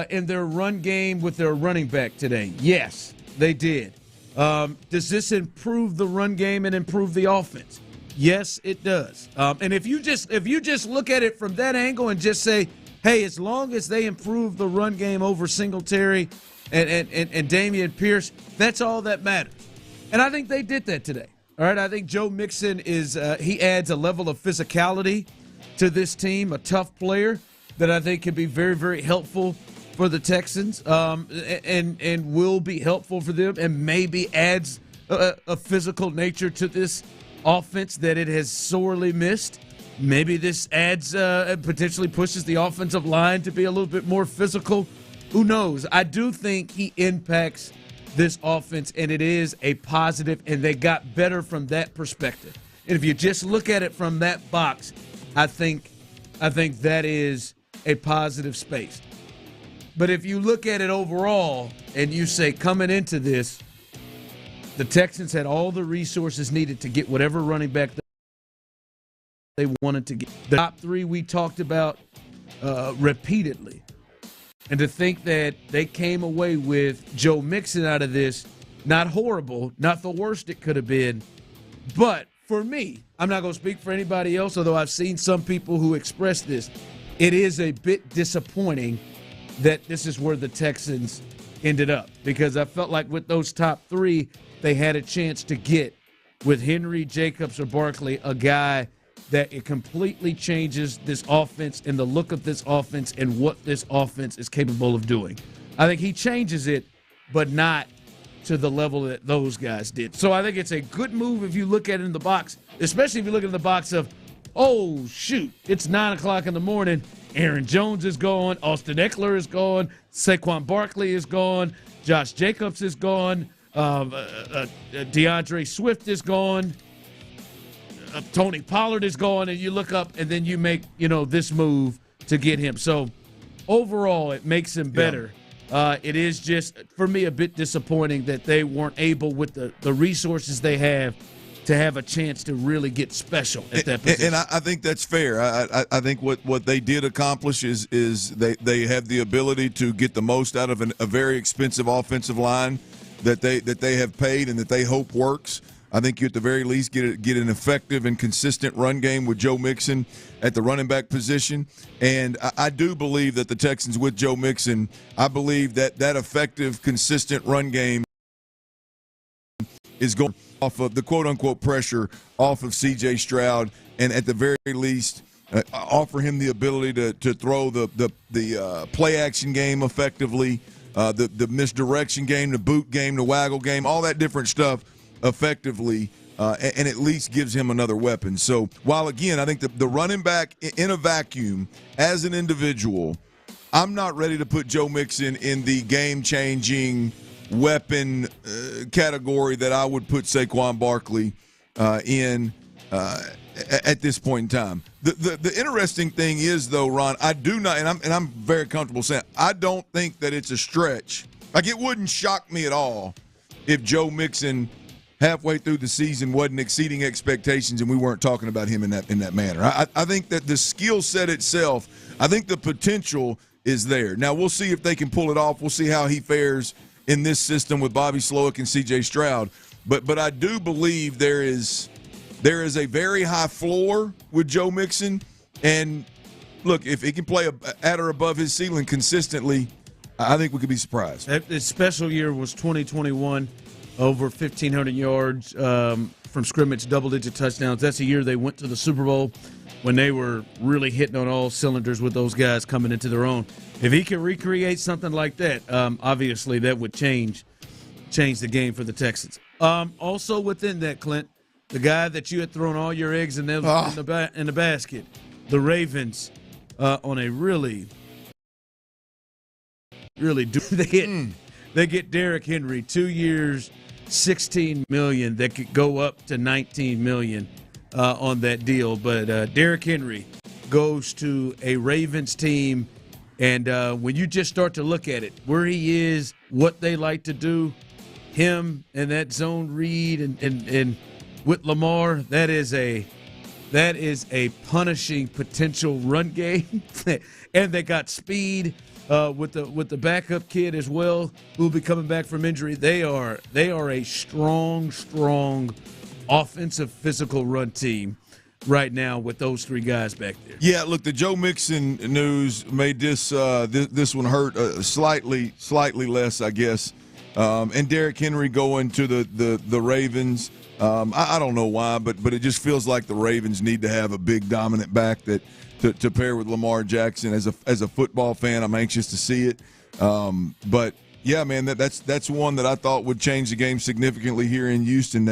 in their run game with their running back today? Yes, they did. Does this improve the run game and improve the offense? Yes, it does. And if you just look at it from that angle and just say, hey, as long as they improve the run game over Singletary and Damian Pierce, that's all that matters. And I think they did that today. All right, I think Joe Mixon he adds a level of physicality to this team, a tough player that I think can be very, very helpful for the Texans, and will be helpful for them, and maybe adds a physical nature to this offense that it has sorely missed. Maybe this adds potentially pushes the offensive line to be a little bit more physical. Who knows? I do think he impacts this offense, and it is a positive, and they got better from that perspective. And if you just look at it from that box, I think that is a positive space. But if you look at it overall and you say coming into this, the Texans had all the resources needed to get whatever running back they wanted to get. The top three we talked about repeatedly. And to think that they came away with Joe Mixon out of this, not horrible, not the worst it could have been. But for me, I'm not going to speak for anybody else, although I've seen some people who express this. It is a bit disappointing that this is where the Texans ended up, because I felt like with those top three, they had a chance to get, with Henry, Jacobs, or Barkley, a guy that it completely changes this offense and the look of this offense and what this offense is capable of doing. I think he changes it, but not to the level that those guys did. So I think it's a good move if you look at it in the box, especially if you look at the box of, oh, shoot, it's 9 o'clock in the morning. Aaron Jones is gone. Austin Eckler is gone. Saquon Barkley is gone. Josh Jacobs is gone. DeAndre Swift is gone. Tony Pollard is gone. And you look up and then you make, this move to get him. So overall, it makes him better. Yeah. It is just, for me, a bit disappointing that they weren't able, with the resources they have, to have a chance to really get special at that position. And I think that's fair. I think what they did accomplish is they have the ability to get the most out of a very expensive offensive line that they have paid and that they hope works. I think you at the very least get an effective and consistent run game with Joe Mixon at the running back position. And I do believe that the Texans with Joe Mixon, I believe that effective, consistent run game is going off of the quote-unquote pressure off of C.J. Stroud, and at the very least offer him the ability to throw the play-action game effectively, the misdirection game, the boot game, the waggle game, all that different stuff effectively, and at least gives him another weapon. So while, again, I think the running back in a vacuum as an individual, I'm not ready to put Joe Mixon in the game-changing weapon category that I would put Saquon Barkley in at this point in time. The interesting thing is, though, Ron, I do not, and I'm very comfortable saying, I don't think that it's a stretch. Like, it wouldn't shock me at all if Joe Mixon halfway through the season wasn't exceeding expectations and we weren't talking about him in that manner. I think that the skill set itself, I think the potential is there. Now, we'll see if they can pull it off. We'll see how he fares in this system with Bobby Slowick and C.J. Stroud. But I do believe there is a very high floor with Joe Mixon. And, look, if he can play at or above his ceiling consistently, I think we could be surprised. His special year was 2021, over 1,500 yards from scrimmage, double-digit touchdowns. That's the year they went to the Super Bowl, when they were really hitting on all cylinders with those guys coming into their own. If he can recreate something like that, obviously that would change the game for the Texans. Also within that, Clint, the guy that you had thrown all your eggs in the basket, the Ravens, on a really they get Derrick Henry, 2 years, $16 million, that could go up to $19 million on that deal. But Derrick Henry goes to a Ravens team, and when you just start to look at it, where he is, what they like to do, him and that zone read and with Lamar, that is a punishing potential run game. And they got speed with the backup kid as well, who'll be coming back from injury. They are a strong offensive physical run team right now with those three guys back there. Yeah, look, the Joe Mixon news made this one hurt slightly less, I guess, and Derrick Henry going to the Ravens. I don't know why, but it just feels like the Ravens need to have a big dominant back that to pair with Lamar Jackson. As a football fan, I'm anxious to see it. But yeah, man, that's one that I thought would change the game significantly here in Houston.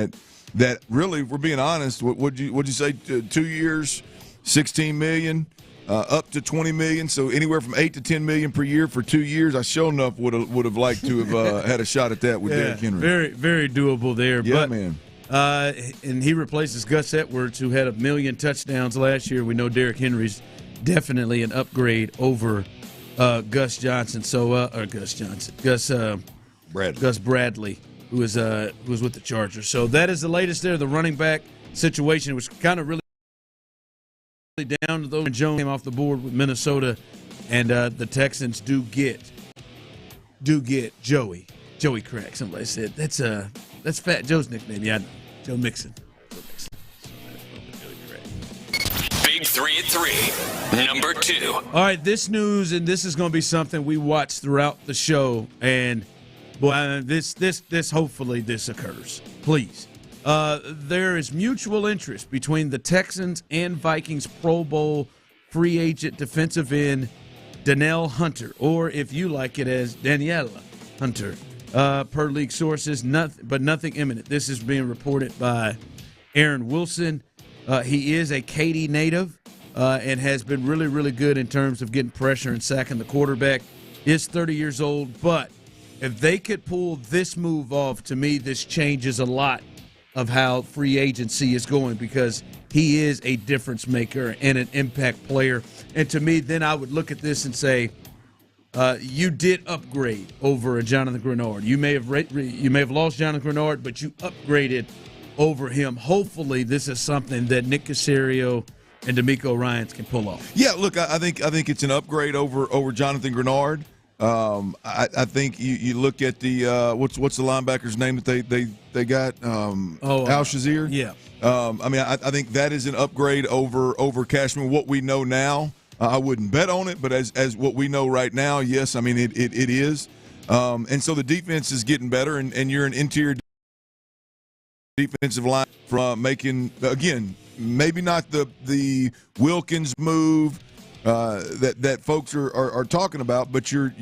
That really, if we're being honest, what'd you say? 2 years, $16 million, up to $20 million. So anywhere from $8 to $10 million per year for 2 years. I sure enough would have liked to have had a shot at that with Derrick Henry. Very, very doable there. Yeah, man. And he replaces Gus Edwards, who had 1 million touchdowns last year. We know Derrick Henry's definitely an upgrade over Gus Johnson. Gus Bradley, who was with the Chargers. So that is the latest there. The running back situation was kind of really down to those. Jones came off the board with Minnesota, and the Texans do get Joey Crack. Somebody said that's Fat Joe's nickname. Yeah, I know. Joe Mixon. Big 3 at 3. Number 2. All right, this news, and this is going to be something we watch throughout the show, and this hopefully this occurs. Please. There is mutual interest between the Texans and Vikings Pro Bowl free agent defensive end Danielle Hunter, or if you like it as Daniela Hunter. Per league sources, nothing imminent. This is being reported by Aaron Wilson. He is a Katy native and has been really, really good in terms of getting pressure and sacking the quarterback. Is 30 years old, but if they could pull this move off, to me, this changes a lot of how free agency is going, because he is a difference maker and an impact player. And to me, then I would look at this and say, you did upgrade over a Jonathan Grenard. You may have lost Jonathan Grenard, but you upgraded over him. Hopefully, this is something that Nick Caserio and DeMeco Ryans can pull off. Yeah, look, I think it's an upgrade over Jonathan Grenard. I think you look at the what's the linebacker's name that they got? Al Shazier. Yeah. I think that is an upgrade over Cashman. What we know now. I wouldn't bet on it, but as what we know right now, yes, I mean, it is. And so the defense is getting better, and you're an interior defensive line from making, again, maybe not the Wilkins move that folks are talking about, but you're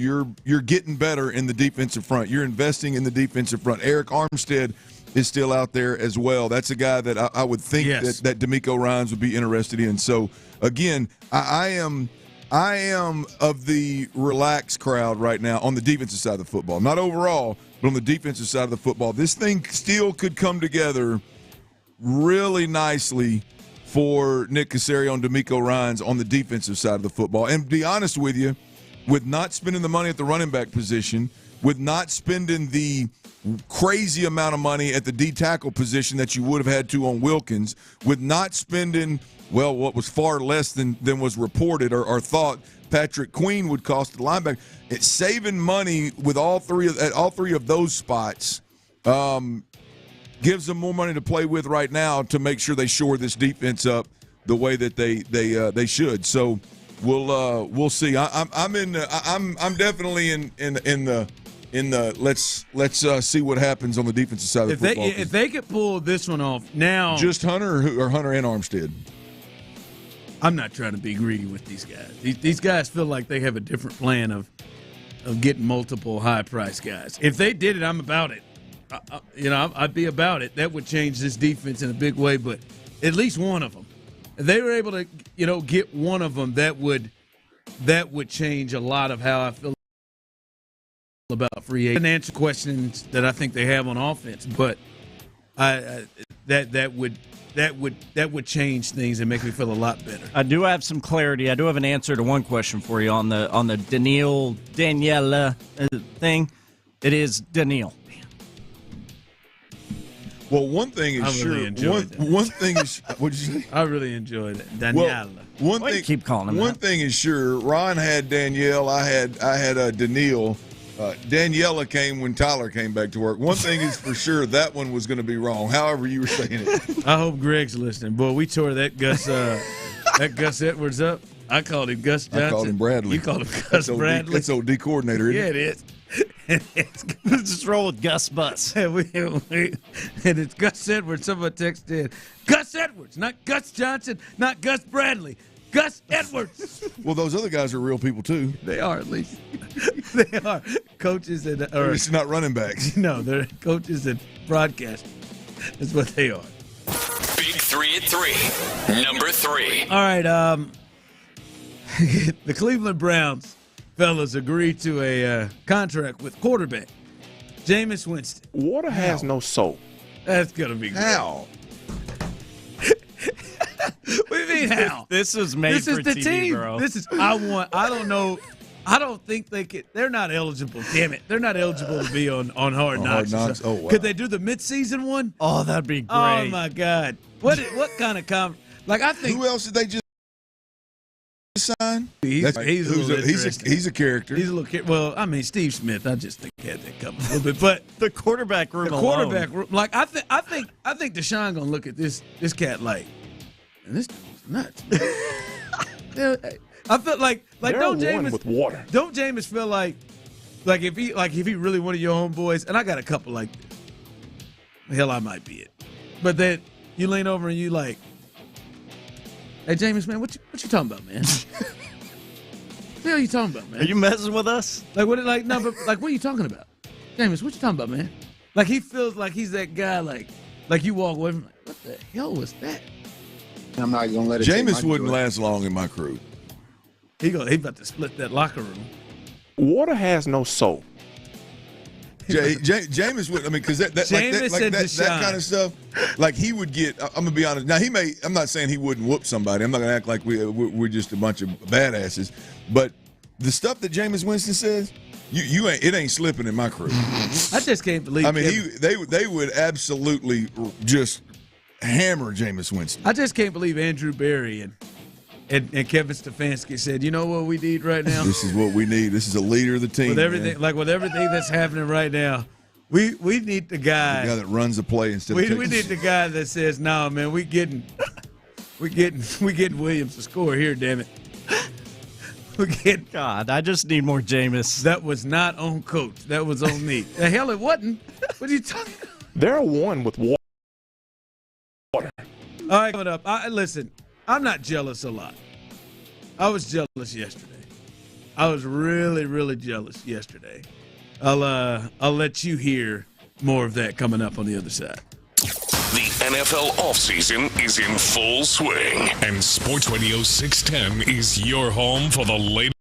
getting better in the defensive front. You're investing in the defensive front. Eric Armstead is still out there as well. That's a guy that I would think that DeMeco Ryans would be interested in. So, again, I am of the relaxed crowd right now on the defensive side of the football. Not overall, but on the defensive side of the football. This thing still could come together really nicely for Nick Caserio and DeMeco Ryans on the defensive side of the football. And to be honest with you, with not spending the money at the running back position, with not spending the crazy amount of money at the D-tackle position that you would have had to on Wilkins, with not spending, well, what was far less than was reported or thought Patrick Queen would cost the linebacker. It's saving money with all three of those spots. Gives them more money to play with right now to make sure they shore this defense up the way that they should. So we'll see. I'm definitely in the let's see what happens on the defensive side of the football. If they could pull this one off now, just Hunter or Hunter and Armstead. I'm not trying to be greedy with these guys. These guys feel like they have a different plan of getting multiple high-priced guys. If they did it, I'm about it. I'd be about it. That would change this defense in a big way, but at least one of them. If they were able to, get one of them, that would change a lot of how I feel about free agents. I didn't answer questions that I think they have on offense, but that would change things and make me feel a lot better. I do have some clarity. I do have an answer to one question for you on the Daniela thing. It is Danielle. Well, one thing is one thing is, what'd you say? I really enjoyed it. Daniela. Well, keep calling him one thing is sure. Ron had Danielle. I had Danielle. Daniela came when Tyler came back to work. One thing is for sure, that one was going to be wrong. However you were saying it. I hope Greg's listening. Boy, we tore that Gus Edwards up. I called him Gus Johnson. I called him Bradley. You called him Gus Bradley. That's OD coordinator, isn't it? it? Yeah, it is. Just roll with Gus Bus. And it's Gus Edwards. Someone texted, Gus Edwards, not Gus Johnson, not Gus Bradley. Gus Edwards. Well, those other guys are real people too. They are, at least. They are coaches and They're just not running backs. No, they're coaches and broadcasters. That's what they are. Big 3 at 3. Number 3. All right. The Cleveland Browns fellas agreed to a contract with quarterback Jameis Winston. Water has no soul. That's gonna be great. How? What do you mean how? This was made This for is the TV, team. bro. This is I don't know. I don't think they could. They're not eligible. Damn it, they're not eligible to be on Hard Knocks. Hard Knocks? Oh, wow. Could they do the mid-season one? Oh, that'd be great. Oh my God. What kind of like I think Who else did they just sign? he's a little interesting. He's a character. He's a little well, I mean Steve Smith. I just think he had that coming a little bit, but the quarterback room. room. Like I think Deshaun gonna look at this cat like, and this dude's nuts. I feel like don't Jameis with water. Don't Jameis feel like if he really one of your homeboys, and I got a couple like this. Hell, I might be it. But then you lean over and you like, hey Jameis, man, what you talking about, man? What the hell are you talking about, man? Are you messing with us? Like what? Like no, but like what are you talking about, Jameis? What you talking about, man? Like he feels like he's that guy. Like you walk away from like, what the hell was that? I'm not gonna let it. Jameis wouldn't last long in my crew. He about to split that locker room. Water has no soul. Jameis would. I mean, because that kind of stuff. Like he would get. I'm gonna be honest. Now he may. I'm not saying he wouldn't whoop somebody. I'm not gonna act like we're just a bunch of badasses. But the stuff that Jameis Winston says, you ain't. It ain't slipping in my crew. I just can't believe. I mean, they would absolutely just hammer Jameis Winston. I just can't believe Andrew Berry and Kevin Stefanski said, you know what we need right now? This is what we need. This is a leader of the team. With everything, with everything that's happening right now, we need the guy that runs the play instead of we need the guy that says, no, man, we getting Williams to score here, damn it. God, I just need more Jameis. That was not on coach. That was on me. The hell it wasn't. What are you talking about? They're one with water. All right, coming up. Listen, I'm not jealous a lot. I was jealous yesterday. I was really, really jealous yesterday. I'll let you hear more of that coming up on the other side. The NFL offseason is in full swing, and Sports Radio 610 is your home for the latest.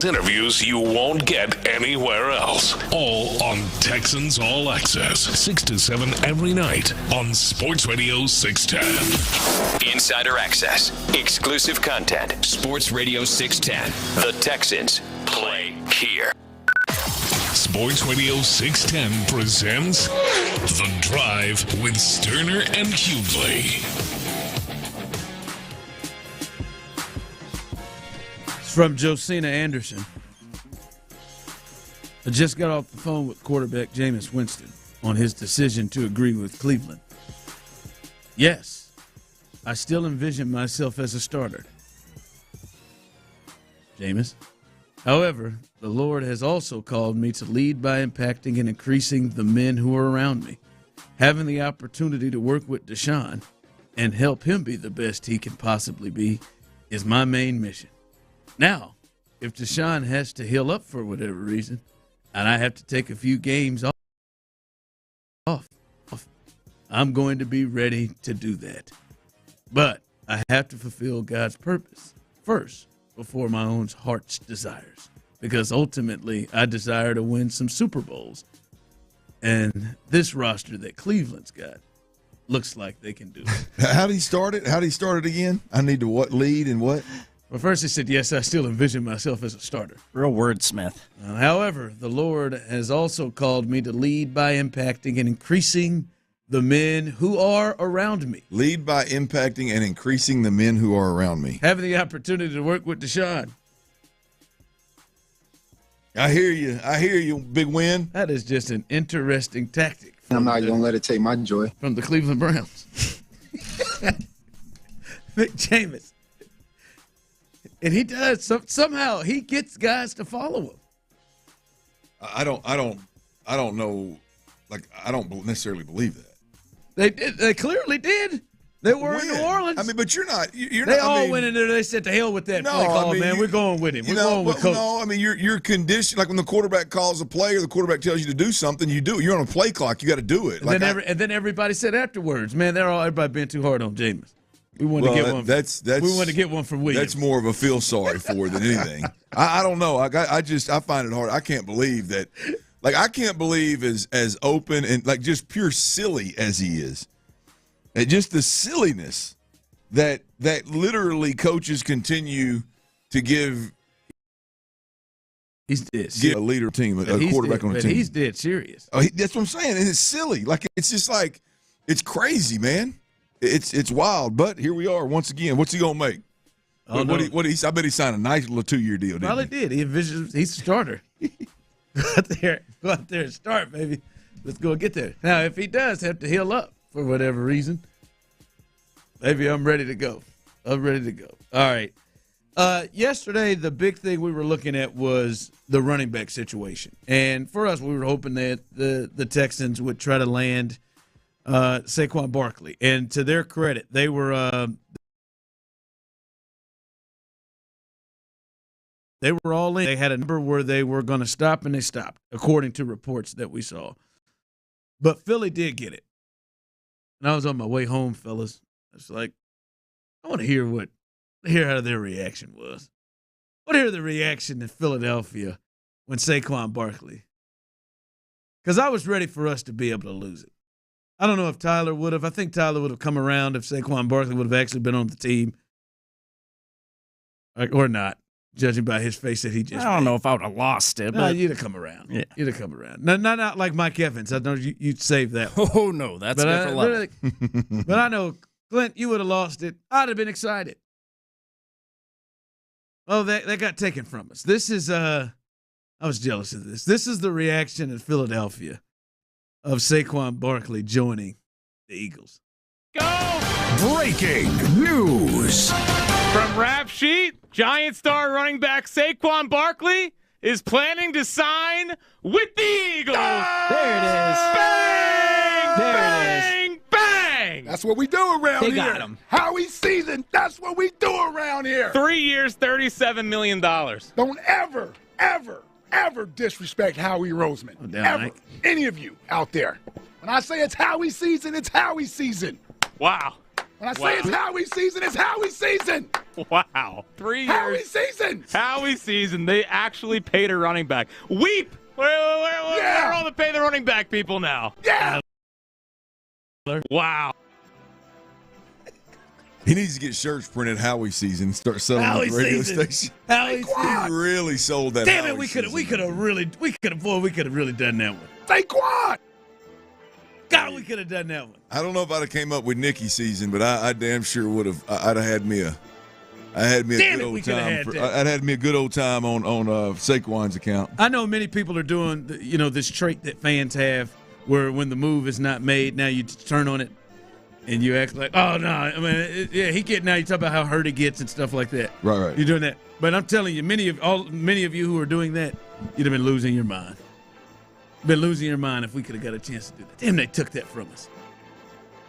Interviews you won't get anywhere else. All on Texans All Access, 6 to 7 every night on Sports Radio 610. Insider access, exclusive content. Sports Radio 610. The Texans play here. Sports Radio 610 presents The Drive with Stoerner and Hughley. From Josina Anderson. I just got off the phone with quarterback Jameis Winston on his decision to agree with Cleveland. Yes, I still envision myself as a starter. Jameis. However, the Lord has also called me to lead by impacting and increasing the men who are around me. Having the opportunity to work with Deshaun and help him be the best he can possibly be is my main mission. Now, if Deshaun has to heal up for whatever reason, and I have to take a few games off, I'm going to be ready to do that. But I have to fulfill God's purpose first before my own heart's desires, because ultimately I desire to win some Super Bowls. And this roster that Cleveland's got looks like they can do it. How did he start it? How did he start it again? I need to what lead and what? Well, first he said, yes, I still envision myself as a starter. Real wordsmith. However, the Lord has also called me to lead by impacting and increasing the men who are around me. Lead by impacting and increasing the men who are around me. Having the opportunity to work with Deshaun. I hear you, big win. That is just an interesting tactic. I'm not going to let it take my joy. From the Cleveland Browns. Mick Jameis. And he does. Somehow he gets guys to follow him. I don't know. Like, I don't necessarily believe that. They clearly did. They were in New Orleans. I mean, but you're not. They all went in there. They said, "To hell with that play call, man. We're going with him. We're going with coach." No, I mean, you're conditioned. Like when the quarterback calls a play or the quarterback tells you to do something, you do it. You're on a play clock. You got to do it. And then everybody said afterwards, "Man, everybody being too hard on Jameis. We wanted to get one. We wanted to get one from Williams." That's more of a feel sorry for than anything. I don't know. I find it hard. I can't believe that. Like I can't believe as open and like just pure silly as he is, and just the silliness that literally coaches continue to give. He's dead. Give a leader team, a quarterback on a team. He's dead serious. Oh, that's what I'm saying. And it's silly. Like it's just like it's crazy, man. It's wild. But here we are once again. What's he gonna make? I bet he signed a nice little 2-year deal. Probably did. He envisions he's a starter. Go out there and start, baby. Let's go get there. Now, if he does have to heal up for whatever reason, maybe I'm ready to go. All right. Yesterday, the big thing we were looking at was the running back situation. And for us, we were hoping that the Texans would try to land Saquon Barkley. And to their credit, they were all in. They had a number where they were going to stop, and they stopped, according to reports that we saw. But Philly did get it. And I was on my way home, fellas. It's like, I want to hear how their reaction was. I want to hear the reaction in Philadelphia when Saquon Barkley. Because I was ready for us to be able to lose it. I don't know if Tyler would have. I think Tyler would have come around if Saquon Barkley would have actually been on the team. Or not, judging by his face that he just I don't know if I would have lost it. No, but you'd have come around. Yeah. You'd have come around. Not like Mike Evans. I know you'd save that one. Oh, no, that's a different level. But I know, Clint, you would have lost it. I'd have been excited. Oh, that got taken from us. This is, I was jealous of this. This is the reaction in Philadelphia of Saquon Barkley joining the Eagles. Breaking news. From Rap Sheet, Giant star running back Saquon Barkley is planning to sign with the Eagles. There it is. Bang! There bang! it is. Bang! That's what we do around here. They got him. Howie season. That's what we do around here. 3 years, $37 million. Don't ever disrespect Howie Roseman. Ever. Mike. Any of you out there. When I say it's Howie season, it's Howie season. Wow. When I say it's Howie season, it's Howie season. Wow. 3 years. Howie season. Howie season. They actually paid a running back. Weep. Where are all the pay the running back people now? Yeah. Wow. He needs to get shirts printed Howie season and start selling at the radio station. Howie season. He really sold that. Damn it, Howie we could have really done that one. Saquon. God, we could have done that one. I don't know if I'd have came up with Nicky season, but I damn sure would have. I'd have had me a. I had me a Damn good it, old we could have time. had that. I'd had me a good old time on Saquon's account. I know many people are doing, this trait that fans have, where when the move is not made, now you turn on it and you act like, oh no, I mean, now you talk about how hurt he gets and stuff like that. Right. You're doing that, but I'm telling you, many of you who are doing that, you'd have been losing your mind. Been losing your mind if we could have got a chance to do that. Damn, they took that from us.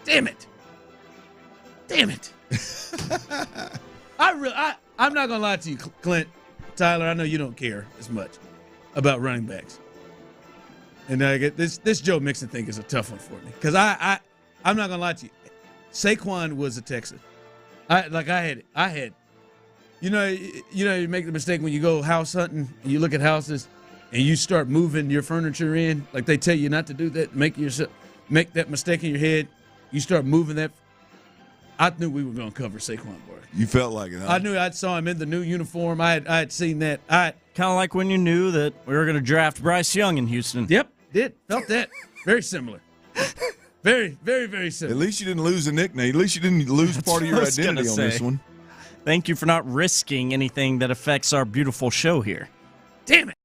Damn it. I'm not gonna lie to you, Clint, Tyler. I know you don't care as much about running backs, and I get this Joe Mixon thing is a tough one for me because I'm not gonna lie to you. Saquon was a Texan. I had. You make the mistake when you go house hunting and you look at houses and you start moving your furniture in, like they tell you not to do that. Make that mistake in your head. You start moving that. I knew we were going to cover Saquon Barkley. You felt like it, huh? I knew I saw him in the new uniform. I had seen that. Kind of like when you knew that we were going to draft Bryce Young in Houston. Yep, felt that. Very similar. Very, very, very similar. At least you didn't lose a nickname. At least you didn't lose part of your identity on this one. Thank you for not risking anything that affects our beautiful show here. Damn it.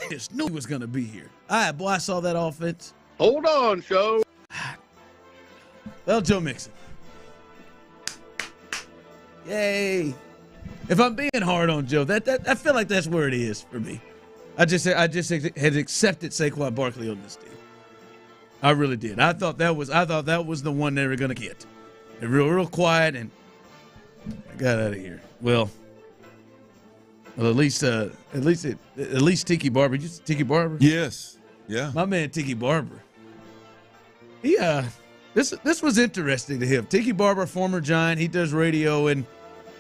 I just knew he was going to be here. I saw that offense. Hold on, show. Well, Joe Mixon. Yay. If I'm being hard on Joe, that I feel like that's where it is for me. I just had accepted Saquon Barkley on this team. I really did. I thought that was the one they were going to get. They're real quiet, and I got out of here. Well, at least Tiki Barber. You Tiki Barber? Yes. Yeah. My man Tiki Barber. He this was interesting to him. Tiki Barber, former Giant. He does radio in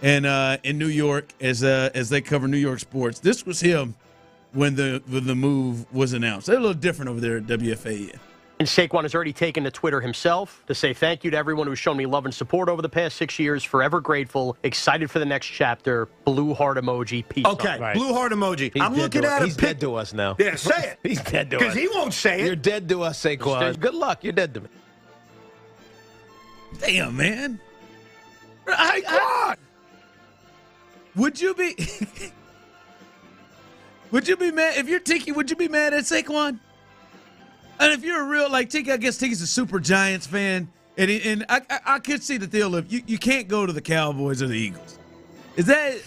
New York as they cover New York sports. This was him when the move was announced. They're a little different over there at WFAN. And Saquon has already taken to Twitter himself to say thank you to everyone who's shown me love and support over the past 6 years. Forever grateful. Excited for the next chapter. Blue heart emoji. Peace. Okay, right. Blue heart emoji. I'm looking at him. He's dead to us now. Yeah, say it. He's dead to us. Because he won't say it. You're dead to us, Saquon. Good luck. You're dead to me. Damn, man. Would you be mad if you're Tiki? Would you be mad at Saquon? And if you're a real Tiki, I guess Tiki's a super Giants fan, and I could see the deal of you can't go to the Cowboys or the Eagles. Is that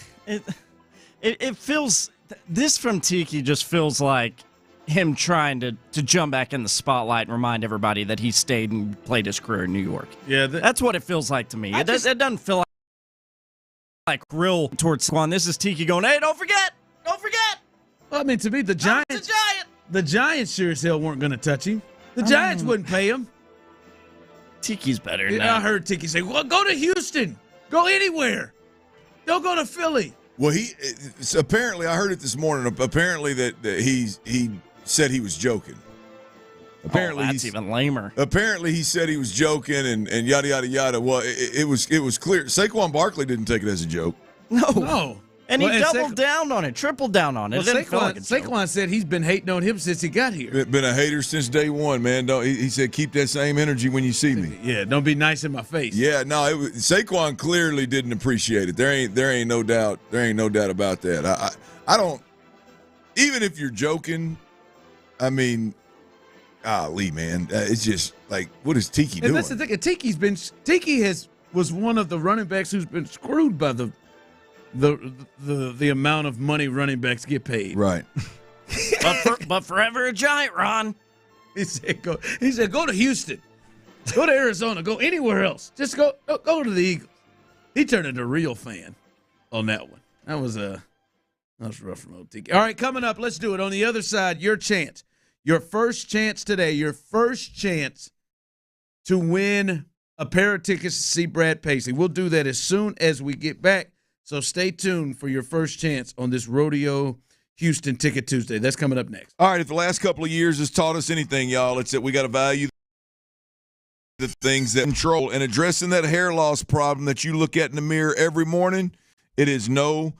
it feels this from Tiki just feels like him trying to jump back in the spotlight and remind everybody that he stayed and played his career in New York. Yeah, that's what it feels like to me. It doesn't feel like real towards Saquon. This is Tiki going, hey, don't forget. Well, I mean, to me, the Giants sure as hell weren't going to touch him. The Giants wouldn't pay him. Tiki's better than that. I heard Tiki say, well, go to Houston. Go anywhere. Don't go to Philly. Well, apparently, I heard it this morning, apparently that he said he was joking. Apparently, that's even lamer. Apparently, he said he was joking and yada, yada, yada. Well, it was clear. Saquon Barkley didn't take it as a joke. No. And he doubled down on it, tripled down on it. Well, Saquon said he's been hating on him since he got here. Been a hater since day one, man. He said, keep that same energy when you see me. Yeah, don't be nice in my face. Yeah, no, Saquon clearly didn't appreciate it. There ain't no doubt. There ain't no doubt about that. I don't. Even if you're joking, I mean, golly, man, it's just like, what is Tiki doing? And that's the thing. Tiki was one of the running backs who's been screwed by the amount of money running backs get paid. Right. but forever a Giant, Ron. He said go to Houston. Go to Arizona. Go anywhere else. Just go to the Eagles. He turned into a real fan on that one. That was rough from old Tiki. All right, coming up, let's do it. On the other side, your chance. Your first chance today. Your first chance to win a pair of tickets to see Brad Paisley. We'll do that as soon as we get back. So stay tuned for your first chance on this Rodeo Houston Ticket Tuesday. That's coming up next. All right, if the last couple of years has taught us anything, y'all, it's that we got to value the things that control. And addressing that hair loss problem that you look at in the mirror every morning, it is no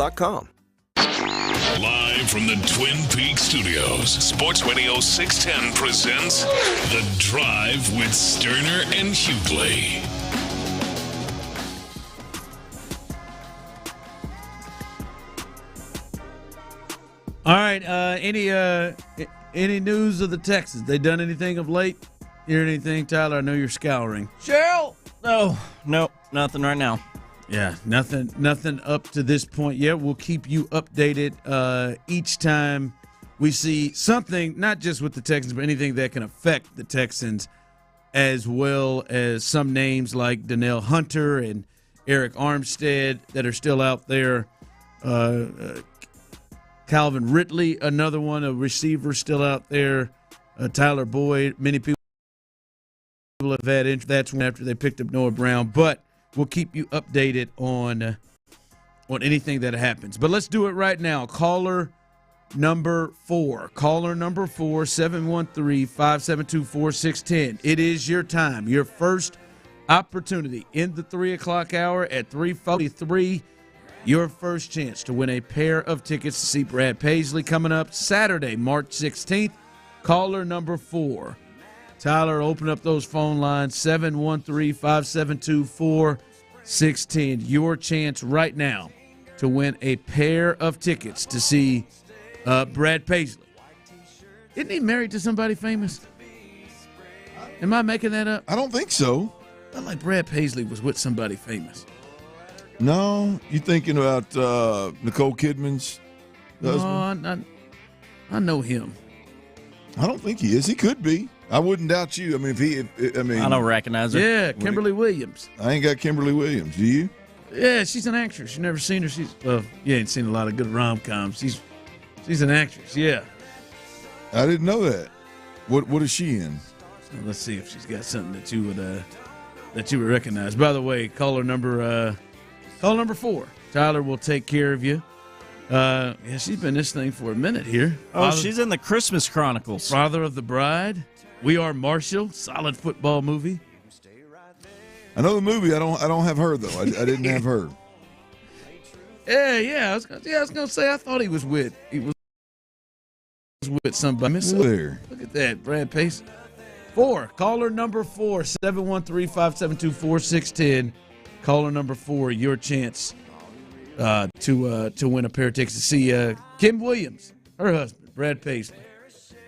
T-Mobile.com. Live from the Twin Peaks studios, Sports Radio 610 presents The Drive with Stoerner and Hughley. All right. Any news of the Texans? They done anything of late? Hear anything, Tyler? I know you're scouring. Cheryl? No, nothing right now. Yeah, nothing up to this point yet. We'll keep you updated each time we see something, not just with the Texans, but anything that can affect the Texans, as well as some names like Danielle Hunter and Eric Armstead that are still out there. Calvin Ridley, another one, a receiver still out there. Tyler Boyd, many people have had interest. That's one after they picked up Noah Brown. But we'll keep you updated on anything that happens. But let's do it right now. Caller number 4, 713-572-4610. It is your time, your first opportunity in the 3 o'clock hour at 3:43. Your first chance to win a pair of tickets to see Brad Paisley coming up Saturday, March 16th. Caller number 4. Tyler, open up those phone lines, 713-572-4610. Your chance right now to win a pair of tickets to see Brad Paisley. Isn't he married to somebody famous? Am I making that up? I don't think so. I felt like Brad Paisley was with somebody famous. No, you thinking about Nicole Kidman's husband? No, I know him. I don't think he is. He could be. I wouldn't doubt you. I mean, I don't recognize her. Yeah, Kimberly Williams. I ain't got Kimberly Williams. Do you? Yeah, she's an actress. You never seen her. You ain't seen a lot of good rom-coms. She's an actress. Yeah. I didn't know that. What is she in? Let's see if she's got something that you would recognize. By the way, caller number 4. Tyler will take care of you. Yeah, she's been this thing for a minute here. She's in the Christmas Chronicles. Father of the Bride. We Are Marshall. Solid football movie. I know the movie. I don't have her though. I didn't have her. Yeah. I was gonna say I thought he was with somebody. Where? Look at that, Brad Paisley. 4. Caller number 4. 713-572-4610. Caller number 4. Your chance to win a pair of tickets to see Kim Williams, her husband, Brad Paisley.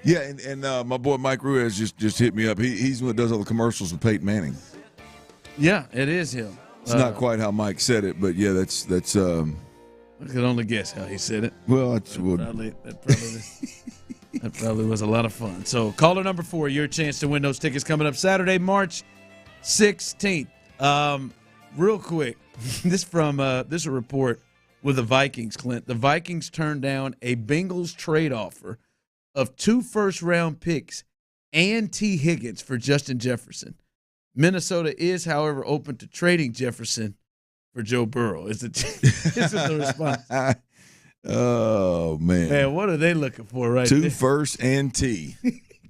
Yeah, and my boy Mike Ruiz just hit me up. He's the one that does all the commercials with Peyton Manning. Yeah, it is him. It's not quite how Mike said it, but yeah, that's. I could only guess how he said it. Well, that probably was a lot of fun. So, caller number 4, your chance to win those tickets coming up Saturday, March 16th. Real quick, this is a report with the Vikings, Clint. The Vikings turned down a Bengals trade offer of 2 first-round picks and T. Higgins for Justin Jefferson. Minnesota is, however, open to trading Jefferson for Joe Burrow. Is the response? Oh, man. Man, what are they looking for right 2 there? first and T.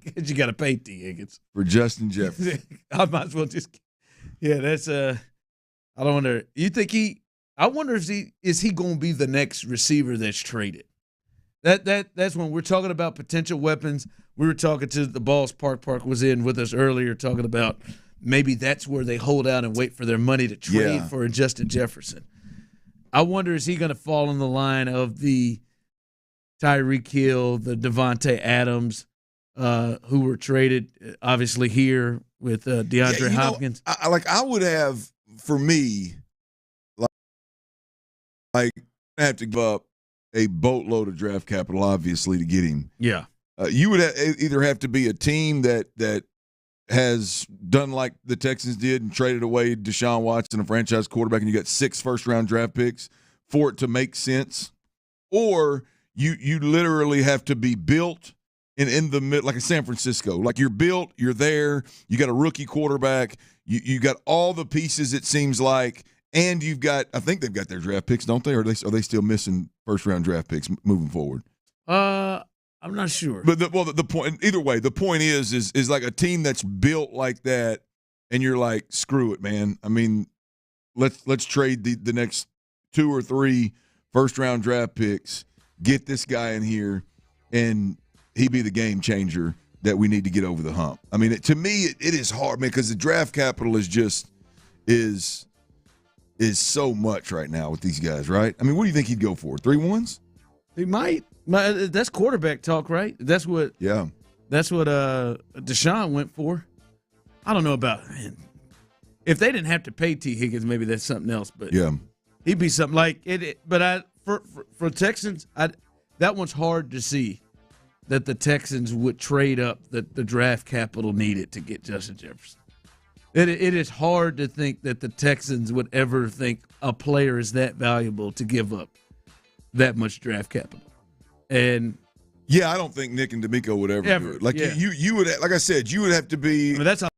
Because you got to pay T. Higgins. For Justin Jefferson. I might as well just – yeah, that's I don't wonder. You think I wonder if is he going to be the next receiver that's traded? That's when we're talking about potential weapons. We were talking to the Balls. Park was in with us earlier talking about maybe that's where they hold out and wait for their money to trade for Justin Jefferson. I wonder, is he going to fall in the line of the Tyreek Hill, the Devontae Adams, who were traded obviously here with DeAndre Hopkins? I would have, for me, like I have to give up a boatload of draft capital, obviously, to get him. Yeah. You would either have to be a team that has done like the Texans did and traded away Deshaun Watson, a franchise quarterback, and you got 6 first-round draft picks for it to make sense, or you literally have to be built in the mid, like a San Francisco. Like you're built, you're there, you got a rookie quarterback, you got all the pieces, it seems like, and you've got, I think they've got their draft picks, don't they? Or are they still missing first-round draft picks moving forward? I'm not sure. But the point, either way, the point is like a team that's built like that, and you're like, screw it, man. I mean, let's trade the next 2 or 3 first-round draft picks, get this guy in here, and he be the game changer that we need to get over the hump. I mean, to me, it is hard, man, because the draft capital is so much right now with these guys, right? I mean, what do you think he'd go for? 3 ones? He might. That's quarterback talk, right? That's what. Yeah. That's what Deshaun went for. I don't know about, man. If they didn't have to pay T. Higgins, maybe that's something else. But yeah, he'd be something like it. But for Texans, that one's hard to see that the Texans would trade up the draft capital needed to get Justin Jefferson. It is hard to think that the Texans would ever think a player is that valuable to give up that much draft capital. And yeah, I don't think Nick and D'Amico would ever do it. Like you would, like I said, you would have to be. I mean, that's a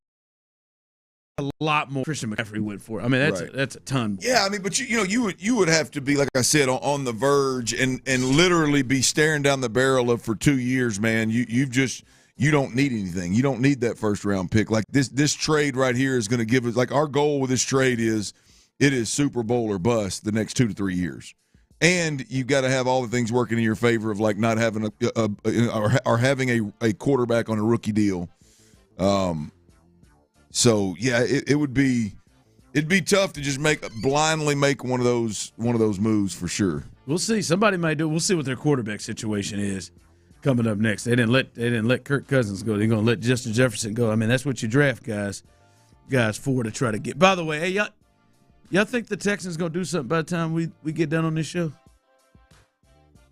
lot more Christian McCaffrey went for. I mean, that's a ton. Yeah, I mean, but you would have to be, like I said, on the verge and literally be staring down the barrel of for 2 years, man. You don't need anything. You don't need that first round pick. Like this trade right here is going to give us, like, our goal with this trade is Super Bowl or bust the next 2 to 3 years. And you've got to have all the things working in your favor of, like, not having or having a quarterback on a rookie deal. So yeah, it'd be tough to just blindly make one of those moves for sure. We'll see. Somebody might do it. We'll see what their quarterback situation is coming up next. They didn't let Kirk Cousins go. They're going to let Justin Jefferson go. I mean, that's what you draft guys for, to try to get. By the way, hey, y'all think the Texans going to do something by the time we get done on this show?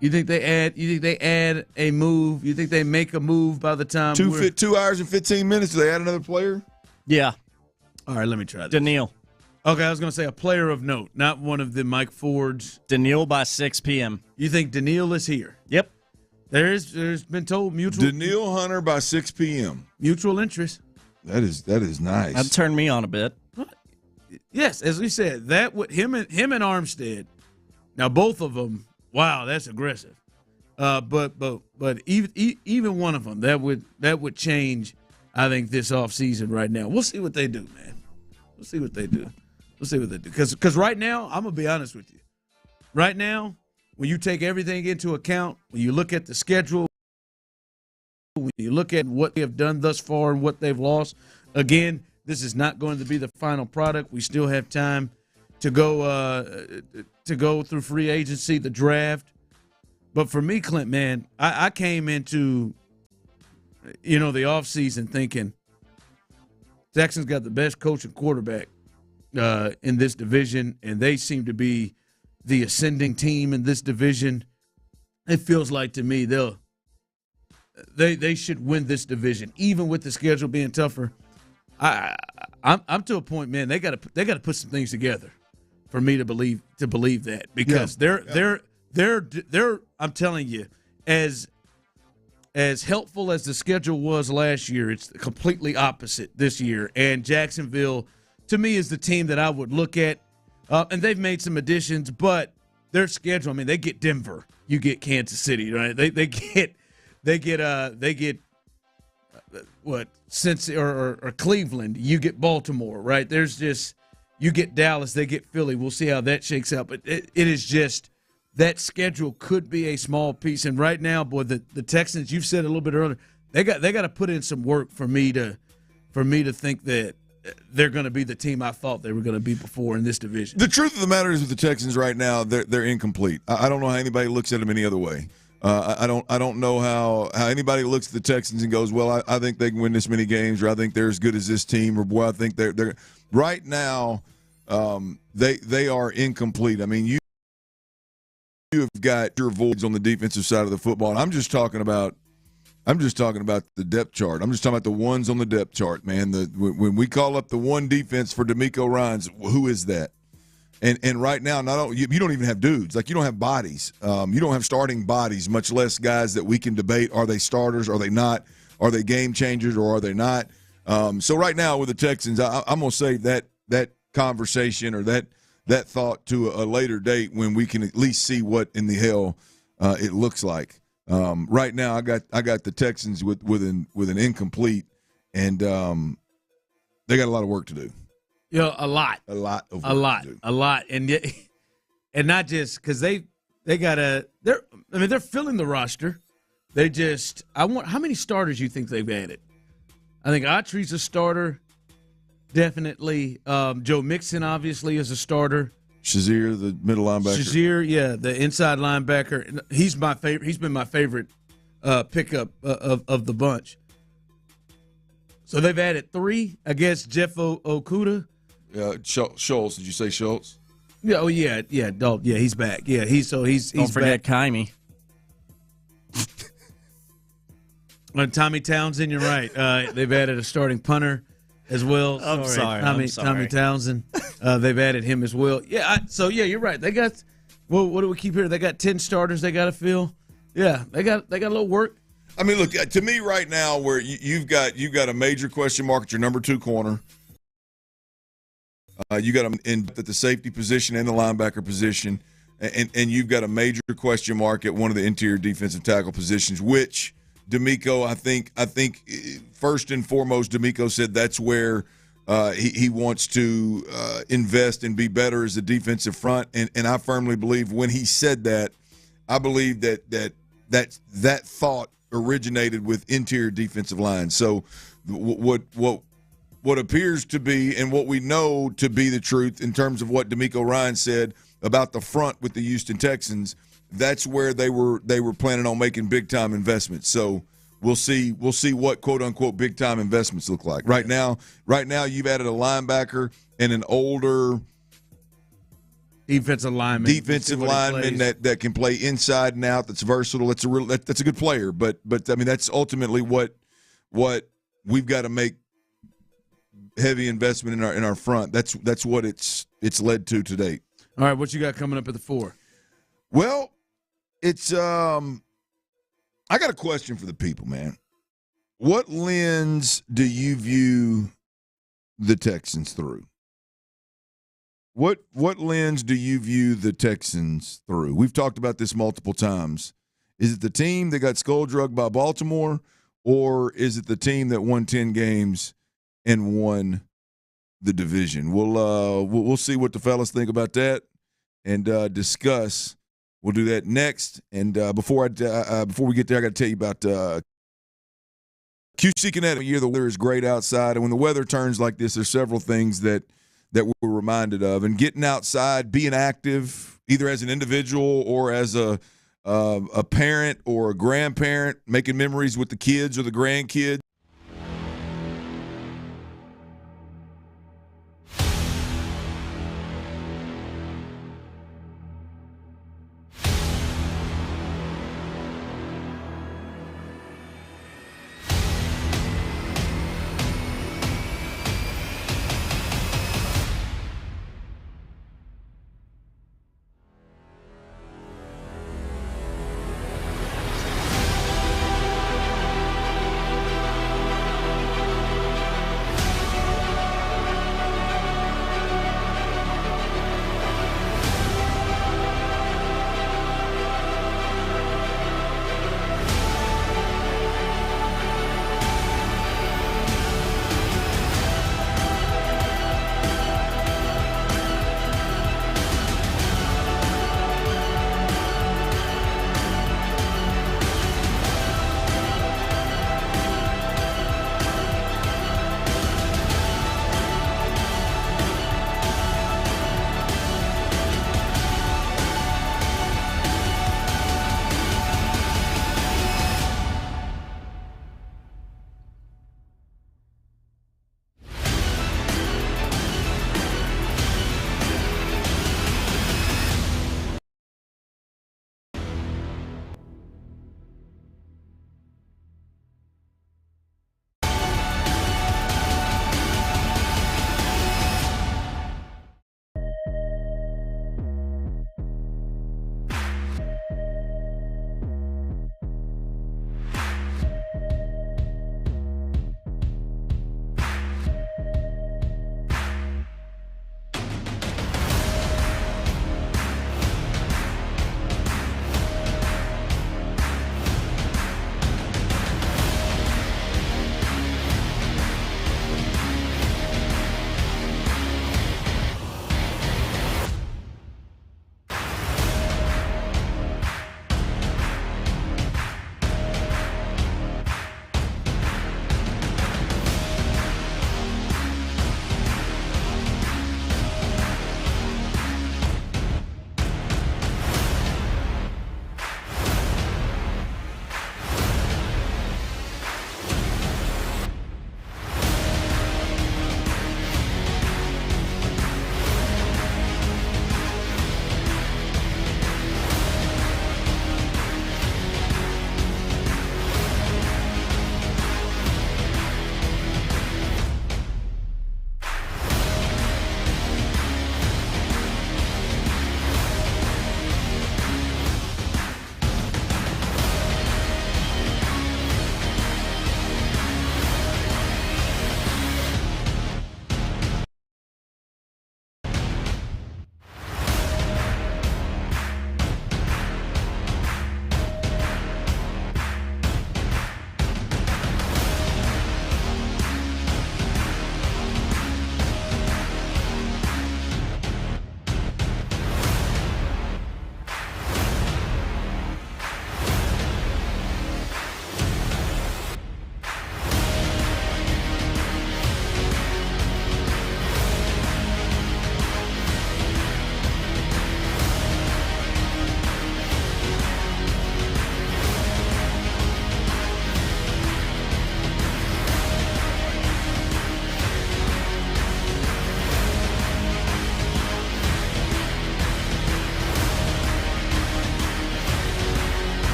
You think they add a move? You think they make a move by the time 2 hours and 15 minutes? Do they add another player? Yeah. All right, let me try this. Daniil. Okay, I was going to say a player of note, not one of the Mike Fords. Daniil by 6 p.m. You think Daniil is here? Yep. There's been told mutual. Daniil Hunter by 6 p.m. Mutual interest. That is nice. That turned me on a bit. Yes, as we said, that would him and Armstead. Now both of them. Wow, that's aggressive. But even one of them that would change. I think this offseason right now. We'll see what they do, man. We'll see what they do. Because right now, I'm going to be honest with you. Right now, when you take everything into account, when you look at the schedule, when you look at what they have done thus far and what they've lost, again, this is not going to be the final product. We still have time to go through free agency, the draft. But for me, Clint, man, I came into the offseason thinking Texans got the best coach and quarterback in this division, and they seem to be the ascending team in this division. It feels like to me they should win this division, even with the schedule being tougher. I'm to a point, man. They got to put some things together for me to believe that, because they're I'm telling you, as helpful as the schedule was last year, it's completely opposite this year. And Jacksonville, to me, is the team that I would look at. And they've made some additions, but their schedule, I mean, they get Denver, you get Kansas City, right? They get what, Cincy or Cleveland, you get Baltimore, right? You get Dallas, they get Philly. We'll see how that shakes out. But it is just, that schedule could be a small piece. And right now, boy, the Texans, you've said a little bit earlier, they got to put in some work for me to think that they're going to be the team I thought they were going to be before in this division. The truth of the matter is, with the Texans right now, they're incomplete. I don't know how anybody looks at them any other way. I don't know how anybody looks at the Texans and goes, well, I think they can win this many games, or I think they're as good as this team, or boy, I think they're right now. They are incomplete. I mean, you have got your voids on the defensive side of the football, and I'm just talking about the depth chart. I'm just talking about the ones on the depth chart, man. When we call up the one defense for D'Amico Ryans, who is that? And right now, you don't even have dudes. Like, you don't have bodies. You don't have starting bodies, much less guys that we can debate. Are they starters? Are they not? Are they game changers, or are they not? So right now with the Texans, I'm going to save that conversation or that thought to a later date when we can at least see what in the hell it looks like. Right now, I got the Texans with an incomplete, and they got a lot of work to do. A lot, and not just because they're filling the roster. They just how many starters you think they've added? I think Autry's a starter, definitely. Joe Mixon obviously is a starter. Shazier, the middle linebacker. Shazier, the inside linebacker. He's my favorite. He's been my favorite pickup of the bunch. So they've added 3. I guess Jeff Okudah. Schultz. Did you say Schultz? Yeah. Oh yeah. He's back. Yeah. He's Don't forget back. Kymie. Tommy Townsend. You're right. They've added a starting punter as well. I'm sorry. Tommy Townsend. They've added him as well. Yeah. You're right. They got. Well, what do we keep here? They got 10 starters. They got to fill. Yeah. They got a little work. I mean, look, to me right now, where you've got a major question mark at your number 2 corner. You got them in at the safety position and the linebacker position, and you've got a major question mark at one of the interior defensive tackle positions, which D'Amico, I think first and foremost, D'Amico said that's where he wants to invest and be better as a defensive front, and I firmly believe when he said that, I believe that thought originated with interior defensive line. So what appears to be and what we know to be the truth in terms of what D'Amico Ryan said about the front with the Houston Texans, that's where they were planning on making big time investments. So we'll see what quote unquote big time investments look like. Right now you've added a linebacker and an older defensive lineman that can play inside and out. That's versatile. That's a good player. But I mean that's ultimately what we've got to make heavy investment in our front. That's what it's led to date. All right, what you got coming up at the 4? Well, it's I got a question for the people, man. What lens do you view the Texans through? What lens do you view the Texans through? We've talked about this multiple times. Is it the team that got skull-drugged by Baltimore, or is it the team that won 10 games and won the division? We'll see what the fellas think about that and discuss. We'll do that next. And before we get there, I got to tell you about QC Kinetic. The weather is great outside, and when the weather turns like this, there's several things that we're reminded of. And getting outside, being active, either as an individual or as a parent or a grandparent, making memories with the kids or the grandkids.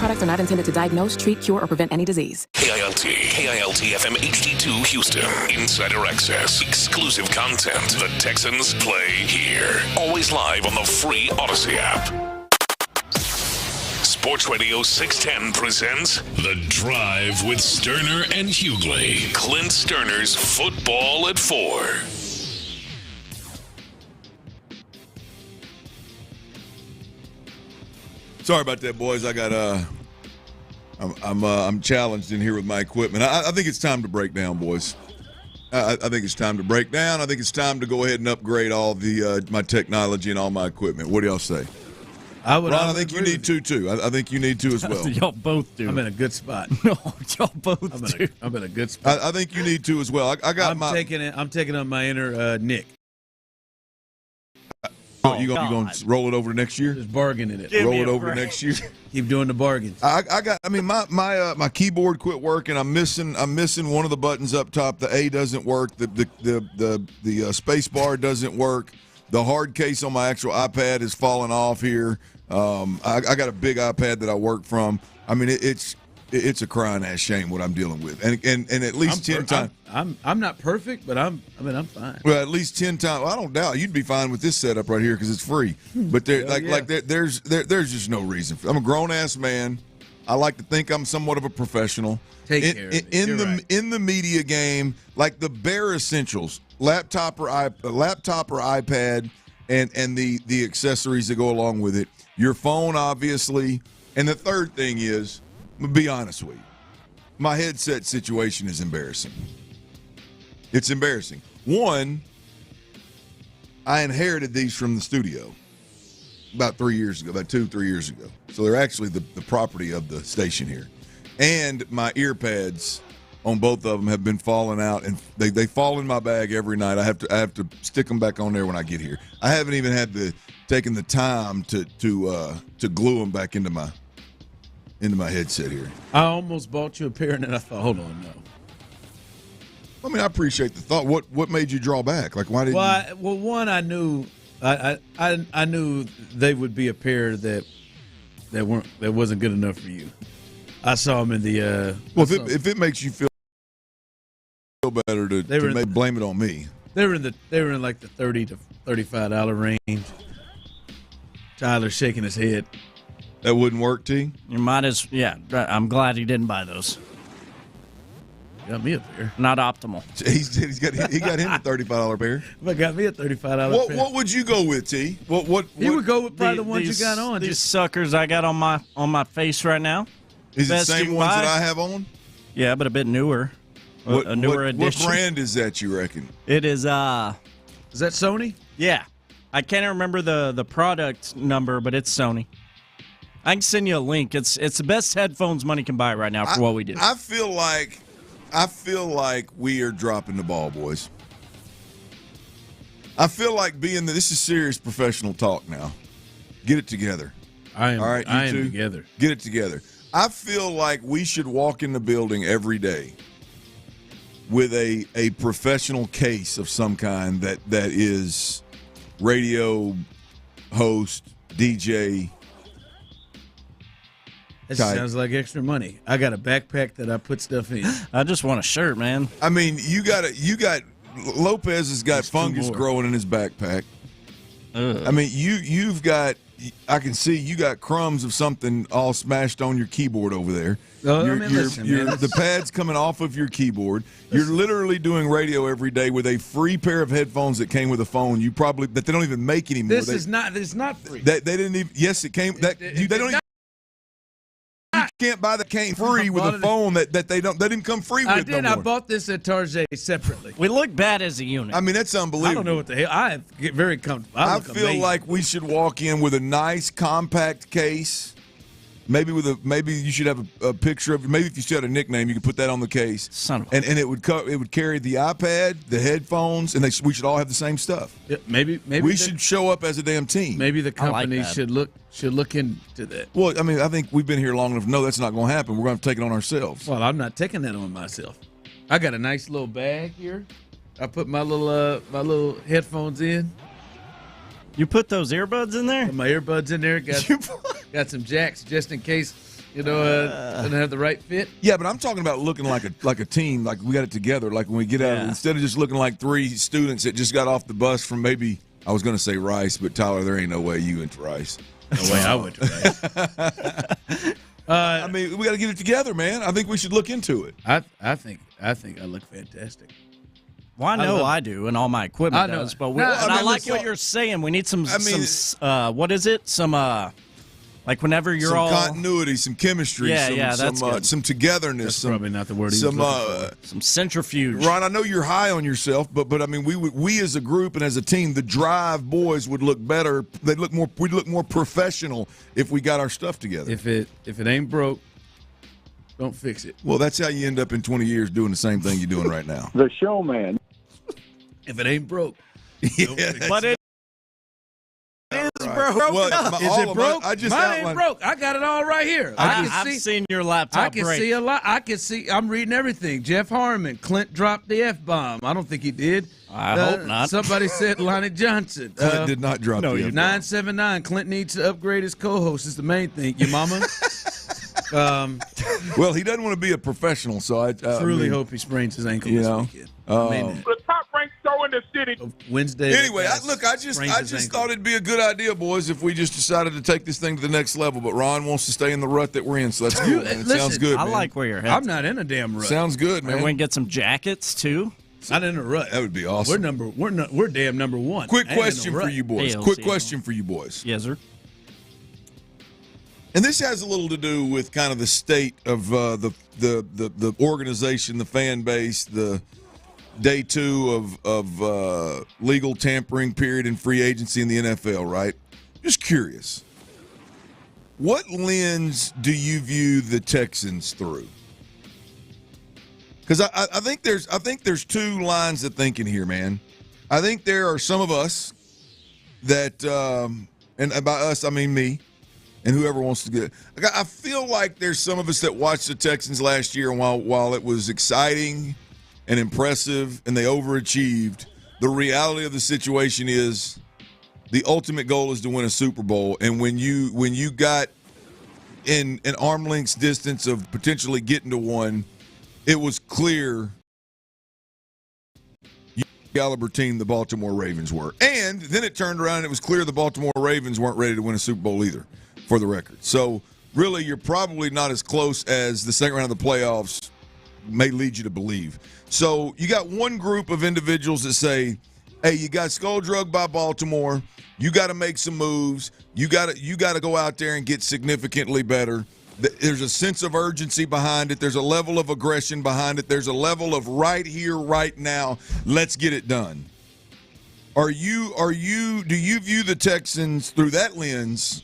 products are not intended to diagnose, treat, cure, or prevent any disease. KILT FM HD2 Houston. Insider access. Exclusive content. The Texans play here. Always live on the free Odyssey app. Sports Radio 610 presents The Drive with Stoerner and Hughley. Clint Stoerner's Football at 4. Sorry about that, boys. I got I'm challenged in here with my equipment. I think it's time to break down, boys. I think it's time to break down. I think it's time to go ahead and upgrade all the my technology and all my equipment. What do y'all say? Ron, I think you need to too. I think you need to as well. Y'all both do. I'm in a good spot. No, y'all both do. I'm in a good spot. I think you need to as well. I'm taking on my inner Nick. You gonna roll it over to next year? Just bargaining it. Roll it over to next year. Keep doing the bargains. My keyboard quit working. I'm missing one of the buttons up top. The A doesn't work. The space bar doesn't work. The hard case on my actual iPad is falling off here. I got a big iPad that I work from. I mean, it's a crying ass shame what I'm dealing with, and at least 10 times. I'm not perfect, but I'm fine. Well, at least 10 times. Well, I don't doubt you'd be fine with this setup right here because it's free. But there's just no reason. I'm a grown ass man. I like to think I'm somewhat of a professional. Take care of it. In the media game, like the bare essentials: laptop or iPad, and the accessories that go along with it. Your phone, obviously, and the third thing is, I'm gonna be honest with you, my headset situation is embarrassing. It's embarrassing. One, I inherited these from the studio about 3 years ago, about 2-3 years ago. So they're actually the property of the station here. And my ear pads on both of them have been falling out, and they fall in my bag every night. I have to stick them back on there when I get here. I haven't even taken the time to glue them back into my headset here. I almost bought you a pair, and then I thought, hold on, no. I mean, I appreciate the thought. What made you draw back? Like, why did you? Well, one, I knew I knew they would be a pair that wasn't good enough for you. I saw them in the. If it makes you feel better to blame it on me. They were in like the $30 to $35 range. Tyler's shaking his head. That wouldn't work, T? You might as I'm glad he didn't buy those. Got me a pair. Not optimal. He got him a $35 pair. But got me a $35 pair. What would you go with, T? What he would go with probably the ones you got on. These suckers I got on my face right now. Is it the same ones that I have on? Yeah, but a bit newer. A newer edition. What brand is that, you reckon? It is Is that Sony? Yeah. I can't remember the product number, but it's Sony. I can send you a link. It's the best headphones money can buy right now for what we do. I feel like we are dropping the ball, boys. I feel like this is serious professional talk now. Get it together. I am. All right, I am together. Get it together. I feel like we should walk in the building every day with a professional case of some kind that is radio host, DJ. That sounds like extra money. I got a backpack that I put stuff in. I just want a shirt, man. I mean, Lopez has got fungus growing in his backpack. I mean, you've got. I can see you got crumbs of something all smashed on your keyboard over there. The pad's coming off of your keyboard. You're literally doing radio every day with a free pair of headphones that came with a phone. That they don't even make anymore. It's not free. They didn't even. Yes, it came. They don't even. You can't buy the cane free with a phone that they didn't come free with. I did. I bought this at Target separately. We look bad as a unit. I mean, that's unbelievable. I don't know what the hell. I get very comfortable. I feel amazing. Like we should walk in with a nice compact case. Maybe you should have a picture of. Maybe if you still had a nickname, you could put that on the case. And it would carry the iPad, the headphones, and we should all have the same stuff. Yeah, maybe we should show up as a damn team. Maybe the company should look into that. Well, I mean, I think we've been here long enough to know that's not going to happen. We're going to take it on ourselves. Well, I'm not taking that on myself. I got a nice little bag here. I put my little headphones in. You put those earbuds in there? Put my earbuds in there. Got some jacks just in case Doesn't have the right fit. Yeah, but I'm talking about looking like a team, like we got it together, like when we get out, instead of just looking like three students that just got off the bus from maybe, I was going to say Rice, but Tyler, there ain't no way you went to Rice. No way I went to Rice. I mean, we got to get it together, man. I think we should look into it. I think I look fantastic. Well, I know I do, and all my equipment does. But I like what you're saying. We need some what is it? Like whenever you're some continuity, some chemistry, some togetherness. That's probably not the word. Some centrifuge. Ron, I know you're high on yourself, but I mean, we as a group and as a team, the Drive boys would look better. We'd look more professional if we got our stuff together. If it ain't broke, don't fix it. Well, that's how you end up in 20 years doing the same thing you're doing right now. The showman. If it ain't broke, but it is broke. Well, is it broke? Mine ain't broke. I got it all right here. I've seen your laptop. I can see a lot. I can see. I'm reading everything. Jeff Harmon. Clint dropped the F-bomb. I don't think he did. I hope not. Somebody said Lonnie Johnson. Clint did not drop the F-bomb. 979. Clint needs to upgrade his co-host. Is the main thing. Your mama. Well, he doesn't want to be a professional, so I truly hope he sprains his ankle this weekend. The top-ranked show in the city. Wednesday. Anyway, I just thought it'd be a good idea, boys, if we just decided to take this thing to the next level. But Ron wants to stay in the rut that we're in, so that's cool. Man. It sounds good. I man. like where you're headed. I'm not in a damn rut. Sounds good, man. We're going to get some jackets too. Not in a rut. That would be awesome. We're damn number one. Quick question for you boys. Yes, sir. And this has a little to do with kind of the state of the organization, the fan base, the day two of legal tampering period in free agency in the NFL, right? Just curious. What lens do you view the Texans through? Because I think there's two lines of thinking here, man. I think there are some of us that, and by us I mean me, and whoever wants to get it. I feel like there's some of us that watched the Texans last year, and while it was exciting and impressive and they overachieved, the reality of the situation is the ultimate goal is to win a Super Bowl. And when you got in an arm length's distance of potentially getting to one, it was clear caliber team the Baltimore Ravens were. And then it turned around and it was clear the Baltimore Ravens weren't ready to win a Super Bowl either, for the record. So really, you're probably not as close as the second round of the playoffs may lead you to believe. So you got one group of individuals that say, hey, you got skull drugged by Baltimore. You got to make some moves. You got to go out there and get significantly better. There's a sense of urgency behind it. There's a level of aggression behind it. There's a level of right here, right now. Let's get it done. Do you view the Texans through that lens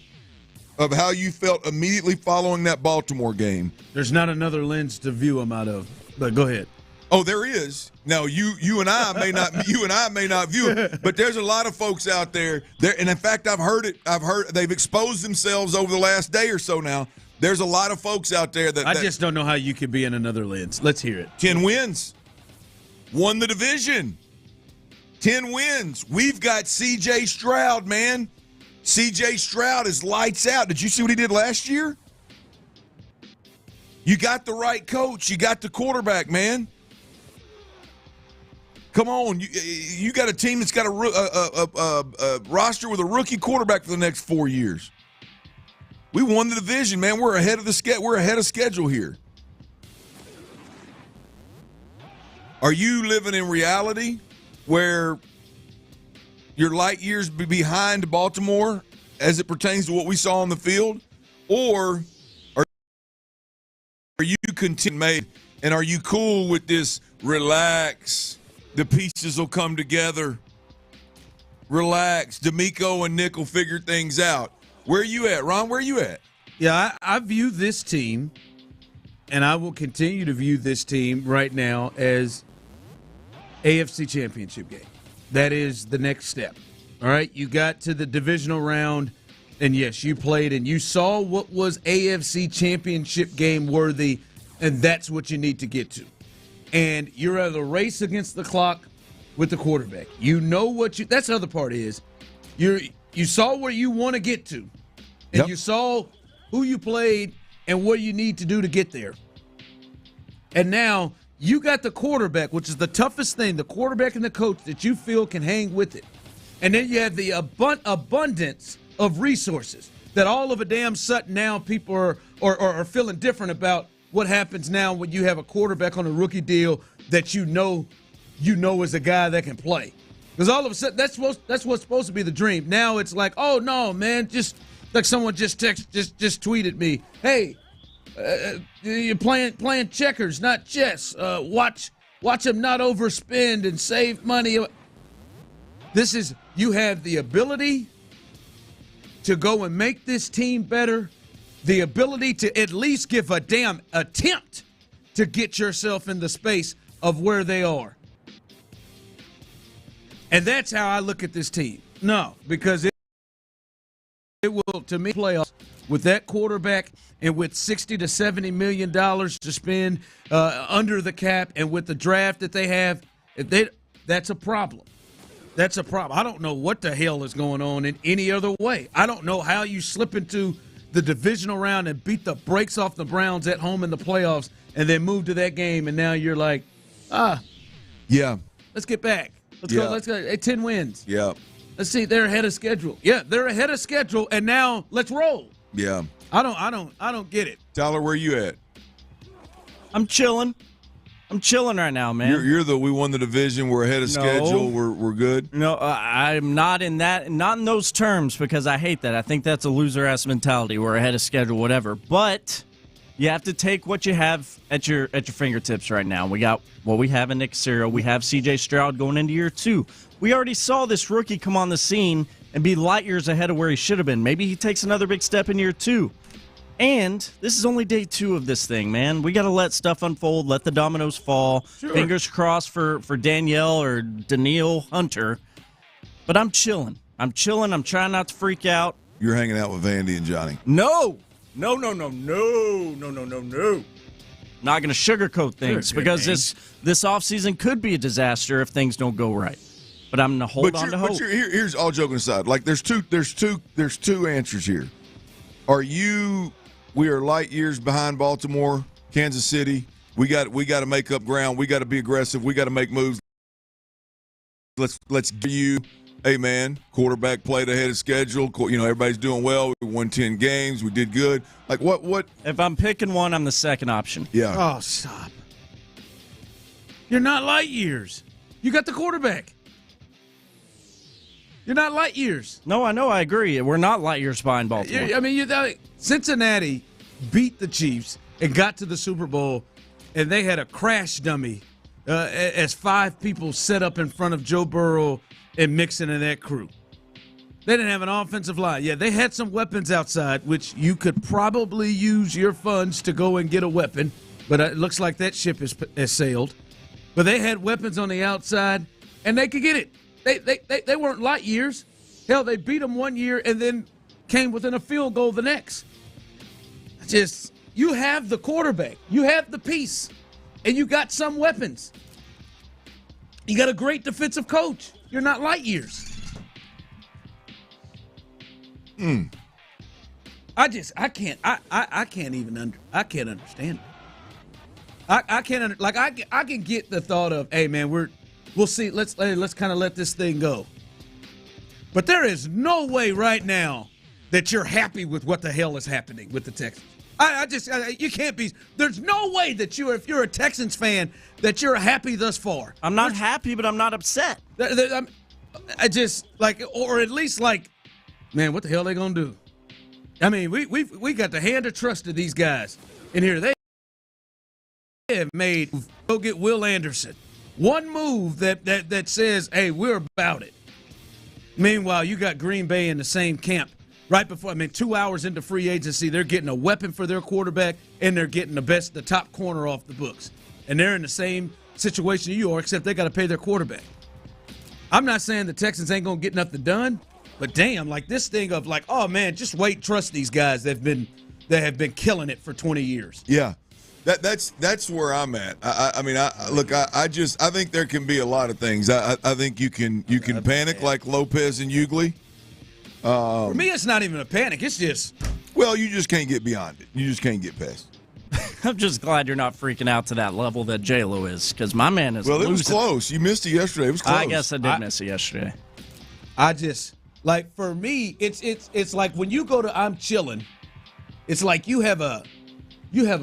of how you felt immediately following that Baltimore game? There's not another lens to view them out of, but go ahead. Oh, there is. Now you and I may not view it, but there's a lot of folks out there. And in fact, I've heard they've exposed themselves over the last day or so now. There's a lot of folks out there that I just don't know how you could be in another lens. Let's hear it. 10 wins. Won the division. 10 wins. We've got C.J. Stroud, man. C.J. Stroud is lights out. Did you see what he did last year? You got the right coach. You got the quarterback, man. Come on. You got a team that's got a roster with a rookie quarterback for the next 4 years. We won the division, man. We're ahead of schedule here. Are you living in reality where you're light years behind Baltimore as it pertains to what we saw on the field? Or are you content, and are you cool with this relax, the pieces will come together, relax, D'Amico and Nick will figure things out? Where are you at, Ron? Where are you at? Yeah, I view this team, and I will continue to view this team right now as AFC Championship game. That is the next step. All right, you got to the divisional round, and yes, you played, and you saw what was AFC Championship game worthy, and that's what you need to get to. And you're at a race against the clock with the quarterback. You know what you – that's the other part is you saw where you want to get to, and you saw who you played and what you need to do to get there. And now you got the quarterback, which is the toughest thing, the quarterback and the coach that you feel can hang with it. And then you have the abundance of resources that all of a damn sudden now people are feeling different about what happens now when you have a quarterback on a rookie deal that you know is a guy that can play. Because all of a sudden that's what's supposed to be the dream. Now it's like, oh no, man, just like someone just tweeted me, hey, you're playing checkers, not chess. Watch him not overspend and save money. You have the ability to go and make this team better, the ability to at least give a damn attempt to get yourself in the space of where they are. And that's how I look at this team. No, because it will, to me, playoffs with that quarterback and with $60 to $70 million to spend under the cap and with the draft that they have, that's a problem. That's a problem. I don't know what the hell is going on in any other way. I don't know how you slip into the divisional round and beat the brakes off the Browns at home in the playoffs and then move to that game, and now you're like, yeah, let's get back. Let's go. Let's go. Hey, 10 wins. Yeah. Let's see. They're ahead of schedule. Yeah, they're ahead of schedule, and now let's roll. Yeah. I don't get it. Tyler, where you at? I'm chilling right now, man. We won the division. We're ahead of schedule. We're good. No, I'm not in those terms, because I hate that. I think that's a loser ass mentality. We're ahead of schedule, whatever. But you have to take what you have at your fingertips right now. We got what we have in Nick Caserio. We have C.J. Stroud going into year 2. We already saw this rookie come on the scene and be light years ahead of where he should have been. Maybe he takes another big step in year 2. And this is only day 2 of this thing, man. We got to let stuff unfold, let the dominoes fall. Sure. Fingers crossed for Danielle or Danielle Hunter. But I'm chilling. I'm trying not to freak out. You're hanging out with Vandy and Johnny. No. Not going to sugarcoat things, because this offseason could be a disaster if things don't go right. But I'm going to hold on to hope. Here's all joking aside. Like there's two answers here. We are light years behind Baltimore, Kansas City. We got to make up ground. We got to be aggressive. We got to make moves. Let's give you, hey man, quarterback played ahead of schedule. Everybody's doing well. We won 10 games. We did good. Like what? If I'm picking one, I'm the second option. Yeah. Oh, stop. You're not light years. You got the quarterback. You're not light years. No, I know. I agree. We're not light years behind Baltimore. Cincinnati beat the Chiefs and got to the Super Bowl, and they had a crash dummy as 5 people set up in front of Joe Burrow and Mixon and that crew. They didn't have an offensive line. Yeah, they had some weapons outside, which you could probably use your funds to go and get a weapon, but it looks like that ship has sailed. But they had weapons on the outside, and they could get it. They weren't light years. Hell, they beat them one year and then came within a field goal the next. You have the quarterback. You have the piece. And you got some weapons. You got a great defensive coach. You're not light years. I can't understand it. I can get the thought of, hey man, we'll see. Let's kind of let this thing go. But there is no way right now that you're happy with what the hell is happening with the Texans. You can't be. There's no way that if you're a Texans fan, that you're happy thus far. I'm not happy, but I'm not upset. Or at least man, what the hell are they gonna do? I mean, we got the hand of trust to these guys in here. They have made go get Will Anderson. One move that says, hey, we're about it. Meanwhile, you got Green Bay in the same camp. Right before, 2 hours into free agency, they're getting a weapon for their quarterback, and they're getting the top corner off the books. And they're in the same situation you are, except they got to pay their quarterback. I'm not saying the Texans ain't going to get nothing done, but damn, this thing of oh man, just wait, trust these guys that have been killing it for 20 years. Yeah. That's where I'm at. I think there can be a lot of things. I think you can panic like Lopez and Hughley. For me, it's not even a panic. It's just Well, you just can't get beyond it. You just can't get past it. I'm just glad you're not freaking out to that level that J-Lo is, because my man is Well, it was losing. close. You missed it yesterday. It was close. I guess I did miss it yesterday. I just, like, for me, it's like when you go to I'm chilling, it's like you have a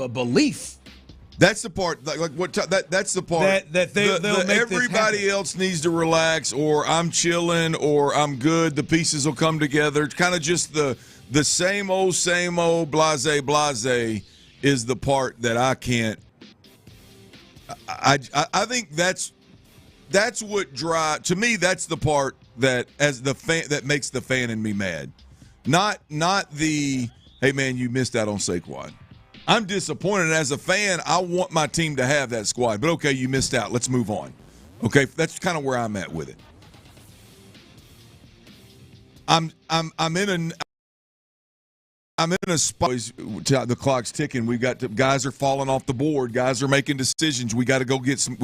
belief. That's the part. Like what? That's the part that they'll make everybody else needs to relax, or I'm chilling, or I'm good. The pieces will come together. It's kind of just the same old, blase is the part that I can't. I think that's what drive to me. That's the part that as the fan that makes the fan in me mad. Not the hey man, you missed out on Saquon. I'm disappointed as a fan. I want my team to have that squad, but okay, you missed out. Let's move on. Okay, that's kind of where I'm at with it. I'm in a spot. The clock's ticking. We got guys are falling off the board. Guys are making decisions. We got to go get some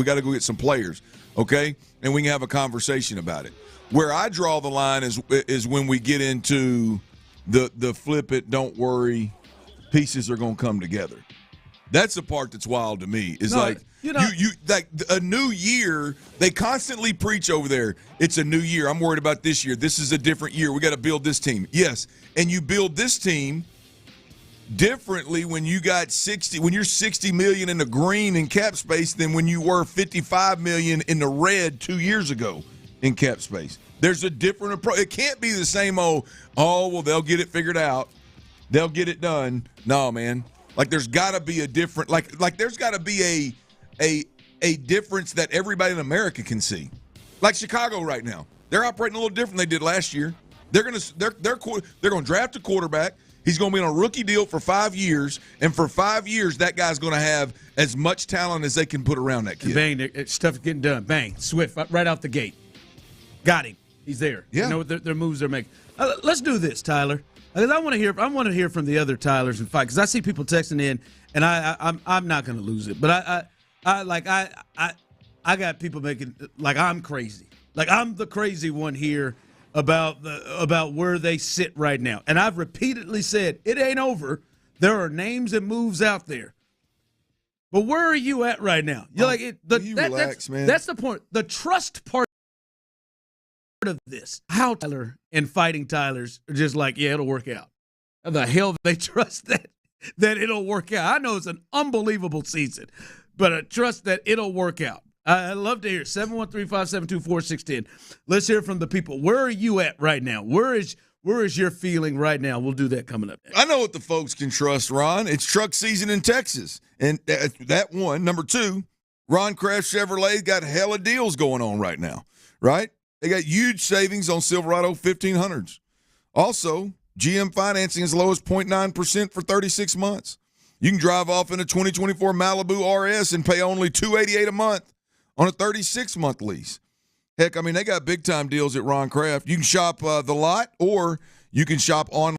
players. Okay, and we can have a conversation about it. Where I draw the line is when we get into the flip it. Don't worry. Pieces are going to come together. That's the part that's wild to me. Is you like a new year. They constantly preach over there. It's a new year. I'm worried about this year. This is a different year. We got to build this team. Yes, and you build this team differently when you got when you're $60 million in the green in cap space than when you were $55 million in the red 2 years ago in cap space. There's a different approach. It can't be the same old. Oh well, they'll get it figured out. They'll get it done. No, man. Like there's got to be a different like there's got to be a difference that everybody in America can see. Like Chicago right now. They're operating a little different than they did last year. They're going to draft a quarterback. He's going to be on a rookie deal for 5 years, and for 5 years that guy's going to have as much talent as they can put around that kid. Bang, stuff's getting done. Bang, Swift right out the gate. Got him. He's there. Yeah. You know what their moves they're making. Let's do this, Tyler. Because I want to hear from the other Tylers and fight. Because I see people texting in, and I'm not going to lose it. But I got people making like I'm crazy. Like I'm the crazy one here about where they sit right now. And I've repeatedly said it ain't over. There are names and moves out there. But where are you at right now? You're relax, man. That's the point. The trust part of this. How Tyler and Fighting Tylers are just like, yeah, it'll work out. How the hell they trust that it'll work out? I know it's an unbelievable season, but I trust that it'll work out. I'd love to hear 713-572-4610. Let's hear from the people. Where are you at right now? Where is your feeling right now? We'll do that coming up. I know what the folks can trust, Ron. It's truck season in Texas. And that one. Number two, Ron Kraft Chevrolet got hella deals going on right now, right? They got huge savings on Silverado 1500s. Also, GM financing as low as 0.9% for 36 months. You can drive off in a 2024 Malibu RS and pay only $288 a month on a 36-month lease. Heck, I mean, they got big-time deals at Ron Kraft. You can shop the lot, or you can shop online.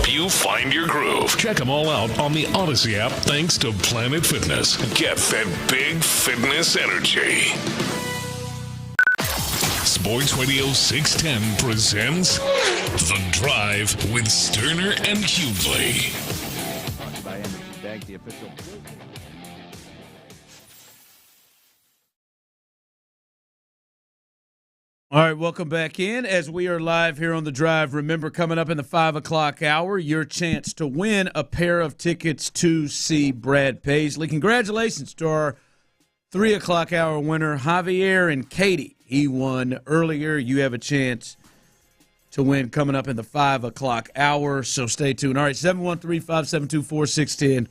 You find your groove. Check them all out on the Odyssey app thanks to Planet Fitness. Get that big fitness energy. Sports Radio 610 presents The Drive with Stoerner and Hughley. Brought to you by Energy Bag, the official. All right, welcome back in as we are live here on The Drive. Remember, coming up in the 5 o'clock hour, your chance to win a pair of tickets to see Brad Paisley. Congratulations to our 3 o'clock hour winner, Javier and Katie. He won earlier. You have a chance to win coming up in the 5 o'clock hour, so stay tuned. All right, 713-572-4610.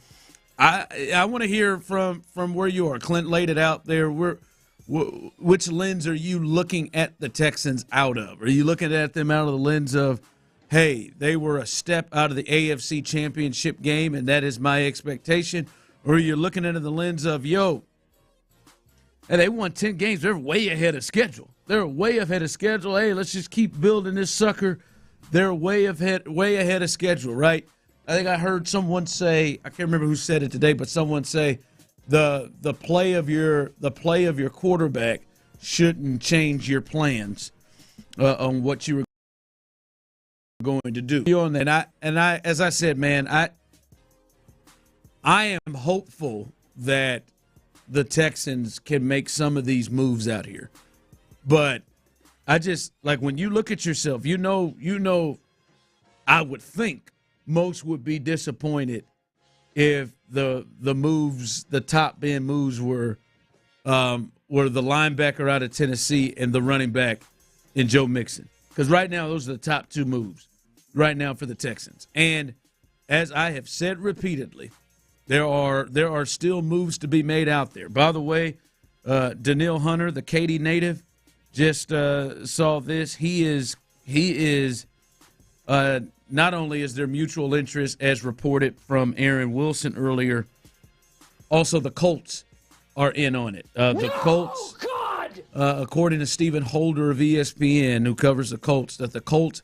I want to hear from where you are. Clint laid it out there. Which lens are you looking at the Texans out of? Are you looking at them out of the lens of, hey, they were a step out of the AFC Championship game, and that is my expectation? Or are you looking at the lens of, yo, And they won 10 games. They're way ahead of schedule. Hey, let's just keep building this sucker. They're way ahead of schedule, right? I think I heard someone say, I can't remember who said it today, but someone say the play of your quarterback shouldn't change your plans on what you were going to do. And I, as I said, man, I am hopeful that the Texans can make some of these moves out here. But I just, like, when you look at yourself, you know, I would think most would be disappointed if the moves, the top end moves were the linebacker out of Tennessee and the running back in Joe Mixon. Because right now, those are the top two moves right now for the Texans. And as I have said repeatedly, there are still moves to be made out there. By the way, Daniil Hunter, the Katy native, just saw this. He is not only is there mutual interest as reported from Aaron Wilson earlier, also the Colts are in on it. The Colts, according to Stephen Holder of ESPN, who covers the Colts, that the Colts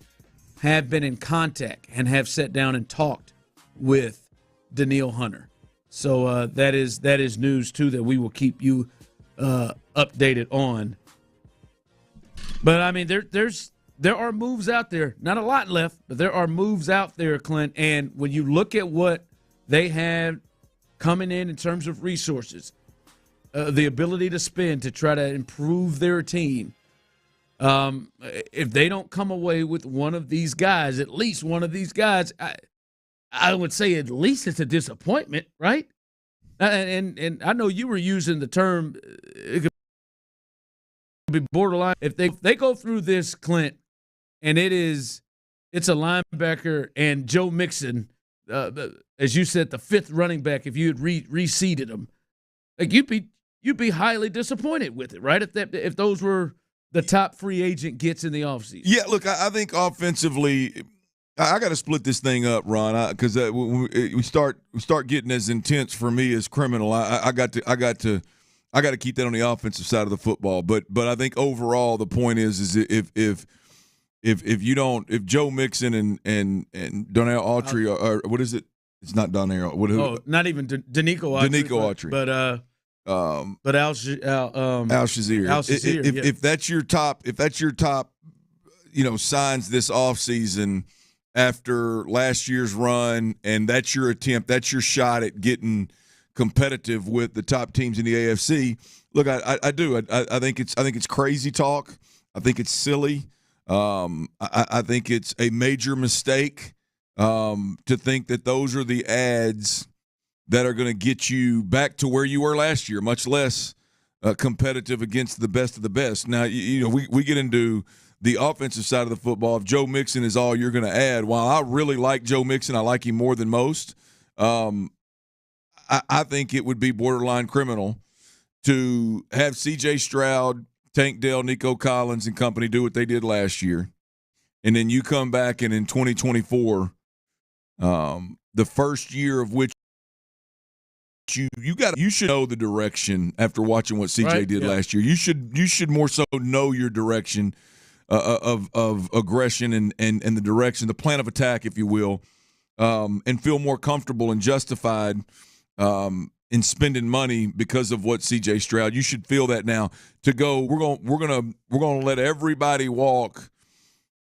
have been in contact and have sat down and talked with Daniil Hunter. So that is news, too, that we will keep you updated on. But, I mean, there are moves out there. Not a lot left, but there are moves out there, Clint. And when you look at what they have coming in terms of resources, the ability to spend to try to improve their team, if they don't come away with one of these guys, at least one of these guys, I would say at least it's a disappointment, right? And I know you were using the term, it could be borderline. If they go through this, Clint, and it's a linebacker and Joe Mixon, as you said, the fifth running back, if you had reseeded them, like you'd be highly disappointed with it, right? If those were the top free agent gets in the offseason. Yeah, look, I think offensively, I got to split this thing up, Ron, because when we start getting as intense for me as criminal. I got to keep that on the offensive side of the football. But I think overall the point is if Joe Mixon and Donnell Autry or what is it? It's not Donnell. Not even Danico Autry. But Al Shazier. If that's your top, signs this offseason after last year's run, and that's your attempt, that's your shot at getting competitive with the top teams in the AFC. Look, I do. I think it's crazy talk. I think it's silly. I think it's a major mistake to think that those are the ads that are going to get you back to where you were last year, much less competitive against the best of the best. Now, we get into the offensive side of the football. If Joe Mixon is all you're going to add, while I really like Joe Mixon, I like him more than most, I think it would be borderline criminal to have C.J. Stroud, Tank Dell, Nico Collins, and company do what they did last year, and then you come back and in 2024, the first year of which you should know the direction after watching what CJ did last year. You should more so know your direction of aggression and the direction, the plan of attack, if you will, and feel more comfortable and justified in spending money because of what CJ Stroud. You should feel that now to go. We're gonna let everybody walk,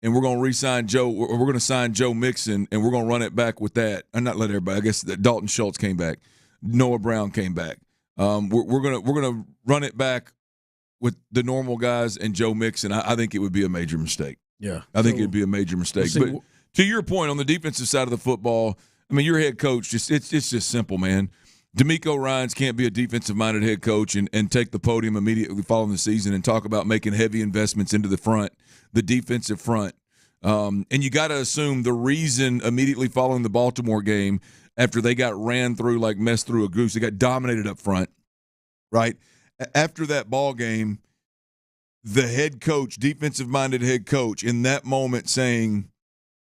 and we're gonna re-sign Joe. We're gonna sign Joe Mixon, and we're gonna run it back with that. And not let everybody. I guess that Dalton Schultz came back. Noah Brown came back. We're gonna run it back with the normal guys and Joe Mixon. I think it would be a major mistake. Yeah, I think it'd be a major mistake. But to your point on the defensive side of the football, I mean, your head coach it's just simple, man. DeMeco Ryans can't be a defensive-minded head coach and take the podium immediately following the season and talk about making heavy investments into the defensive front. And you got to assume the reason immediately following the Baltimore game, after they got ran through like messed through a goose, they got dominated up front, right? After that ball game, the head coach, defensive-minded head coach, in that moment saying,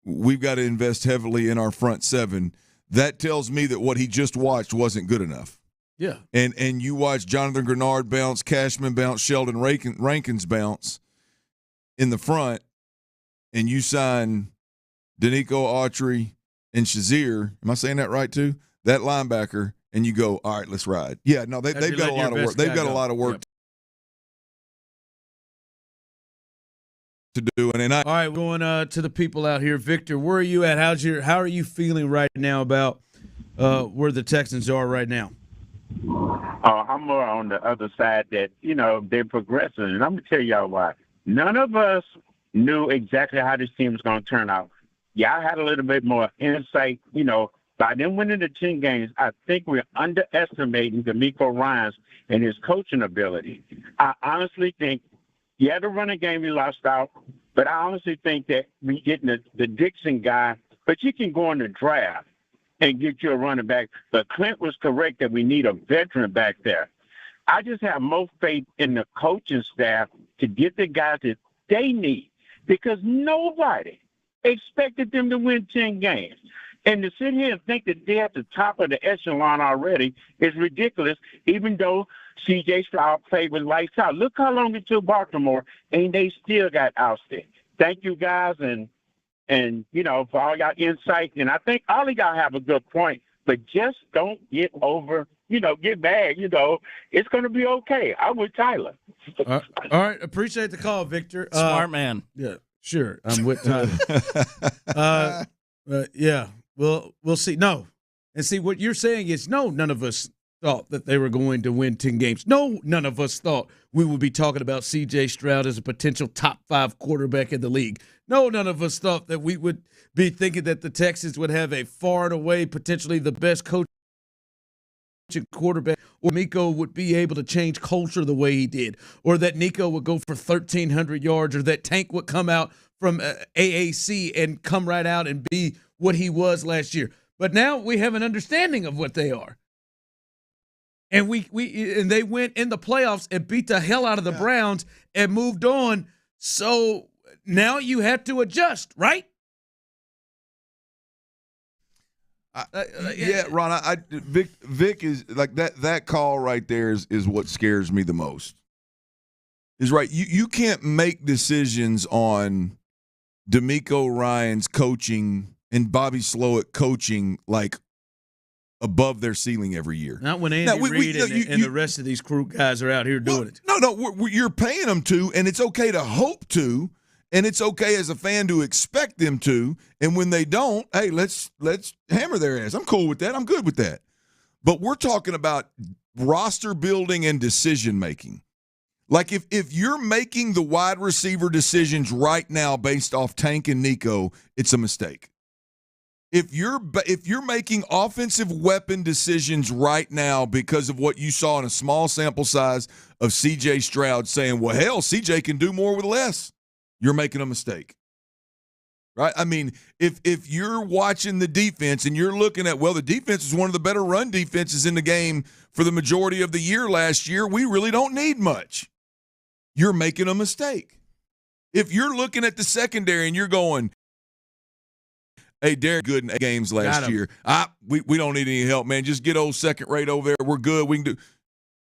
we've got to invest heavily in our front seven, that tells me that what he just watched wasn't good enough. Yeah. And you watch Jonathan Grenard bounce, Cashman bounce, Sheldon Rankins bounce in the front, and you sign Danico Autry and Shazier. Am I saying that right too? That linebacker, and you go, all right, let's ride. Yeah, no, they've got a lot of work. They've got a lot of work to do. And all right, going to the people out here. Victor, where are you at? How are you feeling right now about where the Texans are right now? I'm more on the other side that, they're progressing. And I'm going to tell y'all why. None of us knew exactly how this team was going to turn out. Y'all had a little bit more insight, by them winning the 10 games. I think we're underestimating DeMeco Ryans and his coaching ability. I honestly think, the running game we lost out, but I honestly think that we getting the Dixon guy, but you can go in the draft and get you a running back. But Clint was correct that we need a veteran back there. I just have more faith in the coaching staff to get the guys that they need, because nobody expected them to win 10 games. And to sit here and think that they're at the top of the echelon already is ridiculous, even though C.J. Stroud played with lights out. Look how long it took Baltimore, and they still got ousted. Thank you, guys, and for all y'all insight. And I think all of y'all have a good point, but just don't get over, get mad. It's going to be okay. I'm with Tyler. All right. Appreciate the call, Victor. Smart man. Yeah, sure. I'm with Tyler. Yeah. We'll see. No. And see, what you're saying is, no, none of us thought that they were going to win 10 games. No, none of us thought we would be talking about C.J. Stroud as a potential top 5 quarterback in the league. No, none of us thought that we would be thinking that the Texans would have a far and away potentially the best coach quarterback, or Nico would be able to change culture the way he did, or that Nico would go for 1,300 yards, or that Tank would come out from AAC and come right out and be what he was last year. But now we have an understanding of what they are. And and they went in the playoffs and beat the hell out of the Browns and moved on. So now you have to adjust, right? Yeah, Ron. Vic is like that. That call right there is what scares me the most. Is right. You can't make decisions on DeMeco Ryans coaching and Bobby Slowick coaching like above their ceiling every year. Not when Andy Reid and the rest of these crew guys are out here doing it. No, you're paying them to, and it's okay to hope to, and it's okay as a fan to expect them to. And when they don't, hey, let's hammer their ass. I'm cool with that. I'm good with that. But we're talking about roster building and decision making. Like if you're making the wide receiver decisions right now based off Tank and Nico, it's a mistake. If you're making offensive weapon decisions right now because of what you saw in a small sample size of C.J. Stroud saying, well, hell, C.J. can do more with less, you're making a mistake. Right? I mean, if you're watching the defense and you're looking at, well, the defense is one of the better run defenses in the game for the majority of the year last year, we really don't need much. You're making a mistake. If you're looking at the secondary and you're going, hey, Derek good in games last year. We don't need any help, man. Just get old second rate over there. We're good. We can do.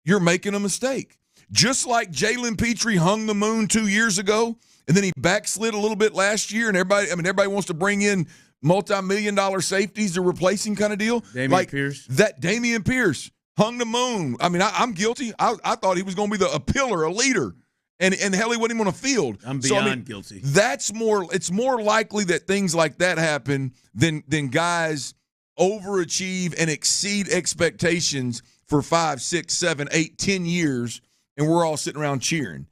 You're making a mistake. Just like Jalen Petrie hung the moon 2 years ago, and then he backslid a little bit last year, and everybody wants to bring in multi-million-dollar safeties to replace him kind of deal. Damian Pierce. That Damian Pierce hung the moon. I mean, I'm guilty. I thought he was going to be a pillar, a leader. And hell, he wasn't even on a field. I'm beyond guilty. It's more likely that things like that happen than guys overachieve and exceed expectations for 5, 6, 7, 8, 10 years, and we're all sitting around cheering.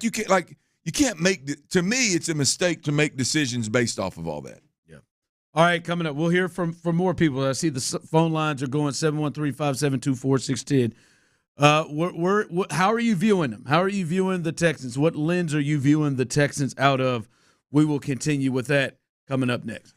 You can't make. To me, it's a mistake to make decisions based off of all that. Yeah. All right, coming up, we'll hear from more people. I see the phone lines are going 713-572-4610. How are you viewing them? How are you viewing the Texans? What lens are you viewing the Texans out of? We will continue with that coming up next.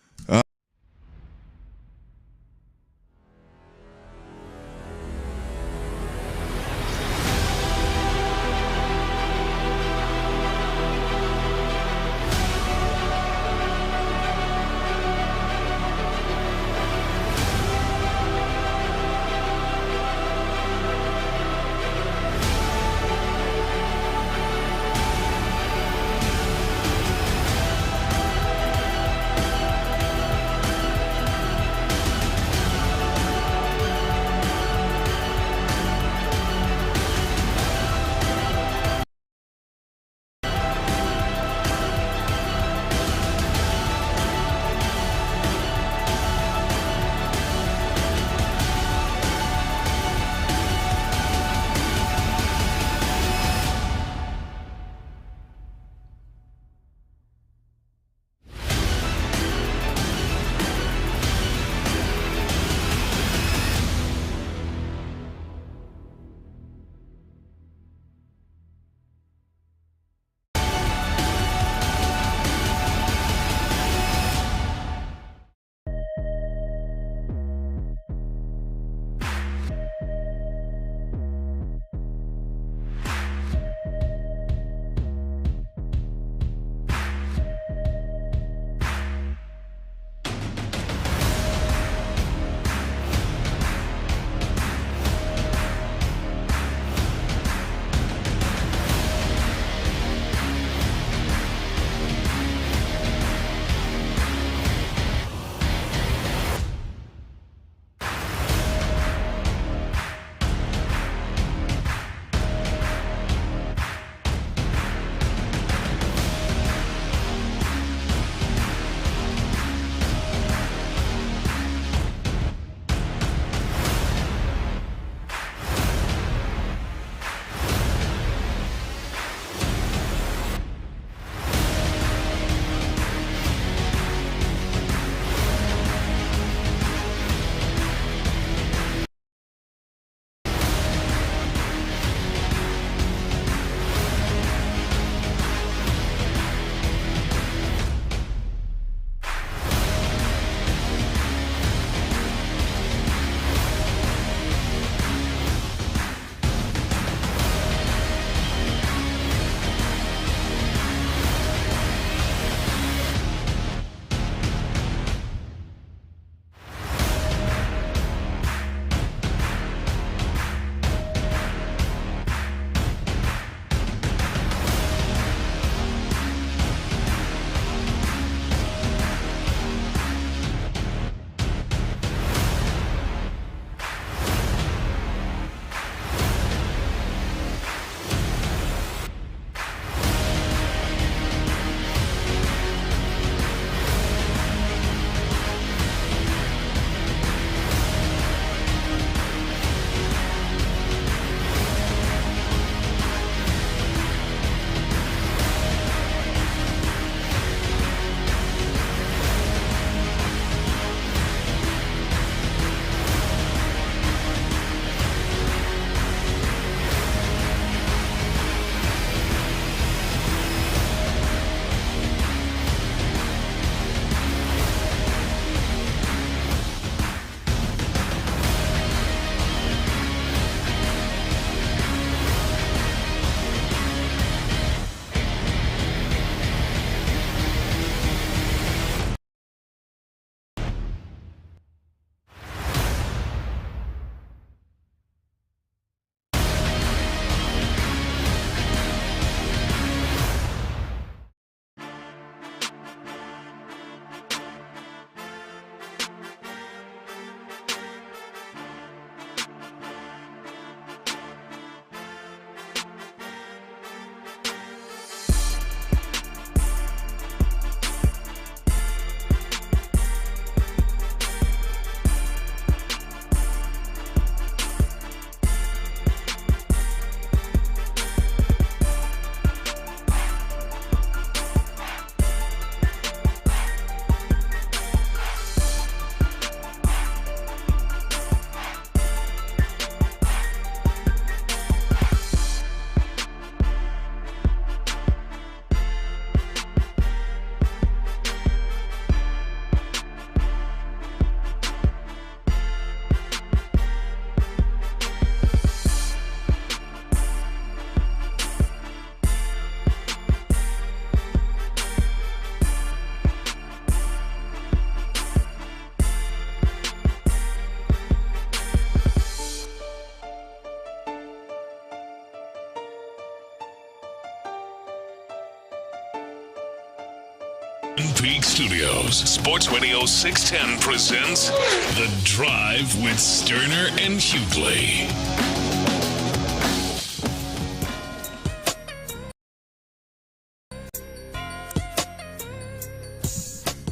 Peak Studios, Sports Radio 610 presents The Drive with Stoerner and Hughley.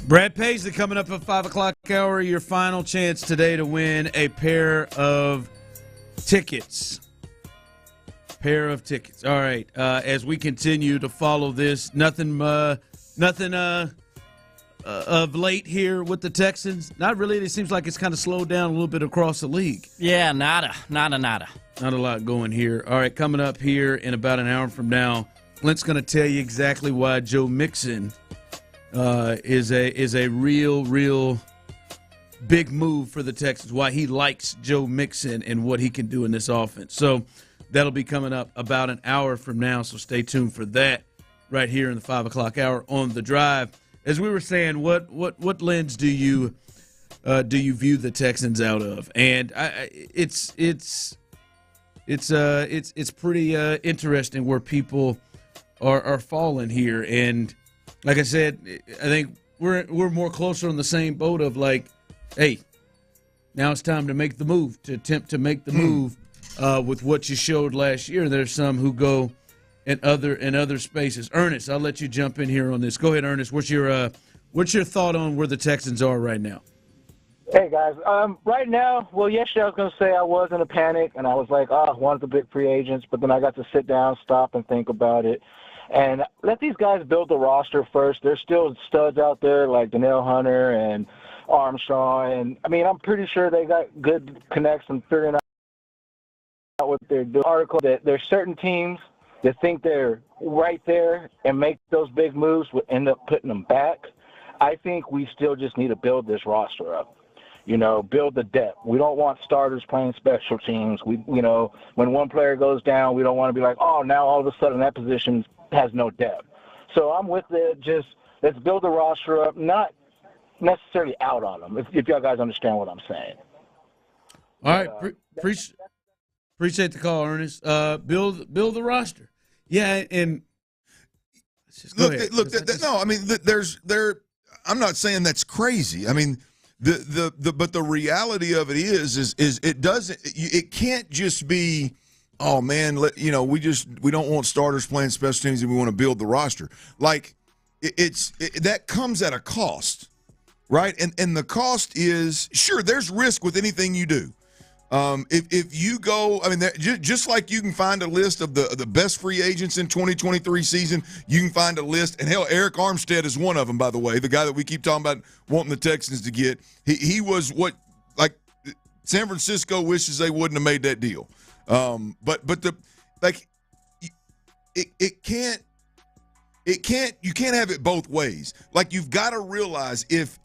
Brad Paisley coming up at 5 o'clock hour. Your final chance today to win a pair of tickets. All right. As we continue to follow this, nothing of late here with the Texans. Not really. It seems like it's kind of slowed down a little bit across the league. Yeah, nada. Not a lot going here. All right, coming up here in about an hour from now, Clint's going to tell you exactly why Joe Mixon is a real big move for the Texans, why he likes Joe Mixon and what he can do in this offense. So that'll be coming up about an hour from now, so stay tuned for that right here in the 5 o'clock hour on The Drive. As we were saying, what lens do you view the Texans out of? And it's pretty interesting where people are falling here. And like I said, I think we're more closer on the same boat of like, hey, now it's time to make the move, to attempt to make the move with what you showed last year. There's some who go in other spaces. Ernest, I'll let you jump in here on this. Go ahead, Ernest. What's your thought on where the Texans are right now? Hey, guys. Right now, well, yesterday I was going to say I was in a panic, and I was like, one of the big free agents, but then I got to sit down, stop, and think about it. And let these guys build the roster first. There's still studs out there like Danielle Hunter and Armstrong. And, I mean, I'm pretty sure they got good connects and figuring out what they're doing. Article that there's certain teams that think they're right there and make those big moves would end up putting them back. I think we still just need to build this roster up. Build the depth. We don't want starters playing special teams. When one player goes down, we don't want to be like, now all of a sudden that position has no depth. So I'm with it. Just let's build the roster up, not necessarily out on them, if y'all guys understand what I'm saying. All right. Appreciate the call, Ernest. Build the roster. Yeah, and look. I mean, I'm not saying that's crazy. I mean, but the reality of it is it can't just be, oh man, we don't want starters playing special teams and we want to build the roster. Like that comes at a cost, right? And the cost is, sure, there's risk with anything you do. If you go, I mean, just like you can find a list of the best free agents in 2023 season, you can find a list, and hell, Eric Armstead is one of them, by the way, the guy that we keep talking about wanting the Texans to get. He was what, like, San Francisco wishes they wouldn't have made that deal. But it can't, you can't have it both ways. Like, you've got to realize if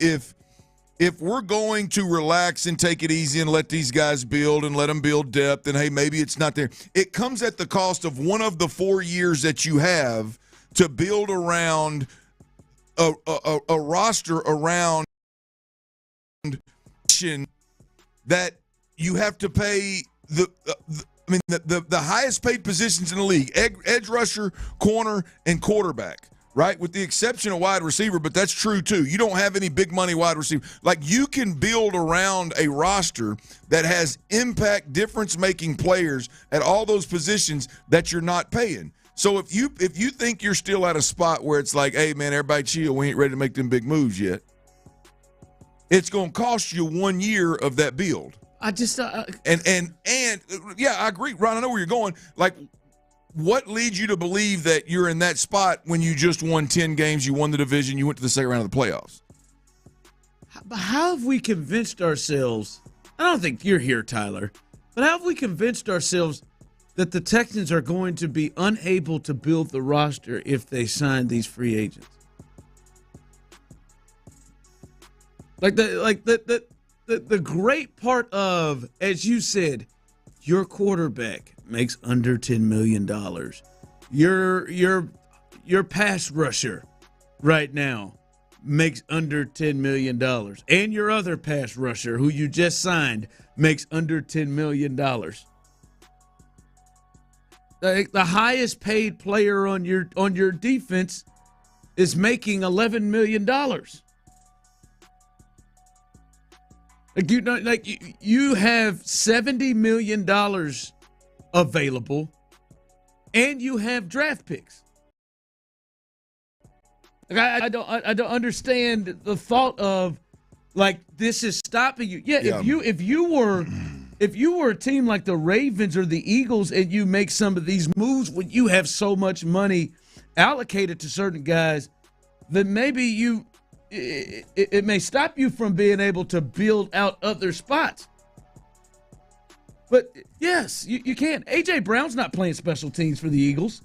we're going to relax and take it easy and let these guys build and let them build depth, and hey, maybe it's not there, it comes at the cost of one of the 4 years that you have to build around a roster around that you have to pay the highest paid positions in the league, edge rusher, corner, and quarterback. Right, with the exception of wide receiver, but that's true too. You don't have any big money wide receiver. Like, you can build around a roster that has impact, difference-making players at all those positions that you're not paying. So if you think you're still at a spot where it's like, hey man, everybody chill, we ain't ready to make them big moves yet, it's going to cost you 1 year of that build. And yeah, I agree, Ron. I know where you're going. Like, what leads you to believe that you're in that spot when you just won 10 games, you won the division, you went to the second round of the playoffs? But how have we convinced ourselves? I don't think you're here, Tyler, but how have we convinced ourselves that the Texans are going to be unable to build the roster if they sign these free agents? The great part of, as you said, your quarterback makes under $10 million. Your pass rusher right now makes under $10 million. And your other pass rusher, who you just signed, makes under $10 million. The highest paid player on your defense is making $11 million. You have $70 million available, and you have draft picks. I don't understand the thought of this is stopping you. Yeah. If you were a team like the Ravens or the Eagles and you make some of these moves when you have so much money allocated to certain guys, then maybe it may stop you from being able to build out other spots. But yes, you can. A.J. Brown's not playing special teams for the Eagles.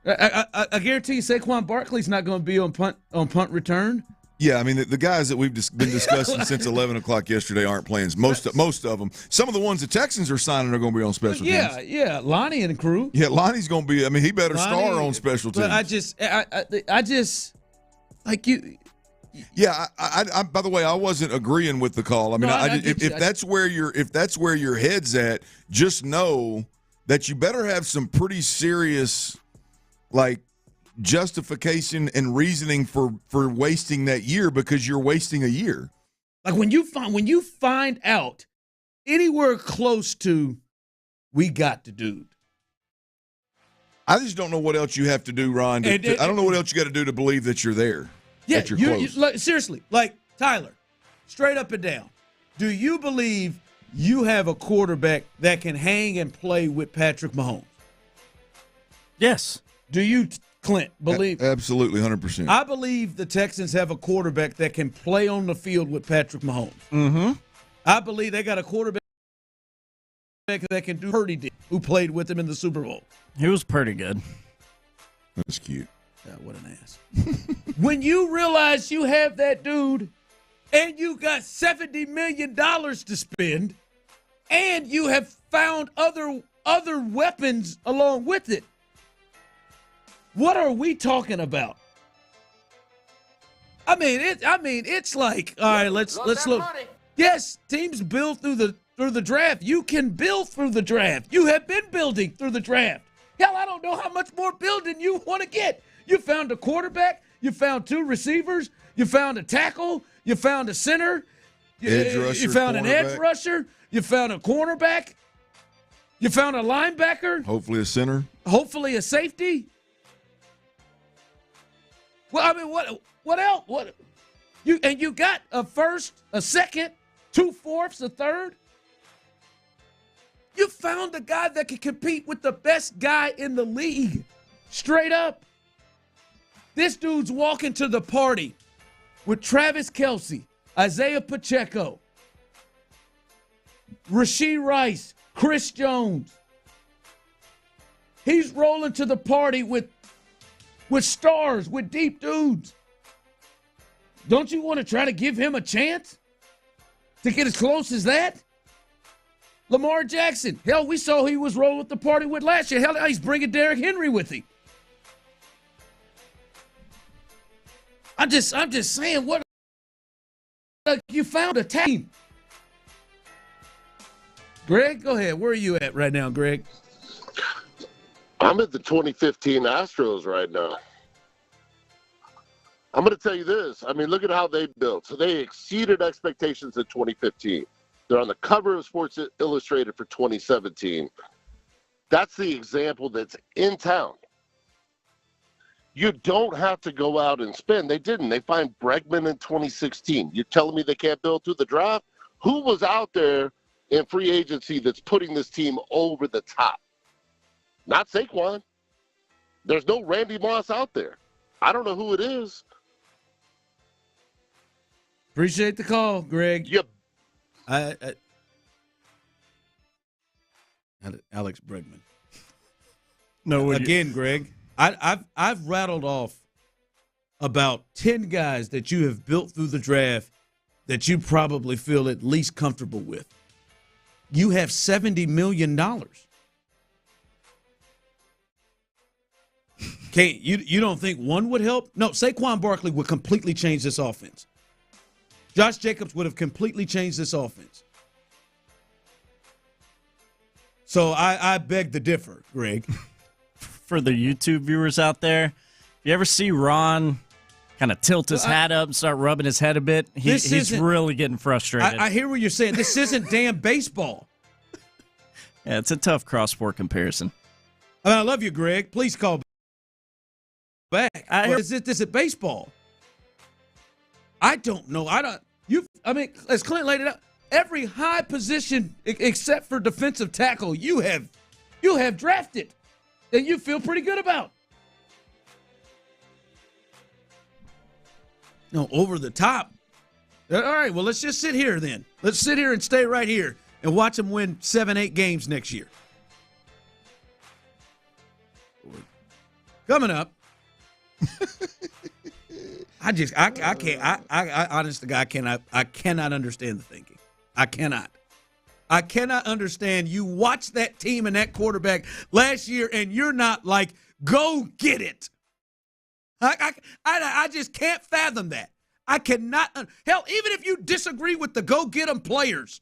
I guarantee you Saquon Barkley's not going to be on punt return. Yeah, I mean, the guys that we've been discussing since 11 o'clock yesterday aren't playing. Most of them. Some of the ones the Texans are signing are going to be on special teams. Yeah, Lonnie and crew. Yeah, Lonnie's going to be – I mean, he better star on special teams. But I just like you – yeah, I by the way, I wasn't agreeing with the call. I mean, if that's where your head's at, just know that you better have some pretty serious justification and reasoning for wasting that year, because you're wasting a year. Like when you find out anywhere close to we got the dude. I just don't know what else you have to do, Ron. I don't know what else you got to do to believe that you're there. Yeah, that you're close. Seriously, Tyler, straight up and down. Do you believe you have a quarterback that can hang and play with Patrick Mahomes? Yes. Do you, Clint, believe? Absolutely, 100%. I believe the Texans have a quarterback that can play on the field with Patrick Mahomes. Mm-hmm. I believe they got a quarterback that can do Purdy did, who played with him in the Super Bowl. He was pretty good. That's cute. Yeah, what an ass. When you realize you have that dude and you got $70 million to spend and you have found other weapons along with it, what are we talking about? I mean, it's like, all right, let's look. Money. Yes, teams build through the draft. You can build through the draft. You have been building through the draft. Hell, I don't know how much more building you want to get. You found a quarterback. You found 2 receivers. You found a tackle. You found a center. Edge rusher, you found an edge rusher. You found a cornerback. You found a linebacker. Hopefully a center. Hopefully a safety. Well, I mean, what else? What you got a first, a second, 2 fourths, a third. You found a guy that can compete with the best guy in the league. Straight up. This dude's walking to the party with Travis Kelce, Isaiah Pacheco, Rashee Rice, Chris Jones. He's rolling to the party with stars, with deep dudes. Don't you want to try to give him a chance to get as close as that? Lamar Jackson. Hell, we saw he was rolling with the party with last year. Hell, he's bringing Derrick Henry with him. I'm just saying, what you found a team. Greg, go ahead. Where are you at right now, Greg? I'm at the 2015 Astros right now. I'm going to tell you this. I mean, look at how they built. So they exceeded expectations in 2015. They're on the cover of Sports Illustrated for 2017. That's the example that's in town. You don't have to go out and spend. They didn't. They find Bregman in 2016. You're telling me they can't build through the draft? Who was out there in free agency that's putting this team over the top? Not Saquon. There's no Randy Moss out there. I don't know who it is. Appreciate the call, Greg. Yep. Alex Bregman. No, again, Greg. I've rattled off about 10 guys that you have built through the draft that you probably feel at least comfortable with. You have $70 million. You don't think one would help? No, Saquon Barkley would completely change this offense. Josh Jacobs would have completely changed this offense. So I beg to differ, Greg. For the YouTube viewers out there, You ever see Ron kind of tilt his hat up and start rubbing his head a bit? He's really getting frustrated. I hear what you're saying. This isn't damn baseball. Yeah, it's a tough cross-sport comparison. I love you, Greg. Please call back. Is it baseball? I don't know. As Clint laid it out, every high position except for defensive tackle you have drafted and you feel pretty good about. No, over the top. All right, well, let's just sit here then. Let's sit here and stay right here and watch them win 7-8 games next year. Coming up. I cannot understand the thinking. I cannot understand you watch that team and that quarterback last year and you're not like, go get it. I just can't fathom that. I cannot. Hell, even if you disagree with the go get 'em players,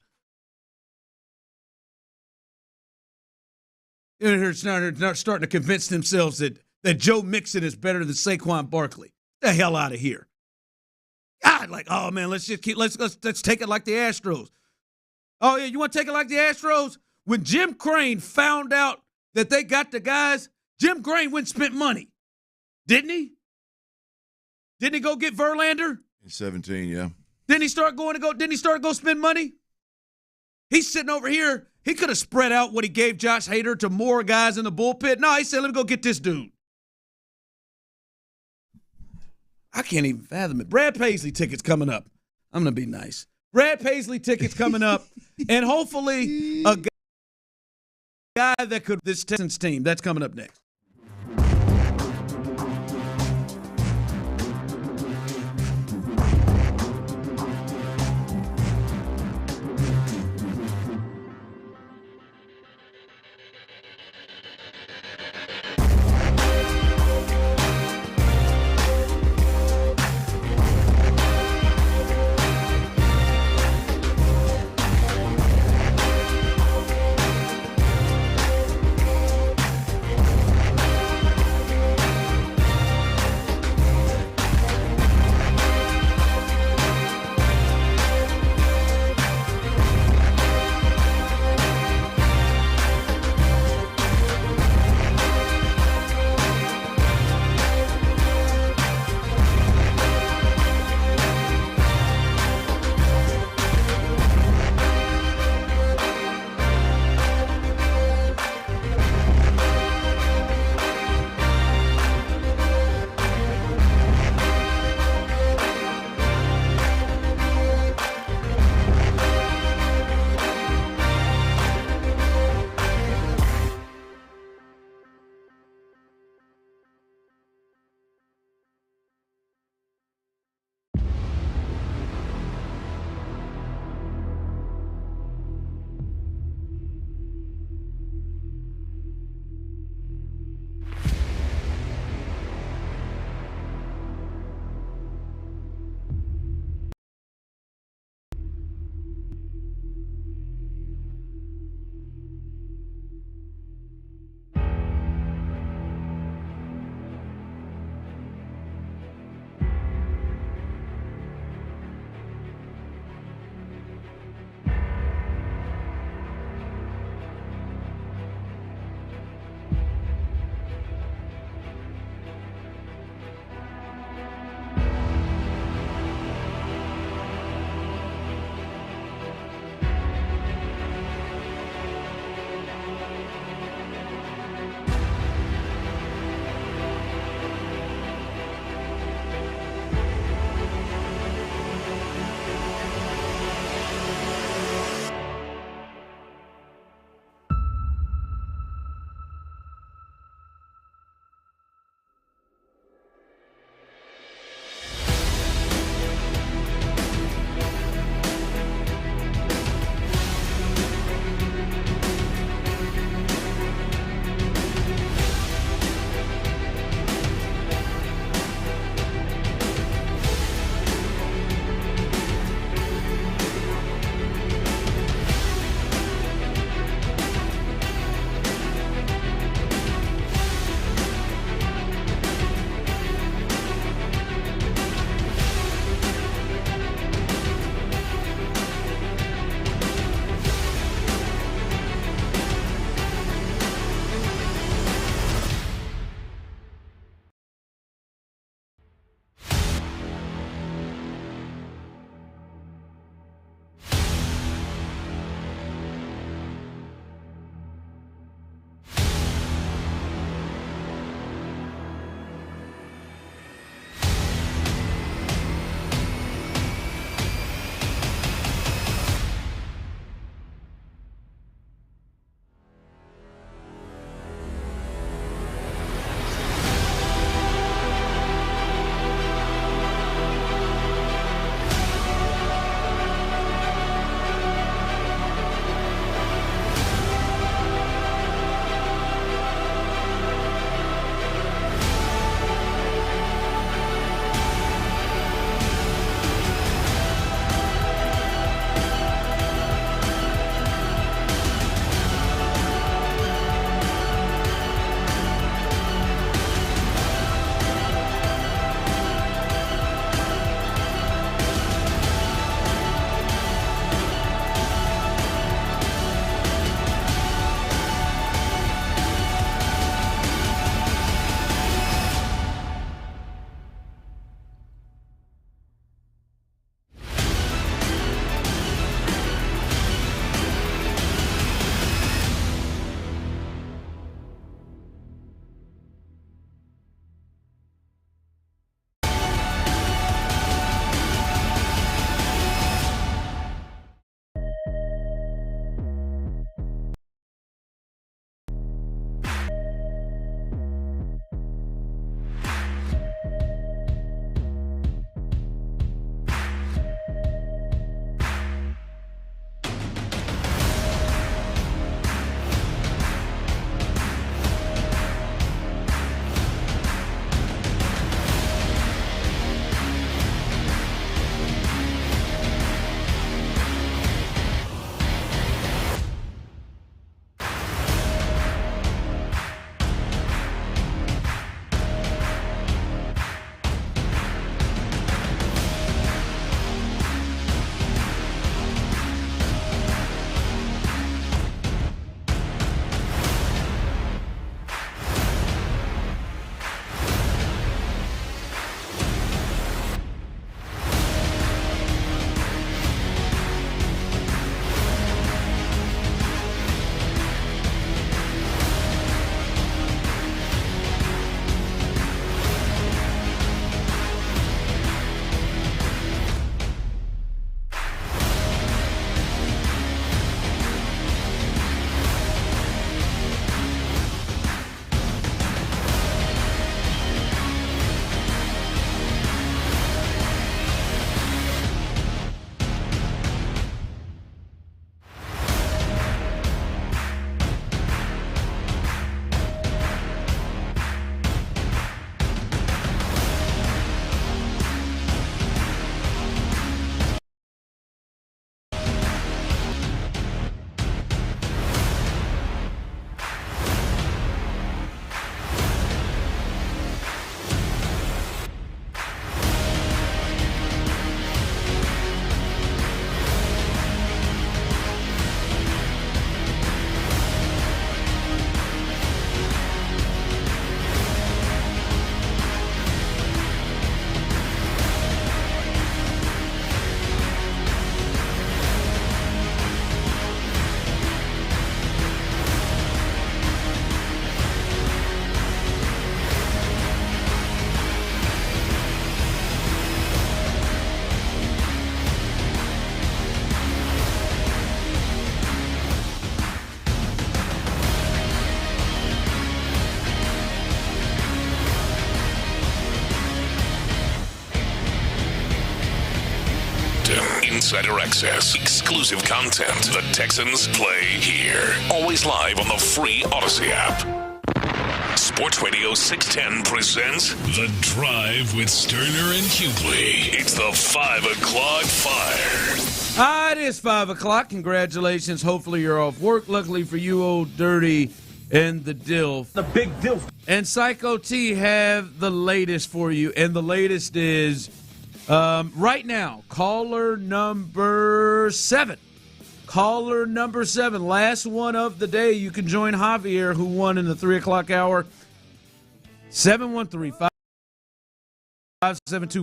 they're starting to convince themselves that Joe Mixon is better than Saquon Barkley. The hell out of here. God, oh man, let's take it like the Astros. Oh yeah, you want to take it like the Astros? When Jim Crane found out that they got the guys, Jim Crane went and spent money, didn't he? Didn't he go get Verlander? In 17, yeah. Didn't he start to go spend money? He's sitting over here. He could have spread out what he gave Josh Hader to more guys in the bullpen. No, he said, let me go get this dude. I can't even fathom it. Brad Paisley tickets coming up. I'm going to be nice. Brad Paisley tickets coming up. And hopefully a guy that could this Texans team. That's coming up next. insider access, exclusive content. The Texans play here. Always live on the free Odyssey app. Sports Radio 610 presents The Drive with Stoerner and Hughley. It's the 5 o'clock fire. It is 5 o'clock. Congratulations. Hopefully you're off work. Luckily for you, Old Dirty and the Dilf. The big Dilf. And Psycho T have the latest for you. And the latest is right now, caller number 7. Caller number 7, last one of the day. You can join Javier, who won in the 3 o'clock hour. 713-572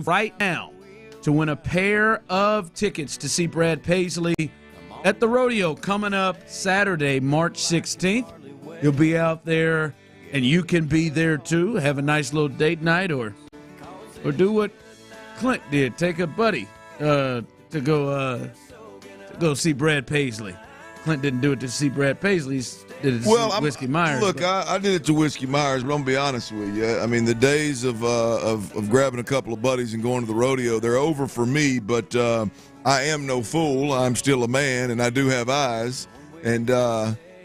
right now to win a pair of tickets to see Brad Paisley at the rodeo coming up Saturday, March 16th. He'll be out there, and you can be there too. Have a nice little date night, or do what Clint did. Take a buddy to go see Brad Paisley. Clint didn't do it to see Brad Paisley. He did it to see Whiskey Myers. Look, I did it to Whiskey Myers, but I'm going to be honest with you. I mean, the days of grabbing a couple of buddies and going to the rodeo, they're over for me, but I am no fool. I'm still a man, and I do have eyes. And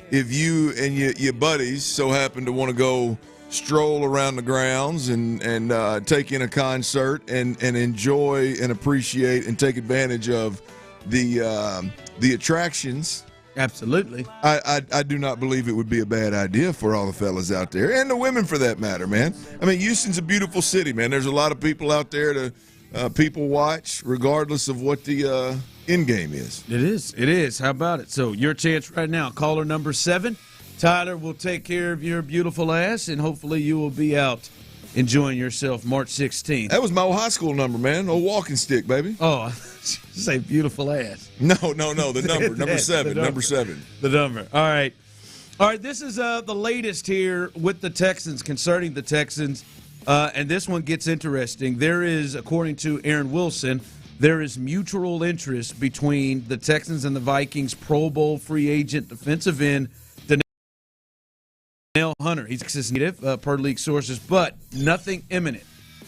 if you and your buddies so happen to want to go stroll around the grounds and take in a concert and enjoy and appreciate and take advantage of the attractions. Absolutely. I do not believe it would be a bad idea for all the fellas out there, and the women for that matter, man. I mean, Houston's a beautiful city, man. There's a lot of people out there to people watch, regardless of what the end game is. It is. How about it? So your chance right now, caller number 7. Tyler will take care of your beautiful ass, and hopefully you will be out enjoying yourself March 16th. That was my old high school number, man. Old walking stick, baby. Oh, say beautiful ass. No, the number. Number 7. Number 7. The number. All right, this is the latest here with the Texans, concerning the Texans, and this one gets interesting. There is, according to Aaron Wilson, there is mutual interest between the Texans and the Vikings Pro Bowl free agent defensive end Danielle Hunter. He's Texas native, per league sources, but nothing imminent.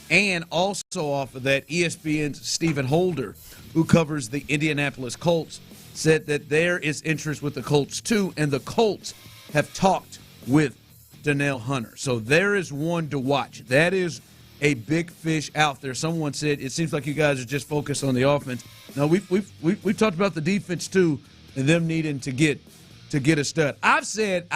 And also off of that, ESPN's Stephen Holder, who covers the Indianapolis Colts, said that there is interest with the Colts too, and the Colts have talked with Danielle Hunter. So there is one to watch. That is a big fish out there. Someone said it seems like you guys are just focused on the offense. No, we've talked about the defense too, and them needing to get a stud. I've said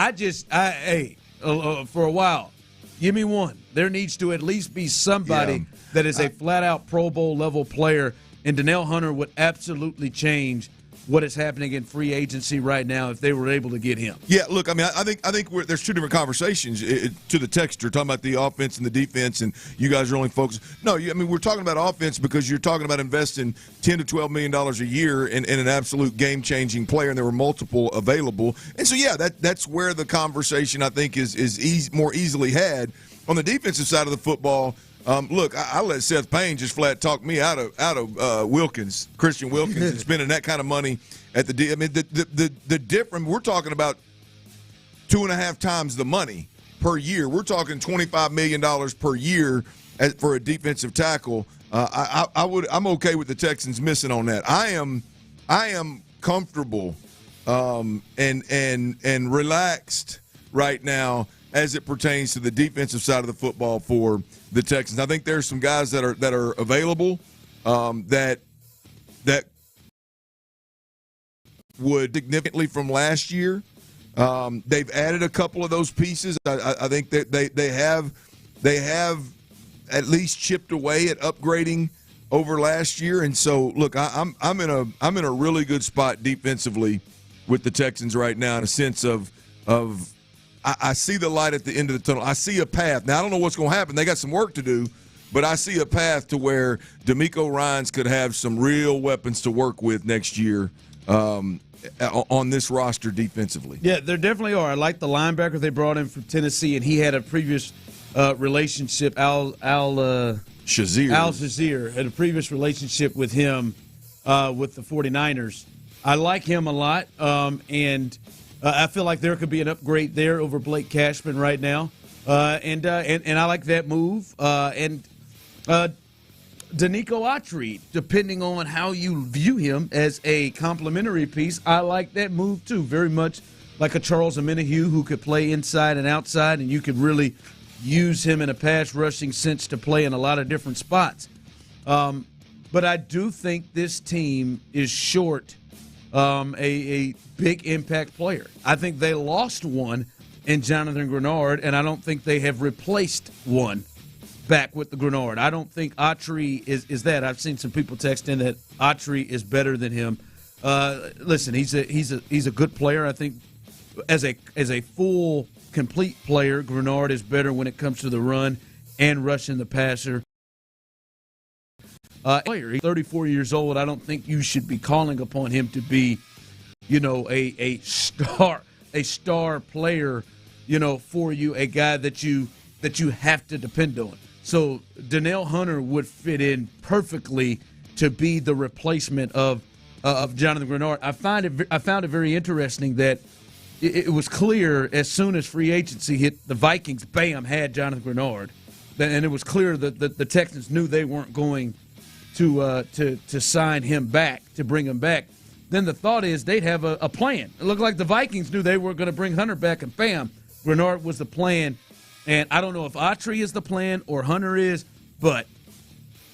for a while, give me one. There needs to at least be somebody that is a flat-out Pro Bowl level player, and Danielle Hunter would absolutely change what is happening in free agency right now if they were able to get him. Yeah, look, I mean, I think there's two different conversations to the texture, talking about the offense and the defense, and you guys are only focused. No, I mean, we're talking about offense because you're talking about investing $10 to $12 million a year in an absolute game-changing player, and there were multiple available. And so, yeah, that's where the conversation, I think, is more easily had. On the defensive side of the football, look, I let Seth Payne just flat talk me out of Christian Wilkins, and spending that kind of money at the. I mean, the difference. We're talking about 2.5 times the money per year. We're talking $25 million per year for a defensive tackle. I'm okay with the Texans missing on that. I am comfortable and relaxed right now as it pertains to the defensive side of the football for the Texans. I think there's some guys that are available that would significantly from last year. They've added a couple of those pieces. I think that they have at least chipped away at upgrading over last year. And so, look, I'm in a really good spot defensively with the Texans right now, in a sense of I see the light at the end of the tunnel. I see a path. Now, I don't know what's going to happen. They got some work to do, but I see a path to where D'Amico Ryans could have some real weapons to work with next year on this roster defensively. Yeah, there definitely are. I like the linebacker they brought in from Tennessee, and he had a previous relationship. Al Shazier had a previous relationship with him with the 49ers. I like him a lot, and I feel like there could be an upgrade there over Blake Cashman right now, and I like that move. And Danico Autry, depending on how you view him as a complementary piece, I like that move too. Very much like a Charles Omenihu who could play inside and outside, and you could really use him in a pass rushing sense to play in a lot of different spots. But I do think this team is short a big impact player. I think they lost one in Jonathan Grenard, and I don't think they have replaced one back with the Grenard. I don't think Autry is that. I've seen some people text in that Autry is better than him. Listen, he's a good player. I think as a full complete player, Grenard is better when it comes to the run and rushing the passer. He's 34 years old. I don't think you should be calling upon him to be, a star player, for you, a guy that you have to depend on. So Danielle Hunter would fit in perfectly to be the replacement of Jonathan Grenard. I found it very interesting that it was clear as soon as free agency hit, the Vikings, bam, had Jonathan Grenard, and it was clear that the Texans knew they weren't going to sign him back, to bring him back. Then the thought is they'd have a plan. It looked like the Vikings knew they were going to bring Hunter back, and bam, Grenard was the plan. And I don't know if Autry is the plan or Hunter is, but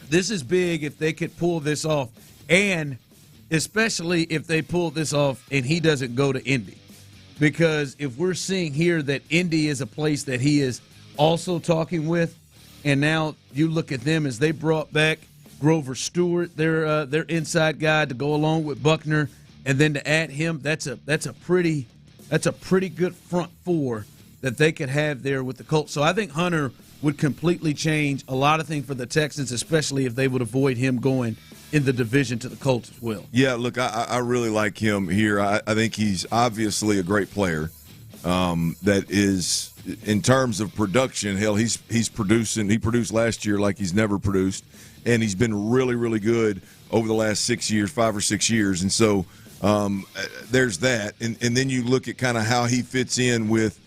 this is big if they could pull this off, and especially if they pull this off and he doesn't go to Indy. Because if we're seeing here that Indy is a place that he is also talking with, and now you look at them as they brought back Grover Stewart, their inside guy, to go along with Buckner, and then to add him, that's a pretty good front four that they could have there with the Colts. So I think Hunter would completely change a lot of things for the Texans, especially if they would avoid him going in the division to the Colts as well. Yeah, look, I really like him here. I think he's obviously a great player. That is, in terms of production, hell, he's producing. He produced last year like he's never produced, and he's been really, really good over the last 5 or 6 years. And so there's that. And then you look at kind of how he fits in with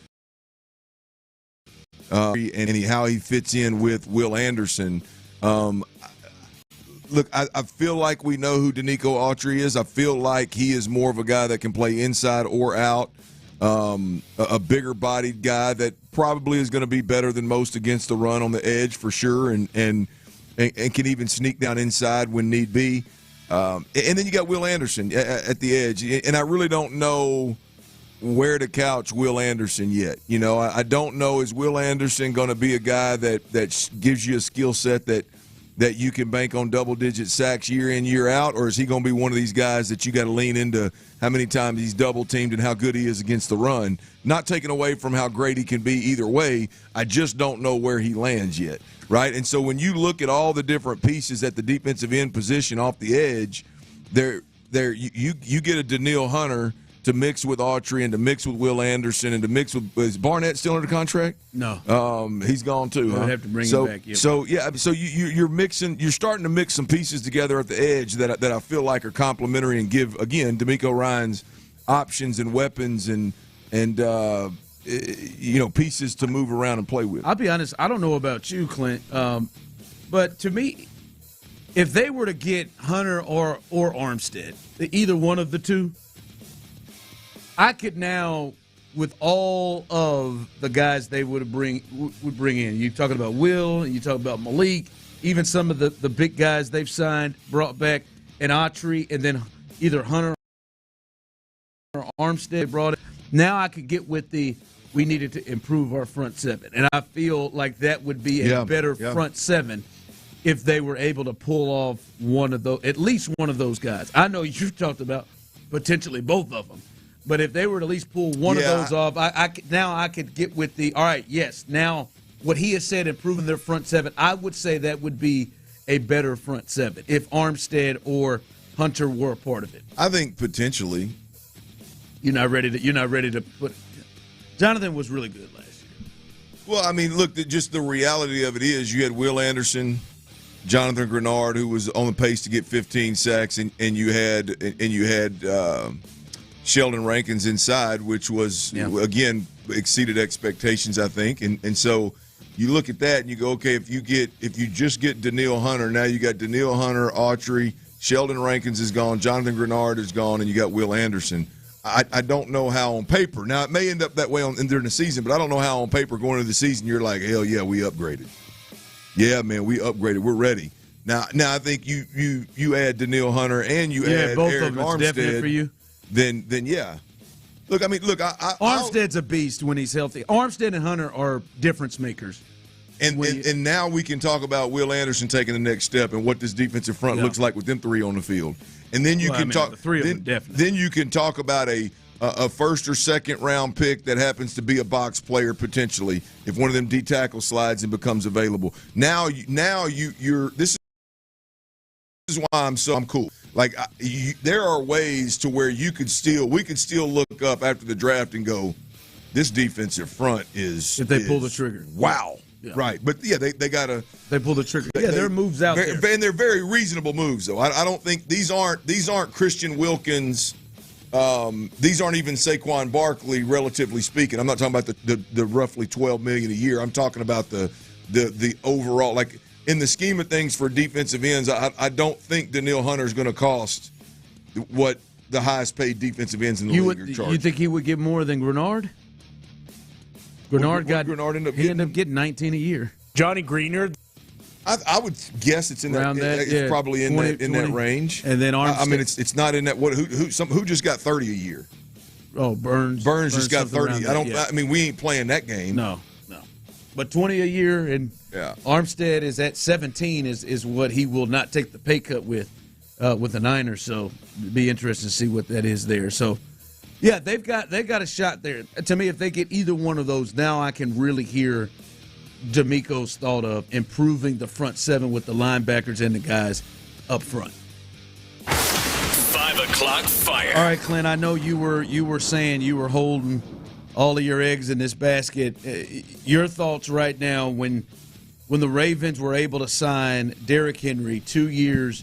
how he fits in with Will Anderson. Look, I feel like we know who Danico Autry is. I feel like he is more of a guy that can play inside or out, a bigger-bodied guy that probably is going to be better than most against the run on the edge for sure, and can even sneak down inside when need be. And then you got Will Anderson at the edge, and I really don't know where to couch Will Anderson yet. I don't know, is Will Anderson going to be a guy that gives you a skill set that you can bank on double-digit sacks year in, year out, or is he going to be one of these guys that you got to lean into how many times he's double-teamed and how good he is against the run? Not taking away from how great he can be either way. I just don't know where he lands yet, right? And so when you look at all the different pieces at the defensive end position off the edge, you get a Danielle Hunter to mix with Autry and to mix with Will Anderson and to mix with – is Barnett still under contract? No. He's gone too, huh? I'd have to bring him back. Yeah. So you're mixing – you're starting to mix some pieces together at the edge that I feel like are complementary and give, again, D'Amico Ryans options and weapons and pieces to move around and play with. I'll be honest, I don't know about you, Clint, but to me, if they were to get Hunter or Armstead, either one of the two, I could now, with all of the guys they would bring in, you're talking about Will, and you talk about Malik, even some of the big guys they've signed, brought back, and Autry, and then either Hunter or Armstead brought it. Now I could get with we needed to improve our front seven, and I feel like that would be a better front seven if they were able to pull off at least one of those guys. I know you've talked about potentially both of them. But if they were to at least pull one of those off, I could get with all right, yes, now what he has said, improving their front seven, I would say that would be a better front seven if Armstead or Hunter were a part of it. I think potentially. You're not ready to put – Jonathan was really good last year. Well, I mean, look, just the reality of it is you had Will Anderson, Jonathan Grenard, who was on the pace to get 15 sacks, and you had Sheldon Rankins inside, which was, again, exceeded expectations, I think. And so you look at that and you go, okay, if you just get Danielle Hunter, now you got Danielle Hunter, Autry, Sheldon Rankins is gone, Jonathan Grenard is gone, and you got Will Anderson. I don't know how on paper. Now, it may end up that way during the season, but I don't know how on paper going into the season you're like, hell yeah, we upgraded. Yeah, man, we upgraded. We're ready. Now I think you add Danielle Hunter and you add both Eric of them Armstead. definite for you. Then yeah. Look, Armstead's a beast when he's healthy. Armstead and Hunter are difference makers. And now we can talk about Will Anderson taking the next step and what this defensive front looks like with them three on the field. And then you can talk. The three of them definitely. Then you can talk about a first or second round pick that happens to be a box player potentially if one of them D tackle slides and becomes available. Now you're. This is why I'm cool. Like there are ways to where we could still look up after the draft and go, this defensive front is. If they pull the trigger. Wow. Yeah. Right, but yeah, they gotta. They pull the trigger. There are moves out there, and they're very reasonable moves. Though I don't think these aren't Christian Wilkins. These aren't even Saquon Barkley, relatively speaking. I'm not talking about the roughly $12 million a year. I'm talking about the overall. Like in the scheme of things for defensive ends, I don't think Danielle Hunter is going to cost what the highest paid defensive ends in the league are charging. You think he would get more than Grenard? Grenard ended up getting 19 a year. Johnny Greenard. I would guess it's in that. It's probably in 20, that range. And then Armstead. I mean, it's not in that. Who just got 30 a year? Oh, Burns. Burns just got 30. I mean, we ain't playing that game. No. But 20 a year, and Armstead is at 17. Is what he will not take the pay cut with the Niners. So it'd be interesting to see what that is there. So. Yeah, they've got a shot there. To me, if they get either one of those, now I can really hear D'Amico's thought of improving the front seven with the linebackers and the guys up front. 5 o'clock fire. All right, Clint, I know you were saying you were holding all of your eggs in this basket. Your thoughts right now when the Ravens were able to sign Derrick Henry, 2 years,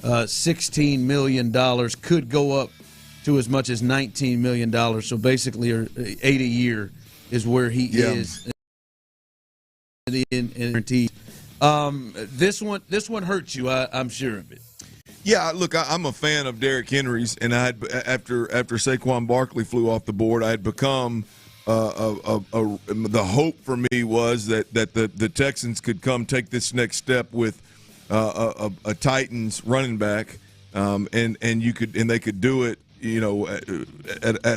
$16 million, could go up to as much as $19 million. So basically, $8 a year is where he is. In guaranteed. This one hurts you. I'm sure of it. Yeah, look, I'm a fan of Derrick Henry's, and I had after Saquon Barkley flew off the board, I had become the hope for me was that the Texans could come take this next step with a Titans running back, and they could do it. At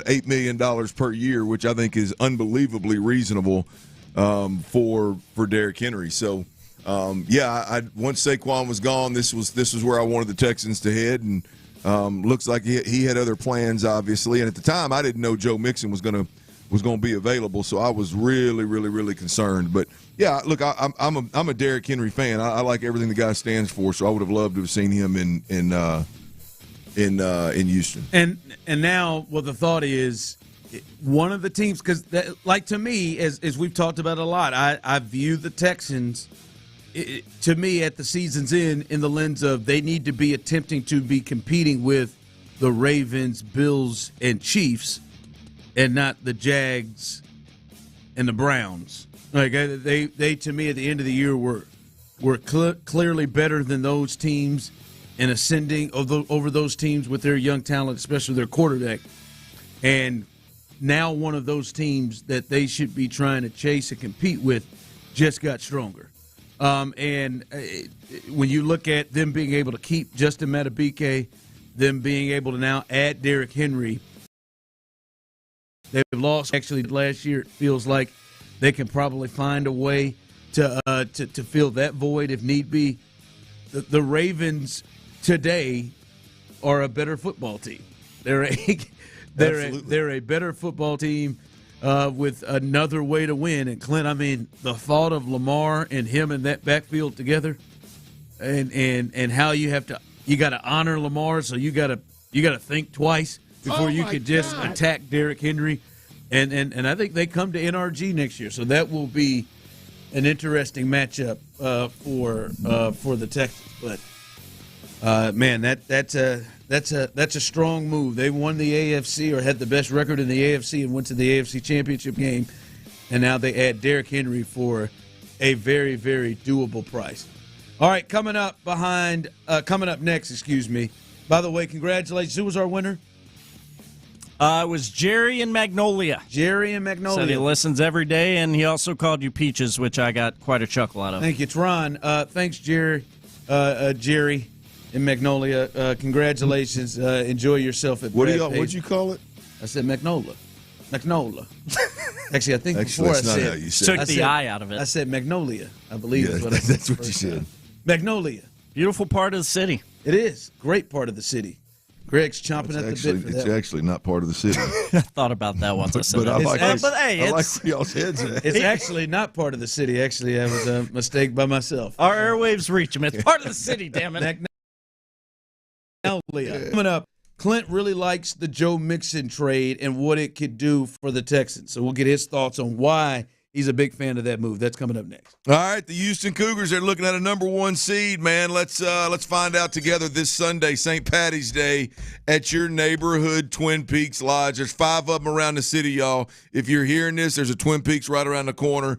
$8 million per year, which I think is unbelievably reasonable for Derrick Henry. So, once Saquon was gone, this was where I wanted the Texans to head, and looks like he had other plans, obviously. And at the time, I didn't know Joe Mixon was going to be available, so I was really, really, really concerned. But yeah, look, I'm a Derrick Henry fan. I like everything the guy stands for, so I would have loved to have seen him in Houston. And now, the thought is one of the teams, because like to me, as we've talked about a lot, I view the Texans, to me, at the season's end, in the lens of they need to be attempting to be competing with the Ravens, Bills, and Chiefs, and not the Jags and the Browns. Like they to me at the end of the year were clearly better than those teams. And ascending over those teams with their young talent, especially their quarterback. And now one of those teams that they should be trying to chase and compete with just got stronger. And when you look at them being able to keep Justin Madubuike, them being able to now add Derrick Henry, they've lost actually last year. It feels like they can probably find a way to fill that void if need be. The Ravens today are a better football team. They're a better football team with another way to win. And Clint, I mean, the thought of Lamar and him in that backfield together, and how you got to honor Lamar, so you got to think twice before you could just attack Derrick Henry, and I think they come to NRG next year, so that will be an interesting matchup for the Texans, but. Man, that's a strong move. They won the AFC or had the best record in the AFC and went to the AFC Championship game, and now they add Derrick Henry for a very, very doable price. All right, coming up next, excuse me. By the way, congratulations. Who was our winner? It was Jerry in Magnolia. Jerry in Magnolia. Said he listens every day, and he also called you Peaches, which I got quite a chuckle out of. Thank you. It's Ron. Thanks, Jerry. Jerry in Magnolia. Congratulations. Enjoy yourself at What'd you call it? I said Magnolia. Magnolia. Actually, I think Actually, before that's I not said, how you said took the I out of it. I said Magnolia. I believe is what I said. That's what you said. Magnolia. Beautiful part of the city. It is. Great part of the city. Greg's chomping at the bit for that. It's actually not part of the city. I thought about that once I said but that. I like where y'all's heads at. It's actually not part of the city. Actually, that was a mistake by myself. Our airwaves reach him. It's part of the city, damn it. Magnolia. Coming up, Clint really likes the Joe Mixon trade and what it could do for the Texans. So we'll get his thoughts on why he's a big fan of that move. That's coming up next. All right, the Houston Cougars are looking at a number 1 seed, man. Let's find out together this Sunday, St. Patty's Day, at your neighborhood Twin Peaks Lodge. There's 5 of them around the city, y'all. If you're hearing this, there's a Twin Peaks right around the corner.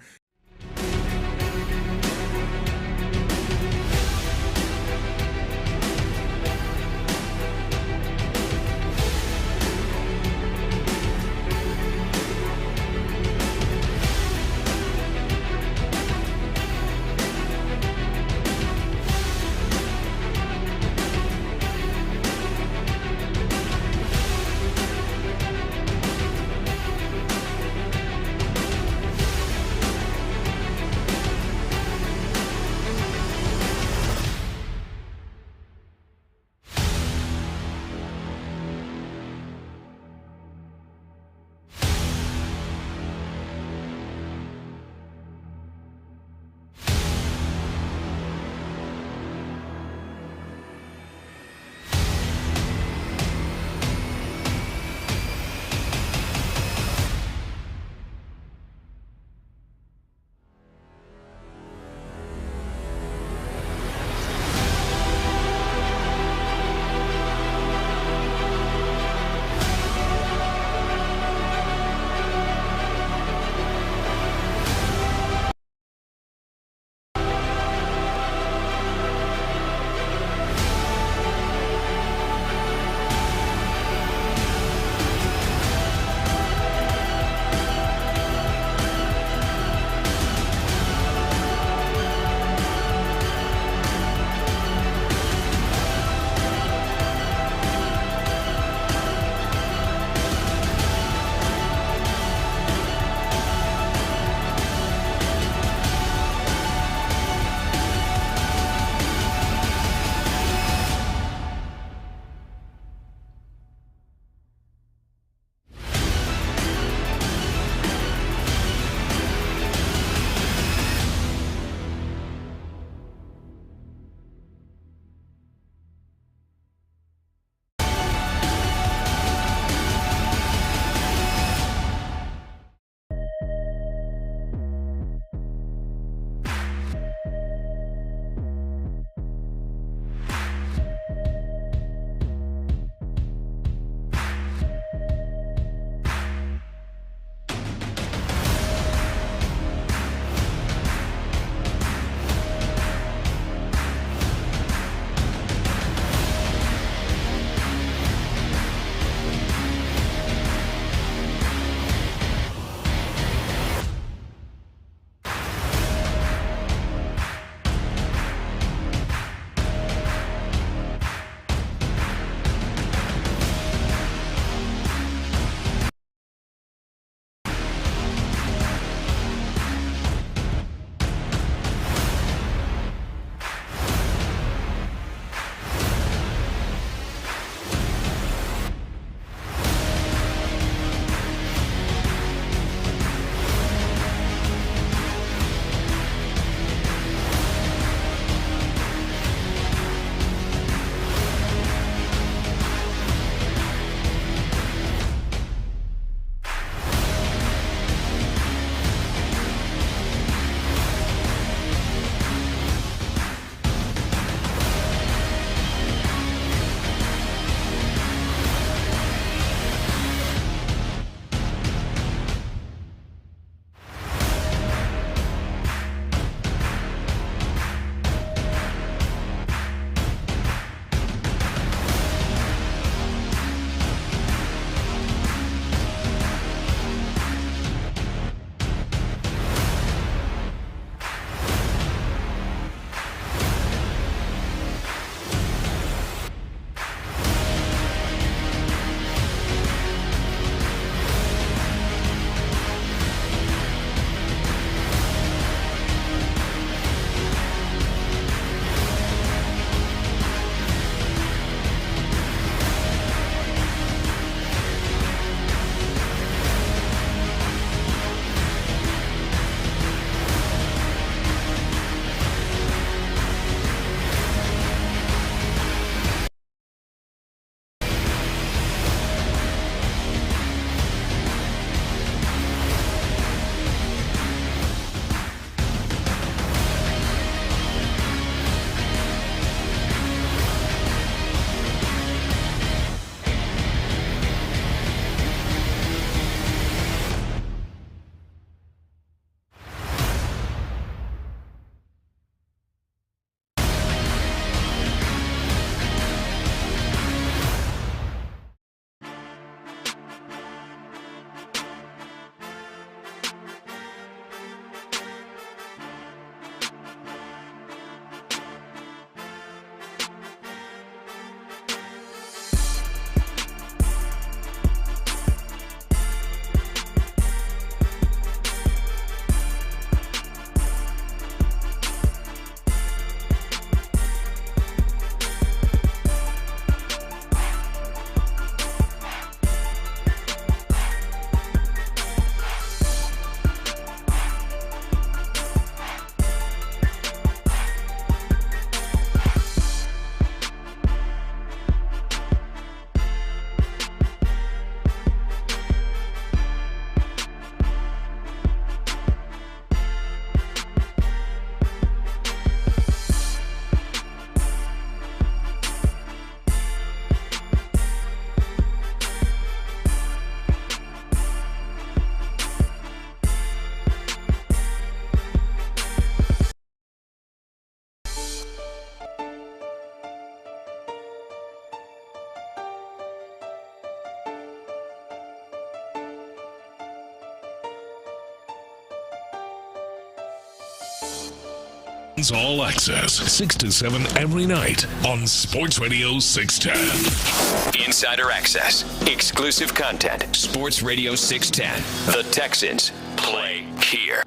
All Access, 6 to 7 every night on Sports Radio 610. Insider access, exclusive content. Sports Radio 610. The Texans play here.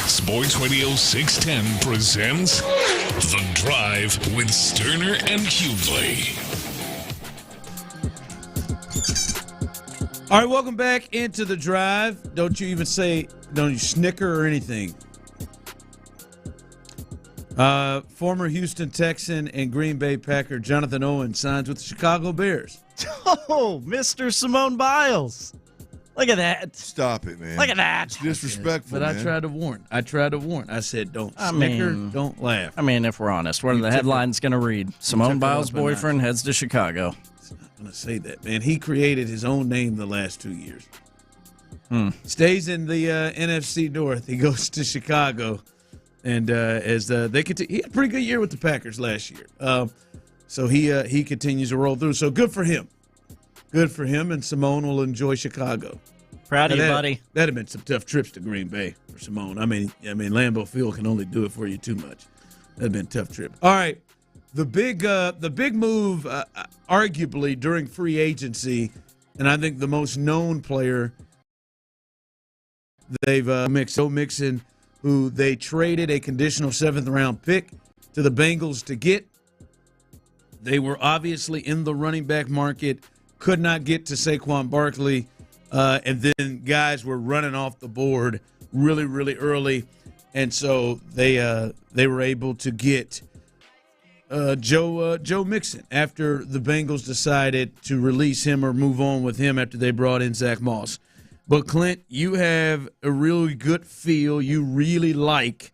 Sports Radio 610 presents The Drive with Stoerner and Hughley. All right, welcome back into The Drive. Don't you snicker or anything. Former Houston Texan and Green Bay Packer Jonathan Owens signs with the Chicago Bears. Oh, Mr. Simone Biles. Look at that. Stop it, man. Look at that. It's disrespectful, But man. I tried to warn. I said, don't snicker, don't laugh. I mean, if we're honest, what are the headlines going to read? Simone Biles' boyfriend heads to Chicago. I'm going to say that, man. He created his own name the last 2 years. Stays in the NFC North. He goes to Chicago. And as they continue, he had a pretty good year with the Packers last year. So he continues to roll through. So good for him. Good for him, and Simone will enjoy Chicago. Proud of you, buddy. That'd have been some tough trips to Green Bay for Simone. I mean, Lambeau Field can only do it for you too much. That'd been a tough trip. All right, the big move, arguably during free agency, and I think the most known player they've Mixon, who they traded a conditional 7th-round pick to the Bengals to get. They were obviously in the running back market, could not get to Saquon Barkley, and then guys were running off the board really, really early. And so they were able to get Joe Mixon after the Bengals decided to release him or move on with him after they brought in Zach Moss. But, Clint, you have a really good feel. You really like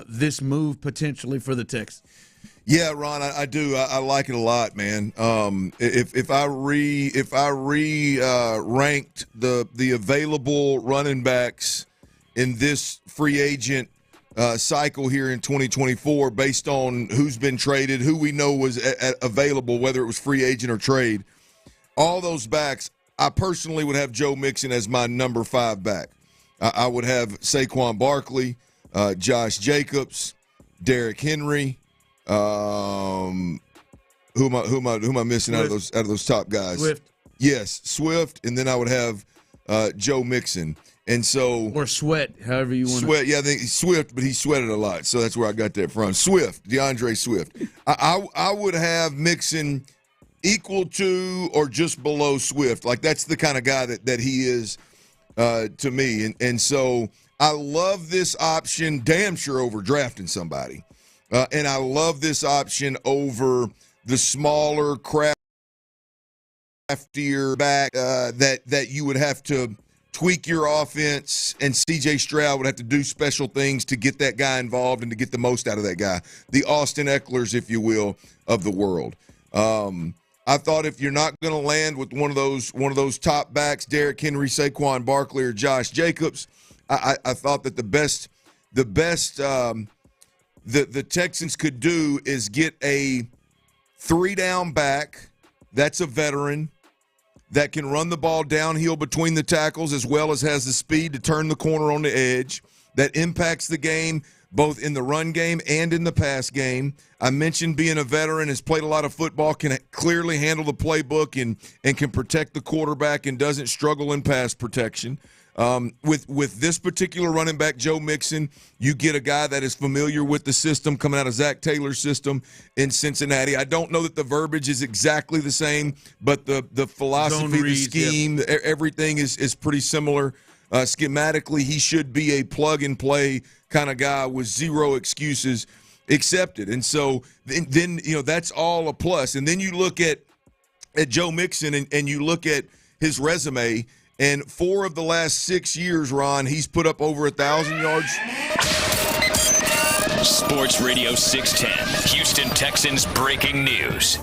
this move potentially for the Texans. Yeah, Ron, I do. I like it a lot, man. If I ranked the available running backs in this free agent cycle here in 2024 based on who's been traded, who we know was available, whether it was free agent or trade, all those backs, I personally would have Joe Mixon as my number 5 back. I would have Saquon Barkley, Josh Jacobs, Derrick Henry. Who am I missing out of those top guys? Swift. Yes, Swift, and then I would have Joe Mixon. And so or Sweat, however you want. Sweat, yeah, I think Swift, but he sweated a lot, so that's where I got that from. Swift, DeAndre Swift. I would have Mixon equal to or just below Swift. Like, that's the kind of guy that he is to me. And so I love this option, damn sure over drafting somebody. And I love this option over the smaller, craftier back that you would have to tweak your offense, and C.J. Stroud would have to do special things to get that guy involved and to get the most out of that guy. The Austin Ecklers, if you will, of the world. I thought if you're not going to land with one of those top backs, Derrick Henry, Saquon Barkley, or Josh Jacobs, I thought that the best the Texans could do is get a 3-down back that's a veteran that can run the ball downhill between the tackles as well as has the speed to turn the corner on the edge, that impacts the game both in the run game and in the pass game. I mentioned being a veteran, has played a lot of football, can clearly handle the playbook and can protect the quarterback and doesn't struggle in pass protection. With this particular running back, Joe Mixon, you get a guy that is familiar with the system coming out of Zach Taylor's system in Cincinnati. I don't know that the verbiage is exactly the same, but the philosophy, the scheme, everything is pretty similar. Schematically, he should be a plug-and-play kind of guy with zero excuses accepted. And so then that's all a plus. And then you look at Joe Mixon and you look at his resume, and 4 of the last 6 years, Ron, he's put up over 1,000 yards. Sports Radio 610, Houston Texans breaking news.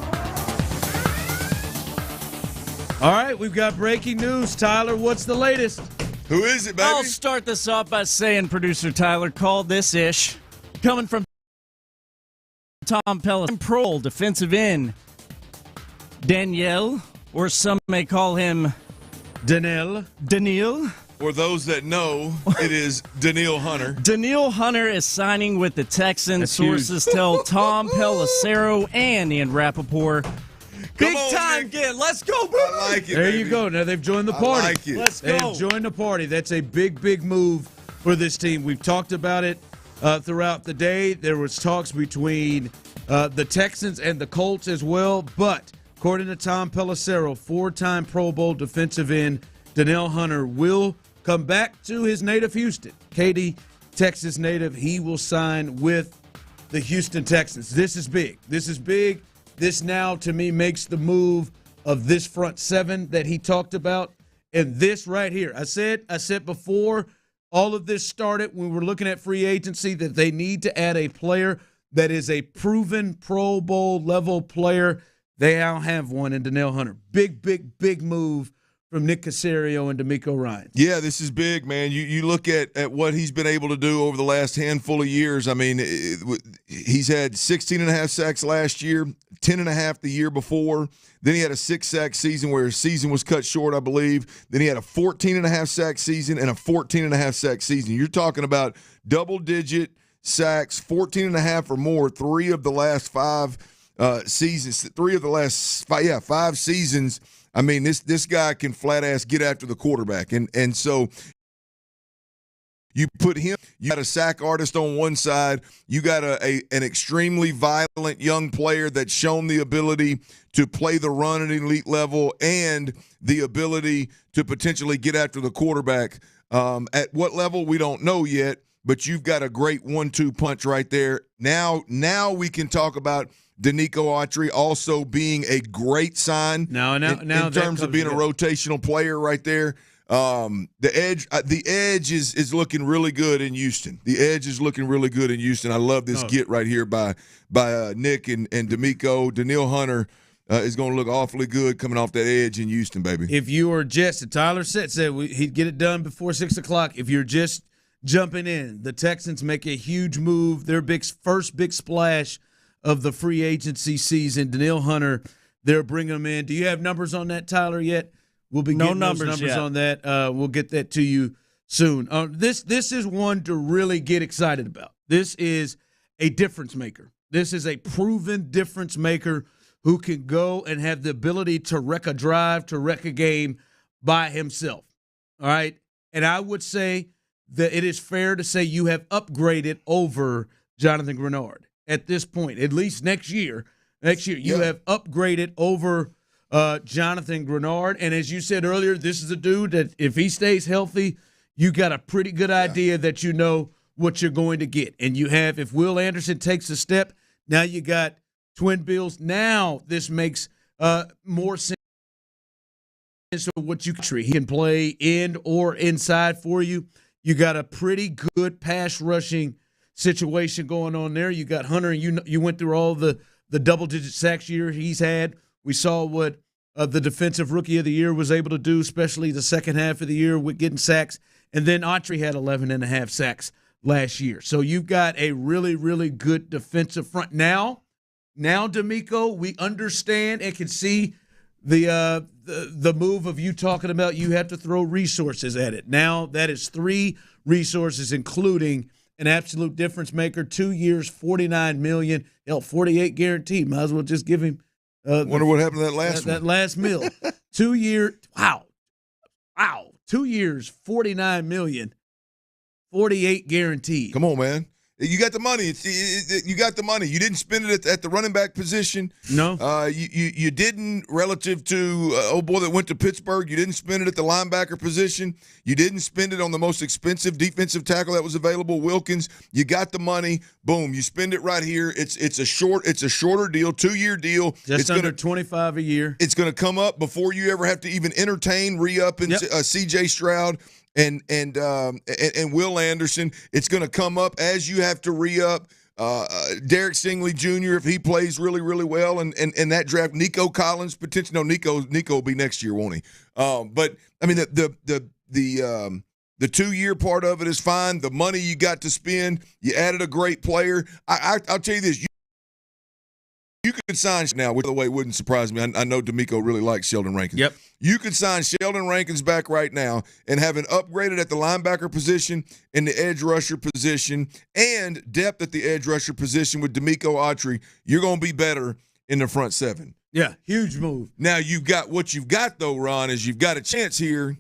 All right, we've got breaking news. Tyler, what's the latest? Who is it, baby? I'll start this off by saying producer Tyler called this ish. Coming from Tom Pellis, Prole, defensive end Danielle, or some may call him Daniel, For those that know, it is Danielle Hunter. Danielle Hunter is signing with the Texans. That's Sources huge. tell Tom Pelissero and Ian Rappaport. Big time again. Let's go, baby. I like it, There baby. you go. Now they've joined the party. I like it. Let's They've go. joined the party. That's a big, big move for this team. We've talked about it throughout the day. There was talks between the Texans and the Colts as well. But according to Tom Pelissero, 4-time Pro Bowl defensive end Danielle Hunter will come back to his native Houston. Katy, Texas native. He will sign with the Houston Texans. This is big. This is big. This now, to me, makes the move of this front seven that he talked about. And this right here, I said before all of this started, when we were looking at free agency, that they need to add a player that is a proven Pro Bowl level player. They now have one in Danielle Hunter. Big, big, big move from Nick Caserio and D'Amico Ryans. Yeah, this is big, man. You look at what he's been able to do over the last handful of years. I mean, he's had 16.5 sacks last year, 10.5 the year before. Then he had a 6-sack season where his season was cut short, I believe. Then he had a 14.5 sack season and a 14.5 sack season. You're talking about double-digit sacks, 14.5 or more, 3 of the last 5 seasons. 3 of the last 5 seasons. I mean, this guy can flat-ass get after the quarterback. And so you put him, you got a sack artist on one side, you got an extremely violent young player that's shown the ability to play the run at elite level and the ability to potentially get after the quarterback. At what level, we don't know yet, but you've got a great 1-2 punch right there. Now we can talk about Danico Autry also being a great sign in terms of being a rotational player right there. The edge is looking really good in Houston. The edge is looking really good in Houston. I love this get right here by Nick and D'Amico. Danielle Hunter is going to look awfully good coming off that edge in Houston, baby. If you are just, Tyler said he'd get it done before 6 o'clock. If you're just jumping in, the Texans make a huge move. Their first big splash of the free agency season. Danielle Hunter, they're bringing him in. Do you have numbers on that, Tyler, yet? We'll be getting those numbers yet on that. We'll get that to you soon. This is one to really get excited about. This is a difference maker. This is a proven difference maker who can go and have the ability to wreck a drive, to wreck a game by himself. All right? And I would say that it is fair to say you have upgraded over Jonathan Grenard. At this point, at least next year, you have upgraded over Jonathan Grenard. And as you said earlier, this is a dude that if he stays healthy, you got a pretty good idea that you know what you're going to get. And you have, if Will Anderson takes a step, now you got twin bills. Now this makes more sense of what you can. He can play in or inside for you. You got a pretty good pass rushing situation going on there. You got Hunter, and you went through all the double-digit sacks year he's had. We saw what the defensive rookie of the year was able to do, especially the second half of the year with getting sacks. And then Autry had 11.5 sacks last year. So you've got a really, really good defensive front. Now, D'Amico, we understand and can see the move of you talking about you have to throw resources at it. Now that is 3 resources, including an absolute difference maker. 2 years, $49 million, $48 guaranteed. Might as well just give him. Wonder what happened to that last one. That last meal. 2 year. Wow. 2 years, $49 million, $48 guaranteed. Come on, man. You got the money. You got the money. You didn't spend it at the running back position. No. You didn't relative to old boy that went to Pittsburgh. You didn't spend it at the linebacker position. You didn't spend it on the most expensive defensive tackle that was available, Wilkins. You got the money. Boom. You spend it right here. It's a shorter deal, 2-year deal. Just under $25 a year. It's going to come up before you ever have to even entertain re-upping C.J. Stroud and Will Anderson. It's going to come up as you have to re-up Derek Stingley Jr. if he plays really, really well, and that draft. Nico Collins potentially. No, Nico will be next year, won't he? But I mean the 2-year part of it is fine. The money you got to spend, you added a great player. I'll tell you this. You could sign now, which, by the way, wouldn't surprise me. I know D'Amico really likes Sheldon Rankins. Yep. You could sign Sheldon Rankins back right now and have an upgraded at the linebacker position, in the edge rusher position, and depth at the edge rusher position with D'Amico Autry. You're going to be better in the front seven. Yeah, huge move. Now, you've got what you've got, though, Ron, is you've got a chance here,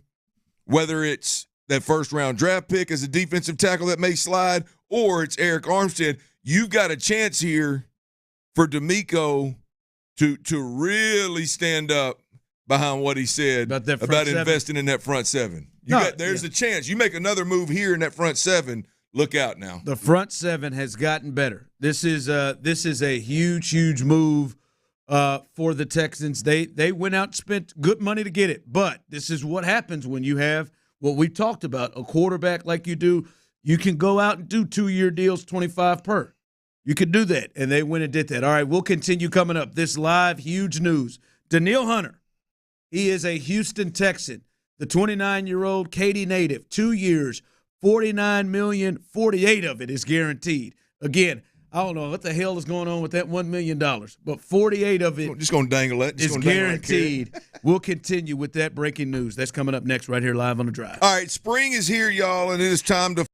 whether it's that first-round draft pick as a defensive tackle that may slide, or it's Eric Armstead. You've got a chance here for D'Amico to really stand up behind what he said about investing in that front seven. There's a chance. You make another move here in that front seven, look out now. The front seven has gotten better. This is a huge move for the Texans. They went out and spent good money to get it, but this is what happens when you have what we talked about, a quarterback like you do. You can go out and do 2-year deals, 25 per. You could do that, and they went and did that. All right, we'll continue coming up. This live, huge news. Danielle Hunter, he is a Houston Texan, the 29-year-old Katy native, 2 years, $49 million, 48 of it is guaranteed. Again, I don't know what the hell is going on with that $1 million, but 48 of it just going to dangle it. Is guaranteed. We'll continue with that breaking news. That's coming up next right here live on The Drive. All right, spring is here, y'all, and it is time to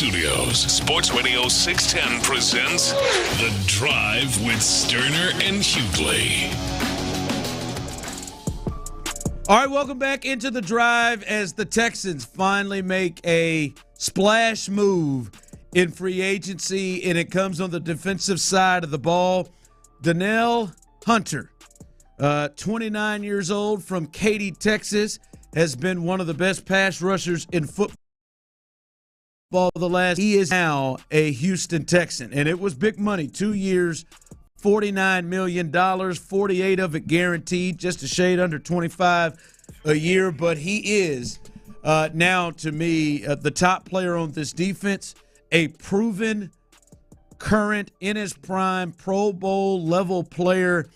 studios, Sports Radio 610 presents The Drive with Stoerner and Hughley. All right, welcome back into The Drive as the Texans finally make a splash move in free agency, and it comes on the defensive side of the ball. Danielle Hunter, 29 years old, from Katy, Texas, has been one of the best pass rushers in football He is now a Houston Texan, and it was big money. 2 years, $49 million, 48 of it guaranteed, just a shade under 25 a year. But he is now, to me, the top player on this defense, a proven, current, in his prime, Pro Bowl level player,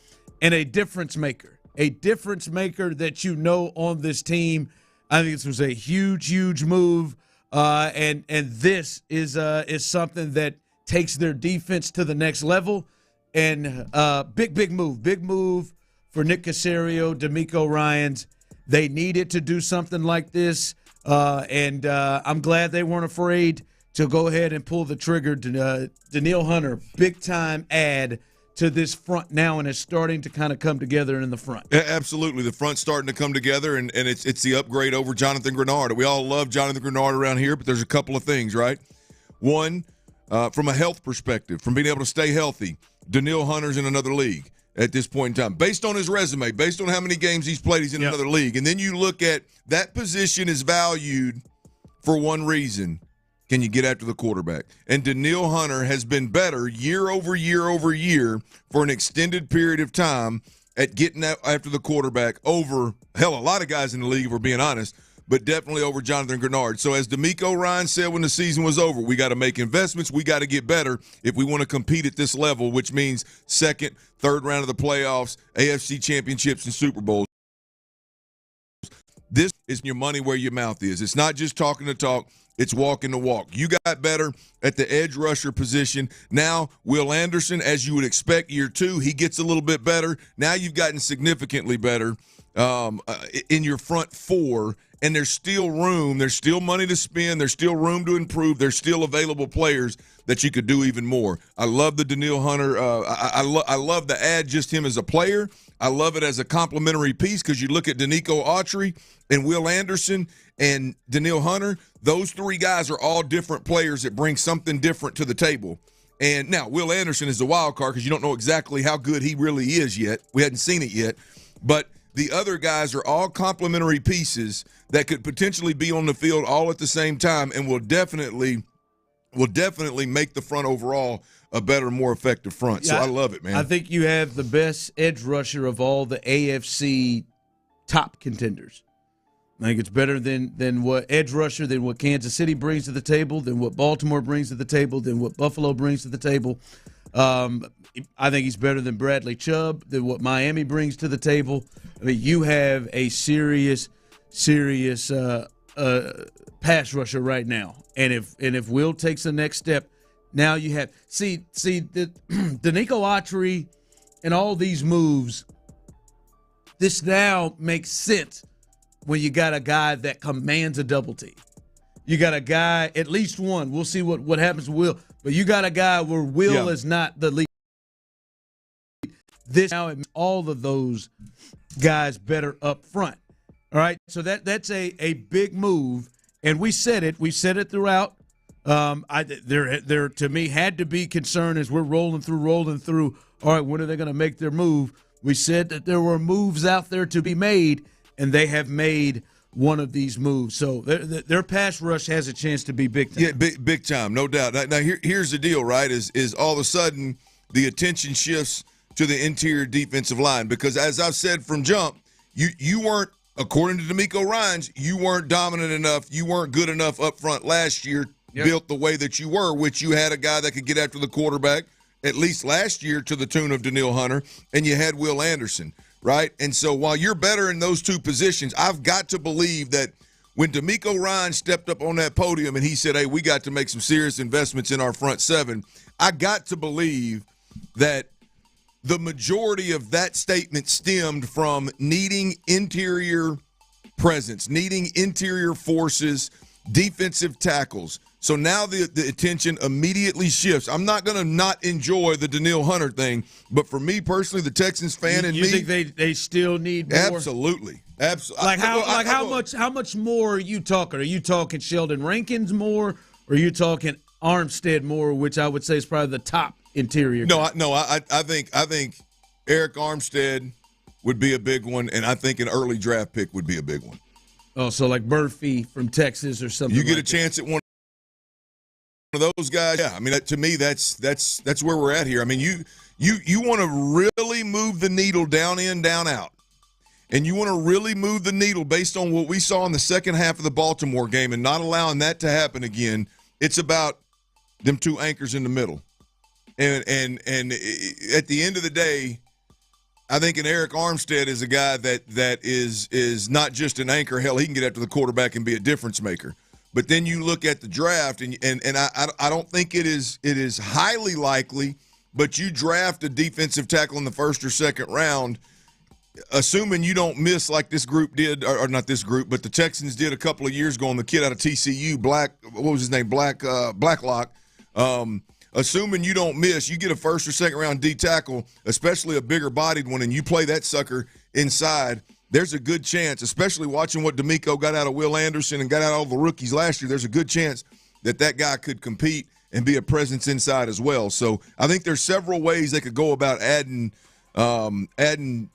and a difference maker. A difference maker that you know on this team. I think this was a huge, huge move, and this is something that takes their defense to the next level. And big move for Nick Caserio, D'Amico Ryans. They needed to do something like this, and I'm glad they weren't afraid to go ahead and pull the trigger. Danielle Hunter, big-time add to this front now, and it's starting to kind of come together in the front. Yeah, absolutely. The front's starting to come together, and it's the upgrade over Jonathan Grenard. We all love Jonathan Grenard around here, but there's a couple of things, right? One, from a health perspective, from being able to stay healthy, Danielle Hunter's in another league at this point in time. Based on his resume, based on how many games he's played, he's in another league. And then you look at that position is valued for one reason. Can you get after the quarterback? And Danielle Hunter has been better year over year over year for an extended period of time at getting after the quarterback over, hell, a lot of guys in the league, if we're being honest, but definitely over Jonathan Grenard. So as D'Amico Ryans said when the season was over, we got to make investments. We got to get better if we want to compete at this level, which means second, third round of the playoffs, AFC championships, and Super Bowls. This is your money where your mouth is. It's not just talking the talk. It's walking the walk. You got better at the edge rusher position. Now, Will Anderson, as you would expect, year two, he gets a little bit better. Now you've gotten significantly better in your front four, and there's still room. There's still money to spend. There's still room to improve. There's still available players that you could do even more. I love the Danielle Hunter. I love the add, just him as a player. I love it as a complimentary piece because you look at Danico Autry and Will Anderson and Danielle Hunter, those three guys are all different players that bring something different to the table. And now Will Anderson is the wild card because you don't know exactly how good he really is yet. We hadn't seen it yet. But the other guys are all complementary pieces that could potentially be on the field all at the same time and will definitely make the front overall a better, more effective front. So I love it, man. I think you have the best edge rusher of all the AFC top contenders. I think it's better than what edge rusher, than what Kansas City brings to the table, than what Baltimore brings to the table, than what Buffalo brings to the table. I think he's better than Bradley Chubb, than what Miami brings to the table. I mean, you have a serious pass rusher right now. And if Will takes the next step, now you have the Danico Autry and all these moves. This now makes sense when you got a guy that commands a double team. You got a guy, at least one. We'll see what happens with Will, but you got a guy where Will is not the lead. This now makes all of those guys better up front. All right, so that's a big move, and we said it. We said it throughout. There to me had to be concern as we're rolling through. All right, when are they going to make their move? We said that there were moves out there to be made, and they have made one of these moves. So their pass rush has a chance to be big time. Yeah, big time, no doubt. Now here's the deal, right? Is all of a sudden the attention shifts to the interior defensive line, because as I've said from jump, you weren't, according to D'Amico Ryans, you weren't dominant enough. You weren't good enough up front last year, built the way that you were, which you had a guy that could get after the quarterback, at least last year, to the tune of Danielle Hunter, and you had Will Anderson, right? And so while you're better in those two positions, I've got to believe that when D'Amico Ryans stepped up on that podium and he said, hey, we got to make some serious investments in our front seven, I got to believe that the majority of that statement stemmed from needing interior presence, needing interior forces, defensive tackles, So now the attention immediately shifts. I'm not going to not enjoy the Danielle Hunter thing, but for me personally, the Texans fan you think they still need more? Absolutely. Like how much more are you talking? Are you talking Sheldon Rankins more, or are you talking Armstead more, which I would say is probably the top interior guy? I think Eric Armstead would be a big one, and I think an early draft pick would be a big one. Oh, so like Murphy from Texas or something. You get a chance at one of those guys. Yeah, I mean, to me, that's where we're at here. I mean, you want to really move the needle down in, down out. And you want to really move the needle based on what we saw in the second half of the Baltimore game and not allowing that to happen again. It's about them two anchors in the middle. And at the end of the day, I think an Eric Armstead is a guy that is not just an anchor. Hell, he can get after the quarterback and be a difference maker. But then you look at the draft, and I don't think it is highly likely, but you draft a defensive tackle in the first or second round, assuming you don't miss like this group did, or not this group, but the Texans did a couple of years ago on the kid out of TCU, Blacklock. Assuming you don't miss, you get a first or second round D tackle, especially a bigger bodied one, and you play that sucker inside, there's a good chance, especially watching what D'Amico got out of Will Anderson and got out of all the rookies last year, there's a good chance that guy could compete and be a presence inside as well. So I think there's several ways they could go about adding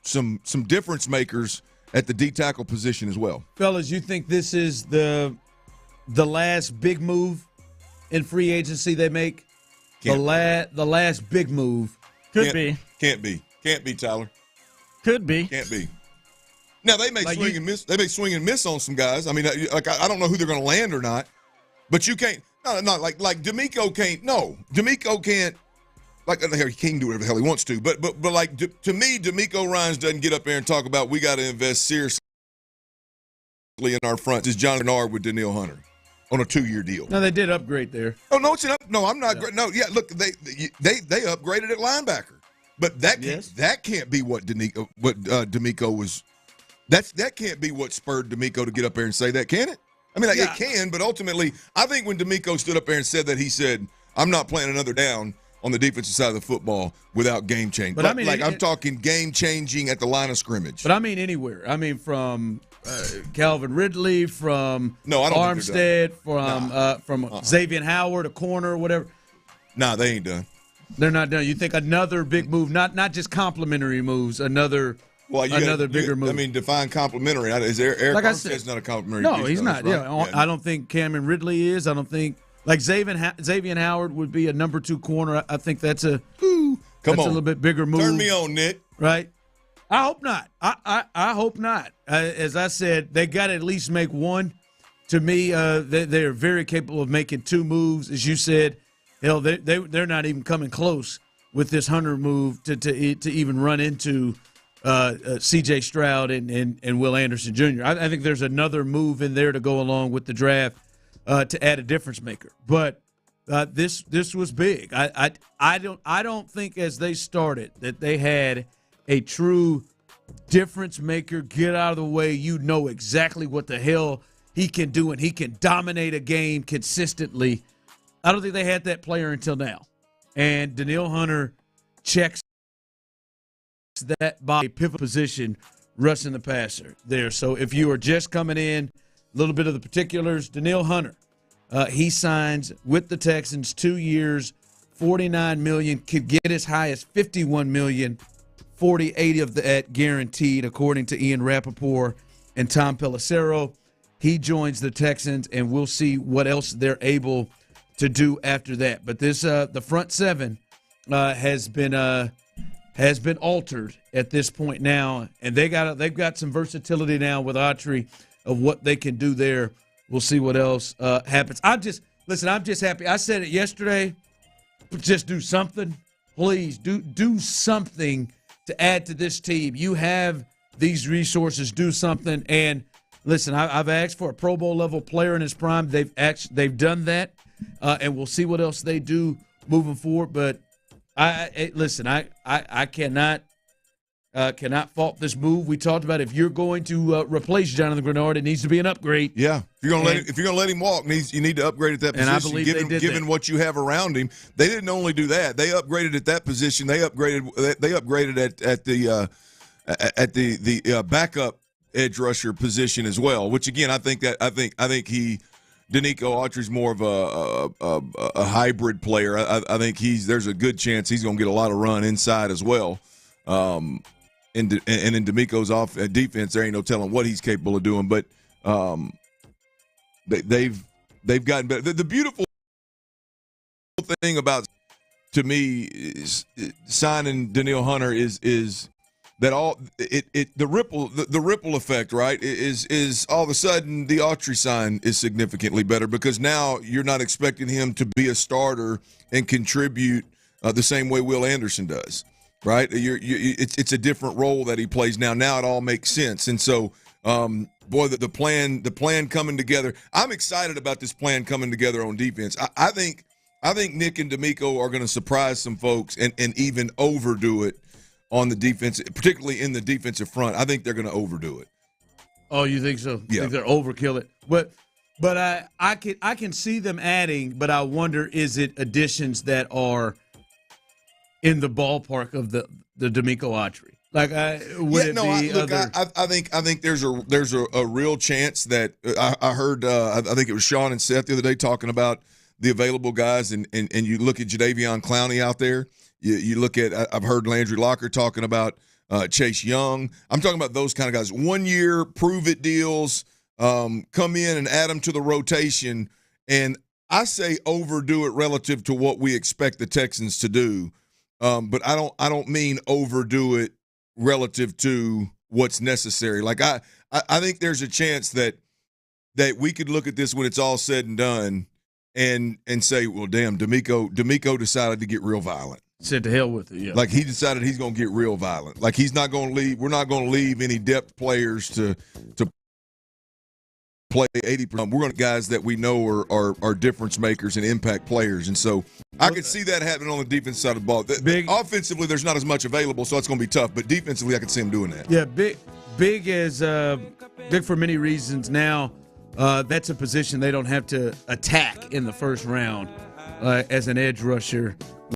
some difference makers at the D tackle position as well. Fellas, you think this is the last big move in free agency they make? The last big move. Can't be, Tyler. Could be. Can't be. Now they may swing and miss. They may swing and miss on some guys. I mean, like I don't know who they're going to land or not, but you can't. No, like D'Amico can't. No, D'Amico can't. Like he can do whatever the hell he wants to, but like to me, D'Amico Ryans doesn't get up there and talk about we got to invest seriously in our front. Is John Bernard with Danielle Hunter on a 2-year deal? No, they did upgrade there. Oh no, it's no. I'm not. No, yeah. Look, they upgraded at linebacker, but that can't be what D'Amico was. That can't be what spurred D'Amico to get up there and say that, can it? I mean, it can, but ultimately, I think when D'Amico stood up there and said that, he said, "I'm not playing another down on the defensive side of the football without game changing." But I'm talking game changing at the line of scrimmage. But I mean anywhere. I mean from Calvin Ridley, from Armstead, from Xavier Howard, a corner, whatever. Nah, they ain't done. They're not done. You think another big move, not just complimentary moves, another bigger move. I mean, define complimentary. Is Eric Armstead's not a complimentary? No, he's not. Right? Yeah, I don't think Cameron Ridley is. I don't think. Like Xavier Howard would be a number 2 corner. I think that's a little bit bigger move. Turn me on, Nick. Right? I hope not. I hope not. As I said, they got to at least make one. To me, they're very capable of making 2 moves. As you said, hell, they're not even coming close with this Hunter move to even run into C.J. Stroud and Will Anderson Jr. I think there's another move in there to go along with the draft. To add a difference maker, but this was big. I don't think as they started that they had a true difference maker. Get out of the way. You know exactly what the hell he can do, and he can dominate a game consistently. I don't think they had that player until now, and Danielle Hunter checks that by pivot position, rushing the passer there. So if you are just coming in. A little bit of the particulars. Danielle Hunter, he signs with the Texans 2 years, $49 million, could get as high as $51 million, 48 of that guaranteed, according to Ian Rappaport and Tom Pelissero. He joins the Texans, and we'll see what else they're able to do after that. But this, the front seven has been altered at this point now, and they've got some versatility now with Autry of what they can do there. We'll see what else happens. I'm just happy. I said it yesterday. Just do something. Please do something to add to this team. You have these resources. Do something. And listen, I've asked for a Pro Bowl level player in his prime. They've done that, and we'll see what else they do moving forward. But I cannot Cannot fault this move. We talked about if you're going to replace Jonathan Grenard, it needs to be an upgrade. Yeah, if you're going to let him walk, you need to upgrade at that position. And I believe given what you have around him, they didn't only do that; they upgraded at that position. They upgraded at the backup edge rusher position as well. Which again, I think Danico Autry's more of a hybrid player. I think there's a good chance he's going to get a lot of run inside as well. And in D'Amico's defense, there ain't no telling what he's capable of doing. But they've gotten better. The beautiful thing about, to me, is signing Danielle Hunter is that the ripple effect, right? Is all of a sudden the Autry sign is significantly better because now you're not expecting him to be a starter and contribute the same way Will Anderson does. Right, it's a different role that he plays now. Now it all makes sense, and so, the plan coming together. I'm excited about this plan coming together on defense. I think Nick and D'Amico are going to surprise some folks and even overdo it on the defense, particularly in the defensive front. I think they're going to overdo it. Oh, you think so? Yeah, think they're overkill it. But I can see them adding, but I wonder, is it additions that are in the ballpark of the D'Amico Autry? Like, I think there's a real chance that I heard. I think it was Sean and Seth the other day talking about the available guys, and you look at Jadeveon Clowney out there. You look at, I've heard Landry Locker talking about Chase Young. I'm talking about those kind of guys. 1 year prove it deals. Come in and add them to the rotation, and I say overdo it relative to what we expect the Texans to do. But I don't mean overdo it relative to what's necessary. Like I think there's a chance that we could look at this when it's all said and done and say, well, damn, D'Amico decided to get real violent. Said to hell with it, yeah. Like he decided he's going to get real violent. Like he's not going to leave. We're not going to leave any depth players to play 80%. We're going to guys that we know are difference makers and impact players. And so I could see that happening on the defense side of the ball. Offensively, there's not as much available, so it's going to be tough. But defensively, I could see him doing that. Yeah, big for many reasons. Now, that's a position they don't have to attack in the first round as an edge rusher.